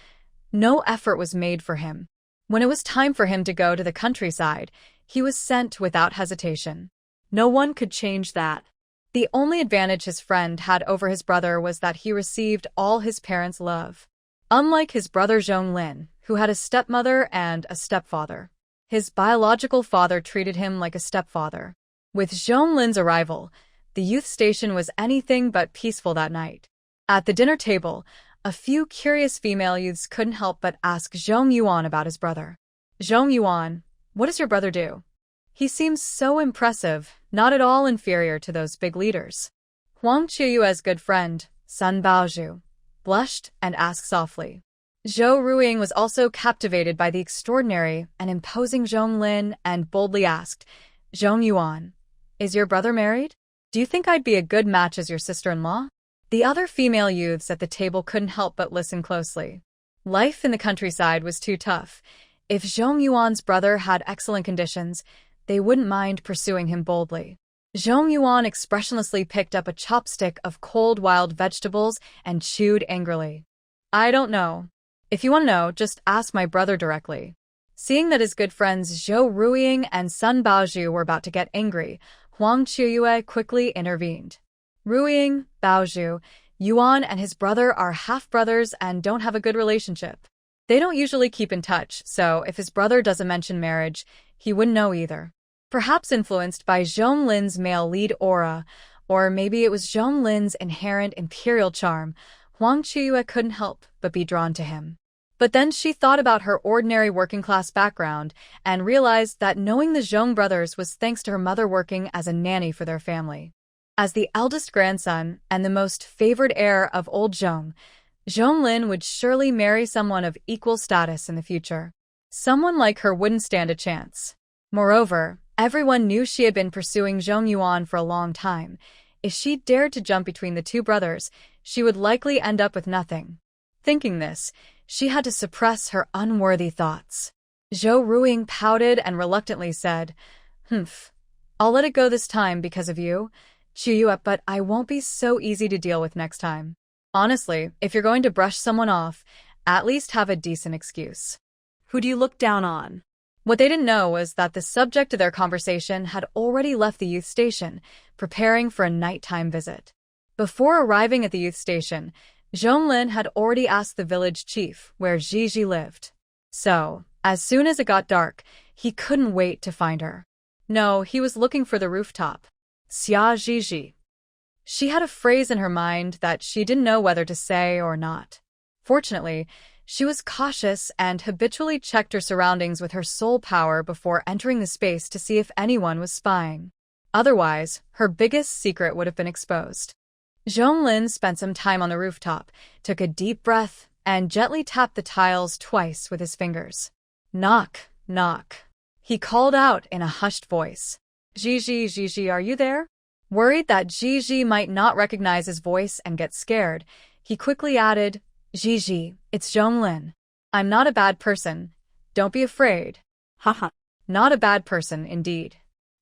No effort was made for him. When it was time for him to go to the countryside, he was sent without hesitation. No one could change that. The only advantage his friend had over his brother was that he received all his parents' love. Unlike his brother Zhonglin, who had a stepmother and a stepfather, his biological father treated him like a stepfather. With Zhonglin's arrival, the youth station was anything but peaceful that night. At the dinner table, a few curious female youths couldn't help but ask Zhong Yuan about his brother. Zhong Yuan, what does your brother do? He seems so impressive, not at all inferior to those big leaders. Huang Qiyue's good friend, Sun Baozhu, blushed and asked softly. Zhou Ruiying was also captivated by the extraordinary and imposing Zhonglin and boldly asked, Zhong Yuan, is your brother married? Do you think I'd be a good match as your sister-in-law? The other female youths at the table couldn't help but listen closely. Life in the countryside was too tough. If Zhong Yuan's brother had excellent conditions, they wouldn't mind pursuing him boldly. Zhong Yuan expressionlessly picked up a chopstick of cold wild vegetables and chewed angrily. I don't know. If you want to know, just ask my brother directly. Seeing that his good friends Zhou Ruiying and Sun Baozhu were about to get angry, Huang Qiyue quickly intervened. Ruiying, Baozhu, Yuan and his brother are half-brothers and don't have a good relationship. They don't usually keep in touch, so if his brother doesn't mention marriage, he wouldn't know either. Perhaps influenced by Zhonglin's male lead aura, or maybe it was Zhonglin's inherent imperial charm, Huang Qiyue couldn't help but be drawn to him. But then she thought about her ordinary working-class background and realized that knowing the Zhong brothers was thanks to her mother working as a nanny for their family. As the eldest grandson and the most favored heir of old Zhong, Zhonglin would surely marry someone of equal status in the future. Someone like her wouldn't stand a chance. Moreover, everyone knew she had been pursuing Zhong Yuan for a long time. If she dared to jump between the two brothers, she would likely end up with nothing. Thinking this, she had to suppress her unworthy thoughts. Zhou Ruiying pouted and reluctantly said, I'll let it go this time because of you, Qiyue, but I won't be so easy to deal with next time. Honestly, if you're going to brush someone off, at least have a decent excuse. Who do you look down on? What they didn't know was that the subject of their conversation had already left the youth station, preparing for a nighttime visit. Before arriving at the youth station, Zhonglin had already asked the village chief where Gigi lived. So, as soon as it got dark, he couldn't wait to find her. No, he was looking for the rooftop. Xia Gigi. She had a phrase in her mind that she didn't know whether to say or not. Fortunately, she was cautious and habitually checked her surroundings with her soul power before entering the space to see if anyone was spying. Otherwise, her biggest secret would have been exposed. Zhonglin spent some time on the rooftop, took a deep breath, and gently tapped the tiles twice with his fingers. Knock, knock. He called out in a hushed voice. Gigi, Gigi, are you there? Worried that Gigi might not recognize his voice and get scared, he quickly added, Gigi, it's Zhonglin. I'm not a bad person. Don't be afraid. Haha. Not a bad person, indeed.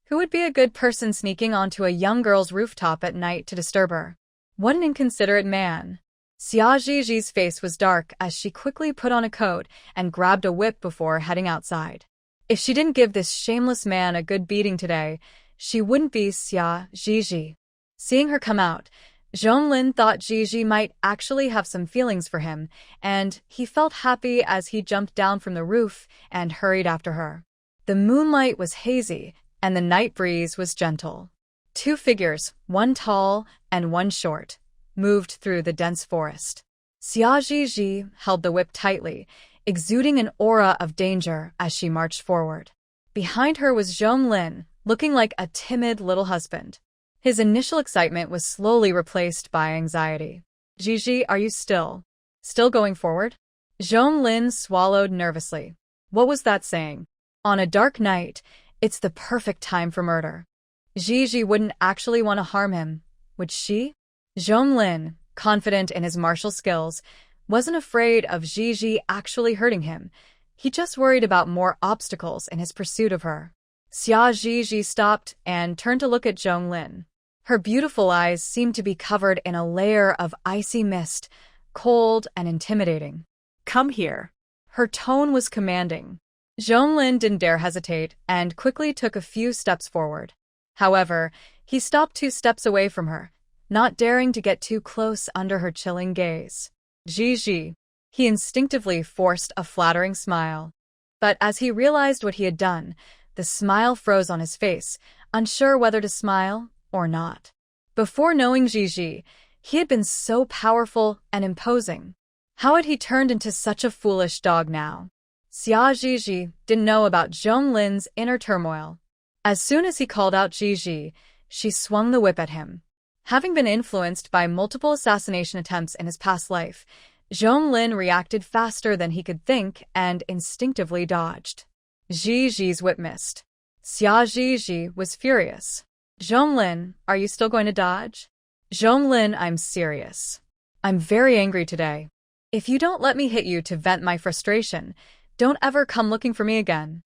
Who would be a good person sneaking onto a young girl's rooftop at night to disturb her? What an inconsiderate man. Xia Gigi's face was dark as she quickly put on a coat and grabbed a whip before heading outside. If she didn't give this shameless man a good beating today, she wouldn't be Xia Gigi. Seeing her come out, Zhonglin thought Gigi might actually have some feelings for him, and he felt happy as he jumped down from the roof and hurried after her. The moonlight was hazy, and the night breeze was gentle. Two figures, one tall and one short, moved through the dense forest. Xia Zhizhi held the whip tightly, exuding an aura of danger as she marched forward. Behind her was Zhonglin, looking like a timid little husband. His initial excitement was slowly replaced by anxiety. Zhizhi, are you still going forward? Zhonglin swallowed nervously. What was that saying? On a dark night, it's the perfect time for murder. Zhizhi wouldn't actually want to harm him, would she? Zhonglin, confident in his martial skills, wasn't afraid of Zhizhi actually hurting him. He just worried about more obstacles in his pursuit of her. Xia Zhizhi stopped and turned to look at Zhonglin. Her beautiful eyes seemed to be covered in a layer of icy mist, cold and intimidating. Come here. Her tone was commanding. Zhonglin didn't dare hesitate and quickly took a few steps forward. However, he stopped 2 steps away from her, not daring to get too close under her chilling gaze. Zhizhi. He instinctively forced a flattering smile. But as he realized what he had done, the smile froze on his face, unsure whether to smile or not. Before knowing Zhizhi, he had been so powerful and imposing. How had he turned into such a foolish dog now? Xia Zhizhi didn't know about Zhonglin's inner turmoil. As soon as he called out Zhizhi, she swung the whip at him. Having been influenced by multiple assassination attempts in his past life, Zhonglin reacted faster than he could think and instinctively dodged. Zhizhi's whip missed. Xia Zhizhi was furious. Zhonglin, are you still going to dodge? Zhonglin, I'm serious. I'm very angry today. If you don't let me hit you to vent my frustration, don't ever come looking for me again.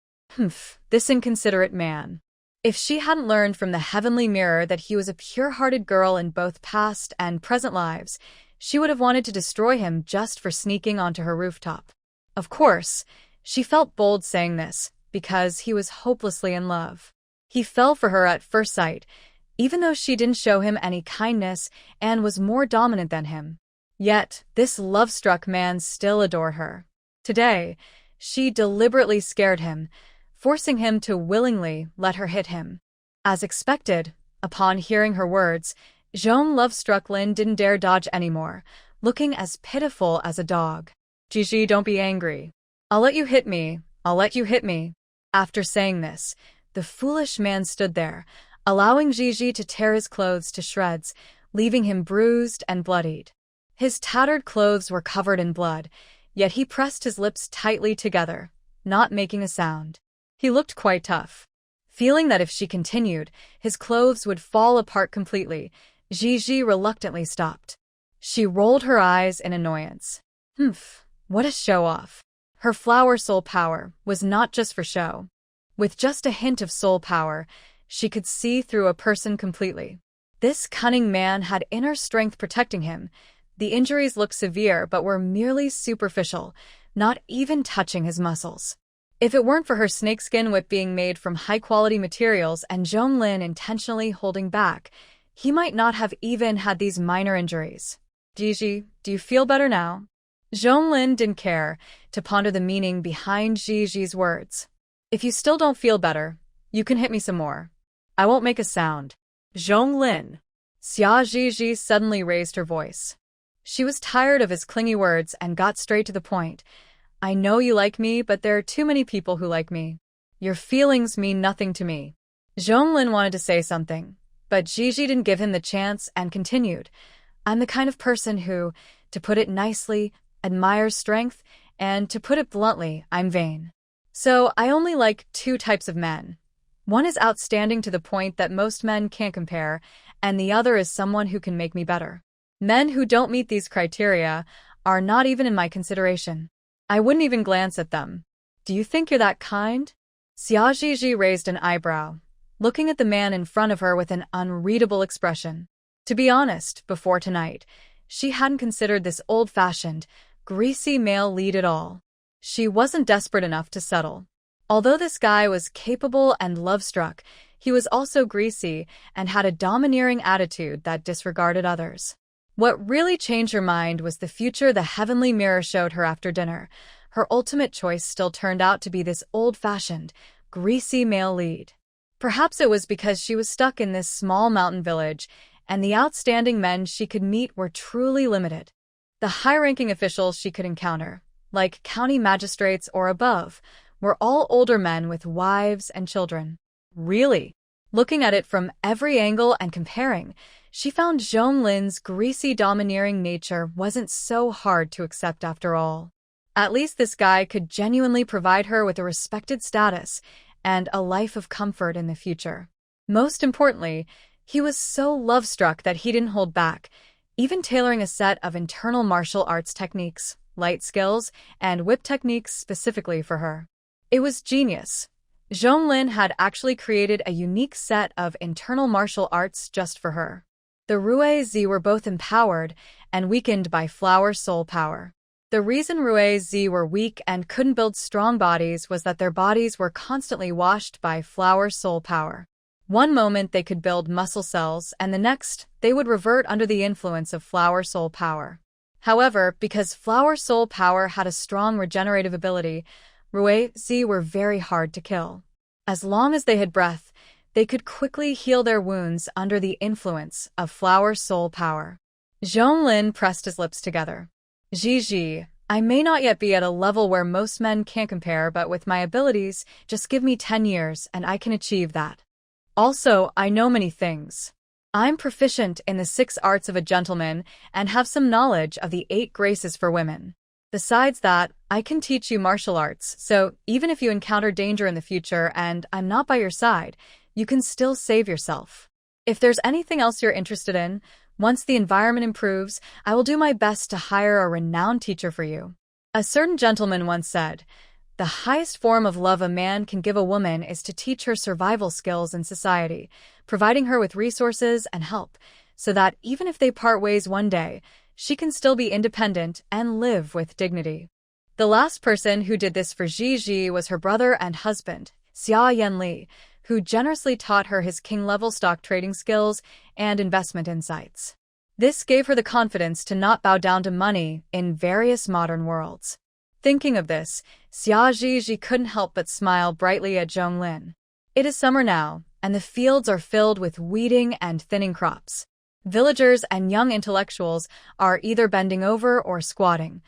This inconsiderate man. If she hadn't learned from the heavenly mirror that he was a pure-hearted girl in both past and present lives, she would have wanted to destroy him just for sneaking onto her rooftop. Of course, she felt bold saying this, because he was hopelessly in love. He fell for her at first sight, even though she didn't show him any kindness and was more dominant than him. Yet, this love-struck man still adored her. Today, she deliberately scared him, forcing him to willingly let her hit him. As expected, upon hearing her words, Zhong love-struck Lin didn't dare dodge anymore, looking as pitiful as a dog. Zhizhi, don't be angry. I'll let you hit me. I'll let you hit me. After saying this, the foolish man stood there, allowing Zhizhi to tear his clothes to shreds, leaving him bruised and bloodied. His tattered clothes were covered in blood, yet he pressed his lips tightly together, not making a sound. He looked quite tough. Feeling that if she continued, his clothes would fall apart completely, Zhizhi reluctantly stopped. She rolled her eyes in annoyance. What a show-off. Her flower soul power was not just for show. With just a hint of soul power, she could see through a person completely. This cunning man had inner strength protecting him. The injuries looked severe but were merely superficial, not even touching his muscles. If it weren't for her snakeskin whip being made from high-quality materials and Zhonglin intentionally holding back, he might not have even had these minor injuries. Zhizhi, do you feel better now? Zhonglin didn't care to ponder the meaning behind Zhizhi's words. If you still don't feel better, you can hit me some more. I won't make a sound. Zhonglin. Xia Zhizhi suddenly raised her voice. She was tired of his clingy words and got straight to the point. I know you like me, but there are too many people who like me. Your feelings mean nothing to me. Zhonglin wanted to say something, but Zhizhi didn't give him the chance and continued. I'm the kind of person who, to put it nicely, admires strength, and to put it bluntly, I'm vain. So I only like 2 types of men. One is outstanding to the point that most men can't compare, and the other is someone who can make me better. Men who don't meet these criteria are not even in my consideration. I wouldn't even glance at them. Do you think you're that kind? Xia Zhizhi raised an eyebrow, looking at the man in front of her with an unreadable expression. To be honest, before tonight, she hadn't considered this old-fashioned, greasy male lead at all. She wasn't desperate enough to settle. Although this guy was capable and love-struck, he was also greasy and had a domineering attitude that disregarded others. What really changed her mind was the future the heavenly mirror showed her after dinner. Her ultimate choice still turned out to be this old-fashioned, greasy male lead. Perhaps it was because she was stuck in this small mountain village, and the outstanding men she could meet were truly limited. The high-ranking officials she could encounter, like county magistrates or above, were all older men with wives and children. Really? Looking at it from every angle and comparing, she found Zhonglin's greasy, domineering nature wasn't so hard to accept after all. At least this guy could genuinely provide her with a respected status and a life of comfort in the future. Most importantly, he was so love-struck that he didn't hold back, even tailoring a set of internal martial arts techniques, light skills, and whip techniques specifically for her. It was genius. Zhonglin had actually created a unique set of internal martial arts just for her. The Rue-Z were both empowered and weakened by flower soul power. The reason Rue-Z were weak and couldn't build strong bodies was that their bodies were constantly washed by flower soul power. One moment they could build muscle cells, and the next, they would revert under the influence of flower soul power. However, because flower soul power had a strong regenerative ability, Rue-Z were very hard to kill. As long as they had breath, they could quickly heal their wounds under the influence of flower soul power. Zhonglin pressed his lips together. Gigi, I may not yet be at a level where most men can't compare, but with my abilities, just give me 10 years and I can achieve that. Also, I know many things. I'm proficient in the 6 arts of a gentleman and have some knowledge of the 8 graces for women. Besides that, I can teach you martial arts, so even if you encounter danger in the future and I'm not by your side, you can still save yourself. If there's anything else you're interested in, once the environment improves, I will do my best to hire a renowned teacher for you. A certain gentleman once said, "The highest form of love a man can give a woman is to teach her survival skills in society, providing her with resources and help, so that even if they part ways one day, she can still be independent and live with dignity." The last person who did this for Gigi was her brother and husband, Xia Yanli, who generously taught her his king-level stock trading skills and investment insights. This gave her the confidence to not bow down to money in various modern worlds. Thinking of this, Xia Gigi couldn't help but smile brightly at Zhonglin. It is summer now, and the fields are filled with weeding and thinning crops. Villagers and young intellectuals are either bending over or squatting,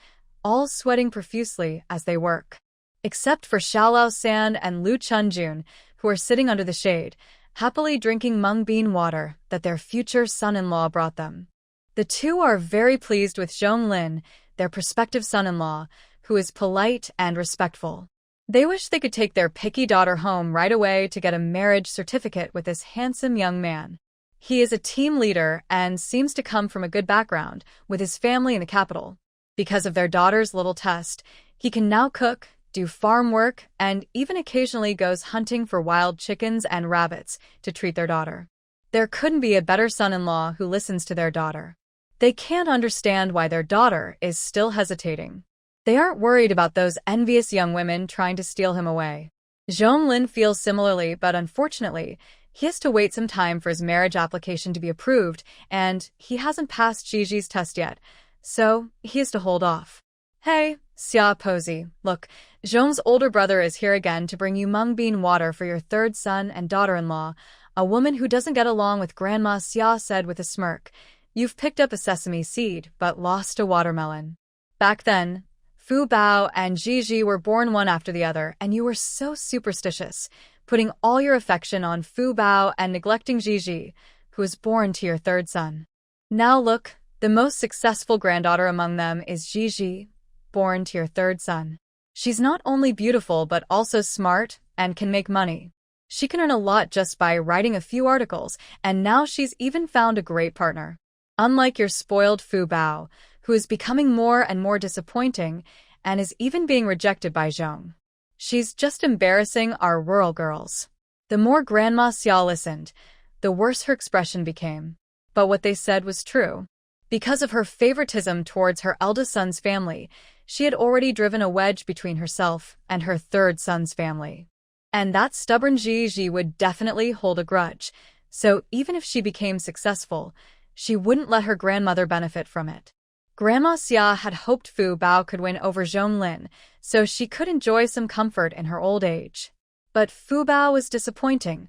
all sweating profusely as they work. Except for Xiaolao San and Lu Chunjun, who are sitting under the shade, happily drinking mung bean water that their future son-in-law brought them. The two are very pleased with Zhonglin, their prospective son-in-law, who is polite and respectful. They wish they could take their picky daughter home right away to get a marriage certificate with this handsome young man. He is a team leader and seems to come from a good background, with his family in the capital. Because of their daughter's little test, he can now cook, do farm work, and even occasionally goes hunting for wild chickens and rabbits to treat their daughter. There couldn't be a better son-in-law who listens to their daughter. They can't understand why their daughter is still hesitating. They aren't worried about those envious young women trying to steal him away. Zhonglin feels similarly, but unfortunately, he has to wait some time for his marriage application to be approved, and he hasn't passed Gigi's test yet, so he has to hold off. Hey, Xia Posey, look, Zhong's older brother is here again to bring you mung bean water for your 3rd son and daughter-in-law, a woman who doesn't get along with Grandma, Xia said with a smirk. You've picked up a sesame seed, but lost a watermelon. Back then, Fu Bao and Gigi were born one after the other, and you were so superstitious, putting all your affection on Fu Bao and neglecting Gigi, who was born to your 3rd son. Now look, the most successful granddaughter among them is Gigi, born to your 3rd son. She's not only beautiful but also smart and can make money. She can earn a lot just by writing a few articles, and now she's even found a great partner. Unlike your spoiled Fu Bao, who is becoming more and more disappointing and is even being rejected by Zhong. She's just embarrassing our rural girls. The more Grandma Xia listened, the worse her expression became. But what they said was true. Because of her favoritism towards her eldest son's family, she had already driven a wedge between herself and her 3rd son's family. And that stubborn Gigi would definitely hold a grudge, so even if she became successful, she wouldn't let her grandmother benefit from it. Grandma Xia had hoped Fu Bao could win over Zhonglin, so she could enjoy some comfort in her old age. But Fu Bao was disappointing.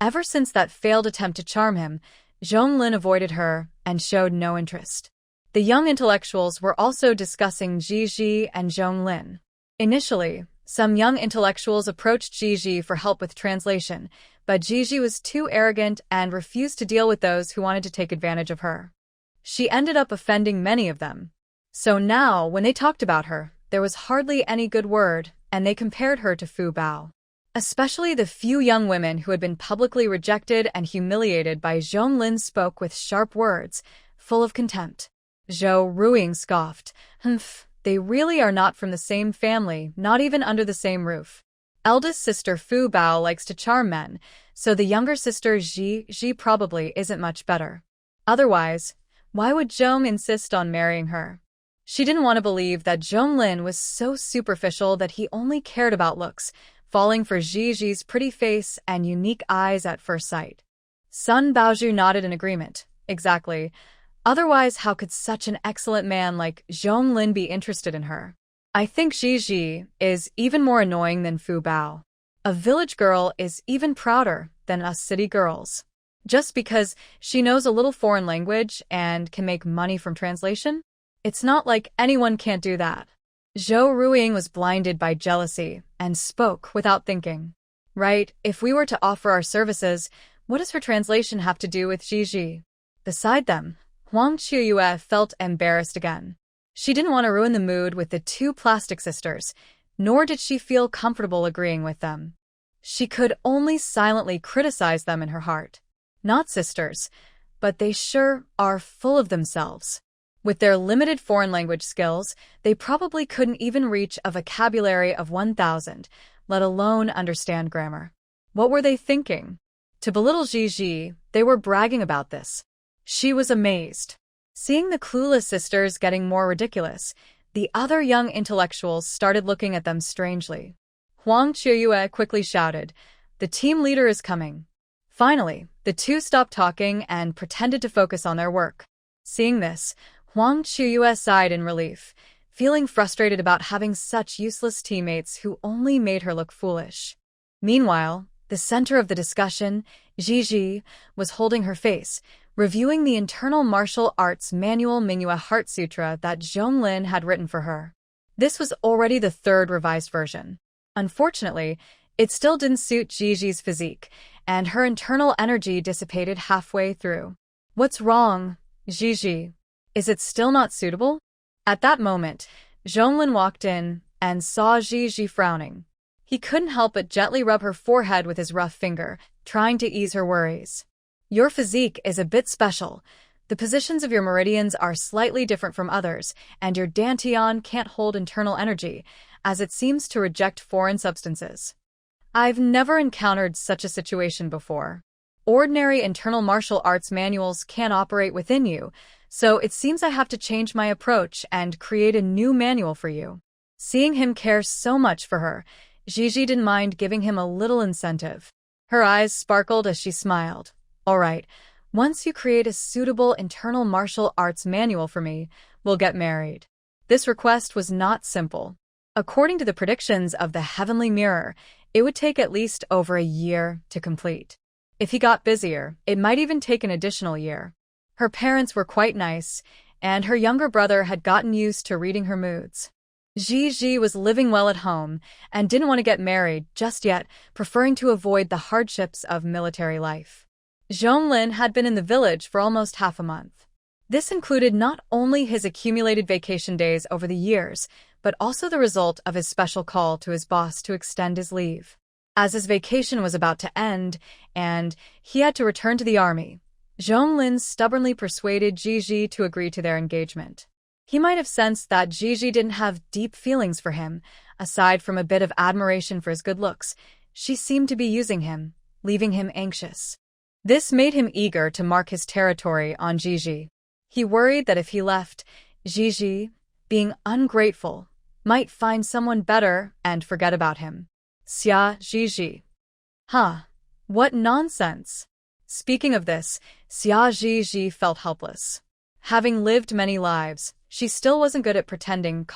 Ever since that failed attempt to charm him, Zhonglin avoided her and showed no interest. The young intellectuals were also discussing Gigi and Zhonglin. Initially, some young intellectuals approached Gigi for help with translation, but Gigi was too arrogant and refused to deal with those who wanted to take advantage of her. She ended up offending many of them. So now, when they talked about her, there was hardly any good word, and they compared her to Fu Bao. Especially the few young women who had been publicly rejected and humiliated by Zhonglin spoke with sharp words, full of contempt. Zhou Ruiying scoffed. Humph, they really are not from the same family, not even under the same roof. Eldest sister Fu Bao likes to charm men, so the younger sister Ji probably isn't much better. Otherwise, why would Zhong insist on marrying her? She didn't want to believe that Zhonglin was so superficial that he only cared about looks, falling for Gigi's pretty face and unique eyes at first sight. Sun Baozhu nodded in agreement. Exactly. Otherwise, how could such an excellent man like Zhonglin be interested in her? I think Gigi is even more annoying than Fu Bao. A village girl is even prouder than us city girls. Just because she knows a little foreign language and can make money from translation? It's not like anyone can't do that. Zhou Ruiying was blinded by jealousy and spoke without thinking. Right, if we were to offer our services, what does her translation have to do with Gigi? Beside them, Huang Qiuyue felt embarrassed again. She didn't want to ruin the mood with the two plastic sisters, nor did she feel comfortable agreeing with them. She could only silently criticize them in her heart. Not sisters, but they sure are full of themselves. With their limited foreign language skills, they probably couldn't even reach a vocabulary of 1,000, let alone understand grammar. What were they thinking? To belittle Gigi, they were bragging about this. She was amazed. Seeing the clueless sisters getting more ridiculous, the other young intellectuals started looking at them strangely. Huang Qiuyue quickly shouted, "The team leader is coming." Finally, the two stopped talking and pretended to focus on their work. Seeing this, Huang Qiuyue sighed in relief, feeling frustrated about having such useless teammates who only made her look foolish. Meanwhile, the center of the discussion, Gigi, was holding her face, reviewing the internal martial arts manual Manhwa Heart Sutra that Zhonglin had written for her. This was already the third revised version. Unfortunately, it still didn't suit Gigi's physique, and her internal energy dissipated halfway through. What's wrong, Gigi? Is it still not suitable? At that moment, Zhonglin walked in and saw Gigi frowning. He couldn't help but gently rub her forehead with his rough finger, trying to ease her worries. Your physique is a bit special. The positions of your meridians are slightly different from others, and your dantian can't hold internal energy, as it seems to reject foreign substances. I've never encountered such a situation before. Ordinary internal martial arts manuals can't operate within you, so it seems I have to change my approach and create a new manual for you. Seeing him care so much for her, Gigi didn't mind giving him a little incentive. Her eyes sparkled as she smiled. All right, once you create a suitable internal martial arts manual for me, we'll get married. This request was not simple. According to the predictions of the Heavenly Mirror, it would take at least over a year to complete. If he got busier, it might even take an additional year. Her parents were quite nice, and her younger brother had gotten used to reading her moods. Gigi was living well at home and didn't want to get married just yet, preferring to avoid the hardships of military life. Zhonglin had been in the village for almost half a month. This included not only his accumulated vacation days over the years, but also the result of his special call to his boss to extend his leave. As his vacation was about to end, and he had to return to the army, Zhonglin stubbornly persuaded Gigi to agree to their engagement. He might have sensed that Gigi didn't have deep feelings for him, aside from a bit of admiration for his good looks. She seemed to be using him, leaving him anxious. This made him eager to mark his territory on Gigi. He worried that if he left, Gigi, being ungrateful, might find someone better and forget about him. Xia Gigi. Huh, what nonsense. Speaking of this, Xia Gigi felt helpless. Having lived many lives, she still wasn't good at pretending,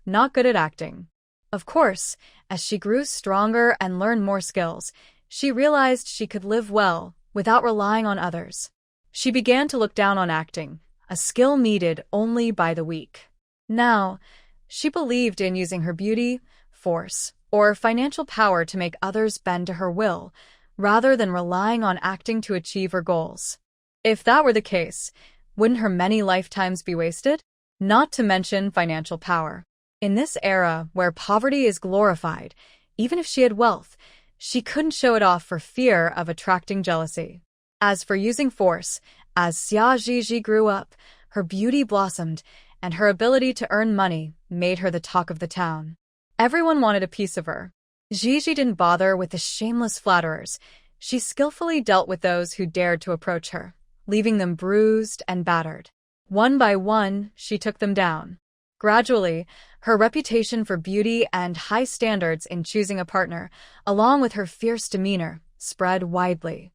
not good at acting. Of course, as she grew stronger and learned more skills, she realized she could live well without relying on others. She began to look down on acting, a skill needed only by the weak. Now, she believed in using her beauty, force, or financial power to make others bend to her will, rather than relying on acting to achieve her goals. If that were the case, wouldn't her many lifetimes be wasted? Not to mention financial power. In this era where poverty is glorified, even if she had wealth, she couldn't show it off for fear of attracting jealousy. As for using force, as Xia Zhizhi grew up, her beauty blossomed, and her ability to earn money made her the talk of the town. Everyone wanted a piece of her. Zhizhi didn't bother with the shameless flatterers. She skillfully dealt with those who dared to approach her, leaving them bruised and battered. One by one, she took them down. Gradually, her reputation for beauty and high standards in choosing a partner, along with her fierce demeanor, spread widely.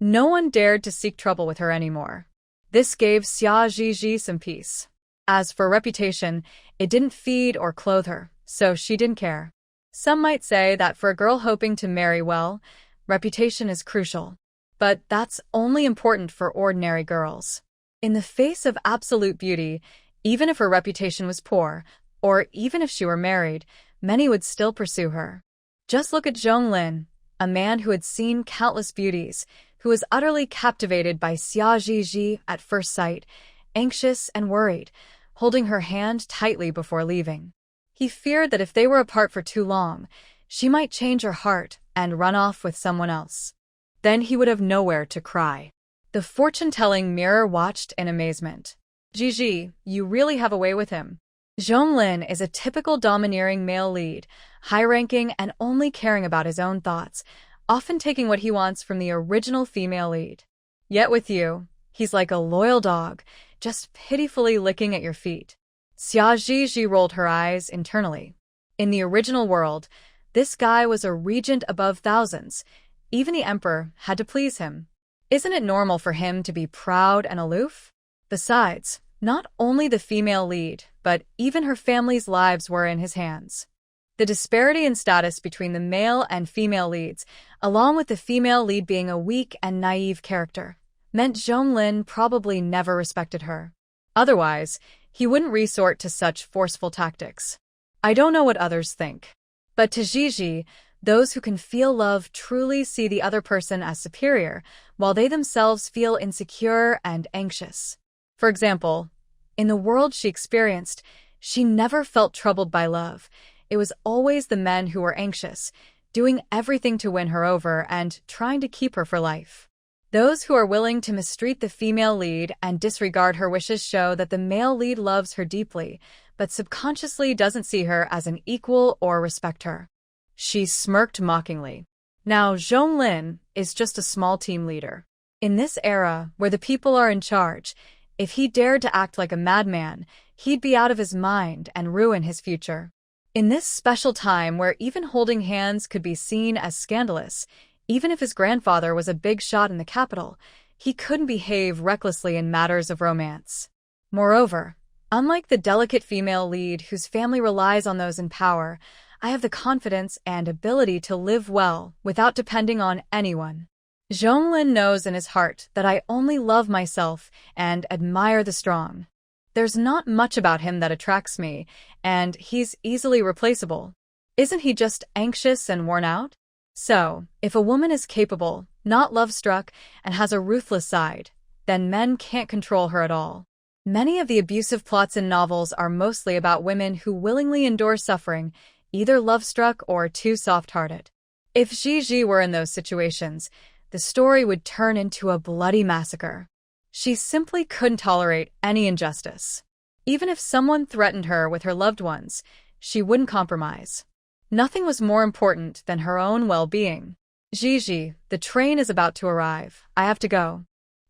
No one dared to seek trouble with her anymore. This gave Xia Zhizhi some peace. As for reputation, it didn't feed or clothe her, so she didn't care. Some might say that for a girl hoping to marry well, reputation is crucial. But that's only important for ordinary girls. In the face of absolute beauty, even if her reputation was poor, or even if she were married, many would still pursue her. Just look at Zhonglin, a man who had seen countless beauties, who was utterly captivated by Xia Zhizhi at first sight, anxious and worried, holding her hand tightly before leaving. He feared that if they were apart for too long, she might change her heart and run off with someone else. Then he would have nowhere to cry. The fortune-telling mirror watched in amazement. Zhizhi, you really have a way with him. Zhonglin is a typical domineering male lead, high-ranking and only caring about his own thoughts, often taking what he wants from the original female lead. Yet with you, he's like a loyal dog, just pitifully licking at your feet. Xia Zhizhi rolled her eyes internally. In the original world, this guy was a regent above thousands. Even the emperor had to please him. Isn't it normal for him to be proud and aloof? Besides, not only the female lead, but even her family's lives were in his hands. The disparity in status between the male and female leads, along with the female lead being a weak and naive character, meant Zhonglin probably never respected her. Otherwise, he wouldn't resort to such forceful tactics. I don't know what others think. But to Zhizhi, those who can feel love truly see the other person as superior, while they themselves feel insecure and anxious. For example, in the world she experienced, she never felt troubled by love. It was always the men who were anxious, doing everything to win her over and trying to keep her for life. Those who are willing to mistreat the female lead and disregard her wishes show that the male lead loves her deeply, but subconsciously doesn't see her as an equal or respect her. She smirked mockingly. Now Zhonglin is just a small team leader. In this era, where the people are in charge, if he dared to act like a madman, he'd be out of his mind and ruin his future. In this special time where even holding hands could be seen as scandalous, even if his grandfather was a big shot in the capital, he couldn't behave recklessly in matters of romance. Moreover, unlike the delicate female lead whose family relies on those in power, I have the confidence and ability to live well without depending on anyone. Zhonglin knows in his heart that I only love myself and admire the strong. There's not much about him that attracts me, and he's easily replaceable. Isn't he just anxious and worn out? So, if a woman is capable, not love-struck, and has a ruthless side, then men can't control her at all. Many of the abusive plots in novels are mostly about women who willingly endure suffering, either love-struck or too soft-hearted. If Zhizhi were in those situations, the story would turn into a bloody massacre. She simply couldn't tolerate any injustice. Even if someone threatened her with her loved ones, she wouldn't compromise. Nothing was more important than her own well-being. Zhizhi, the train is about to arrive. I have to go.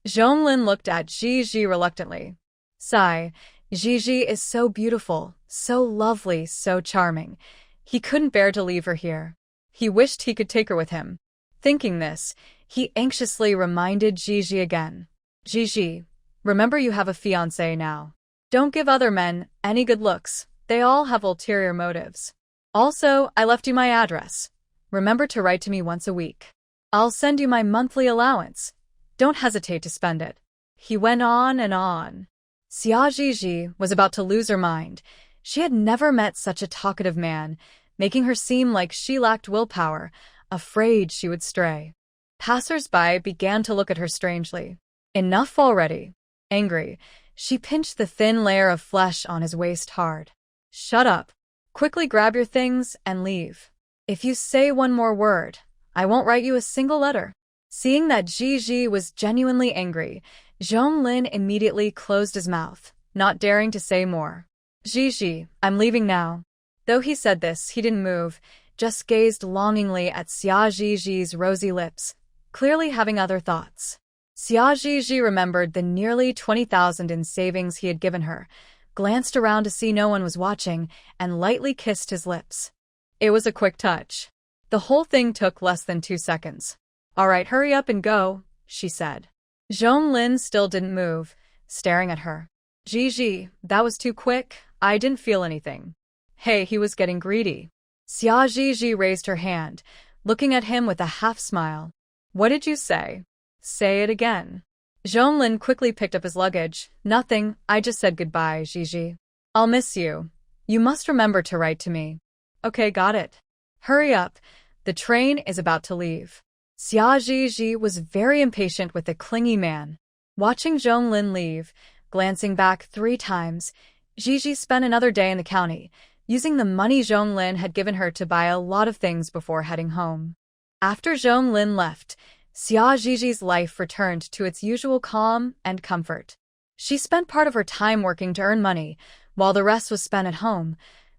Zhonglin looked at Zhizhi reluctantly. Sigh, Zhizhi is so beautiful, so lovely, so charming. He couldn't bear to leave her here. He wished he could take her with him. Thinking this, he anxiously reminded Zhizhi again. Zhizhi, remember you have a fiancé now. Don't give other men any good looks. They all have ulterior motives. Also, I left you my address. Remember to write to me once a week. I'll send you my monthly allowance. Don't hesitate to spend it. He went on and on. Xia Zhizhi was about to lose her mind. She had never met such a talkative man, making her seem like she lacked willpower, afraid she would stray. Passers-by began to look at her strangely. Enough already. Angry, she pinched the thin layer of flesh on his waist hard. Shut up. Quickly grab your things and leave. If you say one more word, I won't write you a single letter. Seeing that Zhizhi was genuinely angry, Zhonglin immediately closed his mouth, not daring to say more. Zhizhi, I'm leaving now. Though he said this, he didn't move, just gazed longingly at Xia Zhizhi's rosy lips, clearly having other thoughts. Xia Zhizhi remembered the nearly 20,000 in savings he had given her, glanced around to see no one was watching, and lightly kissed his lips. It was a quick touch. The whole thing took less than 2 seconds. All right, hurry up and go, she said. Zhonglin still didn't move, staring at her. Zhizhi, that was too quick. I didn't feel anything. Hey, he was getting greedy. Xia Zhizhi raised her hand, looking at him with a half-smile. What did you say? Say it again. Zhonglin quickly picked up his luggage. Nothing, I just said goodbye, Zhizhi. I'll miss you. You must remember to write to me. Okay, got it. Hurry up. The train is about to leave. Xia Zhizhi was very impatient with the clingy man. Watching Zhonglin leave, glancing back 3 times, Zhizhi spent another day in the county, using the money Zhonglin had given her to buy a lot of things before heading home. After Zhonglin left, Xia Zhizhi's life returned to its usual calm and comfort. She spent part of her time working to earn money, while the rest was spent at home,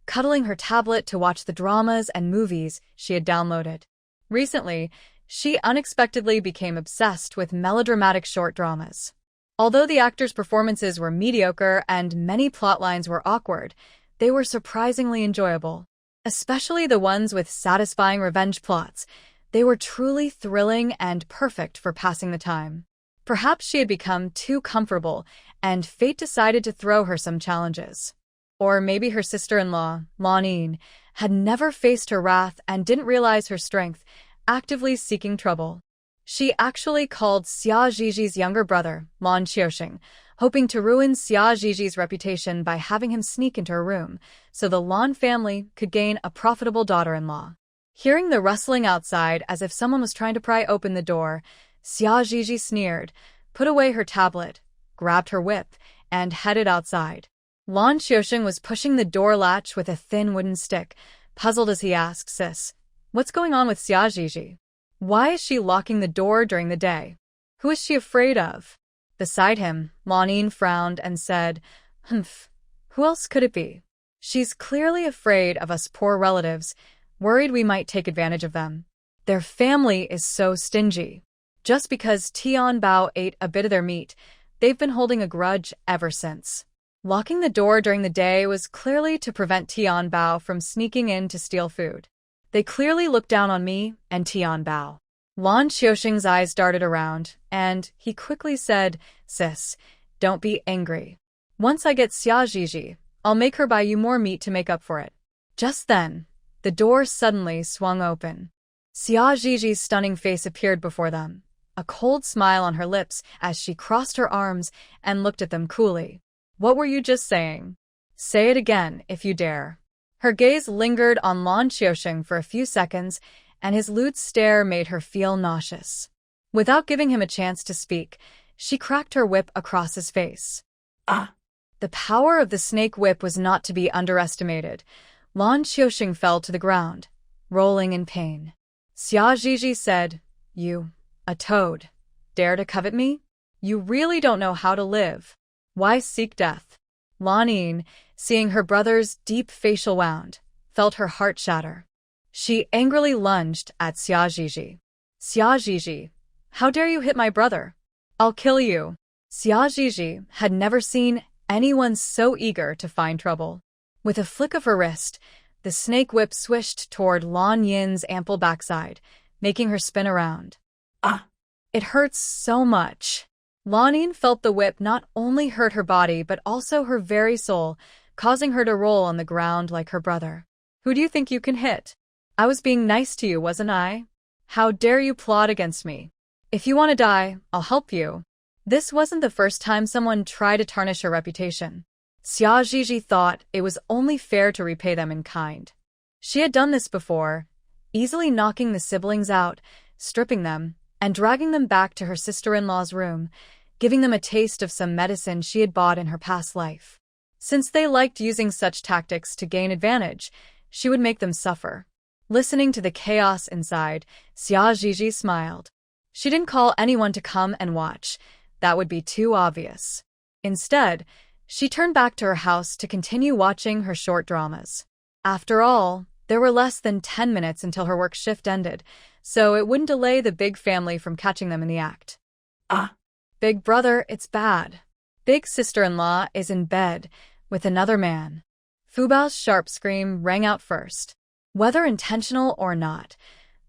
cuddling her tablet to watch the dramas and movies she had downloaded. Recently, she unexpectedly became obsessed with melodramatic short dramas. Although the actors' performances were mediocre and many plotlines were awkward, they were surprisingly enjoyable. Especially the ones with satisfying revenge plots. They were truly thrilling and perfect for passing the time. Perhaps she had become too comfortable, and fate decided to throw her some challenges. Or maybe her sister-in-law, Lanin, had never faced her wrath and didn't realize her strength, actively seeking trouble. She actually called Xia Zhizhi's younger brother, Lan Qiusheng, hoping to ruin Xia Zhizhi's reputation by having him sneak into her room, so the Lan family could gain a profitable daughter-in-law. Hearing the rustling outside as if someone was trying to pry open the door, Xia Zhizhi sneered, put away her tablet, grabbed her whip, and headed outside. Lan Qiusheng was pushing the door latch with a thin wooden stick, puzzled as he asked, Sis, what's going on with Xia Zhizhi? Why is she locking the door during the day? Who is she afraid of? Beside him, Lanin frowned and said, Humph, who else could it be? She's clearly afraid of us poor relatives, worried we might take advantage of them. Their family is so stingy. Just because Tian Bao ate a bit of their meat, they've been holding a grudge ever since. Locking the door during the day was clearly to prevent Tian Bao from sneaking in to steal food. They clearly looked down on me and Tian Bao. Lan Qiusheng's eyes darted around, and he quickly said, Sis, don't be angry. Once I get Xia Zhizhi, I'll make her buy you more meat to make up for it. Just then, the door suddenly swung open. Xia Zhizhi's stunning face appeared before them, a cold smile on her lips as she crossed her arms and looked at them coolly. What were you just saying? Say it again, if you dare. Her gaze lingered on Lan Qiusheng for a few seconds, and his lewd stare made her feel nauseous. Without giving him a chance to speak, she cracked her whip across his face. Ah! The power of the snake whip was not to be underestimated. Lan Qiusheng fell to the ground, rolling in pain. Xia Zhizhi said, You, a toad, dare to covet me? You really don't know how to live. Why seek death? Lanin, seeing her brother's deep facial wound, felt her heart shatter. She angrily lunged at Xia Zhizhi. Xia Zhizhi, how dare you hit my brother? I'll kill you. Xia Zhizhi had never seen anyone so eager to find trouble. With a flick of her wrist, the snake whip swished toward Lan Yin's ample backside, making her spin around. Ah! It hurts so much. Lanin felt the whip not only hurt her body but also her very soul, causing her to roll on the ground like her brother. Who do you think you can hit? I was being nice to you, wasn't I? How dare you plot against me? If you want to die, I'll help you. This wasn't the first time someone tried to tarnish her reputation. Xia Zhizhi thought it was only fair to repay them in kind. She had done this before, easily knocking the siblings out, stripping them, and dragging them back to her sister-in-law's room, giving them a taste of some medicine she had bought in her past life. Since they liked using such tactics to gain advantage, she would make them suffer. Listening to the chaos inside, Xia Zhizhi smiled. She didn't call anyone to come and watch. That would be too obvious. Instead, she turned back to her house to continue watching her short dramas. After all, there were less than 10 minutes until her work shift ended, so it wouldn't delay the big family from catching them in the act. Big brother, it's bad. Big sister-in-law is in bed with another man. Fu Bao's sharp scream rang out first. Whether intentional or not,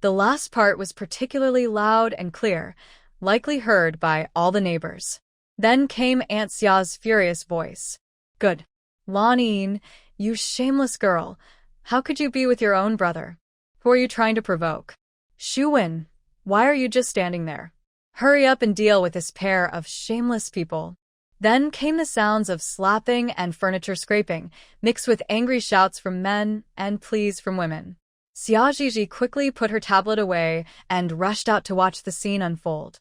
the last part was particularly loud and clear, likely heard by all the neighbors. Then came Aunt Xia's furious voice. Good. Lan Yin, you shameless girl. How could you be with your own brother? Who are you trying to provoke? Shu Wen, why are you just standing there? Hurry up and deal with this pair of shameless people. Then came the sounds of slapping and furniture scraping, mixed with angry shouts from men and pleas from women. Xia Zhizhi quickly put her tablet away and rushed out to watch the scene unfold.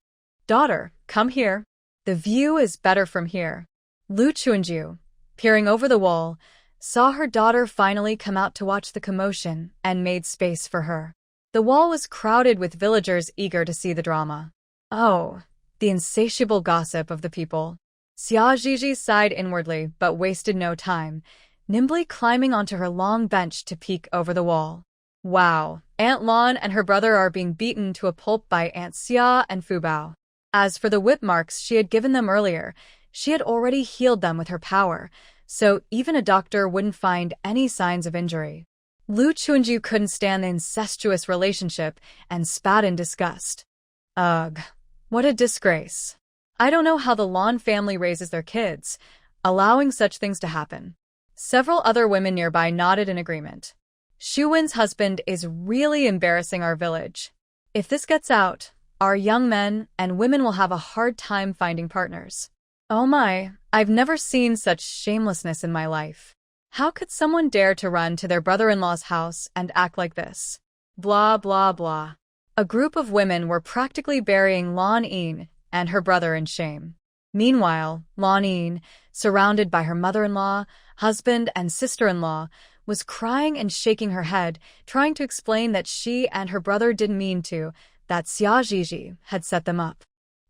Daughter, come here. The view is better from here. Lu Chuanju, peering over the wall, saw her daughter finally come out to watch the commotion and made space for her. The wall was crowded with villagers eager to see the drama. Oh, the insatiable gossip of the people. Xia Zhizhi sighed inwardly but wasted no time, nimbly climbing onto her long bench to peek over the wall. Wow, Aunt Lan and her brother are being beaten to a pulp by Aunt Xia and Fu Bao. As for the whip marks she had given them earlier, she had already healed them with her power, so even a doctor wouldn't find any signs of injury. Lu Chuanju couldn't stand the incestuous relationship and spat in disgust. Ugh, what a disgrace. I don't know how the Lan family raises their kids, allowing such things to happen. Several other women nearby nodded in agreement. Shu Wen's husband is really embarrassing our village. If this gets out, our young men and women will have a hard time finding partners. Oh my, I've never seen such shamelessness in my life. How could someone dare to run to their brother-in-law's house and act like this? Blah, blah, blah. A group of women were practically burying Lan Yin and her brother in shame. Meanwhile, Lan Yin, surrounded by her mother-in-law, husband, and sister-in-law, was crying and shaking her head, trying to explain that she and her brother didn't mean to, that Xia Zhizhi had set them up.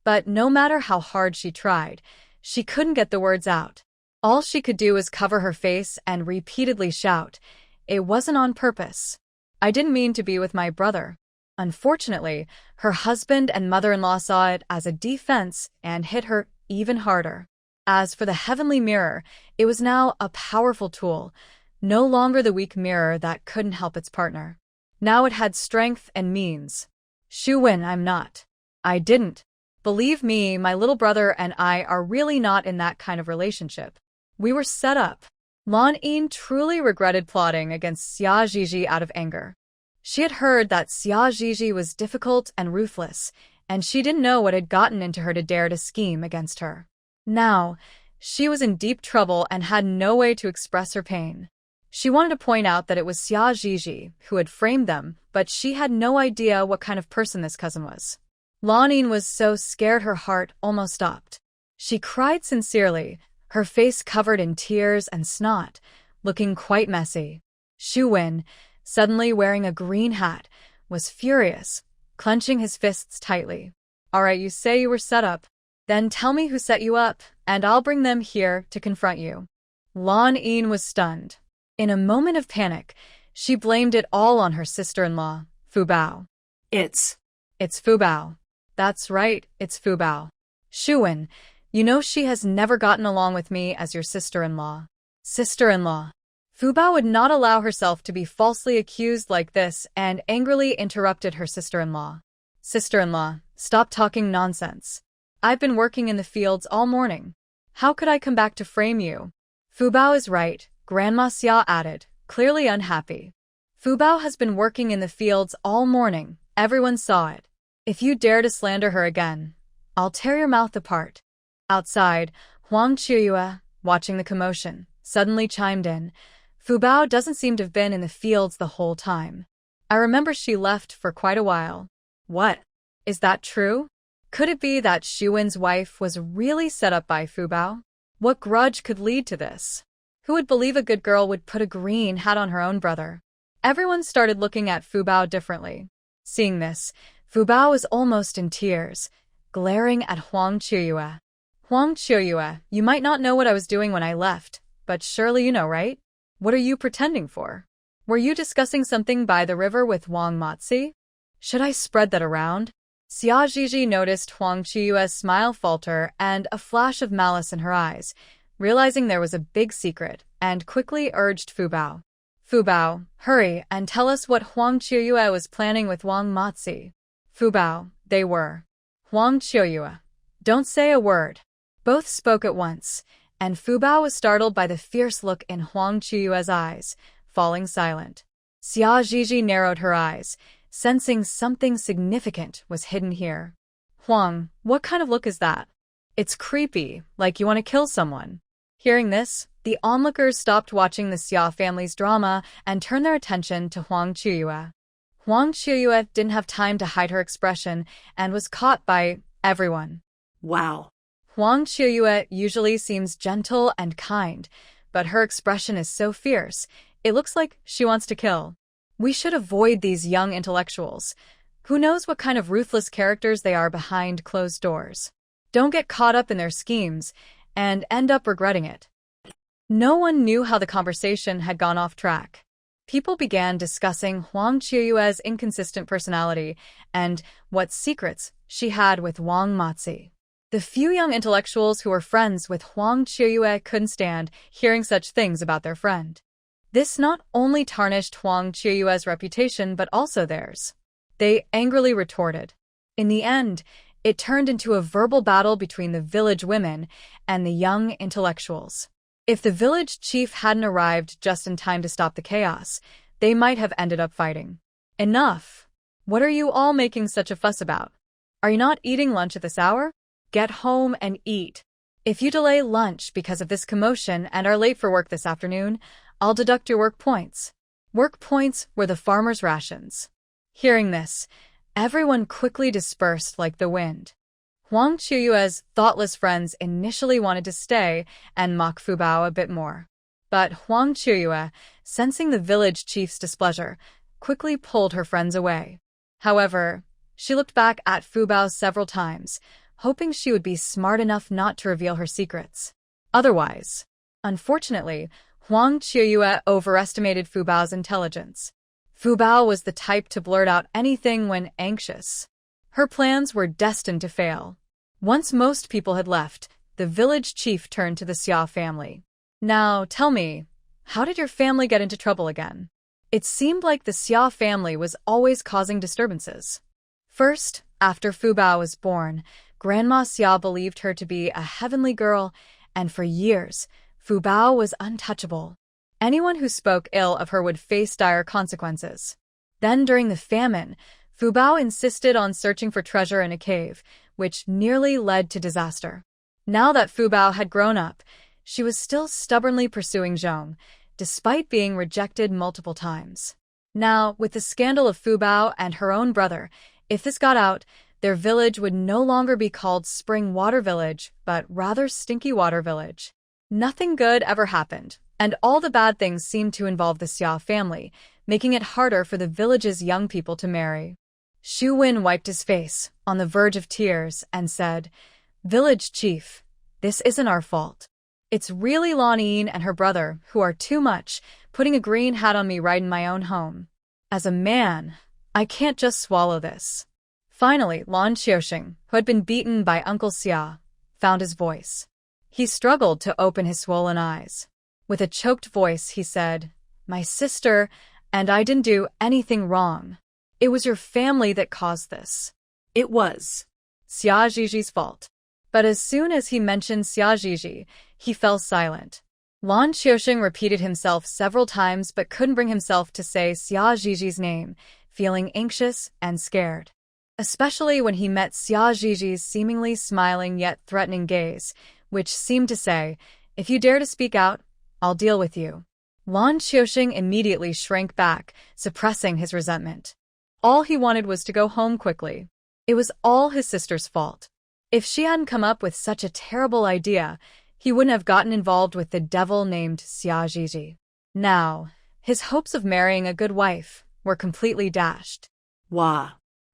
But no matter how hard she tried, she couldn't get the words out. All she could do was cover her face and repeatedly shout, "It wasn't on purpose. I didn't mean to be with my brother." Unfortunately, her husband and mother-in-law saw it as a defense and hit her even harder. As for the heavenly mirror, it was now a powerful tool, no longer the weak mirror that couldn't help its partner. Now it had strength and means. Shu Wen, I'm not. I didn't. Believe me, my little brother and I are really not in that kind of relationship. We were set up. Lan Yin truly regretted plotting against Xia Zhizhi out of anger. She had heard that Xia Zhizhi was difficult and ruthless, and she didn't know what had gotten into her to dare to scheme against her. Now, she was in deep trouble and had no way to express her pain. She wanted to point out that it was Xia Zhizhi who had framed them, but she had no idea what kind of person this cousin was. Lan Yin was so scared her heart almost stopped. She cried sincerely, her face covered in tears and snot, looking quite messy. Shu Wen, suddenly wearing a green hat, was furious, clenching his fists tightly. All right, you say you were set up. Then tell me who set you up, and I'll bring them here to confront you. Lan Yin was stunned. In a moment of panic, she blamed it all on her sister-in-law, Fu Bao. It's Fu Bao. That's right, it's Fu Bao. Shu Wen, you know she has never gotten along with me as your sister-in-law. Sister-in-law. Fu Bao would not allow herself to be falsely accused like this and angrily interrupted her sister-in-law. Sister-in-law, stop talking nonsense. I've been working in the fields all morning. How could I come back to frame you? Fu Bao is right, Grandma Xia added, clearly unhappy. Fu Bao has been working in the fields all morning, Everyone saw it. If you dare to slander her again, I'll tear your mouth apart. Outside, Huang Qiuyue, watching the commotion, suddenly chimed in. Fu Bao doesn't seem to have been in the fields the whole time. I remember she left for quite a while. What? Is that true? Could it be that Xu Wen's wife was really set up by Fu Bao? What grudge could lead to this? Who would believe a good girl would put a green hat on her own brother? Everyone started looking at Fu Bao differently. Seeing this, Fu Bao was almost in tears, glaring at Huang Qiuyue. Huang Qiuyue, you might not know what I was doing when I left, but surely you know, right? What are you pretending for? Were you discussing something by the river with Wang Matsi? Should I spread that around? Xia Zhizhi noticed Huang Qiuyue's smile falter and a flash of malice in her eyes, realizing there was a big secret, and quickly urged Fu Bao. Fu Bao, hurry and tell us what Huang Qiuyue was planning with Wang Matsi. Fu Bao, they were. Huang Qiuyue, don't say a word. Both spoke at once, and Fu Bao was startled by the fierce look in Huang Qiuyue's eyes, falling silent. Xia Zhizhi narrowed her eyes, sensing something significant was hidden here. Huang, what kind of look is that? It's creepy, like you want to kill someone. Hearing this, the onlookers stopped watching the Xia family's drama and turned their attention to Huang Qiuyue. Huang Qiuyue didn't have time to hide her expression and was caught by everyone. Wow. Huang Qiuyue usually seems gentle and kind, but her expression is so fierce, it looks like she wants to kill. We should avoid these young intellectuals. Who knows what kind of ruthless characters they are behind closed doors. Don't get caught up in their schemes and end up regretting it. No one knew how the conversation had gone off track. People began discussing Huang Qiuyue's inconsistent personality and what secrets she had with Wang Matsi. The few young intellectuals who were friends with Huang Qiuyue couldn't stand hearing such things about their friend. This not only tarnished Huang Qiuyue's reputation but also theirs. They angrily retorted. In the end, it turned into a verbal battle between the village women and the young intellectuals. If the village chief hadn't arrived just in time to stop the chaos, they might have ended up fighting. Enough! What are you all making such a fuss about? Are you not eating lunch at this hour? Get home and eat. If you delay lunch because of this commotion and are late for work this afternoon, I'll deduct your work points. Work points were the farmer's rations. Hearing this, everyone quickly dispersed like the wind. Huang Qiuyue's thoughtless friends initially wanted to stay and mock Fu Bao a bit more. But Huang Qiuyue, sensing the village chief's displeasure, quickly pulled her friends away. However, she looked back at Fu Bao several times, hoping she would be smart enough not to reveal her secrets. Otherwise, unfortunately, Huang Qiuyue overestimated Fu Bao's intelligence. Fu Bao was the type to blurt out anything when anxious. Her plans were destined to fail. Once most people had left, the village chief turned to the Xia family. Now, tell me, how did your family get into trouble again? It seemed like the Xia family was always causing disturbances. First, after Fu Bao was born, Grandma Xia believed her to be a heavenly girl, and for years, Fu Bao was untouchable. Anyone who spoke ill of her would face dire consequences. Then during the famine, Fu Bao insisted on searching for treasure in a cave, which nearly led to disaster. Now that Fu Bao had grown up, she was still stubbornly pursuing Zhong, despite being rejected multiple times. Now, with the scandal of Fu Bao and her own brother, if this got out, their village would no longer be called Spring Water Village, but rather Stinky Water Village. Nothing good ever happened, and all the bad things seemed to involve the Xia family, making it harder for the village's young people to marry. Xu Wen wiped his face, on the verge of tears, and said, "Village chief, this isn't our fault. It's really Lan Yin and her brother who are too much, putting a green hat on me right in my own home. As a man, I can't just swallow this." Finally, Lan Xiaoxing, who had been beaten by Uncle Xia, found his voice. He struggled to open his swollen eyes. With a choked voice, he said, "My sister and I didn't do anything wrong. It was your family that caused this." It was Xia Zhizhi's fault. But as soon as he mentioned Xia Zhizhi, he fell silent. Lan Xiaoxing repeated himself several times but couldn't bring himself to say Xia Zhizhi's name, feeling anxious and scared. Especially when he met Xia Ziji's seemingly smiling yet threatening gaze, which seemed to say, "If you dare to speak out, I'll deal with you." Lan Qiuxing immediately shrank back, suppressing his resentment. All he wanted was to go home quickly. It was all his sister's fault. If she hadn't come up with such a terrible idea, he wouldn't have gotten involved with the devil named Xia Ziji. Now, his hopes of marrying a good wife were completely dashed. Wah.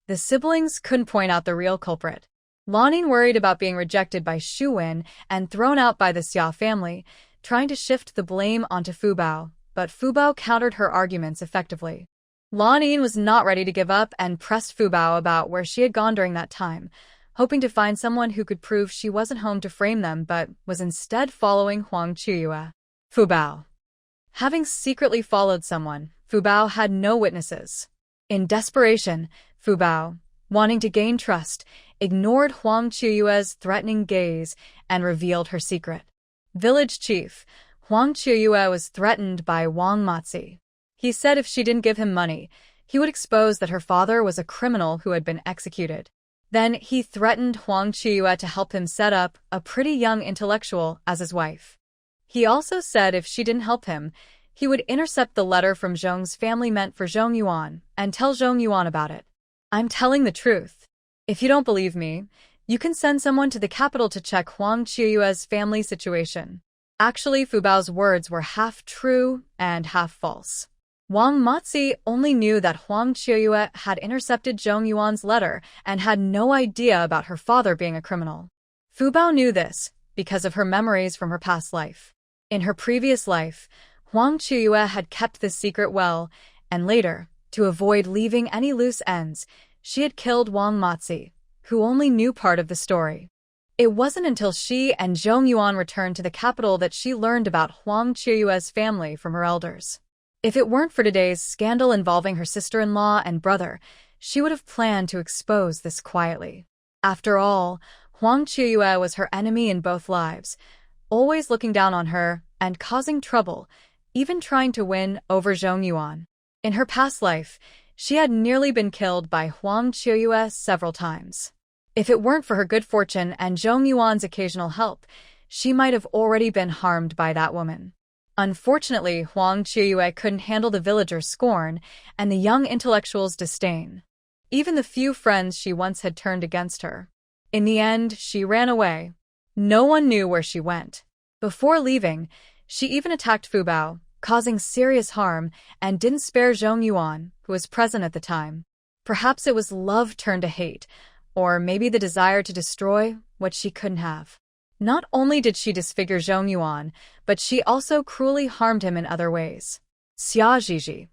The siblings couldn't point out the real culprit. Lanin worried about being rejected by Shu Wen and thrown out by the Xia family, trying to shift the blame onto Fu Bao, but Fu Bao countered her arguments effectively. Lanin was not ready to give up and pressed Fu Bao about where she had gone during that time, hoping to find someone who could prove she wasn't home to frame them but was instead following Huang Chuyue. Fu Bao. Having secretly followed someone, Fu Bao had no witnesses. In desperation, Fu Bao, wanting to gain trust, ignored Huang Chuyue's threatening gaze and revealed her secret. Village chief, Huang Chuyue was threatened by Wang Matzi. He said if she didn't give him money, he would expose that her father was a criminal who had been executed. Then he threatened Huang Chuyue to help him set up a pretty young intellectual as his wife. He also said if she didn't help him, he would intercept the letter from Zhong's family meant for Zhong Yuan and tell Zhong Yuan about it. I'm telling the truth. If you don't believe me, you can send someone to the capital to check Huang Chuyue's family situation. Actually, Fu Bao's words were half true and half false. Wang Matzi only knew that Huang Chuyue had intercepted Zhong Yuan's letter and had no idea about her father being a criminal. Fu Bao knew this because of her memories from her past life. In her previous life, Huang Chuyue had kept this secret well, and later, to avoid leaving any loose ends, she had killed Wang Matzi, who only knew part of the story. It wasn't until she and Zhong Yuan returned to the capital that she learned about Huang Chuyue's family from her elders. If it weren't for today's scandal involving her sister-in-law and brother, she would have planned to expose this quietly. After all, Huang Chuyue was her enemy in both lives, always looking down on her and causing trouble, even trying to win over Zhong Yuan. In her past life, she had nearly been killed by Huang Chuyue several times. If it weren't for her good fortune and Zhong Yuan's occasional help, she might have already been harmed by that woman. Unfortunately, Huang Chuyue couldn't handle the villagers' scorn and the young intellectual's disdain. Even the few friends she once had turned against her. In the end, she ran away. No one knew where she went. Before leaving, she even attacked Fu Bao, causing serious harm, and didn't spare Zhong Yuan, who was present at the time. Perhaps it was love turned to hate, or maybe the desire to destroy what she couldn't have. Not only did she disfigure Zhong Yuan, but she also cruelly harmed him in other ways. Xia Ziji.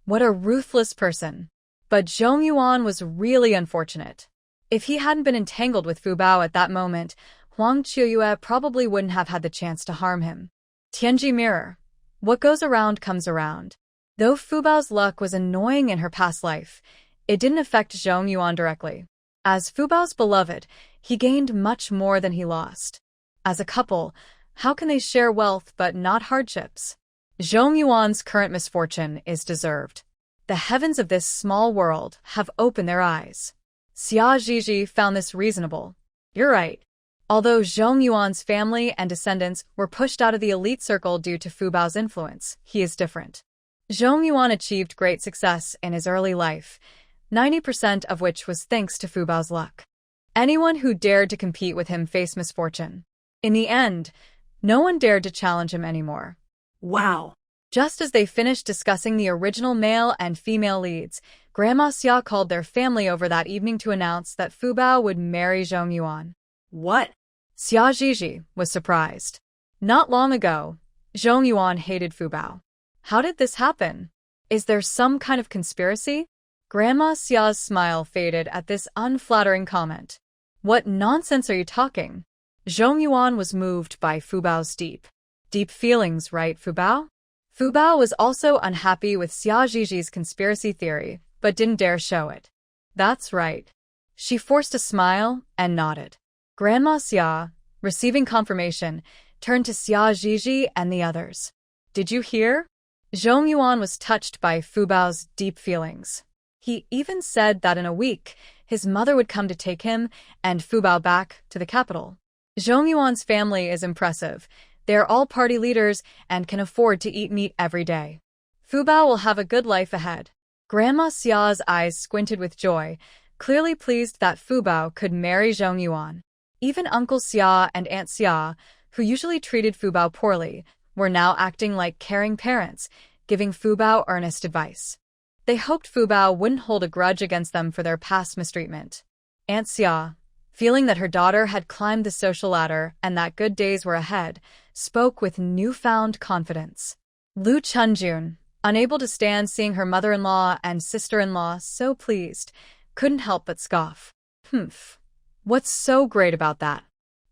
What a ruthless person. But Zhong Yuan was really unfortunate. If he hadn't been entangled with Fu Bao at that moment, Huang Chuyue probably wouldn't have had the chance to harm him. Tianji Mirror. What goes around comes around. Though Fu Bao's luck was annoying in her past life, it didn't affect Zhong Yuan directly. As Fu Bao's beloved, he gained much more than he lost. As a couple, how can they share wealth but not hardships? Zhong Yuan's current misfortune is deserved. The heavens of this small world have opened their eyes. Xia Ziji found this reasonable. You're right. Although Zhong Yuan's family and descendants were pushed out of the elite circle due to Fu Bao's influence, he is different. Zhong Yuan achieved great success in his early life, 90% of which was thanks to Fu Bao's luck. Anyone who dared to compete with him faced misfortune. In the end, no one dared to challenge him anymore. Wow. Just as they finished discussing the original male and female leads, Grandma Xia called their family over that evening to announce that Fu Bao would marry Zhong Yuan. What? Xia Ziji was surprised. Not long ago, Zhong Yuan hated Fu Bao. How did this happen? Is there some kind of conspiracy? Grandma Xia's smile faded at this unflattering comment. What nonsense are you talking? Zhong Yuan was moved by Fu Bao's deep feelings, right, Fu Bao? Fu Bao was also unhappy with Xia Ziji's conspiracy theory, but didn't dare show it. That's right. She forced a smile and nodded. Grandma Xia, receiving confirmation, turned to Xia Ziji and the others. Did you hear? Zhong Yuan was touched by Fu Bao's deep feelings. He even said that in a week, his mother would come to take him and Fu Bao back to the capital. Zhong Yuan's family is impressive. They are all party leaders and can afford to eat meat every day. Fu Bao will have a good life ahead. Grandma Xia's eyes squinted with joy, clearly pleased that Fu Bao could marry Zhong Yuan. Even Uncle Xia and Aunt Xia, who usually treated Fu Bao poorly, were now acting like caring parents, giving Fu Bao earnest advice. They hoped Fu Bao wouldn't hold a grudge against them for their past mistreatment. Aunt Xia, feeling that her daughter had climbed the social ladder and that good days were ahead, spoke with newfound confidence. Lu Chunjun, unable to stand seeing her mother-in-law and sister-in-law so pleased, couldn't help but scoff. What's so great about that?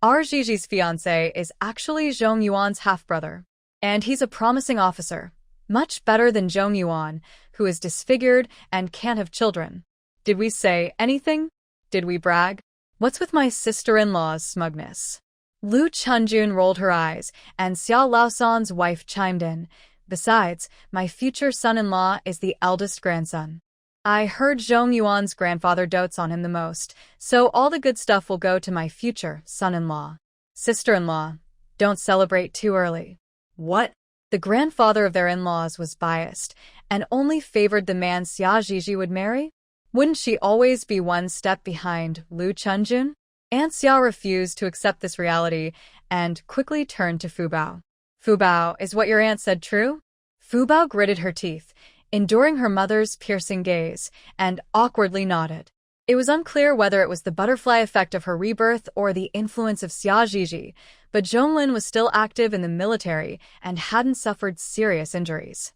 Our Gigi's fiancé is actually Zhong Yuan's half-brother, and he's a promising officer, much better than Zhong Yuan, who is disfigured and can't have children. Did we say anything? Did we brag? What's with my sister-in-law's smugness? Lu Chunjun rolled her eyes, and Xia Laosan's wife chimed in. Besides, my future son-in-law is the eldest grandson. I heard Zhong Yuan's grandfather dotes on him the most, so all the good stuff will go to my future son-in-law. Sister-in-law, don't celebrate too early. What? The grandfather of their in-laws was biased, and only favored the man Xia Zhiji would marry? Wouldn't she always be one step behind Lu Chunjun? Aunt Xia refused to accept this reality, and quickly turned to Fu Bao. Fu Bao, is what your aunt said true? Fu Bao gritted her teeth, enduring her mother's piercing gaze, and awkwardly nodded. It was unclear whether it was the butterfly effect of her rebirth or the influence of Xia Zhiji, but Zhonglin was still active in the military and hadn't suffered serious injuries.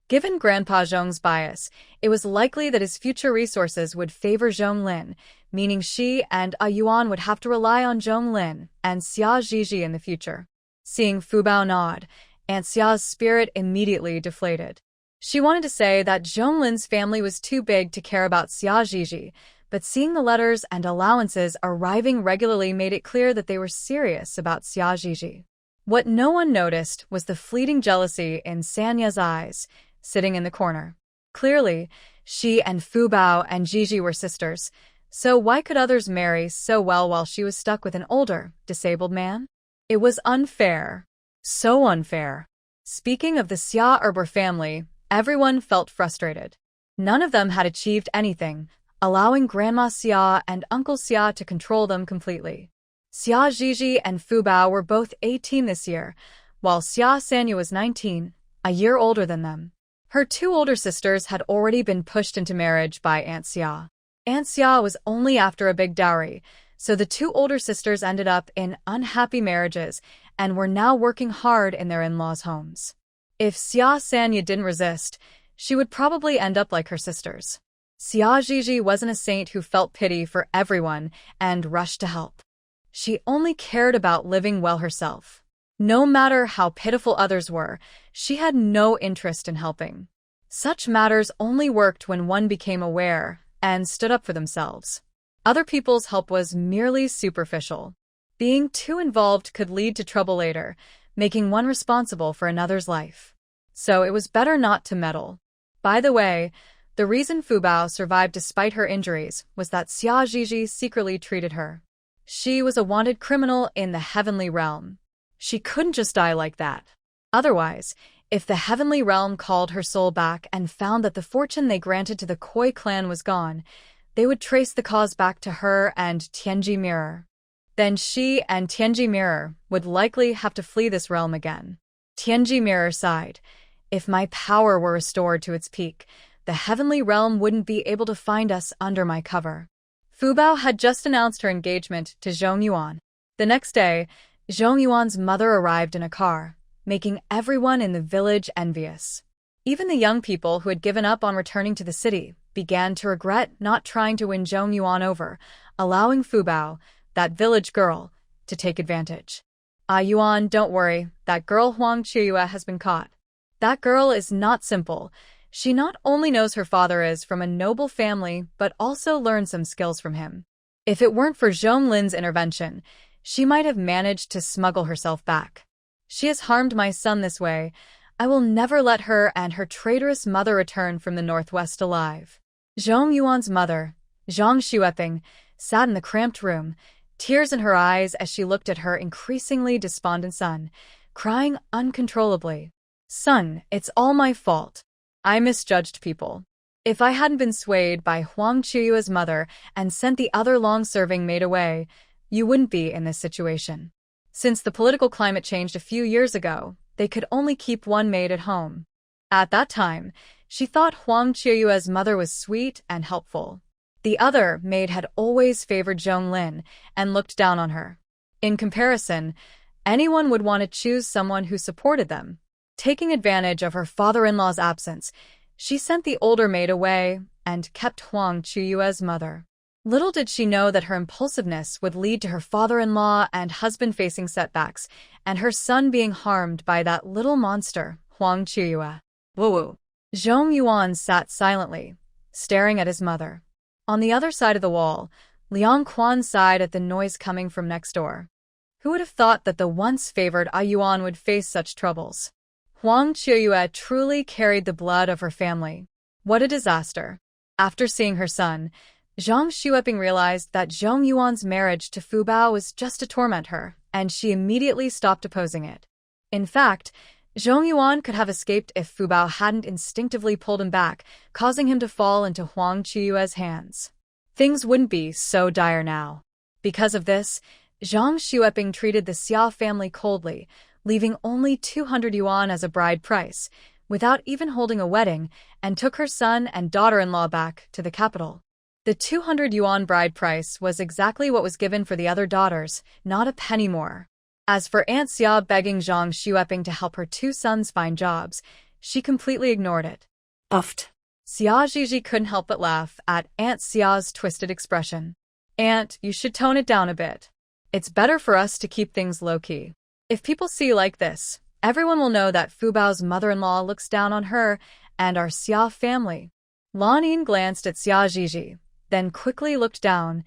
Given Grandpa Zhong's bias, it was likely that his future resources would favor Zhonglin, meaning she and Yuan would have to rely on Zhonglin and Xia Zhiji in the future. Seeing Fu Bao nod, Aunt Xia's spirit immediately deflated. She wanted to say that Zhonglin's family was too big to care about Xia Zhiji, but seeing the letters and allowances arriving regularly made it clear that they were serious about Xia Zhiji. What no one noticed was the fleeting jealousy in Sanya's eyes, sitting in the corner. Clearly, she and Fu Bao and Zhiji were sisters, so why could others marry so well while she was stuck with an older, disabled man? It was unfair. So unfair. Speaking of the Xia Erber family, everyone felt frustrated. None of them had achieved anything, allowing Grandma Xia and Uncle Xia to control them completely. Xia Zhiji and Fu Bao were both 18 this year, while Xia Sanya was 19, a year older than them. Her two older sisters had already been pushed into marriage by Aunt Xia. Aunt Xia was only after a big dowry, so the two older sisters ended up in unhappy marriages and were now working hard in their in-laws' homes. If Xia Sanya didn't resist, she would probably end up like her sisters. Xia Zhiji wasn't a saint who felt pity for everyone and rushed to help. She only cared about living well herself. No matter how pitiful others were, she had no interest in helping. Such matters only worked when one became aware and stood up for themselves. Other people's help was merely superficial. Being too involved could lead to trouble later, making one responsible for another's life. So it was better not to meddle. By the way, the reason Fu Bao survived despite her injuries was that Xia Zhiji secretly treated her. She was a wanted criminal in the heavenly realm. She couldn't just die like that. Otherwise, if the heavenly realm called her soul back and found that the fortune they granted to the Koi clan was gone, they would trace the cause back to her and Tianji Mirror. Then she and Tianji Mirror would likely have to flee this realm again. Tianji Mirror sighed. If my power were restored to its peak, the heavenly realm wouldn't be able to find us under my cover. Fu Bao had just announced her engagement to Zhong Yuan. The next day, Zhong Yuan's mother arrived in a car, making everyone in the village envious. Even the young people who had given up on returning to the city began to regret not trying to win Zhong Yuan over, allowing Fu Bao, that village girl, to take advantage. Yuan, don't worry, that girl Huang Chiyue has been caught. That girl is not simple. She not only knows her father is from a noble family, but also learned some skills from him. If it weren't for Zhonglin's intervention, she might have managed to smuggle herself back. She has harmed my son this way. I will never let her and her traitorous mother return from the northwest alive. Zhong Yuan's mother, Zhang Xueping, sat in the cramped room, tears in her eyes as she looked at her increasingly despondent son, crying uncontrollably. Son, it's all my fault. I misjudged people. If I hadn't been swayed by Huang Qiyue's mother and sent the other long-serving maid away, you wouldn't be in this situation. Since the political climate changed a few years ago, they could only keep one maid at home. At that time, she thought Huang Qiyue's mother was sweet and helpful. The other maid had always favored Zhonglin and looked down on her. In comparison, anyone would want to choose someone who supported them. Taking advantage of her father-in-law's absence, she sent the older maid away and kept Huang Qiyue's mother. Little did she know that her impulsiveness would lead to her father-in-law and husband facing setbacks, and her son being harmed by that little monster, Huang Qiyue. Woo-woo. Zhong Yuan sat silently, staring at his mother. On the other side of the wall, Liang Quan sighed at the noise coming from next door. Who would have thought that the once favored Yuan would face such troubles? Huang Qiyue truly carried the blood of her family. What a disaster. After seeing her son, Zhang Xueping realized that Zhong Yuan's marriage to Fu Bao was just to torment her, and she immediately stopped opposing it. In fact, Zhong Yuan could have escaped if Fu Bao hadn't instinctively pulled him back, causing him to fall into Huang Qiyue's hands. Things wouldn't be so dire now. Because of this, Zhang Xueping treated the Xia family coldly, leaving only 200 yuan as a bride price, without even holding a wedding, and took her son and daughter-in-law back to the capital. The 200 yuan bride price was exactly what was given for the other daughters, not a penny more. As for Aunt Xia begging Zhang Xueping to help her two sons find jobs, she completely ignored it. Uffed. Xia Zhiji couldn't help but laugh at Aunt Xia's twisted expression. Aunt, you should tone it down a bit. It's better for us to keep things low-key. If people see you like this, everyone will know that Fu Bao's mother-in-law looks down on her and our Xia family. Lan Yin glanced at Xia Zhiji, then quickly looked down,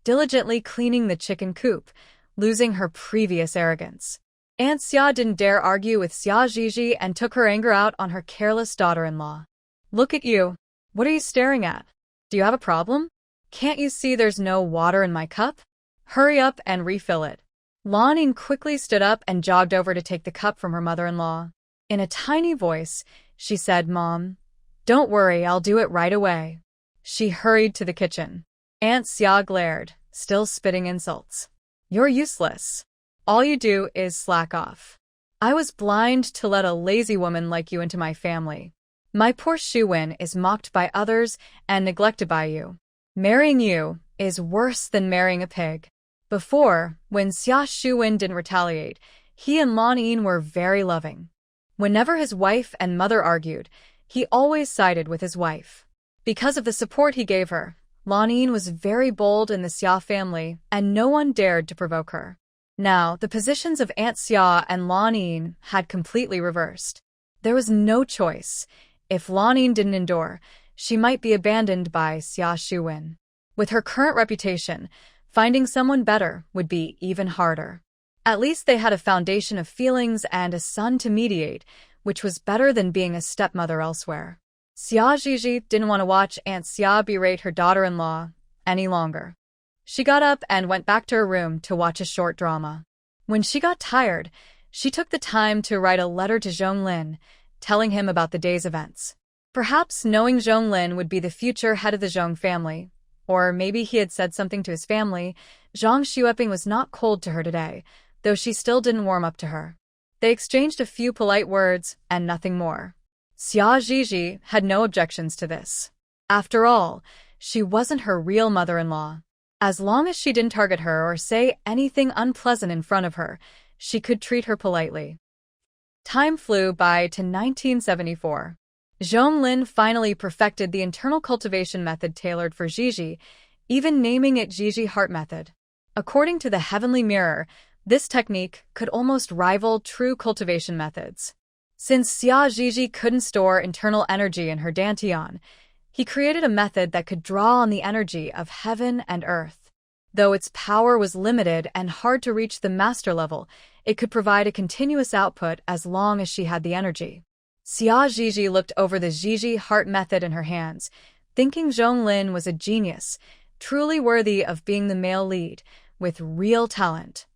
diligently cleaning the chicken coop, losing her previous arrogance. Aunt Xia didn't dare argue with Xia Zhiji and took her anger out on her careless daughter-in-law. Look at you. What are you staring at? Do you have a problem? Can't you see there's no water in my cup? Hurry up and refill it. Lan Yin quickly stood up and jogged over to take the cup from her mother-in-law. In a tiny voice, she said, Mom, don't worry, I'll do it right away. She hurried to the kitchen. Aunt Xia glared, still spitting insults. You're useless. All you do is slack off. I was blind to let a lazy woman like you into my family. My poor Shuwen is mocked by others and neglected by you. Marrying you is worse than marrying a pig. Before, when Xia Shuwen didn't retaliate, he and Lan Yin were very loving. Whenever his wife and mother argued, he always sided with his wife. Because of the support he gave her, Lan Yin was very bold in the Xia family, and no one dared to provoke her. Now, the positions of Aunt Xia and Lan Yin had completely reversed. There was no choice. If Lan Yin didn't endure, she might be abandoned by Xia Shuwen. With her current reputation, finding someone better would be even harder. At least they had a foundation of feelings and a son to mediate, which was better than being a stepmother elsewhere. Xia Zhiji didn't want to watch Aunt Xia berate her daughter-in-law any longer. She got up and went back to her room to watch a short drama. When she got tired, she took the time to write a letter to Zhonglin, telling him about the day's events. Perhaps knowing Zhonglin would be the future head of the Zhong family, or maybe he had said something to his family, Zhang Xueping was not cold to her today, though she still didn't warm up to her. They exchanged a few polite words and nothing more. Xia Zhiji had no objections to this. After all, she wasn't her real mother-in-law. As long as she didn't target her or say anything unpleasant in front of her, she could treat her politely. Time flew by to 1974. Zhonglin finally perfected the internal cultivation method tailored for Zhiji, even naming it Zhiji Heart Method. According to the Heavenly Mirror, this technique could almost rival true cultivation methods. Since Xia Zhiji couldn't store internal energy in her dantian, he created a method that could draw on the energy of heaven and earth. Though its power was limited and hard to reach the master level, it could provide a continuous output as long as she had the energy. Xia Zhiji looked over the Zhiji Heart Method in her hands, thinking Zhonglin was a genius, truly worthy of being the male lead, with real talent.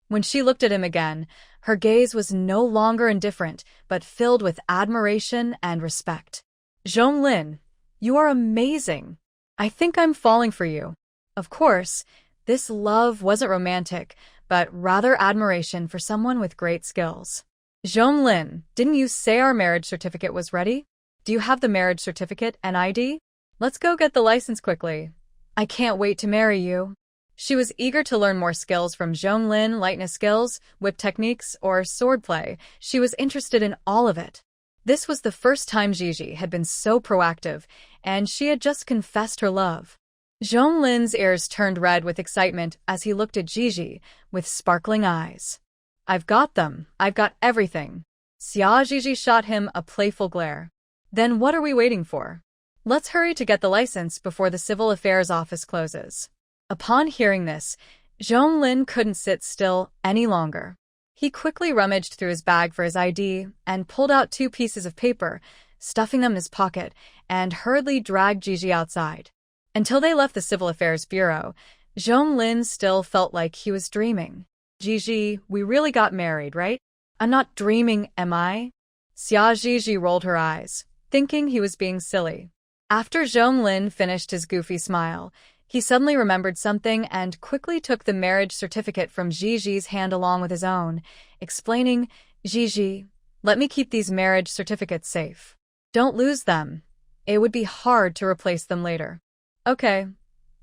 When she looked at him again, her gaze was no longer indifferent, but filled with admiration and respect. Zhonglin, you are amazing. I think I'm falling for you. Of course, this love wasn't romantic, but rather admiration for someone with great skills. Zhonglin, didn't you say our marriage certificate was ready? Do you have the marriage certificate and ID? Let's go get the license quickly. I can't wait to marry you. She was eager to learn more skills from Zhonglin, lightness skills, whip techniques, or swordplay. She was interested in all of it. This was the first time Gigi had been so proactive, and she had just confessed her love. Zhonglin's ears turned red with excitement as he looked at Gigi with sparkling eyes. I've got them. I've got everything. Xia Gigi shot him a playful glare. Then what are we waiting for? Let's hurry to get the license before the civil affairs office closes. Upon hearing this, Zhonglin couldn't sit still any longer. He quickly rummaged through his bag for his ID and pulled out 2 pieces of paper, stuffing them in his pocket, and hurriedly dragged Gigi outside. Until they left the Civil Affairs Bureau, Zhonglin still felt like he was dreaming. Gigi, we really got married, right? I'm not dreaming, am I? Xia Gigi rolled her eyes, thinking he was being silly. After Zhonglin finished his goofy smile, he suddenly remembered something and quickly took the marriage certificate from Gigi's hand along with his own, explaining, Gigi, let me keep these marriage certificates safe. Don't lose them. It would be hard to replace them later. Okay,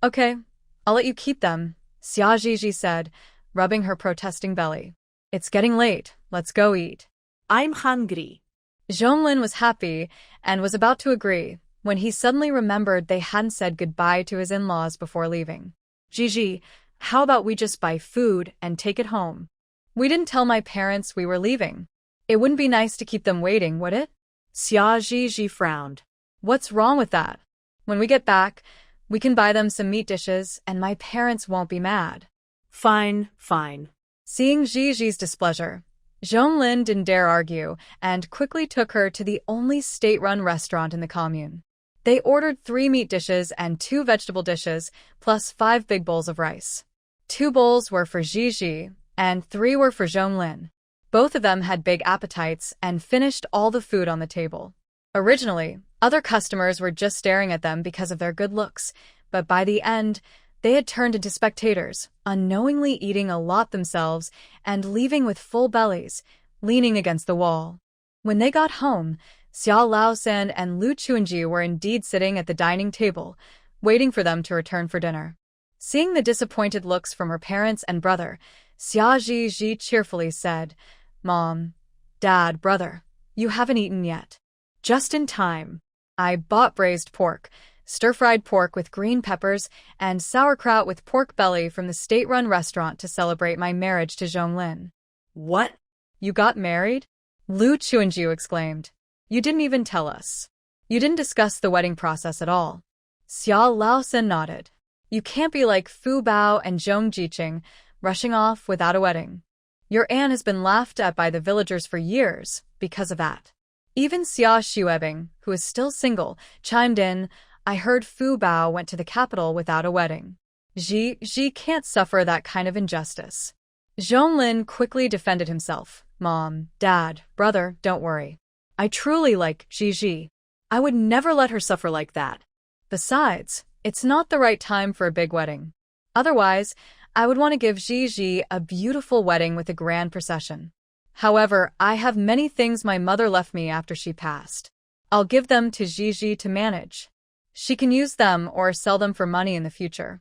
I'll let you keep them, Xia Gigi said, rubbing her protesting belly. It's getting late, let's go eat. I'm hungry. Zhonglin was happy and was about to agree, when he suddenly remembered they hadn't said goodbye to his in-laws before leaving. Gigi, how about we just buy food and take it home? We didn't tell my parents we were leaving. It wouldn't be nice to keep them waiting, would it? Xia Gigi frowned. What's wrong with that? When we get back, we can buy them some meat dishes and my parents won't be mad. Fine. Seeing Gigi's displeasure, Zhonglin didn't dare argue and quickly took her to the only state-run restaurant in the commune. They ordered 3 meat dishes and 2 vegetable dishes, plus 5 big bowls of rice. 2 bowls were for Gigi, and 3 were for Zhonglin. Both of them had big appetites and finished all the food on the table. Originally, other customers were just staring at them because of their good looks, but by the end, they had turned into spectators, unknowingly eating a lot themselves and leaving with full bellies, leaning against the wall. When they got home, Xia Laosan and Lu Chuanji were indeed sitting at the dining table, waiting for them to return for dinner. Seeing the disappointed looks from her parents and brother, Xia Gigi cheerfully said, Mom, Dad, brother, you haven't eaten yet. Just in time. I bought braised pork, stir-fried pork with green peppers, and sauerkraut with pork belly from the state-run restaurant to celebrate my marriage to Zhonglin. What? You got married? Lu Chuanji exclaimed. You didn't even tell us. You didn't discuss the wedding process at all. Xia Laosan nodded. You can't be like Fu Bao and Zhong Jiqing, rushing off without a wedding. Your aunt has been laughed at by the villagers for years because of that. Even Xia Xuebing, who is still single, chimed in, I heard Fu Bao went to the capital without a wedding. Ji can't suffer that kind of injustice. Zhonglin quickly defended himself. Mom, Dad, brother, don't worry. I truly like Gigi. I would never let her suffer like that. Besides, it's not the right time for a big wedding. Otherwise, I would want to give Gigi a beautiful wedding with a grand procession. However, I have many things my mother left me after she passed. I'll give them to Gigi to manage. She can use them or sell them for money in the future.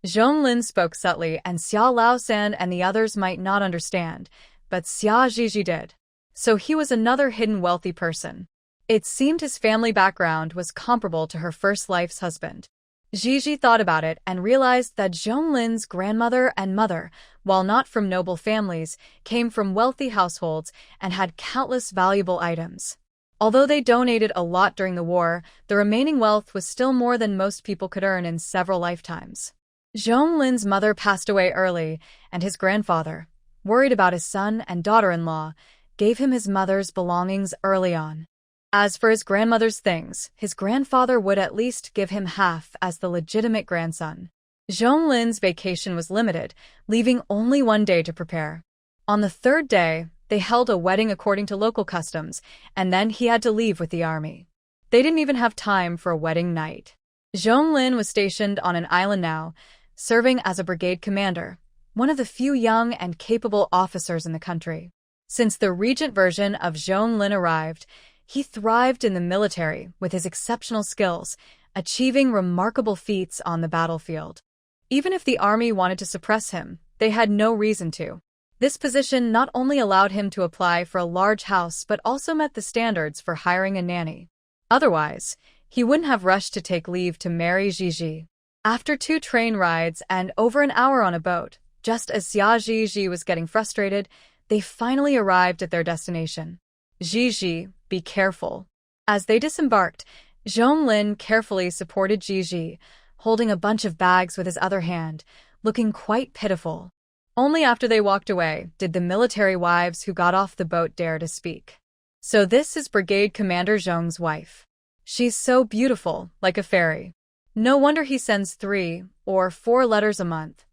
Zhonglin spoke subtly, and Xia Laosan and the others might not understand, but Xia Gigi did. So he was another hidden wealthy person. It seemed his family background was comparable to her first life's husband. Gigi thought about it and realized that Zhonglin's grandmother and mother, while not from noble families, came from wealthy households and had countless valuable items. Although they donated a lot during the war, the remaining wealth was still more than most people could earn in several lifetimes. Zhonglin's mother passed away early, and his grandfather, worried about his son and daughter-in-law, gave him his mother's belongings early on. As for his grandmother's things, his grandfather would at least give him half as the legitimate grandson. Zhonglin's vacation was limited, leaving only one day to prepare. On the third day, they held a wedding according to local customs, and then he had to leave with the army. They didn't even have time for a wedding night. Zhonglin was stationed on an island now, serving as a brigade commander, one of the few young and capable officers in the country. Since the regent version of Zhonglin arrived, he thrived in the military with his exceptional skills, achieving remarkable feats on the battlefield. Even if the army wanted to suppress him, they had no reason to. This position not only allowed him to apply for a large house but also met the standards for hiring a nanny. Otherwise, he wouldn't have rushed to take leave to marry Gigi. After 2 train rides and over an hour on a boat, just as Xia Gigi was getting frustrated, they finally arrived at their destination. Gigi, be careful. As they disembarked, Zhonglin carefully supported Gigi, holding a bunch of bags with his other hand, looking quite pitiful. Only after they walked away did the military wives who got off the boat dare to speak. So this is Brigade Commander Zhong's wife. She's so beautiful, like a fairy. No wonder he sends 3 or 4 letters a month.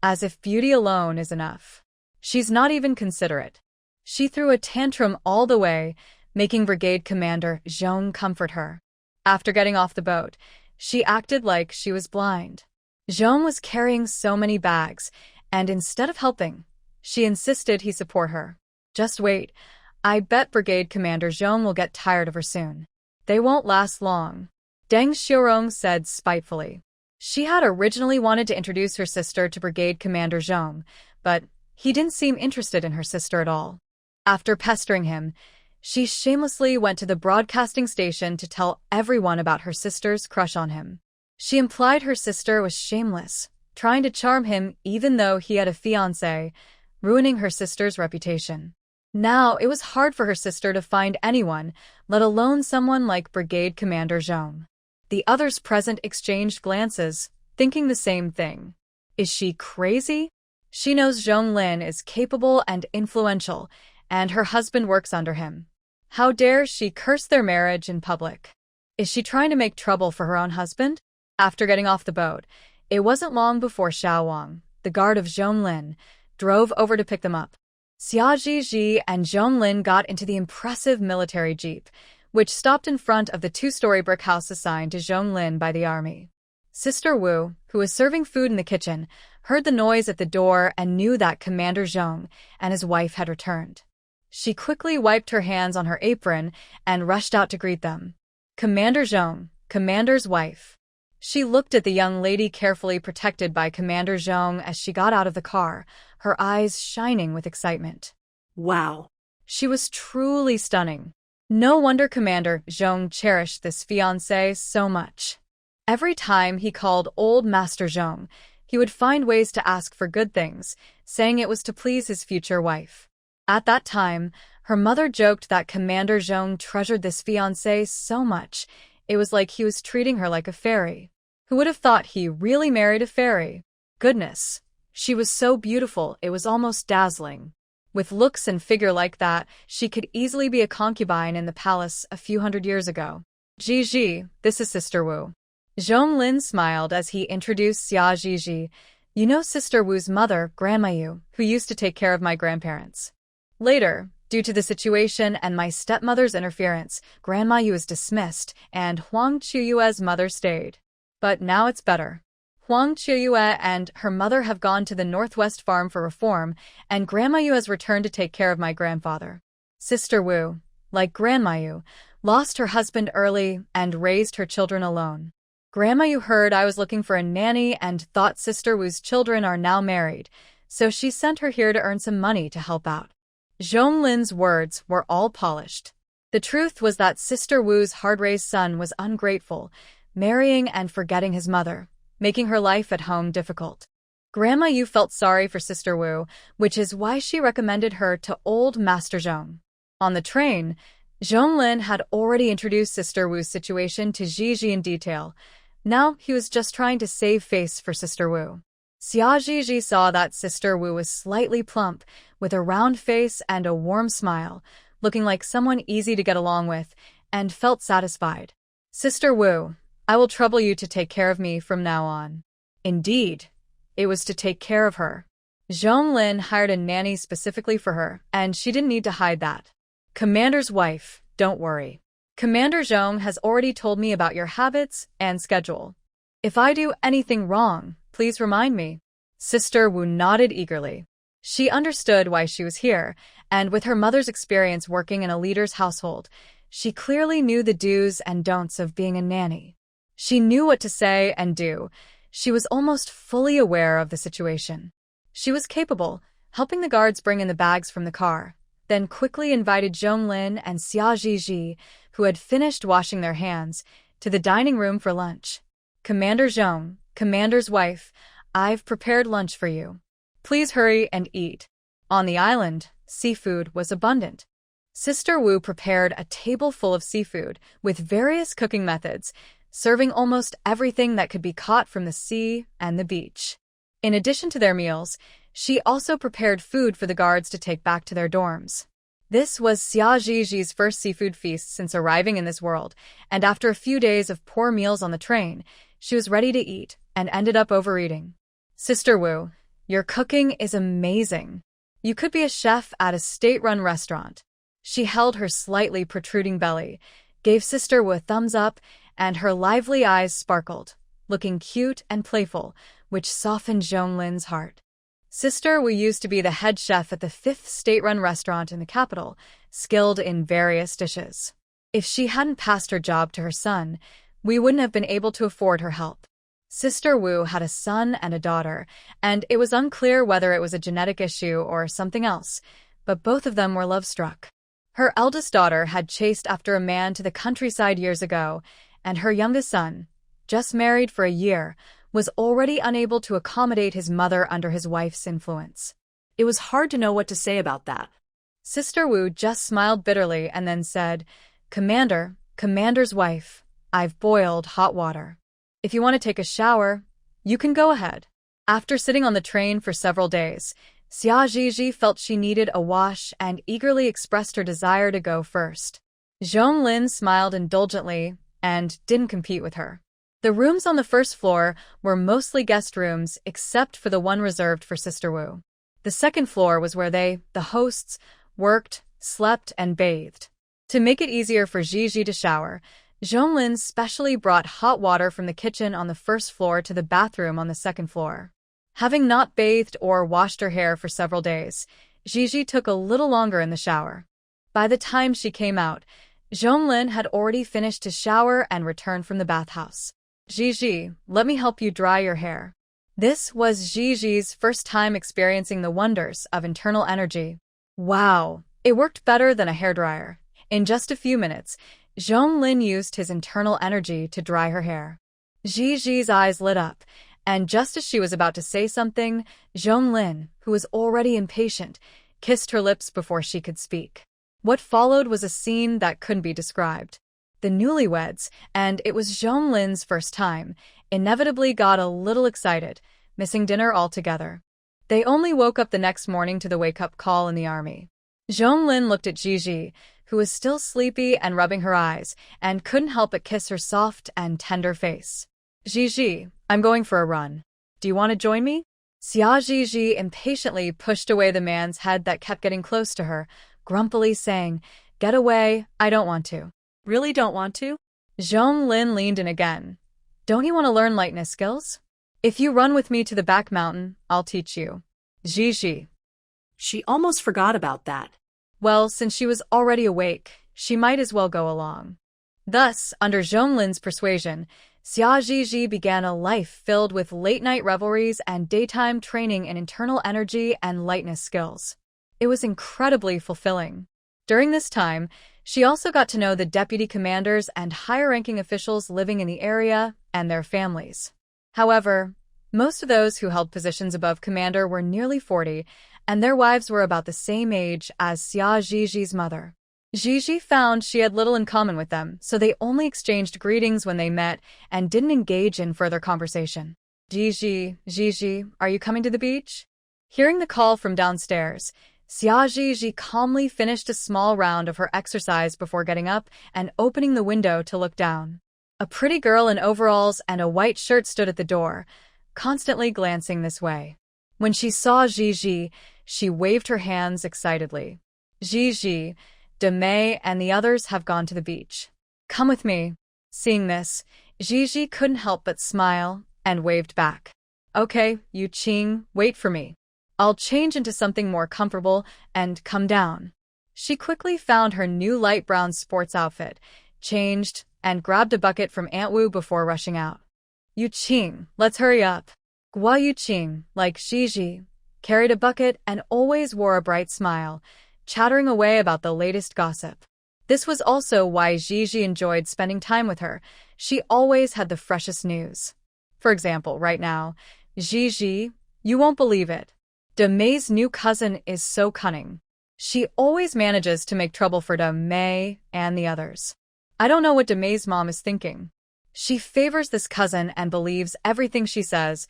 As if beauty alone is enough. She's not even considerate. She threw a tantrum all the way, making Brigade Commander Zhong comfort her. After getting off the boat, she acted like she was blind. Zhong was carrying so many bags, and instead of helping, she insisted he support her. Just wait, I bet Brigade Commander Zhong will get tired of her soon. They won't last long. Deng Xiaorong said spitefully. She had originally wanted to introduce her sister to Brigade Commander Zhong, but he didn't seem interested in her sister at all. After pestering him, she shamelessly went to the broadcasting station to tell everyone about her sister's crush on him. She implied her sister was shameless, trying to charm him even though he had a fiancé, ruining her sister's reputation. Now it was hard for her sister to find anyone, let alone someone like Brigade Commander Zhong. The others present exchanged glances, thinking the same thing. Is she crazy? She knows Zhonglin is capable and influential, and her husband works under him. How dare she curse their marriage in public? Is she trying to make trouble for her own husband? After getting off the boat, it wasn't long before Xiao Wang, the guard of Zhonglin, drove over to pick them up. Xia Zhiji and Zhonglin got into the impressive military jeep, which stopped in front of the 2-story brick house assigned to Zhonglin by the army. Sister Wu, who was serving food in the kitchen, heard the noise at the door and knew that Commander Zhong and his wife had returned. She quickly wiped her hands on her apron and rushed out to greet them. Commander Zhong, Commander's wife. She looked at the young lady carefully protected by Commander Zhong as she got out of the car, her eyes shining with excitement. Wow. She was truly stunning. No wonder Commander Zhong cherished this fiancé so much. Every time he called old Master Zhong, he would find ways to ask for good things, saying it was to please his future wife. At that time, her mother joked that Commander Zhong treasured this fiancé so much, it was like he was treating her like a fairy. Who would have thought he really married a fairy? Goodness, she was so beautiful it was almost dazzling. With looks and figure like that, she could easily be a concubine in the palace a few hundred years ago. Gigi, this is Sister Wu. Zhonglin smiled as he introduced Xia Gigi. You know Sister Wu's mother, Grandma Yu, who used to take care of my grandparents. Later, due to the situation and my stepmother's interference, Grandma Yu was dismissed and Huang Chuyue's mother stayed. But now it's better. Huang Chuyue and her mother have gone to the Northwest Farm for reform, and Grandma Yu has returned to take care of my grandfather. Sister Wu, like Grandma Yu, lost her husband early and raised her children alone. Grandma Yu heard I was looking for a nanny and thought Sister Wu's children are now married, so she sent her here to earn some money to help out. Zhonglin's words were all polished. The truth was that Sister Wu's hard-raised son was ungrateful, marrying and forgetting his mother, making her life at home difficult. Grandma Yu felt sorry for Sister Wu, which is why she recommended her to old Master Zhong. On the train, Zhonglin had already introduced Sister Wu's situation to Gigi in detail. Now he was just trying to save face for Sister Wu. Xia Gigi saw that Sister Wu was slightly plump, with a round face and a warm smile, looking like someone easy to get along with, and felt satisfied. Sister Wu, I will trouble you to take care of me from now on. Indeed, it was to take care of her. Zhonglin hired a nanny specifically for her, and she didn't need to hide that. Commander's wife, don't worry. Commander Zhong has already told me about your habits and schedule. If I do anything wrong, please remind me. Sister Wu nodded eagerly. She understood why she was here, and with her mother's experience working in a leader's household, she clearly knew the do's and don'ts of being a nanny. She knew what to say and do. She was almost fully aware of the situation. She was capable, helping the guards bring in the bags from the car, then quickly invited Zhonglin and Xia Zhizhi, who had finished washing their hands, to the dining room for lunch. Commander Zhong, Commander's wife, I've prepared lunch for you. Please hurry and eat. On the island, seafood was abundant. Sister Wu prepared a table full of seafood with various cooking methods, serving almost everything that could be caught from the sea and the beach. In addition to their meals, she also prepared food for the guards to take back to their dorms. This was Xia Zhizhi's first seafood feast since arriving in this world, and after a few days of poor meals on the train, she was ready to eat and ended up overeating. Sister Wu, your cooking is amazing. You could be a chef at a state-run restaurant. She held her slightly protruding belly, gave Sister Wu a thumbs up, and her lively eyes sparkled, looking cute and playful, which softened Zhonglin's heart. Sister Wu used to be the head chef at the 5th state-run restaurant in the capital, skilled in various dishes. If she hadn't passed her job to her son, we wouldn't have been able to afford her help. Sister Wu had a son and a daughter, and it was unclear whether it was a genetic issue or something else, but both of them were love-struck. Her eldest daughter had chased after a man to the countryside years ago, and her youngest son, just married for a year, was already unable to accommodate his mother under his wife's influence. It was hard to know what to say about that. Sister Wu just smiled bitterly and then said, Commander's wife, I've boiled hot water. If you want to take a shower, you can go ahead. After sitting on the train for several days, Xia Zhizhi felt she needed a wash and eagerly expressed her desire to go first. Zhonglin smiled indulgently and didn't compete with her. The rooms on the first floor were mostly guest rooms except for the one reserved for Sister Wu. The second floor was where they, the hosts, worked, slept, and bathed. To make it easier for Zhizhi to shower, Zhonglin specially brought hot water from the kitchen on the first floor to the bathroom on the second floor. Having not bathed or washed her hair for several days, Zhizhi took a little longer in the shower. By the time she came out, Zhonglin had already finished his shower and returned from the bathhouse. Zhizhi, let me help you dry your hair. This was Zhizhi's first time experiencing the wonders of internal energy. Wow, it worked better than a hairdryer. In just a few minutes, Zhonglin used his internal energy to dry her hair. Zhizhi's eyes lit up, and just as she was about to say something, Zhonglin, who was already impatient, kissed her lips before she could speak. What followed was a scene that couldn't be described. The newlyweds, and it was Zhonglin's first time, inevitably got a little excited, missing dinner altogether. They only woke up the next morning to the wake-up call in the army. Zhonglin looked at Zhizhi, who was still sleepy and rubbing her eyes, and couldn't help but kiss her soft and tender face. Zhizhi, I'm going for a run. Do you want to join me? Xia Zhizhi impatiently pushed away the man's head that kept getting close to her, grumpily saying, Get away, I don't want to. Really don't want to? Zhonglin leaned in again. Don't you want to learn lightness skills? If you run with me to the back mountain, I'll teach you. Zhizhi. She almost forgot about that. Well, since she was already awake, she might as well go along. Thus, under Zhonglin's persuasion, Xia Zhizhi began a life filled with late-night revelries and daytime training in internal energy and lightness skills. It was incredibly fulfilling. During this time, she also got to know the deputy commanders and higher-ranking officials living in the area and their families. However, most of those who held positions above commander were nearly 40, and their wives were about the same age as Xia Zhizhi's mother. Zhizhi found she had little in common with them, so they only exchanged greetings when they met and didn't engage in further conversation. Zhizhi, are you coming to the beach? Hearing the call from downstairs, Xia Zhizhi calmly finished a small round of her exercise before getting up and opening the window to look down. A pretty girl in overalls and a white shirt stood at the door, constantly glancing this way. When she saw Zhizhi, she waved her hands excitedly. Zhizhi, Demei, and the others have gone to the beach. Come with me. Seeing this, Zhizhi couldn't help but smile and waved back. Okay, Yu Qing, wait for me. I'll change into something more comfortable and come down. She quickly found her new light brown sports outfit, changed, and grabbed a bucket from Aunt Wu before rushing out. Yu Qing, let's hurry up. Gua Yu Qing, like Zhizhi, carried a bucket and always wore a bright smile, chattering away about the latest gossip. This was also why Zhizhi enjoyed spending time with her. She always had the freshest news. For example, right now, Zhizhi, you won't believe it. Demei's new cousin is so cunning. She always manages to make trouble for Demei and the others. I don't know what Demei's mom is thinking. She favors this cousin and believes everything she says,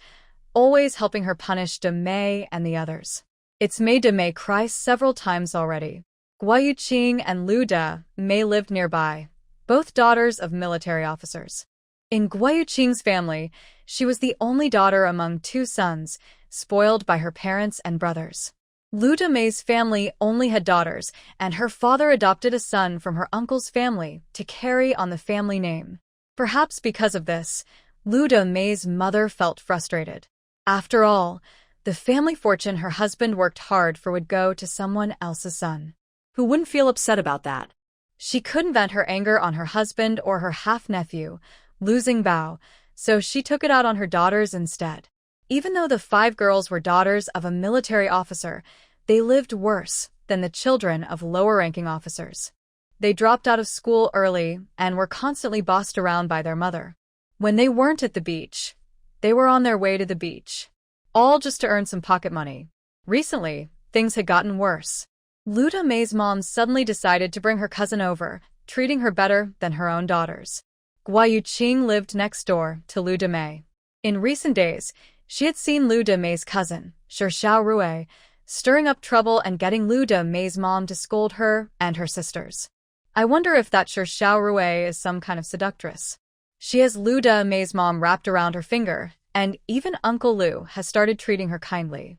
always helping her punish Demei and the others. It's made Demei cry several times already. Gua Yuqing and Lu Demei lived nearby, both daughters of military officers. In Gua Yuqing's family, she was the only daughter among two sons, spoiled by her parents and brothers. Lu Demei's family only had daughters, and her father adopted a son from her uncle's family to carry on the family name. Perhaps because of this, Lu Demei's mother felt frustrated. After all, the family fortune her husband worked hard for would go to someone else's son. Who wouldn't feel upset about that? She couldn't vent her anger on her husband or her half-nephew, losing Bao, so she took it out on her daughters instead. Even though the 5 girls were daughters of a military officer, they lived worse than the children of lower-ranking officers. They dropped out of school early and were constantly bossed around by their mother. When they weren't at the beach, they were on their way to the beach, all just to earn some pocket money. Recently, things had gotten worse. Lu Demei's mom suddenly decided to bring her cousin over, treating her better than her own daughters. Gua Yuqing lived next door to Lu Demei. In recent days, she had seen Lu Demei's cousin, Xiao Rui, stirring up trouble and getting Lu Demei's mom to scold her and her sisters. I wonder if that Xiao Rui is some kind of seductress. She has Lu Demei's mom wrapped around her finger, and even Uncle Lu has started treating her kindly.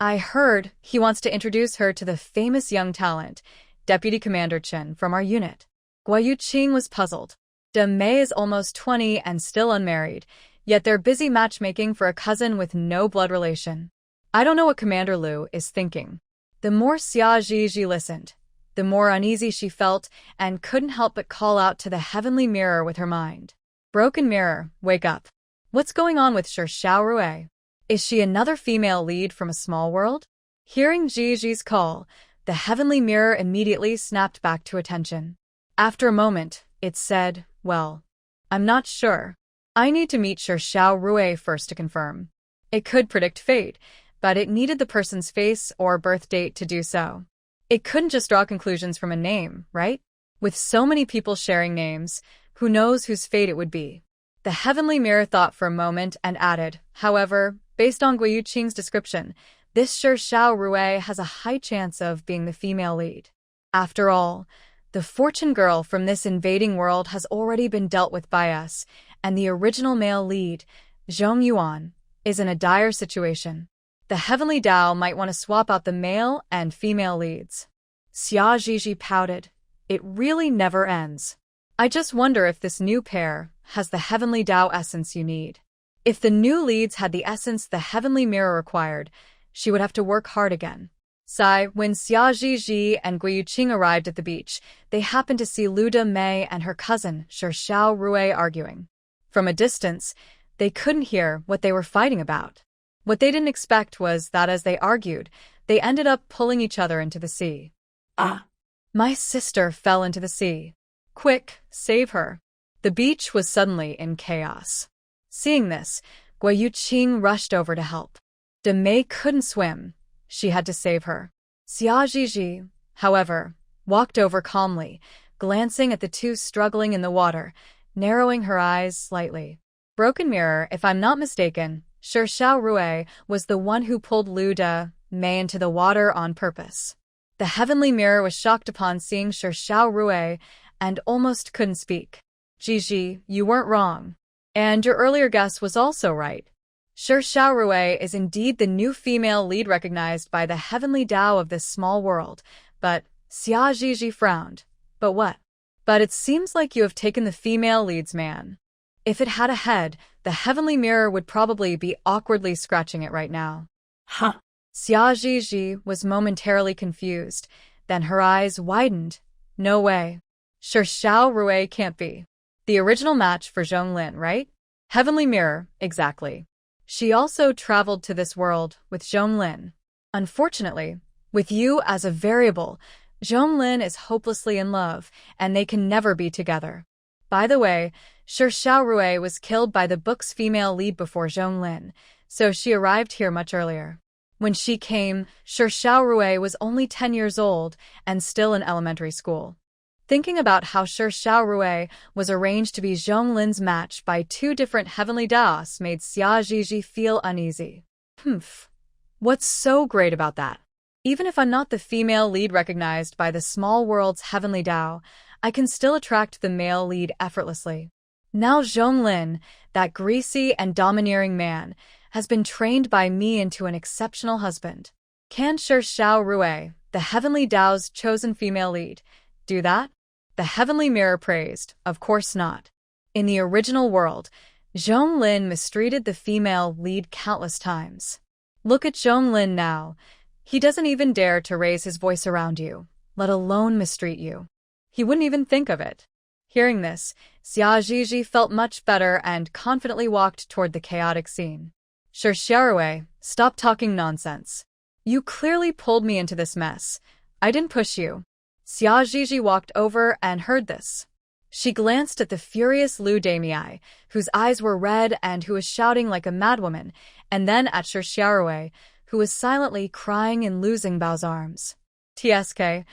I heard he wants to introduce her to the famous young talent, Deputy Commander Chen from our unit. Gua Yuqing was puzzled. Demei is almost 20 and still unmarried, yet they're busy matchmaking for a cousin with no blood relation. I don't know what Commander Lu is thinking. The more Xia Zhizhi listened, the more uneasy she felt and couldn't help but call out to the heavenly mirror with her mind. Broken mirror, wake up. What's going on with Xiao Rui? Is she another female lead from a small world? Hearing Zhizhi's call, the heavenly mirror immediately snapped back to attention. After a moment, it said, well, I'm not sure. I need to meet Xiao Rui first to confirm. It could predict fate, but it needed the person's face or birth date to do so. It couldn't just draw conclusions from a name, right? With so many people sharing names, who knows whose fate it would be? The heavenly mirror thought for a moment and added, however, based on Gua Yuqing's description, this Xiao Rui has a high chance of being the female lead. After all, the fortune girl from this invading world has already been dealt with by us, and the original male lead, Zhong Yuan, is in a dire situation. The heavenly Tao might want to swap out the male and female leads. Xia Zhizhi pouted. It really never ends. I just wonder if this new pair has the heavenly Tao essence you need. If the new leads had the essence the heavenly mirror required, she would have to work hard again. When Xia Zhizhi and Gua Yuqing arrived at the beach, they happened to see Lu Demei and her cousin Xiao Rui arguing. From a distance, they couldn't hear what they were fighting about. What they didn't expect was that as they argued, they ended up pulling each other into the sea. Ah! My sister fell into the sea. Quick, save her. The beach was suddenly in chaos. Seeing this, Gua Yuqing rushed over to help. Demei couldn't swim. She had to save her. Xia Zhizhi, however, walked over calmly, glancing at the two struggling in the water, narrowing her eyes slightly. Broken mirror, if I'm not mistaken, Xiao Rui was the one who pulled Lu Demei into the water on purpose. The heavenly mirror was shocked upon seeing Shi Xiaorui and almost couldn't speak. Gigi, you weren't wrong. And your earlier guess was also right. Shi Xiaorui is indeed the new female lead recognized by the heavenly Tao of this small world, but Xia Gigi frowned. But what? But it seems like you have taken the female lead's man. If it had a head, the heavenly mirror would probably be awkwardly scratching it right now. Huh. Xia Gigi was momentarily confused, then her eyes widened. No way. Shi Xiaorui can't be. The original match for Zhonglin, right? Heavenly mirror, exactly. She also traveled to this world with Zhonglin. Unfortunately, with you as a variable, Zhonglin is hopelessly in love, and they can never be together. By the way, Shi Xiaorui was killed by the book's female lead before Zhonglin, so she arrived here much earlier. When she came, Shi Xiaorui was only 10 years old and still in elementary school. Thinking about how Shi Xiaorui was arranged to be Zhonglin's match by two different heavenly Daos made Xia Gigi feel uneasy. What's so great about that? Even if I'm not the female lead recognized by the small world's heavenly Tao, I can still attract the male lead effortlessly. Now Zhonglin, that greasy and domineering man, has been trained by me into an exceptional husband. Can Shi Xiaorui, the heavenly Tao's chosen female lead, do that? The heavenly mirror praised, of course not. In the original world, Zhonglin mistreated the female lead countless times. Look at Zhonglin now. He doesn't even dare to raise his voice around you, let alone mistreat you. He wouldn't even think of it. Hearing this, Xia Gigi felt much better and confidently walked toward the chaotic scene. Shi Xiaorui, stop talking nonsense. You clearly pulled me into this mess. I didn't push you. Xia Gigi walked over and heard this. She glanced at the furious Lu Damei, whose eyes were red and who was shouting like a madwoman, and then at Shi Xiaorui, who was silently crying in Lu Xingbao's arms. TSK,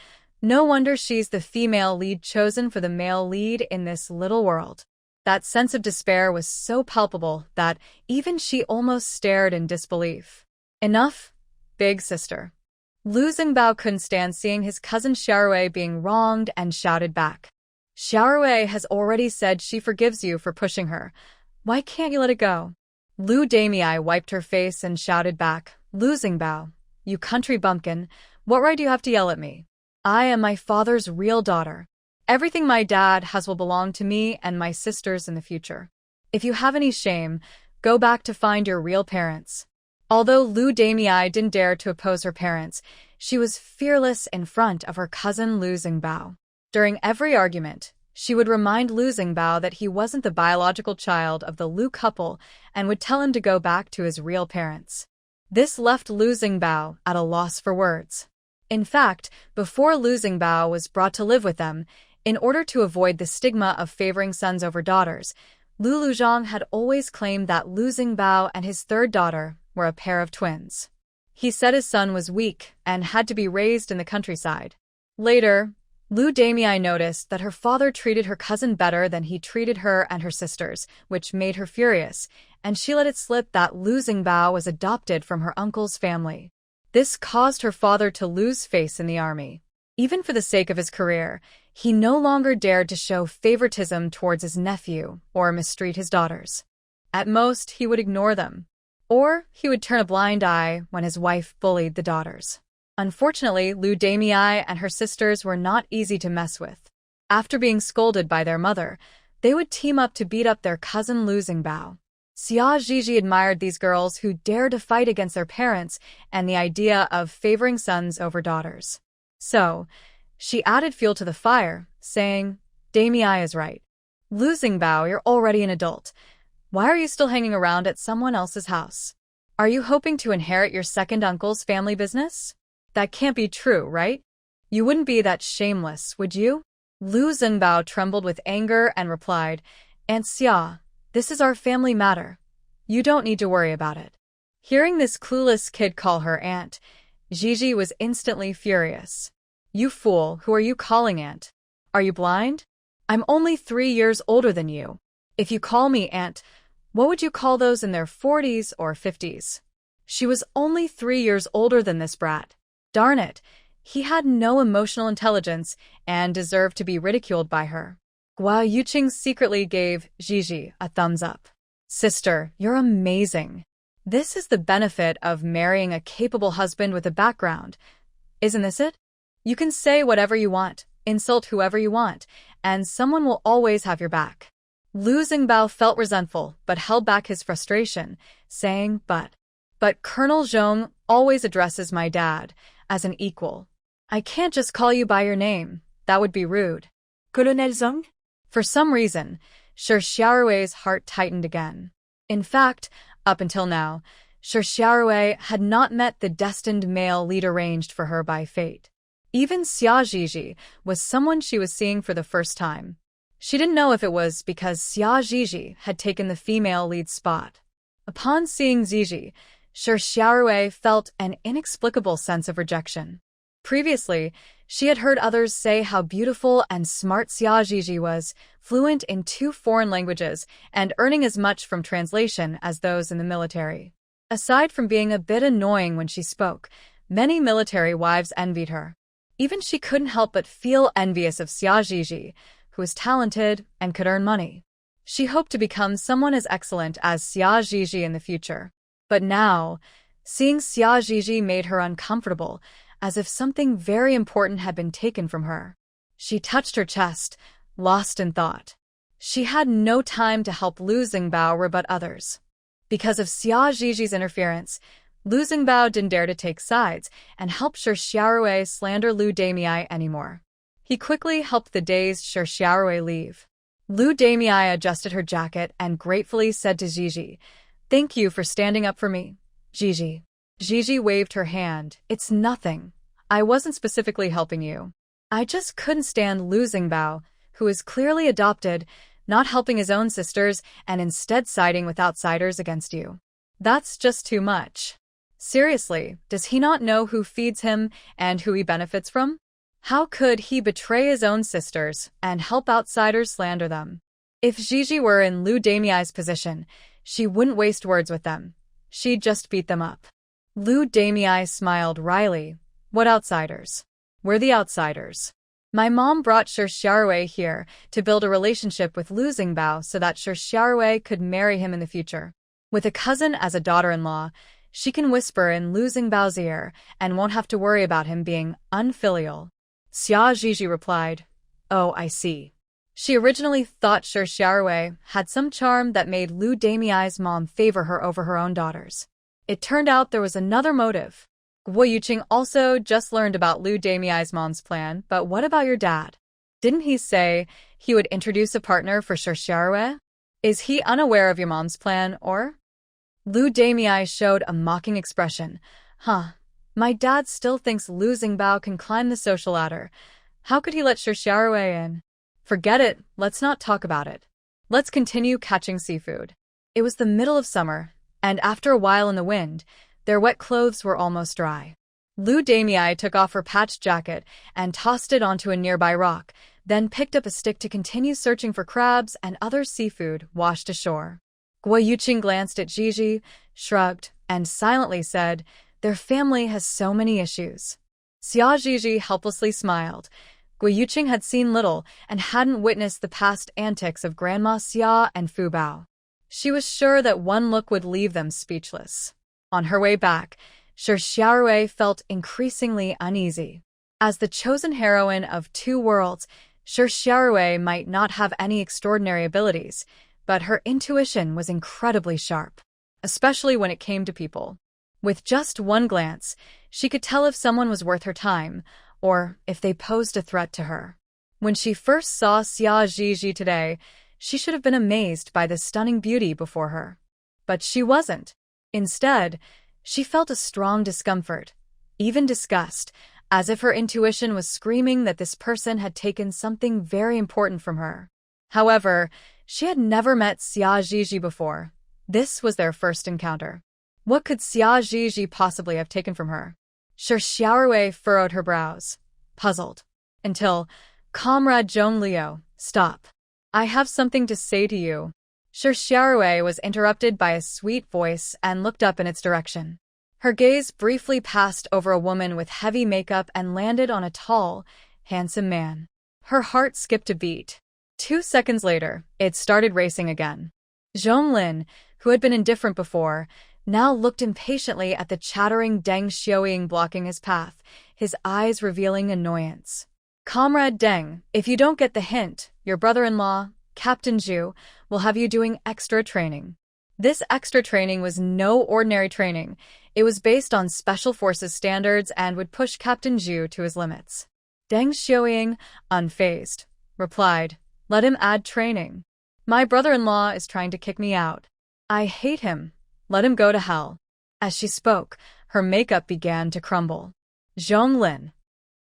no wonder she's the female lead chosen for the male lead in this little world. That sense of despair was so palpable that even she almost stared in disbelief. Enough, big sister. Lu Xingbao couldn't stand seeing his cousin Xiaorui being wronged and shouted back. Xiaorui has already said she forgives you for pushing her. Why can't you let it go? Lu Damei wiped her face and shouted back, Lu Xingbao, you country bumpkin, what right do you have to yell at me? I am my father's real daughter. Everything my dad has will belong to me and my sisters in the future. If you have any shame, go back to find your real parents. Although Lu Damei didn't dare to oppose her parents, she was fearless in front of her cousin Lu Xingbao. During every argument, she would remind Lu Xingbao that he wasn't the biological child of the Lu couple and would tell him to go back to his real parents. This left Lu Xingbao at a loss for words. In fact, before Lu Xingbao was brought to live with them, in order to avoid the stigma of favoring sons over daughters, Lu Luzhang had always claimed that Lu Xingbao and his third daughter were a pair of twins. He said his son was weak and had to be raised in the countryside. Later, Lu Damei noticed that her father treated her cousin better than he treated her and her sisters, which made her furious, and she let it slip that Lu Xingbao was adopted from her uncle's family. This caused her father to lose face in the army. Even for the sake of his career, he no longer dared to show favoritism towards his nephew or mistreat his daughters. At most, he would ignore them. Or he would turn a blind eye when his wife bullied the daughters. Unfortunately, Lu Damei and her sisters were not easy to mess with. After being scolded by their mother, they would team up to beat up their cousin Lu Xingbao. Xia Gigi admired these girls who dared to fight against their parents and the idea of favoring sons over daughters. So, she added fuel to the fire, saying, Damei is right. Lu Xingbao, you're already an adult. Why are you still hanging around at someone else's house? Are you hoping to inherit your second uncle's family business? That can't be true, right? You wouldn't be that shameless, would you? Lu Xingbao trembled with anger and replied, Aunt Xia, this is our family matter. You don't need to worry about it. Hearing this clueless kid call her aunt, Gigi was instantly furious. You fool, who are you calling aunt? Are you blind? I'm only 3 years older than you. If you call me aunt, what would you call those in their 40s or 50s? She was only 3 years older than this brat. Darn it, He had no emotional intelligence and deserved to be ridiculed by her. Guo Yuqing secretly gave Gigi a thumbs up. Sister, you're amazing. This is the benefit of marrying a capable husband with a background. Isn't this it? You can say whatever you want, insult whoever you want, and someone will always have your back. Lu Xingbao felt resentful but held back his frustration, saying, But Colonel Zhong always addresses my dad as an equal. I can't just call you by your name. That would be rude. Colonel Zhong? For some reason, Shi Xiaorui's heart tightened again. In fact, up until now, Shi Xiaorui had not met the destined male lead arranged for her by fate. Even Xia Zhizhi was someone she was seeing for the first time. She didn't know if it was because Xia Zhizhi had taken the female lead spot. Upon seeing Zhizhi, Shi Xiaorui felt an inexplicable sense of rejection. Previously, she had heard others say how beautiful and smart Xia Zhizhi was, fluent in 2 foreign languages and earning as much from translation as those in the military. Aside from being a bit annoying when she spoke, many military wives envied her. Even she couldn't help but feel envious of Xia Zhizhi, who was talented and could earn money. She hoped to become someone as excellent as Xia Zhizhi in the future. But now, seeing Xia Zhizhi made her uncomfortable, as if something very important had been taken from her. She touched her chest, lost in thought. She had no time to help Lu Xingbao rebut others. Because of Xia Zhizhi's interference, Lu Xingbao didn't dare to take sides and help Shi Xiaorui slander Lu Damei anymore. He quickly helped the dazed Shi Xiaorui leave. Lu Damei adjusted her jacket and gratefully said to Gigi, "Thank you for standing up for me, Gigi." Gigi waved her hand. "It's nothing. I wasn't specifically helping you. I just couldn't stand Lu Xingbao, who is clearly adopted, not helping his own sisters and instead siding with outsiders against you. That's just too much. Seriously, does he not know who feeds him and who he benefits from? How could he betray his own sisters and help outsiders slander them?" If Gigi were in Lu Damei's position, she wouldn't waste words with them. She'd just beat them up. Lu Damei smiled wryly. "What outsiders?" "We're the outsiders. My mom brought Shi Xiaorui here to build a relationship with Lu Xingbao so that Shi Xiaorui could marry him in the future. With a cousin as a daughter-in-law, she can whisper in Lu Xingbao's ear and won't have to worry about him being unfilial." Xia Zhizhi replied, "Oh, I see." She originally thought Shi Xiaorui had some charm that made Lu Damei's mom favor her over her own daughters. It turned out there was another motive. Guo Yuqing also just learned about Lu Damei's mom's plan, but what about your dad? Didn't he say he would introduce a partner for Shi Xiaorui? Is he unaware of your mom's plan, or? Lu Damei showed a mocking expression. My dad still thinks Lu Xingbao can climb the social ladder. How could he let Shi Xiaorui in? Forget it, let's not talk about it. Let's continue catching seafood. It was the middle of summer, and after a while in the wind, their wet clothes were almost dry. Lu Damei took off her patched jacket and tossed it onto a nearby rock, then picked up a stick to continue searching for crabs and other seafood washed ashore. Guo Yuqing glanced at Gigi, shrugged, and silently said, "Their family has so many issues." Xia Zhizhi helplessly smiled. Guo Yuqing had seen little and hadn't witnessed the past antics of Grandma Xia and Fu Bao. She was sure that one look would leave them speechless. On her way back, Shi Xiaorui felt increasingly uneasy. As the chosen heroine of 2 worlds, Shi Xiaorui might not have any extraordinary abilities, but her intuition was incredibly sharp, especially when it came to people. With just one glance, she could tell if someone was worth her time, or if they posed a threat to her. When she first saw Xia Zhizhi today, she should have been amazed by the stunning beauty before her. But she wasn't. Instead, she felt a strong discomfort, even disgust, as if her intuition was screaming that this person had taken something very important from her. However, she had never met Xia Zhizhi before. This was their first encounter. What could Xia Zhizhi possibly have taken from her? Shi Xiaorui furrowed her brows, puzzled, until, "Comrade Zhong Liu, stop. I have something to say to you." Shi Xiaorui was interrupted by a sweet voice and looked up in its direction. Her gaze briefly passed over a woman with heavy makeup and landed on a tall, handsome man. Her heart skipped a beat. 2 seconds later, it started racing again. Zhonglin, who had been indifferent before, now looked impatiently at the chattering Deng Xiaoying blocking his path, his eyes revealing annoyance. "Comrade Deng, if you don't get the hint, your brother-in-law, Captain Zhu, will have you doing extra training." This extra training was no ordinary training. It was based on Special Forces standards and would push Captain Zhu to his limits. Deng Xiaoying, unfazed, replied, "Let him add training. My brother-in-law is trying to kick me out. I hate him. Let him go to hell." As she spoke, her makeup began to crumble. Zhonglin.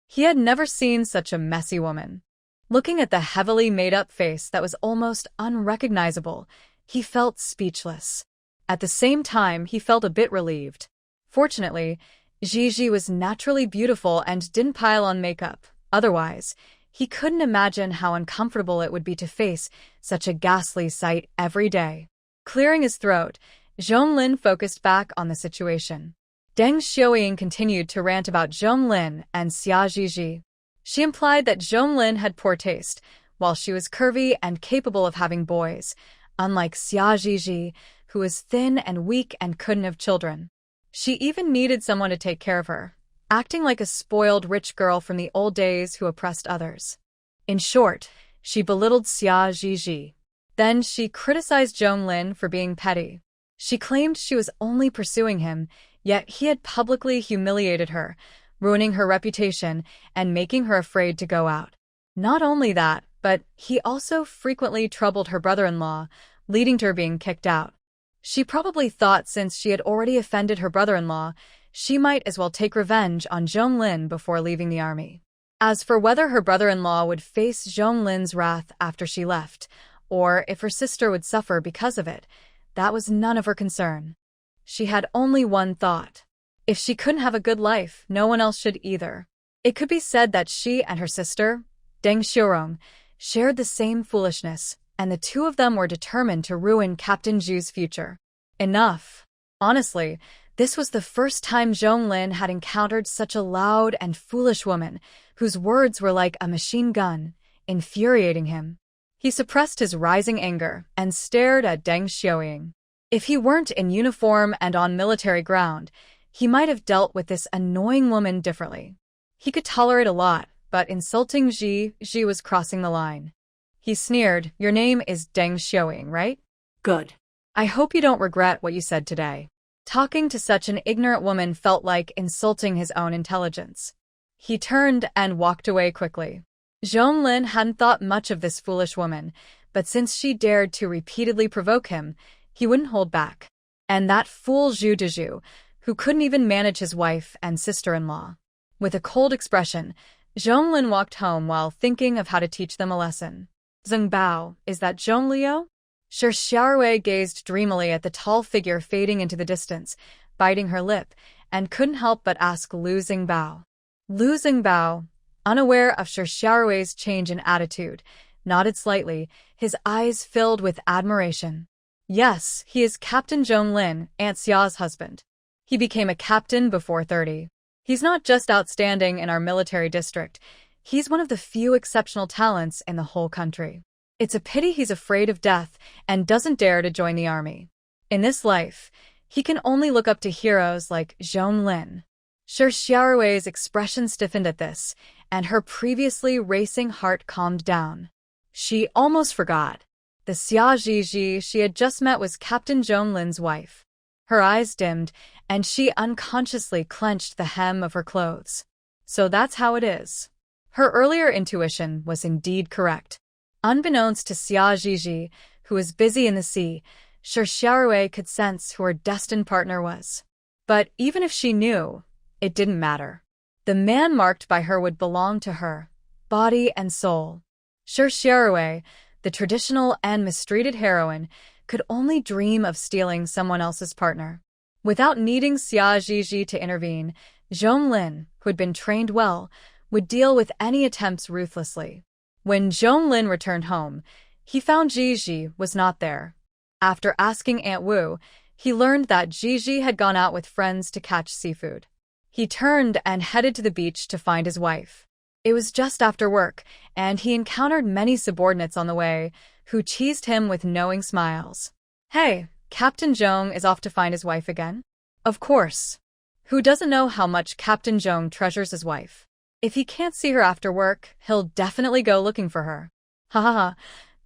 He had never seen such a messy woman. Looking at the heavily made-up face that was almost unrecognizable, he felt speechless. At the same time, he felt a bit relieved. Fortunately, Gigi was naturally beautiful and didn't pile on makeup. Otherwise, he couldn't imagine how uncomfortable it would be to face such a ghastly sight every day. Clearing his throat, Zhonglin focused back on the situation. Deng Xiaoying continued to rant about Zhonglin and Xia Zhizhi. She implied that Zhonglin had poor taste, while she was curvy and capable of having boys, unlike Xia Zhizhi, who was thin and weak and couldn't have children. She even needed someone to take care of her, acting like a spoiled rich girl from the old days who oppressed others. In short, she belittled Xia Zhizhi. Then she criticized Zhonglin for being petty. She claimed she was only pursuing him, yet he had publicly humiliated her, ruining her reputation and making her afraid to go out. Not only that, but he also frequently troubled her brother-in-law, leading to her being kicked out. She probably thought since she had already offended her brother-in-law, she might as well take revenge on Zhonglin before leaving the army. As for whether her brother-in-law would face Zhonglin's wrath after she left, or if her sister would suffer because of it, that was none of her concern. She had only one thought. If she couldn't have a good life, no one else should either. It could be said that she and her sister, Deng Xiaorong, shared the same foolishness, and the two of them were determined to ruin Captain Zhu's future. Enough. Honestly, this was the first time Zhonglin had encountered such a loud and foolish woman, whose words were like a machine gun, infuriating him. He suppressed his rising anger and stared at Deng Xiaoying. If he weren't in uniform and on military ground, he might have dealt with this annoying woman differently. He could tolerate a lot, but insulting Xi was crossing the line. He sneered, "Your name is Deng Xiaoying, right? Good. I hope you don't regret what you said today." Talking to such an ignorant woman felt like insulting his own intelligence. He turned and walked away quickly. Zhonglin hadn't thought much of this foolish woman, but since she dared to repeatedly provoke him, he wouldn't hold back. And that fool Zhu Dezhu, who couldn't even manage his wife and sister-in-law. With a cold expression, Zhonglin walked home while thinking of how to teach them a lesson. "Zheng Bao, is that Zhong Liu?" Xiaorui gazed dreamily at the tall figure fading into the distance, biting her lip, and couldn't help but ask Lu Xingbao. Lu Xingbao, unaware of Xiaorui's change in attitude, nodded slightly, his eyes filled with admiration. "Yes, he is Captain Zhonglin, Aunt Xia's husband. He became a captain before 30. He's not just outstanding in our military district, he's one of the few exceptional talents in the whole country. It's a pity he's afraid of death and doesn't dare to join the army. In this life, he can only look up to heroes like Zhonglin." Xiaorui's expression stiffened at this, and her previously racing heart calmed down. She almost forgot. The Xia Zhizhi she had just met was Captain Zhonglin's wife. Her eyes dimmed, and she unconsciously clenched the hem of her clothes. So that's how it is. Her earlier intuition was indeed correct. Unbeknownst to Xia Zhizhi, who was busy in the sea, Xiaorui could sense who her destined partner was. But even if she knew, it didn't matter. The man marked by her would belong to her, body and soul. Xiaorui, the traditional and mistreated heroine, could only dream of stealing someone else's partner. Without needing Xia Zhizhi to intervene, Zhonglin, who had been trained well, would deal with any attempts ruthlessly. When Zhonglin returned home, he found Zhizhi was not there. After asking Aunt Wu, he learned that Gigi had gone out with friends to catch seafood. He turned and headed to the beach to find his wife. It was just after work, and he encountered many subordinates on the way, who teased him with knowing smiles. Hey, Captain Zhong is off to find his wife again? Of course. Who doesn't know how much Captain Zhong treasures his wife? If he can't see her after work, he'll definitely go looking for her. Ha ha ha.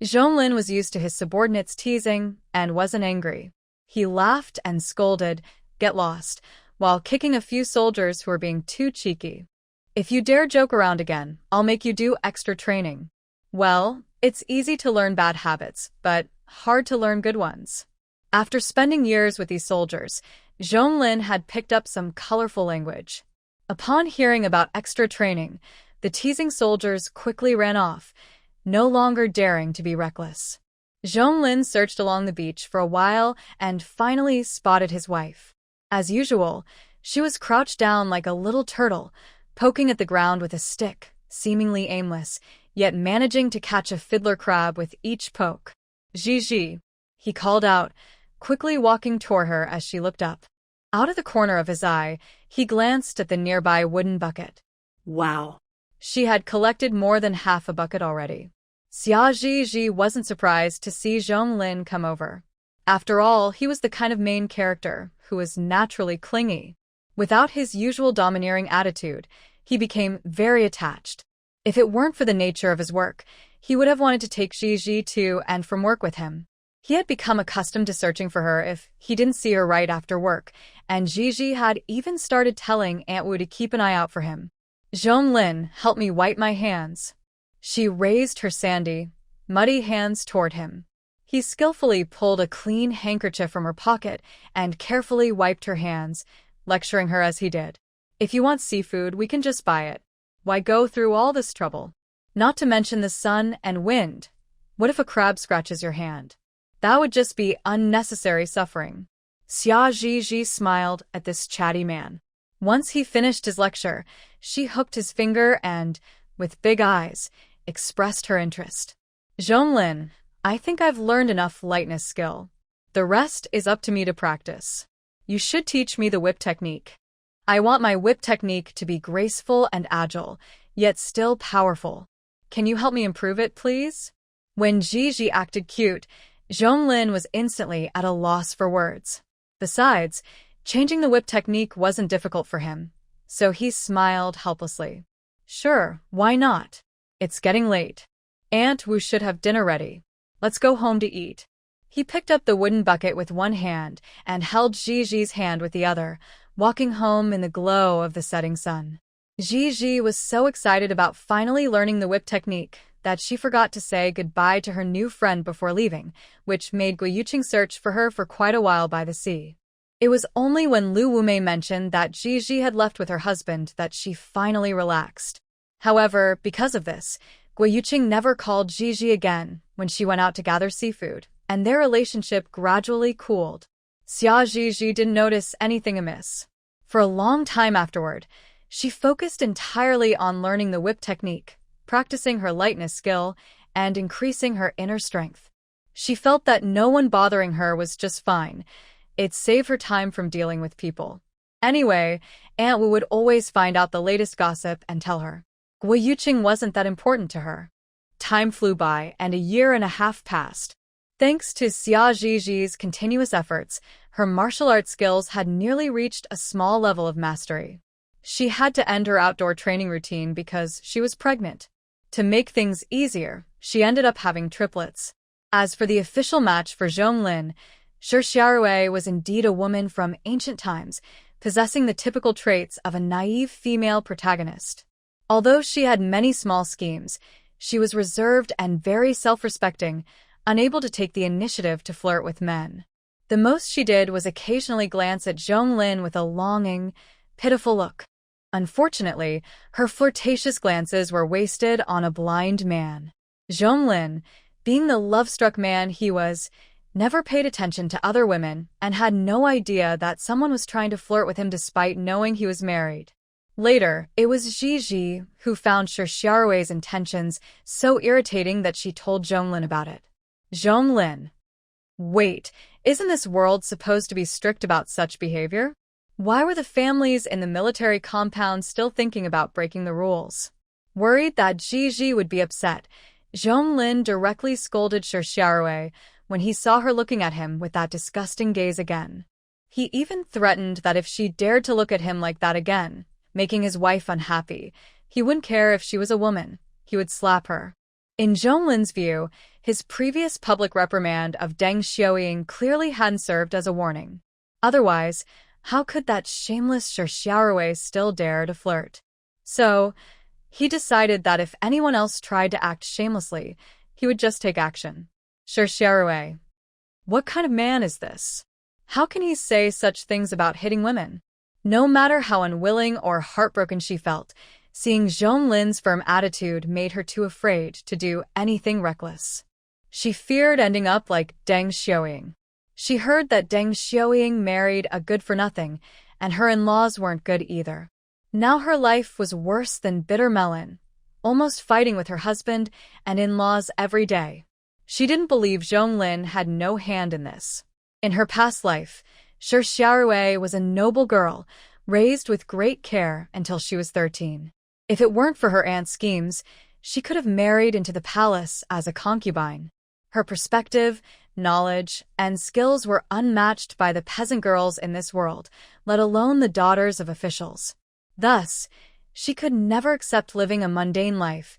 Zhonglin was used to his subordinates teasing and wasn't angry. He laughed and scolded, "Get lost," while kicking a few soldiers who were being too cheeky. If you dare joke around again, I'll make you do extra training. Well, it's easy to learn bad habits, but hard to learn good ones. After spending years with these soldiers, Zhonglin had picked up some colorful language. Upon hearing about extra training, the teasing soldiers quickly ran off, no longer daring to be reckless. Zhonglin searched along the beach for a while and finally spotted his wife. As usual, she was crouched down like a little turtle, poking at the ground with a stick, seemingly aimless, yet managing to catch a fiddler crab with each poke. "Gigi," he called out, quickly walking toward her as she looked up. Out of the corner of his eye, he glanced at the nearby wooden bucket. Wow. She had collected more than half a bucket already. Xia Zhiji wasn't surprised to see Zhonglin come over. After all, he was the kind of main character who was naturally clingy. Without his usual domineering attitude, he became very attached. If it weren't for the nature of his work, he would have wanted to take Zhiji to and from work with him. He had become accustomed to searching for her if he didn't see her right after work, and Gigi had even started telling Aunt Wu to keep an eye out for him. "Zhonglin, help me wipe my hands." She raised her sandy, muddy hands toward him. He skillfully pulled a clean handkerchief from her pocket and carefully wiped her hands, lecturing her as he did. "If you want seafood, we can just buy it. Why go through all this trouble? Not to mention the sun and wind. What if a crab scratches your hand? That would just be unnecessary suffering." Xia Zhiji smiled at this chatty man. Once he finished his lecture, she hooked his finger and, with big eyes, expressed her interest. "Zhonglin, I think I've learned enough lightness skill. The rest is up to me to practice. You should teach me the whip technique. I want my whip technique to be graceful and agile, yet still powerful. Can you help me improve it, please?" When Gigi acted cute, Zhonglin was instantly at a loss for words. Besides, changing the whip technique wasn't difficult for him, so he smiled helplessly. "Sure, why not? It's getting late. Aunt Wu should have dinner ready. Let's go home to eat." He picked up the wooden bucket with one hand and held Gigi's hand with the other, walking home in the glow of the setting sun. Gigi was so excited about finally learning the whip technique that she forgot to say goodbye to her new friend before leaving, which made Guiyuqing search for her for quite a while by the sea. It was only when Lu Wumei mentioned that Gigi had left with her husband that she finally relaxed. However, because of this, Guiyuqing never called Gigi again when she went out to gather seafood, and their relationship gradually cooled. Xia Zhiji didn't notice anything amiss. For a long time afterward, she focused entirely on learning the whip technique, practicing her lightness skill, and increasing her inner strength. She felt that no one bothering her was just fine. It saved her time from dealing with people. Anyway, Aunt Wu would always find out the latest gossip and tell her. Guiyuqing wasn't that important to her. Time flew by, and a year and a half passed. Thanks to Xia Zhiji's continuous efforts, her martial arts skills had nearly reached a small level of mastery. She had to end her outdoor training routine because she was pregnant. To make things easier, she ended up having triplets. As for the official match for Zhonglin, Xiaorui was indeed a woman from ancient times, possessing the typical traits of a naive female protagonist. Although she had many small schemes, she was reserved and very self-respecting, unable to take the initiative to flirt with men. The most she did was occasionally glance at Zhonglin with a longing, pitiful look. Unfortunately, her flirtatious glances were wasted on a blind man. Zhonglin, being the love-struck man he was, never paid attention to other women and had no idea that someone was trying to flirt with him despite knowing he was married. Later, it was Gigi who found Xiaorui's intentions so irritating that she told Zhonglin about it. "Zhonglin, wait, Isn't this world supposed to be strict about such behavior? Why were the families in the military compound still thinking about breaking the rules? Worried that Gigi would be upset, Zhonglin directly scolded Shi Xiaorui when he saw her looking at him with that disgusting gaze again. He even threatened that if she dared to look at him like that again, making his wife unhappy, he wouldn't care if she was a woman, he would slap her. In Zhonglin's view, his previous public reprimand of Deng Xiaoying clearly hadn't served as a warning. Otherwise, how could that shameless Shi Xiaorui still dare to flirt? So, he decided that if anyone else tried to act shamelessly, he would just take action. Shi Xiaorui. What kind of man is this? How can he say such things about hitting women? No matter how unwilling or heartbroken she felt, seeing Zhonglin's firm attitude made her too afraid to do anything reckless. She feared ending up like Deng Xiaoying. She heard that Deng Xiaoying married a good-for-nothing, and her in-laws weren't good either. Now her life was worse than bitter melon, almost fighting with her husband and in-laws every day. She didn't believe Zhonglin had no hand in this. In her past life, Shi Xiaorui was a noble girl, raised with great care until she was 13. If it weren't for her aunt's schemes, she could have married into the palace as a concubine. Her perspective, knowledge, and skills were unmatched by the peasant girls in this world, let alone the daughters of officials. Thus, she could never accept living a mundane life,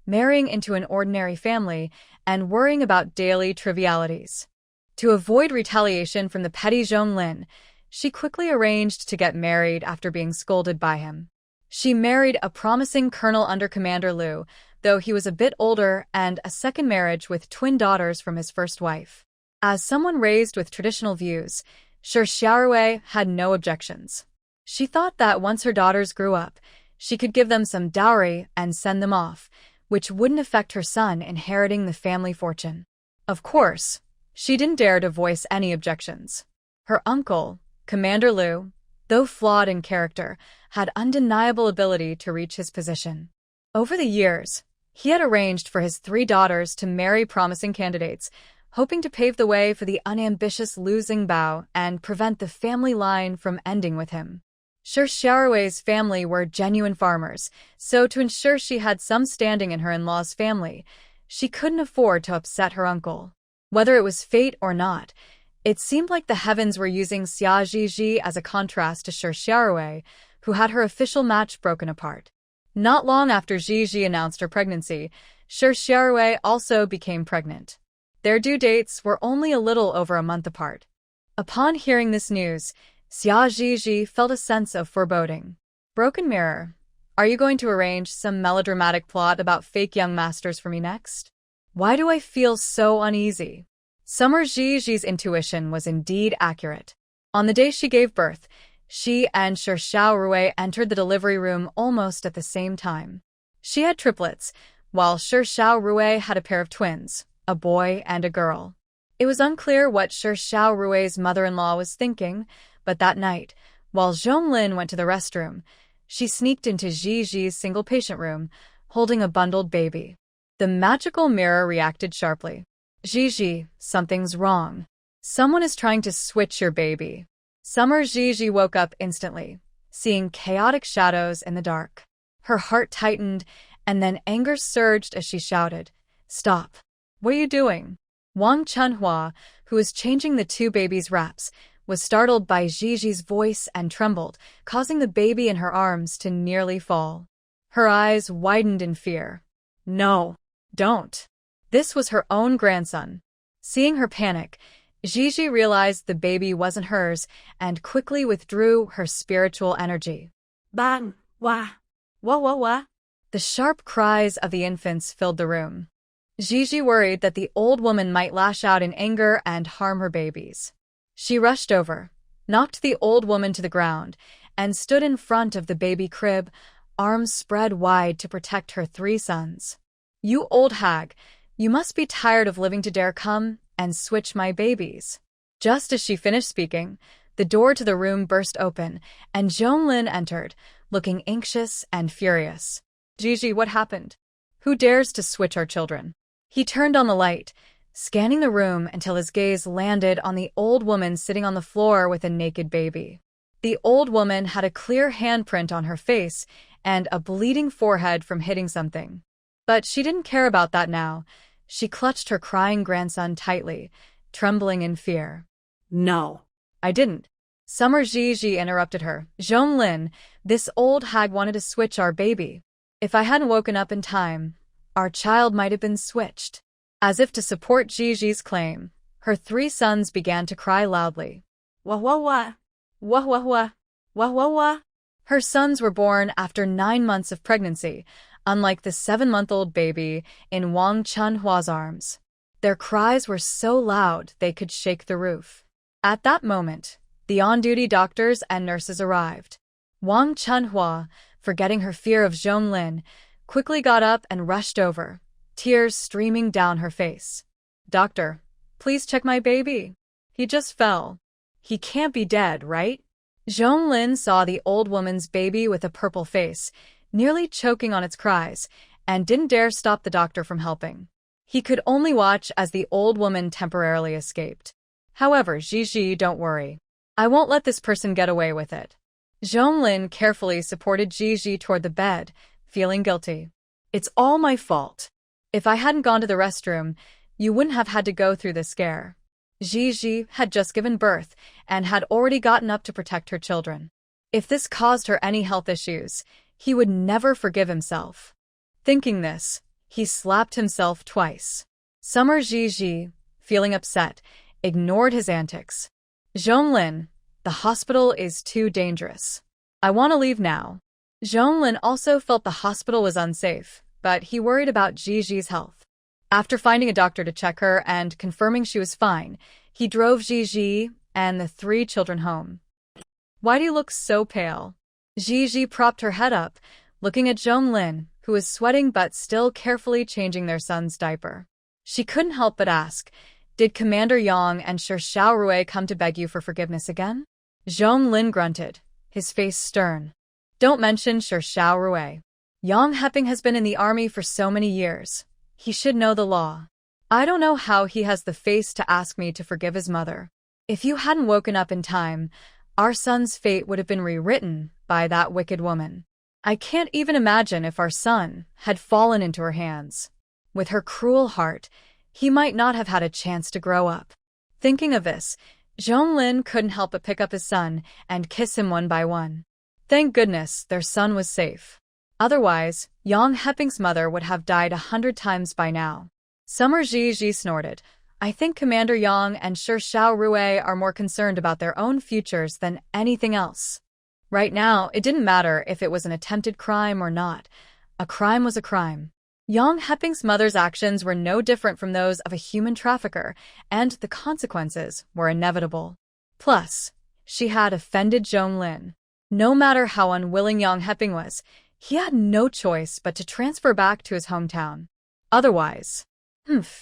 marrying into an ordinary family, and worrying about daily trivialities. To avoid retaliation from the petty Zhonglin, she quickly arranged to get married after being scolded by him. She married a promising Colonel under Commander Liu, though he was a bit older, and a second marriage with twin daughters from his first wife. As someone raised with traditional views, Shi Xiaorui had no objections. She thought that once her daughters grew up, she could give them some dowry and send them off, which wouldn't affect her son inheriting the family fortune. Of course, she didn't dare to voice any objections. Her uncle, Commander Liu, though flawed in character, had undeniable ability to reach his position. Over the years, he had arranged for his 3 daughters to marry promising candidates, hoping to pave the way for the unambitious Liu Xingbao and prevent the family line from ending with him. Shi Xiaorui's family were genuine farmers, so to ensure she had some standing in her in-law's family, she couldn't afford to upset her uncle. Whether it was fate or not, it seemed like the heavens were using Xia Zhizhi as a contrast to Shi Xiaorui, who had her official match broken apart. Not long after Zhizhi announced her pregnancy, Shi Xiaorui also became pregnant. Their due dates were only a little over a month apart. Upon hearing this news, Xia Zhizhi felt a sense of foreboding. Broken mirror, are you going to arrange some melodramatic plot about fake young masters for me next? Why do I feel so uneasy? Summer Zhizhi's intuition was indeed accurate. On the day she gave birth, she and Shi Xiaorui entered the delivery room almost at the same time. She had triplets, while Shi Xiaorui had a pair of twins, a boy and a girl. It was unclear what Shi Xiaorui's mother-in-law was thinking, but that night, while Zhonglin went to the restroom, she sneaked into Zhizhi's single-patient room, holding a bundled baby. The magical mirror reacted sharply. Zhizhi, something's wrong. Someone is trying to switch your baby. Summer Zhizhi woke up instantly, seeing chaotic shadows in the dark. Her heart tightened, and then anger surged as she shouted, "Stop! What are you doing?" Wang Chunhua, who was changing the 2 babies' wraps, was startled by Zhizhi's voice and trembled, causing the baby in her arms to nearly fall. Her eyes widened in fear. No, don't. This was her own grandson. Seeing her panic, Zhizhi realized the baby wasn't hers and quickly withdrew her spiritual energy. Bang! Wah! Wah wah wah! The sharp cries of the infants filled the room. Zhizhi worried that the old woman might lash out in anger and harm her babies. She rushed over, knocked the old woman to the ground, and stood in front of the baby crib, arms spread wide to protect her 3 sons. "You old hag, you must be tired of living to dare come and switch my babies." Just as she finished speaking, the door to the room burst open, and Zhonglin entered, looking anxious and furious. "Zhizhi, what happened? Who dares to switch our children?" He turned on the light, scanning the room until his gaze landed on the old woman sitting on the floor with a naked baby. The old woman had a clear handprint on her face and a bleeding forehead from hitting something. But she didn't care about that now. She clutched her crying grandson tightly, trembling in fear. No. I didn't. Summer Gigi interrupted her. Zhonglin, this old hag wanted to switch our baby. If I hadn't woken up in time, our child might have been switched. As if to support Gigi's claim, her 3 sons began to cry loudly. Wah wah wah. Wah wah wah. Wah wah wah. Her sons were born after 9 months of pregnancy, unlike the 7-month-old baby in Wang Chunhua's arms. Their cries were so loud they could shake the roof. At that moment, the on-duty doctors and nurses arrived. Wang Chunhua, forgetting her fear of Zhonglin, quickly got up and rushed over, tears streaming down her face. Doctor, please check my baby. He just fell. He can't be dead, right? Zhonglin saw the old woman's baby with a purple face, nearly choking on its cries, and didn't dare stop the doctor from helping. He could only watch as the old woman temporarily escaped. However, Gigi, don't worry. I won't let this person get away with it. Zhonglin carefully supported Gigi toward the bed, feeling guilty. It's all my fault. If I hadn't gone to the restroom, you wouldn't have had to go through this scare. Gigi had just given birth and had already gotten up to protect her children. If this caused her any health issues, he would never forgive himself. Thinking this, he slapped himself twice. Summer Gigi, feeling upset, ignored his antics. Zhonglin, the hospital is too dangerous. I want to leave now. Zhonglin also felt the hospital was unsafe, but he worried about Gigi's health. After finding a doctor to check her and confirming she was fine, he drove Gigi and the 3 children home. Why do you look so pale? Gigi propped her head up, looking at Zhonglin, who was sweating but still carefully changing their son's diaper. She couldn't help but ask, did Commander Yang and Sir Xiaorui come to beg you for forgiveness again? Zhonglin grunted, his face stern. Don't mention Sir Xiaorui. Yang Heping has been in the army for so many years. He should know the law. I don't know how he has the face to ask me to forgive his mother. If you hadn't woken up in time, our son's fate would have been rewritten by that wicked woman. I can't even imagine if our son had fallen into her hands. With her cruel heart, he might not have had a chance to grow up. Thinking of this, Zhonglin couldn't help but pick up his son and kiss him one by one. Thank goodness their son was safe. Otherwise, Yang Heping's mother would have died 100 times by now. Summer Gigi snorted. I think Commander Yang and Sir Xiaorui are more concerned about their own futures than anything else. Right now, it didn't matter if it was an attempted crime or not. A crime was a crime. Yang Heping's mother's actions were no different from those of a human trafficker, and the consequences were inevitable. Plus, she had offended Zhonglin. No matter how unwilling Yang Heping was, he had no choice but to transfer back to his hometown. Otherwise,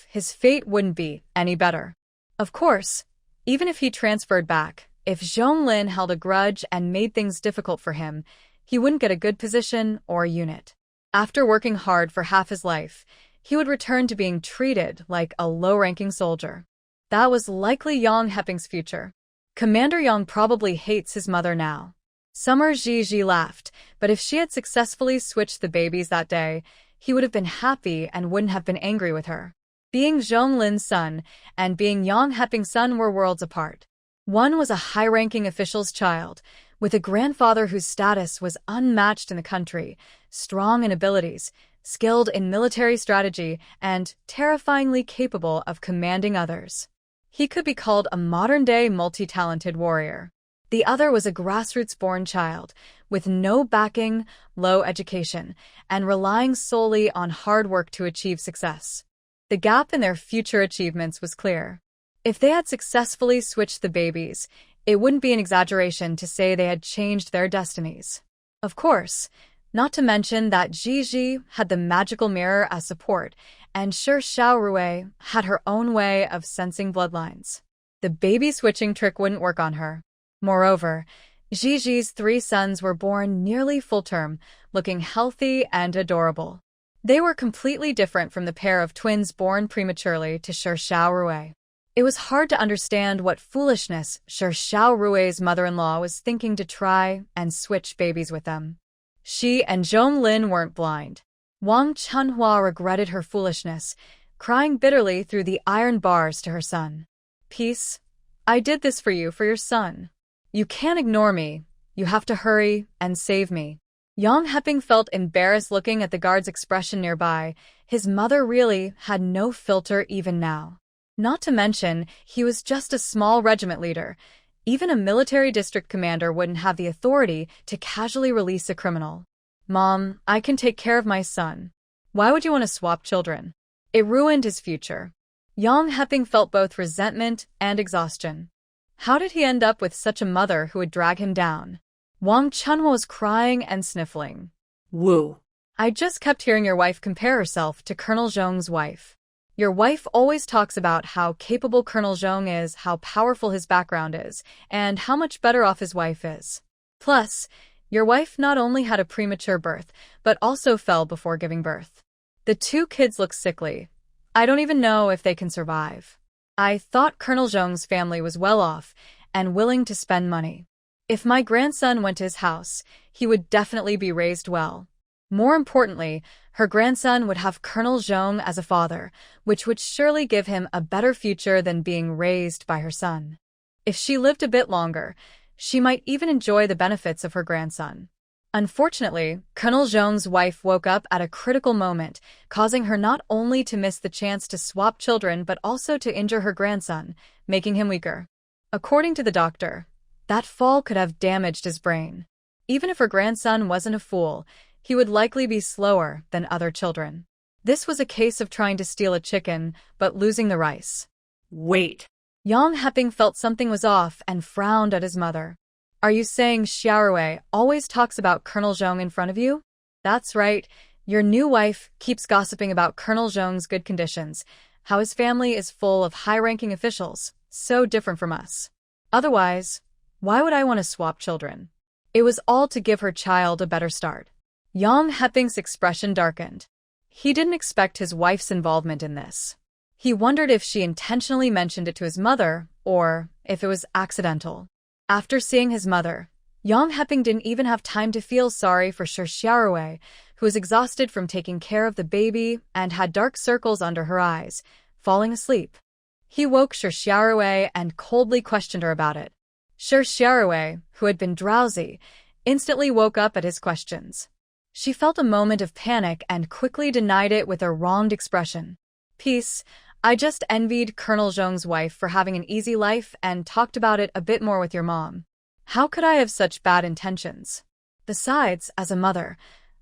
his fate wouldn't be any better. Of course, even if he transferred back, if Zhonglin held a grudge and made things difficult for him, he wouldn't get a good position or a unit. After working hard for half his life, he would return to being treated like a low-ranking soldier. That was likely Yang Heping's future. Commander Yang probably hates his mother now. Summer Gigi laughed, but if she had successfully switched the babies that day, he would have been happy and wouldn't have been angry with her. Being Zhonglin's son and being Yang Heping's son were worlds apart. One was a high-ranking official's child, with a grandfather whose status was unmatched in the country, strong in abilities, skilled in military strategy, and terrifyingly capable of commanding others. He could be called a modern-day multi-talented warrior. The other was a grassroots-born child, with no backing, low education, and relying solely on hard work to achieve success. The gap in their future achievements was clear. If they had successfully switched the babies, it wouldn't be an exaggeration to say they had changed their destinies. Of course, not to mention that Gigi had the magical mirror as support, and Sir Xiaorui had her own way of sensing bloodlines. The baby-switching trick wouldn't work on her. Moreover, Gigi's 3 sons were born nearly full-term, looking healthy and adorable. They were completely different from the pair of twins born prematurely to Shi Xiaorui. It was hard to understand what foolishness Shi Xiaorui's mother-in-law was thinking to try and switch babies with them. She and Zhonglin weren't blind. Wang Chunhua regretted her foolishness, crying bitterly through the iron bars to her son. Peace. I did this for you, for your son. You can't ignore me. You have to hurry and save me. Yang Heping felt embarrassed looking at the guard's expression nearby. His mother really had no filter even now. Not to mention, he was just a small regiment leader. Even a military district commander wouldn't have the authority to casually release a criminal. Mom, I can take care of my son. Why would you want to swap children? It ruined his future. Yang Heping felt both resentment and exhaustion. How did he end up with such a mother who would drag him down? Wang Chunhua was crying and sniffling. Woo. I just kept hearing your wife compare herself to Colonel Zhong's wife. Your wife always talks about how capable Colonel Zhong is, how powerful his background is, and how much better off his wife is. Plus, your wife not only had a premature birth, but also fell before giving birth. The two kids look sickly. I don't even know if they can survive. I thought Colonel Zhong's family was well off and willing to spend money. If my grandson went to his house, he would definitely be raised well. More importantly, her grandson would have Colonel Zhong as a father, which would surely give him a better future than being raised by her son. If she lived a bit longer, she might even enjoy the benefits of her grandson. Unfortunately, Colonel Zhong's wife woke up at a critical moment, causing her not only to miss the chance to swap children but also to injure her grandson, making him weaker. According to the doctor, that fall could have damaged his brain. Even if her grandson wasn't a fool, he would likely be slower than other children. This was a case of trying to steal a chicken, but losing the rice. Wait. Yang Heping felt something was off and frowned at his mother. Are you saying Xiaorui always talks about Colonel Zhong in front of you? That's right. Your new wife keeps gossiping about Colonel Zhong's good conditions, how his family is full of high-ranking officials, so different from us. Otherwise, why would I want to swap children? It was all to give her child a better start. Yang Heping's expression darkened. He didn't expect his wife's involvement in this. He wondered if she intentionally mentioned it to his mother, or if it was accidental. After seeing his mother, Yang Heping didn't even have time to feel sorry for Shi Xiaorui, who was exhausted from taking care of the baby and had dark circles under her eyes, falling asleep. He woke Shi Xiaorui and coldly questioned her about it. Shi Xiaorui, who had been drowsy, instantly woke up at his questions. She felt a moment of panic and quickly denied it with a wronged expression. Peace. I just envied Colonel Zhong's wife for having an easy life and talked about it a bit more with your mom. How could I have such bad intentions? Besides, as a mother,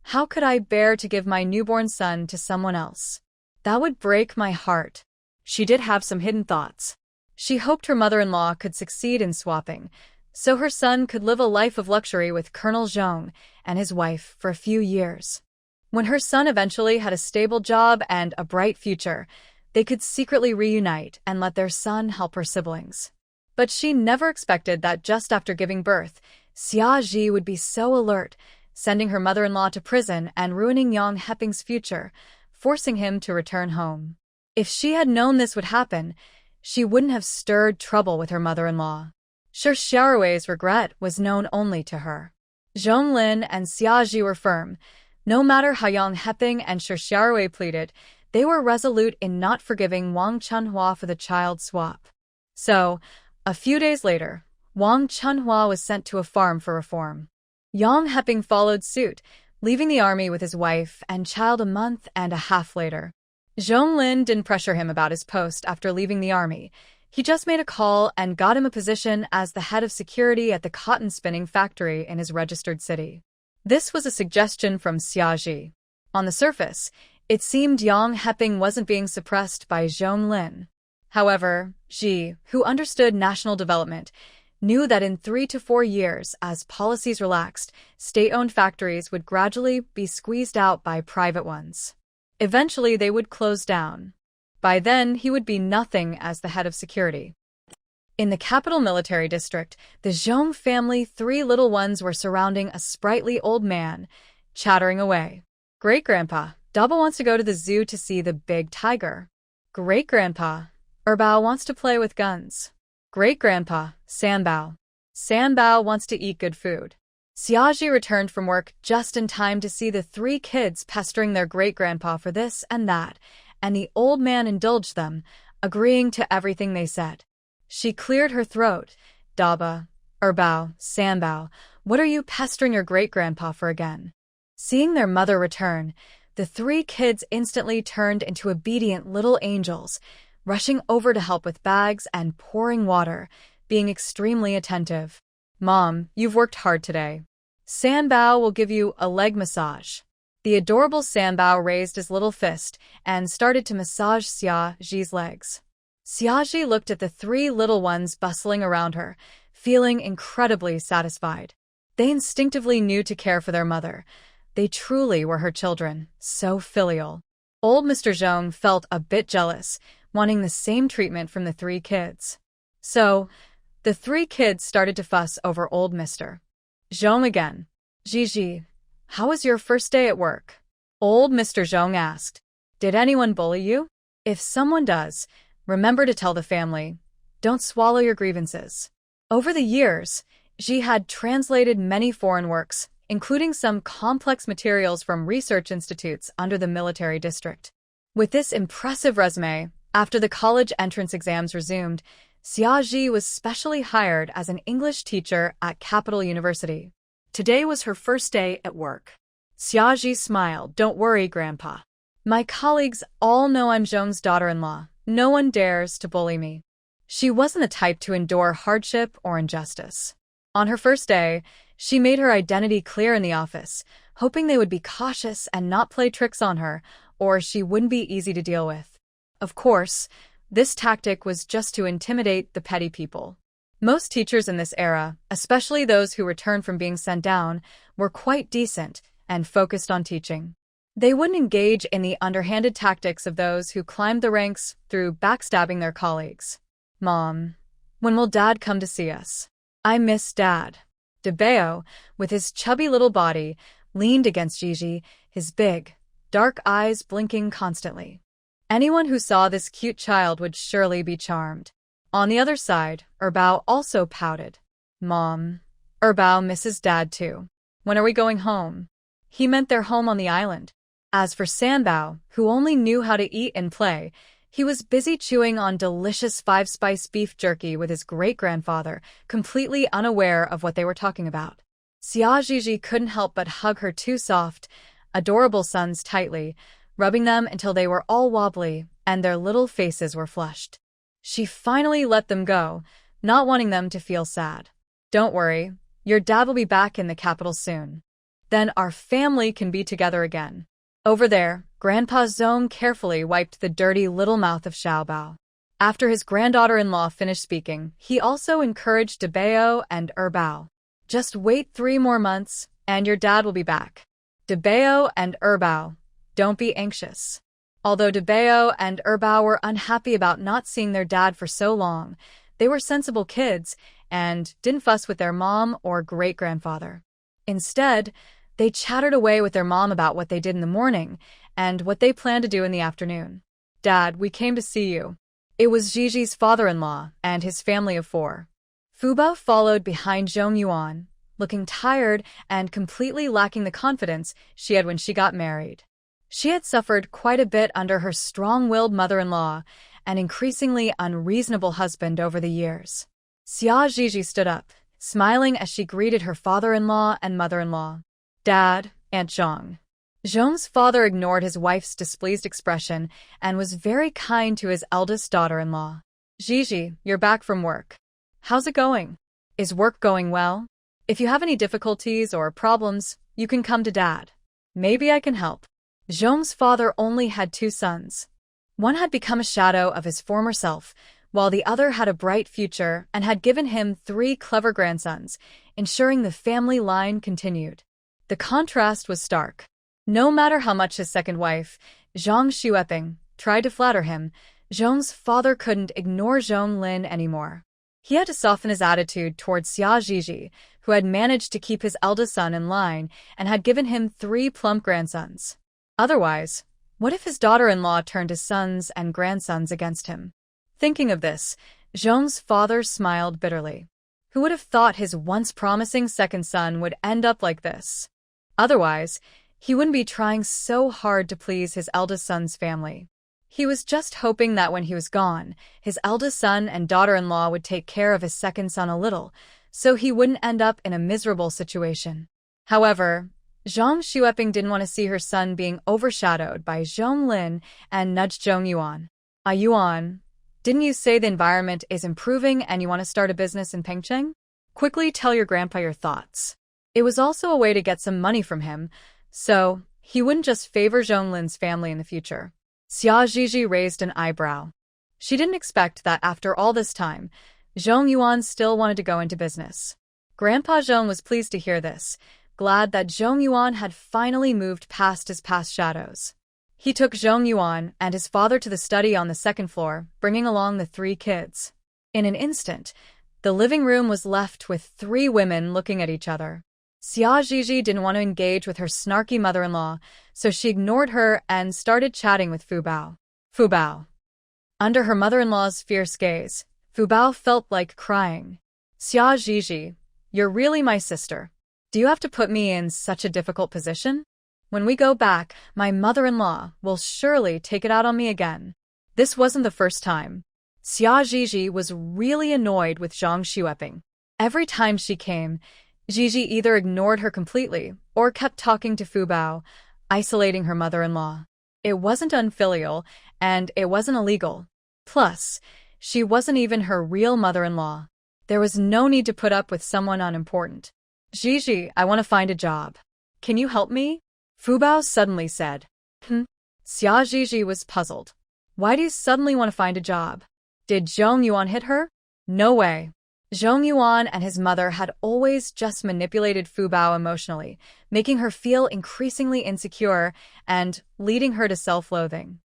how could I bear to give my newborn son to someone else? That would break my heart. She did have some hidden thoughts. She hoped her mother-in-law could succeed in swapping, so her son could live a life of luxury with Colonel Zhong and his wife for a few years. When her son eventually had a stable job and a bright future, they could secretly reunite and let their son help her siblings. But she never expected that just after giving birth, Xia Ji would be so alert, sending her mother-in-law to prison and ruining Yang Heping's future, forcing him to return home. If she had known this would happen, she wouldn't have stirred trouble with her mother-in-law. Shi Xiaorui's regret was known only to her. Zhonglin and Xia Ji were firm. No matter how Yang Heping and Shi Xiaorui pleaded, they were resolute in not forgiving Wang Chunhua for the child swap. So, a few days later, Wang Chunhua was sent to a farm for reform. Yang Heping followed suit, leaving the army with his wife and child a month and a half later. Zhonglin didn't pressure him about his post after leaving the army. He just made a call and got him a position as the head of security at the cotton spinning factory in his registered city. This was a suggestion from Xia Ji. On the surface, it seemed Yang Heping wasn't being suppressed by Zhonglin. However, Ji, who understood national development, knew that in 3 to 4 years, as policies relaxed, state-owned factories would gradually be squeezed out by private ones. Eventually, they would close down. By then, he would be nothing as the head of security. In the capital military district, the Zhong family 3 little ones were surrounding a sprightly old man, chattering away. Great-grandpa, Daba wants to go to the zoo to see the big tiger. Great-grandpa, Erbao wants to play with guns. Great-grandpa, Sanbao. Sanbao wants to eat good food. Xiaoji returned from work just in time to see the three kids pestering their great-grandpa for this and that, and the old man indulged them, agreeing to everything they said. She cleared her throat. Daba, Erbao, Sanbao, what are you pestering your great-grandpa for again? Seeing their mother return, the three kids instantly turned into obedient little angels, rushing over to help with bags and pouring water, being extremely attentive. Mom, you've worked hard today. Sanbao will give you a leg massage. The adorable Sanbao raised his little fist and started to massage Xiaoji's legs. Xiaoji looked at the three little ones bustling around her, feeling incredibly satisfied. They instinctively knew to care for their mother. They truly were her children, so filial. Old Mr. Zhong felt a bit jealous, wanting the same treatment from the three kids. So, the three kids started to fuss over old Mr. Zhong again. Gigi, how was your first day at work? Old Mr. Zhong asked. Did anyone bully you? If someone does, remember to tell the family. Don't swallow your grievances. Over the years, Xi had translated many foreign works, including some complex materials from research institutes under the military district. With this impressive resume, after the college entrance exams resumed, Xiaoji was specially hired as an English teacher at Capital University. Today was her first day at work. Xiaoji smiled. Don't worry, Grandpa. My colleagues all know I'm Zhong's daughter-in-law. No one dares to bully me. She wasn't the type to endure hardship or injustice. On her first day, she made her identity clear in the office, hoping they would be cautious and not play tricks on her, or she wouldn't be easy to deal with. Of course, this tactic was just to intimidate the petty people. Most teachers in this era, especially those who returned from being sent down, were quite decent and focused on teaching. They wouldn't engage in the underhanded tactics of those who climbed the ranks through backstabbing their colleagues. Mom, when will Dad come to see us? I miss Dad. Debeo, with his chubby little body, leaned against Gigi, his big, dark eyes blinking constantly. Anyone who saw this cute child would surely be charmed. On the other side, Erbao also pouted. Mom, Erbao misses Dad too. When are we going home? He meant their home on the island. As for Sanbao, who only knew how to eat and play, he was busy chewing on delicious 5-spice beef jerky with his great-grandfather, completely unaware of what they were talking about. Xiaoji couldn't help but hug her two soft, adorable sons tightly, rubbing them until they were all wobbly and their little faces were flushed. She finally let them go, not wanting them to feel sad. Don't worry, your dad will be back in the capital soon. Then our family can be together again. Over there, Grandpa Zhong carefully wiped the dirty little mouth of Xiaobao. After his granddaughter-in-law finished speaking, he also encouraged Debeo and Erbao. Just wait 3 more months, and your dad will be back. Debeo and Erbao, don't be anxious. Although Debeo and Erbao were unhappy about not seeing their dad for so long, they were sensible kids and didn't fuss with their mom or great-grandfather. Instead, they chattered away with their mom about what they did in the morning and what they planned to do in the afternoon. Dad, we came to see you. It was Gigi's father-in-law and his family of 4. Fubao followed behind Zhong Yuan, looking tired and completely lacking the confidence she had when she got married. She had suffered quite a bit under her strong-willed mother-in-law and increasingly unreasonable husband over the years. Xiaoji stood up, smiling as she greeted her father-in-law and mother-in-law. Dad, Aunt Zhong. Zhong's father ignored his wife's displeased expression and was very kind to his eldest daughter-in-law. Gigi, you're back from work. How's it going? Is work going well? If you have any difficulties or problems, you can come to Dad. Maybe I can help. Zhong's father only had 2 sons. One had become a shadow of his former self, while the other had a bright future and had given him 3 clever grandsons, ensuring the family line continued. The contrast was stark. No matter how much his second wife, Zhang Xueping, tried to flatter him, Zhong's father couldn't ignore Zhong Lin anymore. He had to soften his attitude towards Xiaoji, who had managed to keep his eldest son in line and had given him 3 plump grandsons. Otherwise, what if his daughter-in-law turned his sons and grandsons against him? Thinking of this, Zhong's father smiled bitterly. Who would have thought his once promising second son would end up like this? Otherwise, he wouldn't be trying so hard to please his eldest son's family. He was just hoping that when he was gone, his eldest son and daughter-in-law would take care of his second son a little, so he wouldn't end up in a miserable situation. However, Zhang Xueping didn't want to see her son being overshadowed by Zhong Lin and nudged Zhong Yuan. Yuan, didn't you say the environment is improving and you want to start a business in Pengcheng? Quickly tell your grandpa your thoughts. It was also a way to get some money from him, so he wouldn't just favor Zhong Lin's family in the future. Xia Zhizhi raised an eyebrow. She didn't expect that after all this time, Zhong Yuan still wanted to go into business. Grandpa Zhong was pleased to hear this, glad that Zhong Yuan had finally moved past his past shadows. He took Zhong Yuan and his father to the study on the second floor, bringing along the 3 kids. In an instant, the living room was left with 3 women looking at each other. Xia Zhizhi didn't want to engage with her snarky mother-in-law, so she ignored her and started chatting with Fu Bao. Fu Bao. Under her mother-in-law's fierce gaze, Fu Bao felt like crying. Xia Zhizhi, you're really my sister. Do you have to put me in such a difficult position? When we go back, my mother-in-law will surely take it out on me again. This wasn't the first time. Xia Zhizhi was really annoyed with Zhang Xueping. Every time she came, Zhizhi either ignored her completely or kept talking to Fu Bao, isolating her mother-in-law. It wasn't unfilial, and it wasn't illegal. Plus, she wasn't even her real mother-in-law. There was no need to put up with someone unimportant. Zhizhi, I want to find a job. Can you help me? Fu Bao suddenly said. Xia Zhizhi was puzzled. Why do you suddenly want to find a job? Did Zhong Yuan hit her? No way. Zhong Yuan and his mother had always just manipulated Fu Bao emotionally, making her feel increasingly insecure and leading her to self-loathing.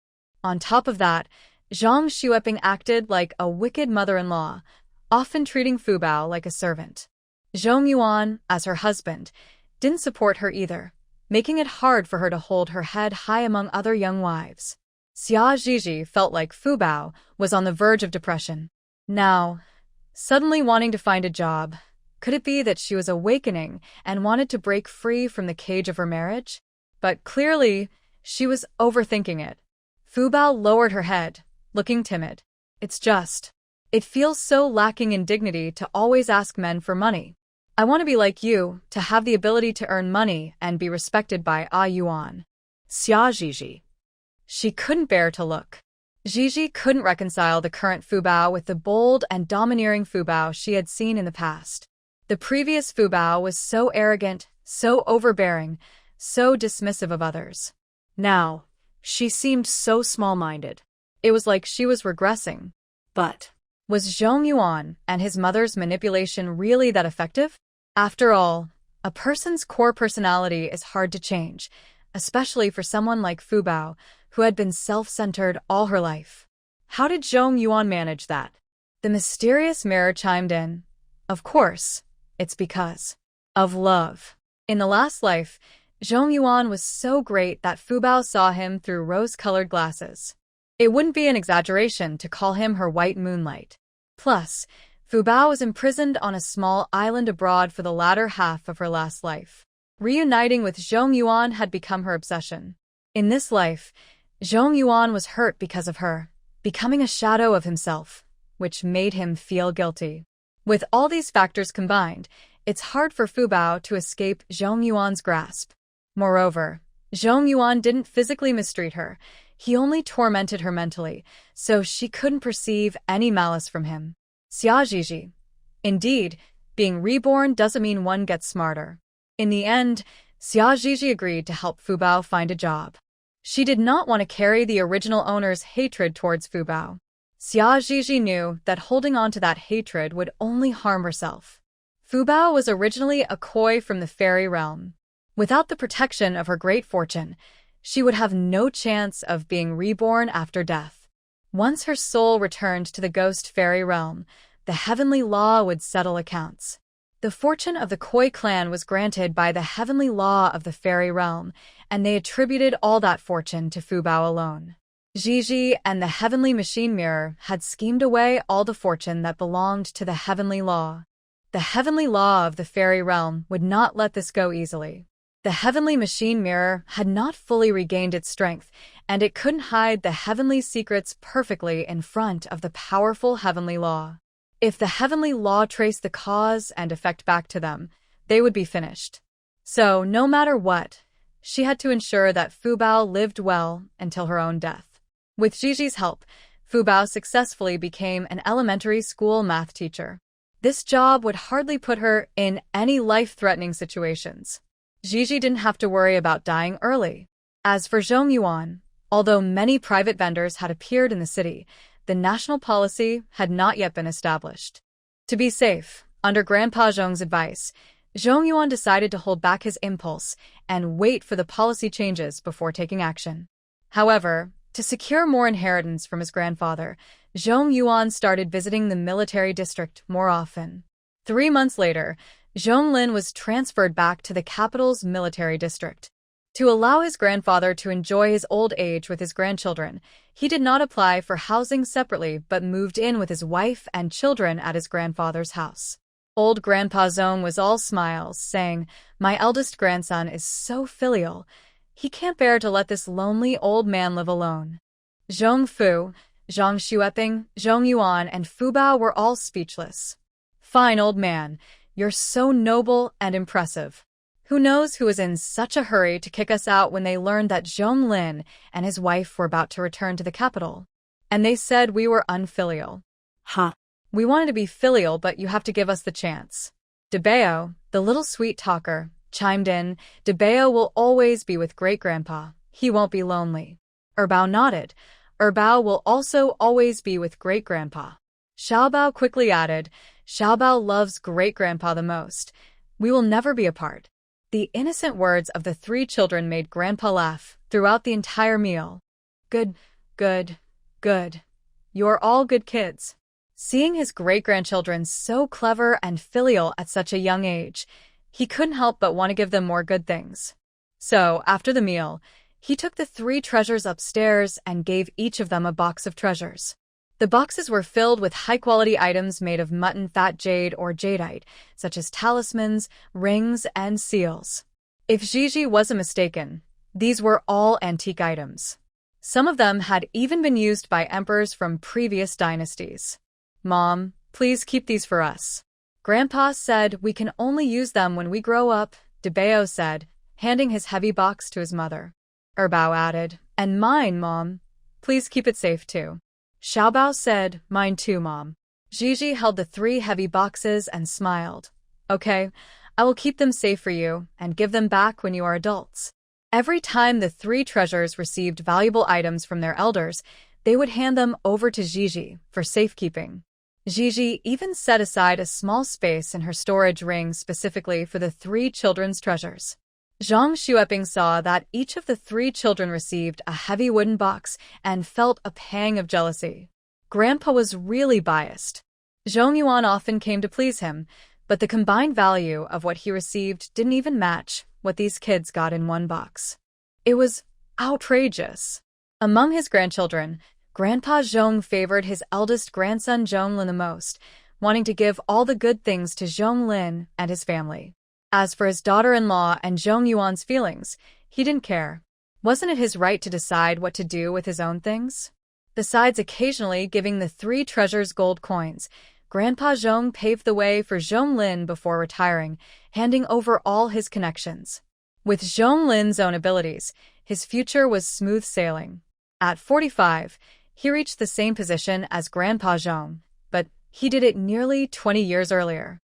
On top of that, Zhang Xueping acted like a wicked mother-in-law, often treating Fu Bao like a servant. Zhong Yuan, as her husband, didn't support her either, making it hard for her to hold her head high among other young wives. Xia Zhizhi felt like Fu Bao was on the verge of depression. Now, suddenly wanting to find a job, could it be that she was awakening and wanted to break free from the cage of her marriage? But clearly, she was overthinking it. Fu Bao lowered her head, looking timid. It feels so lacking in dignity to always ask men for money. I want to be like you, to have the ability to earn money and be respected by Yuan. Xia Zhizhi. She couldn't bear to look. Zhizhi couldn't reconcile the current Fu Bao with the bold and domineering Fu Bao she had seen in the past. The previous Fu Bao was so arrogant, so overbearing, so dismissive of others. Now, she seemed so small-minded. It was like she was regressing. But was Zhong Yuan and his mother's manipulation really that effective? After all, a person's core personality is hard to change, especially for someone like Fu Bao, who had been self-centered all her life. How did Zhong Yuan manage that? The mysterious mirror chimed in. Of course, it's because of love. In the last life, Zhong Yuan was so great that Fu Bao saw him through rose-colored glasses. It wouldn't be an exaggeration to call him her white moonlight. Plus, Fu Bao was imprisoned on a small island abroad for the latter half of her last life. Reuniting with Zhong Yuan had become her obsession. In this life, Zhong Yuan was hurt because of her, becoming a shadow of himself, which made him feel guilty. With all these factors combined, it's hard for Fu Bao to escape Zhong Yuan's grasp. Moreover, Zhong Yuan didn't physically mistreat her, he only tormented her mentally, so she couldn't perceive any malice from him. Xia Zhizhi. Indeed, being reborn doesn't mean one gets smarter. In the end, Xia Zhizhi agreed to help Fu Bao find a job. She did not want to carry the original owner's hatred towards Fu Bao. Xia Zhizhi knew that holding on to that hatred would only harm herself. Fu Bao was originally a koi from the fairy realm. Without the protection of her great fortune, she would have no chance of being reborn after death. Once her soul returned to the ghost fairy realm, the heavenly law would settle accounts. The fortune of the Koi clan was granted by the heavenly law of the fairy realm, and they attributed all that fortune to Fu Bao alone. Gigi and the heavenly machine mirror had schemed away all the fortune that belonged to the heavenly law. The heavenly law of the fairy realm would not let this go easily. The heavenly machine mirror had not fully regained its strength, and it couldn't hide the heavenly secrets perfectly in front of the powerful heavenly law. If the heavenly law traced the cause and effect back to them, they would be finished. So, no matter what, she had to ensure that Fu Bao lived well until her own death. With Gigi's help, Fu Bao successfully became an elementary school math teacher. This job would hardly put her in any life-threatening situations. Gigi didn't have to worry about dying early. As for Zhong Yuan, although many private vendors had appeared in the city, the national policy had not yet been established. To be safe, under Grandpa Zhong's advice, Zhong Yuan decided to hold back his impulse and wait for the policy changes before taking action. However, to secure more inheritance from his grandfather, Zhong Yuan started visiting the military district more often. 3 months later, Zhong Lin was transferred back to the capital's military district. To allow his grandfather to enjoy his old age with his grandchildren, he did not apply for housing separately but moved in with his wife and children at his grandfather's house. Old Grandpa Zhong was all smiles, saying, "My eldest grandson is so filial. He can't bear to let this lonely old man live alone." Zhong Fu, Zhang Xueping, Zhong Yuan, and Fu Bao were all speechless. "Fine, old man. You're so noble and impressive. Who knows who was in such a hurry to kick us out when they learned that Zhong Lin and his wife were about to return to the capital? And they said we were unfilial." Huh. "We wanted to be filial, but you have to give us the chance." DeBeo, the little sweet talker, chimed in, "DeBeo will always be with great-grandpa. He won't be lonely." Erbao nodded. "Erbao will also always be with great-grandpa." Xiaobao quickly added, "Xiaobao loves great-grandpa the most. We will never be apart." The innocent words of the 3 children made Grandpa laugh throughout the entire meal. Good. You're all good kids." Seeing his great-grandchildren so clever and filial at such a young age, he couldn't help but want to give them more good things. So, after the meal, he took the 3 treasures upstairs and gave each of them a box of treasures. The boxes were filled with high-quality items made of mutton fat jade or jadeite, such as talismans, rings, and seals. If Gigi wasn't mistaken, these were all antique items. Some of them had even been used by emperors from previous dynasties. "Mom, please keep these for us." Grandpa said we can only use them when we grow up, DeBeo said, handing his heavy box to his mother. Erbao added, "And mine, Mom. Please keep it safe too." Xiaobao said, "Mine too, Mom." Gigi held the 3 heavy boxes and smiled. "Okay, I will keep them safe for you and give them back when you are adults." Every time the 3 treasures received valuable items from their elders, they would hand them over to Gigi for safekeeping. Gigi even set aside a small space in her storage ring specifically for the 3 children's treasures. Zhang Xueping saw that each of the 3 children received a heavy wooden box and felt a pang of jealousy. Grandpa was really biased. Zhong Yuan often came to please him, but the combined value of what he received didn't even match what these kids got in one box. It was outrageous. Among his grandchildren, Grandpa Zhong favored his eldest grandson Zhong Lin the most, wanting to give all the good things to Zhong Lin and his family. As for his daughter-in-law and Zhong Yuan's feelings, he didn't care. Wasn't it his right to decide what to do with his own things? Besides occasionally giving the 3 treasures gold coins, Grandpa Zhong paved the way for Zhong Lin before retiring, handing over all his connections. With Zhong Lin's own abilities, his future was smooth sailing. At 45, he reached the same position as Grandpa Zhong, but he did it nearly 20 years earlier.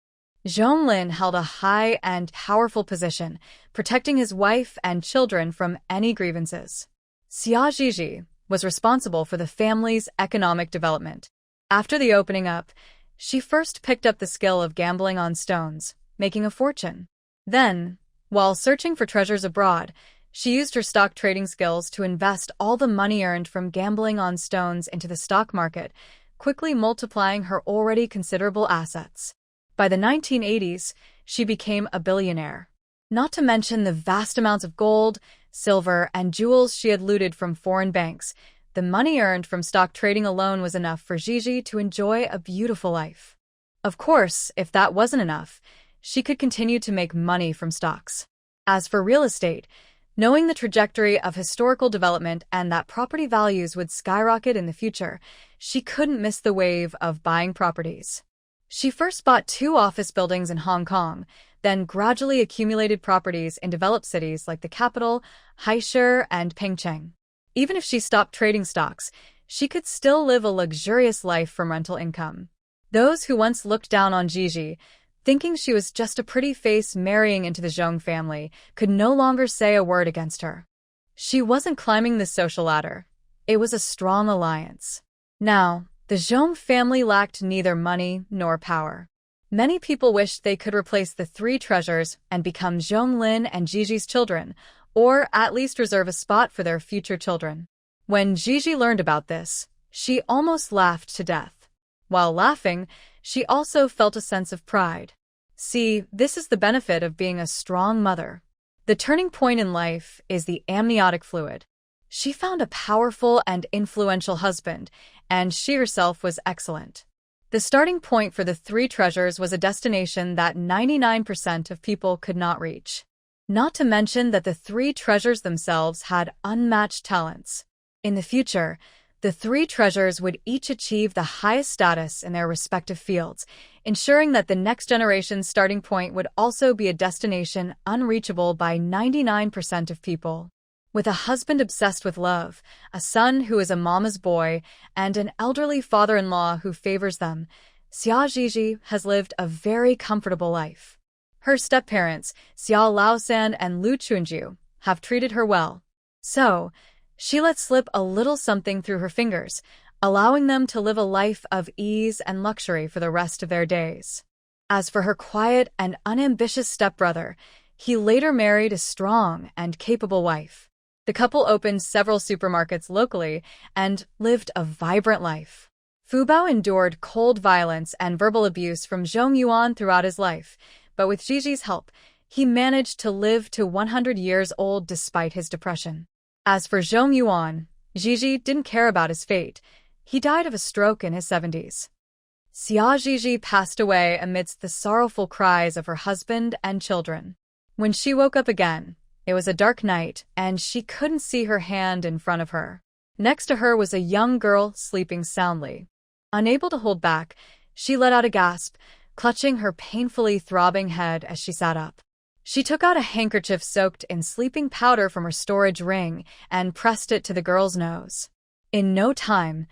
Zhong Lin held a high and powerful position, protecting his wife and children from any grievances. Xia Zhiji was responsible for the family's economic development. After the opening up, she first picked up the skill of gambling on stones, making a fortune. Then, while searching for treasures abroad, she used her stock trading skills to invest all the money earned from gambling on stones into the stock market, quickly multiplying her already considerable assets. By the 1980s, she became a billionaire. not to mention the vast amounts of gold, silver, and jewels she had looted from foreign banks. The money earned from stock trading alone was enough for Gigi to enjoy a beautiful life. Of course, if that wasn't enough, she could continue to make money from stocks. As for real estate, knowing the trajectory of historical development and that property values would skyrocket in the future, she couldn't miss the wave of buying properties. She first bought 2 office buildings in Hong Kong, then gradually accumulated properties in developed cities like the capital, Haishur, and Pengcheng. Even if she stopped trading stocks, she could still live a luxurious life from rental income. Those who once looked down on Gigi, thinking she was just a pretty face marrying into the Zhong family, could no longer say a word against her. She wasn't climbing the social ladder. It was a strong alliance. Now, the Zhong family lacked neither money nor power. Many people wished they could replace the 3 treasures and become Zhonglin and Gigi's children, or at least reserve a spot for their future children. When Gigi learned about this, she almost laughed to death. While laughing, she also felt a sense of pride. See, this is the benefit of being a strong mother. The turning point in life is the amniotic fluid. She found a powerful and influential husband, and she herself was excellent. The starting point for the 3 treasures was a destination that 99% of people could not reach. Not to mention that the 3 treasures themselves had unmatched talents. In the future, the 3 treasures would each achieve the highest status in their respective fields, ensuring that the next generation's starting point would also be a destination unreachable by 99% of people. With a husband obsessed with love, a son who is a mama's boy, and an elderly father-in-law who favors them, Xia Gigi has lived a very comfortable life. Her step-parents, Xia Laosan and Lu Chunju, have treated her well. So, she let slip a little something through her fingers, allowing them to live a life of ease and luxury for the rest of their days. As for her quiet and unambitious stepbrother, he later married a strong and capable wife. The couple opened several supermarkets locally and lived a vibrant life. Fu Bao endured cold violence and verbal abuse from Zhong Yuan throughout his life, but with Gigi's help, he managed to live to 100 years old despite his depression. As for Zhong Yuan, Gigi didn't care about his fate. He died of a stroke in his 70s. Xia Gigi passed away amidst the sorrowful cries of her husband and children. When she woke up again, it was a dark night, and she couldn't see her hand in front of her. Next to her was a young girl sleeping soundly. Unable to hold back, she let out a gasp, clutching her painfully throbbing head as she sat up. She took out a handkerchief soaked in sleeping powder from her storage ring and pressed it to the girl's nose. In no time,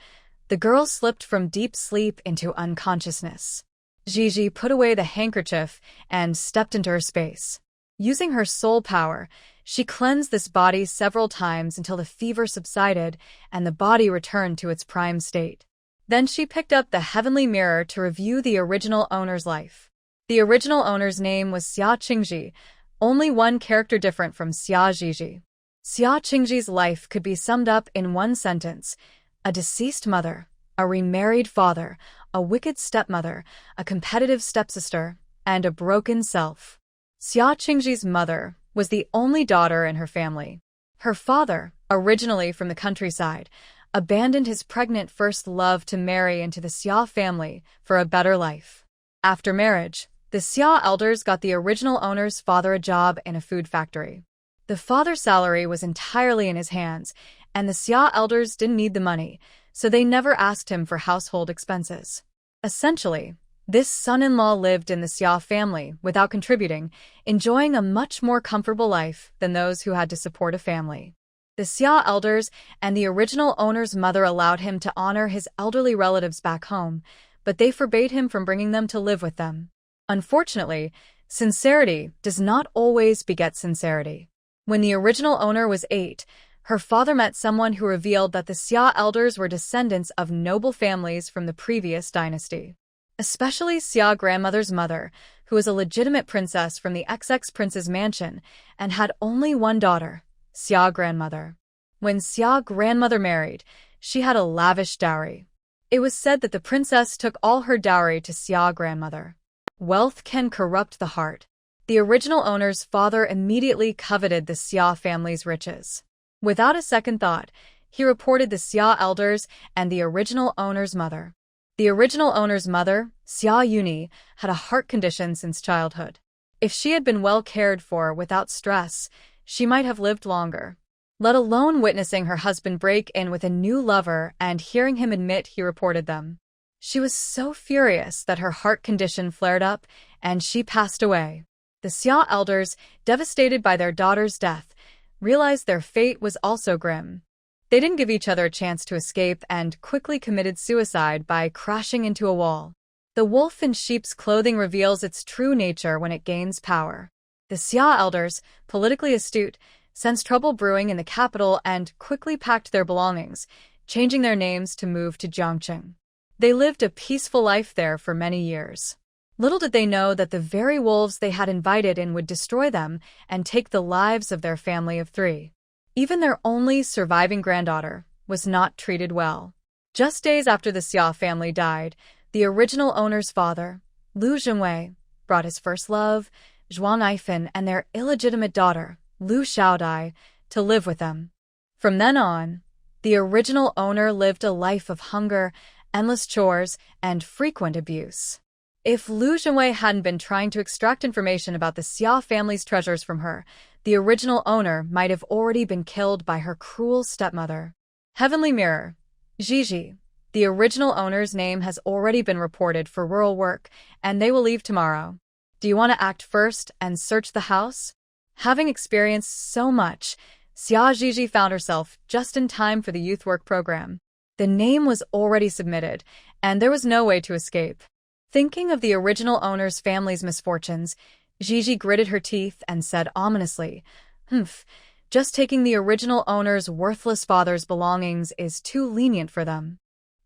the girl slipped from deep sleep into unconsciousness. Gigi put away the handkerchief and stepped into her space. Using her soul power, she cleansed this body several times until the fever subsided and the body returned to its prime state. Then she picked up the heavenly mirror to review the original owner's life. The original owner's name was Xia Qingji, only one character different from Xia Gigi. Xia Qingji's life could be summed up in one sentence: a deceased mother, a remarried father, a wicked stepmother, a competitive stepsister, and a broken self. Xia Qingji's mother was the only daughter in her family. Her father, originally from the countryside, abandoned his pregnant first love to marry into the Xia family for a better life. After marriage, the Xia elders got the original owner's father a job in a food factory. The father's salary was entirely in his hands, and the Xia elders didn't need the money, so they never asked him for household expenses. Essentially, this son-in-law lived in the Xia family without contributing, enjoying a much more comfortable life than those who had to support a family. The Xia elders and the original owner's mother allowed him to honor his elderly relatives back home, but they forbade him from bringing them to live with them. Unfortunately, sincerity does not always beget sincerity. When the original owner was 8, her father met someone who revealed that the Xia elders were descendants of noble families from the previous dynasty. Especially Xia grandmother's mother, who was a legitimate princess from the XX prince's mansion and had only one daughter, Xia grandmother. When Xia grandmother married, she had a lavish dowry. It was said that the princess took all her dowry to Xia grandmother. Wealth can corrupt the heart. The original owner's father immediately coveted the Xia family's riches. Without a second thought, he reported the Xia elders and the original owner's mother. The original owner's mother, Xia Yuni, had a heart condition since childhood. If she had been well cared for without stress, she might have lived longer. Let alone witnessing her husband break in with a new lover and hearing him admit he reported them. She was so furious that her heart condition flared up and she passed away. The Xia elders, devastated by their daughter's death, realized their fate was also grim. They didn't give each other a chance to escape and quickly committed suicide by crashing into a wall. The wolf in sheep's clothing reveals its true nature when it gains power. The Xia elders, politically astute, sensed trouble brewing in the capital and quickly packed their belongings, changing their names to move to Jiangcheng. They lived a peaceful life there for many years. Little did they know that the very wolves they had invited in would destroy them and take the lives of their family of 3. Even their only surviving granddaughter was not treated well. Just days after the Xia family died, the original owner's father, Lu Zhengwei, brought his first love, Zhuang Ifan, and their illegitimate daughter, Lu Xiaodai, to live with them. From then on, the original owner lived a life of hunger, endless chores, and frequent abuse. If Lu Zhengwei hadn't been trying to extract information about the Xia family's treasures from her, the original owner might have already been killed by her cruel stepmother. Heavenly Mirror. Gigi, the original owner's name has already been reported for rural work, and they will leave tomorrow. Do you want to act first and search the house? Having experienced so much, Xia Gigi found herself just in time for the youth work program. The name was already submitted, and there was no way to escape. Thinking of the original owner's family's misfortunes, Gigi gritted her teeth and said ominously, just taking the original owner's worthless father's belongings is too lenient for them.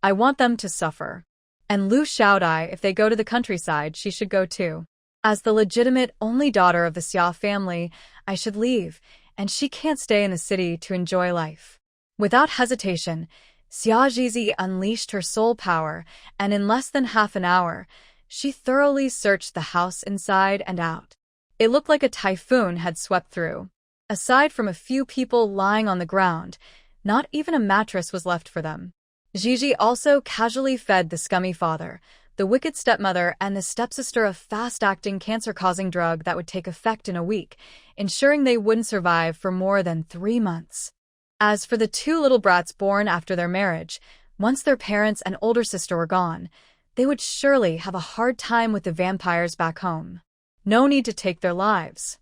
I want them to suffer. And Lu Xiaodai, if they go to the countryside, she should go too. As the legitimate only daughter of the Xia family, I should leave, and she can't stay in the city to enjoy life. Without hesitation, Xia Zhizi unleashed her soul power, and in less than half an hour, she thoroughly searched the house inside and out. It looked like a typhoon had swept through. Aside from a few people lying on the ground, not even a mattress was left for them. Gigi also casually fed the scummy father, the wicked stepmother, and the stepsister a fast-acting cancer-causing drug that would take effect in a week, ensuring they wouldn't survive for more than 3 months. As for the 2 little brats born after their marriage, once their parents and older sister were gone, they would surely have a hard time with the vampires back home. No need to take their lives.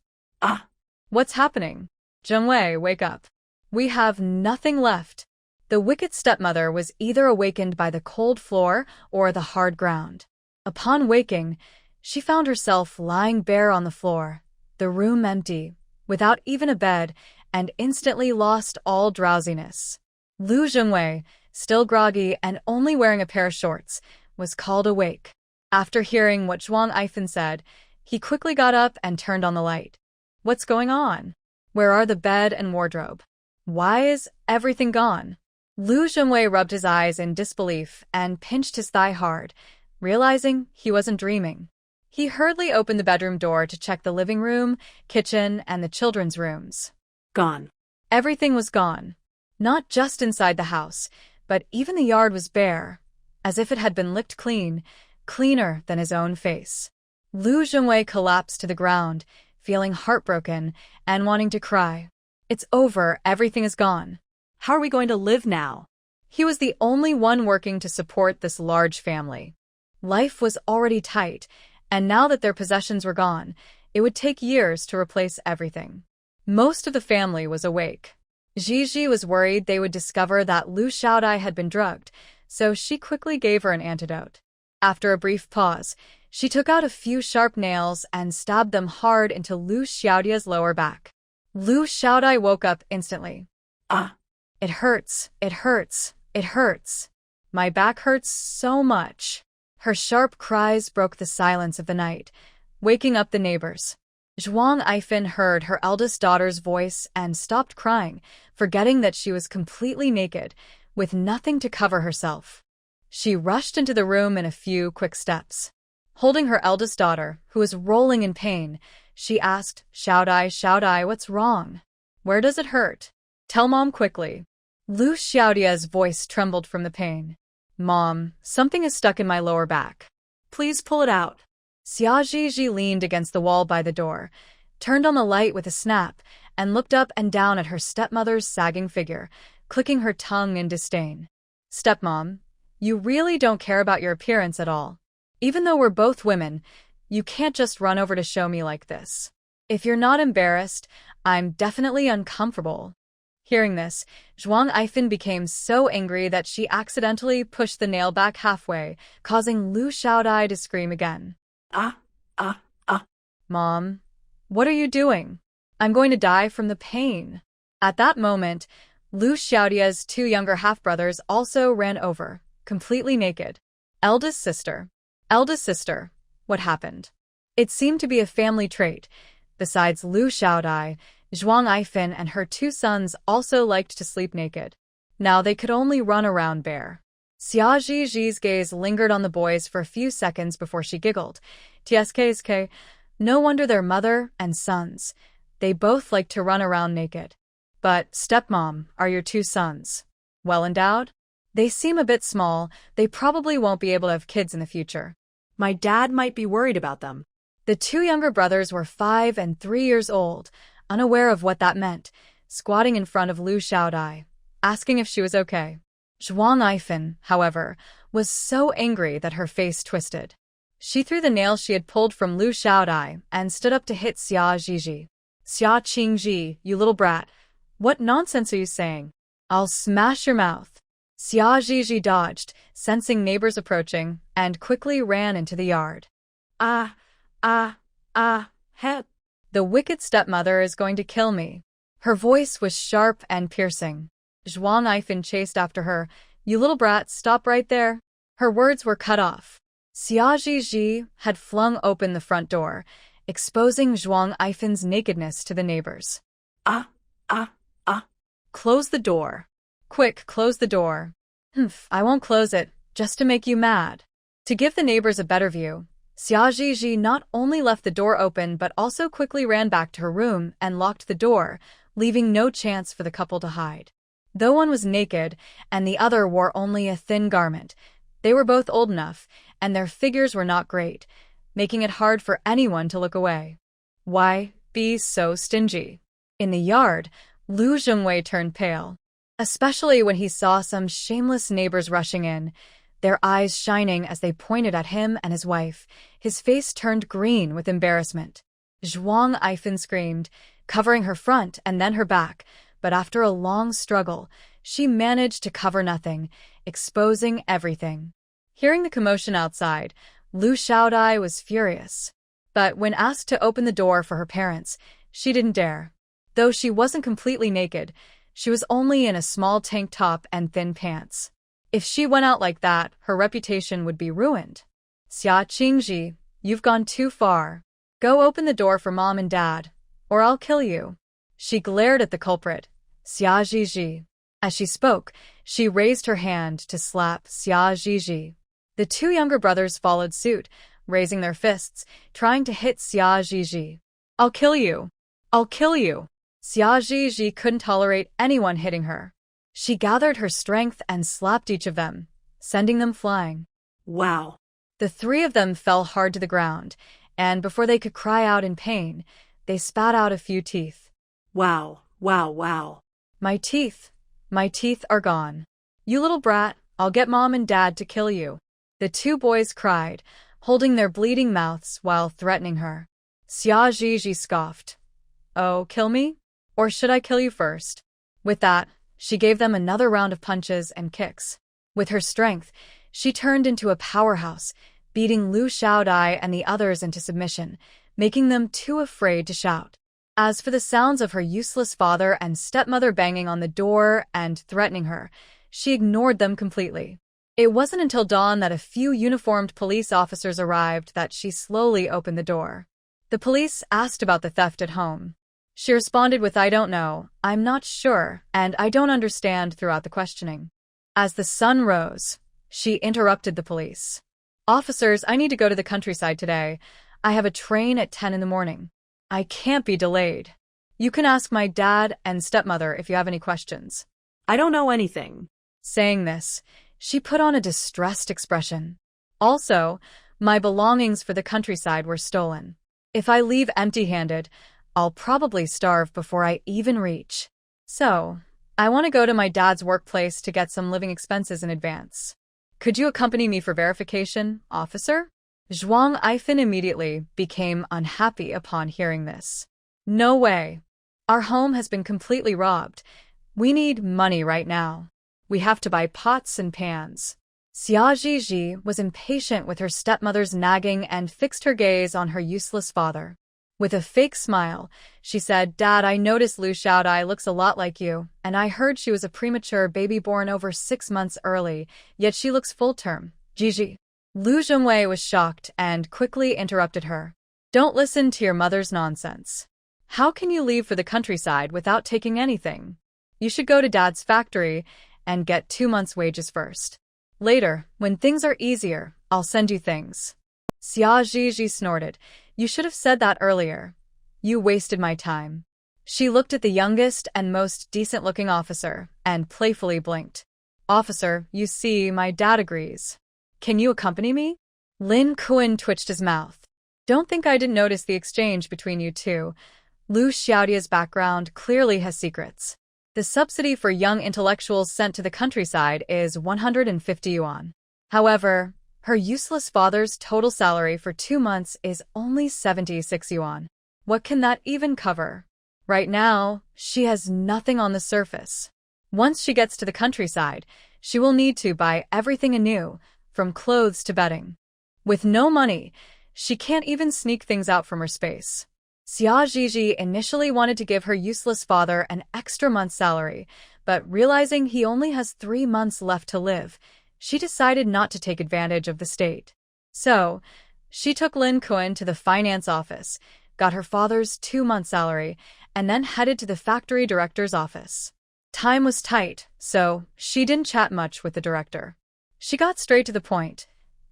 What's happening? Zhengwei, wake up. We have nothing left. The wicked stepmother was either awakened by the cold floor or the hard ground. Upon waking, she found herself lying bare on the floor, the room empty, without even a bed, and instantly lost all drowsiness. Lu Zhengwei, still groggy and only wearing a pair of shorts, was called awake. After hearing what Zhuang Ifan said, he quickly got up and turned on the light. What's going on? Where are the bed and wardrobe? Why is everything gone? Lu Zhengwei rubbed his eyes in disbelief and pinched his thigh hard, realizing he wasn't dreaming. He hurriedly opened the bedroom door to check the living room, kitchen, and the children's rooms. Gone. Everything was gone. Not just inside the house, but even the yard was bare, as if it had been licked clean, cleaner than his own face. Lu Zhengwei collapsed to the ground, feeling heartbroken and wanting to cry. It's over, everything is gone. How are we going to live now? He was the only one working to support this large family. Life was already tight, and now that their possessions were gone, it would take years to replace everything. Most of the family was awake. Gigi was worried they would discover that Lu Xiaodai had been drugged, so she quickly gave her an antidote. After a brief pause, she took out a few sharp nails and stabbed them hard into Lu Xiaodia's lower back. Lu Xiaodai woke up instantly. It hurts, it hurts, it hurts. My back hurts so much. Her sharp cries broke the silence of the night, waking up the neighbors. Zhuang Ifan heard her eldest daughter's voice and stopped crying, forgetting that she was completely naked, with nothing to cover herself. She rushed into the room in a few quick steps. Holding her eldest daughter, who was rolling in pain, She asked, Shout I, what's wrong? Where does it hurt? Tell Mom quickly. Lu Xiaodia's voice trembled from the pain. Mom, something is stuck in my lower back. Please pull it out. Xia Zhizhi leaned against the wall by the door, turned on the light with a snap, and looked up and down at her stepmother's sagging figure, clicking her tongue in disdain. Stepmom, you really don't care about your appearance at all. Even though we're both women, you can't just run over to show me like this. If you're not embarrassed, I'm definitely uncomfortable. Hearing this, Zhuang Eifan became so angry that she accidentally pushed the nail back halfway, causing Lu Xiaodai to scream again. Mom, what are you doing? I'm going to die from the pain. At that moment, Lu Xiaodia's two younger half-brothers also ran over, completely naked. Eldest sister, what happened? It seemed to be a family trait. Besides Lu Xiaodai, Zhuang Eifan and her two sons also liked to sleep naked. Now they could only run around bare. Xia Zhizhi's gaze lingered on the boys for a few seconds before she giggled. TSKSK, no wonder they're mother and sons. They both like to run around naked. But, stepmom, are your two sons well endowed? They seem a bit small. They probably won't be able to have kids in the future. My dad might be worried about them. The two younger brothers were 5 and 3 years old, unaware of what that meant, squatting in front of Lu Xiaodai, asking if she was okay. Zhuang Eifan, however, was so angry that her face twisted. She threw the nail she had pulled from Lu Xiaodai and stood up to hit Xia Zhizhi. Xia Qingzhi, you little brat. What nonsense are you saying? I'll smash your mouth. Xia Zhizhi dodged, sensing neighbors approaching, and quickly ran into the yard. Het. The wicked stepmother is going to kill me. Her voice was sharp and piercing. Zhuang Eifan chased after her. You little brat, stop right there. Her words were cut off. Xia Zhizhi had flung open the front door, exposing Zhuang Eifan's nakedness to the neighbors. Close the door. Quick, close the door. I won't close it, just to make you mad. To give the neighbors a better view, Xia Zhizhi not only left the door open but also quickly ran back to her room and locked the door, leaving no chance for the couple to hide. Though one was naked and the other wore only a thin garment, they were both old enough, and their figures were not great, making it hard for anyone to look away. Why be so stingy? In the yard, Lu Zhongwei turned pale, especially when he saw some shameless neighbors rushing in, their eyes shining as they pointed at him and his wife. His face turned green with embarrassment. Zhuang Eifan screamed, covering her front and then her back, but after a long struggle, she managed to cover nothing, exposing everything. Hearing the commotion outside, Lu Xiaodai was furious. But when asked to open the door for her parents, she didn't dare. Though she wasn't completely naked, she was only in a small tank top and thin pants. If she went out like that, her reputation would be ruined. Xia Qingzhi, you've gone too far. Go open the door for Mom and Dad, or I'll kill you. She glared at the culprit, Xia Zhizhi. As she spoke, she raised her hand to slap Xia Zhizhi. The two younger brothers followed suit, raising their fists, trying to hit Xia Zhizhi. I'll kill you. I'll kill you. Xia Zhizhi couldn't tolerate anyone hitting her. She gathered her strength and slapped each of them, sending them flying. Wow. The three of them fell hard to the ground, and before they could cry out in pain, they spat out a few teeth. Wow. My teeth are gone. You little brat, I'll get Mom and Dad to kill you. The two boys cried, holding their bleeding mouths while threatening her. Xia Zhizhi scoffed. Oh, kill me? Or should I kill you first? With that, she gave them another round of punches and kicks. With her strength, she turned into a powerhouse, beating Lu Xiaodai and the others into submission, making them too afraid to shout. As for the sounds of her useless father and stepmother banging on the door and threatening her, she ignored them completely. It wasn't until dawn that a few uniformed police officers arrived that she slowly opened the door. The police asked about the theft at home. She responded with, I don't know, I'm not sure, and I don't understand throughout the questioning. As the sun rose, she interrupted the police. Officers, I need to go to the countryside today. I have a train at 10 in the morning. I can't be delayed. You can ask my dad and stepmother if you have any questions. I don't know anything. Saying this, she put on a distressed expression. Also, my belongings for the countryside were stolen. If I leave empty-handed, I'll probably starve before I even reach. So, I want to go to my dad's workplace to get some living expenses in advance. Could you accompany me for verification, officer? Zhuang Eifan immediately became unhappy upon hearing this. No way. Our home has been completely robbed. We need money right now. We have to buy pots and pans. Xia Zhizhi was impatient with her stepmother's nagging and fixed her gaze on her useless father. With a fake smile, she said, Dad, I noticed Lu Xiaodai looks a lot like you, and I heard she was a premature baby born over 6 months early, yet she looks full-term. Zhizhi. Lu Zhongwei was shocked and quickly interrupted her. Don't listen to your mother's nonsense. How can you leave for the countryside without taking anything? You should go to Dad's factory and get 2 months' wages first. Later, when things are easier, I'll send you things. Xia Zhizhi snorted. You should have said that earlier. You wasted my time. She looked at the youngest and most decent-looking officer and playfully blinked. Officer, you see, my dad agrees. Can you accompany me? Lin Kuan twitched his mouth. Don't think I didn't notice the exchange between you two. Lu Xiaodia's background clearly has secrets. The subsidy for young intellectuals sent to the countryside is 150 yuan. However, her useless father's total salary for 2 months is only 76 yuan. What can that even cover? Right now, she has nothing on the surface. Once she gets to the countryside, she will need to buy everything anew, from clothes to bedding. With no money, she can't even sneak things out from her space. Xia Zhizhi initially wanted to give her useless father an extra month's salary, but realizing he only has 3 months left to live, she decided not to take advantage of the state. So, she took Lin Kuan to the finance office, got her father's 2-month salary, and then headed to the factory director's office. Time was tight, so she didn't chat much with the director. She got straight to the point.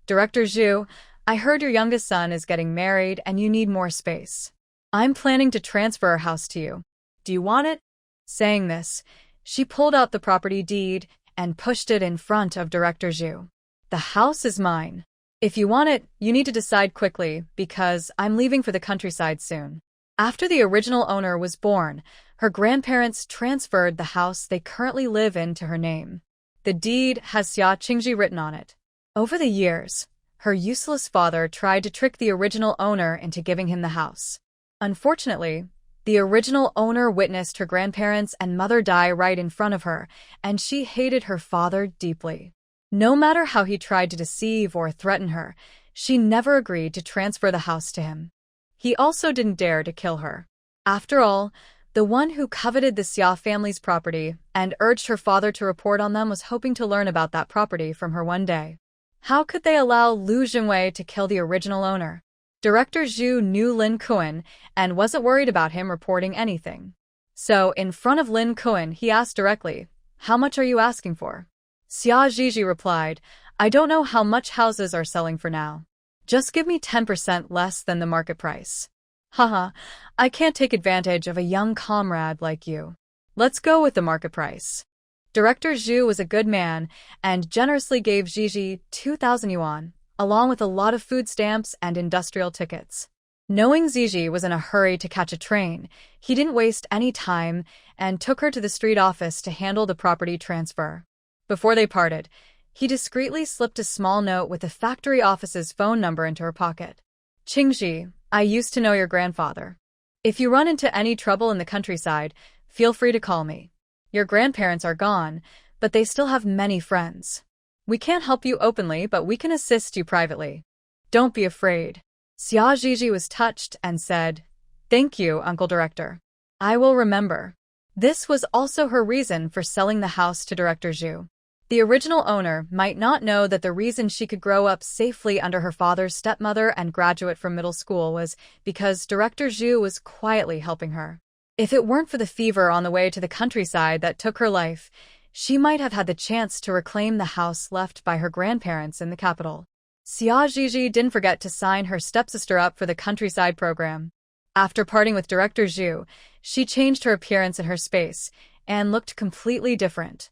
Director Zhu, I heard your youngest son is getting married and you need more space. I'm planning to transfer our house to you. Do you want it? Saying this, she pulled out the property deed and pushed it in front of Director Zhu. The house is mine. If you want it, you need to decide quickly because I'm leaving for the countryside soon. After the original owner was born, her grandparents transferred the house they currently live in to her name. The deed has Xia Qingji written on it. Over the years, her useless father tried to trick the original owner into giving him the house. Unfortunately, the original owner witnessed her grandparents and mother die right in front of her, and she hated her father deeply. No matter how he tried to deceive or threaten her, she never agreed to transfer the house to him. He also didn't dare to kill her. After all, the one who coveted the Xia family's property and urged her father to report on them was hoping to learn about that property from her one day. How could they allow Lu Zhongwei to kill the original owner? Director Zhu knew Lin Kuan and wasn't worried about him reporting anything. So, in front of Lin Kuan, he asked directly, How much are you asking for? Xia Zhizhi replied, I don't know how much houses are selling for now. Just give me 10% less than the market price. Haha, I can't take advantage of a young comrade like you. Let's go with the market price. Director Zhu was a good man and generously gave Zhizhi 2,000 yuan, along with a lot of food stamps and industrial tickets. Knowing Zhizhi was in a hurry to catch a train, he didn't waste any time and took her to the street office to handle the property transfer. Before they parted, he discreetly slipped a small note with the factory office's phone number into her pocket. Qingji, I used to know your grandfather. If you run into any trouble in the countryside, feel free to call me. Your grandparents are gone, but they still have many friends. We can't help you openly, but we can assist you privately. Don't be afraid. Xia Zhizhi was touched and said, Thank you, Uncle Director. I will remember. This was also her reason for selling the house to Director Zhu. The original owner might not know that the reason she could grow up safely under her father's stepmother and graduate from middle school was because Director Zhu was quietly helping her. If it weren't for the fever on the way to the countryside that took her life, she might have had the chance to reclaim the house left by her grandparents in the capital. Xia Zhizhi didn't forget to sign her stepsister up for the countryside program. After parting with director Zhu, she changed her appearance and her space, and looked completely different.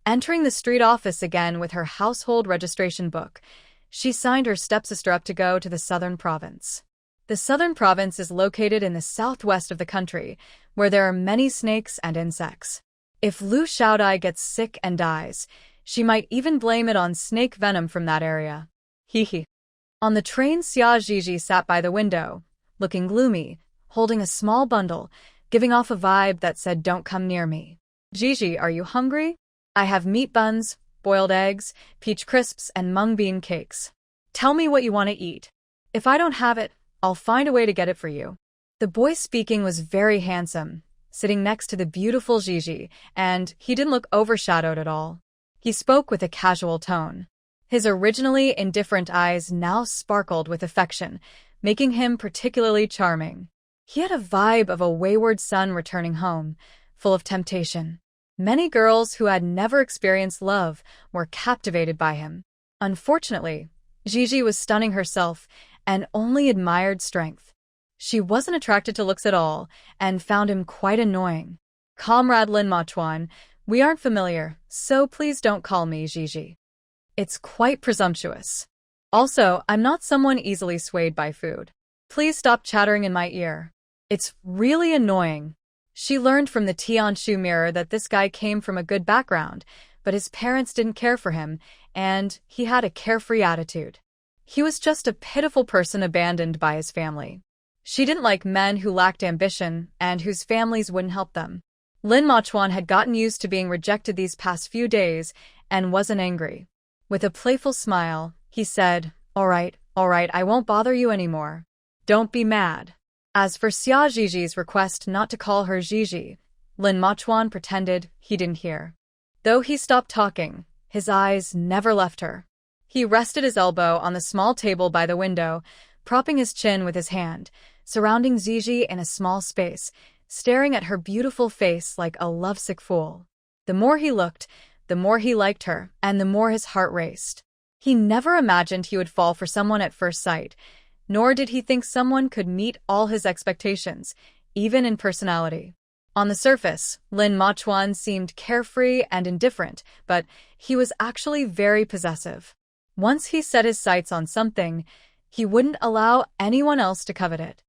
Entering the street office again with her household registration book, she signed her stepsister up to go to the southern province. The southern province is located in the southwest of the country, where there are many snakes and insects. If Lu Xiaodai gets sick and dies, she might even blame it on snake venom from that area. Hee. On the train, Xia Zhizhi sat by the window, looking gloomy, holding a small bundle, giving off a vibe that said, "Don't come near me." "Zhizhi, are you hungry? I have meat buns, boiled eggs, peach crisps, and mung bean cakes. Tell me what you want to eat. If I don't have it, I'll find a way to get it for you." The boy speaking was very handsome, sitting next to the beautiful Zhizhi, and he didn't look overshadowed at all. He spoke with a casual tone. His originally indifferent eyes now sparkled with affection, making him particularly charming. He had a vibe of a wayward son returning home, full of temptation. Many girls who had never experienced love were captivated by him. Unfortunately, Zhizhi was stunning herself and only admired strength. She wasn't attracted to looks at all and found him quite annoying. "Comrade Lin Machuan, we aren't familiar, so please don't call me Zhizhi. It's quite presumptuous. Also, I'm not someone easily swayed by food. Please stop chattering in my ear. It's really annoying." She learned from the Tianshu mirror that this guy came from a good background, but his parents didn't care for him, and he had a carefree attitude. He was just a pitiful person abandoned by his family. She didn't like men who lacked ambition and whose families wouldn't help them. Lin Machuan had gotten used to being rejected these past few days and wasn't angry. With a playful smile, he said, all right, I won't bother you anymore. Don't be mad." As for Xia Zhizhi's request not to call her Zhizhi, Lin Machuan pretended he didn't hear. Though he stopped talking, his eyes never left her. He rested his elbow on the small table by the window, propping his chin with his hand, surrounding Zhizhi in a small space, staring at her beautiful face like a lovesick fool. The more he looked, the more he liked her, and the more his heart raced. He never imagined he would fall for someone at first sight, nor did he think someone could meet all his expectations, even in personality. On the surface, Lin Machuan seemed carefree and indifferent, but he was actually very possessive. Once he set his sights on something, he wouldn't allow anyone else to covet it.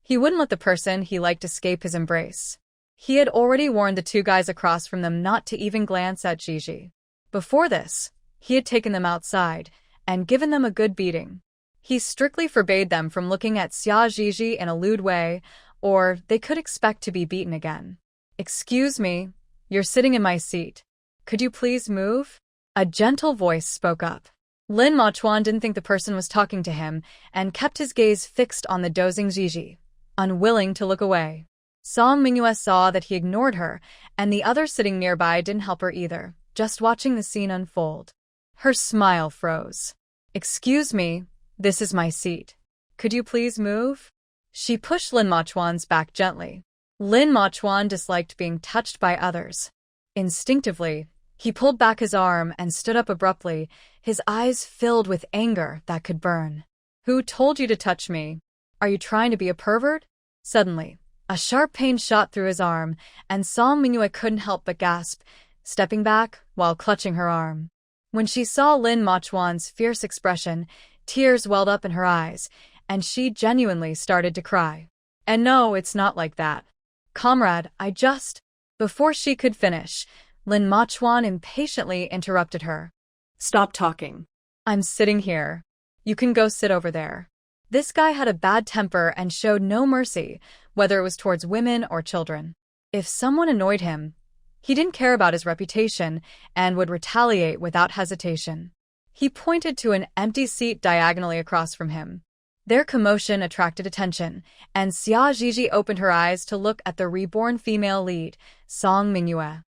He wouldn't let the person he liked escape his embrace. He had already warned the two guys across from them not to even glance at Zhizhi. Before this, he had taken them outside and given them a good beating. He strictly forbade them from looking at Xia Zhizhi in a lewd way, or they could expect to be beaten again. "Excuse me, you're sitting in my seat. Could you please move?" A gentle voice spoke up. Lin Machuan didn't think the person was talking to him and kept his gaze fixed on the dozing Zhizhi, unwilling to look away. Cen Weiguo saw that he ignored her, and the others sitting nearby didn't help her either, just watching the scene unfold. Her smile froze. "Excuse me, this is my seat. Could you please move?" She pushed Lin Machuan's back gently. Lin Machuan disliked being touched by others. Instinctively, he pulled back his arm and stood up abruptly, his eyes filled with anger that could burn. "Who told you to touch me? Are you trying to be a pervert?" Suddenly, a sharp pain shot through his arm, and Cen Weiguo couldn't help but gasp, stepping back while clutching her arm. When she saw Lin Machuan's fierce expression, tears welled up in her eyes, and she genuinely started to cry. "And no, it's not like that. Comrade, I just—" Before she could finish, Lin Machuan impatiently interrupted her. "Stop talking. I'm sitting here. You can go sit over there." This guy had a bad temper and showed no mercy, whether it was towards women or children. If someone annoyed him, he didn't care about his reputation and would retaliate without hesitation. He pointed to an empty seat diagonally across from him. Their commotion attracted attention, and Xia Zhizhi opened her eyes to look at the reborn female lead, Cen Weiguo.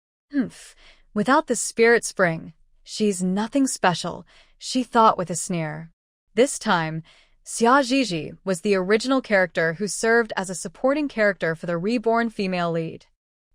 Without the spirit spring, she's nothing special, she thought with a sneer. This time, Xia Zhizhi was the original character who served as a supporting character for the reborn female lead.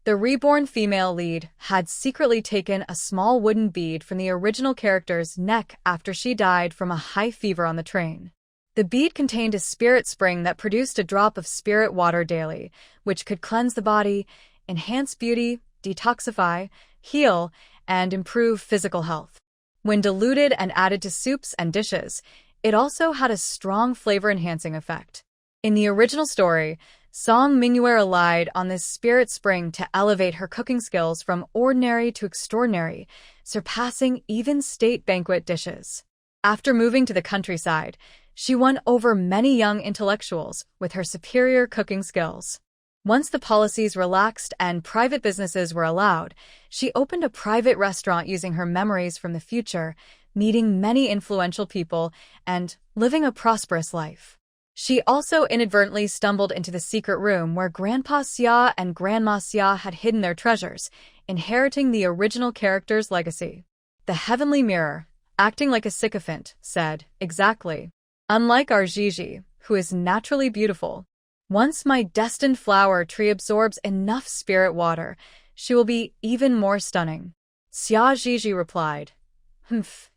The reborn female lead had secretly taken a small wooden bead from the original character's neck after she died from a high fever on the train. The bead contained a spirit spring that produced a drop of spirit water daily, which could cleanse the body, enhance beauty, detoxify, heal, and improve physical health. When diluted and added to soups and dishes, it also had a strong flavor-enhancing effect. In the original story, Cen Weiguo relied on this spirit spring to elevate her cooking skills from ordinary to extraordinary, surpassing even state banquet dishes. After moving to the countryside, she won over many young intellectuals with her superior cooking skills. Once the policies relaxed and private businesses were allowed, she opened a private restaurant using her memories from the future, meeting many influential people and living a prosperous life. She also inadvertently stumbled into the secret room where Grandpa Xia and Grandma Xia had hidden their treasures, inheriting the original character's legacy. The heavenly mirror, acting like a sycophant, said, "Exactly. Unlike our Gigi, who is naturally beautiful, once my destined flower tree absorbs enough spirit water, she will be even more stunning." Xia Gigi replied, "Humph.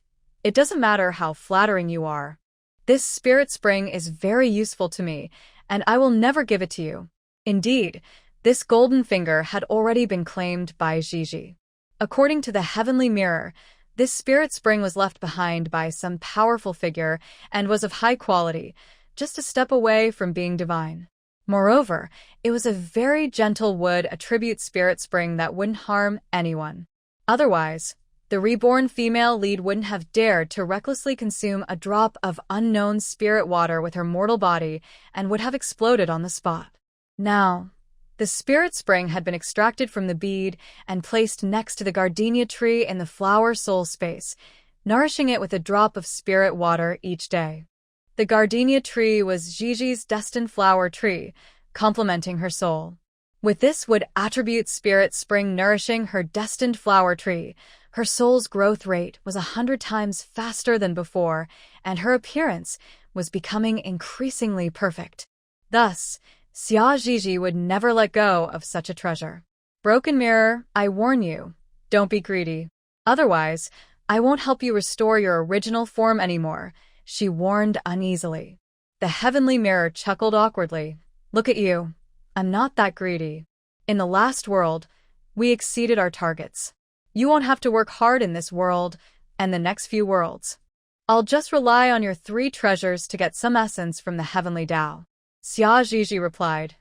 It doesn't matter how flattering you are. This spirit spring is very useful to me, and I will never give it to you." Indeed, this golden finger had already been claimed by Gigi. According to the heavenly mirror, this spirit spring was left behind by some powerful figure and was of high quality, just a step away from being divine. Moreover, it was a very gentle wood attribute spirit spring that wouldn't harm anyone. Otherwise, the reborn female lead wouldn't have dared to recklessly consume a drop of unknown spirit water with her mortal body and would have exploded on the spot. Now, the spirit spring had been extracted from the bead and placed next to the gardenia tree in the flower soul space, nourishing it with a drop of spirit water each day. The gardenia tree was Gigi's destined flower tree, complementing her soul. With this wood attribute spirit spring nourishing her destined flower tree, her soul's growth rate was 100 times faster than before, and her appearance was becoming increasingly perfect. Thus, Xia Gigi would never let go of such a treasure. "Broken mirror, I warn you, don't be greedy. Otherwise, I won't help you restore your original form anymore," she warned uneasily. The heavenly mirror chuckled awkwardly. "Look at you. I'm not that greedy. In the last world, we exceeded our targets. You won't have to work hard in this world and the next few worlds. I'll just rely on your 3 treasures to get some essence from the heavenly Tao." Xia Gigi replied,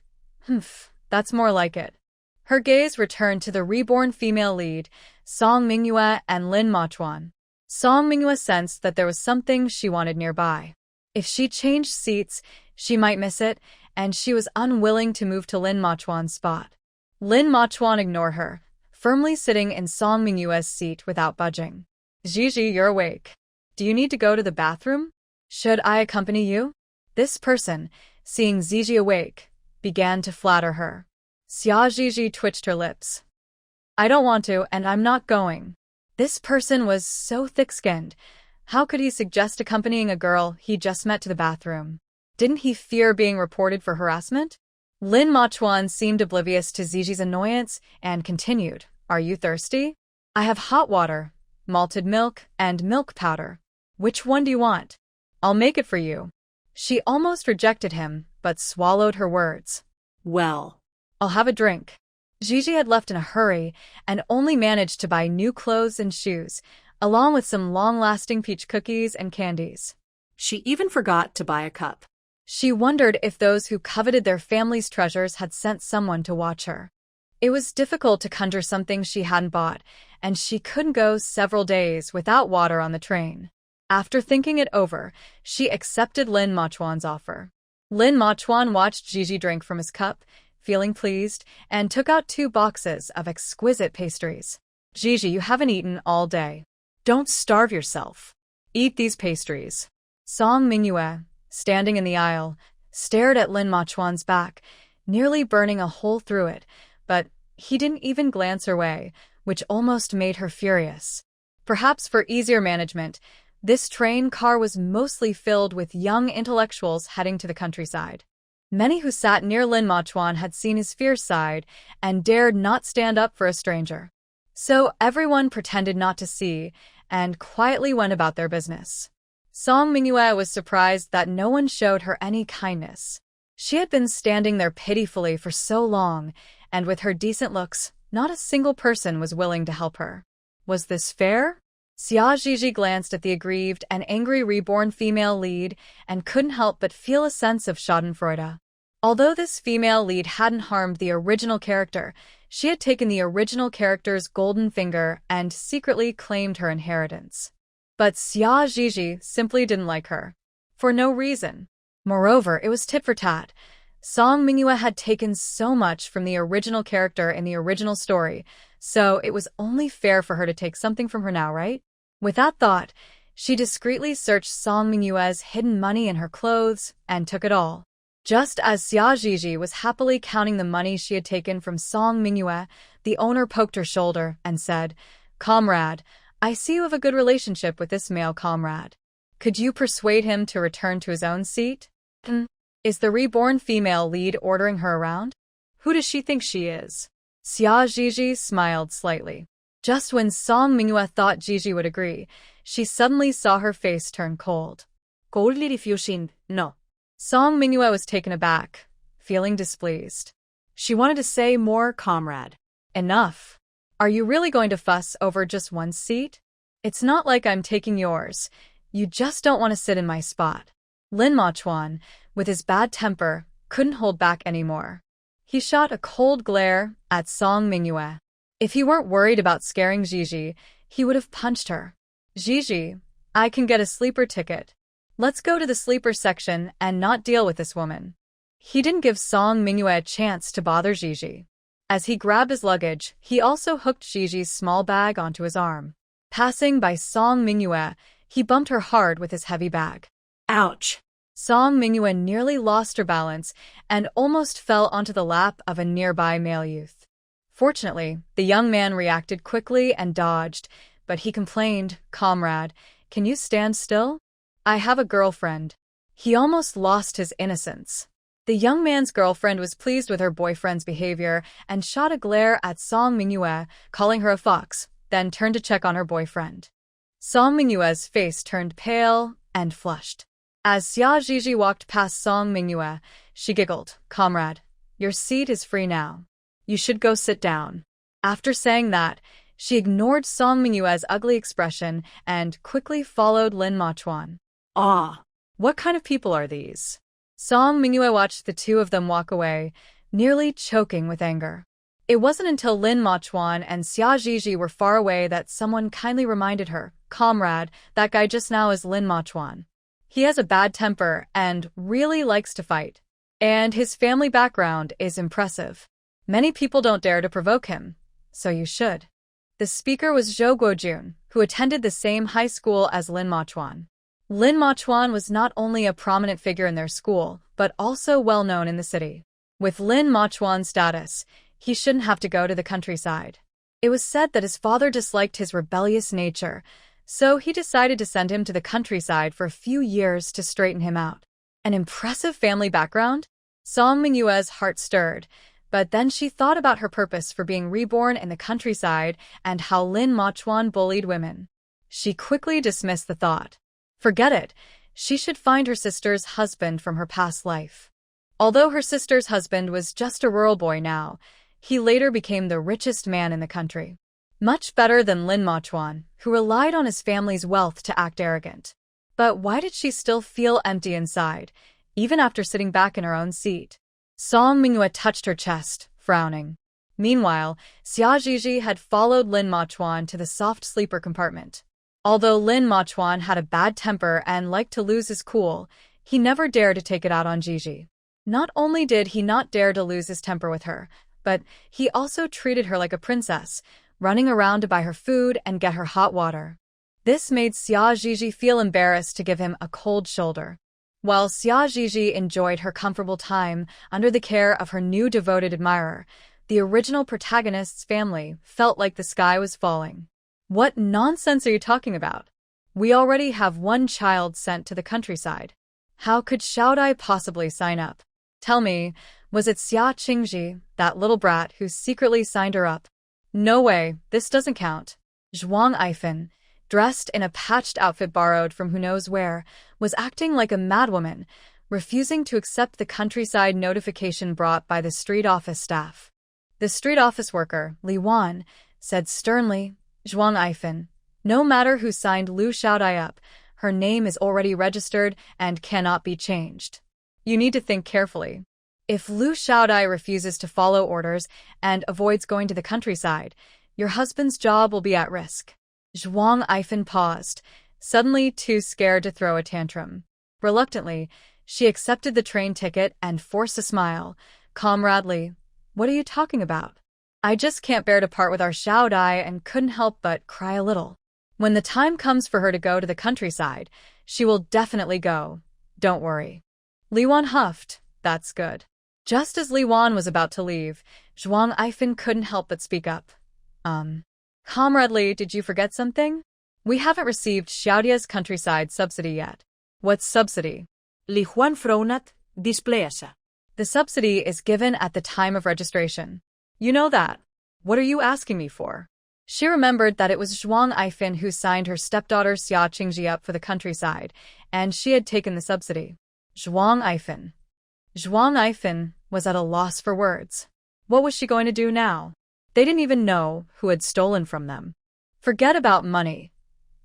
"Humph, that's more like it." Her gaze returned to the reborn female lead, Cen Weiguo and Lin Machuan. Cen Weiguo sensed that there was something she wanted nearby. If she changed seats, she might miss it, and she was unwilling to move to Lin Machuan's spot. Lin Machuan ignored her, firmly sitting in Cen Weiguo's seat without budging. "Gigi, you're awake. Do you need to go to the bathroom? Should I accompany you?" This person, seeing Gigi awake, began to flatter her. Xia Gigi twitched her lips. "I don't want to, and I'm not going." This person was so thick-skinned. How could he suggest accompanying a girl he just met to the bathroom? Didn't he fear being reported for harassment? Lin Machuan seemed oblivious to Gigi's annoyance and continued, "Are you thirsty? I have hot water, malted milk, and milk powder. Which one do you want? I'll make it for you." She almost rejected him, but swallowed her words. Well, "I'll have a drink." Gigi had left in a hurry and only managed to buy new clothes and shoes, along with some long-lasting peach cookies and candies. she even forgot to buy a cup. She wondered if those who coveted their family's treasures had sent someone to watch her. It was difficult to conjure something she hadn't bought, and she couldn't go several days without water on the train. After thinking it over, she accepted Lin Machuan's offer. Lin Machuan watched Gigi drink from his cup, feeling pleased, and took out 2 boxes of exquisite pastries. "Gigi, you haven't eaten all day. Don't starve yourself. Eat these pastries." Cen Weiguo, standing in the aisle, stared at Lin Machuan's back, nearly burning a hole through it, but he didn't even glance her way, which almost made her furious. Perhaps for easier management, this train car was mostly filled with young intellectuals heading to the countryside. Many who sat near Lin Machuan had seen his fierce side and dared not stand up for a stranger. So everyone pretended not to see and quietly went about their business. Song Mingyue was surprised that no one showed her any kindness. She had been standing there pitifully for so long, and with her decent looks, not a single person was willing to help her. Was this fair? Xia Zhizhi glanced at the aggrieved and angry reborn female lead and couldn't help but feel a sense of schadenfreude. Although this female lead hadn't harmed the original character, she had taken the original character's golden finger and secretly claimed her inheritance. But Xia Zhizhi simply didn't like her. For no reason. Moreover, it was tit for tat. Song Mingyue had taken so much from the original character in the original story, so it was only fair for her to take something from her now, right? With that thought, she discreetly searched Song Mingyue's hidden money in her clothes and took it all. Just as Xia Zhizhi was happily counting the money she had taken from Song Mingyue, the owner poked her shoulder and said, "Comrade, I see you have a good relationship with this male comrade. Could you persuade him to return to his own seat?" Is the reborn female lead ordering her around? Who does she think she is? Xia Zhizhi smiled slightly. Just when Song Mingyue thought Zhizhi would agree, she suddenly saw her face turn cold. No. Song Mingyue was taken aback, feeling displeased. She wanted to say more, "Comrade. Enough. Are you really going to fuss over just one seat? It's not like I'm taking yours. You just don't want to sit in my spot." Lin Machuan, with his bad temper, couldn't hold back anymore. He shot a cold glare at Song Mingyue. If he weren't worried about scaring Zhizhi, he would have punched her. "Zhizhi, I can get a sleeper ticket. Let's go to the sleeper section and not deal with this woman." He didn't give Song Mingyue a chance to bother Zhizhi. As he grabbed his luggage, he also hooked Zhizhi's small bag onto his arm. Passing by Song Mingyue, he bumped her hard with his heavy bag. Ouch! Song Mingyue nearly lost her balance and almost fell onto the lap of a nearby male youth. Fortunately, the young man reacted quickly and dodged, but he complained, "Comrade, can you stand still? I have a girlfriend." He almost lost his innocence. The young man's girlfriend was pleased with her boyfriend's behavior and shot a glare at Song Mingyue, calling her a fox, then turned to check on her boyfriend. Song Mingyue's face turned pale and flushed. As Xia Zhizhi walked past Song Mingyue, she giggled, "Comrade, your seat is free now. You should go sit down." After saying that, she ignored Song Mingyue's ugly expression and quickly followed Lin Machuan. Ah, what kind of people are these? Song Mingyue watched the two of them walk away, nearly choking with anger. It wasn't until Lin Machuan and Xia Zhizhi were far away that someone kindly reminded her, "Comrade, that guy just now is Lin Machuan. He has a bad temper and really likes to fight. And his family background is impressive. Many people don't dare to provoke him, so you should." The speaker was Zhou Guojun, who attended the same high school as Lin Machuan. Lin Machuan was not only a prominent figure in their school, but also well known in the city. With Lin Machuan's status, he shouldn't have to go to the countryside. It was said that his father disliked his rebellious nature, so he decided to send him to the countryside for a few years to straighten him out. An impressive family background? Song Mingyue's heart stirred, but then she thought about her purpose for being reborn in the countryside and how Lin Machuan bullied women. She quickly dismissed the thought. Forget it, she should find her sister's husband from her past life. Although her sister's husband was just a rural boy now, he later became the richest man in the country. Much better than Lin Machuan, who relied on his family's wealth to act arrogant. But why did she still feel empty inside, even after sitting back in her own seat? Song Mingyue touched her chest, frowning. Meanwhile, Xia Zhizhi had followed Lin Machuan to the soft sleeper compartment. Although Lin Machuan had a bad temper and liked to lose his cool, he never dared to take it out on Zhizhi. Not only did he not dare to lose his temper with her, but he also treated her like a princess, running around to buy her food and get her hot water. This made Xia Zhizhi feel embarrassed to give him a cold shoulder. While Xia Zhizhi enjoyed her comfortable time under the care of her new devoted admirer, the original protagonist's family felt like the sky was falling. "What nonsense are you talking about? We already have one child sent to the countryside. How could Xiaodai possibly sign up? Tell me, was it Xia Qingji, that little brat who secretly signed her up? No way, this doesn't count." Zhuang Ifan, dressed in a patched outfit borrowed from who knows where, was acting like a madwoman, refusing to accept the countryside notification brought by the street office staff. The street office worker, Li Wan, said sternly, "Zhuang Ifan, no matter who signed Lu Xiaodai up, her name is already registered and cannot be changed. You need to think carefully. If Lu Xiaodai refuses to follow orders and avoids going to the countryside, your husband's job will be at risk." Zhuang Ifan paused, suddenly too scared to throw a tantrum. Reluctantly, she accepted the train ticket and forced a smile. Comradely, "What are you talking about? I just can't bear to part with our Xiaodai and couldn't help but cry a little. When the time comes for her to go to the countryside, she will definitely go. Don't worry." Li Wan huffed. "That's good." Just as Li Wan was about to leave, Zhuang Ifan couldn't help but speak up. Comrade Li, did you forget something? We haven't received Xiaodia's countryside subsidy yet." "What subsidy?" Li Huan frowned, displeased. "The subsidy is given at the time of registration." "You know that. What are you asking me for?" She remembered that it was Zhuang Ifan who signed her stepdaughter Xia Qingji up for the countryside, and she had taken the subsidy. Zhuang Ifan. Zhuang Ifan was at a loss for words. What was she going to do now? They didn't even know who had stolen from them. Forget about money.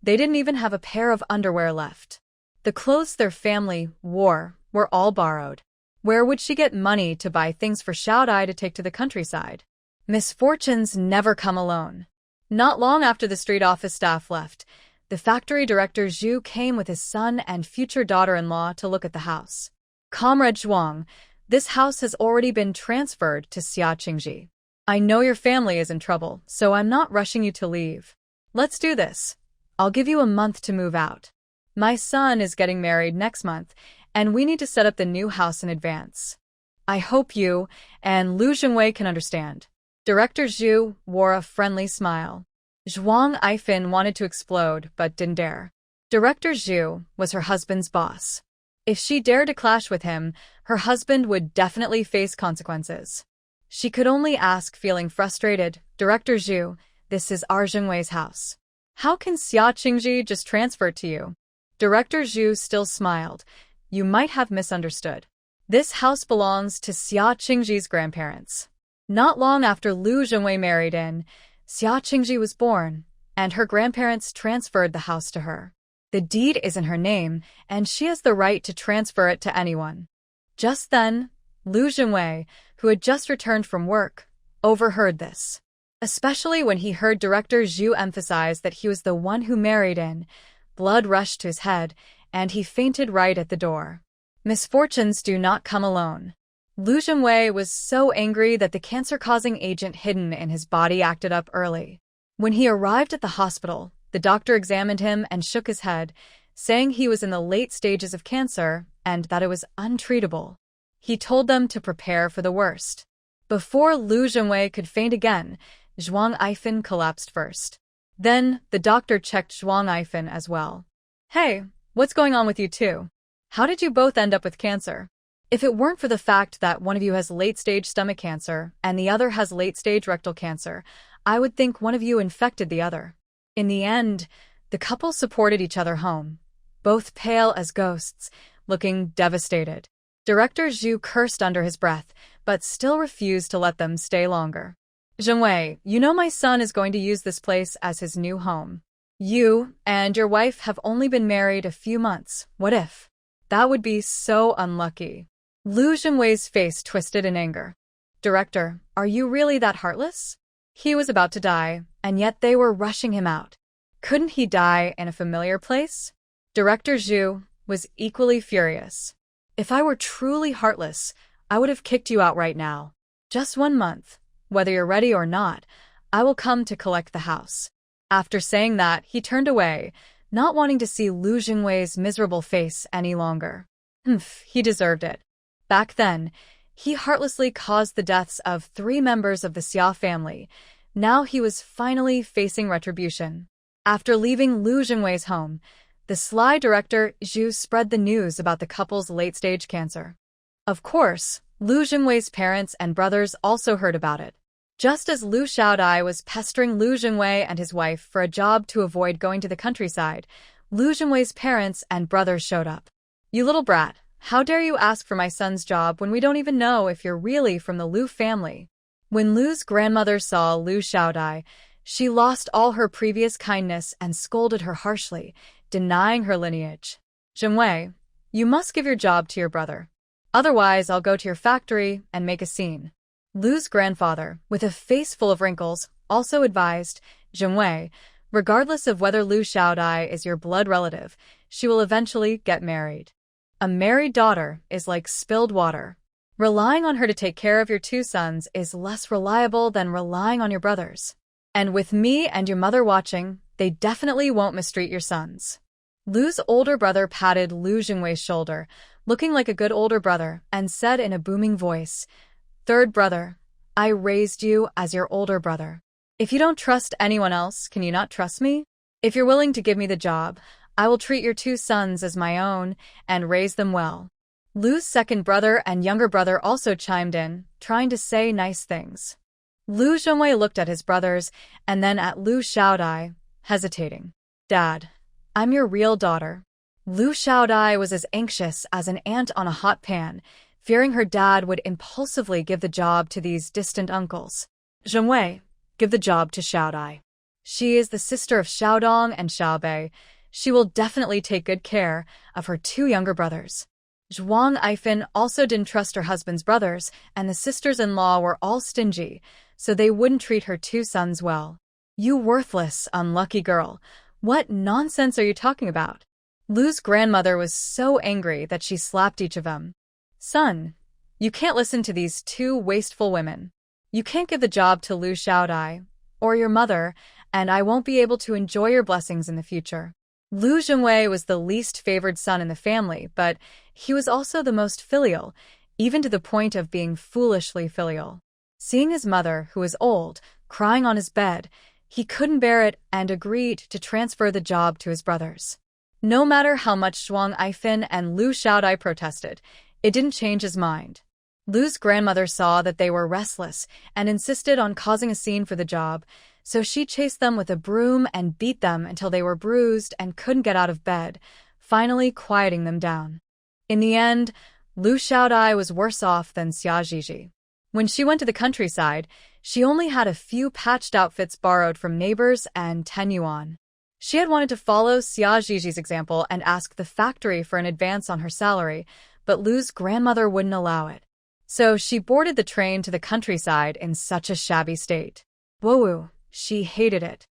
They didn't even have a pair of underwear left. The clothes their family wore were all borrowed. Where would she get money to buy things for Xiaodai to take to the countryside? Misfortunes never come alone. Not long after the street office staff left, the factory director Zhu came with his son and future daughter-in-law to look at the house. "Comrade Zhuang, this house has already been transferred to Xia Qingji. I know your family is in trouble, so I'm not rushing you to leave. Let's do this. I'll give you a month to move out. My son is getting married next month, and we need to set up the new house in advance. I hope you and Lu Zhengwei can understand." Director Zhu wore a friendly smile. Zhuang Ifan wanted to explode, but didn't dare. Director Zhu was her husband's boss. If she dared to clash with him, her husband would definitely face consequences. She could only ask, feeling frustrated, "Director Zhu, this is our Zhengwei's house. How can Xia Qingji just transfer it to you?" Director Zhu still smiled. "You might have misunderstood. This house belongs to Xia Qingji's grandparents. Not long after Lu Zhengwei married in, Xia Qingji was born, and her grandparents transferred the house to her. The deed is in her name, and she has the right to transfer it to anyone." Just then, Lu Zhengwei, who had just returned from work, overheard this. Especially when he heard Director Zhu emphasize that he was the one who married in, blood rushed to his head, and he fainted right at the door. Misfortunes do not come alone. Lu Zhengwei was so angry that the cancer-causing agent hidden in his body acted up early. When he arrived at the hospital, the doctor examined him and shook his head, saying he was in the late stages of cancer and that it was untreatable. He told them to prepare for the worst. Before Lu Zhengwei could faint again, Zhuang Ifan collapsed first. Then, the doctor checked Zhuang Ifan as well. "Hey, what's going on with you two? How did you both end up with cancer? If it weren't for the fact that one of you has late-stage stomach cancer and the other has late-stage rectal cancer, I would think one of you infected the other." In the end, the couple supported each other home, both pale as ghosts, looking devastated. Director Zhu cursed under his breath, but still refused to let them stay longer. "Zhengwei, you know my son is going to use this place as his new home. You and your wife have only been married a few months. What if? That would be so unlucky." Lu Zhengwei's face twisted in anger. "Director, are you really that heartless? He was about to die, and yet they were rushing him out. Couldn't he die in a familiar place?" Director Zhu was equally furious. "If I were truly heartless, I would have kicked you out right now. Just 1 month. Whether you're ready or not, I will come to collect the house." After saying that, he turned away, not wanting to see Lu Zhengwei's miserable face any longer. He deserved it. Back then, he heartlessly caused the deaths of 3 members of the Xia family. Now he was finally facing retribution. After leaving Lu Zhengwei's home, the sly director Zhu spread the news about the couple's late-stage cancer. Of course, Lu Zhengwei's parents and brothers also heard about it. Just as Liu Xiaodai was pestering Liu Zhengwei and his wife for a job to avoid going to the countryside, Liu Zhengwei's parents and brothers showed up. "You little brat, how dare you ask for my son's job when we don't even know if you're really from the Liu family?" When Liu's grandmother saw Liu Xiaodai, she lost all her previous kindness and scolded her harshly, denying her lineage. "Zhengwei, you must give your job to your brother. Otherwise, I'll go to your factory and make a scene." Liu's grandfather, with a face full of wrinkles, also advised, "Zhengwei, regardless of whether Liu Xiaodai is your blood relative, she will eventually get married. A married daughter is like spilled water. Relying on her to take care of your two sons is less reliable than relying on your brothers. And with me and your mother watching, they definitely won't mistreat your sons." Liu's older brother patted Liu Zhengwei's shoulder, looking like a good older brother, and said in a booming voice, "Third brother, I raised you as your older brother. If you don't trust anyone else, can you not trust me? If you're willing to give me the job, I will treat your two sons as my own and raise them well." Liu's second brother and younger brother also chimed in, trying to say nice things. Liu Zhengwei looked at his brothers and then at Liu Xiaodai, hesitating. "Dad, I'm your real daughter." Liu Xiaodai was as anxious as an ant on a hot pan, fearing her dad would impulsively give the job to these distant uncles. "Zhengwei, give the job to Xiaodai. She is the sister of Xiaodong and Xiaobei. She will definitely take good care of her two younger brothers." Zhuang Ifan also didn't trust her husband's brothers, and the sisters-in-law were all stingy, so they wouldn't treat her two sons well. "You worthless, unlucky girl. What nonsense are you talking about?" Liu's grandmother was so angry that she slapped each of them. "Son, you can't listen to these two wasteful women. You can't give the job to Liu Xiaodai, or your mother, and I won't be able to enjoy your blessings in the future." Liu Zhengwei was the least favored son in the family, but he was also the most filial, even to the point of being foolishly filial. Seeing his mother, who was old, crying on his bed, he couldn't bear it and agreed to transfer the job to his brothers. No matter how much Zhuang Ifan and Liu Xiaodai protested, it didn't change his mind. Liu's grandmother saw that they were restless and insisted on causing a scene for the job, so she chased them with a broom and beat them until they were bruised and couldn't get out of bed, finally quieting them down. In the end, Liu Xiaodai was worse off than Xia Zhizhi. When she went to the countryside, she only had a few patched outfits borrowed from neighbors and 10 yuan. She had wanted to follow Xia Zhizhi's example and ask the factory for an advance on her salary, but Liu's grandmother wouldn't allow it. So she boarded the train to the countryside in such a shabby state. Whoa, she hated it.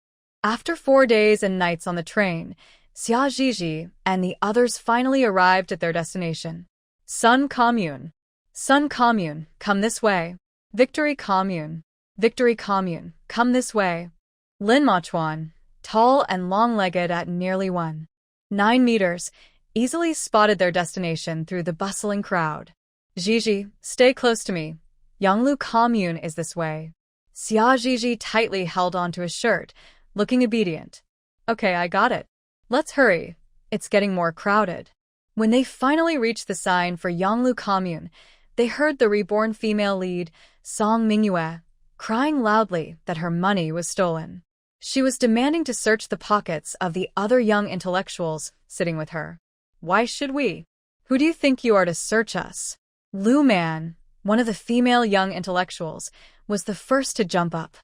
After 4 days and nights on the train, Xia Zhizhi and the others finally arrived at their destination. Sun Commune. Sun Commune, come this way. Victory Commune. Victory Commune, come this way. Lin Machuan, tall and long-legged at nearly 1.9 meters, easily spotted their destination through the bustling crowd. "Zhizhi, stay close to me. Yanglu Commune is this way." Xia Zhizhi tightly held onto his shirt, looking obedient. "Okay, I got it. Let's hurry. It's getting more crowded." When they finally reached the sign for Yanglu Commune, they heard the reborn female lead, Song Mingyue, crying loudly that her money was stolen. She was demanding to search the pockets of the other young intellectuals sitting with her. "Why should we? Who do you think you are to search us?" Lu Man, one of the female young intellectuals, was the first to jump up.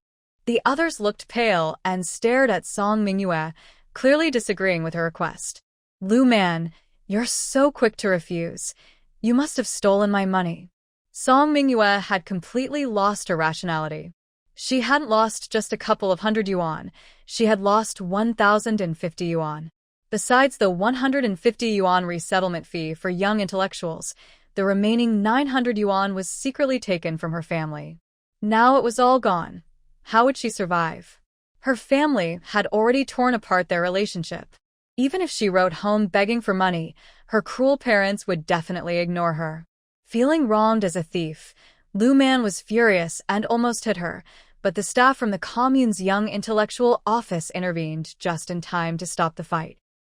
The others looked pale and stared at Song Mingyue, clearly disagreeing with her request. "Lu Man, you're so quick to refuse. You must have stolen my money." Song Mingyue had completely lost her rationality. She hadn't lost just a couple of 100 yuan, she had lost 1,050 yuan. Besides the 150 yuan resettlement fee for young intellectuals, the remaining 900 yuan was secretly taken from her family. Now it was all gone. How would she survive? Her family had already torn apart their relationship. Even if she wrote home begging for money, her cruel parents would definitely ignore her. Feeling wronged as a thief, Lu Man was furious and almost hit her, but the staff from the commune's young intellectual office intervened just in time to stop the fight.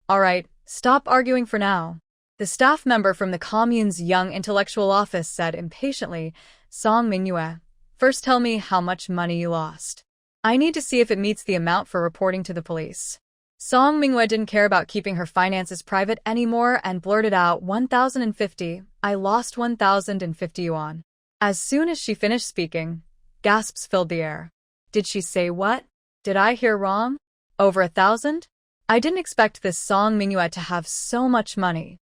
"All right, stop arguing for now," the staff member from the commune's young intellectual office said impatiently. "Song Mingyue, First tell me how much money you lost. I need to see if it meets the amount for reporting to the police. Cen Weiguo didn't care about keeping her finances private anymore and blurted out 1,050. I lost 1,050 yuan. As soon as she finished speaking, gasps filled the air. Did she say what? Did I hear wrong? Over 1,000? I didn't expect this Cen Weiguo to have so much money.